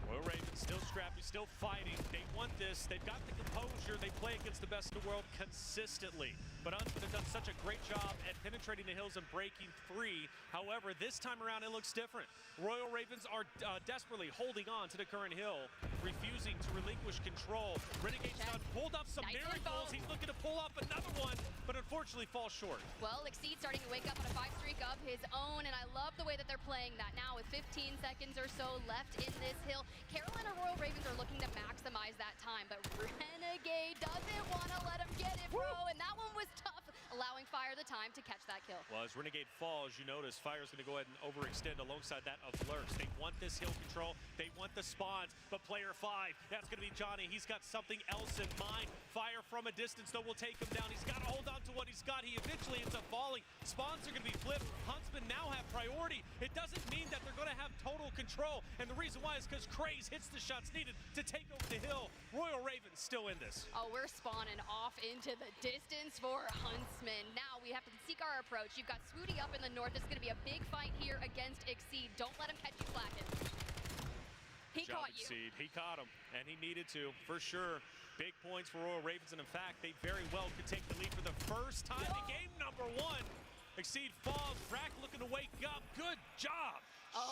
Royal Ravens still scrappy, still fighting. They want this. They've got the composure. They play against the best in the world consistently. But Huntsman has done such a great job at penetrating the hills and breaking free. However, this time around, it looks different. Royal Ravens are desperately holding on to the current hill, refusing to relinquish control. Renegade's done pulled off some miracles. He's looking to pull off another one, but unfortunately falls short. Well, Exceed starting to wake up on a 5 streak of his own, and I love the way that they're playing that now with 15 seconds or so left in this hill. Carolina Royal Ravens are looking to maximize that time, but Renegade doesn't want to let him get it, bro, and that one was tough, allowing Fire the time to catch that kill. Well, as Renegade falls, you notice Fire's going to go ahead and overextend alongside that of Lurks. They want this hill control. They want the spawns, but player 5, that's going to be Johnny. He's got something else in mind. Fire from a distance, though, will take him down. He's got to hold on to what he's got. He eventually ends up falling. Spawns are going to be flipped. Huntsmen now have priority. It doesn't mean that they're going to have total control, and the reason why is because Craze hits the shots needed to take over the hill. Royal Ravens still in this. Oh, we're spawning off into the distance for Huntsman. Now we have to seek our approach. You've got Swooty up in the north. This is going to be a big fight here against Exceed. Don't let him catch you flat-handed. He caught you. Exceed. He caught him, and he needed to, for sure. Big points for Royal Ravens, and in fact, they very well could take the lead for the first time in game number 1. Exceed falls. Brack looking to wake up. Good job.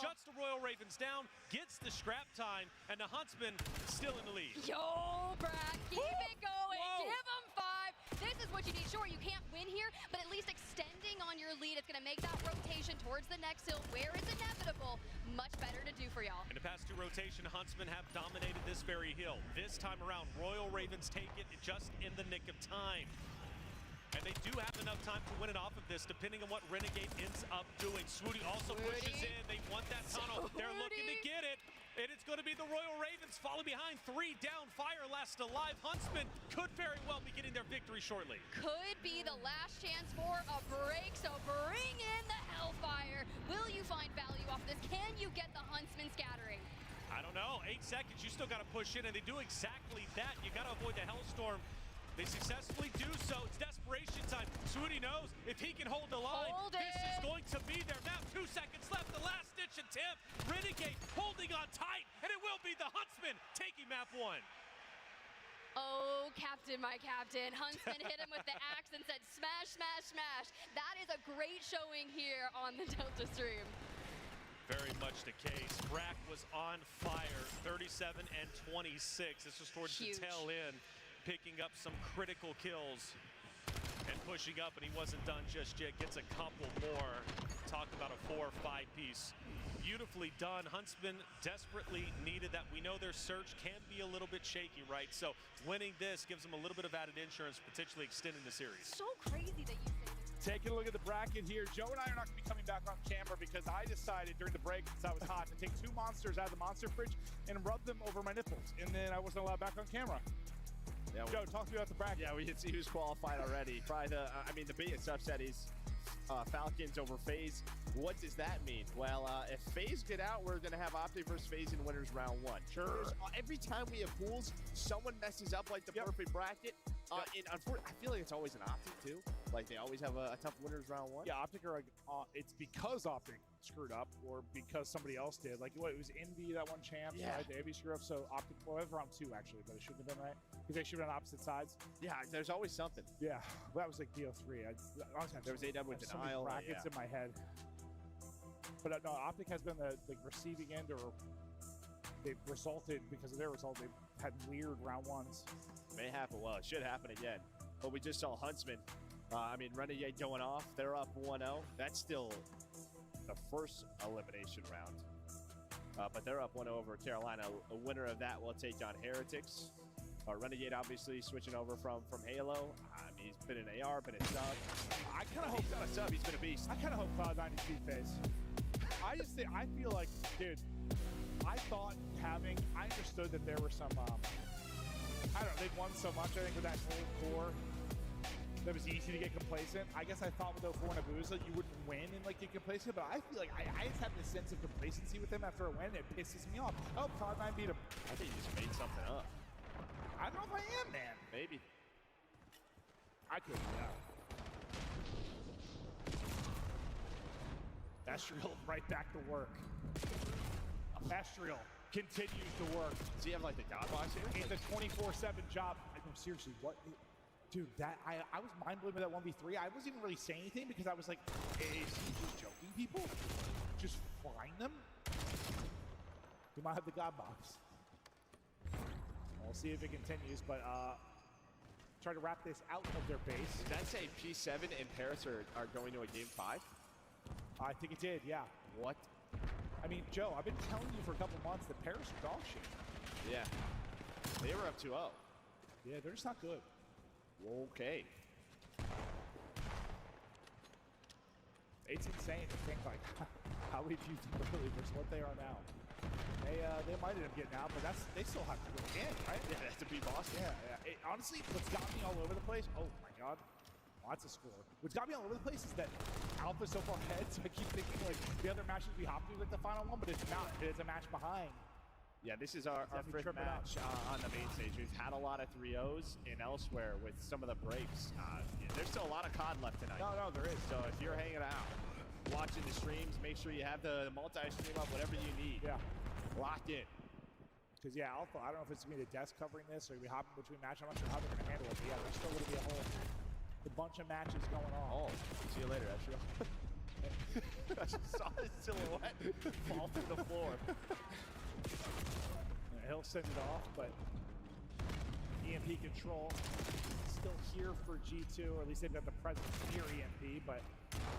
Shuts the Royal Ravens down, gets the scrap time, and the Huntsman still in the lead. Yo, Brack, keep it going. Give him 5. This is what you need. Sure, you can't win here, but at least extending on your lead, it's going to make that rotation towards the next hill where it's inevitable much better to do for y'all. In the past 2 rotations, Huntsmen have dominated this very hill. This time around, Royal Ravens take it just in the nick of time. And they do have enough time to win it off of this, depending on what Renegade ends up doing. Swooty also pushes in. They want that tunnel. They're looking to get it. And it's going to be the Royal Ravens falling behind. 3 down. Fire last alive. Huntsmen could very well be getting their victory shortly. Could be the last chance for a break, so bring in the Hellfire. Will you find value off this? Can you get the Huntsman scattering? I don't know. 8 seconds. You still got to push in, and they do exactly that. You got to avoid the Hellstorm. They successfully do so. It's desperation time. Swooty knows if he can hold the line, this is going to be there. Now 2 seconds left, the last ditch attempt. Renegade holding on tight, and it will be the Huntsman taking map 1. Oh, Captain, my Captain. Huntsman hit him with the axe and said, smash, smash, smash. That is a great showing here on the Delta stream. Very much the case. Brack was on fire, 37 and 26. This was towards the tail end, picking up some critical kills and pushing up, and he wasn't done just yet. Gets a couple more. Talk about a 4 or 5 piece. Beautifully done. Huntsman desperately needed that. We know their search can be a little bit shaky, right? So winning this gives them a little bit of added insurance, potentially extending the series. So crazy that you say this. Taking a look at the bracket here, Joe and I are not going to be coming back on camera because I decided during the break, since I was hot, to take 2 monsters out of the monster fridge and rub them over my nipples, and then I wasn't allowed back on camera. Yeah, Joe, talk to me about the bracket. Yeah, we can see who's qualified already. Probably the, the biggest upset is Falcons over FaZe. What does that mean? Well, if FaZe get out, we're going to have Optic versus FaZe in winners round 1. Sure. Every time we have pools, someone messes up like the perfect bracket. And unfortunately, I feel like it's always an Optic too. Like they always have a tough winners round 1. Yeah, Optic are like, it's because Optic screwed up or because somebody else did. Like what, it was Envy that won champs, right? The Envy screwed up, so Optic, well, it was round 2 actually, but it shouldn't have been, right? Because they should have been on opposite sides. Yeah, there's always something. Yeah, well, that was like BO3. Honestly, there was AW with so many denial. brackets in my head. But no, Optic has been the receiving end, or they've resulted because of their result. They've had weird round 1s. May happen. Well, it should happen again. But we just saw Huntsman. Renegade going off. They're up 1-0. That's still the first elimination round. But they're up 1-0 over Carolina. A winner of that will take on Heretics. Renegade obviously switching over from Halo. He's been an AR, been a sub. I kind of hope he's not a sub. He's been a beast. I kind of hope Cloud9 is beat FaZe. I feel like, dude, I understood that there were some, I don't know, they'd won so much, I think, with that whole core, that was easy to get complacent. I guess I thought with 04 and Abuza, you wouldn't win and like get complacent, but I feel like I just have this sense of complacency with them after a win, and it pisses me off. Oh, Cloud9 beat him. I think you just made something up. I don't know if I am, man. Maybe. I could, yeah. Estriel right back to work. Estriel continues to work. Does he have like the God box here? It's a 24/7 job. No, seriously, what? Dude, that I was mind blown with that 1v3. I wasn't even really saying anything because I was like, is he just joking people? Just flying them? He might have the God box. We'll see if it continues, but try to wrap this out of their base. Did that say P7 and Paris are going to a game 5? I think it did, yeah. What? I mean, Joe, I've been telling you for a couple months that Paris are dog shit. Yeah. They were up 2-0. Yeah, they're just not good. Okay. It's insane to think like how we viewed them early versus what they are now. They might end up getting out, but they still have to go again, right? Yeah, they have to beat Boston. Yeah. Honestly, what's got me all over the place, oh my God, lots of score. What's got me all over the place is that Alpha's so far ahead, so I keep thinking like the other matches we hop through like the final one, but it's not. It's a match behind. Yeah, this is our fifth match on the main stage. We've had a lot of 3-0s and elsewhere with some of the breaks. There's still a lot of COD left tonight. No, there is. So if you're hanging out, watching the streams, make sure you have the multi-stream up, whatever you need. Yeah. Locked in. Because, yeah, Alpha, I don't know if it's going to be the desk covering this or we hopping between matches. I'm not sure how they're going to handle it. But yeah, there's still going to be a bunch of matches going on. Oh, see you later, Estriel. I just saw his silhouette fall through the floor. He'll send it off, but EMP control still here for G2, or at least they've got the presence near EMP, but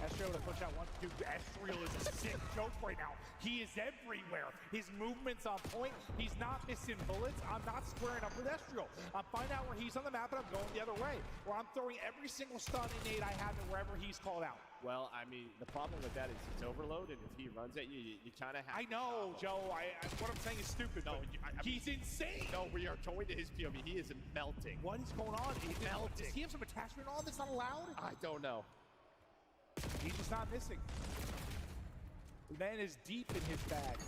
Estriel to push out one. Dude, Estriel is a sick joke right now. He is everywhere. His movement's on point. He's not missing bullets. I'm not squaring up with Estriel. I'm finding out where he's on the map, and I'm going the other way, where I'm throwing every single stun and nade I have to wherever he's called out. Well, I mean, the problem with that is it's overload, and if he runs at you, you kind of have to know, Joe. What I'm saying is stupid. No, he's insane. No, we are going to his POV. He is melting. What is going on? He's melting. Does he have some attachment on that's not allowed? I don't know. He's just not missing. The man is deep in his bag.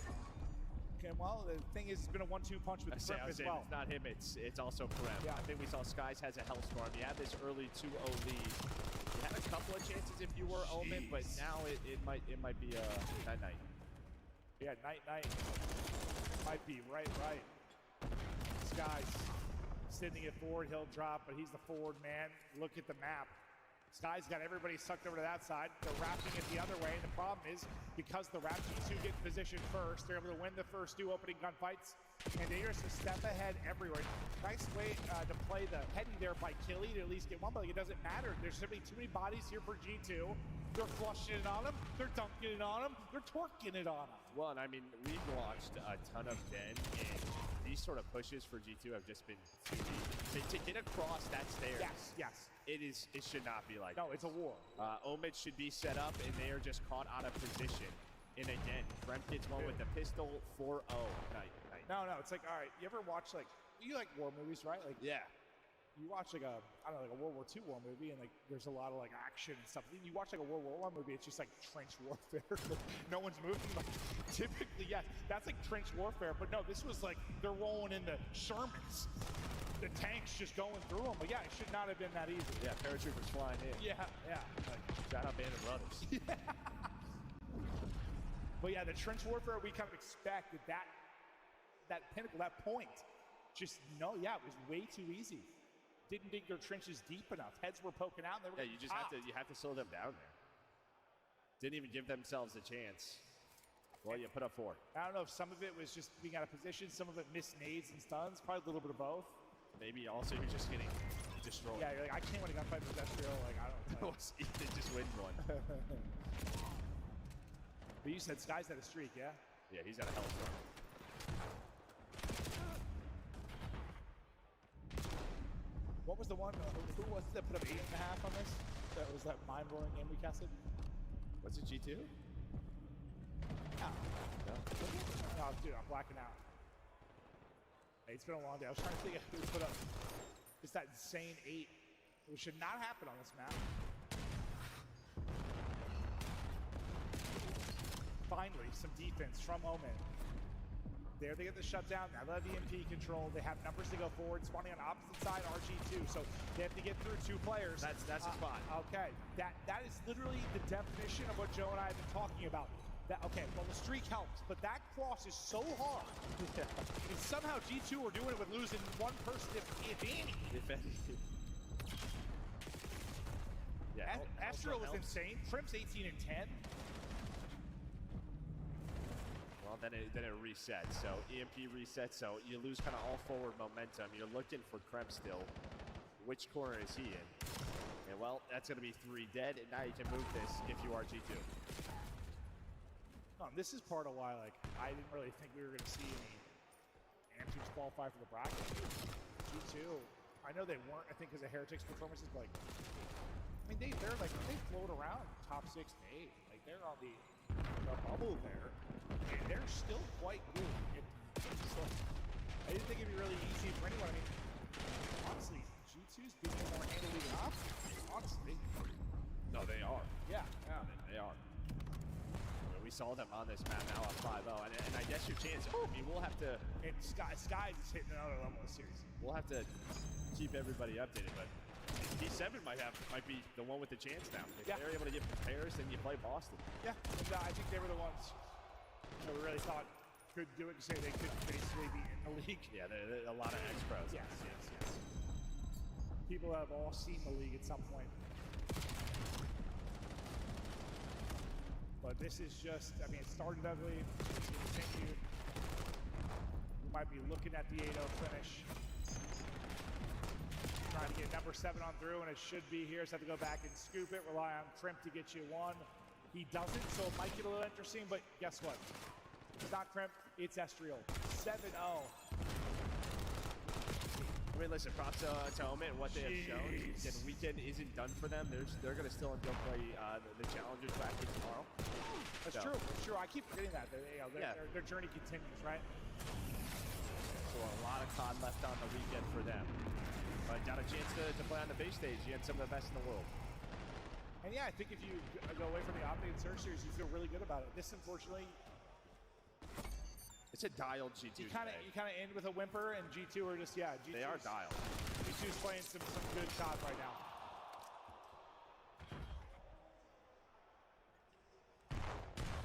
Okay, well, the thing is, it's been a 1-2 punch with Prem as well. It's not him, it's also Prem. Yeah. I think we saw Skies has a Hellstorm. You had this early 2-0 lead. You had a couple of chances if you were Omen, but now it might be a night-night. Yeah, night-night. Might be right. Skies sending it forward, he'll drop, but he's the forward man. Look at the map. Sky's got everybody sucked over to that side. They're wrapping it the other way. And the problem is, because the Rap G2 get in position first, they're able to win the first 2 opening gunfights. And they're just a step ahead everywhere. Nice way to play the heady there by Killy to at least get one, but it doesn't matter. There's simply too many bodies here for G2. They're flushing it on him. They're dunking it on him. They're twerking it on him. Well, and I mean, we've watched a ton of Den, and these sort of pushes for G2 have just been too easy. To get across that stairs. Yes. It should not be like No, it's a war. Omid should be set up, and they are just caught out of position. And again, Prem gets one with the pistol 4-0. Night. No, it's like, all right, you ever watch, like, you like war movies, right? Like, yeah. You watch like a World War II war movie, and like there's a lot of like action and stuff. Then you watch like a World War I movie, it's just like trench warfare. No one's moving. Like, typically, yes, that's like trench warfare. But no, this was like they're rolling into Shermans. The tanks just going through them. But yeah, it should not have been that easy. Yeah, paratroopers flying in. Yeah. Like, shout out Band of Brothers. Yeah. But yeah, the trench warfare we kind of expect that pinnacle, that point. Just it was way too easy. Didn't dig their trenches deep enough. Heads were poking out. And they were you have to slow them down there. Didn't even give themselves a chance. Well, you put up 4. I don't know if some of it was just being out of position, some of it missed nades and stuns, probably a little bit of both. Maybe also you're just getting destroyed. Yeah, you're like, I can't win a gunfight with Ezreal. Like, I don't know. Ethan just wins one. But you said Sky's had a streak, yeah? Yeah, he's at a Hellstorm. What was the one? Who was it that put up 8.5 on this? That was that mind-blowing game we casted? Was it G2? No. No, dude, I'm blacking out. Hey, it's been a long day. I was trying to think of who put up just that insane 8. It should not happen on this map. Finally, some defense from Omen. There they get the shutdown. Now they have EMP control. They have numbers to go forward. Spawning on opposite side, RG2. So they have to get through 2 players. That's a spot. Okay. That is literally the definition of what Joe and I have been talking about. Okay, well the streak helps, but that cross is so hard. And somehow G2 are doing it with losing 1 person, if any. If any. Yeah. Astro was insane. Prim's 18 and 10. Well, then it resets. So EMP resets. So you lose kind of all forward momentum. You're looking for Krem still. Which corner is he in? And well, that's going to be 3 dead. And now you can move this if you are G2. This is part of why, like, I didn't really think we were going to see any AM teams qualify for the bracket. G2, I know they weren't, I think, because of Heretics performances, but, like, I mean, they float around top 6 to 8. Like, they're on the bubble there, and they're still quite good. I didn't think it'd be really easy for anyone. I mean, honestly, G2's being more handily than Optic, honestly. No, they are. Yeah. They are. We saw them on this map now at 5-0, and I guess your chance. I mean, we'll have to. And Sky is hitting another level of the series. We'll have to keep everybody updated, but P7 might be the one with the chance now. If they're able to get pairs, then you play Boston. Yeah, and I think they were the ones that we really thought could do it. Say they could basically be in the league. Yeah, there are a lot of ex-pros. Yes. People have all seen the league at some point. But this is just, I mean, it started ugly, it's continued. We might be looking at the 8-0 finish. Trying to get number 7 on through, and it should be here. So have to go back and scoop it, rely on Crimp to get you 1. He doesn't, so it might get a little interesting, but guess what? It's not Crimp, it's Ezreal. 7-0. I mean, listen, props to Omen and what they have shown. Again, weekend isn't done for them. They're going to still go play the Challengers bracket tomorrow. That's true. I keep forgetting that. Their journey continues, right? So a lot of COD left on the weekend for them. But got a chance to play on the base stage against some of the best in the world. And yeah, I think if you go away from the Optic and Surge series, you feel really good about it. This, unfortunately, It's a dialed G2. You kind of end with a whimper, and G2 are just G2. They are dialed. G2's playing some good shots right now.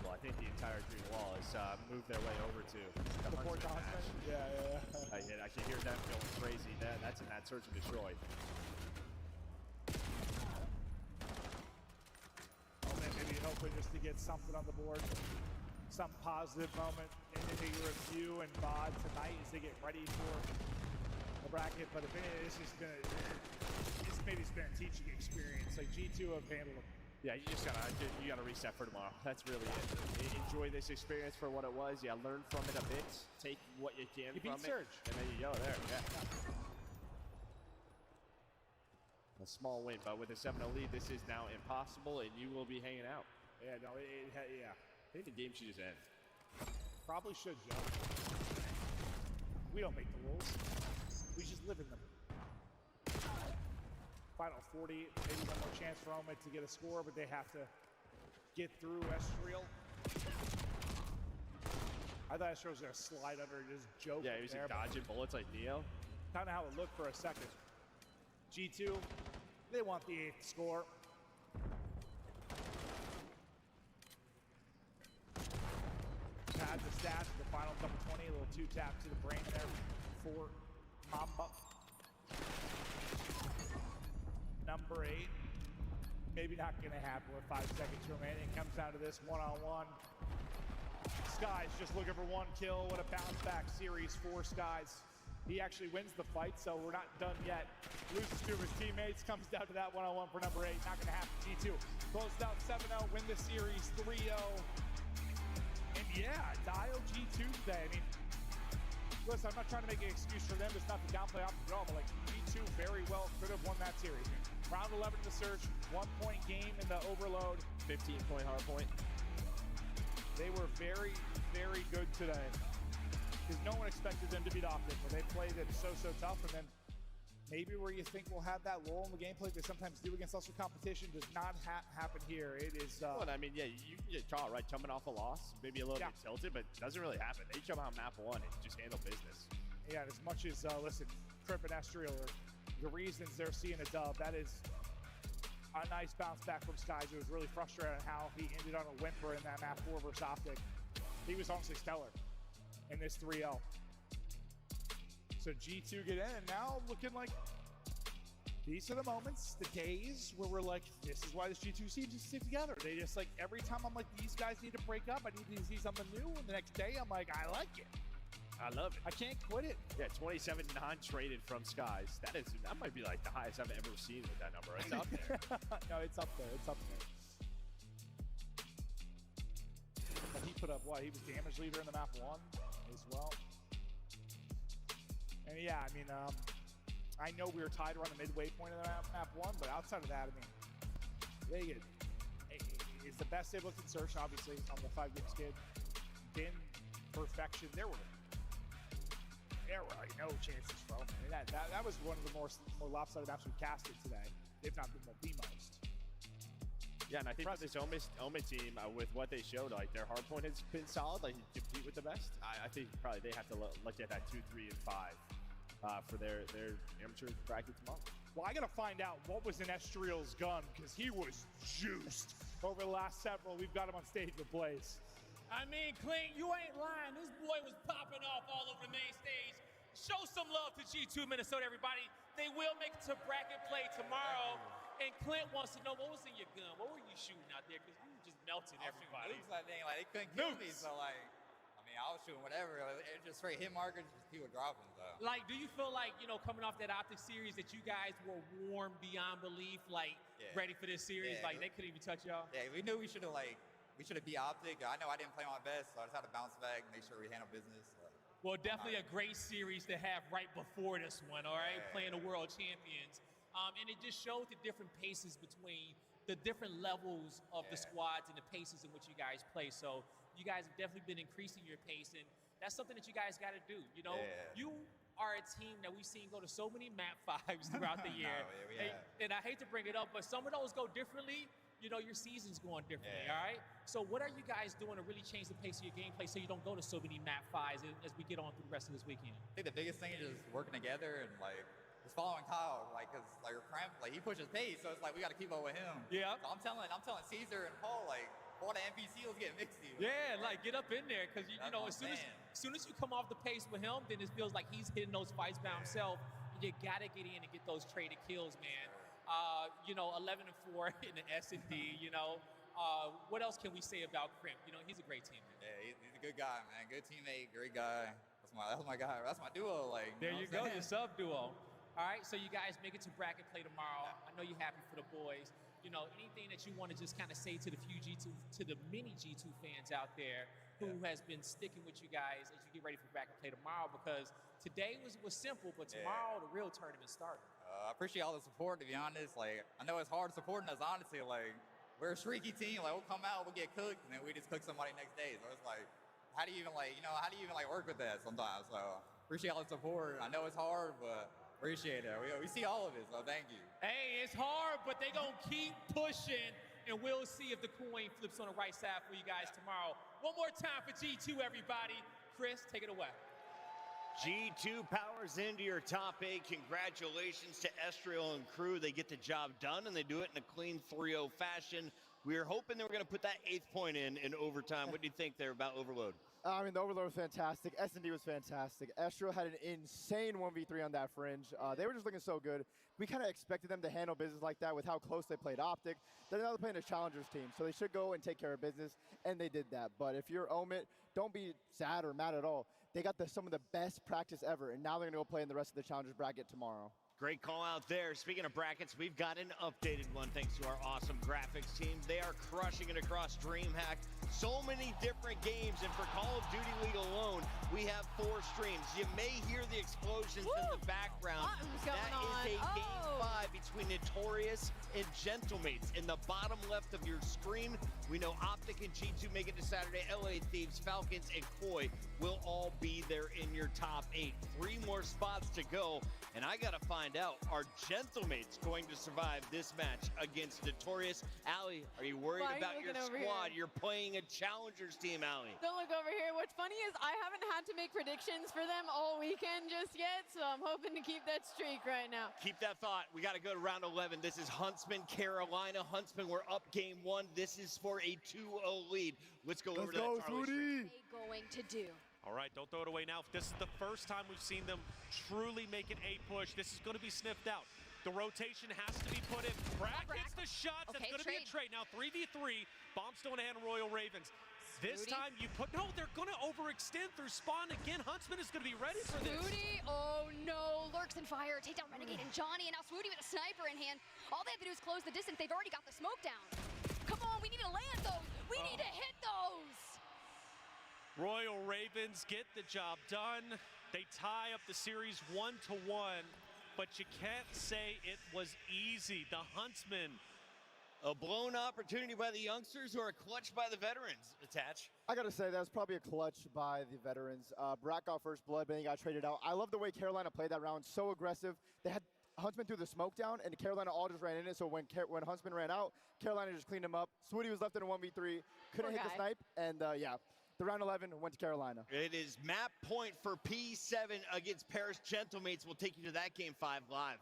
Well, I think the entire green wall has moved their way over to the Fort Huntsman match. Yeah. I can hear them going crazy. That's in that search and destroy. Oh man, maybe hopefully just to get something on the board, some positive moment into your review and VOD tonight as they get ready for the bracket. But if anything, this maybe has been a teaching experience. Like G2 have handled them. Yeah, you gotta reset for tomorrow. That's really it. Enjoy this experience for what it was. Yeah, learn from it a bit. Take what you can from it. Surge. And there you go. There. Yeah. A small win, but with a 7-0 lead, this is now impossible, and you will be hanging out. Yeah, no, yeah. I think the game should just end. Probably should, Joe. We don't make the rules. We just live in them. Final 40, maybe one more chance for Omen to get a score, but they have to get through Estriel. I thought Estriel was going to slide under and just joke. Yeah, he was dodging bullets like Neo. Kind of how it looked for a second. G2, they want the 8th score. Pad the stats, the final number 20, a little 2-tap to the brain there for Mamba. Number 8, maybe not gonna happen with 5 seconds remaining. Comes down to this one-on-one. Skies just looking for 1 kill. What a bounce back series for Skies. He actually wins the fight, so we're not done yet. Loses to his teammates, comes down to that one-on-one for number 8. Not gonna happen. G2 closed out 7-0, win the series 3-0. And yeah, dial G2 today. I mean, listen, I'm not trying to make an excuse for them. It's not the downplay option at all, but like G2 very well could have won that series. Round 11 in the search, 1-point game in the overload. 15-point hard point. They were very, very good today. Because no one expected them to beat Optic, but they played it so tough. And then maybe where you think we'll have that lull in the gameplay they sometimes do against lesser competition does not happen here. It is. Well, I mean, yeah, you can get caught, right? Coming off a loss, maybe a little bit tilted, but it doesn't really happen. They come out map 1 and just handle business. Yeah, as much as, listen, Trip and Estriel are the reasons they're seeing a dub, that is a nice bounce back from Skies. It was really frustrating how he ended on a whimper in that map 4 versus Optic. He was honestly stellar in this 3-0. So G2 get in, and now looking like these are the moments, the days where we're like, this is why this G2 team just stick together. They just like, every time I'm like, these guys need to break up, I need to see something new, and the next day I'm like, I like it. I love it. I can't quit it. Yeah, 27 non-traded from Skies. That might be like the highest I've ever seen with that number. It's up there. No, it's up there. It's up there. But he put up what? He was damage leader in the map 1 as well. And yeah, I mean, I know we were tied around the midway point of the map 1, but outside of that, I mean, they get it's the best they've looked in search, obviously, on the 5-game skid. Been perfection. There were no chances for them. I mean, that was one of the more lopsided maps we've casted today, if not the most. Yeah, and I think this Omen team, with what they showed, like their hardpoint has been solid. Like, you compete with the best. I think probably they have to look at that 2, 3, and 5 for their amateur bracket tomorrow. Well, I got to find out what was in Estriel's gun, because he was juiced over the last several. We've got him on stage with Blaze. I mean, Clint, you ain't lying. This boy was popping off all over the main stage. Show some love to G2 Minnesota, everybody. They will make it to bracket play tomorrow. And Clint wants to know, what was in your gun? What were you shooting out there? Because you were just melting everybody. Nukes, like they couldn't kill me, so like, I mean, I was shooting whatever. It just straight hit markers, just people dropping. So. Like, do you feel like, you know, coming off that Optic series that you guys were warm beyond belief, like ready for this series? Yeah, like they couldn't even touch y'all? Yeah, we knew we should have beat Optic. I know I didn't play my best, so I just had to bounce back, make sure we handle business. So. Well, definitely a great series to have right before this one, all right? Playing the world champions. And it just showed the different paces between the different levels of the squads and the paces in which you guys play. So you guys have definitely been increasing your pace, and that's something that you guys got to do. You know, you are a team that we've seen go to so many map 5s throughout the year. And I hate to bring it up, but some of those go differently. you know, your season's going differently, all right? So what are you guys doing to really change the pace of your gameplay so you don't go to so many map 5s as we get on through the rest of this weekend? I think the biggest thing is just working together and like just following Kyle, like, cause like Cramp, like he pushes pace, so it's like we got to keep up with him. Yeah. So I'm telling Caesar and Paul, like, all the NPC will get mixy. Yeah, like get up in there, because you know, as soon as you come off the pace with him, then it feels like he's hitting those fights by himself. You gotta get in and get those traded kills, man. You know, 11-4 in the S&D. You know, what else can we say about Crimp? You know, he's a great teammate. Yeah, he's a good guy, man. Good teammate, great guy. That's my guy. That's my duo. Like, there you go, your sub duo. All right, so you guys make it to bracket play tomorrow. I know you're happy for the boys. You know, anything that you want to just kind of say to the few G2, to the many G2 fans out there who has been sticking with you guys as you get ready for bracket play tomorrow? Because today was simple, but tomorrow the real tournament started. I appreciate all the support, to be honest. Like, I know it's hard supporting us, honestly. Like, we're a streaky team. Like, we'll come out, we'll get cooked, and then we just cook somebody next day. So it's like, how do you even work with that sometimes? So appreciate all the support. I know it's hard, but appreciate it. We see all of it, so thank you. Hey, it's hard, but they gonna keep pushing, and we'll see if the coin flips on the right side for you guys tomorrow. One more time for G2, everybody. Chris, take it away. G2 powers into your top 8. Congratulations to Estriel and crew. They get the job done, and they do it in a clean 3-0 fashion. We were hoping they were going to put that 8th point in overtime. What do you think there about Overload? I mean, the Overload was fantastic. S&D was fantastic. Estriel had an insane 1v3 on that fringe. They were just looking so good. We kind of expected them to handle business like that with how close they played Optic. They're now playing a Challengers team, so they should go and take care of business, and they did that. But if you're Omit, don't be sad or mad at all. They got some of the best practice ever, and now they're going to go play in the rest of the Challengers bracket tomorrow. Great call out there. Speaking of brackets, we've got an updated one thanks to our awesome graphics team. They are crushing it across DreamHack. So many different games, and for Call of Duty League alone, we have 4 streams. You may hear the explosions in the background. That is a Game 5 between Notorious and Gentlemates. In the bottom left of your screen, we know Optic and G2 make it to Saturday. LA Thieves, Falcons, and Koi will all be there in your top 8. 3 more spots to go, and I gotta find out, are Gentlemates going to survive this match against Notorious? Allie, are you worried about your squad? You're playing a Challengers team, Allie. Don't look over here. What's funny is I haven't had to make predictions for them all weekend just yet, so I'm hoping to keep that streak right now. Keep that thought. We got to go to round 11. This is Huntsman, Carolina. Huntsman, we're up game 1. This is for a 2-0 lead. Let's go over to that Charlie streak. What are they going to do? All right, don't throw it away now. This is the first time we've seen them truly make an A push. This is going to be sniffed out. The rotation has to be put in. Brack gets the shots. That's going to be a trade. Now 3v3. Bomb still in the hand of Royal Ravens. This time you put, no, they're going to overextend through spawn again. Huntsman is going to be ready for this. Swooty, oh no, Lurks and Fire, take down Renegade and Johnny, and now Swooty with a sniper in hand. All they have to do is close the distance. They've already got the smoke down. Come on, we need to land those. We need to hit those. Royal Ravens get the job done. They tie up the series 1-1, but you can't say it was easy. The Huntsmen. A blown opportunity by the youngsters who are clutched by the veterans. Attach. I got to say, that was probably a clutch by the veterans. Brack got first blood, but he got traded out. I love the way Carolina played that round. So aggressive. They had Huntsman threw the smoke down, and Carolina all just ran in it. So when Huntsman ran out, Carolina just cleaned him up. Swooty was left in a 1v3. Couldn't hit the snipe, and yeah. The round 11 went to Carolina. It is map point for P7 against Paris Gentlemates. We'll take you to that game 5 live.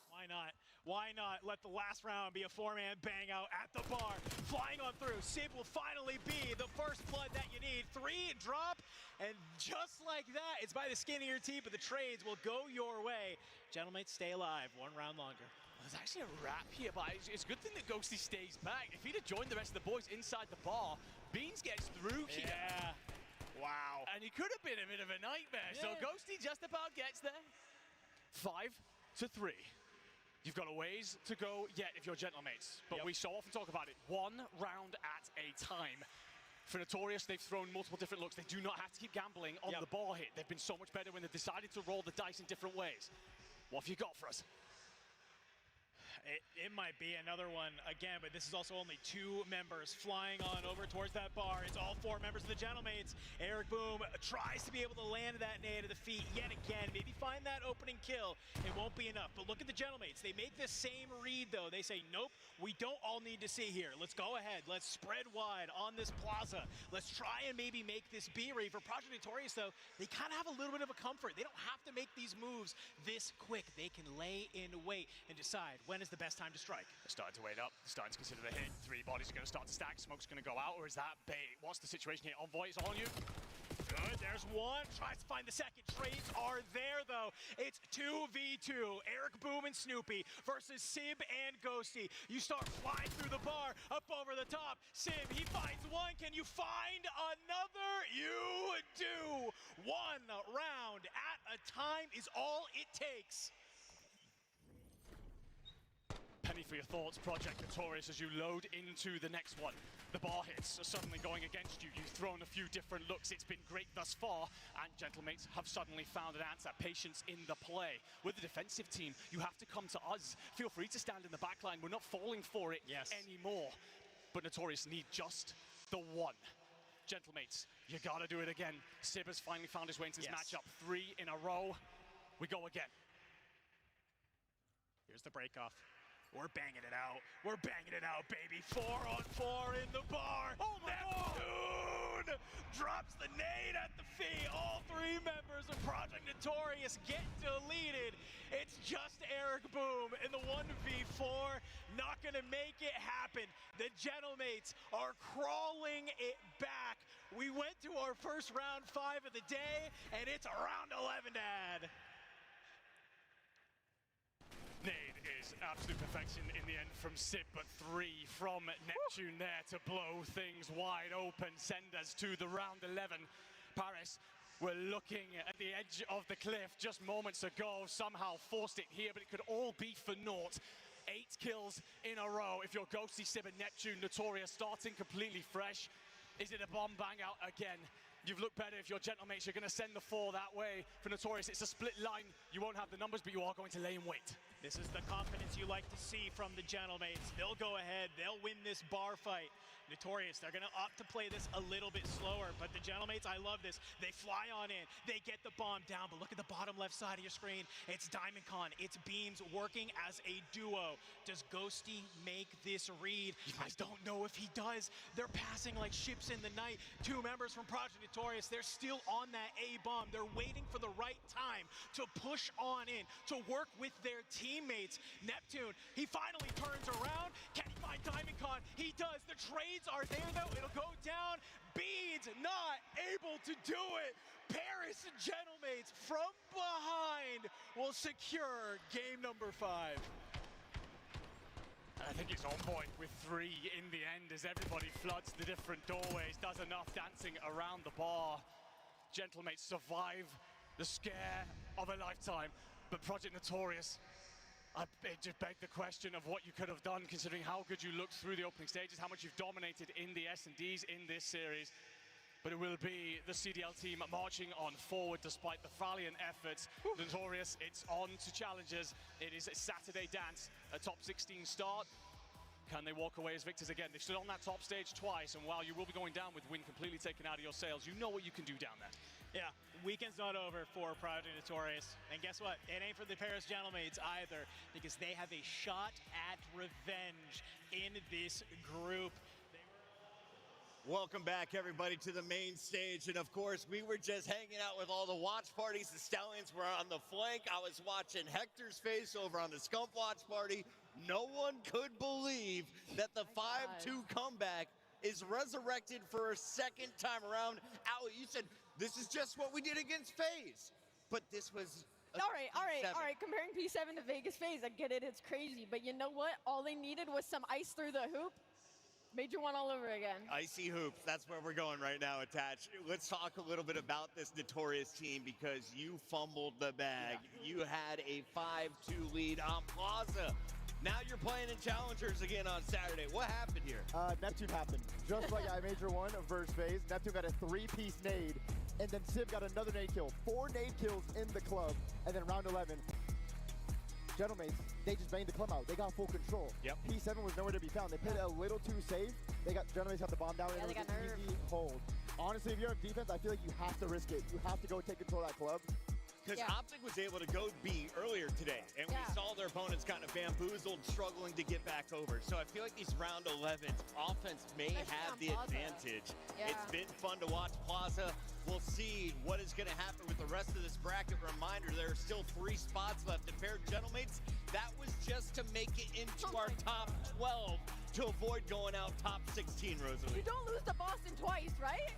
Why not? Why not let the last round be a 4-man bang out at the bar? Flying on through, Sib will finally be the first blood that you need. 3 drop, and just like that, it's by the skin of your teeth, but the trades will go your way. Gentlemen, stay alive 1 round longer. There's actually a wrap here, but it's a good thing that Ghosty stays back. If he'd have joined the rest of the boys inside the bar, Beans gets through here. Yeah. Wow. And he could have been a bit of a nightmare. Yeah. So Ghosty just about gets there. 5-3. You've got a ways to go yet if you're Gentlemates, but we so often talk about it. 1 round at a time. For Notorious, they've thrown multiple different looks. They do not have to keep gambling on the ball hit. They've been so much better when they've decided to roll the dice in different ways. What have you got for us? It might be another one again, but this is also only 2 members flying on over towards that bar. It's all 4 members of the Gentlemates. Eric Boom tries to be able to land that nade at the feet yet again. Maybe find that opening kill. It won't be enough. But look at the Gentlemates. They make the same read, though. They say, nope, we don't all need to see here. Let's go ahead. Let's spread wide on this plaza. Let's try and maybe make this B read. For Project Notorious, though, they kind of have a little bit of a comfort. They don't have to make these moves this quick. They can lay in wait and decide when is the best time to strike. They're starting to wait up. They're starting to consider the hit. 3 bodies are going to start to stack. Smoke's going to go out, or is that bait? What's the situation here? Envoy is on you. Good, there's one. Tries to find the second. Trades are there, though. It's 2v2. Eric Boom and Snoopy versus Sib and Ghosty. You start flying through the bar, up over the top. Sib, he finds one. Can you find another? You do. 1 round at a time is all it takes. Penny for your thoughts, Project Notorious, as you load into the next one. The bar hits are suddenly going against you. You've thrown a few different looks. It's been great thus far, and Gentlemates have suddenly found an answer. Patience in the play. With the defensive team, you have to come to us. Feel free to stand in the back line. We're not falling for it anymore. But Notorious need just the one. Gentlemates, you gotta do it again. Sib has finally found his way into this matchup. 3 in a row. We go again. Here's the break off. We're banging it out. We're banging it out, baby. 4 on 4 in the bar. Oh my God! Drops the nade at the feet. All 3 members of Project Notorious get deleted. It's just Eric Boom in the 1v4. Not gonna make it happen. The Gentlemates are crawling it back. We went to our first round 5 of the day, and it's round 11, Dad. Nade is absolute perfection in the end from Sib, but 3 from Neptune there to blow things wide open, send us to the round 11. Paris, we're looking at the edge of the cliff just moments ago, somehow forced it here, but it could all be for naught. 8 kills in a row. If you're Ghosty, Sib, and Neptune, Notorious starting completely fresh. Is it a bomb bang out again? You've looked better if you're Gentlemates. You're going to send the 4 that way. For Notorious, it's a split line. You won't have the numbers, but you are going to lay in wait. This is the confidence you like to see from the Gentlemates. They'll go ahead. They'll win this bar fight. Notorious, they're going to opt to play this a little bit slower, but the Gentlemates, I love this. They fly on in. They get the bomb down, but look at the bottom left side of your screen. It's Diamondcon. It's Beams working as a duo. Does Ghosty make this read? I don't know if he does. They're passing like ships in the night. 2 members from Project Notorious, they're still on that A-bomb. They're waiting for the right time to push on in, to work with their teammates. Neptune, he finally turns around. Can he find Diamondcon? He does. The trades are there, though. It'll go down. Beans not able to do it. Paris and Gentlemates from behind will secure game number 5. I think it's on point with 3 in the end as everybody floods the different doorways, does enough dancing around the bar. Gentlemates survive the scare of a lifetime, but Project Notorious, it just begged the question of what you could have done, considering how good you looked through the opening stages, how much you've dominated in the S&Ds in this series. But it will be the CDL team marching on forward despite the valiant efforts. Notorious, it's on to challengers. It is a Saturday dance, a top 16 start. Can they walk away as victors again? They've stood on that top stage twice, and while you will be going down with win completely taken out of your sails, you know what you can do down there. Yeah, weekend's not over for Project Notorious. And guess what? It ain't for the Paris Gentlemates either, because they have a shot at revenge in this group. Welcome back, everybody, to the main stage. And, of course, we were just hanging out with all the watch parties. The Stallions were on the flank. I was watching Hector's face over on the Scump watch party. No one could believe that the 5-2 comeback is resurrected for a second time around. Allie, you said this is just what we did against FaZe, but this was all right. Comparing P7 to Vegas FaZe, I get it, it's crazy, but you know what? All they needed was some ice through the hoop. Major one all over again. Icy hoops, that's where we're going right now, Attach. Let's talk a little bit about this Notorious team, because you fumbled the bag. Yeah. You had a 5-2 lead on Plaza. Now you're playing in Challengers again on Saturday. What happened here? Neptune happened. Just like I Major 1 versus FaZe, Neptune got a 3-piece nade, and then Sib got another nade kill. 4 nade kills in the club, and then round 11, Gentlemates, they just banged the club out. They got full control. Yep. P7 was nowhere to be found. They played it a little too safe. Gentlemates got the bomb down, and it was an easy hold. Honestly, if you're on defense, I feel like you have to risk it. You have to go take control of that club. Because Optic was able to go B earlier today, and we saw their opponents kind of bamboozled, struggling to get back over. So I feel like these round 11s, offense may have the advantage. It's been fun to watch Plaza. We'll see what is going to happen with the rest of this bracket. Reminder, there are still 3 spots left. And Paired Gentlemates, that was just to make it into our top 12 to avoid going out top 16, Rosalie. You don't lose to Boston twice, right?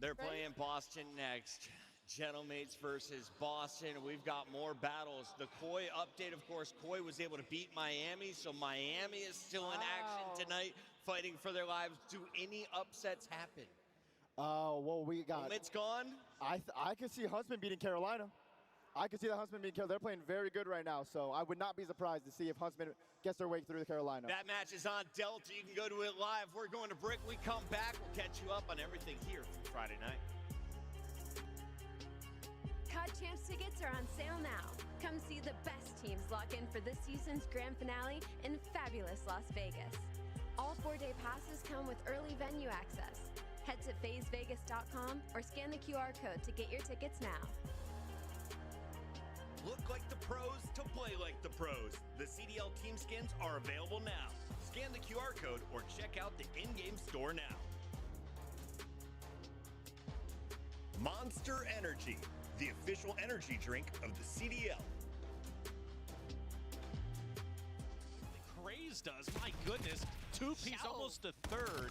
They're playing Boston next. Gentlemates versus Boston. We've got more battles. The Koi update, of course, Koi was able to beat Miami, so Miami is still in action tonight, fighting for their lives. Do any upsets happen? Well, we got... It's gone? I could see Huntsman beating Carolina. I could see the Huntsman beating Carolina. They're playing very good right now, so I would not be surprised to see if Huntsman gets their way through the Carolina. That match is on Delta. You can go to it live. We're going to break. We come back. We'll catch you up on everything here Friday night. COD Champs tickets are on sale now. Come see the best teams lock in for this season's grand finale in fabulous Las Vegas. All 4-day passes come with early venue access. Head to FazeVegas.com or scan the QR code to get your tickets now. Look like the pros to play like the pros. The CDL team skins are available now. Scan the QR code or check out the in-game store now. Monster Energy, the official energy drink of the CDL. Craze does, my goodness. 2-piece, almost a third.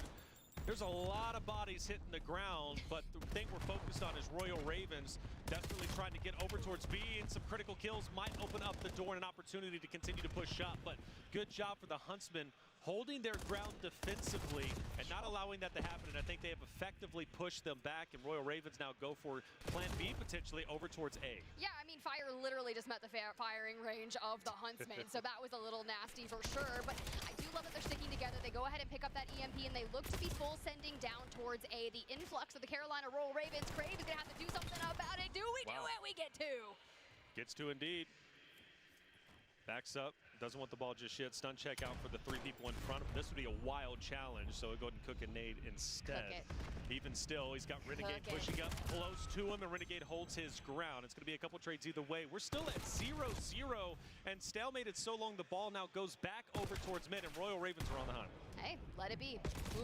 There's a lot of bodies hitting the ground, but the thing we're focused on is Royal Ravens desperately trying to get over towards B, and some critical kills might open up the door and an opportunity to continue to push up. But good job for the Huntsmen holding their ground defensively and not allowing that to happen. And I think they have effectively pushed them back, and Royal Ravens now go for plan B potentially over towards A. Yeah, I mean, Fire literally just met the firing range of the Huntsmen, so that was a little nasty for sure. But I do love that they're sticking together. They go ahead and pick up that EMP, and they look to be full sending down towards A. The influx of the Carolina Royal Ravens. Crave is going to have to do something about it. Do we do it? We get 2. Gets to indeed. Backs up. Doesn't want the ball just yet. Stun check out for the 3 people in front of him. This would be a wild challenge, so he'll go ahead and cook a nade instead. Even still, he's got Renegade pushing up close to him, and Renegade holds his ground. It's going to be a couple trades either way. We're still at 0-0, and stalemated so long the ball now goes back over towards mid, and Royal Ravens are on the hunt. Hey, let it be.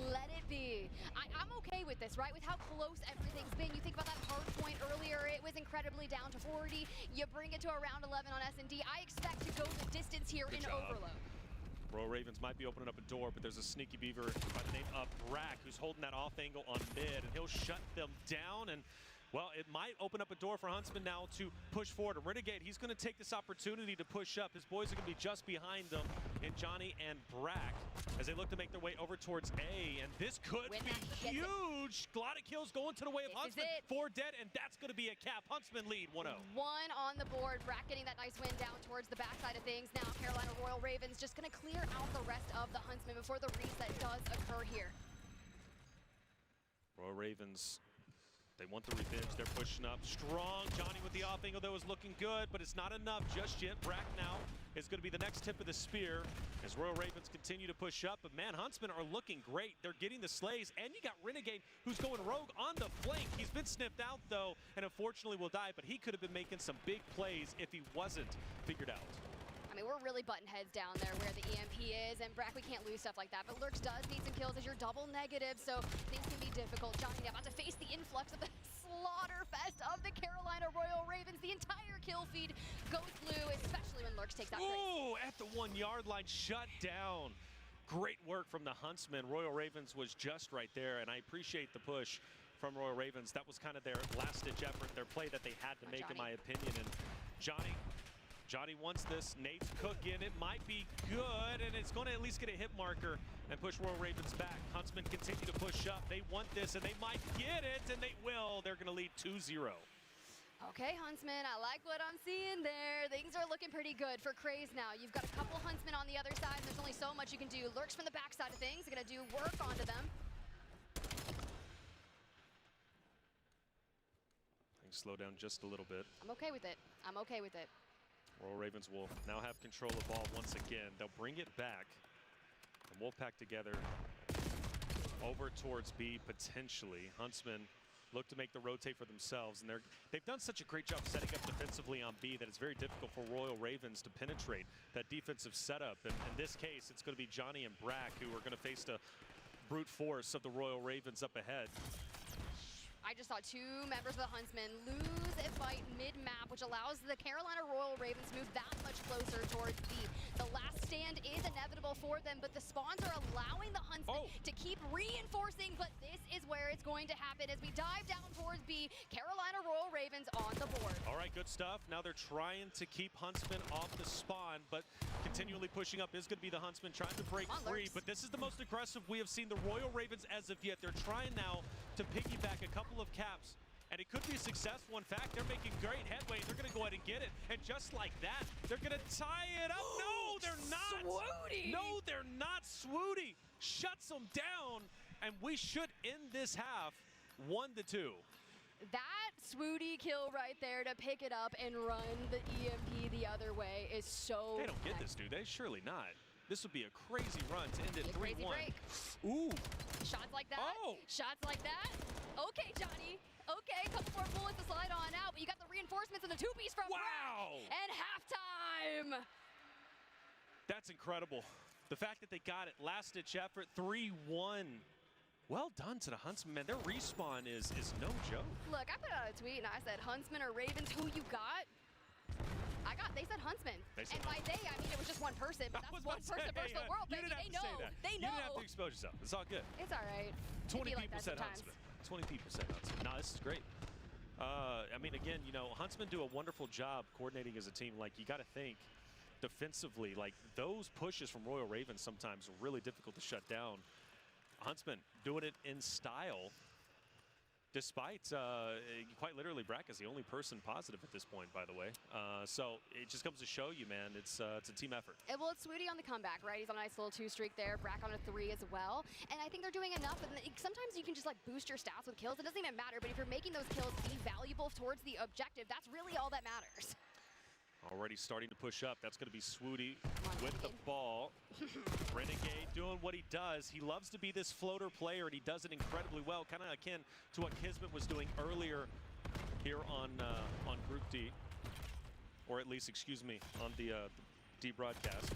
Let it be. I'm okay with this, right? With how close everything's been. You think about that hard point earlier. It was incredibly down to 40. You bring it to around 11 on S&D. I expect to go the distance here in overload. Royal Ravens might be opening up a door, but there's a sneaky beaver by the name of Brack who's holding that off angle on mid, and he'll shut them down. And well, it might open up a door for Huntsman now to push forward. A Renegade, he's going to take this opportunity to push up. His boys are going to be just behind them in Johnny and Brack as they look to make their way over towards A. And this could be huge. A lot of kills going to the way of Huntsman. 4 dead, and that's going to be a cap. Huntsman lead 1-0. 1 on the board. Brack getting that nice win down towards the backside of things. Now Carolina Royal Ravens just going to clear out the rest of the Huntsmen before the reset does occur here. Royal Ravens, they want the revenge. They're pushing up strong. Johnny with the off angle that was looking good, but it's not enough just yet. Brack now is going to be the next tip of the spear as Royal Ravens continue to push up. But man, Huntsmen are looking great. They're getting the slays, and you got Renegade who's going rogue on the flank. He's been sniffed out though, and unfortunately will die, but he could have been making some big plays if he wasn't figured out. I mean, we're really butting heads down there where the EMP is, and Brack, we can't lose stuff like that. But Lurks does need some kills as you're double negative, so things can be difficult. Johnny about to face the influx of the slaughterfest of the Carolina Royal Ravens. The entire kill feed goes blue, especially when Lurks takes that trade. Ooh, at the 1-yard line, shut down. Great work from the Huntsmen. Royal Ravens was just right there, and I appreciate the push from Royal Ravens. That was kind of their last-ditch effort, their play that they had to make, in my opinion. And Johnny wants this. Nate's cooking. It might be good, and it's going to at least get a hit marker and push Royal Ravens back. Huntsmen continue to push up. They want this, and they might get it, and they will. They're going to lead 2-0. Okay, Huntsmen, I like what I'm seeing there. Things are looking pretty good for Craze now. You've got a couple Huntsmen on the other side, and there's only so much you can do. Lurks from the backside of things. They're going to do work onto them. Things slow down just a little bit. I'm okay with it. I'm okay with it. Royal Ravens will now have control of ball once again. They'll bring it back. And Wolfpack together over towards B potentially. Huntsmen look to make the rotate for themselves, and they've done such a great job setting up defensively on B that it's very difficult for Royal Ravens to penetrate that defensive setup. And in this case, it's going to be Johnny and Brack who are going to face the brute force of the Royal Ravens up ahead. I just saw two members of the Huntsmen lose a fight mid-map, which allows the Carolina Royal Ravens to move that much closer towards B. The last stand is inevitable for them, but the spawns are allowing the Huntsmen to keep reinforcing, but this is where it's going to happen as we dive down towards B. Carolina Royal Ravens on the board. All right, good stuff. Now they're trying to keep Huntsmen off the spawn, but continually pushing up is going to be the Huntsmen trying to break free, but this is the most aggressive we have seen the Royal Ravens as of yet. They're trying now to piggyback a couple of caps, and it could be successful. In fact, they're making great headway. They're going to go ahead and get it, and just like that, they're going to tie it up. No, they're not. Swooty. No, they're not. Swooty shuts them down, and we should end this half 1-2. That Swooty kill right there to pick it up and run the EMP the other way is so They don't get this, do they? Surely not. This would be a crazy run to end it 3-1. Crazy break. Ooh. Shots like that. Shots like that. Okay, Johnny. Okay, a couple more bullets to slide on out, but you got the reinforcements and the two-piece from Wow. Brack. And halftime. That's incredible. The fact that they got it, last-ditch effort, 3-1. Well done to the Huntsmen, man. Their respawn is no joke. Look, I put out a tweet and I said, Huntsmen or Ravens, who you got? They said Huntsmen. And by they, I mean it was just one person, but that's one person versus the world, baby. They know. They know. You didn't have to expose yourself. It's all good. It's all right. 20 like people that said sometimes. Huntsman. 20 people said Huntsman. No, this is great. I mean, again, you know, Huntsmen do a wonderful job coordinating as a team. Like, you got to think defensively, like, those pushes from Royal Ravens sometimes are really difficult to shut down. Huntsman doing it in style, despite, quite literally, Brack is the only person positive at this point, by the way. So it just comes to show you, man, it's a team effort. Well, it's Swooty on the comeback, right? He's on a nice little 2-streak there. Brack on a 3 as well. And I think they're doing enough. And sometimes you can just, like, boost your stats with kills. It doesn't even matter. But if you're making those kills be valuable towards the objective, that's really all that matters. Already starting to push up. That's going to be Swooty with the ball. Renegade doing what he does. He loves to be this floater player, and he does it incredibly well, kind of akin to what Kismet was doing earlier here on Group D, or at least, excuse me, on the D broadcast.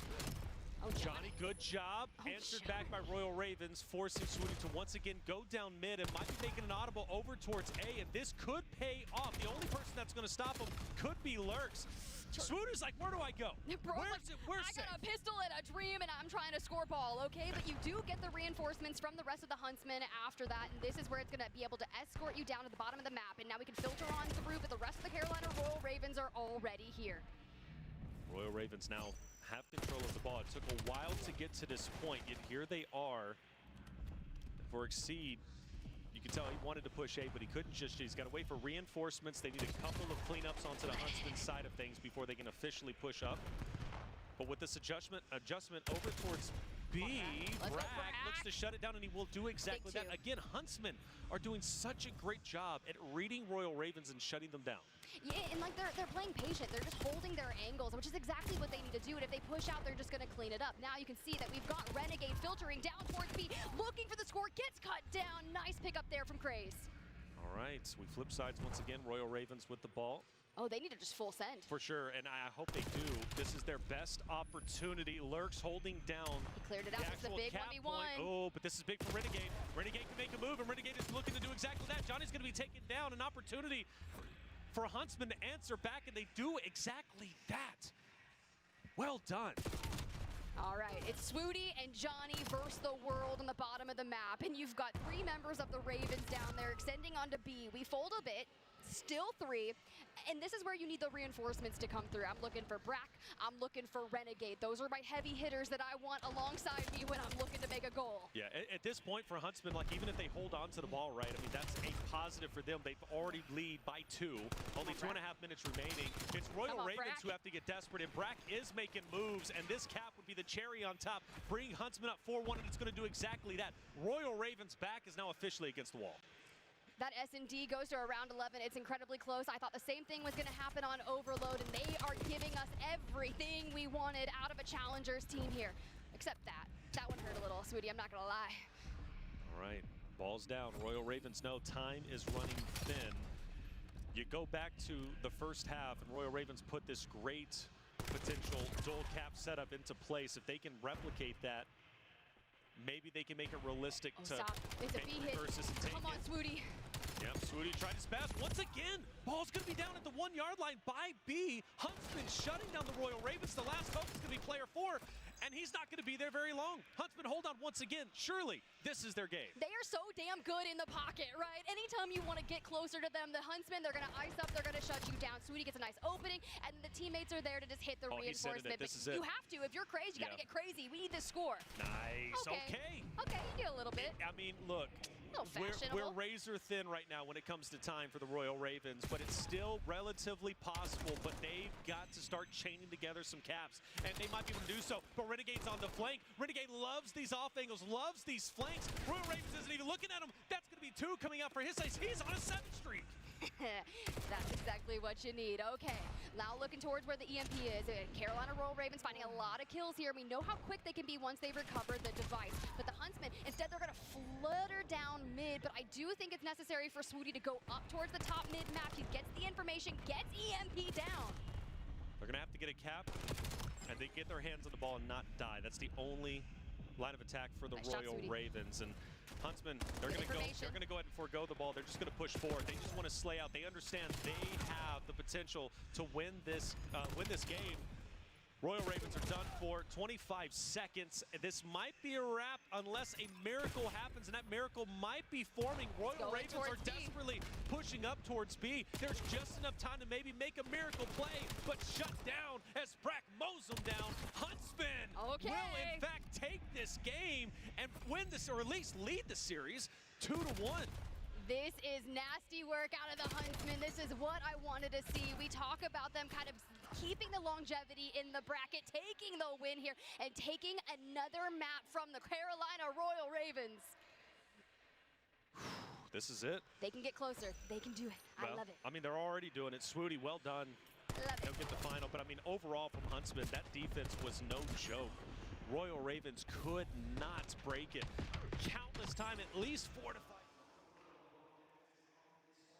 Oh, Johnny, good job. Answered back by Royal Ravens, forcing Swooty to once again go down mid and might be making an audible over towards A, and this could pay off. The only person that's going to stop him could be Lurks. Swooty's like, where do I go? Bro, Where's it? Where's I got a pistol and a dream, and I'm trying to score ball, okay? But you do get the reinforcements from the rest of the Huntsmen after that, and this is where it's going to be able to escort you down to the bottom of the map, and now we can filter on through, but the rest of the Carolina Royal Ravens are already here. Royal Ravens now have control of the ball. It took a while to get to this point, yet here they are. For Exceed, you can tell he wanted to push A, but he couldn't just. He's got to wait for reinforcements. They need a couple of cleanups onto the Huntsman side of things before they can officially push up. But with this adjustment over towards B, Brack looks to shut it down, and he will do exactly that. Again, Huntsmen are doing such a great job at reading Royal Ravens and shutting them down. Yeah, and like they're playing patient. They're just holding their angles, which is exactly what they need to do. And if they push out, they're just going to clean it up. Now you can see that we've got Renegade filtering down towards B, looking for the score, gets cut down. Nice pick up there from Craze. All right, we flip sides once again. Royal Ravens with the ball. Oh, they need to just full send. For sure, and I hope they do. This is their best opportunity. Lurks holding down. He cleared it out. It's a big 1v1. Oh, but this is big for Renegade. Renegade can make a move, and Renegade is looking to do exactly that. Johnny's going to be taken down. An opportunity for Huntsman to answer back, and they do exactly that. Well done. All right, it's Swooty and Johnny versus the world on the bottom of the map, and you've got 3 members of the Ravens down there extending onto B. We fold a bit, still 3, and this is where you need the reinforcements to come through. I'm looking for Brack, I'm looking for Renegade. Those are my heavy hitters that I want alongside me when I'm looking to make a goal. Yeah, at this point for Huntsman, like even if they hold on to the ball right, I mean, that's a positive for them. They've already lead by 2, only 2.5 minutes remaining. It's Royal Ravens who have to get desperate, and Brack is making moves, and this cap would be the cherry on top, bringing Huntsman up 4-1, and it's going to do exactly that. Royal Ravens back is now officially against the wall. That S&D goes to around 11. It's incredibly close. I thought the same thing was going to happen on Overload, and they are giving us everything we wanted out of a Challengers team here. Except that. That one hurt a little, Sweetie, I'm not going to lie. All right, balls down. Royal Ravens know time is running thin. You go back to the first half, and Royal Ravens put this great potential dual cap setup into place. If they can replicate that, maybe they can make it realistic to stop. It's a B hit. Versus and take Come on, it. Swooty. Yep, Swooty tried his best. Once again, ball's going to be down at the 1 yard line by B. Huntsman shutting down the Royal Ravens. The last focus is going to be player 4, and he's not going to be there very long. Huntsman, hold on once again. Surely, this is their game. They are so damn good in the pocket, right? Anytime you want to get closer to them, the Huntsman, they're going to ice up, they're going to shut you down. Swooty gets a nice opening, and the teammates are there to just hit the reinforcement. This is it. You have to. If you're crazy, you got to get crazy. We need this score. Nice. Okay. Okay, you get a little bit. I mean, look. We're razor thin right now when it comes to time for the Royal Ravens, but it's still relatively possible. But they've got to start chaining together some caps, and they might be able to do so. But Renegade's on the flank. Renegade loves these off angles, loves these flanks. Royal Ravens isn't even looking at him. That's going to be 2 coming out for his side. He's on a 7 streak. That's exactly what you need. Okay, now looking towards where the EMP is. Carolina Royal Ravens finding a lot of kills here. We know how quick they can be once they've recovered the device. But the Huntsmen, instead they're going to flutter down mid. But I do think it's necessary for Swooty to go up towards the top mid map. He gets the information, gets EMP down. They're going to have to get a cap, and they get their hands on the ball and not die. That's the only line of attack for the Royal Ravens. And Huntsman, they're going to go. They're going to go ahead and forego the ball. They're just going to push forward. They just want to slay out. They understand they have the potential to win this game. Royal Ravens are done for. 25 seconds. This might be a wrap unless a miracle happens, and that miracle might be forming. Royal Ravens are desperately pushing up towards B. There's just enough time to maybe make a miracle play, but shut down as Brack mows them down. Huntsman will in fact take this game and win this, or at least lead the series 2-1. This is nasty work out of the Huntsmen. This is what I wanted to see. We talk about them kind of keeping the longevity in the bracket, taking the win here, and taking another map from the Carolina Royal Ravens. This is it. They can get closer. They can do it. I love it. I mean, they're already doing it. Swooty, well done. They'll get the final. But, I mean, overall from Huntsman, that defense was no joke. Royal Ravens could not break it. Countless time, at least 4 to 5.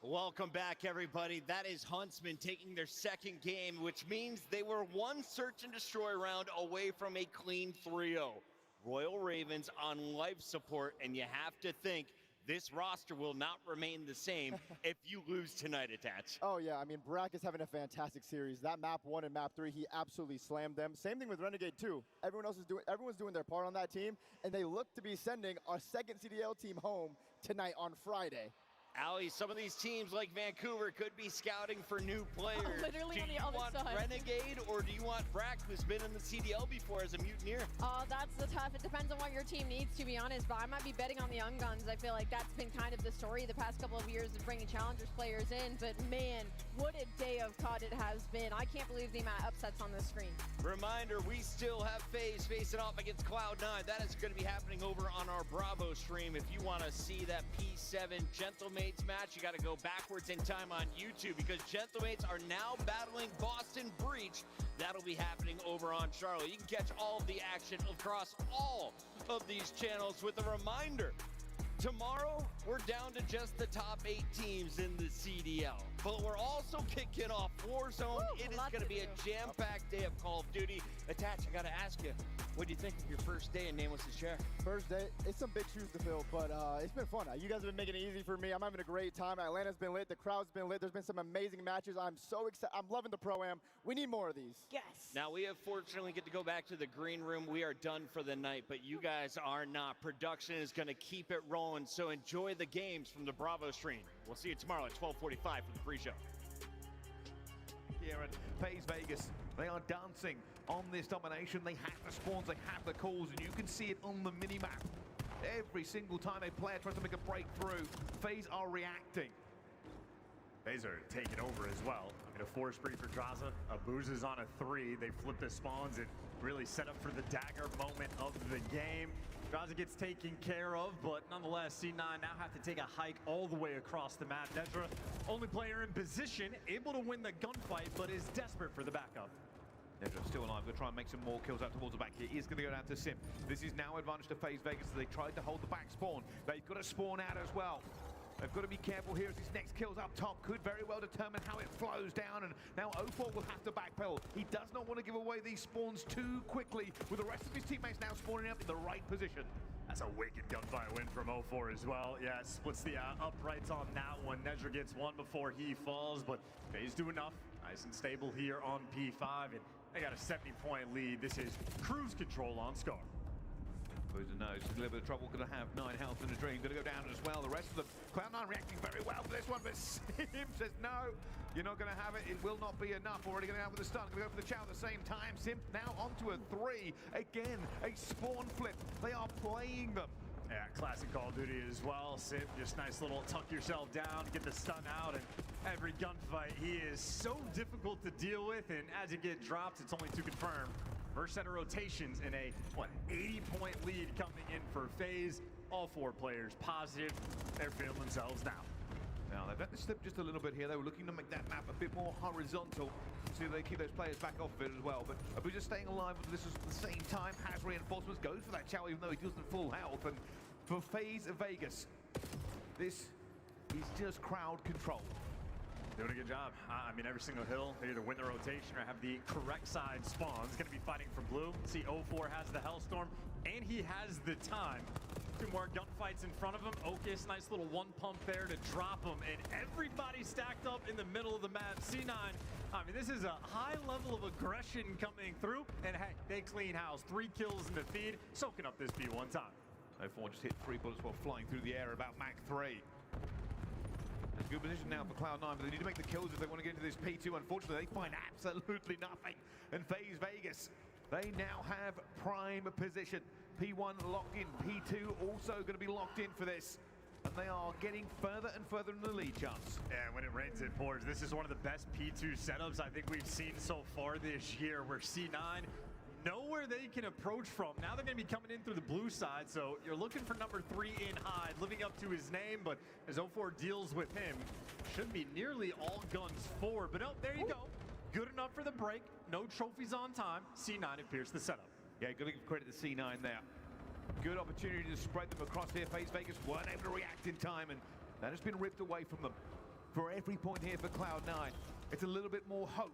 Welcome back, everybody. That is Huntsman taking their second game, which means they were 1 search and destroy round away from a clean 3-0. Royal Ravens on life support, and you have to think this roster will not remain the same if you lose tonight, Attach. Oh, yeah. I mean, Brack is having a fantastic series. That map 1 and map 3, he absolutely slammed them. Same thing with Renegade, too. Everyone's doing their part on that team, and they look to be sending our second CDL team home tonight on Friday. Allie, some of these teams like Vancouver could be scouting for new players. Literally on the other side. Do you want Renegade or do you want Brack, who's been in the CDL before as a mutineer? Oh, that's the tough. It depends on what your team needs, to be honest. But I might be betting on the Young Guns. I feel like that's been kind of the story the past couple of years of bringing Challengers players in. But man, what a day of COD it has been. I can't believe the amount of upsets on this screen. Reminder, we still have FaZe facing off against Cloud9. That is going to be happening over on our Bravo stream. If you want to see that P7 Gentlemates match, you got to go backwards in time on YouTube because Gentlemates are now battling Boston Breach. That'll be happening over on Charlotte. You can catch all of the action across all of these channels with a reminder. Tomorrow, we're down to just the top 8 teams in the CDL. But we're also kicking off Warzone. It is going to be a jam-packed day of Call of Duty. Attach, I got to ask you, what do you think of your first day in Nameless's chair? First day, it's some big shoes to fill, but it's been fun. You guys have been making it easy for me. I'm having a great time. Atlanta's been lit. The crowd's been lit. There's been some amazing matches. I'm so excited. I'm loving the Pro-Am. We need more of these. Yes. Now, we have fortunately get to go back to the green room. We are done for the night, but you guys are not. Production is going to keep it rolling, so enjoy the games from the Bravo stream. We'll see you tomorrow at 12:45 for the pre-show. Here at FaZe Vegas, they are dancing on this domination. They have the spawns, they have the calls, and you can see it on the mini-map. Every single time a player tries to make a breakthrough, FaZe are reacting. FaZe are taking over as well. I mean, a 4-spree for Draza, a Booz is on a 3. They flip the spawns. It really set up for the dagger moment of the game. Draza gets taken care of, but nonetheless, C9 now have to take a hike all the way across the map. Nedra, only player in position, able to win the gunfight, but is desperate for the backup. Nedra still alive. They'll try and make some more kills out towards the back here. He's going to go down to Sim. This is now advantage to FaZe Vegas. They tried to hold the back spawn. They've got to spawn out as well. They've got to be careful here as his next kills up top could very well determine how it flows down, and now O4 will have to backpedal. He does not want to give away these spawns too quickly, with the rest of his teammates now spawning up in the right position. That's a wicked gunfight win from O4 as well. Yeah, splits the uprights on that one. Nedra gets one before he falls, but FaZe do enough. Nice and stable here on P5, and they got a 70-point lead. This is cruise control on Scar. Boozer knows he's a little bit of trouble, going to have 9 health in the dream, going to go down as well. The rest of them, Cloud9 reacting very well for this one, but Sim says no, you're not going to have it. It will not be enough. Already going out with the stun, going to go for the chow at the same time. Sim now onto a 3. Again, a spawn flip. They are playing them. Yeah, classic Call of Duty as well. Sim, just nice little tuck yourself down, get the stun out, and every gunfight, he is so difficult to deal with, and as you get dropped, it's only to confirm. First set of rotations in a, 80-point lead coming in for FaZe. All 4 players positive. They're feeling themselves now. Now, they've let this slip just a little bit here. They were looking to make that map a bit more horizontal, so they keep those players back off of it as well. But Abu just staying alive with this at the same time. Has reinforcements, goes for that chow, even though he doesn't full health. And for FaZe Vegas, this is just crowd control. Doing a good job. I mean, every single hill, they either win the rotation or have the correct side spawns. Going to be fighting for blue. See, O4 has the Hellstorm, and he has the time. 2 more gunfights in front of him. Okus, nice little one pump there to drop him, and everybody stacked up in the middle of the map. C9, I mean, this is a high level of aggression coming through, and hey, they clean house. 3 kills in the feed, soaking up this B one time. O4 just hit 3 bullets while flying through the air, about Mach 3. It's a good position now for Cloud9, but they need to make the kills if they want to get into this P2. Unfortunately, they find absolutely nothing. And FaZe Vegas, they now have prime position. P1 locked in, P2 also going to be locked in for this. And they are getting further and further in the lead chance. And when it rains, it pours. This is one of the best P2 setups I think we've seen so far this year, where C9 know where they can approach from. Now they're going to be coming in through the blue side, so you're looking for number 3 in Hyde, living up to his name, but as O4 deals with him, should be nearly all guns forward. But oh, there you go. Good enough for the break. No trophies on time. C9 appears the setup. Yeah, got to give credit to C9 there. Good opportunity to spread them across here. FaZe Vegas weren't able to react in time, and that has been ripped away from them. For every point here for Cloud9, it's a little bit more hope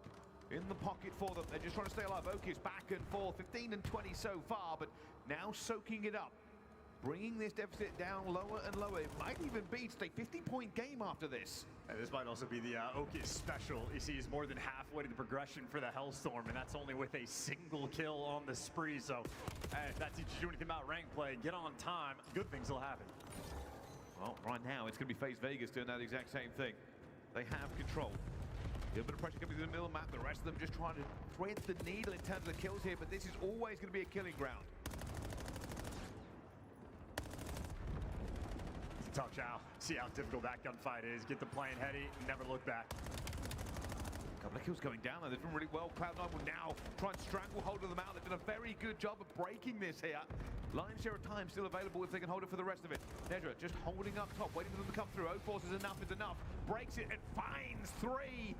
in the pocket for them. They're just trying to stay alive. Okus back and forth, 15 and 20 so far, but now soaking it up, bringing this deficit down lower and lower. It might even be a 50-point game after this. And this might also be the Okus special. You see, he's more than halfway to the progression for the Hellstorm, and that's only with a single kill on the spree. So, if that teaches you anything about rank play, get on time, good things will happen. Well, right now, it's going to be FaZe Vegas doing that exact same thing. They have control. A little bit of pressure coming through the middle of the map. The rest of them just trying to thread the needle in terms of the kills here, but this is always going to be a killing ground. It's a tough chow. See how difficult that gunfight is. Get the plane heady, never look back. A couple of kills going down there. They've done really well. Cloud9 will now try and strangle hold of them out. They've done a very good job of breaking this here. Lion's share of time still available if they can hold it for the rest of it. Nedra just holding up top, waiting for them to come through. O4 says enough is enough. Breaks it and finds 3.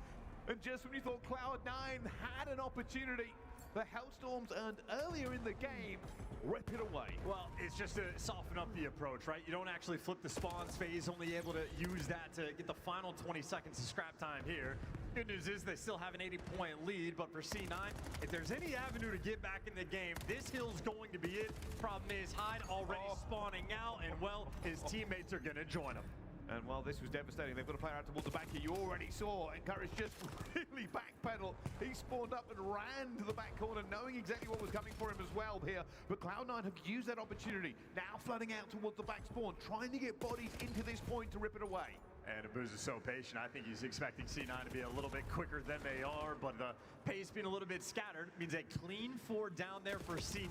And just when you thought Cloud9 had an opportunity, the Hellstorms earned earlier in the game rip it away. Well, it's just to soften up the approach, right? You don't actually flip the spawns. FaZe only able to use that to get the final 20 seconds of scrap time here. Good news is they still have an 80-point lead, but for C9, if there's any avenue to get back in the game, this hill's going to be it. Problem is, Hyde already spawning out, and well, his teammates are going to join him. And while this was devastating, they've got a player out towards the back here. You already saw Encourage just really backpedal. He spawned up and ran to the back corner, knowing exactly what was coming for him as well here. But Cloud9 have used that opportunity, now flooding out towards the back spawn, trying to get bodies into this point to rip it away. And Abuz is so patient. I think he's expecting C9 to be a little bit quicker than they are, but the pace being a little bit scattered means a clean 4 down there for C9,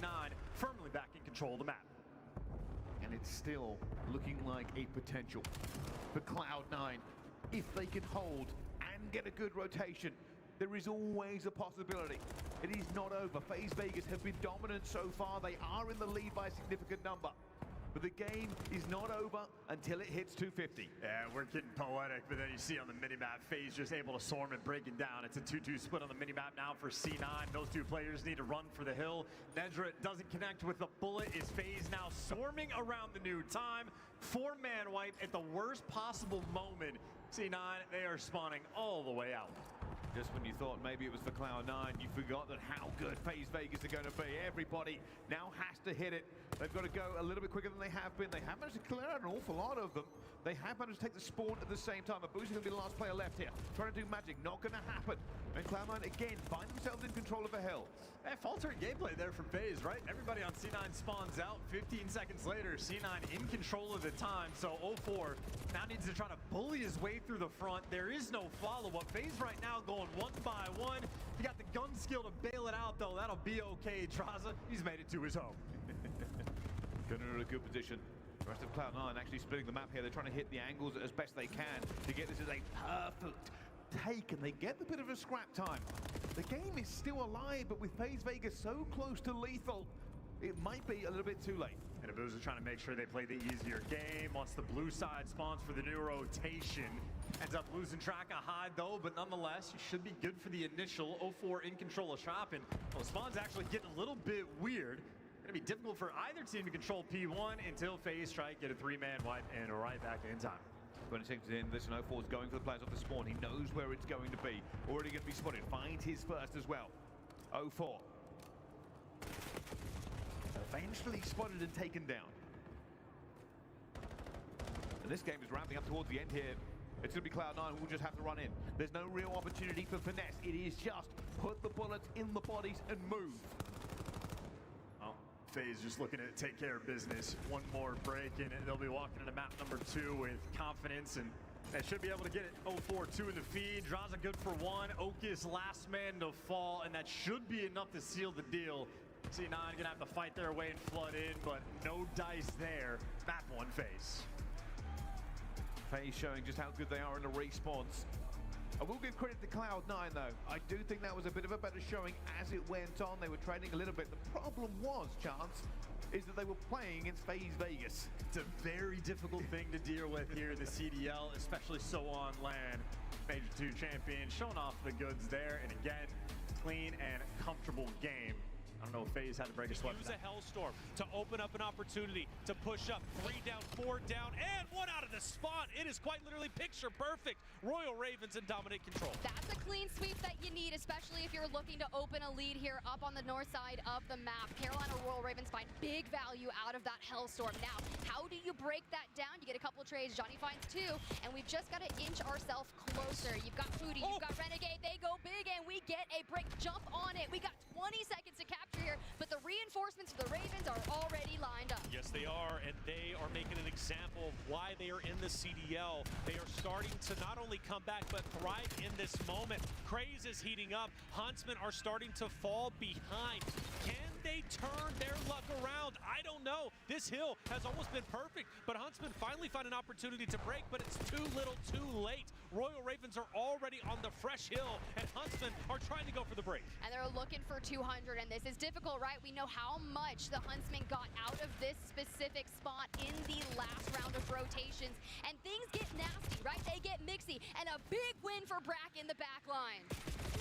firmly back in control of the map. And it's still looking like a potential for Cloud9 if they can hold and get a good rotation. There is always a possibility. It is not over. FaZe Vegas have been dominant so far. They are in the lead by a significant number. But the game is not over until it hits 250. Yeah, we're getting poetic, but then you see on the minimap, FaZe just able to swarm and break it down. It's a 2-2 split on the minimap now for C9. Those two players need to run for the hill. Nedra doesn't connect with the bullet. Is FaZe now swarming around the new time? 4-man wipe at the worst possible moment. C9, they are spawning all the way out. Just when you thought maybe it was for Cloud9, you forgot that how good FaZe Vegas are going to be. Everybody now has to hit it. They've got to go a little bit quicker than they have been. They have managed to clear out an awful lot of them. They have managed to take the spawn at the same time. Abu's going to be the last player left here. Trying to do magic, not going to happen. And Cloud9 again find themselves in control of the hill. Hey, faltering gameplay there from FaZe, right? Everybody on C9 spawns out. 15 seconds later, C9 in control of the time. So 0-4 now needs to try to bully his way through the front. There is no follow-up. FaZe right now going one by one. He got the gun skill to bail it out, though. That'll be okay. Traza, he's made it to his home. Gunnar in a good position. The rest of Cloud9 actually splitting the map here. They're trying to hit the angles as best they can to get this as a perfect take, and they get a bit of a scrap time. The game is still alive, but with FaZe Vegas so close to lethal, it might be a little bit too late. And Abu's trying to make sure they play the easier game. Once the blue side spawns for the new rotation. Ends up losing track of Hyde though, but nonetheless, you should be good for the initial. 0-4 in control of shop, and well, spawn's actually getting a little bit weird. Gonna be difficult for either team to control P1 until FaZe strike, get a 3-man wipe, and right back in time. 20 seconds in, listen, 0-4 is going for the players off the spawn. He knows where it's going to be. Already going to be spotted. Finds his first as well. 0-4. Eventually spotted and taken down. And this game is ramping up towards the end here. It's going to be Cloud9 who will just have to run in. There's no real opportunity for finesse. It is just put the bullets in the bodies and move. FaZe just looking to take care of business. One more break and they'll be walking into map number 2 with confidence, and they should be able to get it. 0-4, 2 in the feed. Draza good for 1. Okus last man to fall, and that should be enough to seal the deal. C9 gonna have to fight their way and flood in, but no dice there. Map 1 FaZe. FaZe showing just how good they are in the respawns. I will give credit to Cloud9 though. I do think that was a bit of a better showing as it went on. They were trading a little bit. The problem was, Chance, is that they were playing against FaZe Vegas. It's a very difficult thing to deal with here in the CDL, especially so on land. Major 2 champion showing off the goods there, and again, clean and comfortable game. I don't know if FaZe had to break a sweat. Use a Hellstorm to open up an opportunity to push up. 3 down, 4 down, and 1 out of the spot. It is quite literally picture perfect. Royal Ravens in dominant control. That's a clean sweep that you need, especially if you're looking to open a lead here up on the north side of the map. Carolina Royal Ravens find big value out of that Hellstorm. Now, how do you break that down? You get a couple of trades. Johnny finds 2, and we've just got to inch ourselves closer. You've got Foodie, you've got Renegade. They go big, and we get a break. Jump on it. We got 20 seconds to capture here, but the reinforcements for the Ravens are already lined up. Yes, they are, and they are making an example of why they are in the CDL. They are starting to not only come back, but thrive in this moment. Craze is heating up. Huntsmen are starting to fall behind. Can they turn their luck around? I don't know. This hill has almost been perfect, but Huntsmen finally find an opportunity to break, but it's too little too late. Royal Ravens are already on the fresh hill, and Huntsmen are trying to go for the break. And they're looking for 200, and this is difficult, right? We know how much the Huntsmen got out of this specific spot in the last round of rotations, and things get nasty, right? They get mixy, and a big win for Brack in the back line.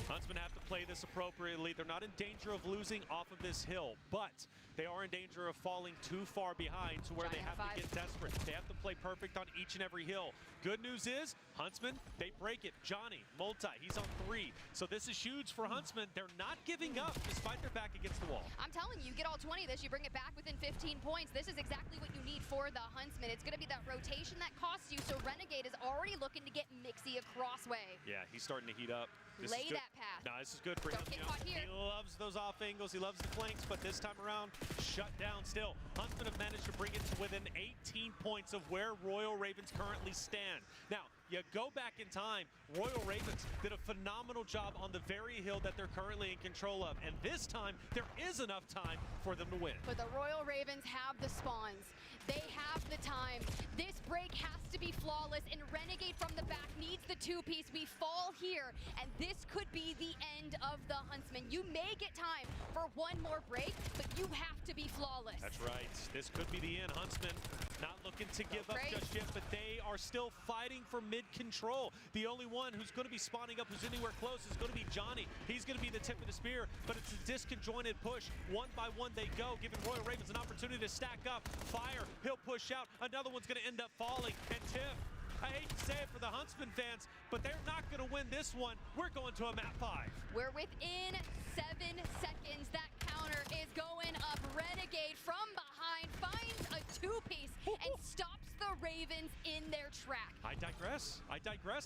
Huntsmen have to play this appropriately. They're not in danger of losing off of this hill, but they are in danger of falling too far behind to where they have to get desperate. They have to play perfect on each and every hill. Good news is, Huntsmen, they break it. Johnny, multi, he's on 3. So this is huge for Huntsmen. They're not giving up despite their back against the wall. I'm telling you, you get all 20 of this, you bring it back within 15 points. This is exactly what you need for the Huntsmen. It's going to be that rotation that costs you, so Renegade is already looking to get mixy across way. Yeah, he's starting to heat up. Lay that path. No, this is good for him. Get caught here. He loves those off angles. He loves the flanks, but this time around, shut down still. Huntsmen have managed to bring it to within 18 points of where Royal Ravens currently stand. Now, you go back in time, Royal Ravens did a phenomenal job on the very hill that they're currently in control of. And this time, there is enough time for them to win. But the Royal Ravens have the spawns. They have the time. This break has to be flawless, and Renegade from the back needs the two-piece. We fall here, and this could be the end of the Huntsman. You may get time for one more break, but you have to be flawless. That's right. This could be the end. Huntsman not looking to give up just yet, but they are still fighting for mid-control. The only one who's going to be spawning up, who's anywhere close, is going to be Johnny. He's going to be the tip of the spear, but it's a disconjointed push. One by one they go, giving Royal Ravens an opportunity to stack up. Fire, he'll push out. Another one's going to end up falling. And Tiff, I hate to say it for the Huntsman fans, but they're not going to win this one. We're going to a map 5. We're within 7 seconds. That counter is going up. Renegade from behind finds a two-piece and stops the Ravens in their track. I digress.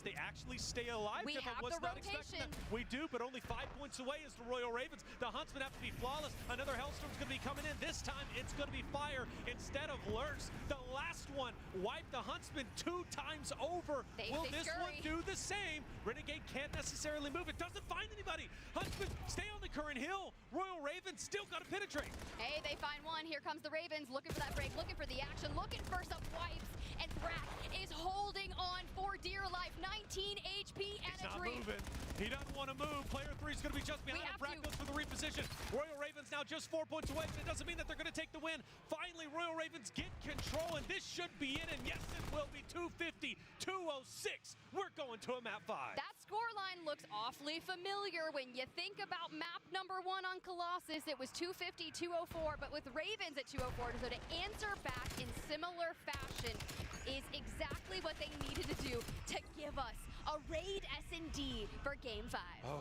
They actually stay alive. We Tiff, have I was the not expecting rotation. that. We do, but only 5 points away is the Royal Ravens. The Huntsmen have to be flawless. Another Hellstorm's going to be coming in. This time it's going to be Fire instead of Lurks. The last one wiped the Huntsmen 2 times over. Will this one do the same? Renegade can't necessarily move. It doesn't find anybody. Huntsmen stay on the current hill. Royal Ravens still got to penetrate. Hey, they find one. Here comes the Ravens, looking for that break, looking for the action, looking for some wipes. And Brack is holding on for dear life. 19 HP and He's not moving. He doesn't want to move. Player 3 is going to be just behind him. Brack goes for the reposition. Royal Ravens now just 4 points away, but it doesn't mean that they're going to take the win. Finally, Royal Ravens get control, and this should be it. And yes, it will be 250, 206. We're going to a map 5. That scoreline looks awfully familiar when you think about map number 1 on Colossus. It was 250, 204, but with Ravens at 204, so to answer back in similar fashion is exactly what they needed to do to give us a raid S&D for Game 5. Oh,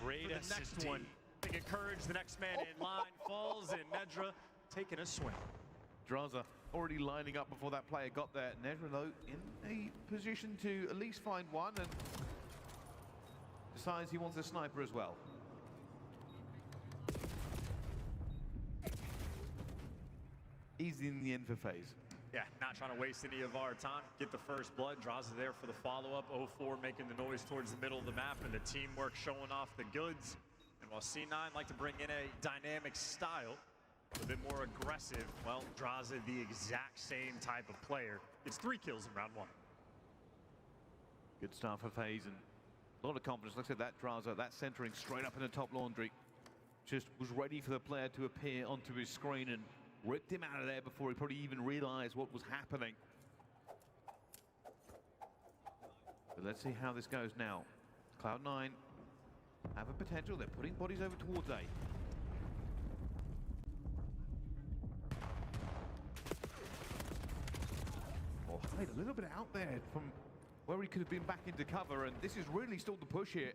raid For the next one, they encourage the next man in line, falls, and Nedra taking a swing. Drazah already lining up before that player got there. Nedra, though, in a position to at least find one, and decides he wants a sniper as well. Easy in the end for FaZe. Yeah, not trying to waste any of our time. Get the first blood. Drazah there for the follow-up. 0-4 making the noise towards the middle of the map, and the teamwork showing off the goods. And while C9 like to bring in a dynamic style, a bit more aggressive, well, Drazah, the exact same type of player. It's 3 kills in round 1. Good start for FaZe, and a lot of confidence. Look at that Drazah, that centering straight up in the top laundry. Just was ready for the player to appear onto his screen and ripped him out of there before he probably even realized what was happening. But let's see how this goes now. Cloud9 have a potential. They're putting bodies over towards A. Or hide a little bit out there from where he could have been back into cover, and this is really still the push here.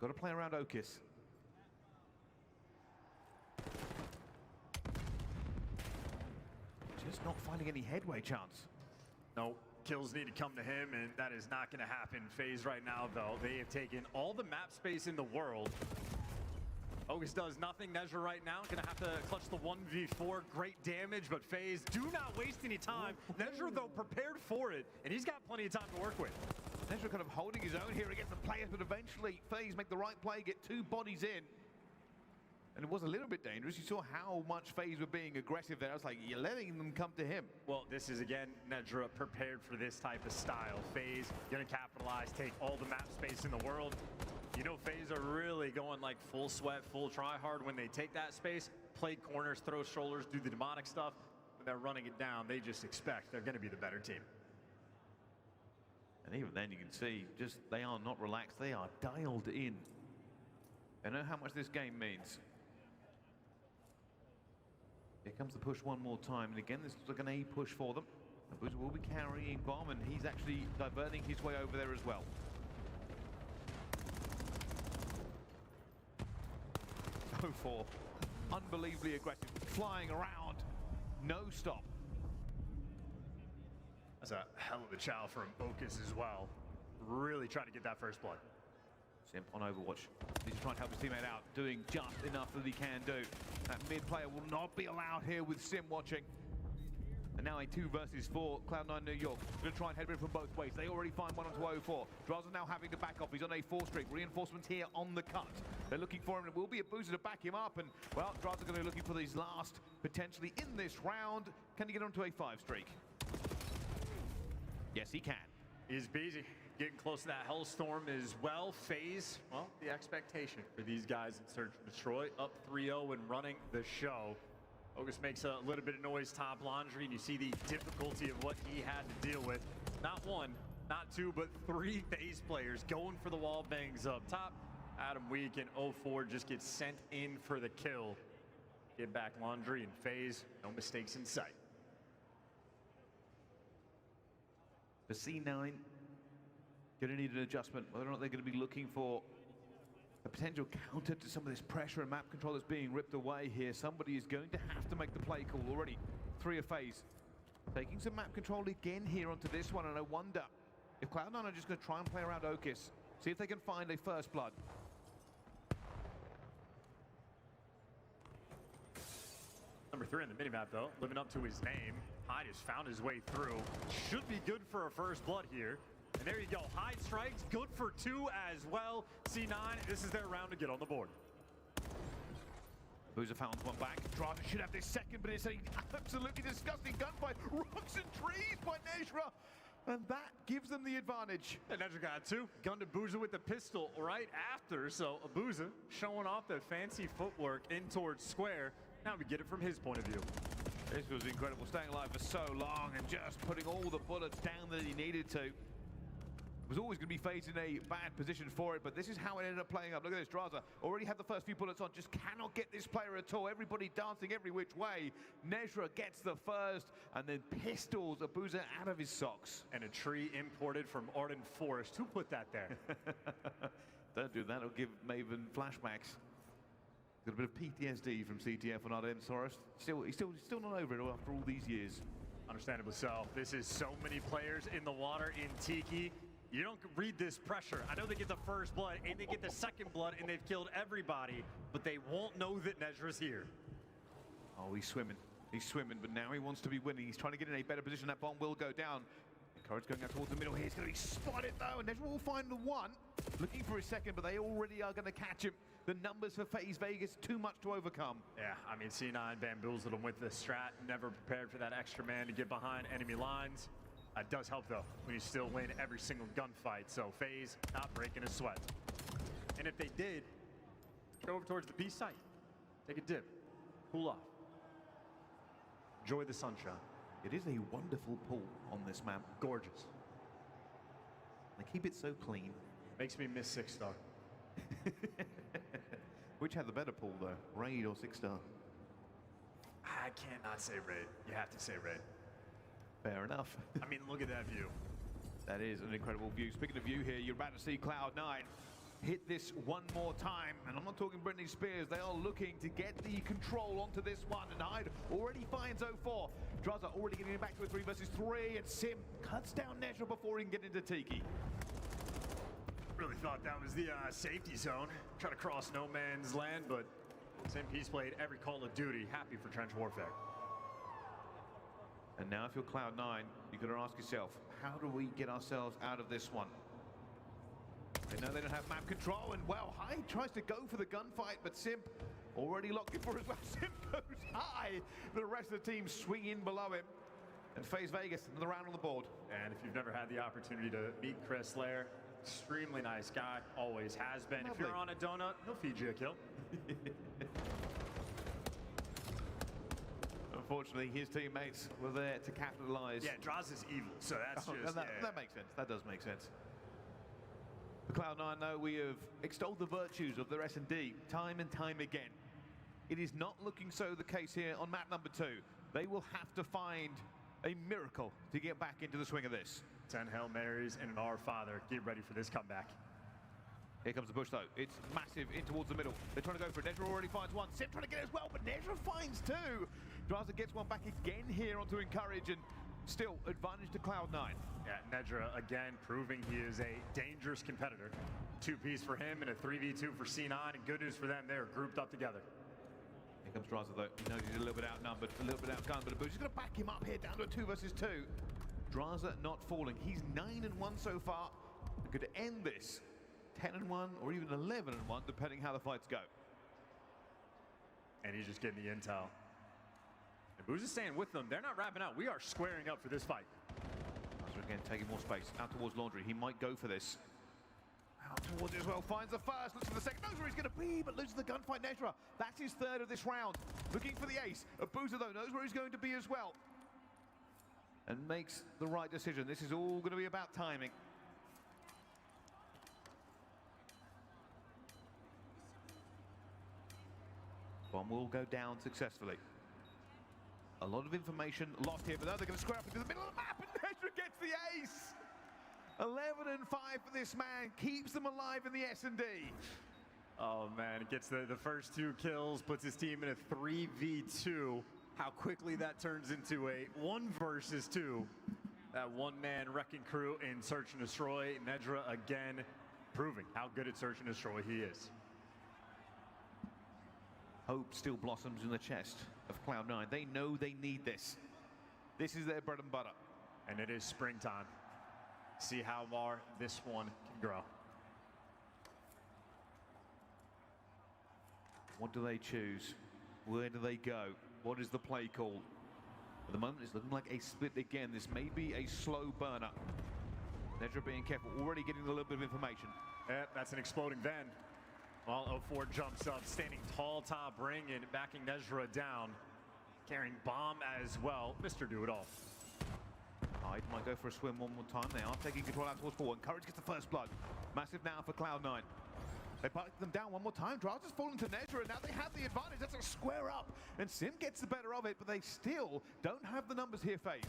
Got to play around Okis. Just not finding any headway chance. No, kills need to come to him, and that is not going to happen. FaZe right now, though, they have taken all the map space in the world. Okis does nothing. Nezra right now going to have to clutch the 1v4. Great damage, but FaZe do not waste any time. Nezra, though, prepared for it, and he's got plenty of time to work with. Nezra kind of holding his own here against the players, but eventually FaZe make the right play, get 2 bodies in. And it was a little bit dangerous. You saw how much FaZe were being aggressive there. I was like, you're letting them come to him. Well, this is, again, Nedra prepared for this type of style. FaZe going to capitalize, take all the map space in the world. You know, FaZe are really going like full sweat, full try hard when they take that space, play corners, throw strollers, do the demonic stuff. When they're running it down, they just expect they're going to be the better team. And even then you can see, just they are not relaxed. They are dialed in. They know how much this game means. Here comes the push one more time, and again, this looks like an A push for them. Abuza will be carrying bomb, and he's actually diverting his way over there as well. So for unbelievably aggressive, flying around, no stop. That's a hell of a chow from Okis as well. Really trying to get that first blood. Simp on Overwatch. He's trying to help his teammate out, doing just enough that he can do. That mid player will not be allowed here with Sim watching. And now a 2 versus 4, Cloud9 New York. Gonna try and head in from both ways. They already find one onto 04. Drazah now having to back off. He's on a 4 streak. Reinforcements here on the cut. They're looking for him. It will be a booster to back him up. And, well, Drazah gonna be looking for these last, potentially in this round. Can he get onto a 5 streak? Yes, he can. He's busy. Getting close to that Hellstorm as well. FaZe, well, the expectation for these guys in Search and Destroy. Up 3-0 and running the show. Ogus makes a little bit of noise top laundry, and you see the difficulty of what he had to deal with. Not one, not two, but 3 FaZe players going for the wall bangs up top. Adam Week and 04 just gets sent in for the kill. Get back laundry and FaZe, no mistakes in sight. For C9, going to need an adjustment, whether or not they're going to be looking for a potential counter to some of this pressure and map control that's being ripped away here. Somebody is going to have to make the play call already. 3 of FaZe. Taking some map control again here onto this one, and I wonder if Cloud9 are just going to try and play around Okus, see if they can find a first blood. Number 3 in the minimap, though, living up to his name. Hyde has found his way through. Should be good for a first blood here. And there you go. Hyde strikes, good for 2 as well. C9, this is their round to get on the board. Boozer found one back. Draza should have this second, but it's an absolutely disgusting gunfight. Rocks and trees by Nezhra. And that gives them the advantage. And Nezhra got 2. Gunned Abuza with the pistol right after. So Abuza showing off the fancy footwork in towards square. Now we get it from his point of view. This was incredible, staying alive for so long and just putting all the bullets down that he needed to. Was always going to be FaZe in a bad position for it, but this is how it ended up playing up. Look at this, Draza already had the first few bullets on, just cannot get this player at all. Everybody dancing every which way. Nezhra gets the first, and then pistols Abuza out of his socks. And a tree imported from Arden Forest. Who put that there? Don't do that, it'll give Maven flashbacks. Got a bit of PTSD from CTF on Arden Forest. He's still not over it after all these years. Understandably so. This is so many players in the water in Tiki. You don't read this pressure. I know they get the first blood and they get the second blood and they've killed everybody, but they won't know that Nezhra's here. Oh, he's swimming. He's swimming, but now he wants to be winning. He's trying to get in a better position. That bomb will go down. Courage going out towards the middle here. He's going to be spotted though, and Nezhra will find the one. Looking for his second, but they already are going to catch him. The numbers for FaZe Vegas, too much to overcome. Yeah, I mean, C9 bamboozled him with the strat. Never prepared for that extra man to get behind enemy lines. It does help though, when you still win every single gunfight. So FaZe not breaking a sweat. And if they did, go over towards the B site. Take a dip, cool off. Enjoy the sunshine. It is a wonderful pool on this map. Gorgeous. They keep it so clean. Makes me miss 6-star. Which had the better pool though, Raid or 6-star? I cannot say Raid. You have to say Raid. Fair enough. I mean, look at that view. That is an incredible view. Speaking of view here, you're about to see Cloud9 hit this one more time. And I'm not talking Britney Spears. They are looking to get the control onto this one. And Hyde already finds 04. Draza already getting back to a 3 versus 3. And Sim cuts down Nezhra before he can get into Tiki. Really thought that was the safety zone. Try to cross no man's land, but SimP's played every Call of Duty. Happy for Trench Warfare. And now if you're Cloud9, you've got to ask yourself, how do we get ourselves out of this one? They know they don't have map control, and well, Hyde tries to go for the gunfight, but Simp already locked in for as well. Simp goes high. The rest of the team swing in below him. And FaZe Vegas, another round on the board. And if you've never had the opportunity to meet Chris Lair, extremely nice guy, always has been. Lovely. If you're on a donut, he'll feed you a kill. Unfortunately, his teammates were there to capitalize. Yeah, Draza's evil, so that's just... That makes sense. That does make sense. For Cloud9, though, we have extolled the virtues of their S&D time and time again. It is not looking so the case here on map number 2. They will have to find a miracle to get back into the swing of this. 10 Hail Marys and an Our Father. Get ready for this comeback. Here comes the push, though. It's massive in towards the middle. They're trying to go for it. Nezhra already finds one. Sim trying to get it as well, but Nezhra finds 2. Draza gets one back again here onto Encourage, and still advantage to Cloud9. Yeah, Nezhra again proving he is a dangerous competitor. 2-piece for him and a 3v2 for C9, and good news for them, they're grouped up together. Here comes Draza, though. He knows he's a little bit outnumbered, a little bit outgunned, but Abuja's going to back him up here down to a 2 versus 2. Draza not falling. He's 9-1 so far. Could end this 10-1 or even 11-1, depending how the fights go. And he's just getting the intel. And Booz is staying with them. They're not wrapping out. We are squaring up for this fight. Nezra again taking more space out towards Laundry. He might go for this. Out towards it as well, finds the first, looks for the second, knows where he's going to be, but loses the gunfight. Nezra, that's his third of this round. Looking for the ace. Abuza, though, knows where he's going to be as well. And makes the right decision. This is all going to be about timing. Bomb will go down successfully. A lot of information lost here, but now they're going to square up into the middle of the map, and Nezra gets the ace! 11 and 5 for this man, keeps them alive in the S&D. Oh man, gets the first 2 kills, puts his team in a 3v2. How quickly that turns into a 1 versus 2. That one-man wrecking crew in Search and Destroy. Nezra again proving how good at Search and Destroy he is. Hope still blossoms in the chest of Cloud9. They know they need this. This is their bread and butter. And it is springtime. See how far this one can grow. What do they choose? Where do they go? What is the play call? At the moment, it's looking like a split again. This may be a slow burner. Nezra being careful, already getting a little bit of information. Yeah, that's an exploding Ven. Well, 04 jumps up, standing tall top ring and backing Nezra down. Carrying bomb as well. Mr. Do-It-All. Hyde might go for a swim one more time. They are taking control out towards forward. Courage gets the first blood. Massive now for Cloud9. They bite them down one more time. Drow's has fallen to Nezra, and now they have the advantage. That's a square up. And Sim gets the better of it, but they still don't have the numbers here, FaZe.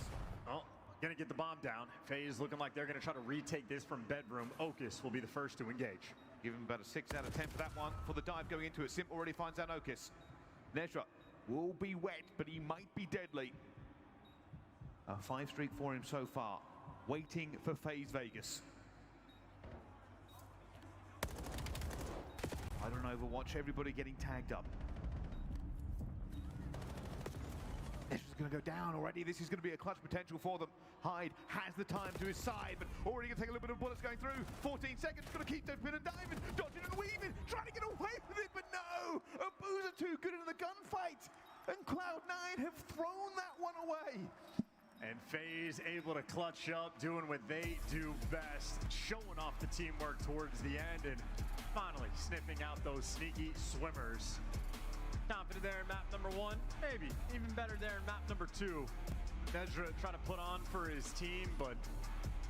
Well, gonna get the bomb down. FaZe looking like they're gonna try to retake this from bedroom. Ocus will be the first to engage. Give him about a 6 out of 10 for that one. For the dive going into it, Sim already finds out Ocus. Nezra will be wet, but he might be deadly. A 5 streak for him so far. Waiting for FaZe Vegas. I don't Overwatch, everybody getting tagged up. Nezra's going to go down already. This is going to be a clutch potential for them. Hyde has the time to his side, but already going to take a little bit of bullets going through. 14 seconds, going to keep dipping and diving, dodging and weaving, trying to get away with it, but no! Abuza too good in the gunfight, and Cloud9 have thrown that one away. And FaZe able to clutch up, doing what they do best, showing off the teamwork towards the end, and finally sniffing out those sneaky swimmers. Confident there in map number 1, maybe even better there in map number 2. Nezra trying to put on for his team, but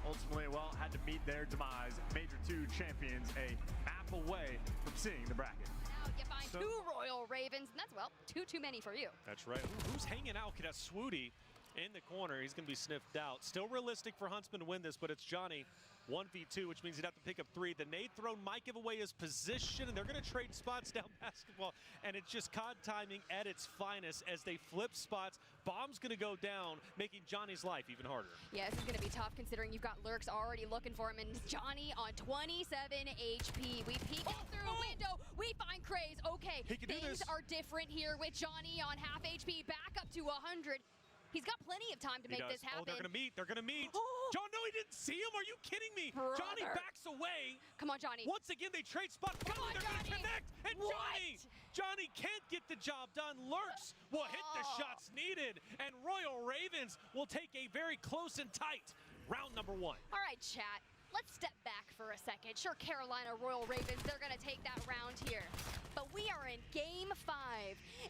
ultimately, well, had to meet their demise. Major 2 champions a map away from seeing the bracket. Now you find 2 Royal Ravens, and that's, well, 2 too many for you. That's right. Who's hanging out? That's Swooty in the corner. He's going to be sniffed out. Still realistic for Huntsman to win this, but it's Johnny 1v2, which means he'd have to pick up 3. The nade throw might give away his position, and they're going to trade spots down basketball, and it's just COD timing at its finest as they flip spots. Bomb's going to go down, making Johnny's life even harder. Yeah, this is going to be tough considering you've got Lurks already looking for him, and Johnny on 27 HP. We peek through a window, we find Craze. Okay, things are different here with Johnny on half HP, back up to 100. He's got plenty of time to make this happen. Oh, they're going to meet. They're going to meet. John, no, he didn't see him. Are you kidding me? Brother. Johnny backs away. Come on, Johnny. Once again, they trade spots. Come on, they're going to connect. And what? Johnny can't get the job done. Lurks will hit the shots needed. And Royal Ravens will take a very close and tight round number 1. All right, chat. Let's step back for a second. Sure, Carolina Royal Ravens, they're going to take that round here. But we are in Game 5.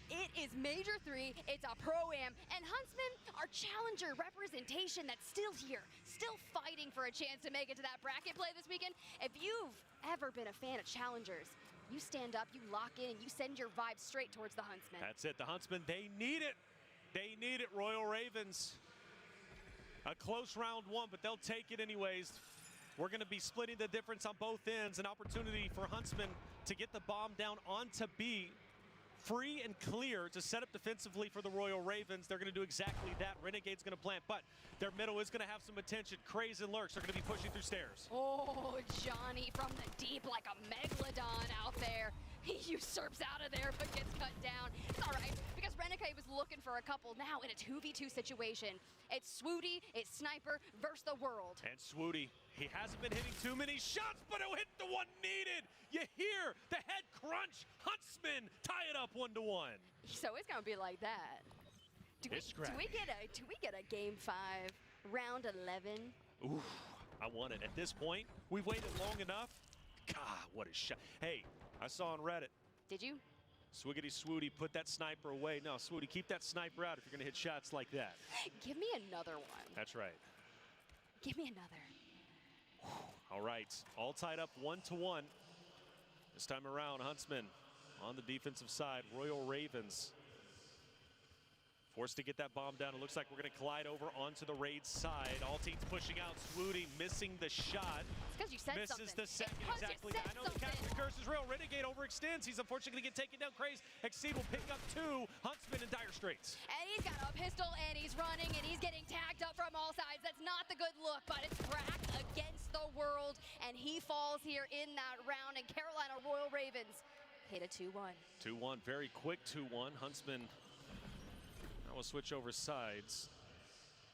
It is Major 3, it's a Pro-Am, and Huntsman, our challenger representation that's still here, still fighting for a chance to make it to that bracket play this weekend. If you've ever been a fan of challengers, you stand up, you lock in, and you send your vibe straight towards the Huntsman. That's it, the Huntsman, they need it. They need it, Royal Ravens. A close round 1, but they'll take it anyways. We're going to be splitting the difference on both ends. An opportunity for Huntsman to get the bomb down onto B. Free and clear to set up defensively for the Royal Ravens. They're going to do exactly that. Renegade's going to plant, but their middle is going to have some attention. Craze and Lurks are going to be pushing through stairs. Oh, Johnny from the deep like a megalodon out there. He usurps out of there but gets cut down. It's all right because Renegade was looking for a couple now in a 2v2 situation. It's Swooty, it's Sniper versus the world. And Swooty, he hasn't been hitting too many shots, but he'll hit the one needed. You hear the head crunch. Huntsman tie it up 1-1. So it's gonna be like that. Do we get a game 5, round 11? Ooh, I want it. At this point, we've waited long enough. God, what a shot. Hey, I saw on Reddit. Did you? Swiggity Swooty, put that sniper away. No, Swooty, keep that sniper out if you're going to hit shots like that. Give me another one. That's right. Give me another. All right, all tied up 1-1. This time around, Huntsman on the defensive side. Royal Ravens forced to get that bomb down. It looks like we're going to collide over onto the Raid side. All teams pushing out. Swooty missing the shot. It's because you said Misses something. the second. Exactly. I know the something. captain curse is real. Renegade overextends. He's unfortunately going to get taken down. Craze. Exceed will pick up 2. Huntsman in dire straits. And he's got a pistol, and he's running, and he's getting tagged up from all sides. That's not the good look, but it's Brack against the world, and he falls here in that round, and Carolina Royal Ravens hit a 2-1. 2-1. Very quick 2-1. Huntsman. We'll switch over sides.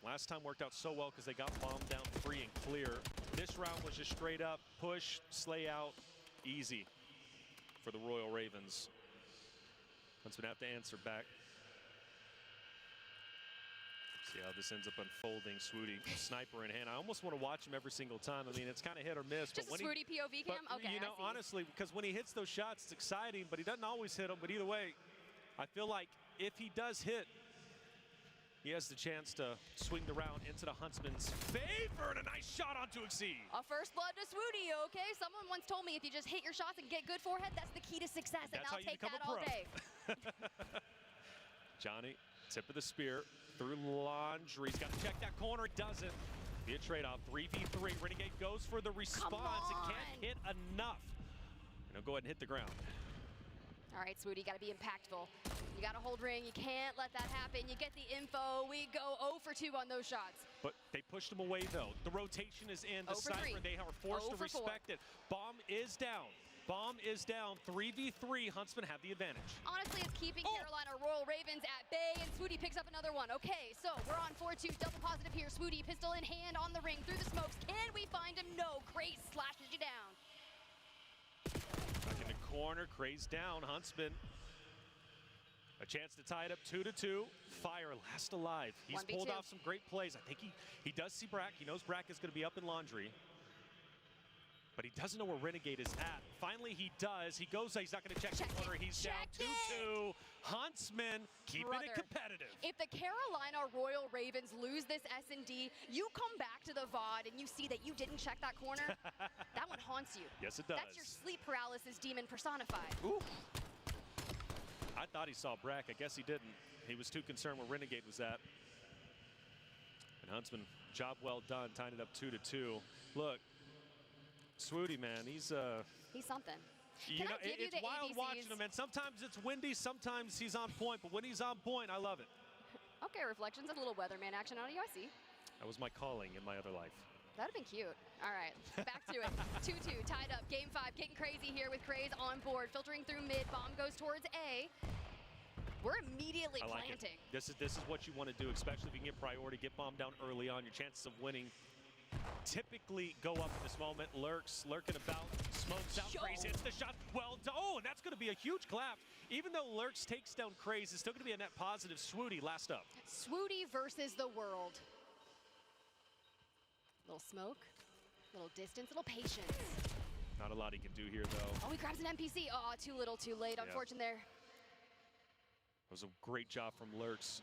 Last time worked out so well because they got bombed down free and clear. This round was just straight up push, slay out, easy for the Royal Ravens. Huntsman have to answer back. See how this ends up unfolding. Swooty, sniper in hand. I almost want to watch him every single time. I mean, it's kind of hit or miss. Just but a Swooty POV cam? Okay, you know, honestly, because when he hits those shots, it's exciting, but he doesn't always hit them. But either way, I feel like if he does hit, he has the chance to swing the round into the Huntsman's favor, and a nice shot onto Exceed. A first blood to Swooty, okay? Someone once told me if you just hit your shots and get good forehead, that's the key to success, and I'll take that all day. Johnny, tip of the spear through Laundry. He's got to check that corner. It doesn't. Be a trade-off. 3v3. Renegade goes for the response. It can't hit enough. And he'll go ahead and hit the ground. All right, Swooty, got to be impactful. You got to hold ring. You can't let that happen. You get the info. We go 0 for 2 on those shots. But they pushed him away, though. The rotation is in. The sniper, they are forced to respect it. Bomb is down. Bomb is down. 3v3. Huntsman have the advantage. Honestly, it's keeping Carolina Royal Ravens at bay, and Swooty picks up another one. Okay, so we're on 4-2. Double positive here. Swooty, pistol in hand on the ring through the smokes. Can we find him? No. Craze slashes you down. Back in the corner. Craze down. Huntsman. A chance to tie it up 2-2. Fire last alive. He's pulled off some great plays. I think he does see Brack. He knows Brack is going to be up in Laundry. But he doesn't know where Renegade is at. Finally, he does. He goes, he's not going to check the corner. He's down 2-2. Huntsman keeping it competitive. If the Carolina Royal Ravens lose this S&D, you come back to the VOD and you see that you didn't check that corner. That one haunts you. Yes, it does. That's your sleep paralysis demon personified. Ooh. I thought he saw Brack. I guess he didn't. He was too concerned where Renegade was at. And Huntsman, job well done, tying it up 2-2. Look, Swooty, man, he's something. You know, it's wild watching him, and sometimes it's windy, sometimes he's on point, but when he's on point, I love it. Okay, Reflections, a little weatherman action out of you, I see. That was my calling in my other life. That'd have been cute. All right, back to it. 2-2, tied up. Game 5, getting crazy here with Craze on board. Filtering through mid, bomb goes towards A. We're immediately planting. This is what you want to do, especially if you can get priority, get bomb down early on. Your chances of winning typically go up in this moment. Lurking about, smokes out. Craze hits the shot. Well done. Oh, and that's going to be a huge clap. Even though Lurks takes down Craze, it's still going to be a net positive. Swooty last up. Swooty versus the world. Little smoke, little distance, little patience. Not a lot he can do here, though. Oh, he grabs an NPC. Oh, too little, too late. Yeah. Unfortunate there. It was a great job from Lurks.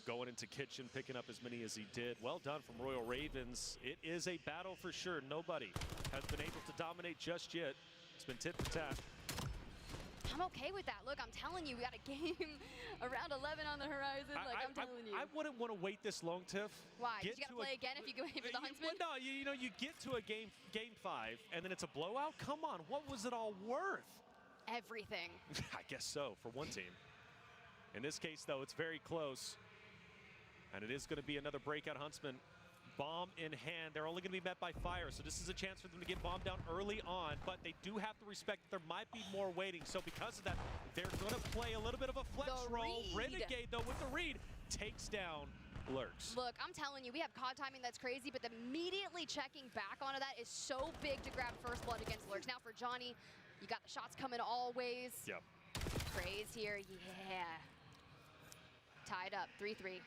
Going into kitchen, picking up as many as he did. Well done from Royal Ravens. It is a battle for sure. Nobody has been able to dominate just yet. It's been tit for tat. I'm okay with that. Look, I'm telling you, we got a game around 11 on the horizon. I'm telling you. I wouldn't want to wait this long, Tiff. Why? Did you got to play again if you go for the Huntsman? Well, no, you know, you get to a game 5, and then it's a blowout. Come on, what was it all worth? Everything. I guess so, for one team. In this case, though, it's very close. And it is going to be another breakout Huntsman. Bomb in hand. They're only going to be met by fire, so this is a chance for them to get bombed down early on, but they do have to respect that there might be more waiting. So because of that, they're going to play a little bit of a flex roll. Renegade, though, with the read, takes down Lurks. Look, I'm telling you, we have COD timing that's crazy, but immediately checking back onto that is so big to grab first blood against Lurks. Now for Johnny, you got the shots coming all ways. Yep. Craze here, yeah. Tied up, 3-3.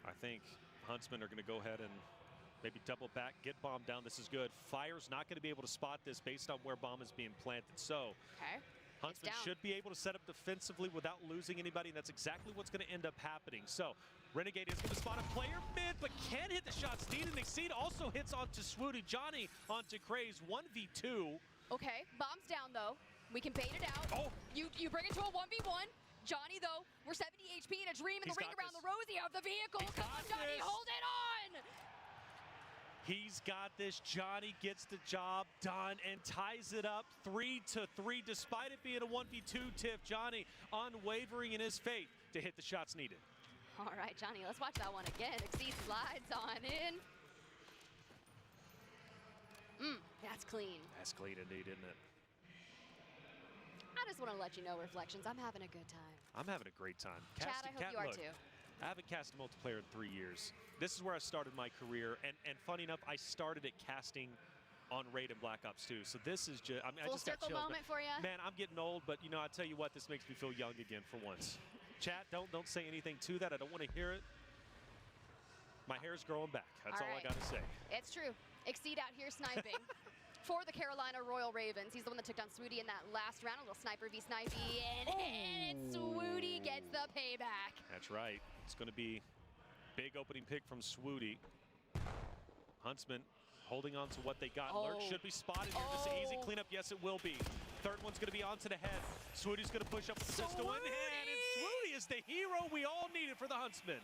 I think Huntsmen are going to go ahead and Maybe double back, get bomb down. This is good. Fire's not going to be able to spot this based on where bomb is being planted. So Huntsman should be able to set up defensively without losing anybody, and that's exactly what's going to end up happening. So Renegade is going to spot a player mid, but can hit the shots needed. Exceed also hits onto Swooty. Johnny onto Craze, 1v2. Okay, bomb's down though. We can bait it out. Oh. You bring it to a 1v1. Johnny though, we're 70 HP in a dream in the ring around the Rosie of the vehicle. Come on, Johnny, hold it on! He's got this. Johnny gets the job done and ties it up 3-3. Despite it being a 1v2 tiff, Johnny unwavering in his faith to hit the shots needed. All right, Johnny, let's watch that one again. Exceed slides on in. That's clean. That's clean indeed, isn't it? I just want to let you know, Reflections, I'm having a good time. I'm having a great time. Chad, I hope you are too. I haven't cast multiplayer in 3 years. This is where I started my career, and funny enough, I started at casting on Raid and Black Ops 2. So this is just, I mean, Full I just got circle chills. moment for you. Man, I'm getting old, but you know, I tell you what, this makes me feel young again for once. Chat, don't say anything to that. I don't want to hear it. My hair's growing back. That's all I got to say. It's true. Exceed out here sniping. For the Carolina Royal Ravens. He's the one that took down Swooty in that last round. A little sniper v snipey, and Swooty gets the payback. That's right. It's going to be big opening pick from Swooty. Huntsman holding on to what they got. Lurk should be spotted here. This is an easy cleanup. Yes, it will be. Third one's going to be onto the head. Swooty's going to push up with the pistol in hand, and Swooty is the hero we all needed for the Huntsman.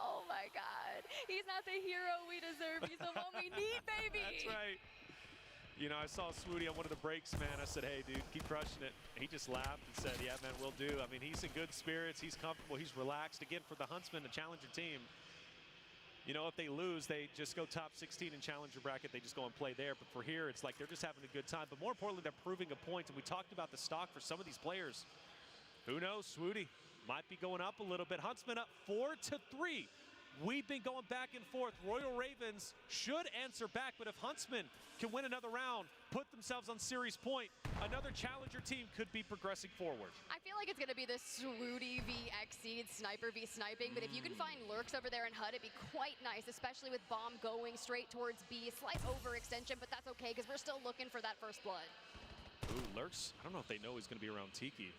Oh my God. He's not the hero we deserve. He's the one we need, baby. That's right. You know, I saw Swooty on one of the breaks, man. I said, hey, dude, keep crushing it. He just laughed and said, yeah, man, we'll do. I mean, he's in good spirits. He's comfortable. He's relaxed. Again, for the Huntsman, the challenger team, you know, if they lose, they just go top 16 in challenger bracket. They just go and play there. But for here, it's like they're just having a good time. But more importantly, they're proving a point. And we talked about the stock for some of these players. Who knows? Swooty might be going up a little bit. Huntsman up 4-3. We've been going back and forth. Royal Ravens should answer back, but if Huntsman can win another round, put themselves on series point, another challenger team could be progressing forward. I feel like it's going to be the Swooty v Exceed, sniper v sniping, but if you can find Lurks over there in HUD, it'd be quite nice, especially with bomb going straight towards B. Slight overextension, but that's okay, because we're still looking for that first blood. Ooh, Lurks, I don't know if they know he's going to be around Tiki.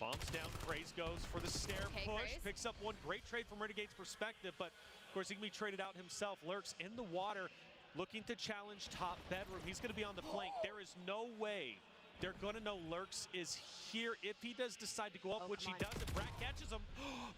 Bombs down, Craze goes for the snare push, picks up one great trade from Renegade's perspective, but of course he can be traded out himself. Lurks in the water, looking to challenge top bedroom. He's going to be on the flank. There is no way they're going to know Lurks is here if he does decide to go up, which he doesn't. Brack catches him,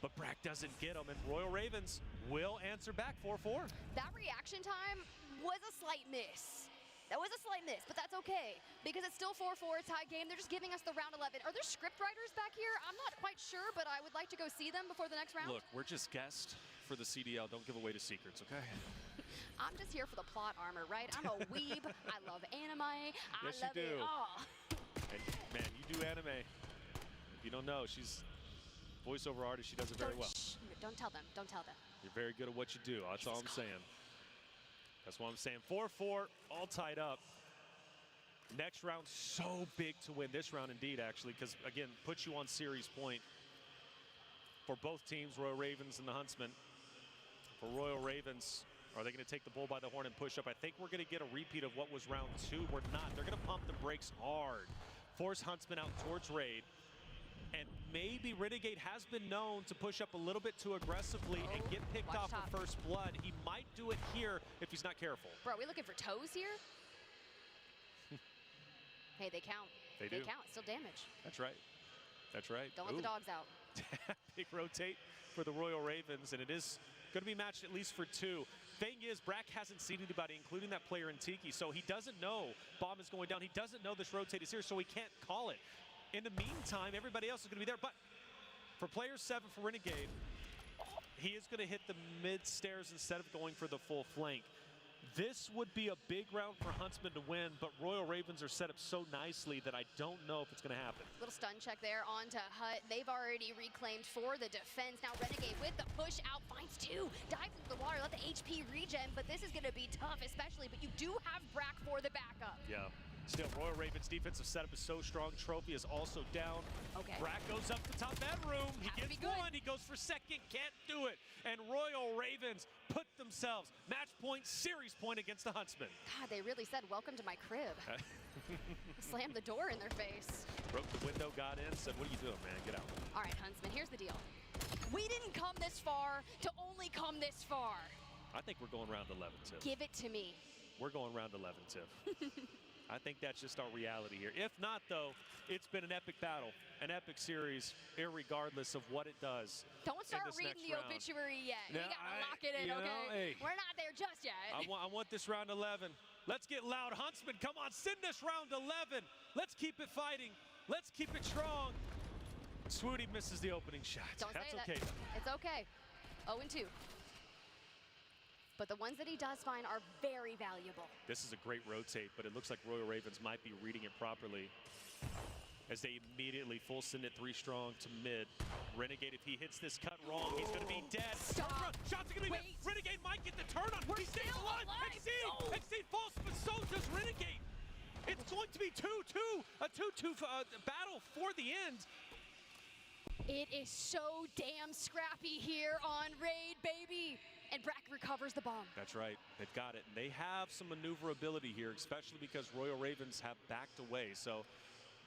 but Brack doesn't get him, and Royal Ravens will answer back 4-4. That reaction time was a slight miss. That was a slight miss, but that's okay, because it's still 4-4, tie game. They're just giving us the round 11. Are there script writers back here? I'm not quite sure, but I would like to go see them before the next round. Look, we're just guests for the CDL. Don't give away the secrets, okay? I'm just here for the plot armor, right? I'm a weeb. I love anime. Yes, I love you do. it all. And man, you do anime. If you don't know, she's voiceover artist. She does it very well. Don't tell them. Don't tell them. You're very good at what you do. That's all I'm saying. That's what I'm saying. 4-4, all tied up. Next round, so big to win. This round, indeed, actually, because, again, puts you on series point for both teams, Royal Ravens and the Huntsman. For Royal Ravens, are they going to take the bull by the horn and push up? I think we're going to get a repeat of what was round 2. We're not. They're going to pump the brakes hard. Force Huntsman out towards Raid. And maybe Renegade has been known to push up a little bit too aggressively and get picked off for first blood. He might do it here if he's not careful. Bro, are we looking for toes here? Hey, they count. They do. count. Still damage. That's right. That's right. Don't let the dogs out. Big rotate for the Royal Ravens, and it is going to be matched at least for 2. Thing is, Brack hasn't seen anybody, including that player in Tiki, so he doesn't know bomb is going down. He doesn't know this rotate is here, so he can't call it. In the meantime, everybody else is going to be there, but for player 7 for Renegade, he is going to hit the mid stairs instead of going for the full flank. This would be a big round for Huntsman to win, but Royal Ravens are set up so nicely that I don't know if it's going to happen. Little stun check there onto Hut. They've already reclaimed for the defense. Now Renegade with the push out, finds 2, dives into the water, let the HP regen, but this is going to be tough, especially, but you do have Brack for the backup. Yeah. Still, Royal Ravens defensive setup is so strong. Trophy is also down. Okay. Brack goes up the top bedroom. He gets one. He goes for second. Can't do it. And Royal Ravens put themselves match point, series point against the Huntsmen. God, they really said, welcome to my crib. Slammed the door in their face. Broke the window, got in, said, what are you doing, man? Get out. All right, Huntsman, here's the deal. We didn't come this far to only come this far. I think we're going round 11, Tiff. Give it to me. We're going round 11, Tiff. I think that's just our reality here. If not, though, it's been an epic battle, an epic series, irregardless of what it does. Don't start reading the obituary yet. No, we got to lock it in, okay? We're not there just yet. I want this round 11. Let's get loud. Huntsman, come on, send us round 11. Let's keep it fighting. Let's keep it strong. Swooty misses the opening shot. Don't That's say okay. That. It's okay. 0-2. But the ones that he does find are very valuable. This is a great rotate, but it looks like Royal Ravens might be reading it properly as they immediately full send it 3 strong to mid. Renegade, if he hits this cut wrong, he's going to be dead. Stop. Shots are going to be made. Renegade might get the turn on. He stays alive. Exceed. Exceed falls, but so does Renegade. It's going to be 2-2. A 2-2 battle for the end. It is so damn scrappy here on Raid, baby. And Brack recovers the bomb. That's right. They've got it. And they have some maneuverability here, especially because Royal Ravens have backed away. So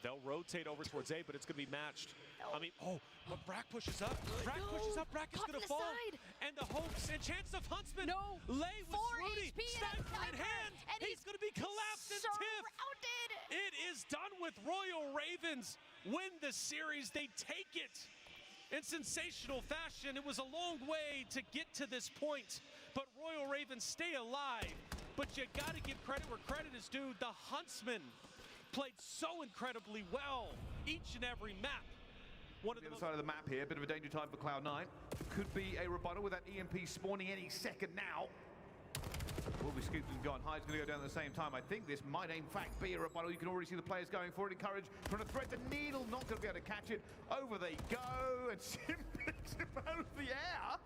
they'll rotate over towards A, but it's going to be matched. I mean, but Brack pushes up. Brack pushes up. Brack is going to fall. Side. And the hopes and chance of Huntsman. No. Lay with Swooty. Sniper in hand. And he's going to be collapsed and tipped. Surrounded. It is done with Royal Ravens. Win the series. They take it in sensational fashion. It was a long way to get to this point, but Royal Ravens stay alive. But you got to give credit where credit is due. The Huntsmen played so incredibly well each and every map. One of the other side of the map here, bit of a danger time for Cloud9. Could be a rebuttal with that EMP spawning any second now. Will be scooped and gone. Hyde's going to go down at the same time. I think this might in fact be a rebuttal. You can already see the players going for it. Encourage, trying to thread the needle, not going to be able to catch it. Over they go, and Sim picks him out of the air.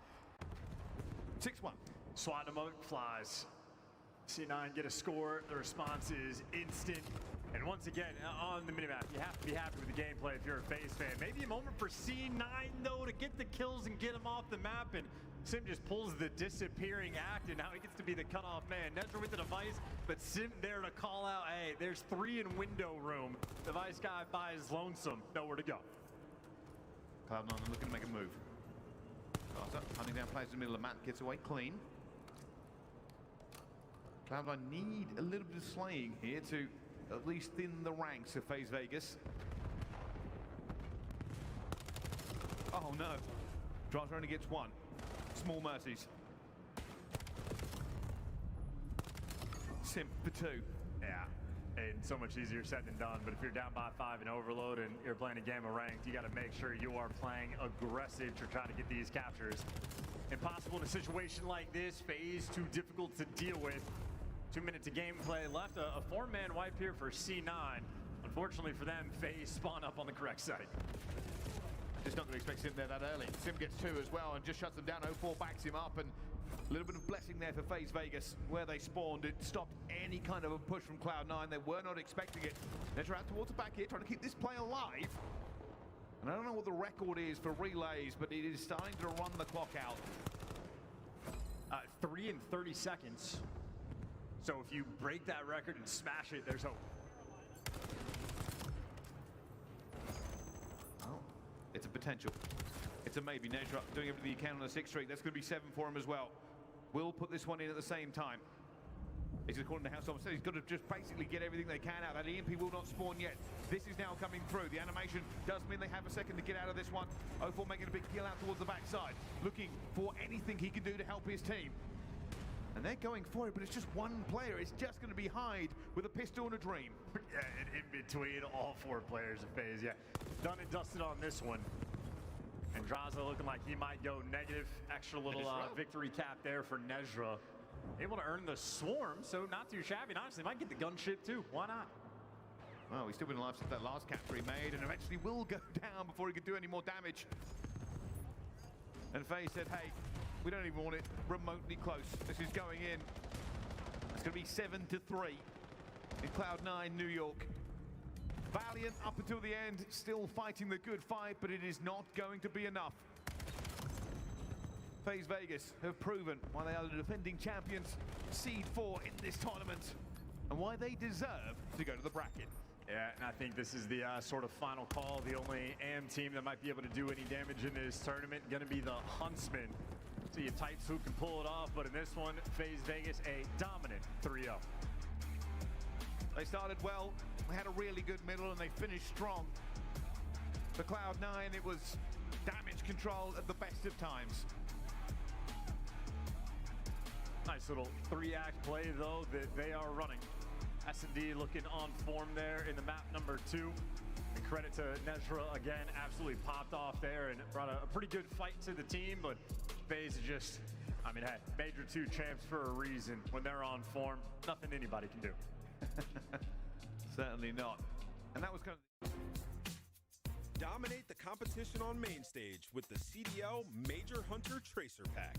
6-1. Swat amok flies. C9 get a score. The response is instant. And once again, on the minimap, you have to be happy with the gameplay if you're a FaZe fan. Maybe a moment for C9, though, to get the kills and get him off the map. And Sim just pulls the disappearing act, and now he gets to be the cutoff man. Nezra with the device, but Sim there to call out, hey, there's 3 in window room. Device guy by his lonesome, nowhere to go. Cloud9 looking to make a move. Carter hunting down players in the middle of the map, gets away clean. Cloud9 need a little bit of slaying here to at least thin the ranks of FaZe Vegas. Oh no. Drazah only gets 1. Small mercies. Sim for 2. Yeah, and so much easier said than done, but if you're down by 5 in Overload and you're playing a game of ranked, you got to make sure you are playing aggressive to try to get these captures. Impossible in a situation like this. FaZe too difficult to deal with. 2 minutes of gameplay left. A 4-man wipe here for C9. Unfortunately for them, FaZe spawn up on the correct side. Just not going to expect Sim there that early. Sim gets 2 as well and just shuts them down. 0-4 backs him up, and a little bit of blessing there for FaZe Vegas. Where they spawned, it stopped any kind of a push from Cloud9. They were not expecting it. They're out towards the back here, trying to keep this play alive. And I don't know what the record is for relays, but it is starting to run the clock out. 3 and 30 seconds. So if you break that record and smash it, there's hope. Oh, it's a potential. It's a maybe. Nezra doing everything he can on the 6th streak. That's going to be 7 for him as well. Will put this one in at the same time. He's according to House said he's got to just basically get everything they can out. That EMP will not spawn yet. This is now coming through. The animation does mean they have a second to get out of this one. 0-4 making a big kill out towards the backside. Looking for anything he can do to help his team. And they're going for it, but it's just one player. It's just going to be Hyde with a pistol and a dream. Yeah, and in between all 4 players of FaZe, yeah. Done and dusted on this one. And Drazah looking like he might go negative. Extra little victory cap there for Nezra. Able to earn the swarm, so not too shabby. And honestly, might get the gunship too. Why not? Well, he's still been alive since that last capture he made, and eventually will go down before he can do any more damage. And FaZe said, hey, we don't even want it remotely close. This is going in. It's going to be 7-3. in Cloud9 New York. Valiant up until the end, still fighting the good fight, but it is not going to be enough. FaZe Vegas have proven why they are the defending champions, seed 4 in this tournament, and why they deserve to go to the bracket. Yeah, and I think this is the sort of final call. The only AM team that might be able to do any damage in this tournament going to be the Huntsmen. See if Types who can pull it off, but in this one, FaZe Vegas a dominant 3-0. They started well, they had a really good middle, and they finished strong. For Cloud9, it was damage control at the best of times. Nice little 3-act play, though, that they are running. S&D looking on form there in the map number 2. And credit to Nezra again, absolutely popped off there and brought a pretty good fight to the team, but FaZe is just, I mean, hey, Major 2 champs for a reason. When they're on form, nothing anybody can do. Certainly not. And that was kind of... Dominate the competition on main stage with the CDL Major Hunter Tracer Pack.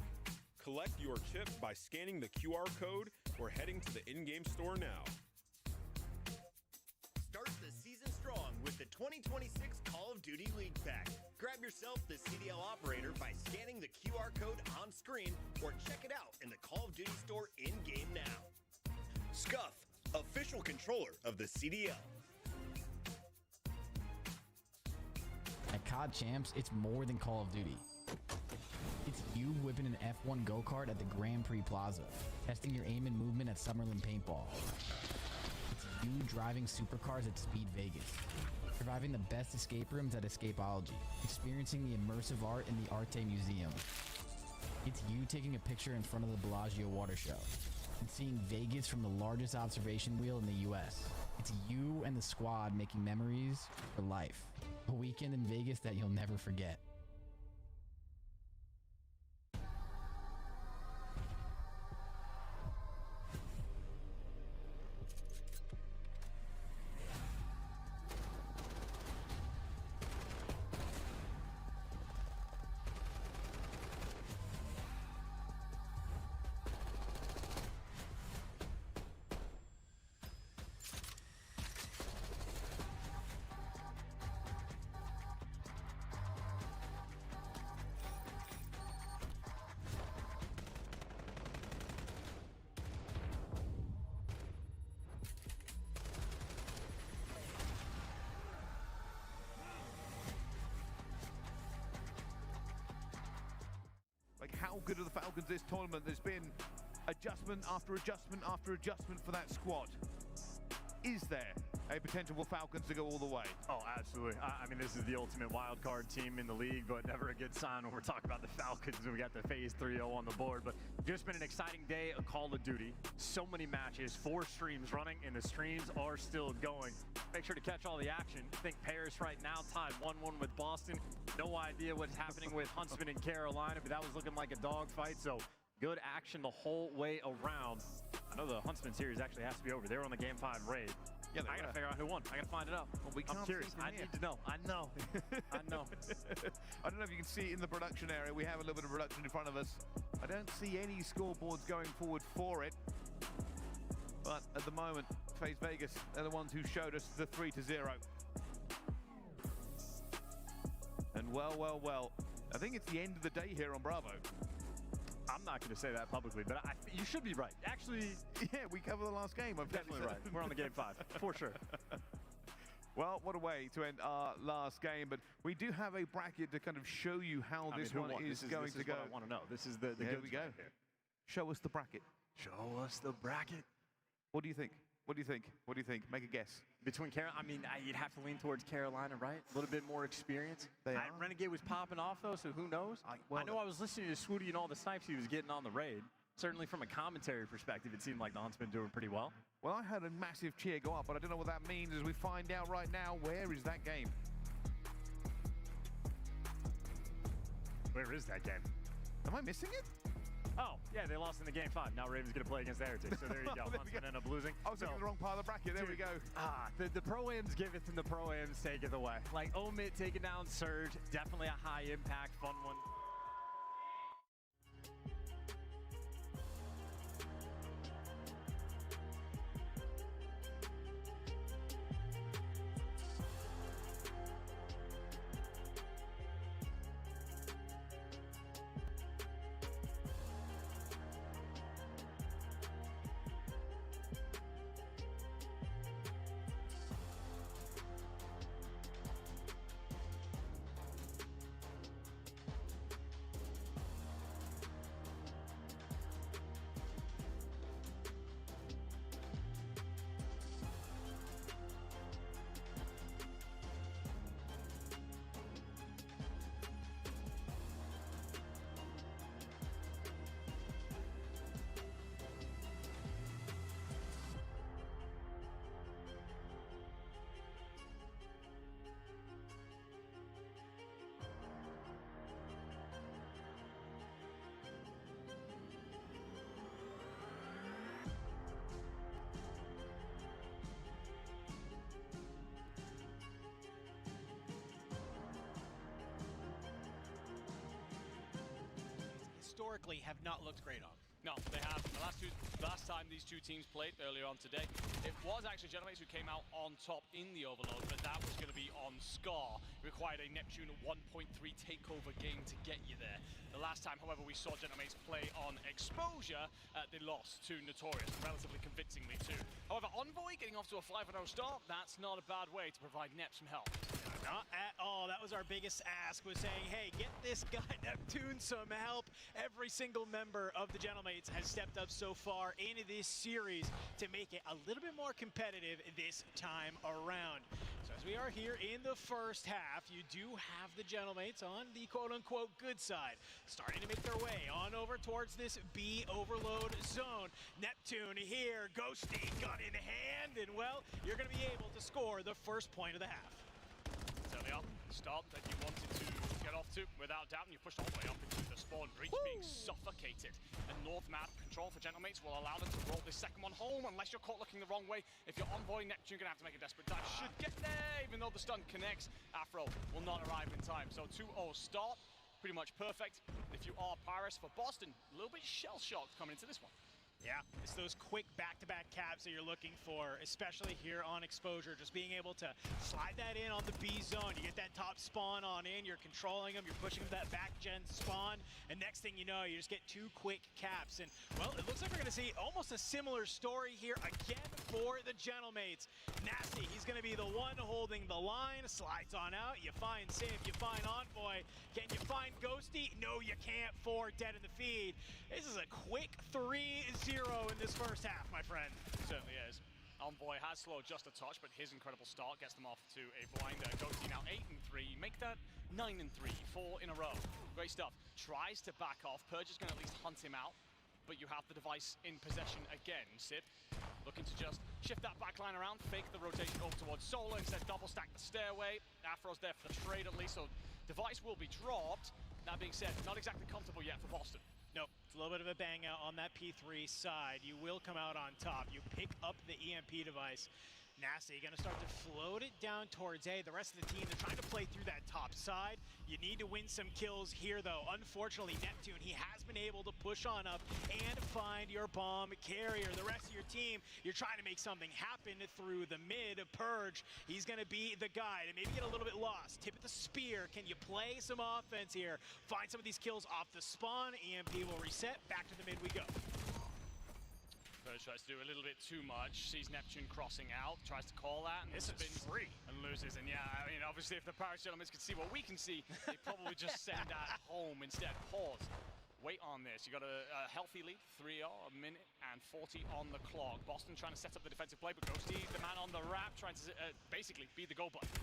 Collect your chip by scanning the QR code or heading to the in-game store now. Start the season strong with the 2026 Call of Duty League Pack. Grab yourself the CDL operator by scanning the QR code on screen or check it out in the Call of Duty store in-game now. Scuff, official controller of the CDL. At COD Champs, it's more than Call of Duty. It's you whipping an F1 go-kart at the Grand Prix Plaza, testing your aim and movement at Summerlin Paintball. It's you driving supercars at Speed Vegas, surviving the best escape rooms at Escapology, experiencing the immersive art in the Arte Museum. It's you taking a picture in front of the Bellagio Water Show, and seeing Vegas from the largest observation wheel in the US. It's you and the squad making memories for life. A weekend in Vegas that you'll never forget. How good are the Falcons this tournament? There's been adjustment after adjustment after adjustment for that squad. Is there a potential for Falcons to go all the way? Oh, absolutely. I mean, this is the ultimate wild card team in the league, but never a good sign when we're talking about the Falcons and we got the FaZe 3-0 on the board. But just been an exciting day of Call of Duty. So many matches, 4 streams running, and the streams are still going. Make sure to catch all the action. I think Paris right now tied 1-1 with Boston. No idea what's happening with Huntsman and Carolina, but that was looking like a dogfight. So good action the whole way around. I know the Huntsman series actually has to be over. They were on the Game 5 raid. Yeah, I gotta figure out who won. I gotta find it out. Well, we can't I'm curious. I need to know. I know. I know. I don't know if you can see in the production area. We have a little bit of production in front of us. I don't see any scoreboards going forward for it. But at the moment, FaZe Vegas are the ones who showed us the 3-0. And well, I think it's the end of the day here on Bravo. I'm not going to say that publicly, but you should be right. Actually, yeah, we covered the last game. I'm definitely right. We're on the Game 5, for sure. Well, what a way to end our last game, but we do have a bracket to kind of show you how this one is going to go. What I want to know. This is the Here we go. Here. Show us the bracket. Show us the bracket. What do you think? What do you think? What do you think? Make a guess. Between Carolina, I mean, you'd have to lean towards Carolina, right? A little bit more experience. Renegade was popping off, though, so who knows? I know I was listening to Swooty and all the snipes he was getting on the raid. Certainly from a commentary perspective, it seemed like the Huntsman doing pretty well. Well, I heard a massive cheer go up, but I don't know what that means as we find out right now. Where is that game? Where is that game? Am I missing it? Oh, yeah, they lost in the Game 5. Now Raven's going to play against the Heritage. So there you go. Huntsman ended up losing. I was looking at the wrong part of the bracket. There we go. The Pro-Ams giveth and the Pro-Ams taketh away. Like Omid taking down Surge, definitely a high impact, fun one. historically have not looked great on. No, they have. The last time these two teams played earlier on today, it was actually Genomates who came out on top in the Overload, but that was going to be on Scar. It required a Neptune 1.3 takeover game to get you there. The last time, however, we saw Genomates play on Exposure, they lost to Notorious, relatively convincingly too. However, Envoy getting off to a 5-0 start, that's not a bad way to provide Nep some help. Not at all. That was our biggest ask, was saying, hey, get this guy Neptune some help. Every single member of the Genomates has stepped up so far into this series to make it a little bit more competitive this time around. So as we are here in the first half, you do have the Genomates on the quote-unquote good side, starting to make their way on over towards this B overload zone. Neptune here, Ghosty, gun in hand, and well, you're going to be able to score the first point of the half. Certainly up. Start that you wanted to get off to, without doubt, and you pushed all the way up into the spawn breach, being suffocated. The north map control for Genomates will allow them to roll this second one home, unless you're caught looking the wrong way. If you're Envoy, Neptune, you're going to have to make a desperate dive. Should get there, even though the stun connects. Afro will not arrive in time. So 2-0 start, pretty much perfect. If you are Paris for Boston, a little bit shell-shocked coming into this one. Yeah, it's those quick back-to-back caps that you're looking for, especially here on Exposure. Just being able to slide that in on the B zone. You get that top spawn on in, you're controlling them, you're pushing that back-gen spawn, and next thing you know, you just get 2 quick caps. And, well, it looks like we're going to see almost a similar story here again for the Genomates. Nasty, he's going to be the one holding the line, slides on out. You find Civ, you find Envoy. Can you find Ghosty? No, you can't for Dead in the Feed. This is a quick 3-0 in this first half, my friend. Certainly is. Envoy has slowed just a touch, but his incredible start gets them off to a blinder. Ghosty now 8-3. Make that 9-3, 4 in a row. Great stuff. Tries to back off. Purge is going to at least hunt him out, but you have the device in possession again. Sid looking to just shift that backline around, fake the rotation over towards Solar, instead double stack the stairway. Afro's there for the trade at least, so device will be dropped. That being said, not exactly comfortable yet for Boston. Nope, it's a little bit of a bang out on that P3 side. You will come out on top. You pick up the EMP device. Nasty gonna start to float it down towards A. The rest of the team, they're trying to play through that top side. You need to win some kills here though. Unfortunately, Neptune, he has been able to push on up and find your bomb carrier. The rest of your team, you're trying to make something happen through the mid. Purge, he's gonna be the guy to maybe get a little bit lost. Tip at the spear, can you play some offense here? Find some of these kills off the spawn. EMP will reset, back to the mid we go. Purge tries to do a little bit too much, sees Neptune crossing out, tries to call that, and this spins is free. And loses. And yeah, I mean, obviously if the Paris Genomates could see what we can see, they probably just send that home instead. Pause. Wait on this. You got a healthy lead, 3-0, a minute and 40 on the clock. Boston trying to set up the defensive play, but Ghosty, the man on the wrap, trying to basically be the go button.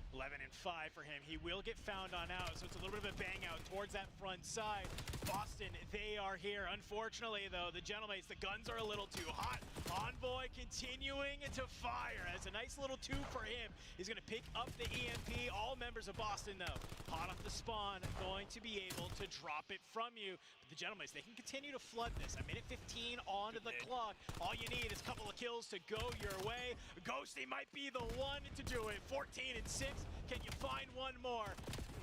11-5 for him. He will get found on out, so it's a little bit of a bang out towards that front side. Boston, they are here. Unfortunately, though, the Genomates, the guns are a little too hot. Envoy continuing to fire. That's a nice little 2 for him. He's going to pick up the EMP. All members of Boston, though, hot off the spawn, going to be able to drop it from you. But the Genomates, they can continue to flood this. A minute 15 onto the clock. All you need is a couple of kills to go your way. Ghosty might be the one to do it. 14-6. Can you find one more?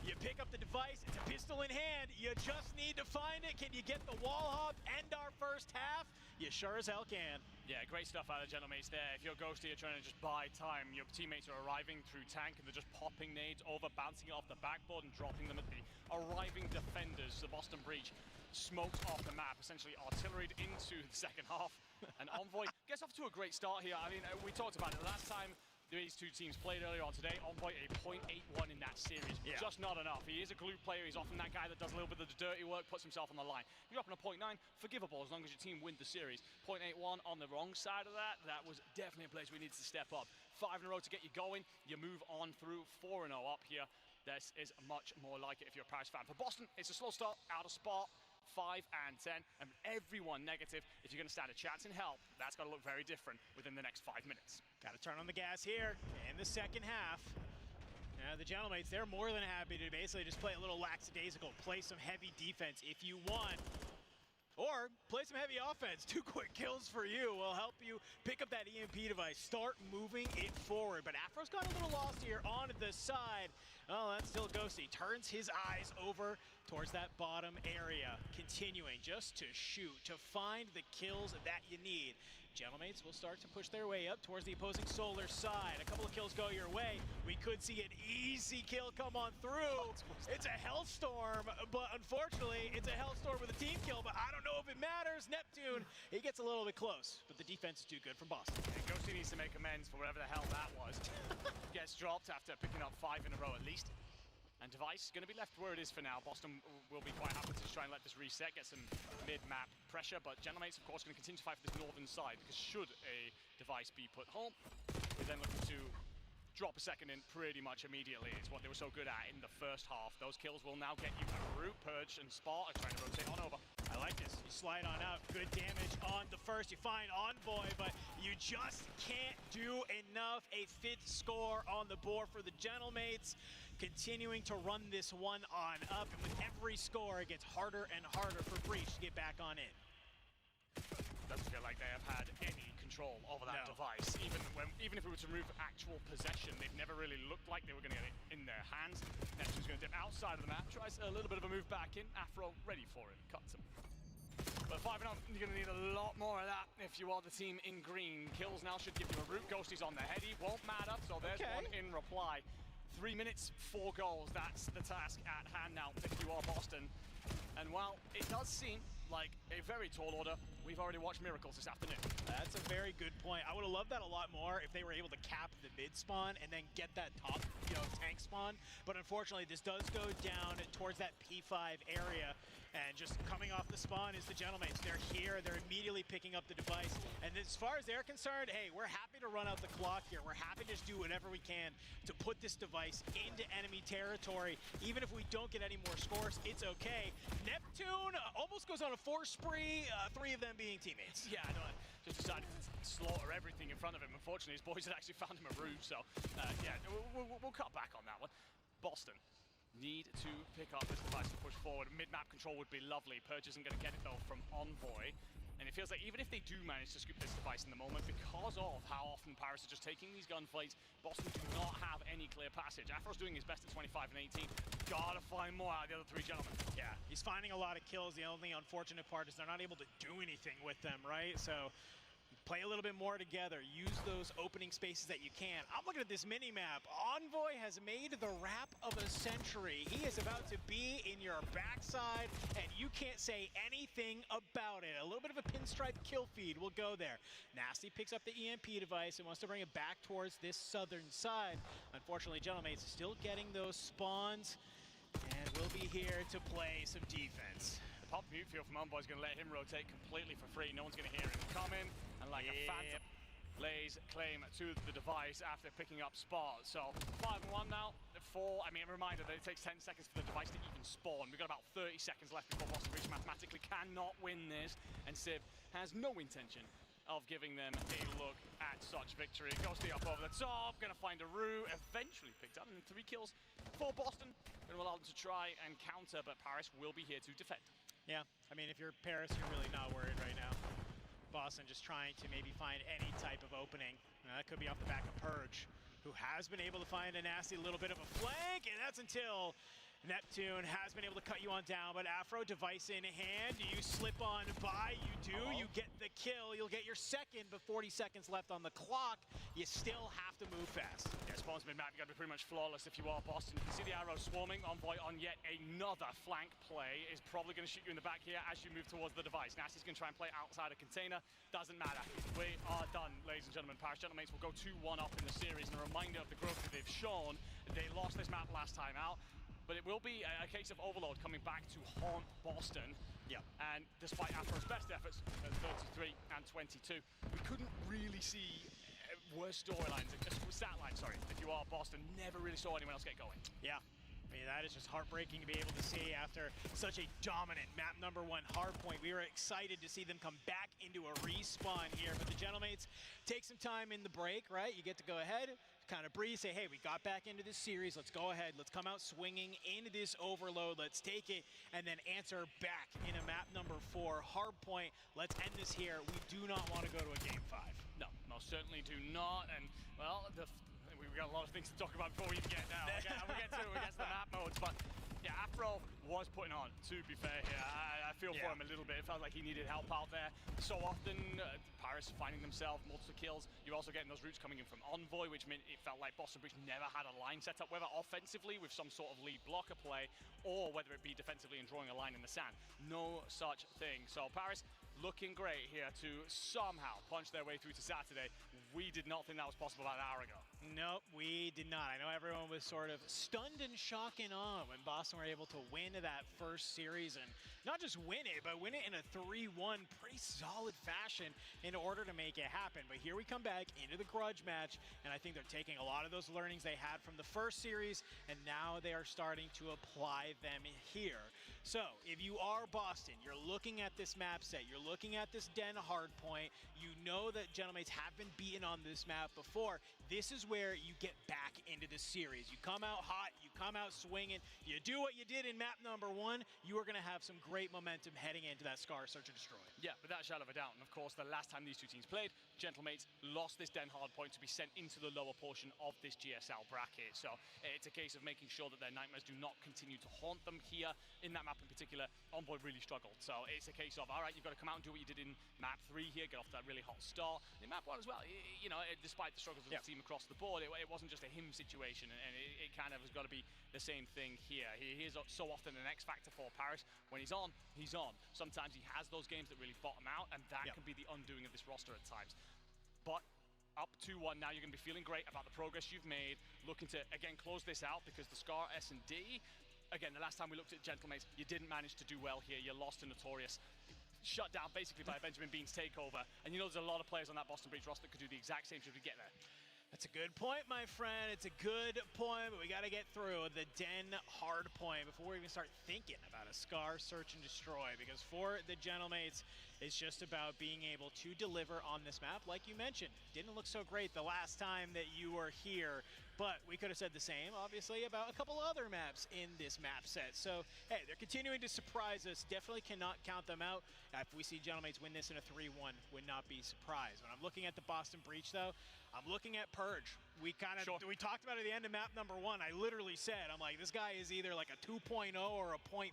You pick up the device, it's a pistol in hand, you just need to find it. Can you get the wall hop, end our first half? You sure as hell can. Yeah, great stuff out of the Genomates there. If you're Ghosty, you're trying to just buy time. Your teammates are arriving through tank and they're just popping nades over, bouncing it off the backboard and dropping them at the arriving defenders. The Boston Breach smoked off the map, essentially artilleried into the second half. And Envoy gets off to a great start here. I mean, we talked about it last time. These two teams played earlier on today. Envoy a .81 in that series. Yeah. Just not enough. He is a glue player. He's often that guy that does a little bit of the dirty work, puts himself on the line. You're dropping a .9, forgivable as long as your team wins the series. .81 on the wrong side of that, that was definitely a place we needed to step up. 5 in a row to get you going. You move on through 4-0 up here. This is much more like it if you're a Paris fan. For Boston, it's a slow start, out of spot. 5 and 10, and everyone negative. If you're going to stand a chance in hell, that's got to look very different within the next 5 minutes. Got to turn on the gas here in the second half. Now the Genomates, they're more than happy to basically just play a little lackadaisical, play some heavy defense if you want. Or play some heavy offense. 2 quick kills for you will help you pick up that EMP device, start moving it forward. But Afro's got a little lost here on the side. Oh, that's still Ghosty. Turns his eyes over towards that bottom area, continuing just to shoot, to find the kills that you need. Gentlemates will start to push their way up towards the opposing Solar side. A couple of kills go your way. We could see an easy kill come on through. It's a Hellstorm, but unfortunately, it's a Hellstorm with a team kill, but I don't know if it matters. Neptune, he gets a little bit close, but the defense is too good from Boston. And Ghosty needs to make amends for whatever the hell that was. Gets dropped after picking up 5 in a row at least. And Device going to be left where it is for now. Boston will be quite happy to try and let this reset, get some mid-map pressure, but Gentlemates, of course, going to continue to fight for this northern side, because should a Device be put home, we're then looking to drop a second in pretty much immediately. It's what they were so good at in the first half. Those kills will now get you a root. Purge and Spar are trying to rotate on over. I like this. You slide on out. Good damage on the first. You find Envoy, but you just can't do enough. A 5th score on the board for the Gentlemates. Continuing to run this one on up. And with every score, it gets harder and harder for Breach to get back on in. Doesn't feel like they have had any control over that device. Even if we were to remove actual possession, they've never really looked like they were going to get it in their hands. Neptune's going to dip outside of the map, tries a little bit of a move back in. Afro ready for it, cuts him. But 5-0, you're going to need a lot more of that if you are the team in green. Kills now should give you a root. Ghosty's on the heady, won't matter, so there's one in reply. 3 minutes, 4 goals, that's the task at hand now if you are Boston. And while it does seem like a very tall order, we've already watched miracles this afternoon. That's a very good point. I would have loved that a lot more if they were able to cap the mid spawn and then get that top, tank spawn. But unfortunately, this does go down towards that P5 area. And just coming off the spawn is the Gentlemates. They're here, they're immediately picking up the device. And as far as they're concerned, hey, we're happy to run out the clock here. We're happy to just do whatever we can to put this device into enemy territory. Even if we don't get any more scores, it's okay. Neptune almost goes on a 4 spree, 3 of them being teammates. Yeah, I know. Just decided to slaughter everything in front of him. Unfortunately, his boys had actually found him a root, so yeah, we'll cut back on that one. Boston need to pick up this device to push forward. Mid-map control would be lovely. Purge isn't going to get it, though, from Envoy. And it feels like even if they do manage to scoop this device in the moment, because of how often Paris are just taking these gunfights, Boston do not have any clear passage. Afro's doing his best at 25 and 18. Gotta find more out of the other 3 gentlemen. Yeah, he's finding a lot of kills. The only unfortunate part is they're not able to do anything with them, right? So play a little bit more together. Use those opening spaces that you can. I'm looking at this mini-map. Envoy has made the rap of a century. He is about to be in your backside, and you can't say anything about it. A little bit of a pinstripe kill feed will go there. Nasty picks up the EMP device and wants to bring it back towards this southern side. Unfortunately, Gentlemates is still getting those spawns, and we'll be here to play some defense. The pop mute field from Envoy is going to let him rotate completely for free. No one's going to hear him coming. And like a phantom, lays claim to the device after picking up Spar. So 5-1 now. 4. I mean, a reminder that it takes 10 seconds for the device to even spawn. We've got about 30 seconds left before Boston Breach mathematically cannot win this. And Civ has no intention of giving them a look at such victory. Ghosty up over the top, gonna find a root, eventually picked up, and 3 kills for Boston. Gonna allow them to try and counter, but Paris will be here to defend. Yeah, I mean, if you're Paris, you're really not worried right now. Boston just trying to maybe find any type of opening. That could be off the back of Purge, who has been able to find a nasty little bit of a flank, and that's until Neptune has been able to cut you on down, but Afro device in hand. Do you slip on by? You do. You get the kill. You'll get your second, but 40 seconds left on the clock. You still have to move fast. Yeah, spawns mid-map. You got to be pretty much flawless if you are Boston. You can see the arrow swarming. Envoy on yet another flank play is probably going to shoot you in the back here as you move towards the device. Nasty's going to try and play outside a container. Doesn't matter. We are done, ladies and gentlemen. Paris Gentlemates will go 2-1 up in the series, and a reminder of the growth that they've shown. They lost this map last time out. But it will be a case of Overload coming back to haunt Boston. Yeah. And despite Afro's best efforts at 33 and 22, we couldn't really see worse storylines, stat lines, sorry. If you are Boston, never really saw anyone else get going. Yeah. I mean, that is just heartbreaking to be able to see after such a dominant map number 1 hardpoint. We were excited to see them come back into a respawn here, but the Gentlemates take some time in the break, right? You get to go ahead, kind of breathe, say, hey, we got back into this series. Let's go ahead. Let's come out swinging into this overload. Let's take it and then answer back in a map number 4 hardpoint. Let's end this here. We do not want to go to a game 5. No, most certainly do not. And, well, we've got a lot of things to talk about before we even get now. We'll get to the map modes, but yeah, Afro was putting on, to be fair here. I feel for him a little bit. It felt like he needed help out there. So often, Paris finding themselves multiple kills. You're also getting those routes coming in from Envoy, which meant it felt like Boston Breach never had a line set up, whether offensively with some sort of lead blocker play, or whether it be defensively and drawing a line in the sand. No such thing. So Paris looking great here to somehow punch their way through to Saturday. We did not think that was possible about an hour ago. Nope, we did not. I know everyone was sort of stunned and shock and awe when Boston were able to win that first series, and not just win it, but win it in a 3-1 pretty solid fashion in order to make it happen. But here we come back into the grudge match, and I think they're taking a lot of those learnings they had from the first series, and now they are starting to apply them here. So if you are Boston, you're looking at this map set, you're looking at this Den hardpoint, you know that Gentlemates have been beaten on this map before. This is where you get back into the series. You come out hot, you come out swinging, you do what you did in map number 1, you are going to have some great momentum heading into that Scar Search and Destroy. Yeah, without a shadow of a doubt. And of course, the last time these two teams played, Gentlemates lost this Den hardpoint to be sent into the lower portion of this GSL bracket. So it's a case of making sure that their nightmares do not continue to haunt them here. In that map in particular, Envoy really struggled. So it's a case of, all right, you've got to come out and do what you did in map 3 here, get off that really hot start. In map 1 as well, you know, despite the struggles of the team across the board, it wasn't just a him situation, and it kind of has got to be the same thing here. He is so often an X factor for Paris. When he's on, he's on. Sometimes he has those games that really bottom out, and that can be the undoing of this roster at times. But up 2-1 now, you're going to be feeling great about the progress you've made, looking to, again, close this out, because the Scar S&D, again, the last time we looked at Gentlemates, you didn't manage to do well here. You lost to Notorious. Shut down basically by Benjamin Bean's takeover. And you know there's a lot of players on that Boston Breach roster that could do the exact same should we get there. That's a good point, my friend. It's a good point, but we got to get through the Den hard point before we even start thinking about a Scar Search and Destroy, because for the Gentlemates, it's just about being able to deliver on this map. Like you mentioned, didn't look so great the last time that you were here, but we could have said the same, obviously, about a couple other maps in this map set. So, hey, they're continuing to surprise us. Definitely cannot count them out. If we see Gentlemates win this in a 3-1, would not be surprised. When I'm looking at the Boston Breach, though, I'm looking at Purge. We talked about it at the end of map number 1. I literally said, I'm like, this guy is either like a 2.0 or a 0.5.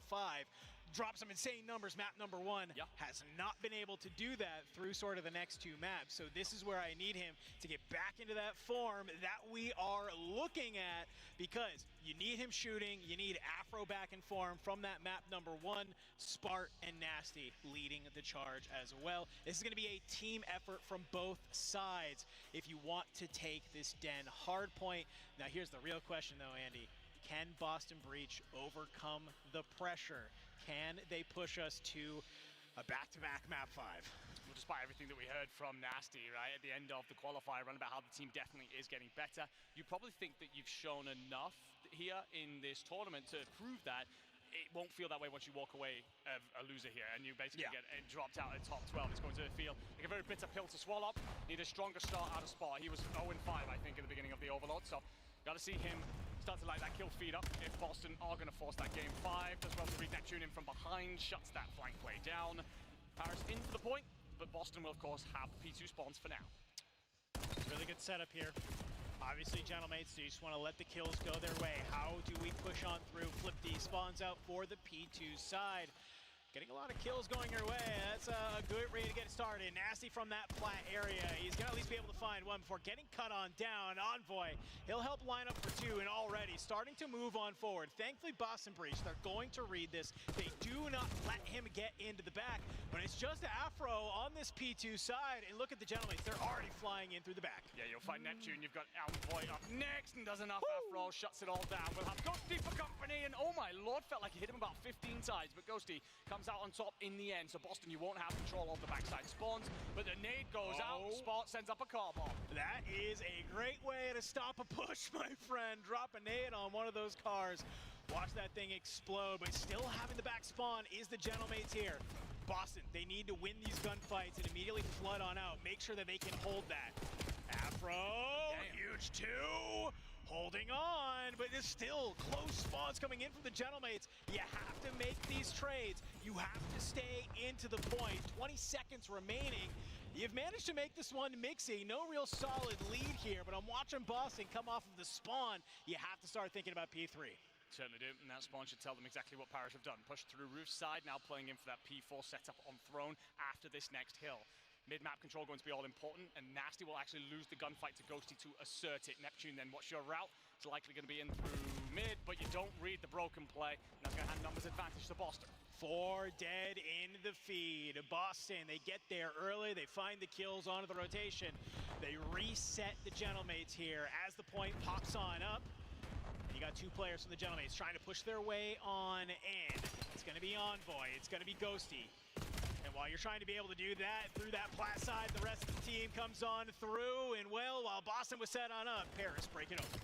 Dropped some insane numbers. Map number 1 has not been able to do that through sort of the next 2 maps. So this is where I need him to get back into that form that we are looking at, because you need him shooting. You need Afro back in form from that map number 1. Spart and Nasty leading the charge as well. This is going to be a team effort from both sides if you want to take this Den hard point. Now here's the real question though, Andy. Can Boston Breach overcome the pressure? Can they push us to a back-to-back map 5? Well, despite everything that we heard from Nasty, right, at the end of the qualifier run about how the team definitely is getting better, you probably think that you've shown enough here in this tournament to prove that. It won't feel that way once you walk away a loser here, and you basically get dropped out at top 12. It's going to feel like a very bitter pill to swallow. Need a stronger start out of Spart. He was 0-5, I think, in the beginning of the Overlord, so got to see him start to light that kill feed up if Boston are going to force that game 5. Does well to read Neptune in from behind, shuts that flank play down. Paris into the point, but Boston will, of course, have P2 spawns for now. Really good setup here. Obviously, Gentlemates, they just want to let the kills go their way. How do we push on through? Flip these spawns out for the P2 side. Getting a lot of kills going your way. That's a good way to get started. Nasty from that flat area. He's going to at least be able to find one before getting cut on down. Envoy, he'll help line up for 2 and already starting to move on forward. Thankfully, Boston Breach, they're going to read this. They do not let him get into the back, but it's just Afro on this P2 side. And look at the Gentlemates. They're already flying in through the back. Yeah, you'll find Neptune. You've got Envoy up next and does enough. Afro shuts it all down. We'll have Ghosty for company, and oh my lord, felt like he hit him about 15 times, but Ghosty comes out on top in the end. So Boston, you won't have control of the backside spawns, but the nade goes out. Spart sends up a car bomb. That is a great way to stop a push, my friend. Drop a nade on one of those cars. Watch that thing explode, but still having the back spawn is the Gentlemates here. Boston, they need to win these gunfights and immediately flood on out. Make sure that they can hold that. Afro, huge two, holding on, but there's still close spawns coming in from the Gentlemates. You have to make these trades. You have to stay into the point. 20 seconds remaining. You've managed to make this one mixy. No real solid lead here, but I'm watching Boston come off of the spawn. You have to start thinking about P3. Certainly do, and that spawn should tell them exactly what Parish have done. Pushed through roof side, now playing in for that P4 setup on Throne after this next hill. Mid-map control going to be all important, and Nasty will actually lose the gunfight to Ghosty to assert it. Neptune, then what's your route? It's likely going to be in through mid, but you don't read the broken play, and that's going to hand numbers advantage to Boston. 4 dead in the feed. Boston, they get there early, they find the kills onto the rotation. They reset the Gentlemates here as the point pops on up. You got 2 players from the Gentlemates trying to push their way on in. It's going to be Envoy, it's going to be Ghosty. And while you're trying to be able to do that through that plat side, the rest of the team comes on through, and well, while Boston was set on up, Paris breaking open.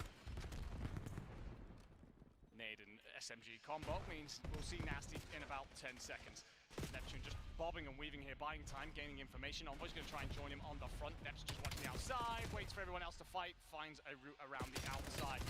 Nade and SMG combo means we'll see Nasty in about 10 seconds. Neptune just bobbing and weaving here, buying time, gaining information. Envoy's going to try and join him on the front. Nep's just watching the outside, waits for everyone else to fight, finds a route around the outside.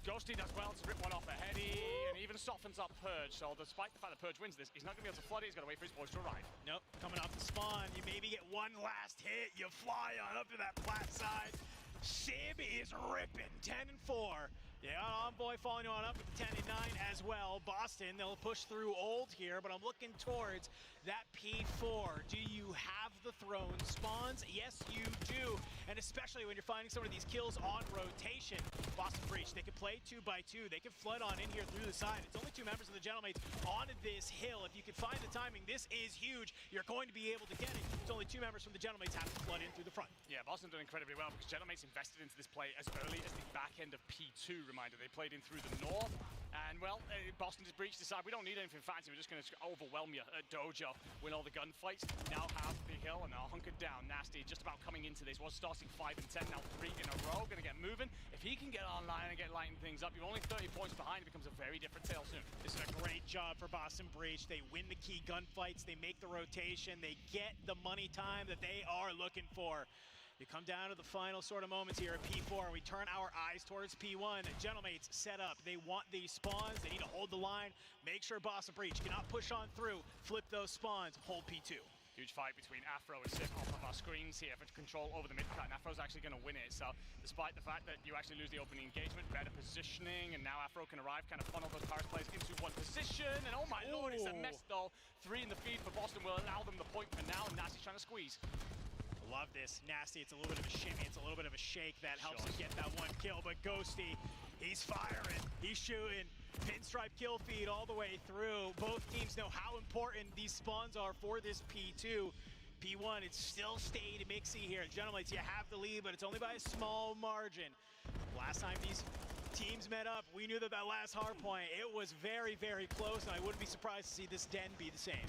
Ghosty does well to rip one off a heady and even softens up Purge. So despite the fact that Purge wins this, he's not going to be able to flood it. He's got to wait for his boys to arrive. Nope, coming off the spawn, you maybe get one last hit. You fly on up to that plat side. Sib is ripping, 10 and 4. You got Envoy following on up with the 10 and 9 as well. Boston, they'll push through old here, but I'm looking towards that P4. Do you have the Throne spawns? Yes, you do. And especially when you're finding some of these kills on rotation. Boston Breach, they can play 2x2. They can flood on in here through the side. It's only 2 members of the Gentlemates on this hill. If you can find the timing, this is huge. You're going to be able to get it. It's only 2 members from the Gentlemates have to flood in through the front. Yeah, Boston done incredibly well because Gentlemates invested into this play as early as the back end of P2. Reminder, they played in through the north. And, well, Boston just breached the side. We don't need anything fancy. We're just going to overwhelm you at Dojo, win all the gunfights. Now have the hill and are hunkered down. Nasty just about coming into this. Was starting 5 and 10, now 3 in a row. Going to get moving. If he can get online and get lighting things up, you're only 30 points behind. It becomes a very different tale soon. This is a great job for Boston Breach. They win the key gunfights. They make the rotation. They get the money time that they are looking for. You come down to the final sort of moments here at P4. We turn our eyes towards P1. Gentlemates set up. They want these spawns. They need to hold the line. Make sure Boston Breach cannot push on through. Flip those spawns. Hold P2. Huge fight between Afro and Sip off of our screens here for control over the mid-cut, and Afro's actually going to win it. So despite the fact that you actually lose the opening engagement, better positioning, and now Afro can arrive, kind of funnel those Paris players into one position. And oh my lord, it's a mess though. 3 in the feed for Boston will allow them the point for now, and Nasty's trying to squeeze. Love this. Nasty, it's a little bit of a shimmy, it's a little bit of a shake that helps him get that one kill, but Ghosty, he's firing, he's shooting. Pinstripe kill feed all the way through. Both teams know how important these spawns are for this P2. P1, it's still stayed mixy here. Gentlemen, you have the lead, but it's only by a small margin. Last time these teams met up, we knew that last hard point, it was very, very close, and I wouldn't be surprised to see this den be the same.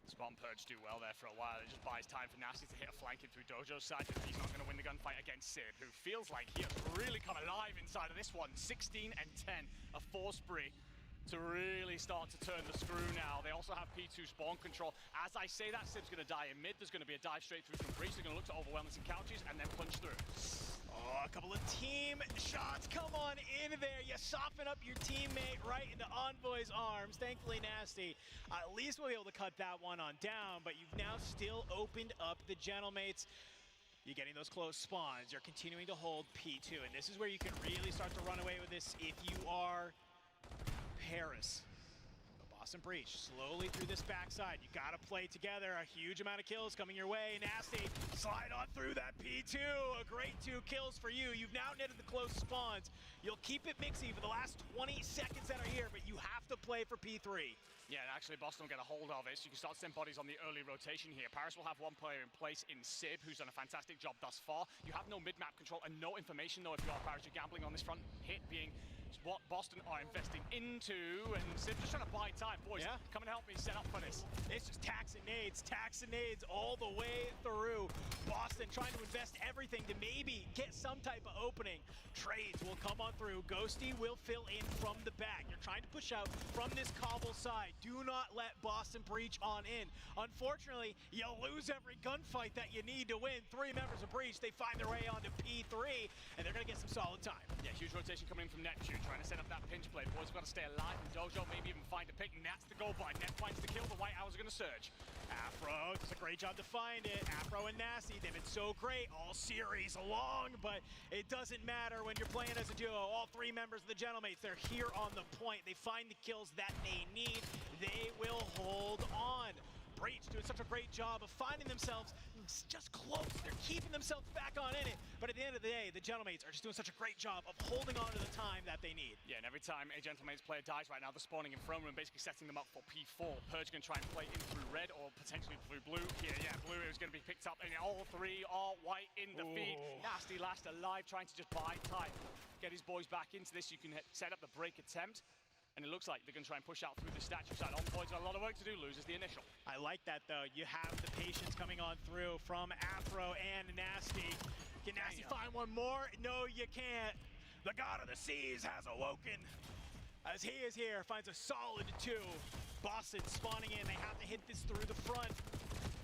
Spawn Purge do well there for a while. It just buys time for Nasty to hit a flank in through Dojo's side. He's not going to win the gunfight against Sib, who feels like he has really come alive inside of this one. 16 and 10, a 4 spree to really start to turn the screw now. They also have P2 spawn control. As I say that, Sib's going to die in mid. There's going to be a dive straight through from Breach. They're going to look to overwhelm this in couches and then punch through. Oh, a couple of team shots. Come on in there. You soften up your teammate right into Envoy's arms. Thankfully, Nasty at least will be able to cut that one on down, but you've now still opened up the Gentlemates. You're getting those close spawns. You're continuing to hold P2, and this is where you can really start to run away with this if you are Paris. Boston Breach slowly through this backside. You gotta play together. A huge amount of kills coming your way. Nasty, slide on through that P2. A great 2 kills for you. You've now netted the close spawns. You'll keep it mixy for the last 20 seconds that are here, but you have to play for P3. Yeah, and actually Boston will get a hold of it, so you can start sending bodies on the early rotation here. Paris will have one player in place in Sib, who's done a fantastic job thus far. You have no mid-map control and no information, though, if you are Paris. You're gambling on this front hit being what Boston are investing into, and Sib just trying to buy time. Boys, come and help me set up for this. It's just tax and nades all the way through. Boston trying to invest everything to maybe get some type of opening. Trades will come on through. Ghosty will fill in from the back. You're trying to push out from this cobble side. Do not let Boston breach on in. Unfortunately, you lose every gunfight that you need to win. 3 members of Breach, they find their way onto P3, and they're going to get some solid time. Yeah, huge rotation coming in from Neptune, trying to set up that pinch play. The boys have got to stay alive from Dojo, maybe even find a pick, and that's the goal by Net finds the kill. The White Owls are going to surge. Afro does a great job to find it. Afro and Nasty, they've been so great all series long, but it doesn't matter when you're playing as a duo. All 3 members of the Gentlemates, they're here on the point. They find the kills that they need. They will hold on. Breach doing such a great job of finding themselves just close. They're keeping themselves back on in it. But at the end of the day, the Gentlemates are just doing such a great job of holding on to the time that they need. Yeah, and every time a Gentlemates player dies right now, they're spawning in throne room, basically setting them up for P4. Purge going to try and play in through red or potentially through blue. Here, yeah, blue is going to be picked up, and all 3 are White in the feed. Nasty last alive, trying to just buy time. Get his boys back into this. You can set up the break attempt. And it looks like they're going to try and push out through the statue side. Envoy's got a lot of work to do, loses the initial. I like that, though. You have the patience coming on through from Afro and Nasty. Can Nasty find one more? No, you can't. The God of the Seas has awoken. As he is here, finds a solid 2. Boston spawning in. They have to hit this through the front.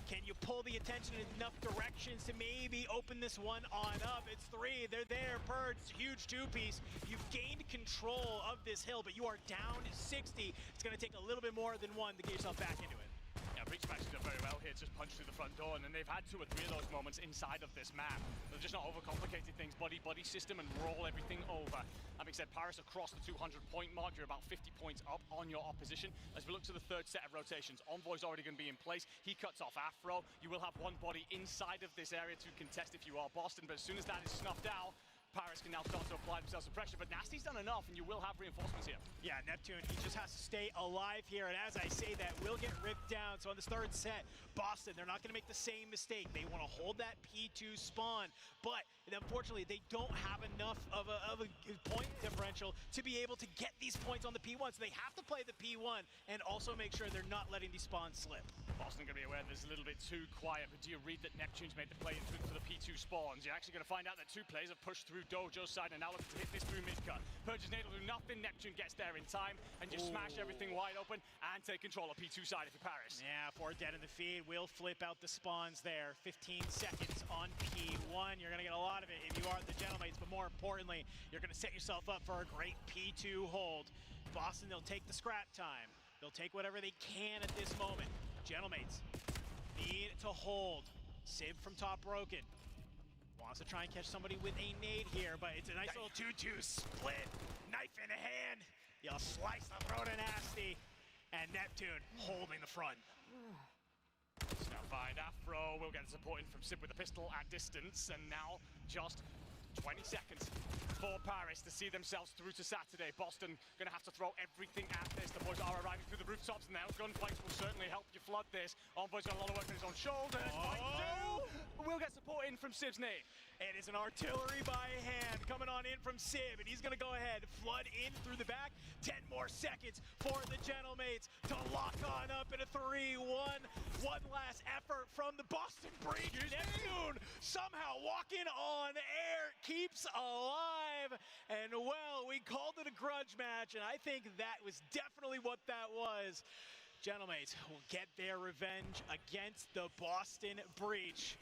Can you pull the attention in enough directions to maybe open this one on up? It's 3, they're there, Purge, huge 2-piece. You've gained control of this hill, but you are down 60. It's gonna take a little bit more than 1 to get yourself back into it. Yeah, Breach matches it very well here, just punch through the front door, and then they've had 2 or 3 of those moments inside of this map. They're just not overcomplicating things, buddy system, and roll everything over. Having said, Paris across the 200-point mark, you're about 50 points up on your opposition. As we look to the 3rd set of rotations, Envoy's already going to be in place. He cuts off Afro. You will have 1 body inside of this area to contest if you are Boston, but as soon as that is snuffed out, Paris can now start to apply themselves some pressure, but Nasty's done enough, and you will have reinforcements here. Yeah, Neptune, he just has to stay alive here, and as I say that, will get ripped down. So on this 3rd set, Boston, they're not going to make the same mistake. They want to hold that P2 spawn, but unfortunately, they don't have enough of a point differential to be able to get these points on the P1, so they have to play the P1 and also make sure they're not letting these spawns slip. Boston going to be aware that it's a little bit too quiet, but do you read that Neptune's made the play through for the P2 spawns? You're actually going to find out that 2 players have pushed through Dojo's side and now looking to hit this through mid-cut. Purge's Nade will do nothing. Neptune gets there in time and just smash everything wide open and take control of P2 side if you're Paris. Yeah, 4 dead in the feed. Will flip out the spawns there. 15 seconds on P1. You're going to get a lot of it if you are the Gentlemates, but more importantly, you're going to set yourself up for a great P2 hold. Boston, they'll take the scrap time. They'll take whatever they can at this moment. Gentlemates need to hold. Sib from top broken. Wants to try and catch somebody with a nade here, but it's a nice little 2-2 split. Knife in the hand. You'll slice the throat of Nasty. And Neptune holding the front. It's now fine. Afro will get support in from Sib with a pistol at distance, and now just 20 seconds for Paris to see themselves through to Saturday. Boston gonna have to throw everything at this. The boys are arriving through the rooftops now. Gunfights will certainly help you flood this. Envoy's got a lot of work on his own shoulders. We'll get support in from Sib's nade. It is an artillery by hand coming on in from Sib, and he's gonna go ahead, flood in through the back. 10 more seconds for the Gentlemates to lock on up in a 3-1. One last effort from the Boston Breach. Neptune somehow walking on air, keeps alive. And well, we called it a grudge match, and I think that was definitely what that was. Gentlemates will get their revenge against the Boston Breach.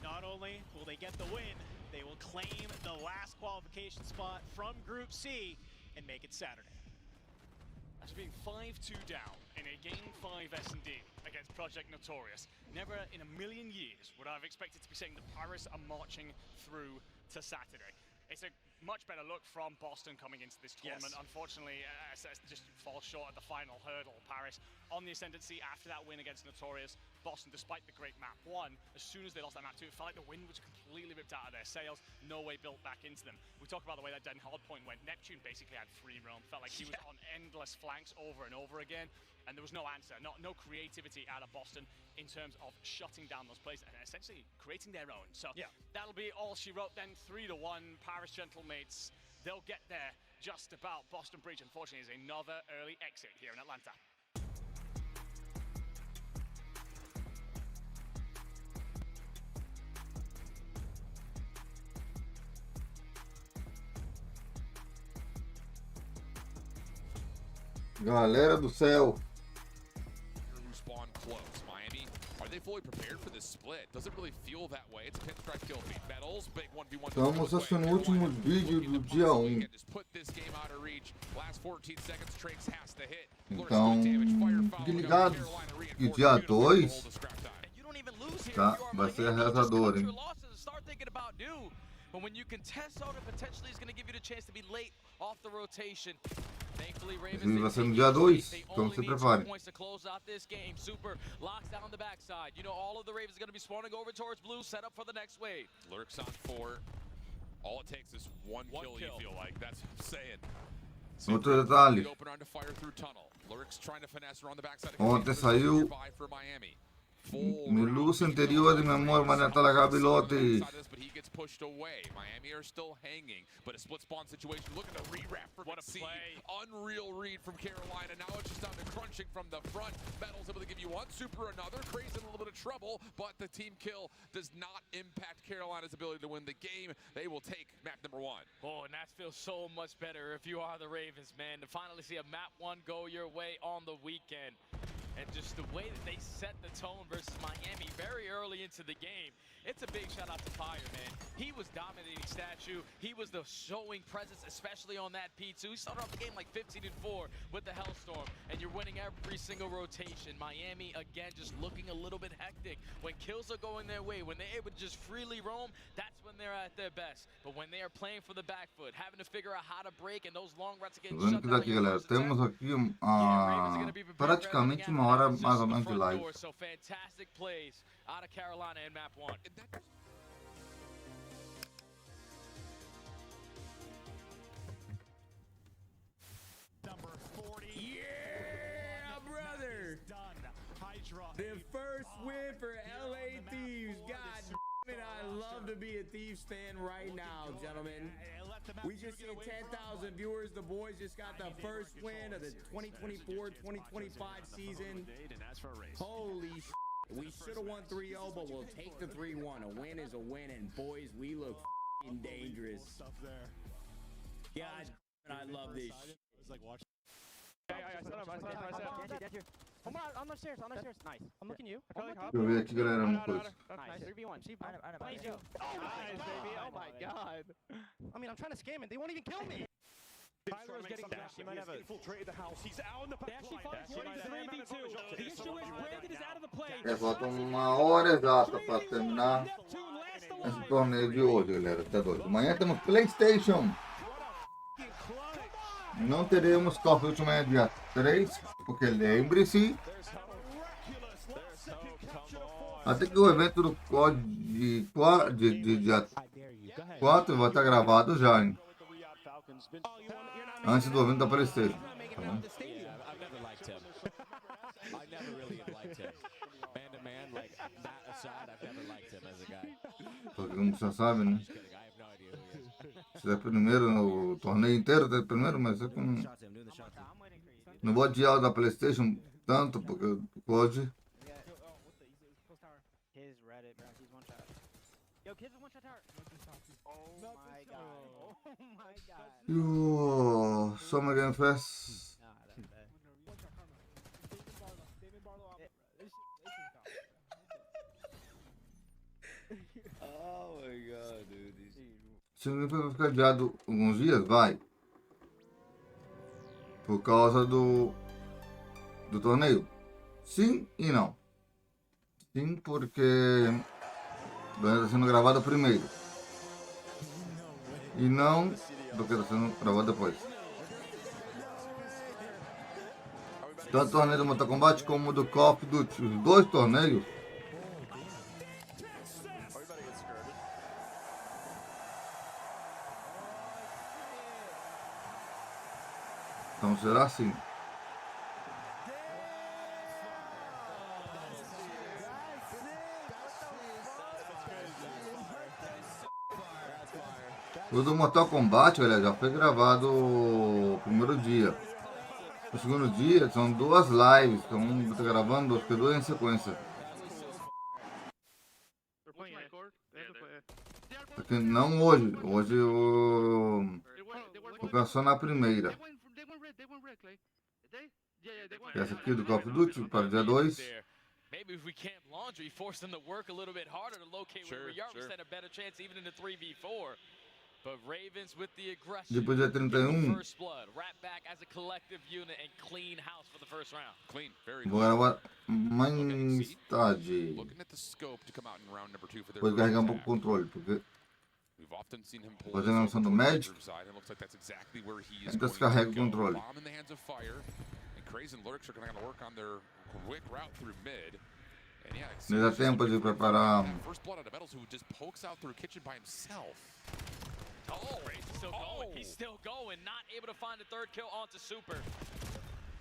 Not only will they get the win, they will claim the last qualification spot from Group C and make it Saturday. After being 5-2 down in a Game 5 S&D against Project Notorious, never in a million years would I have expected to be saying that Paris are marching through to Saturday. It's a much better look from Boston coming into this tournament. Unfortunately, just falls short at the final hurdle. Paris on the ascendancy after that win against Notorious. Boston, despite the great map 1, as soon as they lost that map 2, it felt like the wind was completely ripped out of their sails. No way built back into them. We talk about the way that Den Hardpoint went. Neptune basically had free roam. Felt like he was on endless flanks over and over again. And there was no answer, no creativity out of Boston in terms of shutting down those plays and essentially creating their own. So that'll be all she wrote then. 3-1, Paris Gentlemates. They'll get there just about. Boston Breach, unfortunately, is another early exit here in Atlanta. Galera do céu. Spawn close. Miami, are they fully prepared for this split? Doesn't really feel that way. It's a pinstripe kill feed. Metals, big 1v1. Estamos assistindo o último vídeo do dia 1. Então, fiquem ligados que dia 2 tá, vai ser arrasador, hein? But when you can test out it, potentially is going to give you the chance to be late off the rotation. Thankfully, Ravens vai ser no dia 2, então se preparem. points to close out this game. Super locks down the backside. You know, all of the Ravens are going to be spawning over towards blue, set up for the next wave. Lurks on 4. All it takes is one kill, you feel like. That's what I'm saying. Outro detalhe. Ontem saiu Milus interior de memória, mas não tá lá cabelote. But he gets pushed away. Miami are still hanging, but a split spawn situation. Looking to re-wrap from play. Unreal read from Carolina. Now it's just down to crunching from the front. Metal's able to give you one, Super another. Crazy in a little bit of trouble, but the team kill does not impact Carolina's ability to win the game. They will take map number 1. Oh, and that feels so much better if you are the Ravens, man, to finally see a map 1 go your way on the weekend. And just the way that they set the tone versus Miami very early into the game, it's a big shout out to Pyre, man. He was dominating Statue. He was the showing presence, especially on that P2. He started off the game like 15-4 with the Hellstorm, and you're winning every single rotation. Miami, again, just looking a little bit hectic. When kills are going their way, when they're able to just freely roam, that's when they're at their best. But when they are playing for the back foot, having to figure out how to break, and those long runs again shut down. Aqui, galera, temos aqui praticamente uma hora mais ou menos de live. So fantastic plays out of Carolina in map 1. Number 40. Yeah, brother. The first win for LA Thieves. God damn it, I love to be a Thieves fan right now, gentlemen. We just hit 10,000 viewers. The boys just got the first win of the 2024-2025 season. Holy shit. We should have won 3-0, but we'll take the 3-1. A win is a win, and boys, we look f***ing dangerous. God, I love this shit. Come on the stairs, Nice. I'm looking at you. Deixa eu ver aqui, galera, uma coisa. Nice. 3v1. Please do. Oh, nice, baby. Oh, my God. I mean, I'm trying to scam it. They won't even kill me. Tyler's getting dashed. He might have infiltrated the house. He's out in the back. They actually fought 3v2. The issue is Brandon is out of the play. Falta uma hora exata para terminar esse torneio de hoje, galera. Até 2. Amanhã temos PlayStation. Não teremos Call of Duty amanhã dia 3, porque lembre-se, até que o evento do COD de dia 4 vai estar gravado já, hein? Antes do evento da PlayStation. Tá bom? Porque como você sabe, né? Se é primeiro, o torneio inteiro é primeiro, mas é com... Não vou adiar da PlayStation tanto, porque o COD... E o Summer Game Fest... Oh my God, dude. Se não vai ficar adiado alguns dias, vai. Por causa do torneio. Sim e não. Sim, porque vai estar sendo gravado primeiro. E não do que está sendo gravado depois. Tanto o torneio do Mortal Kombat como do Call of Duty. Os dois torneios então será assim. O do Mortal Kombat, olha, já foi gravado o primeiro dia. O segundo dia são duas lives, então um tá gravando, acho que duas em sequência. Porque não hoje, hoje eu vou ficar só na primeira. Essa aqui do Call of Duty para o dia 2. Maybe if we camp Laundry, force them to work a little bit harder to locate where we are, we stand a better chance even in the 3v4. But Ravens with the aggression. Depois dia 31. First blood, right back as a collective unit and clean house for the first round. Clean, very Vou gravar mais tarde. Vou carregar um pouco o controle, porque fazendo a noção do médico, então se carrega o controle. Não dá tempo de preparar. Oh, Ray's still going. He's still going, not able to find a third kill onto Super.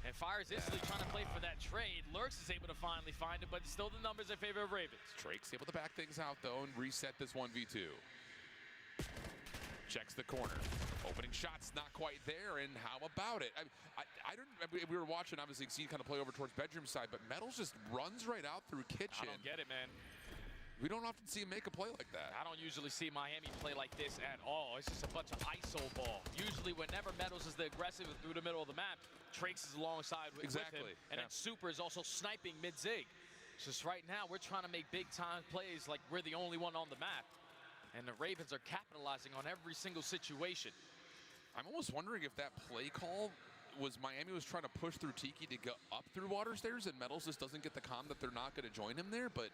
And Fire's instantly trying to play for that trade. Lurks is able to finally find it, but still the numbers in favor of Ravens. Drake's able to back things out though and reset this 1v2. Checks the corner. Opening shot's not quite there, and how about it? We were watching, obviously, see kind of play over towards bedroom side, but Metals just runs right out through kitchen. I don't get it, man. We don't often see him make a play like that. I don't usually see Miami play like this at all. It's just a bunch of ISO ball. Usually whenever Metals is the aggressive through the middle of the map, Trakes is alongside with him. And then Super is also sniping mid-zig. It's just right now, we're trying to make big-time plays like we're the only one on the map. And the Ravens are capitalizing on every single situation. I'm almost wondering if that play call was Miami was trying to push through Tiki to go up through water stairs, and Metals just doesn't get the comm that they're not going to join him there, but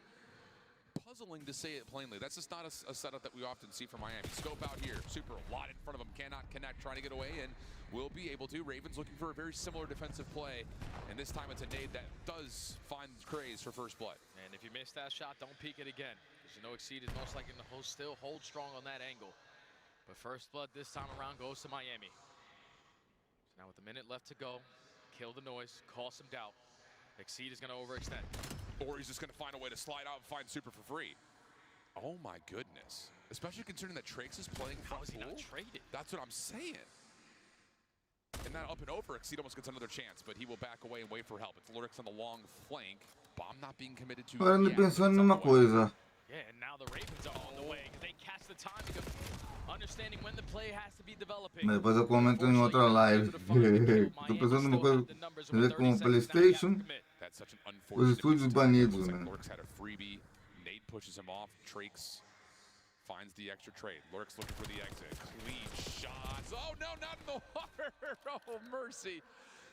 puzzling to say it plainly. That's just not a setup that we often see from Miami. Scope out here. Super, a lot in front of him. Cannot connect, trying to get away, and will be able to. Ravens looking for a very similar defensive play, and this time it's a nade that does find Craze for first blood. And if you miss that shot, don't peek it again, because you know Exceed is most likely to still hold strong on that angle. But first blood this time around goes to Miami. So now with a minute left to go, kill the noise, cause some doubt. Exceed is going to overextend. Or he's just going to find a way to slide out and find Super for free. Oh my goodness. Especially considering that Trakes is playing front. How is he not traded? That's what I'm saying. And that up and over, Exceed almost gets another chance, but he will back away and wait for help. It's Lurks on the long flank. Bomb not being committed to. Agora ando pensando numa coisa. Yeah, and now the Ravens are on the way because they catch the timing of understanding when the play has to be developing. Depois eu comento em outra live. Tô pensando numa coisa a ver com o PlayStation. Os estúdios banidos, né? Lurks had a freebie. Nate pushes him off. Trakes finds the extra trade. Lurks looking for the exit. Clean shots. Oh no, not in the water. Oh mercy.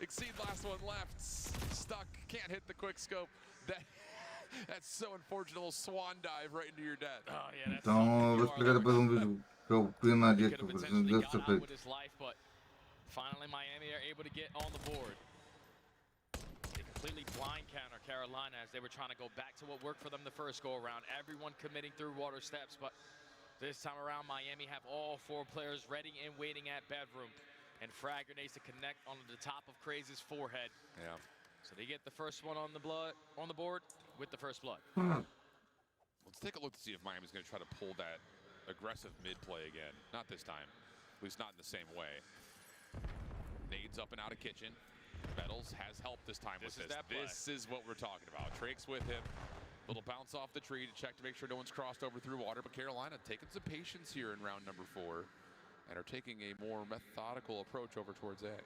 Exceed last one left. Stuck. Can't hit the quick scope. That's so unfortunate. A little swan dive right into your death. Oh yeah, that's então eu vou explicar depois vídeo que eu primaria que eu preciso desse feito. Finally, Miami are able to get on the board. They completely blind counter Carolina as they were trying to go back to what worked for them the first go around. Everyone committing through water steps, but this time around, Miami have all four players ready and waiting at bedroom. And frag grenades to connect on the top of Craze's forehead. Yeah. So they get the first one on the board with the first blood. Let's take a look to see if Miami's going to try to pull that aggressive mid play again. Not this time. At least not in the same way. Nades up and out of kitchen. Metals has help this time with this. This is what we're talking about. Trakes with him. Little bounce off the tree to check to make sure no one's crossed over through water. But Carolina taking some patience here in round number 4 and are taking a more methodical approach over towards A.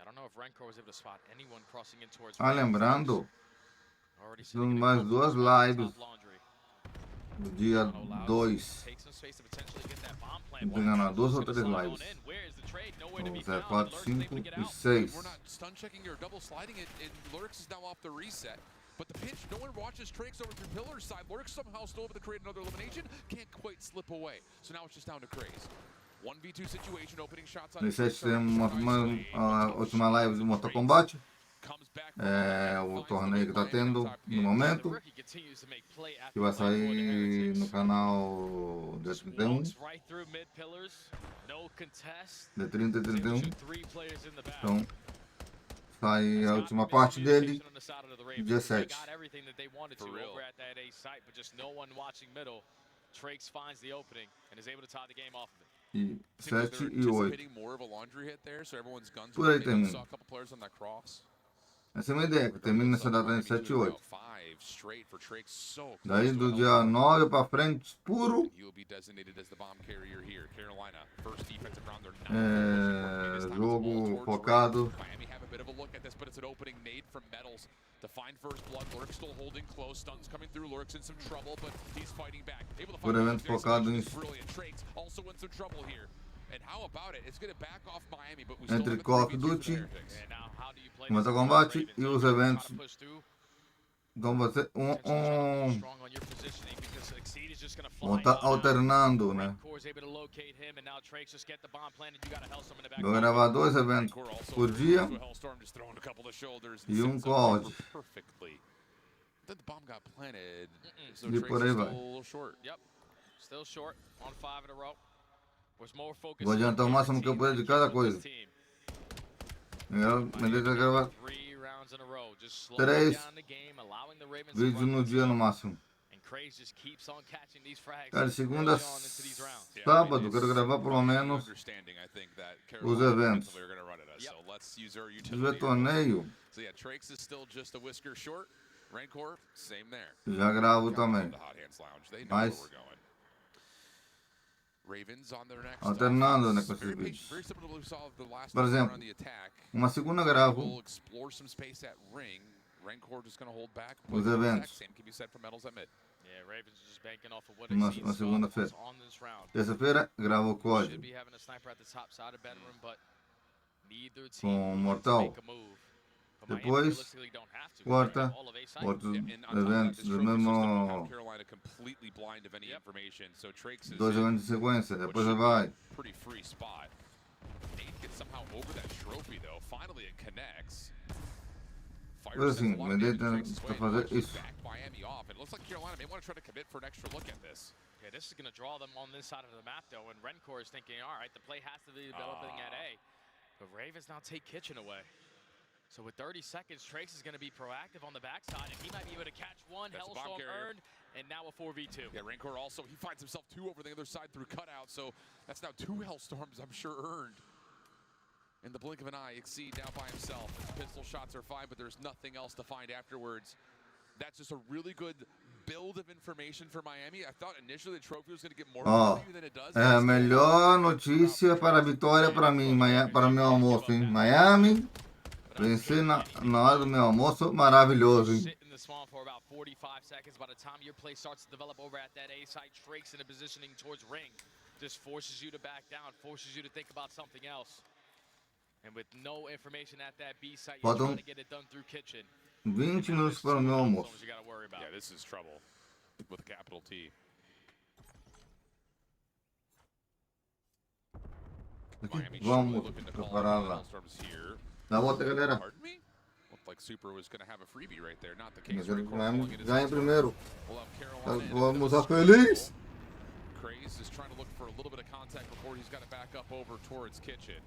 I don't know if Rancor was able to spot anyone crossing in towards. Lembrando, são mais duas lives no dia 2. Ganhando 2 ou 3 lives. 4, 5 e 6. We're not stun checking or double sliding it, and Lurks is now off the reset. But the pinch, no one watches Trakes over through Pillar side. Lurks somehow still able to create another elimination. Can't quite slip away. So now it's just down to Craze. 1v2 situation, opening shots on Nesse temos a última live do Mortal Kombat. É o torneio que tá tendo no momento. Que vai sair no canal dia 31. Dia 30 e 31. Então, sai a última parte dele dia 7. E 7 e 8. Por aí termina. Essa é uma ideia, que termina nessa data em 7 e 8. Daí do dia 9 pra frente, puro. Jogo focado. Por evento focado em entre Call of Duty, Mortal Kombat e os eventos. Então você vão estar alternando, né? Vou gravar 2 eventos por dia e um COD. E por aí vai. Vou adiantar o máximo que eu puder de cada coisa. Me deixa gravar 3 vídeos no dia no máximo. Cara, de segunda a sábado, quero gravar pelo menos os eventos. Se tiver torneio, já gravo também. Mas alternando, né, com esses vídeos. Por exemplo, uma segunda gravo os eventos. Uma segunda-feira. Terça-feira gravo o COD com Mortal. Depois, quarta, outros eventos do mesmo. 2 eventos de sequência, depois vai. Por assim, me deixa pra fazer isso. Yeah, this is going to draw them on this side of the map, though, and Rencor is thinking, all right, the play has to be developing at A. But Ravens now take Kitchen away. So with 30 seconds, Trace is going to be proactive on the backside, and he might be able to catch one. Hellstorm earned, and now a 4v2. Yeah, Rencor also, he finds himself 2 over the other side through cutout, so that's now 2 Hellstorms, I'm sure, earned. In the blink of an eye, Exceed now by himself. Pistol shots are fine, but there's nothing else to find afterwards. That's just a really good build of information for Miami. I thought initially the trophy was going to get more value than it does. É a melhor notícia para a vitória para mim, para o meu almoço, hein? Miami, vencer na hora do meu almoço, maravilhoso, hein? In the spawn for about 45 seconds. By the time your play starts to develop over at that A site, Drake's in a positioning towards Ring. Just forces you to back down, forces you to think about something else. And with no information at that B site, you're trying to get it done through Kitchen. 20 minutos para o meu almoço. Yeah, this is trouble with a capital T. Vamos preparar lá. Dá volta, galera. Like Super was going to have a freebie right there, not the case. Ganha primeiro. Vamos a feliz. Craze is trying to look for a little bit of contact before he's got to back up over towards Kitchen.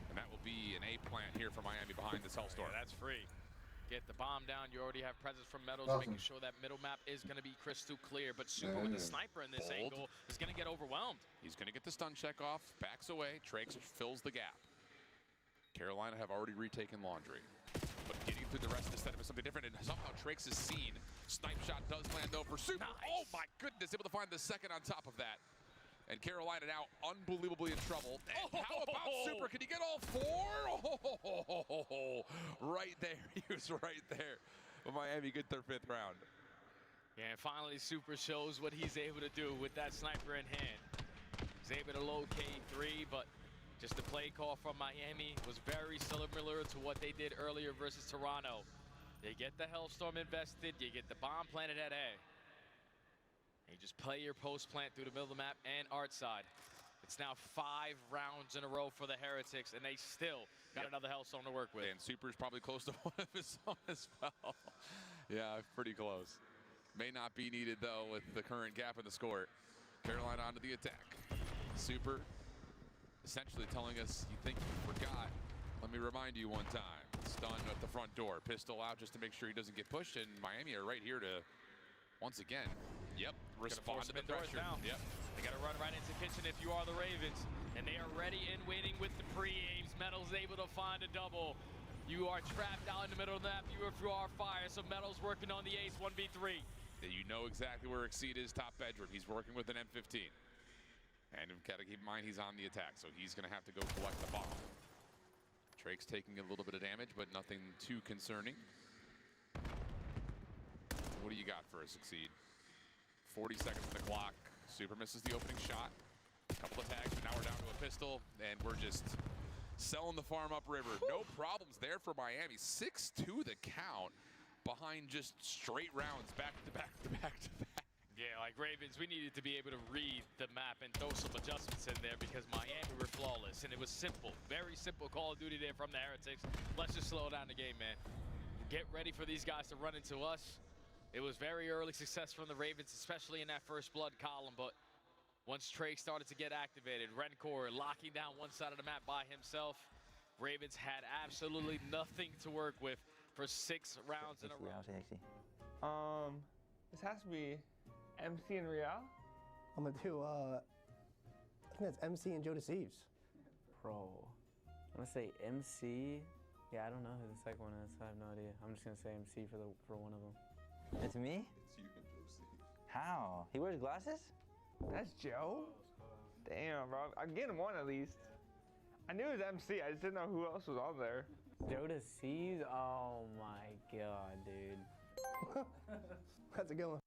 And that will be an A plant here for Miami behind this Hellstorm. Yeah, that's free. Get the bomb down. You already have presence from Metals, making sure that middle map is going to be crystal clear. But Super with the sniper in this angle is going to get overwhelmed. He's going to get the stun check off, backs away. Trakes fills the gap. Carolina have already retaken Laundry. But getting through the rest of the setup is something different, and somehow Trakes is seen. Snipe shot does land though for Super. Nice. Oh my goodness, able to find the second on top of that. And Carolina now unbelievably in trouble. And how about Super? Can he get all 4? Oh, right there. He was right there. But Miami get their 5th round. Yeah, and finally Super shows what he's able to do with that sniper in hand. He's able to locate 3, but just the play call from Miami was very similar to what they did earlier versus Toronto. They get the Hellstorm invested, you get the bomb planted at A. You just play your post plant through the middle of the map and art side. It's now 5 rounds in a row for the Heretics, and they still got another Hellstorm to work with. And Super's probably close to one of his own as well. Yeah, pretty close. May not be needed, though, with the current gap in the score. Carolina onto the attack. Super essentially telling us, you think you forgot. Let me remind you one time. Stun at the front door. Pistol out just to make sure he doesn't get pushed. And Miami are right here to, once again, respond to the pressure. Now. Yep. They got to run right into kitchen if you are the Ravens. And they are ready and waiting with the pre-aims. Metal's able to find a double. You are trapped out in the middle of the map. You are Fire. So Metal's working on the ace 1v3. You know exactly where Exceed is, top bedroom. He's working with an M15. And you've got to keep in mind he's on the attack, so he's going to have to go collect the bomb. Trake's taking a little bit of damage, but nothing too concerning. What do you got for us, Exceed? 40 seconds on the clock. Super misses the opening shot. A couple of tags, but now we're down to a pistol, and we're just selling the farm upriver. No problems there for Miami. 6-2 the count behind just straight rounds, back to back to back to back. Yeah, like Ravens, we needed to be able to read the map and throw some adjustments in there because Miami were flawless, and it was simple, very simple Call of Duty there from the Heretics. Let's just slow down the game, man. Get ready for these guys to run into us. It was very early success from the Ravens, especially in that first blood column, but once Trey started to get activated, Rencor locking down one side of the map by himself, Ravens had absolutely nothing to work with for 6 rounds in a row. This has to be MC and Real? I'm gonna do, I think that's MC and Joe Deceives. Bro, I'm gonna say MC. Yeah, I don't know who the second one is. I have no idea. I'm just gonna say MC for one of them. It's me? It's you and Joe Deceives. How? He wears glasses? That's Joe? Damn, bro. I'm getting one at least. I knew it was MC. I just didn't know who else was on there. Joe Deceives? Oh my god, dude. That's a good one.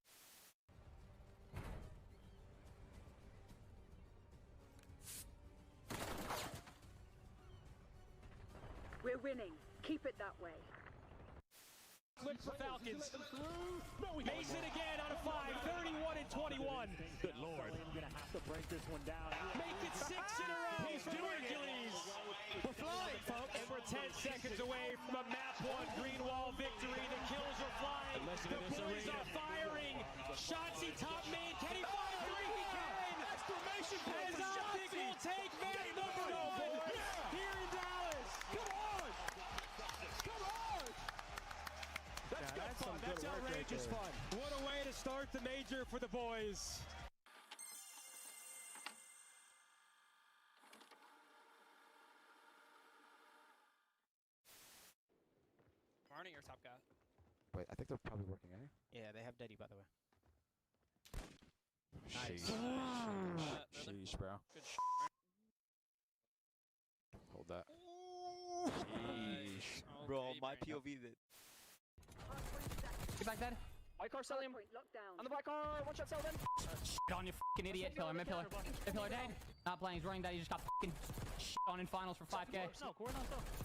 We're winning. Keep it that way. Flip for Falcons. Mason again on a 5, 31 and 21. Good lord. I'm gonna have to break this one down. Make it 6 in a row. He's doing Hercules. We're flying, folks. And we're 10 seconds away from a map 1 green wall victory. The kills are flying. The boys are firing. Shotzzy top main. Can he fire 3? He can. Exclamation point. As Optic will take man number 1 here in Dallas. Come on. Come on. That's good fun. That's outrageous fun. What a way to start the major for the boys. Arnie, your top guy. Wait, I think they're probably working, eh? Yeah, they have Deddy, by the way. Sheesh. Sheesh, bro. Good Hold that. Sheesh. Bro, my POV that. Get back, Dad. White car, sell him. On the black car, one shot, sell them. On you fucking idiot, pillar, mid pillar. Mid pillar dead. Not playing, he's running dead, he just got fucking on in finals for 5K.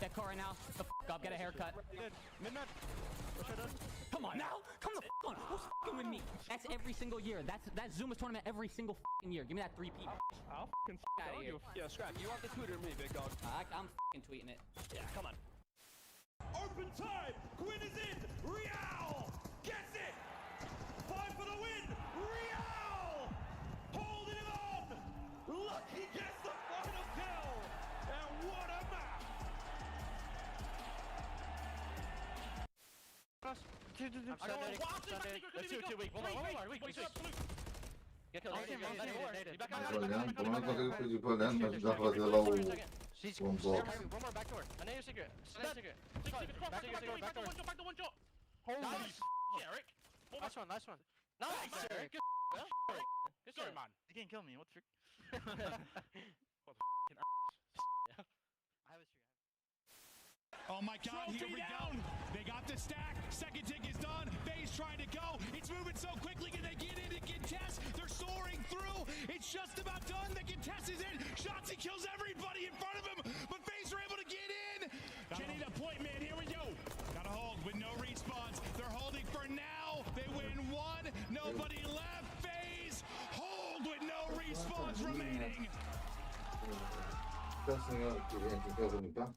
That car right now, the up, get a haircut. Come on now, come the on. Who's fucking with me? That's every single year. That's Zuma's tournament every single fucking year. Give me that 3P. I'll fucking out of here. Yeah, Scrap, you want the Twitter me, big dog. I'm fucking tweeting it. Yeah, come on. Open time. Quinn is in. Real gets it. 5 for the win. Real holding it on. Lucky gets the final kill. And what a map. Olhando, como não consigo fugir por dentro pra tentar fazer lá o unbox. One more back door. I know your secret. I know your secret. Back door. Holy Eric. Nice one, nice one. Nice, Eric. Good story, man. You can't kill me. What's your... Oh my god, here we go. They got the stack. Second tick is done. FaZe trying to go. It's moving so quickly. Can they get in and contest? They're soaring through. It's just about done. The contest is in. Shotzzy kills everybody in front of him, but FaZe are able to get in. Kenny the point man. Here we go. Gotta hold with no respawns. They're holding for now. They win 1. Nobody left. FaZe hold with no respawns remaining. Tá assim, ó, que vem aqui que eu vou limpar.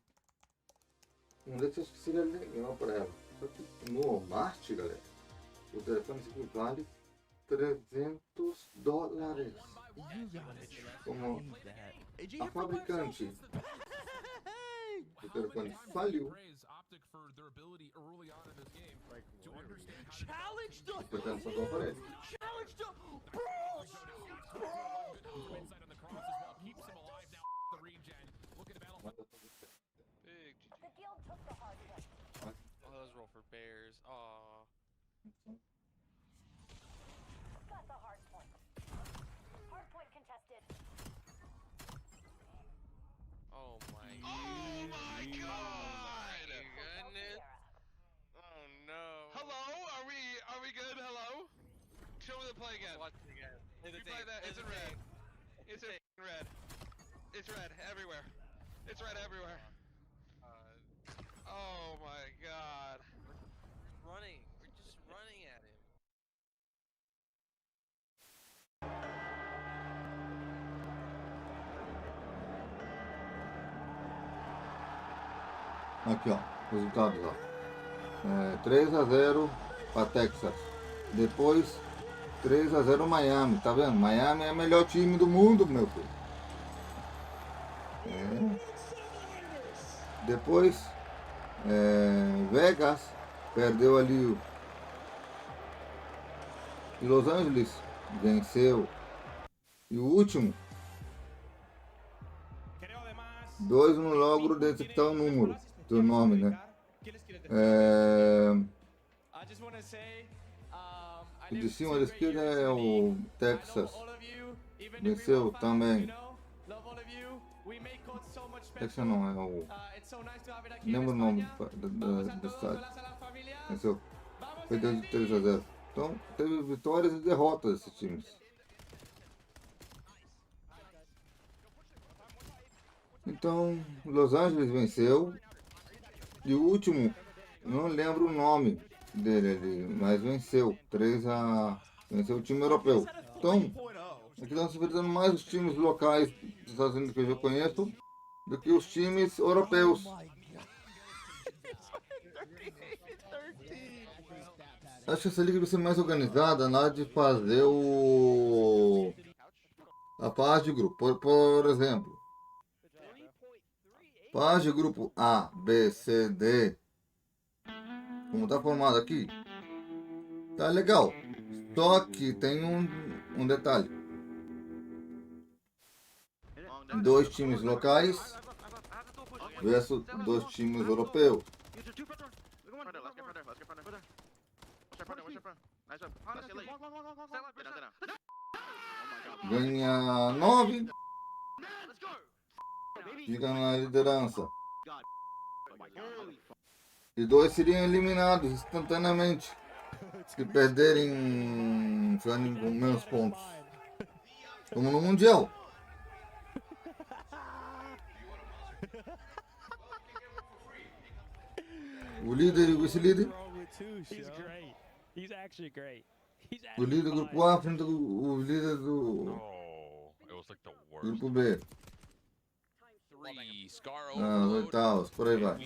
Um desses eu acho que seria legal pra ela. Só que no Walmart, galera, o telefone aqui vale $300. Como a fabricante do telefone faliu, portanto, só para ele. Oh, those roll for bears. Aw. Got the hard point. Hard point contested. Oh my Oh my god! goodness. Oh no. Hello? Are we good? Hello? Show me the play again. Watch it again. You play that. It's in red. It's in red. It's red everywhere. It's red everywhere. Oh my god. Running. We're just running at him. Aqui, ó, resultados, ó. 3-0 para Texas. Depois 3-0 Miami, tá vendo? Miami é o melhor time do mundo, meu filho. Depois Vegas perdeu ali e Los Angeles venceu. E o último 2 no logro desse que tá o número, teu nome, né? O de cima da esquerda é o Texas. Venceu também. Texas não, é o... Não lembro o nome do estádio. Venceu. Foi de 3-0. Então, teve vitórias e derrotas esses times. Então, Los Angeles venceu. E o último, não lembro o nome dele ali, mas venceu. Venceu o time europeu. Então, aqui estão se enfrentando mais os times locais dos Estados Unidos que eu já conheço do que os times europeus. Acho que essa liga vai ser mais organizada na hora de fazer a fase de grupo. Por exemplo, fase de grupo A, B, C, D, como está formado aqui, tá legal. Só que tem um detalhe. 2 times locais versus 2 times europeus. Ganha 9, fica na liderança. E 2 seriam eliminados instantaneamente se perderem, ficando com menos pontos, como no Mundial. O líder e o vice-líder. O líder do grupo A frente o líder do grupo B. Oitavos, por aí vai.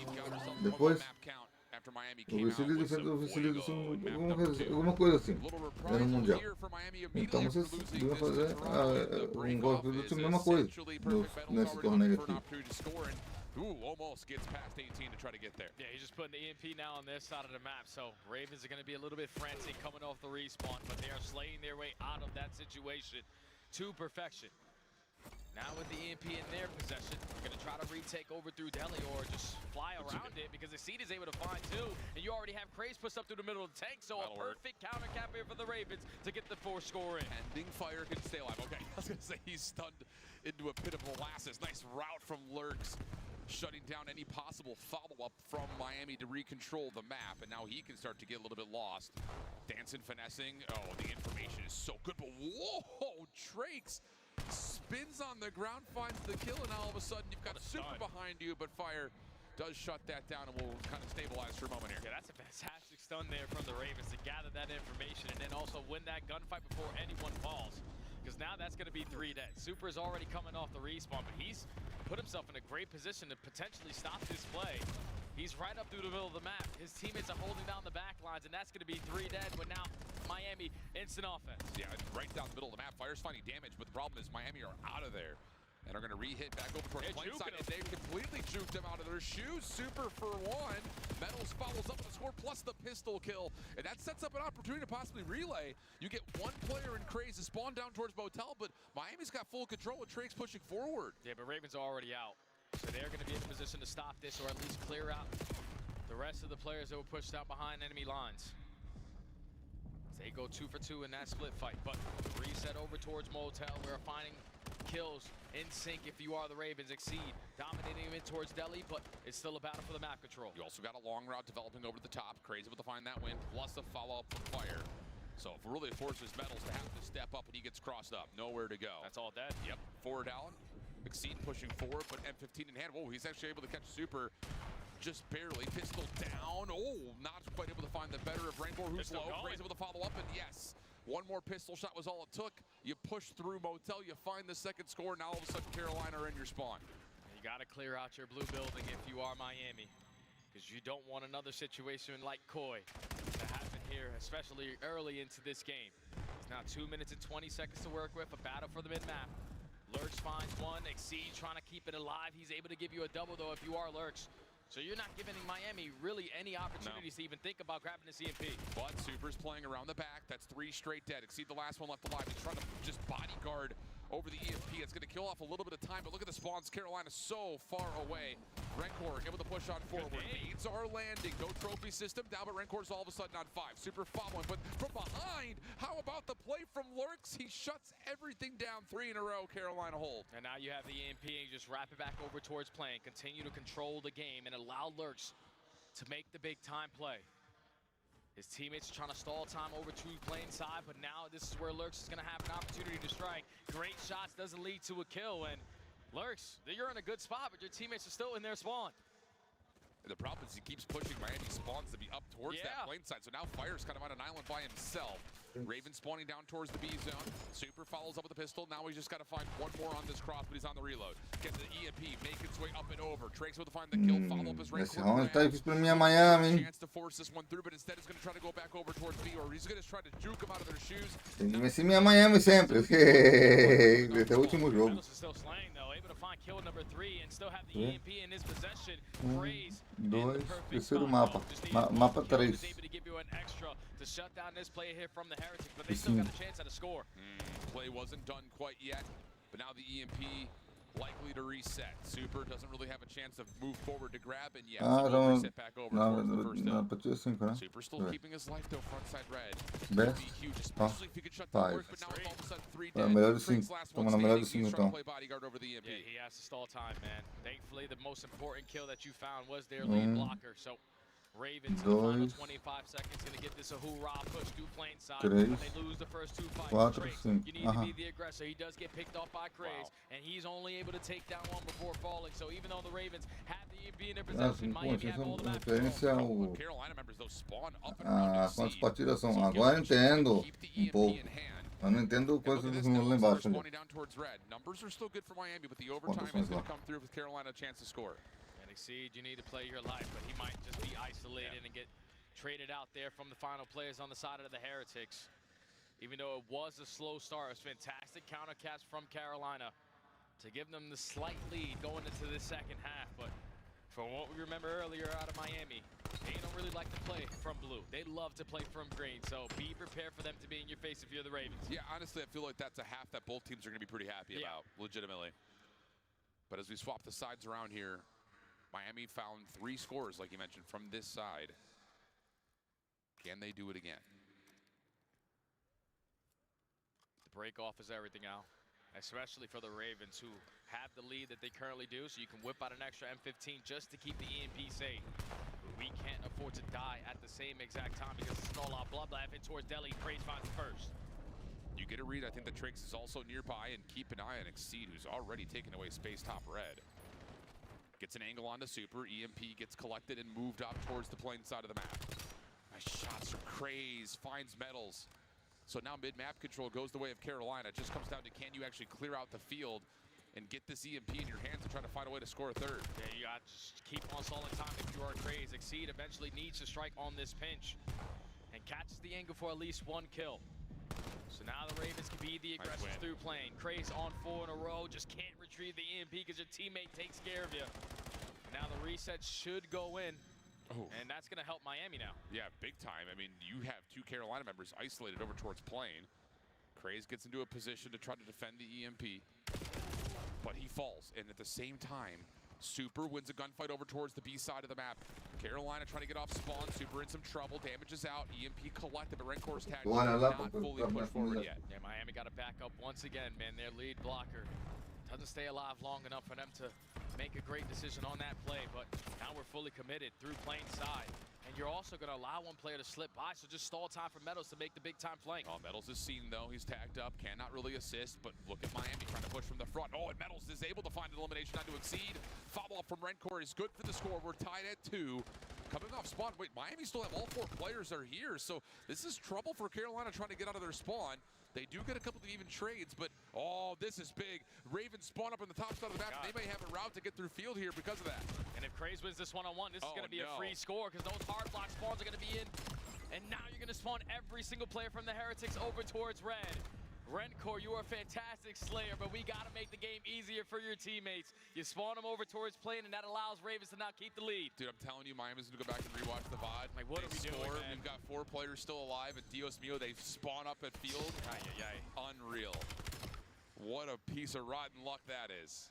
Depois, o vice-líder frente o vice-líder, alguma coisa assim. Era no Mundial. Então vocês deviam fazer um golpe do time, a mesma coisa nesse torneio aqui. Ooh, almost gets past 18 to try to get there. Yeah, he's just putting the EMP now on this side of the map, so Ravens are going to be a little bit frantic coming off the respawn, but they are slaying their way out of that situation to perfection. Now with the EMP in their possession, they're going to try to retake over through Delhi or just fly around it because the seed is able to find 2, and you already have Kraze pushed up through the middle of the tank, so a perfect counter cap here for the Ravens to get the 4th score in. Pending fire can stay alive. Okay, I was going to say he's stunned into a pit of molasses. Nice route from Lurks, shutting down any possible follow-up from Miami to recontrol the map, and now he can start to get a little bit lost. Dancing, finessing. Oh, the information is so good, but whoa, Trakes spins on the ground, finds the kill, and now all of a sudden you've got Super behind you, but Fire does shut that down and will kind of stabilize for a moment here. Yeah, that's a fantastic stun there from the Ravens to gather that information and then also win that gunfight before anyone falls. because now that's going to be 3 dead. Super is already coming off the respawn, but he's put himself in a great position to potentially stop this play. He's right up through the middle of the map. His teammates are holding down the back lines, and that's going to be 3 dead, but now Miami, instant offense. Yeah, right down the middle of the map. Fire's finding damage, but the problem is Miami are out of there. And are going to re-hit back over towards the plane side, and they've completely juked them out of their shoes. Super for 1. Metals follows up with a score plus the pistol kill. And that sets up an opportunity to possibly relay. You get 1 player in Craze to spawn down towards Motel, but Miami's got full control with Trakes pushing forward. Yeah, but Ravens are already out. So they're going to be in a position to stop this, or at least clear out the rest of the players that were pushed out behind enemy lines. They go 2 for 2 in that split fight, but reset over towards Motel. We're finding kills in sync if you are the Ravens. Exceed dominating him in towards Delhi, but it's still a battle for the map control. You also got a long route developing over to the top. Crazy able to find that win, plus a follow-up from Fire. So if it really forces Metals to have to step up and he gets crossed up, nowhere to go. That's all dead. Yep, 4 down. Exceed pushing forward, but M15 in hand. Whoa, he's actually able to catch Super just barely. Pistol down. Oh, not quite able to find the better of Rainbow, who's low. Crazy able to follow up, and yes, 1 more pistol shot was all it took. You push through Motel, you find the second score, now all of a sudden Carolina are in your spawn. You got to clear out your blue building if you are Miami, because you don't want another situation like Koi to happen here, especially early into this game. It's now 2 minutes and 20 seconds to work with, a battle for the mid-map. Lurks finds 1, Exceed trying to keep it alive. He's able to give you a double, though, if you are Lurks. So you're not giving Miami really any opportunities to even think about grabbing the EMP. But Super's playing around the back. That's 3 straight dead. Exceed the last one left alive. He's trying to just bodyguard over the EMP. It's going to kill off a little bit of time, but look at the spawns. Carolina so far away. Rencor able to push on forward. Nades are landing. No trophy system down, but Rencor's all of a sudden on 5. Super following, but from behind, how about the play from Lurks? He shuts everything down. 3 in a row, Carolina hold. And now you have the EMP and you just wrap it back over towards playing. Continue to control the game and allow Lurks to make the big time play. His teammates are trying to stall time over to plane side, but now this is where Lurks is going to have an opportunity to strike. Great shots doesn't lead to a kill, and Lurks, you're in a good spot, but your teammates are still in their spawn. And the problem is he keeps pushing Miami spawns to be up towards that plane side, so now Fire's kind of on an island by himself. Raven spawning down towards the B zone. Super follows up with a pistol. Now he's just got to find 1 more on this cross, but he's on the reload. Get the EMP, make its way up and over. Trakes able to find the kill. Follow up his rank. Esse round tá difícil pra mim, a Miami. Chance to force this one through, but instead he's going to try to go back over towards B, or he's going to try to juke him out of their shoes. Tem que vencer minha Miami sempre. Esse é o último jogo. Still slaying though, able to find kill number 3 and still have the EMP in his possession. 2, terceiro mapa. Mapa 3. Able to give you an extra to shut down this play here from the Heretics, but they still got a chance at a score. Play wasn't done quite yet, but now the EMP likely to reset. Super doesn't really have a chance to move forward to grab, and yes, reset back over towards the first Não, partida 5, né? Super still keeping his life though, front side red. Best. Huge, especially if he could shut down work, but now all of a sudden 3 É, dead. melhor de 5. Toma na melhor de 5 então. Play bodyguard over the EMP. Yeah, he has to stall time, man. Thankfully, the most important kill that you found was their lead blocker, so Ravens in the final 25 seconds gonna get this a hoorah push through plane side. They lose the first 2 fights. 4, Craze, 5. you need to be the aggressor. He does get picked off by Craze, and he's only able to take down 1 before falling. So even though the Ravens have the EMP in their possession, Miami have all the map control. Carolina members though spawn up and around Quantas partidas são? Agora eu entendo pouco. Eu não entendo coisas dos números lá embaixo. Down towards red. Numbers are still good for Miami, but the overtime is going to come through with Carolina a chance to score. And Exceed, you need to play your life, but he might just be isolated and get traded out there from the final players on the side of the Heretics. Even though it was a slow start, it was fantastic countercast from Carolina to give them the slight lead going into the second half. But from what we remember earlier out of Miami, they don't really like to play from blue. They love to play from green, so be prepared for them to be in your face if you're the Ravens. Yeah, honestly, I feel like that's a half that both teams are going to be pretty happy about, legitimately. But as we swap the sides around here, Miami found 3 scores, like you mentioned, from this side. Can they do it again? The break off is everything now, especially for the Ravens, who have the lead that they currently do, so you can whip out an extra M15 just to keep the EMP safe. We can't afford to die at the same exact time because it's an all-out bloodbath in towards Delhi. Craze finds first. You get a read. I think the Trakes is also nearby, and keep an eye on Exceed, who's already taken away space top red. Gets an angle onto Super. EMP gets collected and moved up towards the plane side of the map. Nice shots from Craze. Finds Metals. So now mid-map control goes the way of Carolina. It just comes down to can you actually clear out the field and get this EMP in your hands and try to find a way to score a third. Yeah, you got to just keep on solid time if you are Craze. Exceed eventually needs to strike on this pinch and catches the angle for at least one kill. So now the Ravens can be the aggressors through playing. Craze on 4 in a row, just can't retrieve the EMP because your teammate takes care of you. Now the reset should go in. Oh. And that's going to help Miami now. Yeah, big time. I mean, you have 2 Carolina members isolated over towards plane. Craze gets into a position to try to defend the EMP, but he falls. And at the same time, Super wins a gunfight over towards the B side of the map. Carolina trying to get off spawn. Super in some trouble. Damage is out. EMP collected, but Renkor's tag not fully pushed forward yet. Yeah, Miami got to back up once again, man. Their lead blocker doesn't stay alive long enough for them to make a great decision on that play, but now we're fully committed through plane side. And you're also going to allow one player to slip by, so just stall time for Metals to make the big time flank. Oh, Metals is seen though. He's tagged up, cannot really assist, but look at Miami trying to push from the front. Oh, and Metals is able to find an elimination onto Exceed. Follow up from Renkor is good for the score. We're tied at 2. Coming off spawn. Wait, Miami still have all 4 players are here, so this is trouble for Carolina trying to get out of their spawn. They do get a couple of even trades, but oh, this is big. Ravens spawn up on the top side of the map. They may have a route to get through field here because of that. And if Craze wins this one-on-one, this is going to be a free score because those hard block spawns are going to be in. And now you're going to spawn every single player from the Heretics over towards red. Renkor, you are a fantastic slayer, but we got to make the game easier for your teammates. You spawn them over towards plane, and that allows Ravens to not keep the lead. Dude, I'm telling you, Miami's going to go back and rewatch the VOD. Like, what are we doing, man? We've got 4 players still alive, and Dios Mio, they spawn up at field. Unreal. What a piece of rotten luck that is.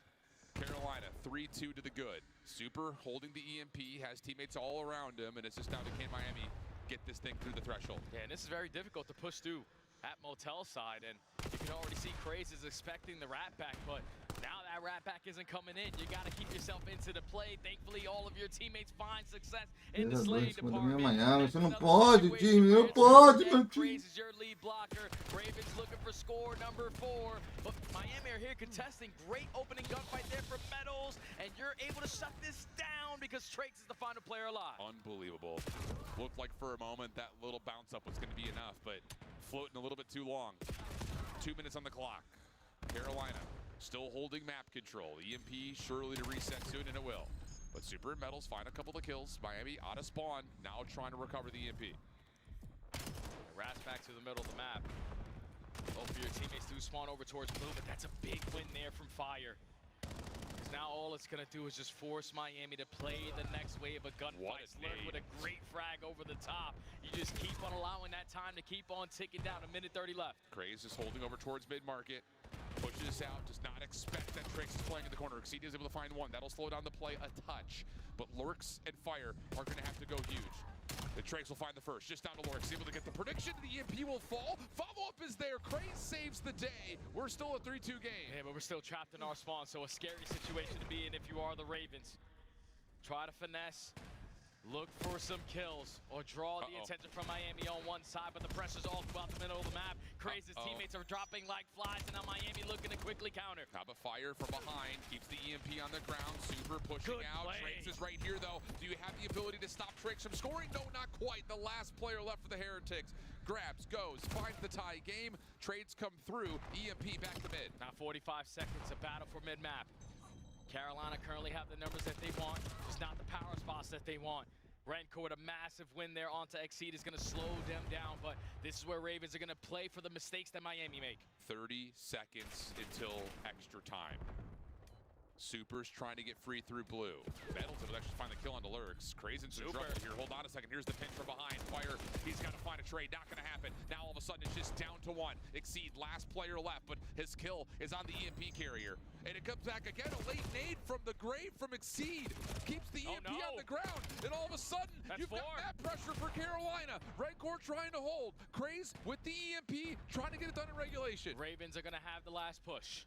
Carolina, 3-2 to the good. Super holding the EMP, has teammates all around him, and it's just down to can Miami get this thing through the threshold. Yeah, and this is very difficult to push through at Motel side, and you can already see Craze is expecting the rat pack, but now that rat pack isn't coming in. You got to keep yourself into the play. Thankfully, all of your teammates find success in the slaying department. Miami, você não pode, time, não pode, meu time. Craze is your lead blocker. Ravens looking for score number 4, but Miami are here contesting. Great opening gunfight there for Metals, and you're able to shut this down because Trakes is the final player alive. Unbelievable. Looked like for a moment that little bounce up was going to be enough, but floating a little bit too long. 2 minutes on the clock. Carolina still holding map control. EMP surely to reset soon, and it will. But Super and Metals find a couple of kills. Miami out of spawn, now trying to recover the EMP. Rats back to the middle of the map. Hope for your teammates to spawn over towards blue, but that's a big win there from Fire. Because now all it's going to do is just force Miami to play the next wave of gunfights. Lurk with a great frag over the top. You just keep on allowing that time to keep on ticking down. 1:30 left. Craze is holding over towards mid-market. Pushes out, does not expect that Trakes is playing in the corner. Exceed is able to find one. That'll slow down the play a touch. But Lurks and Fire are going to have to go huge. The Trakes will find the first, just down to Lurks. Able to get the prediction. The EMP will fall. Follow-up is there. Craze saves the day. We're still a 3-2 game. Yeah, but we're still trapped in our spawn, so a scary situation to be in if you are the Ravens. Try to finesse. Look for some kills or draw the attention from Miami on one side, but the pressure's all throughout the middle of the map. Craze's teammates are dropping like flies, and now Miami looking to quickly counter. Now but Fire from behind keeps the EMP on the ground. Super pushing out. Trakes is right here though. Do you have the ability to stop Trakes from scoring? No, not quite. The last player left for the Heretics. Grabs, goes, finds the tie game. Trades come through. EMP back to mid. Now 45 seconds, a battle for mid-map. Carolina currently have the numbers that they want, just not the power spots that they want. Renkor with a massive win there onto Exceed is going to slow them down, but this is where Ravens are going to play for the mistakes that Miami make. 30 seconds until extra time. Super's trying to get free through blue. Metals will actually find the kill on the Lurks. Craze into trouble here. Hold on a second. Here's the pinch from behind. Fire. He's got to find a trade. Not going to happen. Now all of a sudden it's just down to 1. Exceed. Last player left, but his kill is on the EMP carrier. And it comes back again. A late nade from the grave from Exceed. Keeps the EMP on the ground. And all of a sudden, you've got that pressure for Carolina. Renkor trying to hold. Craze with the EMP trying to get it done in regulation. Ravens are going to have the last push.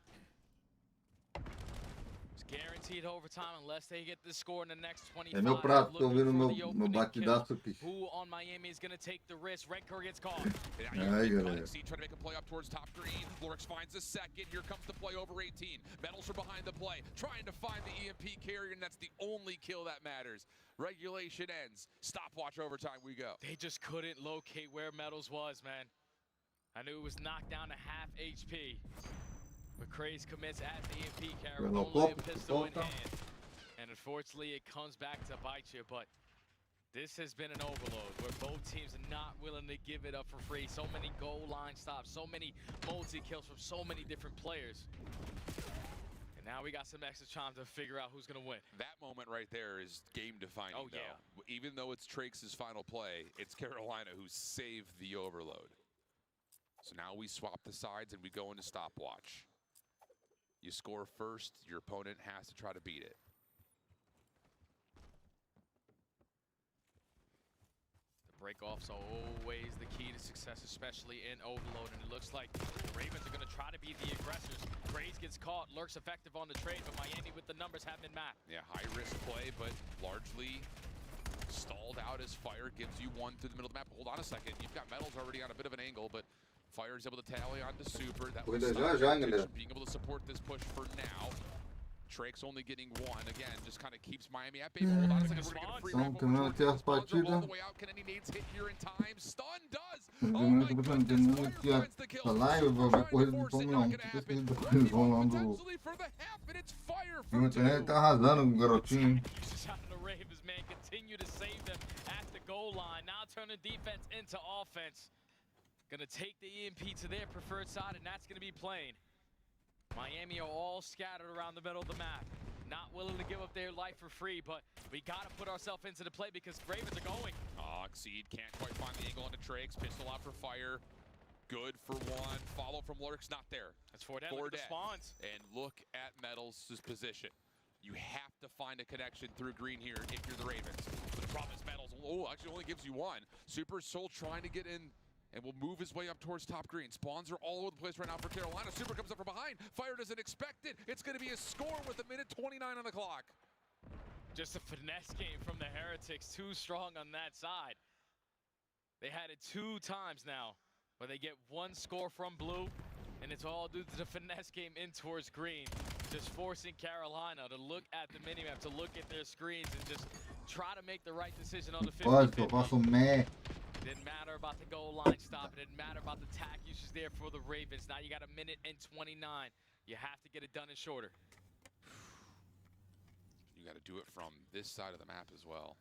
Guaranteed overtime unless they get the score in the next 25. É meu prato, tô ouvindo meu batidaço aqui. Who on Miami is going to take the risk? Renkor gets caught. Aí, galera. Trying to make a play up towards top green. Lurks finds a second. Here comes the play over 18. Metals are behind the play, trying to find the EMP carrier, and that's the only kill that matters. Regulation ends. Stopwatch overtime we go. They just couldn't locate where Metals was, man. I knew it was knocked down to half HP. But Craze commits at the EMP carry with Pelo only a copo, pistol in solta. hand. And unfortunately, it comes back to bite you. But this has been an overload where both teams are not willing to give it up for free. So many goal line stops, so many multi-kills from so many different players. And now we got some extra time to figure out who's going to win. That moment right there is game-defining, Oh, though. yeah. Even though it's Trake's final play, it's Carolina who saved the overload. So now we swap the sides and we go into stopwatch. You score first, your opponent has to try to beat it. Break-offs are always the key to success, especially in overload, and it looks like the Ravens are going to try to be the aggressors. Craze gets caught, Lurks effective on the trade, but Miami with the numbers have been mapped. Yeah, high-risk play, but largely stalled out as Fire gives you one through the middle of the map. Hold on a second, you've got Metals already on a bit of an angle, but Fire is able to tally onto Super. That was being able to support this push for now. Trake's only getting one. Again, just kind of keeps Miami at bay. Hold on a second, we're going to get a free round. Terminando aqui as All partidas. the way out. Can any nades hit here in time? Stun does. Terminando aqui a live, vai ver a corrida do Fórmula 1. Eles vão lá do... E o internet tá arrasando o garotinho. The Ravens, man, continue to save them at the goal line. Now turn the defense into offense. Gonna take the EMP to their preferred side, and that's gonna be playing. Miami are all scattered around the middle of the map. Not willing to give up their life for free, but we gotta put ourselves into the play because Ravens are going. Exceed can't quite find the angle onto Trake's. Pistol out for Fire. Good for one. Follow from Lurks, not there. That's four dead. Look at the spawns. And look at Metals' position. You have to find a connection through green here if you're the Ravens. But the problem is Metals, actually only gives you one. Super Soul trying to get in and will move his way up towards top green. Spawns are all over the place right now for Carolina. Super comes up from behind. Fire doesn't expect it. It's going to be a score with 1:29 on the clock. Just a finesse game from the Heretics. Too strong on that side. They had it 2 times now where they get one score from blue, and it's all due to the finesse game in towards green. Just forcing Carolina to look at the minimap, to look at their screens, and just try to make the right decision on the 50-50. Eu faço meh. Didn't matter about the goal line stop. It didn't matter about the tack usage there for the Ravens. Now you got 1:29. You have to get it done in shorter. You got to do it from this side of the map as well.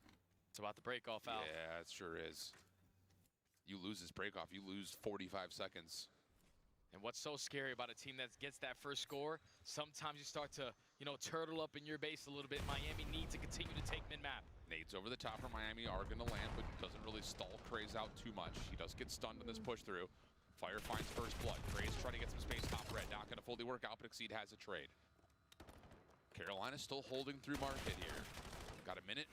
It's about the break-off, Al. Yeah, it sure is. You lose this break-off, you lose 45 seconds. And what's so scary about a team that gets that first score, sometimes you start to, turtle up in your base a little bit. Miami needs to continue to take mid-map. Nades over the top for Miami are going to land, but doesn't really stall Craze out too much. He does get stunned in this push through. Fire finds first blood. Craze trying to get some space top red. Not going to fully work out, but Exceed has a trade. Carolina's still holding through market here. Got 1:05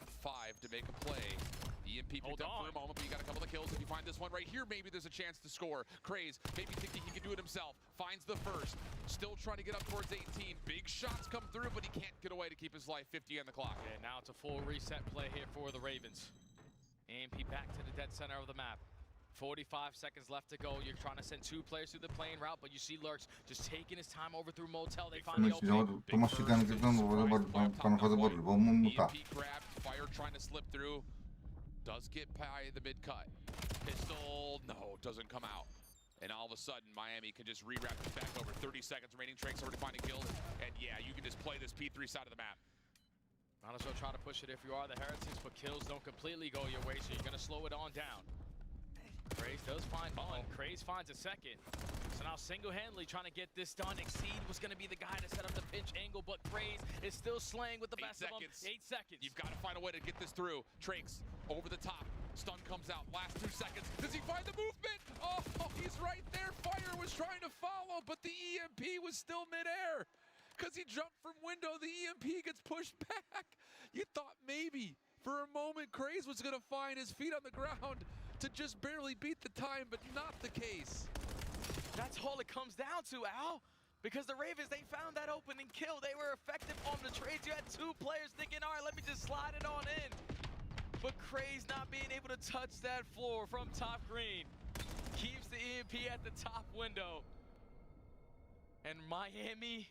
to make a play. EMP picked up for a moment, but you got a couple of kills. If you find this one right here, maybe there's a chance to score. Craze, maybe thinking he can do it himself. Finds the first. Still trying to get up towards 18. Big shots come through, but he can't get away to keep his life. 50 on the clock. And now it's a full reset play here for the Ravens. EMP back to the dead center of the map. 45 seconds left to go. You're trying to send 2 players through the playing route, but you see Lurks just taking his time over through Motel. They find the opening. Tô mastigando aqui pra não fazer barulho. Vamos mutar. EMP grabbed. Fire trying to slip through. Does get by the mid-cut. Pistol, no, doesn't come out. And all of a sudden, Miami can just re-wrap this back over. 30 seconds remaining. Trake's already finding kills. And yeah, you can just play this P3 side of the map. Might as well try to push it if you are the Heretics, but kills don't completely go your way, so you're going to slow it on down. Craze does find one. Craze finds a second. So now single-handedly trying to get this done. Exceed was going to be the guy to set up the pinch angle, but Craze is still slaying with the best of them. 8 seconds. You've got to find a way to get this through. Trakes over the top. Stun comes out. Last 2 seconds. Does he find the movement? Oh, he's right there. Fire was trying to follow, but the EMP was still midair. Because he jumped from window, the EMP gets pushed back. You thought maybe for a moment Craze was going to find his feet on the ground to just barely beat the time, but not the case. That's all it comes down to, Al. Because the Ravens, they found that opening kill. They were effective on the trades. You had 2 players thinking, all right, let me just slide it on in. But Craze not being able to touch that floor from top green keeps the EMP at the top window. And Miami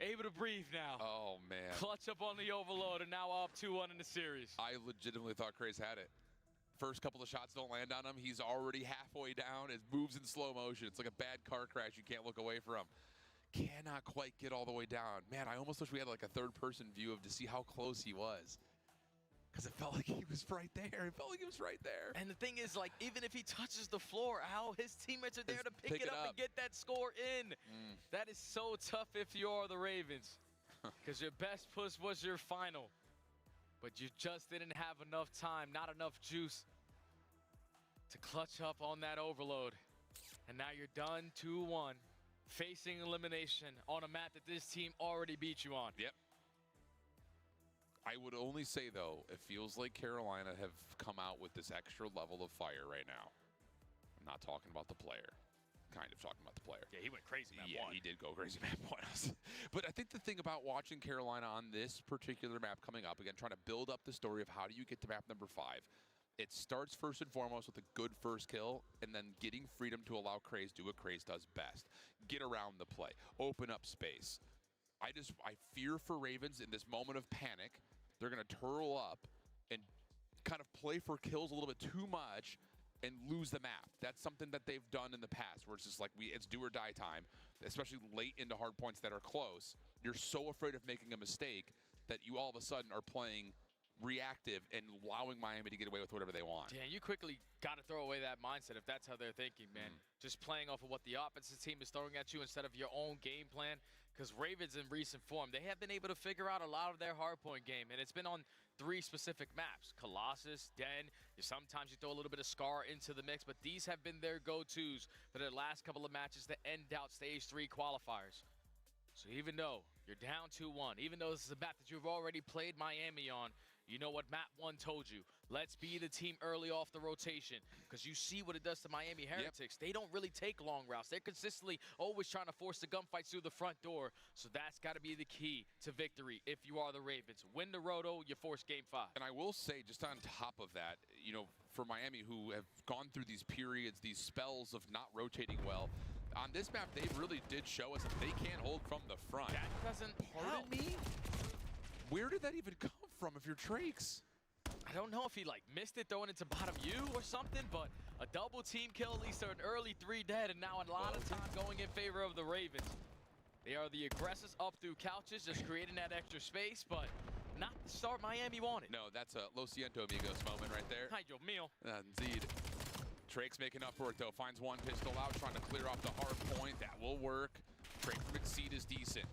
able to breathe now. Oh, man. Clutch up on the overload and now up 2-1 in the series. I legitimately thought Craze had it. First couple of shots don't land on him. He's already halfway down. It moves in slow motion. It's like a bad car crash you can't look away from. Cannot quite get all the way down. Man, I almost wish we had like a third-person view to see how close he was. Because it felt like he was right there. It felt like he was right there. And the thing is, like, even if he touches the floor, how his teammates are there to pick it up and get that score in. That is so tough if you are the Ravens. Because your best push was your final. But you just didn't have enough time, not enough juice to clutch up on that overload. And now you're done 2-1, facing elimination on a map that this team already beat you on. Yep. I would only say, though, it feels like Carolina have come out with this extra level of fire right now. I'm not talking about the player. Kind of talking about the player. Yeah, he went crazy map 1. Yeah, he did go crazy map 1. But I think the thing about watching Carolina on this particular map coming up, again, trying to build up the story of how do you get to map number 5, it starts first and foremost with a good first kill, and then getting freedom to allow Craze do what Craze does best. Get around the play. Open up space. I fear for Ravens in this moment of panic. They're going to turtle up and kind of play for kills a little bit too much and lose the map. That's something that they've done in the past, where it's just like it's do or die time, especially late into hard points that are close. You're so afraid of making a mistake that you all of a sudden are playing reactive and allowing Miami to get away with whatever they want. Yeah, you quickly got to throw away that mindset if that's how they're thinking, man. Just playing off of what the offensive team is throwing at you instead of your own game plan. Because Ravens in recent form, they have been able to figure out a lot of their hardpoint game, and it's been on 3 specific maps. Colossus, Den, sometimes you throw a little bit of Scar into the mix, but these have been their go-tos for their last couple of matches that end out Stage 3 qualifiers. So even though you're down 2-1, even though this is a map that you've already played Miami on, you know what map 1 told you. Let's be the team early off the rotation, because you see what it does to Miami Heretics. They don't really take long routes. They're consistently always trying to force the gunfights through the front door. So that's got to be the key to victory if you are the Ravens. Win the roto, you force game 5. And I will say, just on top of that, you know, for Miami, who have gone through these periods, these spells of not rotating well, on this map, they really did show us that they can't hold from the front. That doesn't Pardon me? Where did that even come from if you're Trakes? I don't know if he like missed it throwing into bottom U or something, but a double team kill, at least an early 3 dead, and now a lot of time going in favor of the Ravens. They are the aggressors up through couches, just creating that extra space, but not the start Miami wanted. No, that's a Lo Siento Amigos moment right there. Hi, Dios mío. Indeed. Trakes making up for it, though. Finds one pistol out, trying to clear off the hard point. That will work. Trake from Exceed is decent.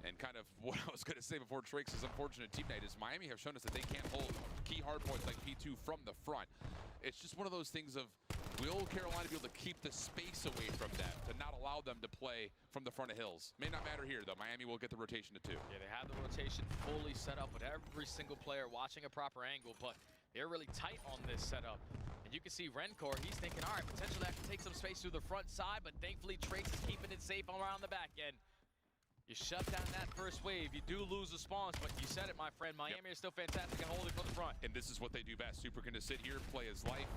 And kind of what I was going to say before Trakes' unfortunate team night is Miami have shown us that they can't hold key hard points like P2 from the front. It's just one of those things of, will Carolina be able to keep the space away from them, to not allow them to play from the front of Hills? May not matter here, though. Miami will get the rotation to 2. Yeah, they have the rotation fully set up with every single player watching a proper angle, but they're really tight on this setup. And you can see Rencor, he's thinking, all right, potentially I can take some space through the front side, but thankfully Trakes is keeping it safe around the back end. You shut down that first wave. You do lose the spawns, but you said it, my friend. Miami is still fantastic at holding from the front. And this is what they do best. Super can just sit here, play his life,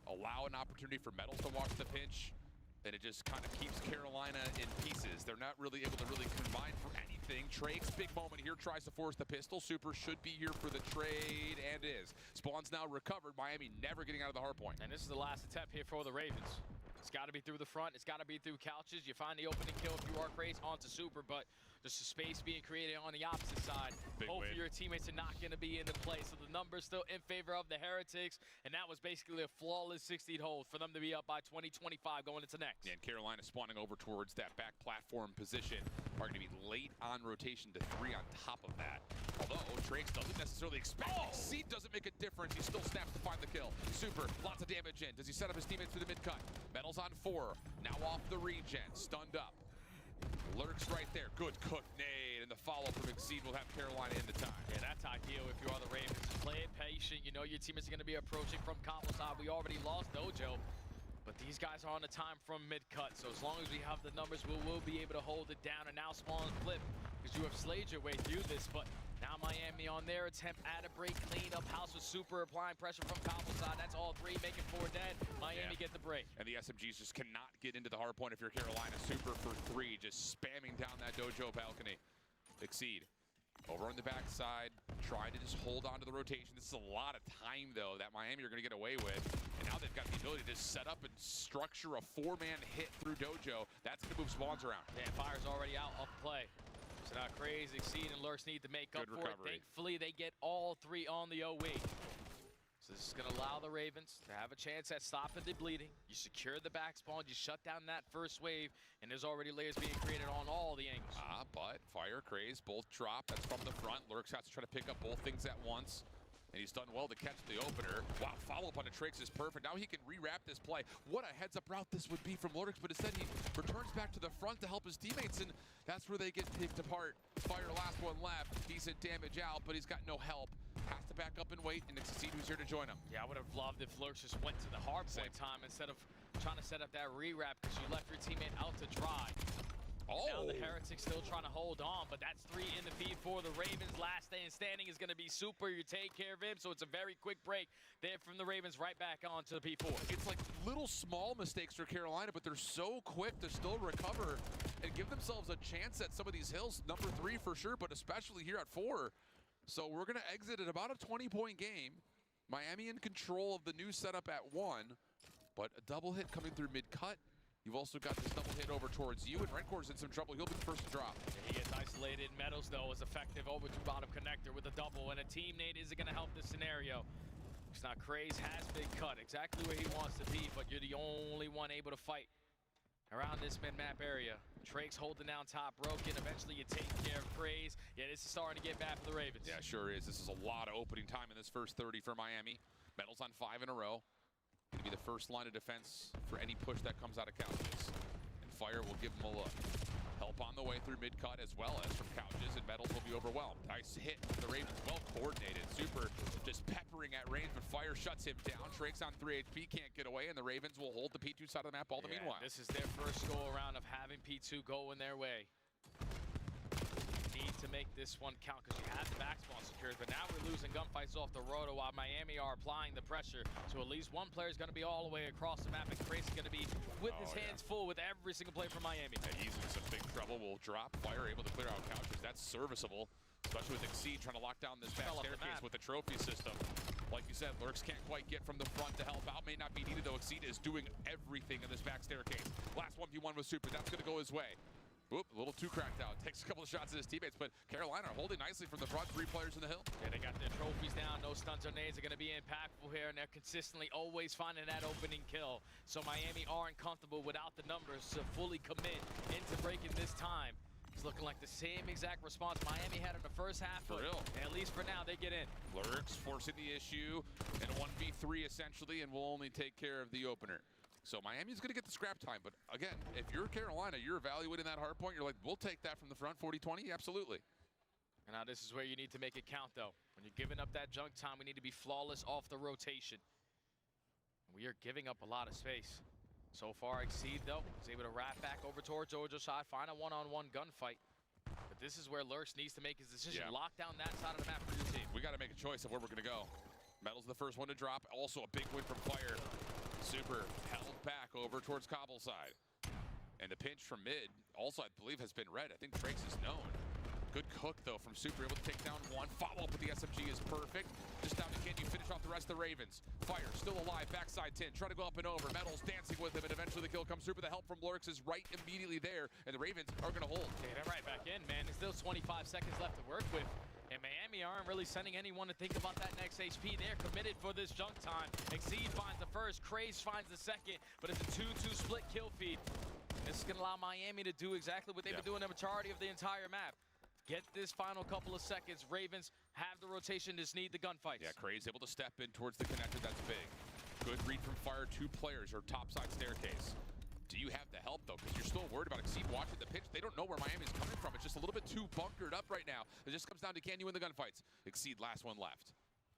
allow an opportunity for Metals to watch the pinch, and it just kind of keeps Carolina in pieces. They're not really able to combine for anything. Trakes, big moment here, tries to force the pistol. Super should be here for the trade, and is. Spawn's now recovered. Miami never getting out of the hard point. And this is the last attempt here for the Ravens. It's got to be through the front. It's got to be through couches. You find the opening kill if you are Craze onto Super, but just a space being created on the opposite side. Hopefully your teammates are not going to be in the play. So the numbers still in favor of the Heretics, and that was basically a flawless 16 hold for them to be up by 20-25 going into next. And Carolina spawning over towards that back platform position are going to be late on rotation to 3 on top of that. Although Trakes doesn't necessarily expect Exceed doesn't make a difference. He still snaps to find the kill. Super, lots of damage in. Does he set up his teammates for the mid-cut? Metals on 4, now off the regen, stunned up. Lurks right there, good cook nade, and the follow from Exceed will have Carolina in the time. Yeah, that's ideal if you are the Ravens. Play it patient, you know your teammates are going to be approaching from combo side. We already lost Dojo, but these guys are on the time from mid-cut, so as long as we have the numbers, we'll be able to hold it down, and now Spawn flip, because you have slayed your way through this, but now Miami on their attempt at a break, clean up house with Super applying pressure from combo side. That's all 3, making 4 dead. Miami get the break. And the SMGs just cannot get into the hard point if you're Carolina. Super for 3, just spamming down that Dojo balcony. Exceed Over on the backside, trying to just hold on to the rotation. This is a lot of time, though, that Miami are going to get away with. And now they've got the ability to set up and structure a 4-man hit through Dojo. That's going to move spawns around. Yeah, Fire's already out off play. So now Craze, Exceed, and Lurks need to make up for it. Thankfully, they get all 3 on the OE. So this is going to allow the Ravens to have a chance at stopping the bleeding. You secure the back spawn, you shut down that first wave, and there's already layers being created on all the angles. But Fire, Craze, both drop. That's from the front. Lurks has to try to pick up both things at once. And he's done well to catch the opener. Wow, follow-up on the Trakes is perfect. Now he can rewrap this play. What a heads-up route this would be from Lurks, but instead he returns back to the front to help his teammates, and that's where they get picked apart. Fire, last one left. Decent damage out, but he's got no help. Has to back up and wait, and Exceed who's here to join him. Yeah, I would have loved if Lurks just went to the hard point time instead of trying to set up that rewrap because you left your teammate out to dry. Now the Heretics still trying to hold on, but that's 3 in the feed for the Ravens. Last stand standing is going to be Super. You take care of him, so it's a very quick break there from the Ravens right back on to the P4. It's like little small mistakes for Carolina, but they're so quick to still recover and give themselves a chance at some of these hills. Number 3 for sure, but especially here at 4. So we're going to exit at about a 20-point game. Miami in control of the new setup at 1, but a double hit coming through mid-cut. You've also got this double hit over towards you, and Renkor's in some trouble. He'll be the first to drop. He gets isolated. Meadows, though, is effective over to bottom connector with a double, and a team nade isn't going to help this scenario. It's not Craze has been cut exactly where he wants to be, but you're the only one able to fight around this mid-map area. Trakes holding down top, broken. Eventually, you take care of Craze. Yeah, this is starting to get bad for the Ravens. Yeah, sure is. This is a lot of opening time in this first 30 for Miami. Metal's on 5 in a row. Going to be the first line of defense for any push that comes out of Couches. And Fire will give him a look. Help on the way through mid-cut as well as from Couches, and Metals will be overwhelmed. Nice hit from the Ravens, well coordinated. Super just peppering at range, but Fire shuts him down. Trakes on 3 HP, can't get away, and the Ravens will hold the P2 side of the map all the meanwhile. This is their first go-around of having P2 going their way. Need to make this one count because you have the back spawn secured, but now we're losing gunfights off the road while Miami are applying the pressure. So at least one player is going to be all the way across the map, and Crazy is going to be with his hands full with every single player from Miami. And he's in some big trouble. Will drop. Fire able to clear out Couches. That's serviceable, especially with Exceed trying to lock down this back staircase with the trophy system. Like you said, Lurks can't quite get from the front to help out. May not be needed, though. Exceed is doing everything in this back staircase. Last 1v1 with Super. That's going to go his way. Oop, a little too cracked out. Takes a couple of shots at his teammates, but Carolina are holding nicely from the front. 3 players in the hill. Yeah, they got their trophies down. No stunts or nades are going to be impactful here, and they're consistently always finding that opening kill. So Miami aren't comfortable without the numbers to fully commit into breaking this time. It's looking like the same exact response Miami had in the first half. For real. And at least for now, they get in. Lurks forcing the issue in a 1v3 essentially, and will only take care of the opener. So Miami's going to get the scrap time, but again, if you're Carolina, you're evaluating that hard point, you're like, we'll take that from the front, 40-20, absolutely. And now this is where you need to make it count, though. When you're giving up that junk time, we need to be flawless off the rotation. We are giving up a lot of space. So far, Exceed, though, is able to wrap back over towards Jojo's side, find a one-on-one gunfight. But this is where Lurks needs to make his decision. Yeah. Lock down that side of the map for your team. We got to make a choice of where we're going to go. Metal's the first one to drop. Also a big win from Fire. Super held back over towards Cobble side. And the pinch from mid also, I believe, has been red. I think Trakes is known. Good cook, though, from Super. Able to take down 1. Follow-up with the SMG is perfect. Just down to can you finish off the rest of the Ravens. Fire still alive. Backside 10. Try to go up and over. Metal's dancing with him, and eventually the kill comes through. But the help from Lurks is right immediately there. And the Ravens are going to hold. Yeah, they're right back in, man. There's still 25 seconds left to work with. And Miami aren't really sending anyone to think about that next HP. They're committed for this junk time. Exceed finds the first, Craze finds the second, but it's a 2-2 split kill feed. This is going to allow Miami to do exactly what they've been doing the majority of the entire map. Get this final couple of seconds. Ravens have the rotation, just need the gunfights. Yeah, Craze able to step in towards the connector. That's big. Good read from Fire. 2 players or topside staircase. Do you have the help, though? Because you're still worried about Exceed watching the pitch. They don't know where Miami's coming from. It's just a little bit too bunkered up right now. It just comes down to can you win the gunfights. Exceed, last one left.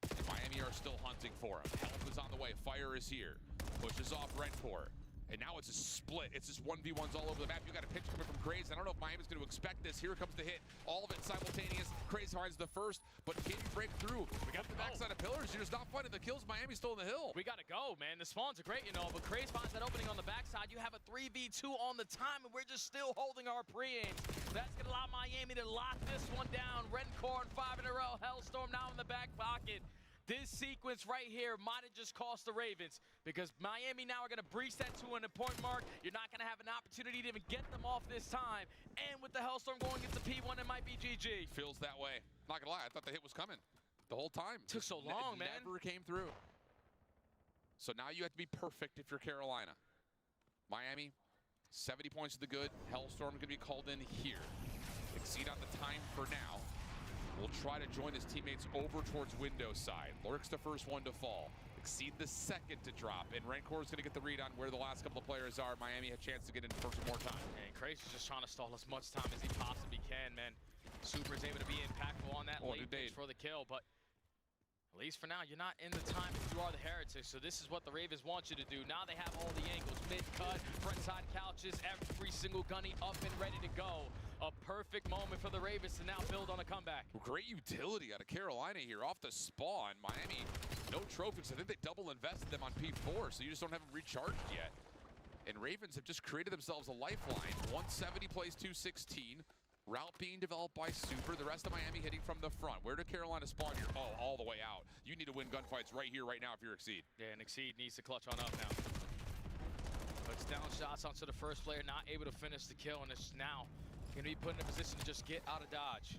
And Miami are still hunting for him. Help is on the way. Fire is here. Pushes off Renfor. And now it's a split. It's just 1v1s all over the map. You got a pitch coming from Craze. I don't know if Miami's going to expect this. Here comes the hit. All of it simultaneous. Craze finds the first, but can you break through? We got the backside of pillars. You're just not finding the kills. Miami's still in the hill. We got to go, man. The spawns are great, you know, but Craze finds that opening on the backside. You have a 3v2 on the time, and we're just still holding our pre-aims. That's going to allow Miami to lock this one down. Rencor and 5 in a row. Hellstorm now in the back pocket. This sequence right here might have just cost the Ravens because Miami now are going to breach that to an important mark. You're not going to have an opportunity to even get them off this time. And with the Hellstorm going into P1, it might be GG. Feels that way. Not going to lie, I thought the hit was coming the whole time. Took so long, man. Never came through. So now you have to be perfect if you're Carolina. Miami, 70 points to the good. Hellstorm going to be called in here. Exceed on the time for now. Will try to join his teammates over towards window side. Lurk's the first one to fall. Exceed the second to drop. And Renkor's going to get the read on where the last couple of players are. Miami had a chance to get in for some more time. And Craze is just trying to stall as much time as he possibly can, man. Super's able to be impactful on that late pitch for the kill, but at least for now, you're not in the time if you are the Heretics, so this is what the Ravens want you to do. Now they have all the angles, mid-cut, front side couches, every single gunny up and ready to go. A perfect moment for the Ravens to now build on a comeback. Great utility out of Carolina here off the spawn. Miami, no trophies. I think they double invested them on P4, so you just don't have them recharged yet. And Ravens have just created themselves a lifeline. 170 plays 216. Route being developed by Super. The rest of Miami hitting from the front. Where did Carolina spawn here? Oh, all the way out. You need to win gunfights right here, right now if you're Exceed. Yeah, and Exceed needs to clutch on up now. Puts down shots onto the first player, not able to finish the kill, and it's now going to be put in a position to just get out of dodge.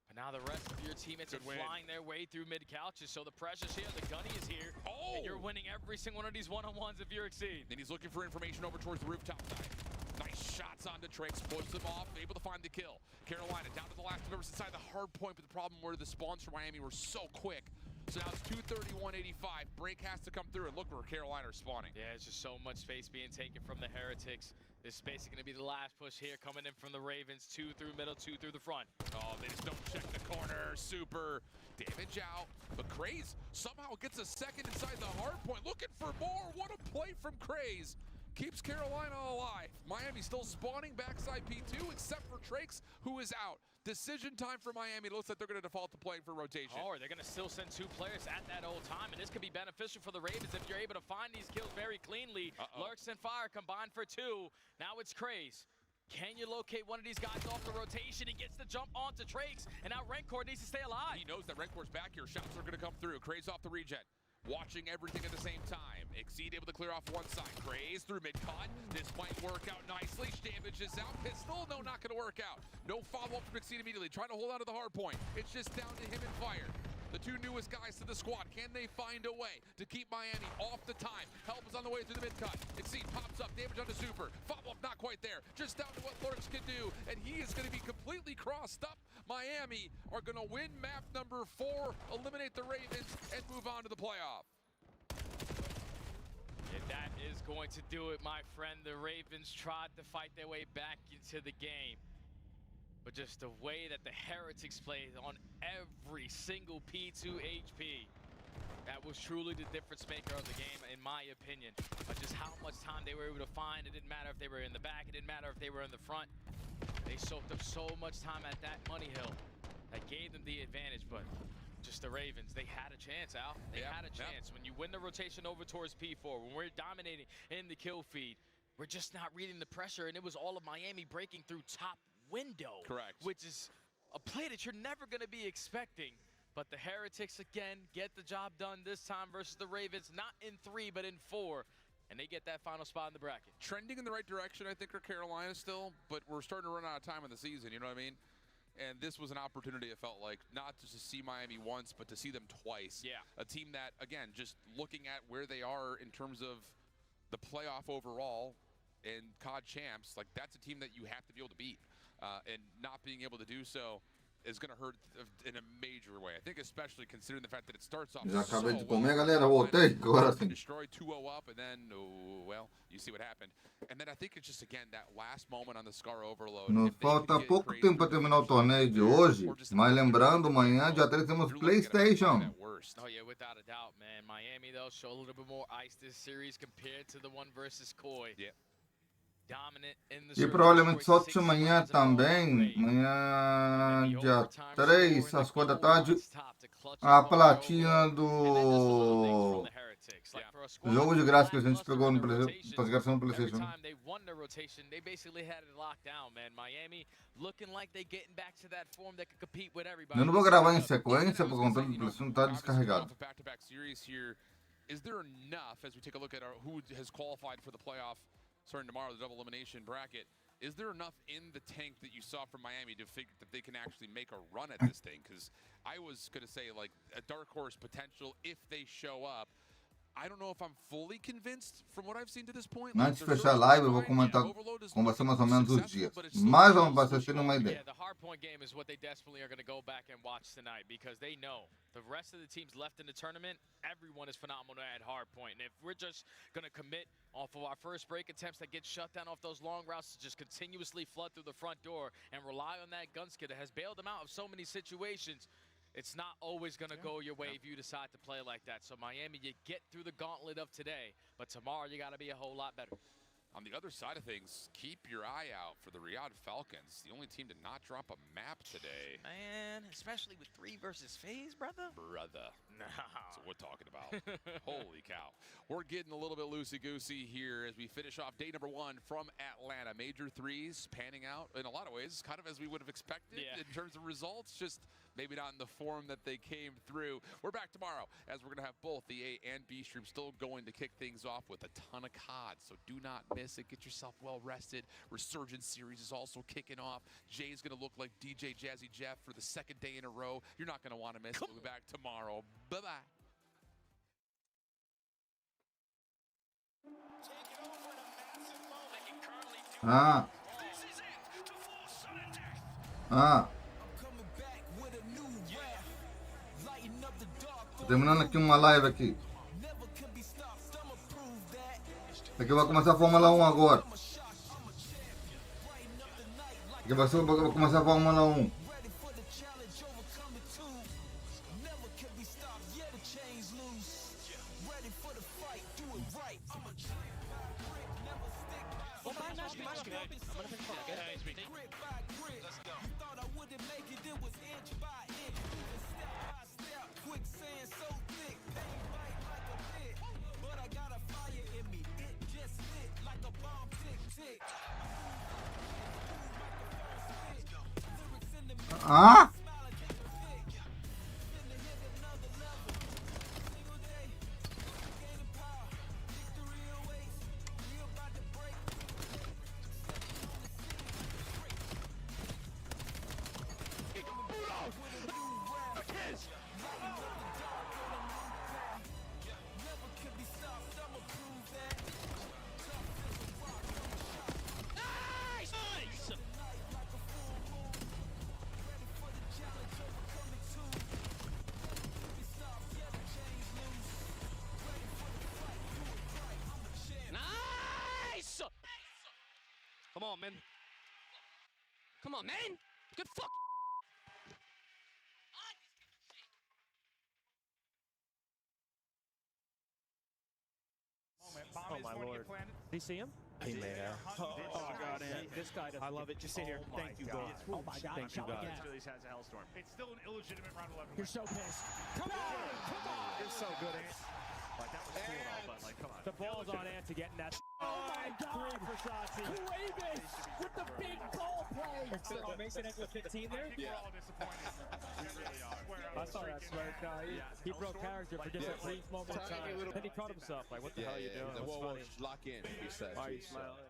But now the rest of your teammates are flying their way through mid-couches, so the pressure's here, the gunny is here, and you're winning every single one of these one-on-ones if you're Exceed. And he's looking for information over towards the rooftop side. Nice shots onto Trix, puts them off, able to find the kill. Carolina down to the last members inside the hard point, but the problem were the spawns for Miami were so quick. So now it's 231-85. Break has to come through, and look where Carolina are spawning. Yeah, it's just so much space being taken from the Heretics. This space is going to be the last push here, coming in from the Ravens. 2 through middle, 2 through the front. Oh, they just don't check the corner. Super damage out. But Craze somehow gets a second inside the hard point. Looking for more. What a play from Craze. Keeps Carolina alive. Miami still spawning backside P2, except for Trakes, who is out. Decision time for Miami. It looks like they're going to default to playing for rotation. Or they're going to still send 2 players at that old time, and this could be beneficial for the Ravens if you're able to find these kills very cleanly. Lurks and Fire combined for 2. Now it's Craze. Can you locate one of these guys off the rotation? He gets the jump onto Trakes, and now Rencor needs to stay alive. He knows that Renkor's back here. Shots are going to come through. Craze off the regen. Watching everything at the same time. Exceed able to clear off one side. Craze through mid-cut. This might work out nicely. Damage is out. Pistol, no, not going to work out. No follow-up from Exceed immediately. Trying to hold out of the hard point. It's just down to him and Fire. The 2 newest guys to the squad. Can they find a way to keep Miami off the time? Help is on the way through the mid-cut. Exceed pops up. Damage onto Super. Follow-up not quite there. Just down to what Lurks can do. And he is going to be completely crossed up. Miami are going to win map number 4, eliminate the Ravens, and move on to the playoff. And that is going to do it, my friend. The Ravens tried to fight their way back into the game. But just the way that the Heretics played on every single P2 HP, that was truly the difference maker of the game, in my opinion. But just how much time they were able to find. It didn't matter if they were in the back. It didn't matter if they were in the front. They soaked up so much time at that money hill. That gave them the advantage, but just the Ravens, they had a chance, Al. They had a chance. When you win the rotation over towards P4, when we're dominating in the kill feed, we're just not reading the pressure, and it was all of Miami breaking through top window. Correct. Which is a play that you're never going to be expecting. But the Heretics, again, get the job done this time versus the Ravens, not in 3, but in 4. And they get that final spot in the bracket. Trending in the right direction, I think, are Carolina still, but we're starting to run out of time in the season, you know what I mean? And this was an opportunity, it felt like, not just to see Miami once, but to see them twice. Yeah. A team that, again, just looking at where they are in terms of the playoff overall and COD champs, like that's a team that you have to be able to beat. And not being able to do so is going to hurt in a major way. I think especially considering the fact that it starts off Já so acabei de well. comer, galera. Voltei. Agora sim. Destroyed 2-0 up, and then, well, you see what happened. And then I think it's just, again, that last moment on the Scar Overload. Nos falta pouco tempo para terminar o torneio de hoje, mas lembrando, amanhã dia 3 temos PlayStation. first. Oh yeah, without a doubt, man. Miami though show a little bit more ice this series compared to the one versus Koi. Yeah. Dominant in the E provavelmente solte amanhã também, amanhã dia 3, às 4 da tarde, a platina do jogo de graça que a gente pegou no classificação do PlayStation. They won the rotation. They basically had it locked down, man. Miami looking like they getting back to that form that can compete with everybody. Eu não vou gravar em sequência por conta do PlayStation tá descarregado. Back-to-back series here. Is there enough as we take a look at who has qualified for the playoff starting tomorrow, the double elimination bracket? Is there enough in the tank that you saw from Miami to figure that they can actually make a run at this thing? Because I was going to say, like, a dark horse potential if they show up. I don't know if I'm fully convinced from what I've seen to this point. Antes de fechar a live, eu vou comentar como vai ser mais ou menos os dias. Mas vamos para vocês terem uma ideia. The hard point game is what they desperately are going to go back and watch tonight because they know the rest of the teams left in the tournament, everyone is phenomenal at hard point. And if we're just going to commit off of our first break attempts that get shut down off those long routes to just continuously flood through the front door and rely on that gunsker that has bailed them out of so many situations, it's not always going to go your way if you decide to play like that. So Miami, you get through the gauntlet of today, but tomorrow you got to be a whole lot better. On the other side of things, keep your eye out for the Riyadh Falcons, the only team to not drop a map today. Man, especially with 3 versus FaZe, brother. Nah. That's what we're talking about. Holy cow. We're getting a little bit loosey-goosey here as we finish off day number 1 from Atlanta. Major threes panning out in a lot of ways, kind of as we would have expected in terms of results, just maybe not in the form that they came through. We're back tomorrow as we're going to have both the A and B stream still going to kick things off with a ton of COD. So do not miss it. Get yourself well rested. Resurgence series is also kicking off. Jay's going to look like DJ Jazzy Jeff for the 2nd day in a row. You're not going to want to miss it. We'll be back tomorrow. Bye-bye. Terminando aqui uma live aqui. Aqui vai começar a Fórmula 1 agora. Aqui vai começar a Fórmula 1. Come on, man. Come on, man. Good fuck. Oh my lord. Did you see him? He made out. Oh god, this guy doesn't. I love it. Just sit here. Thank you, God. Oh my god. Thank you, God. Phillies has a hellstorm. It's still an illegitimate round 11. You're so pissed. Come on! Come on! You're so good, Ant. Like, that was cool, though, but, like, come on. The ball's on Ant to get in that. Oh my god! For Shotzi. Cuevas with the big ball play. Mason X with 15 there? We're all disappointed. We really are. I saw that swear. No, he broke character for just a brief moment of time. Then he caught himself. Like, what the hell are you doing? Whoa, lock in, he said. Why are you smiling?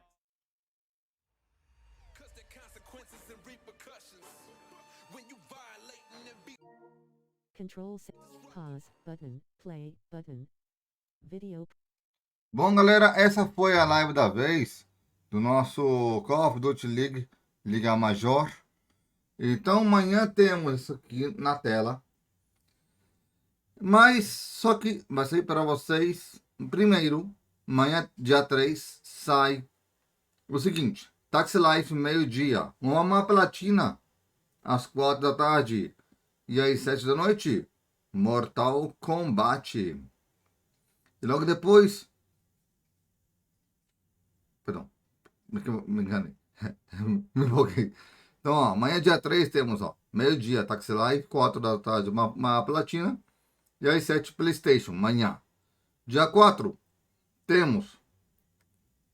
Control pause button, play button, video. Bom, galera, essa foi a live da vez do nosso Call of Duty League, Liga Major. Então amanhã temos isso aqui na tela. Mas só que vai sair para vocês. Primeiro, amanhã, dia 3, sai o seguinte: Taxi Life, meio-dia. Uma platina às 4 da tarde. E às 7 da noite, Mortal Kombat. E logo depois... Perdão, me enganei. Me empolguei. Então, ó, amanhã dia 3 temos, ó, meio-dia, Taxi Live, 4 da tarde, uma platina. E às 7, PlayStation, amanhã. Dia 4, temos,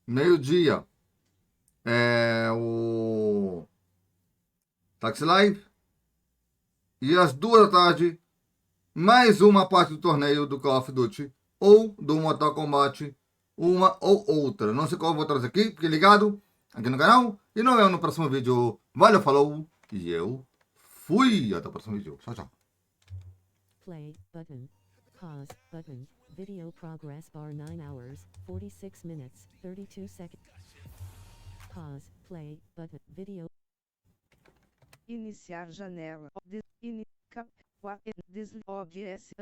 meio-dia, o Taxi Live. E às 2 da tarde, mais uma parte do torneio do Call of Duty ou do Mortal Kombat, uma ou outra. Não sei qual eu vou trazer aqui, fique ligado aqui no canal. E nos vemos no próximo vídeo. Valeu, falou e eu fui. Até o próximo vídeo. Tchau, tchau. Play button. Pause button. Video progress bar 9 hours, 46 minutes, 32 seconds. Pause. Play button. Video. Iniciar janela. OBS,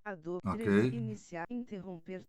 Adobe, Ok. iniciar, interromper.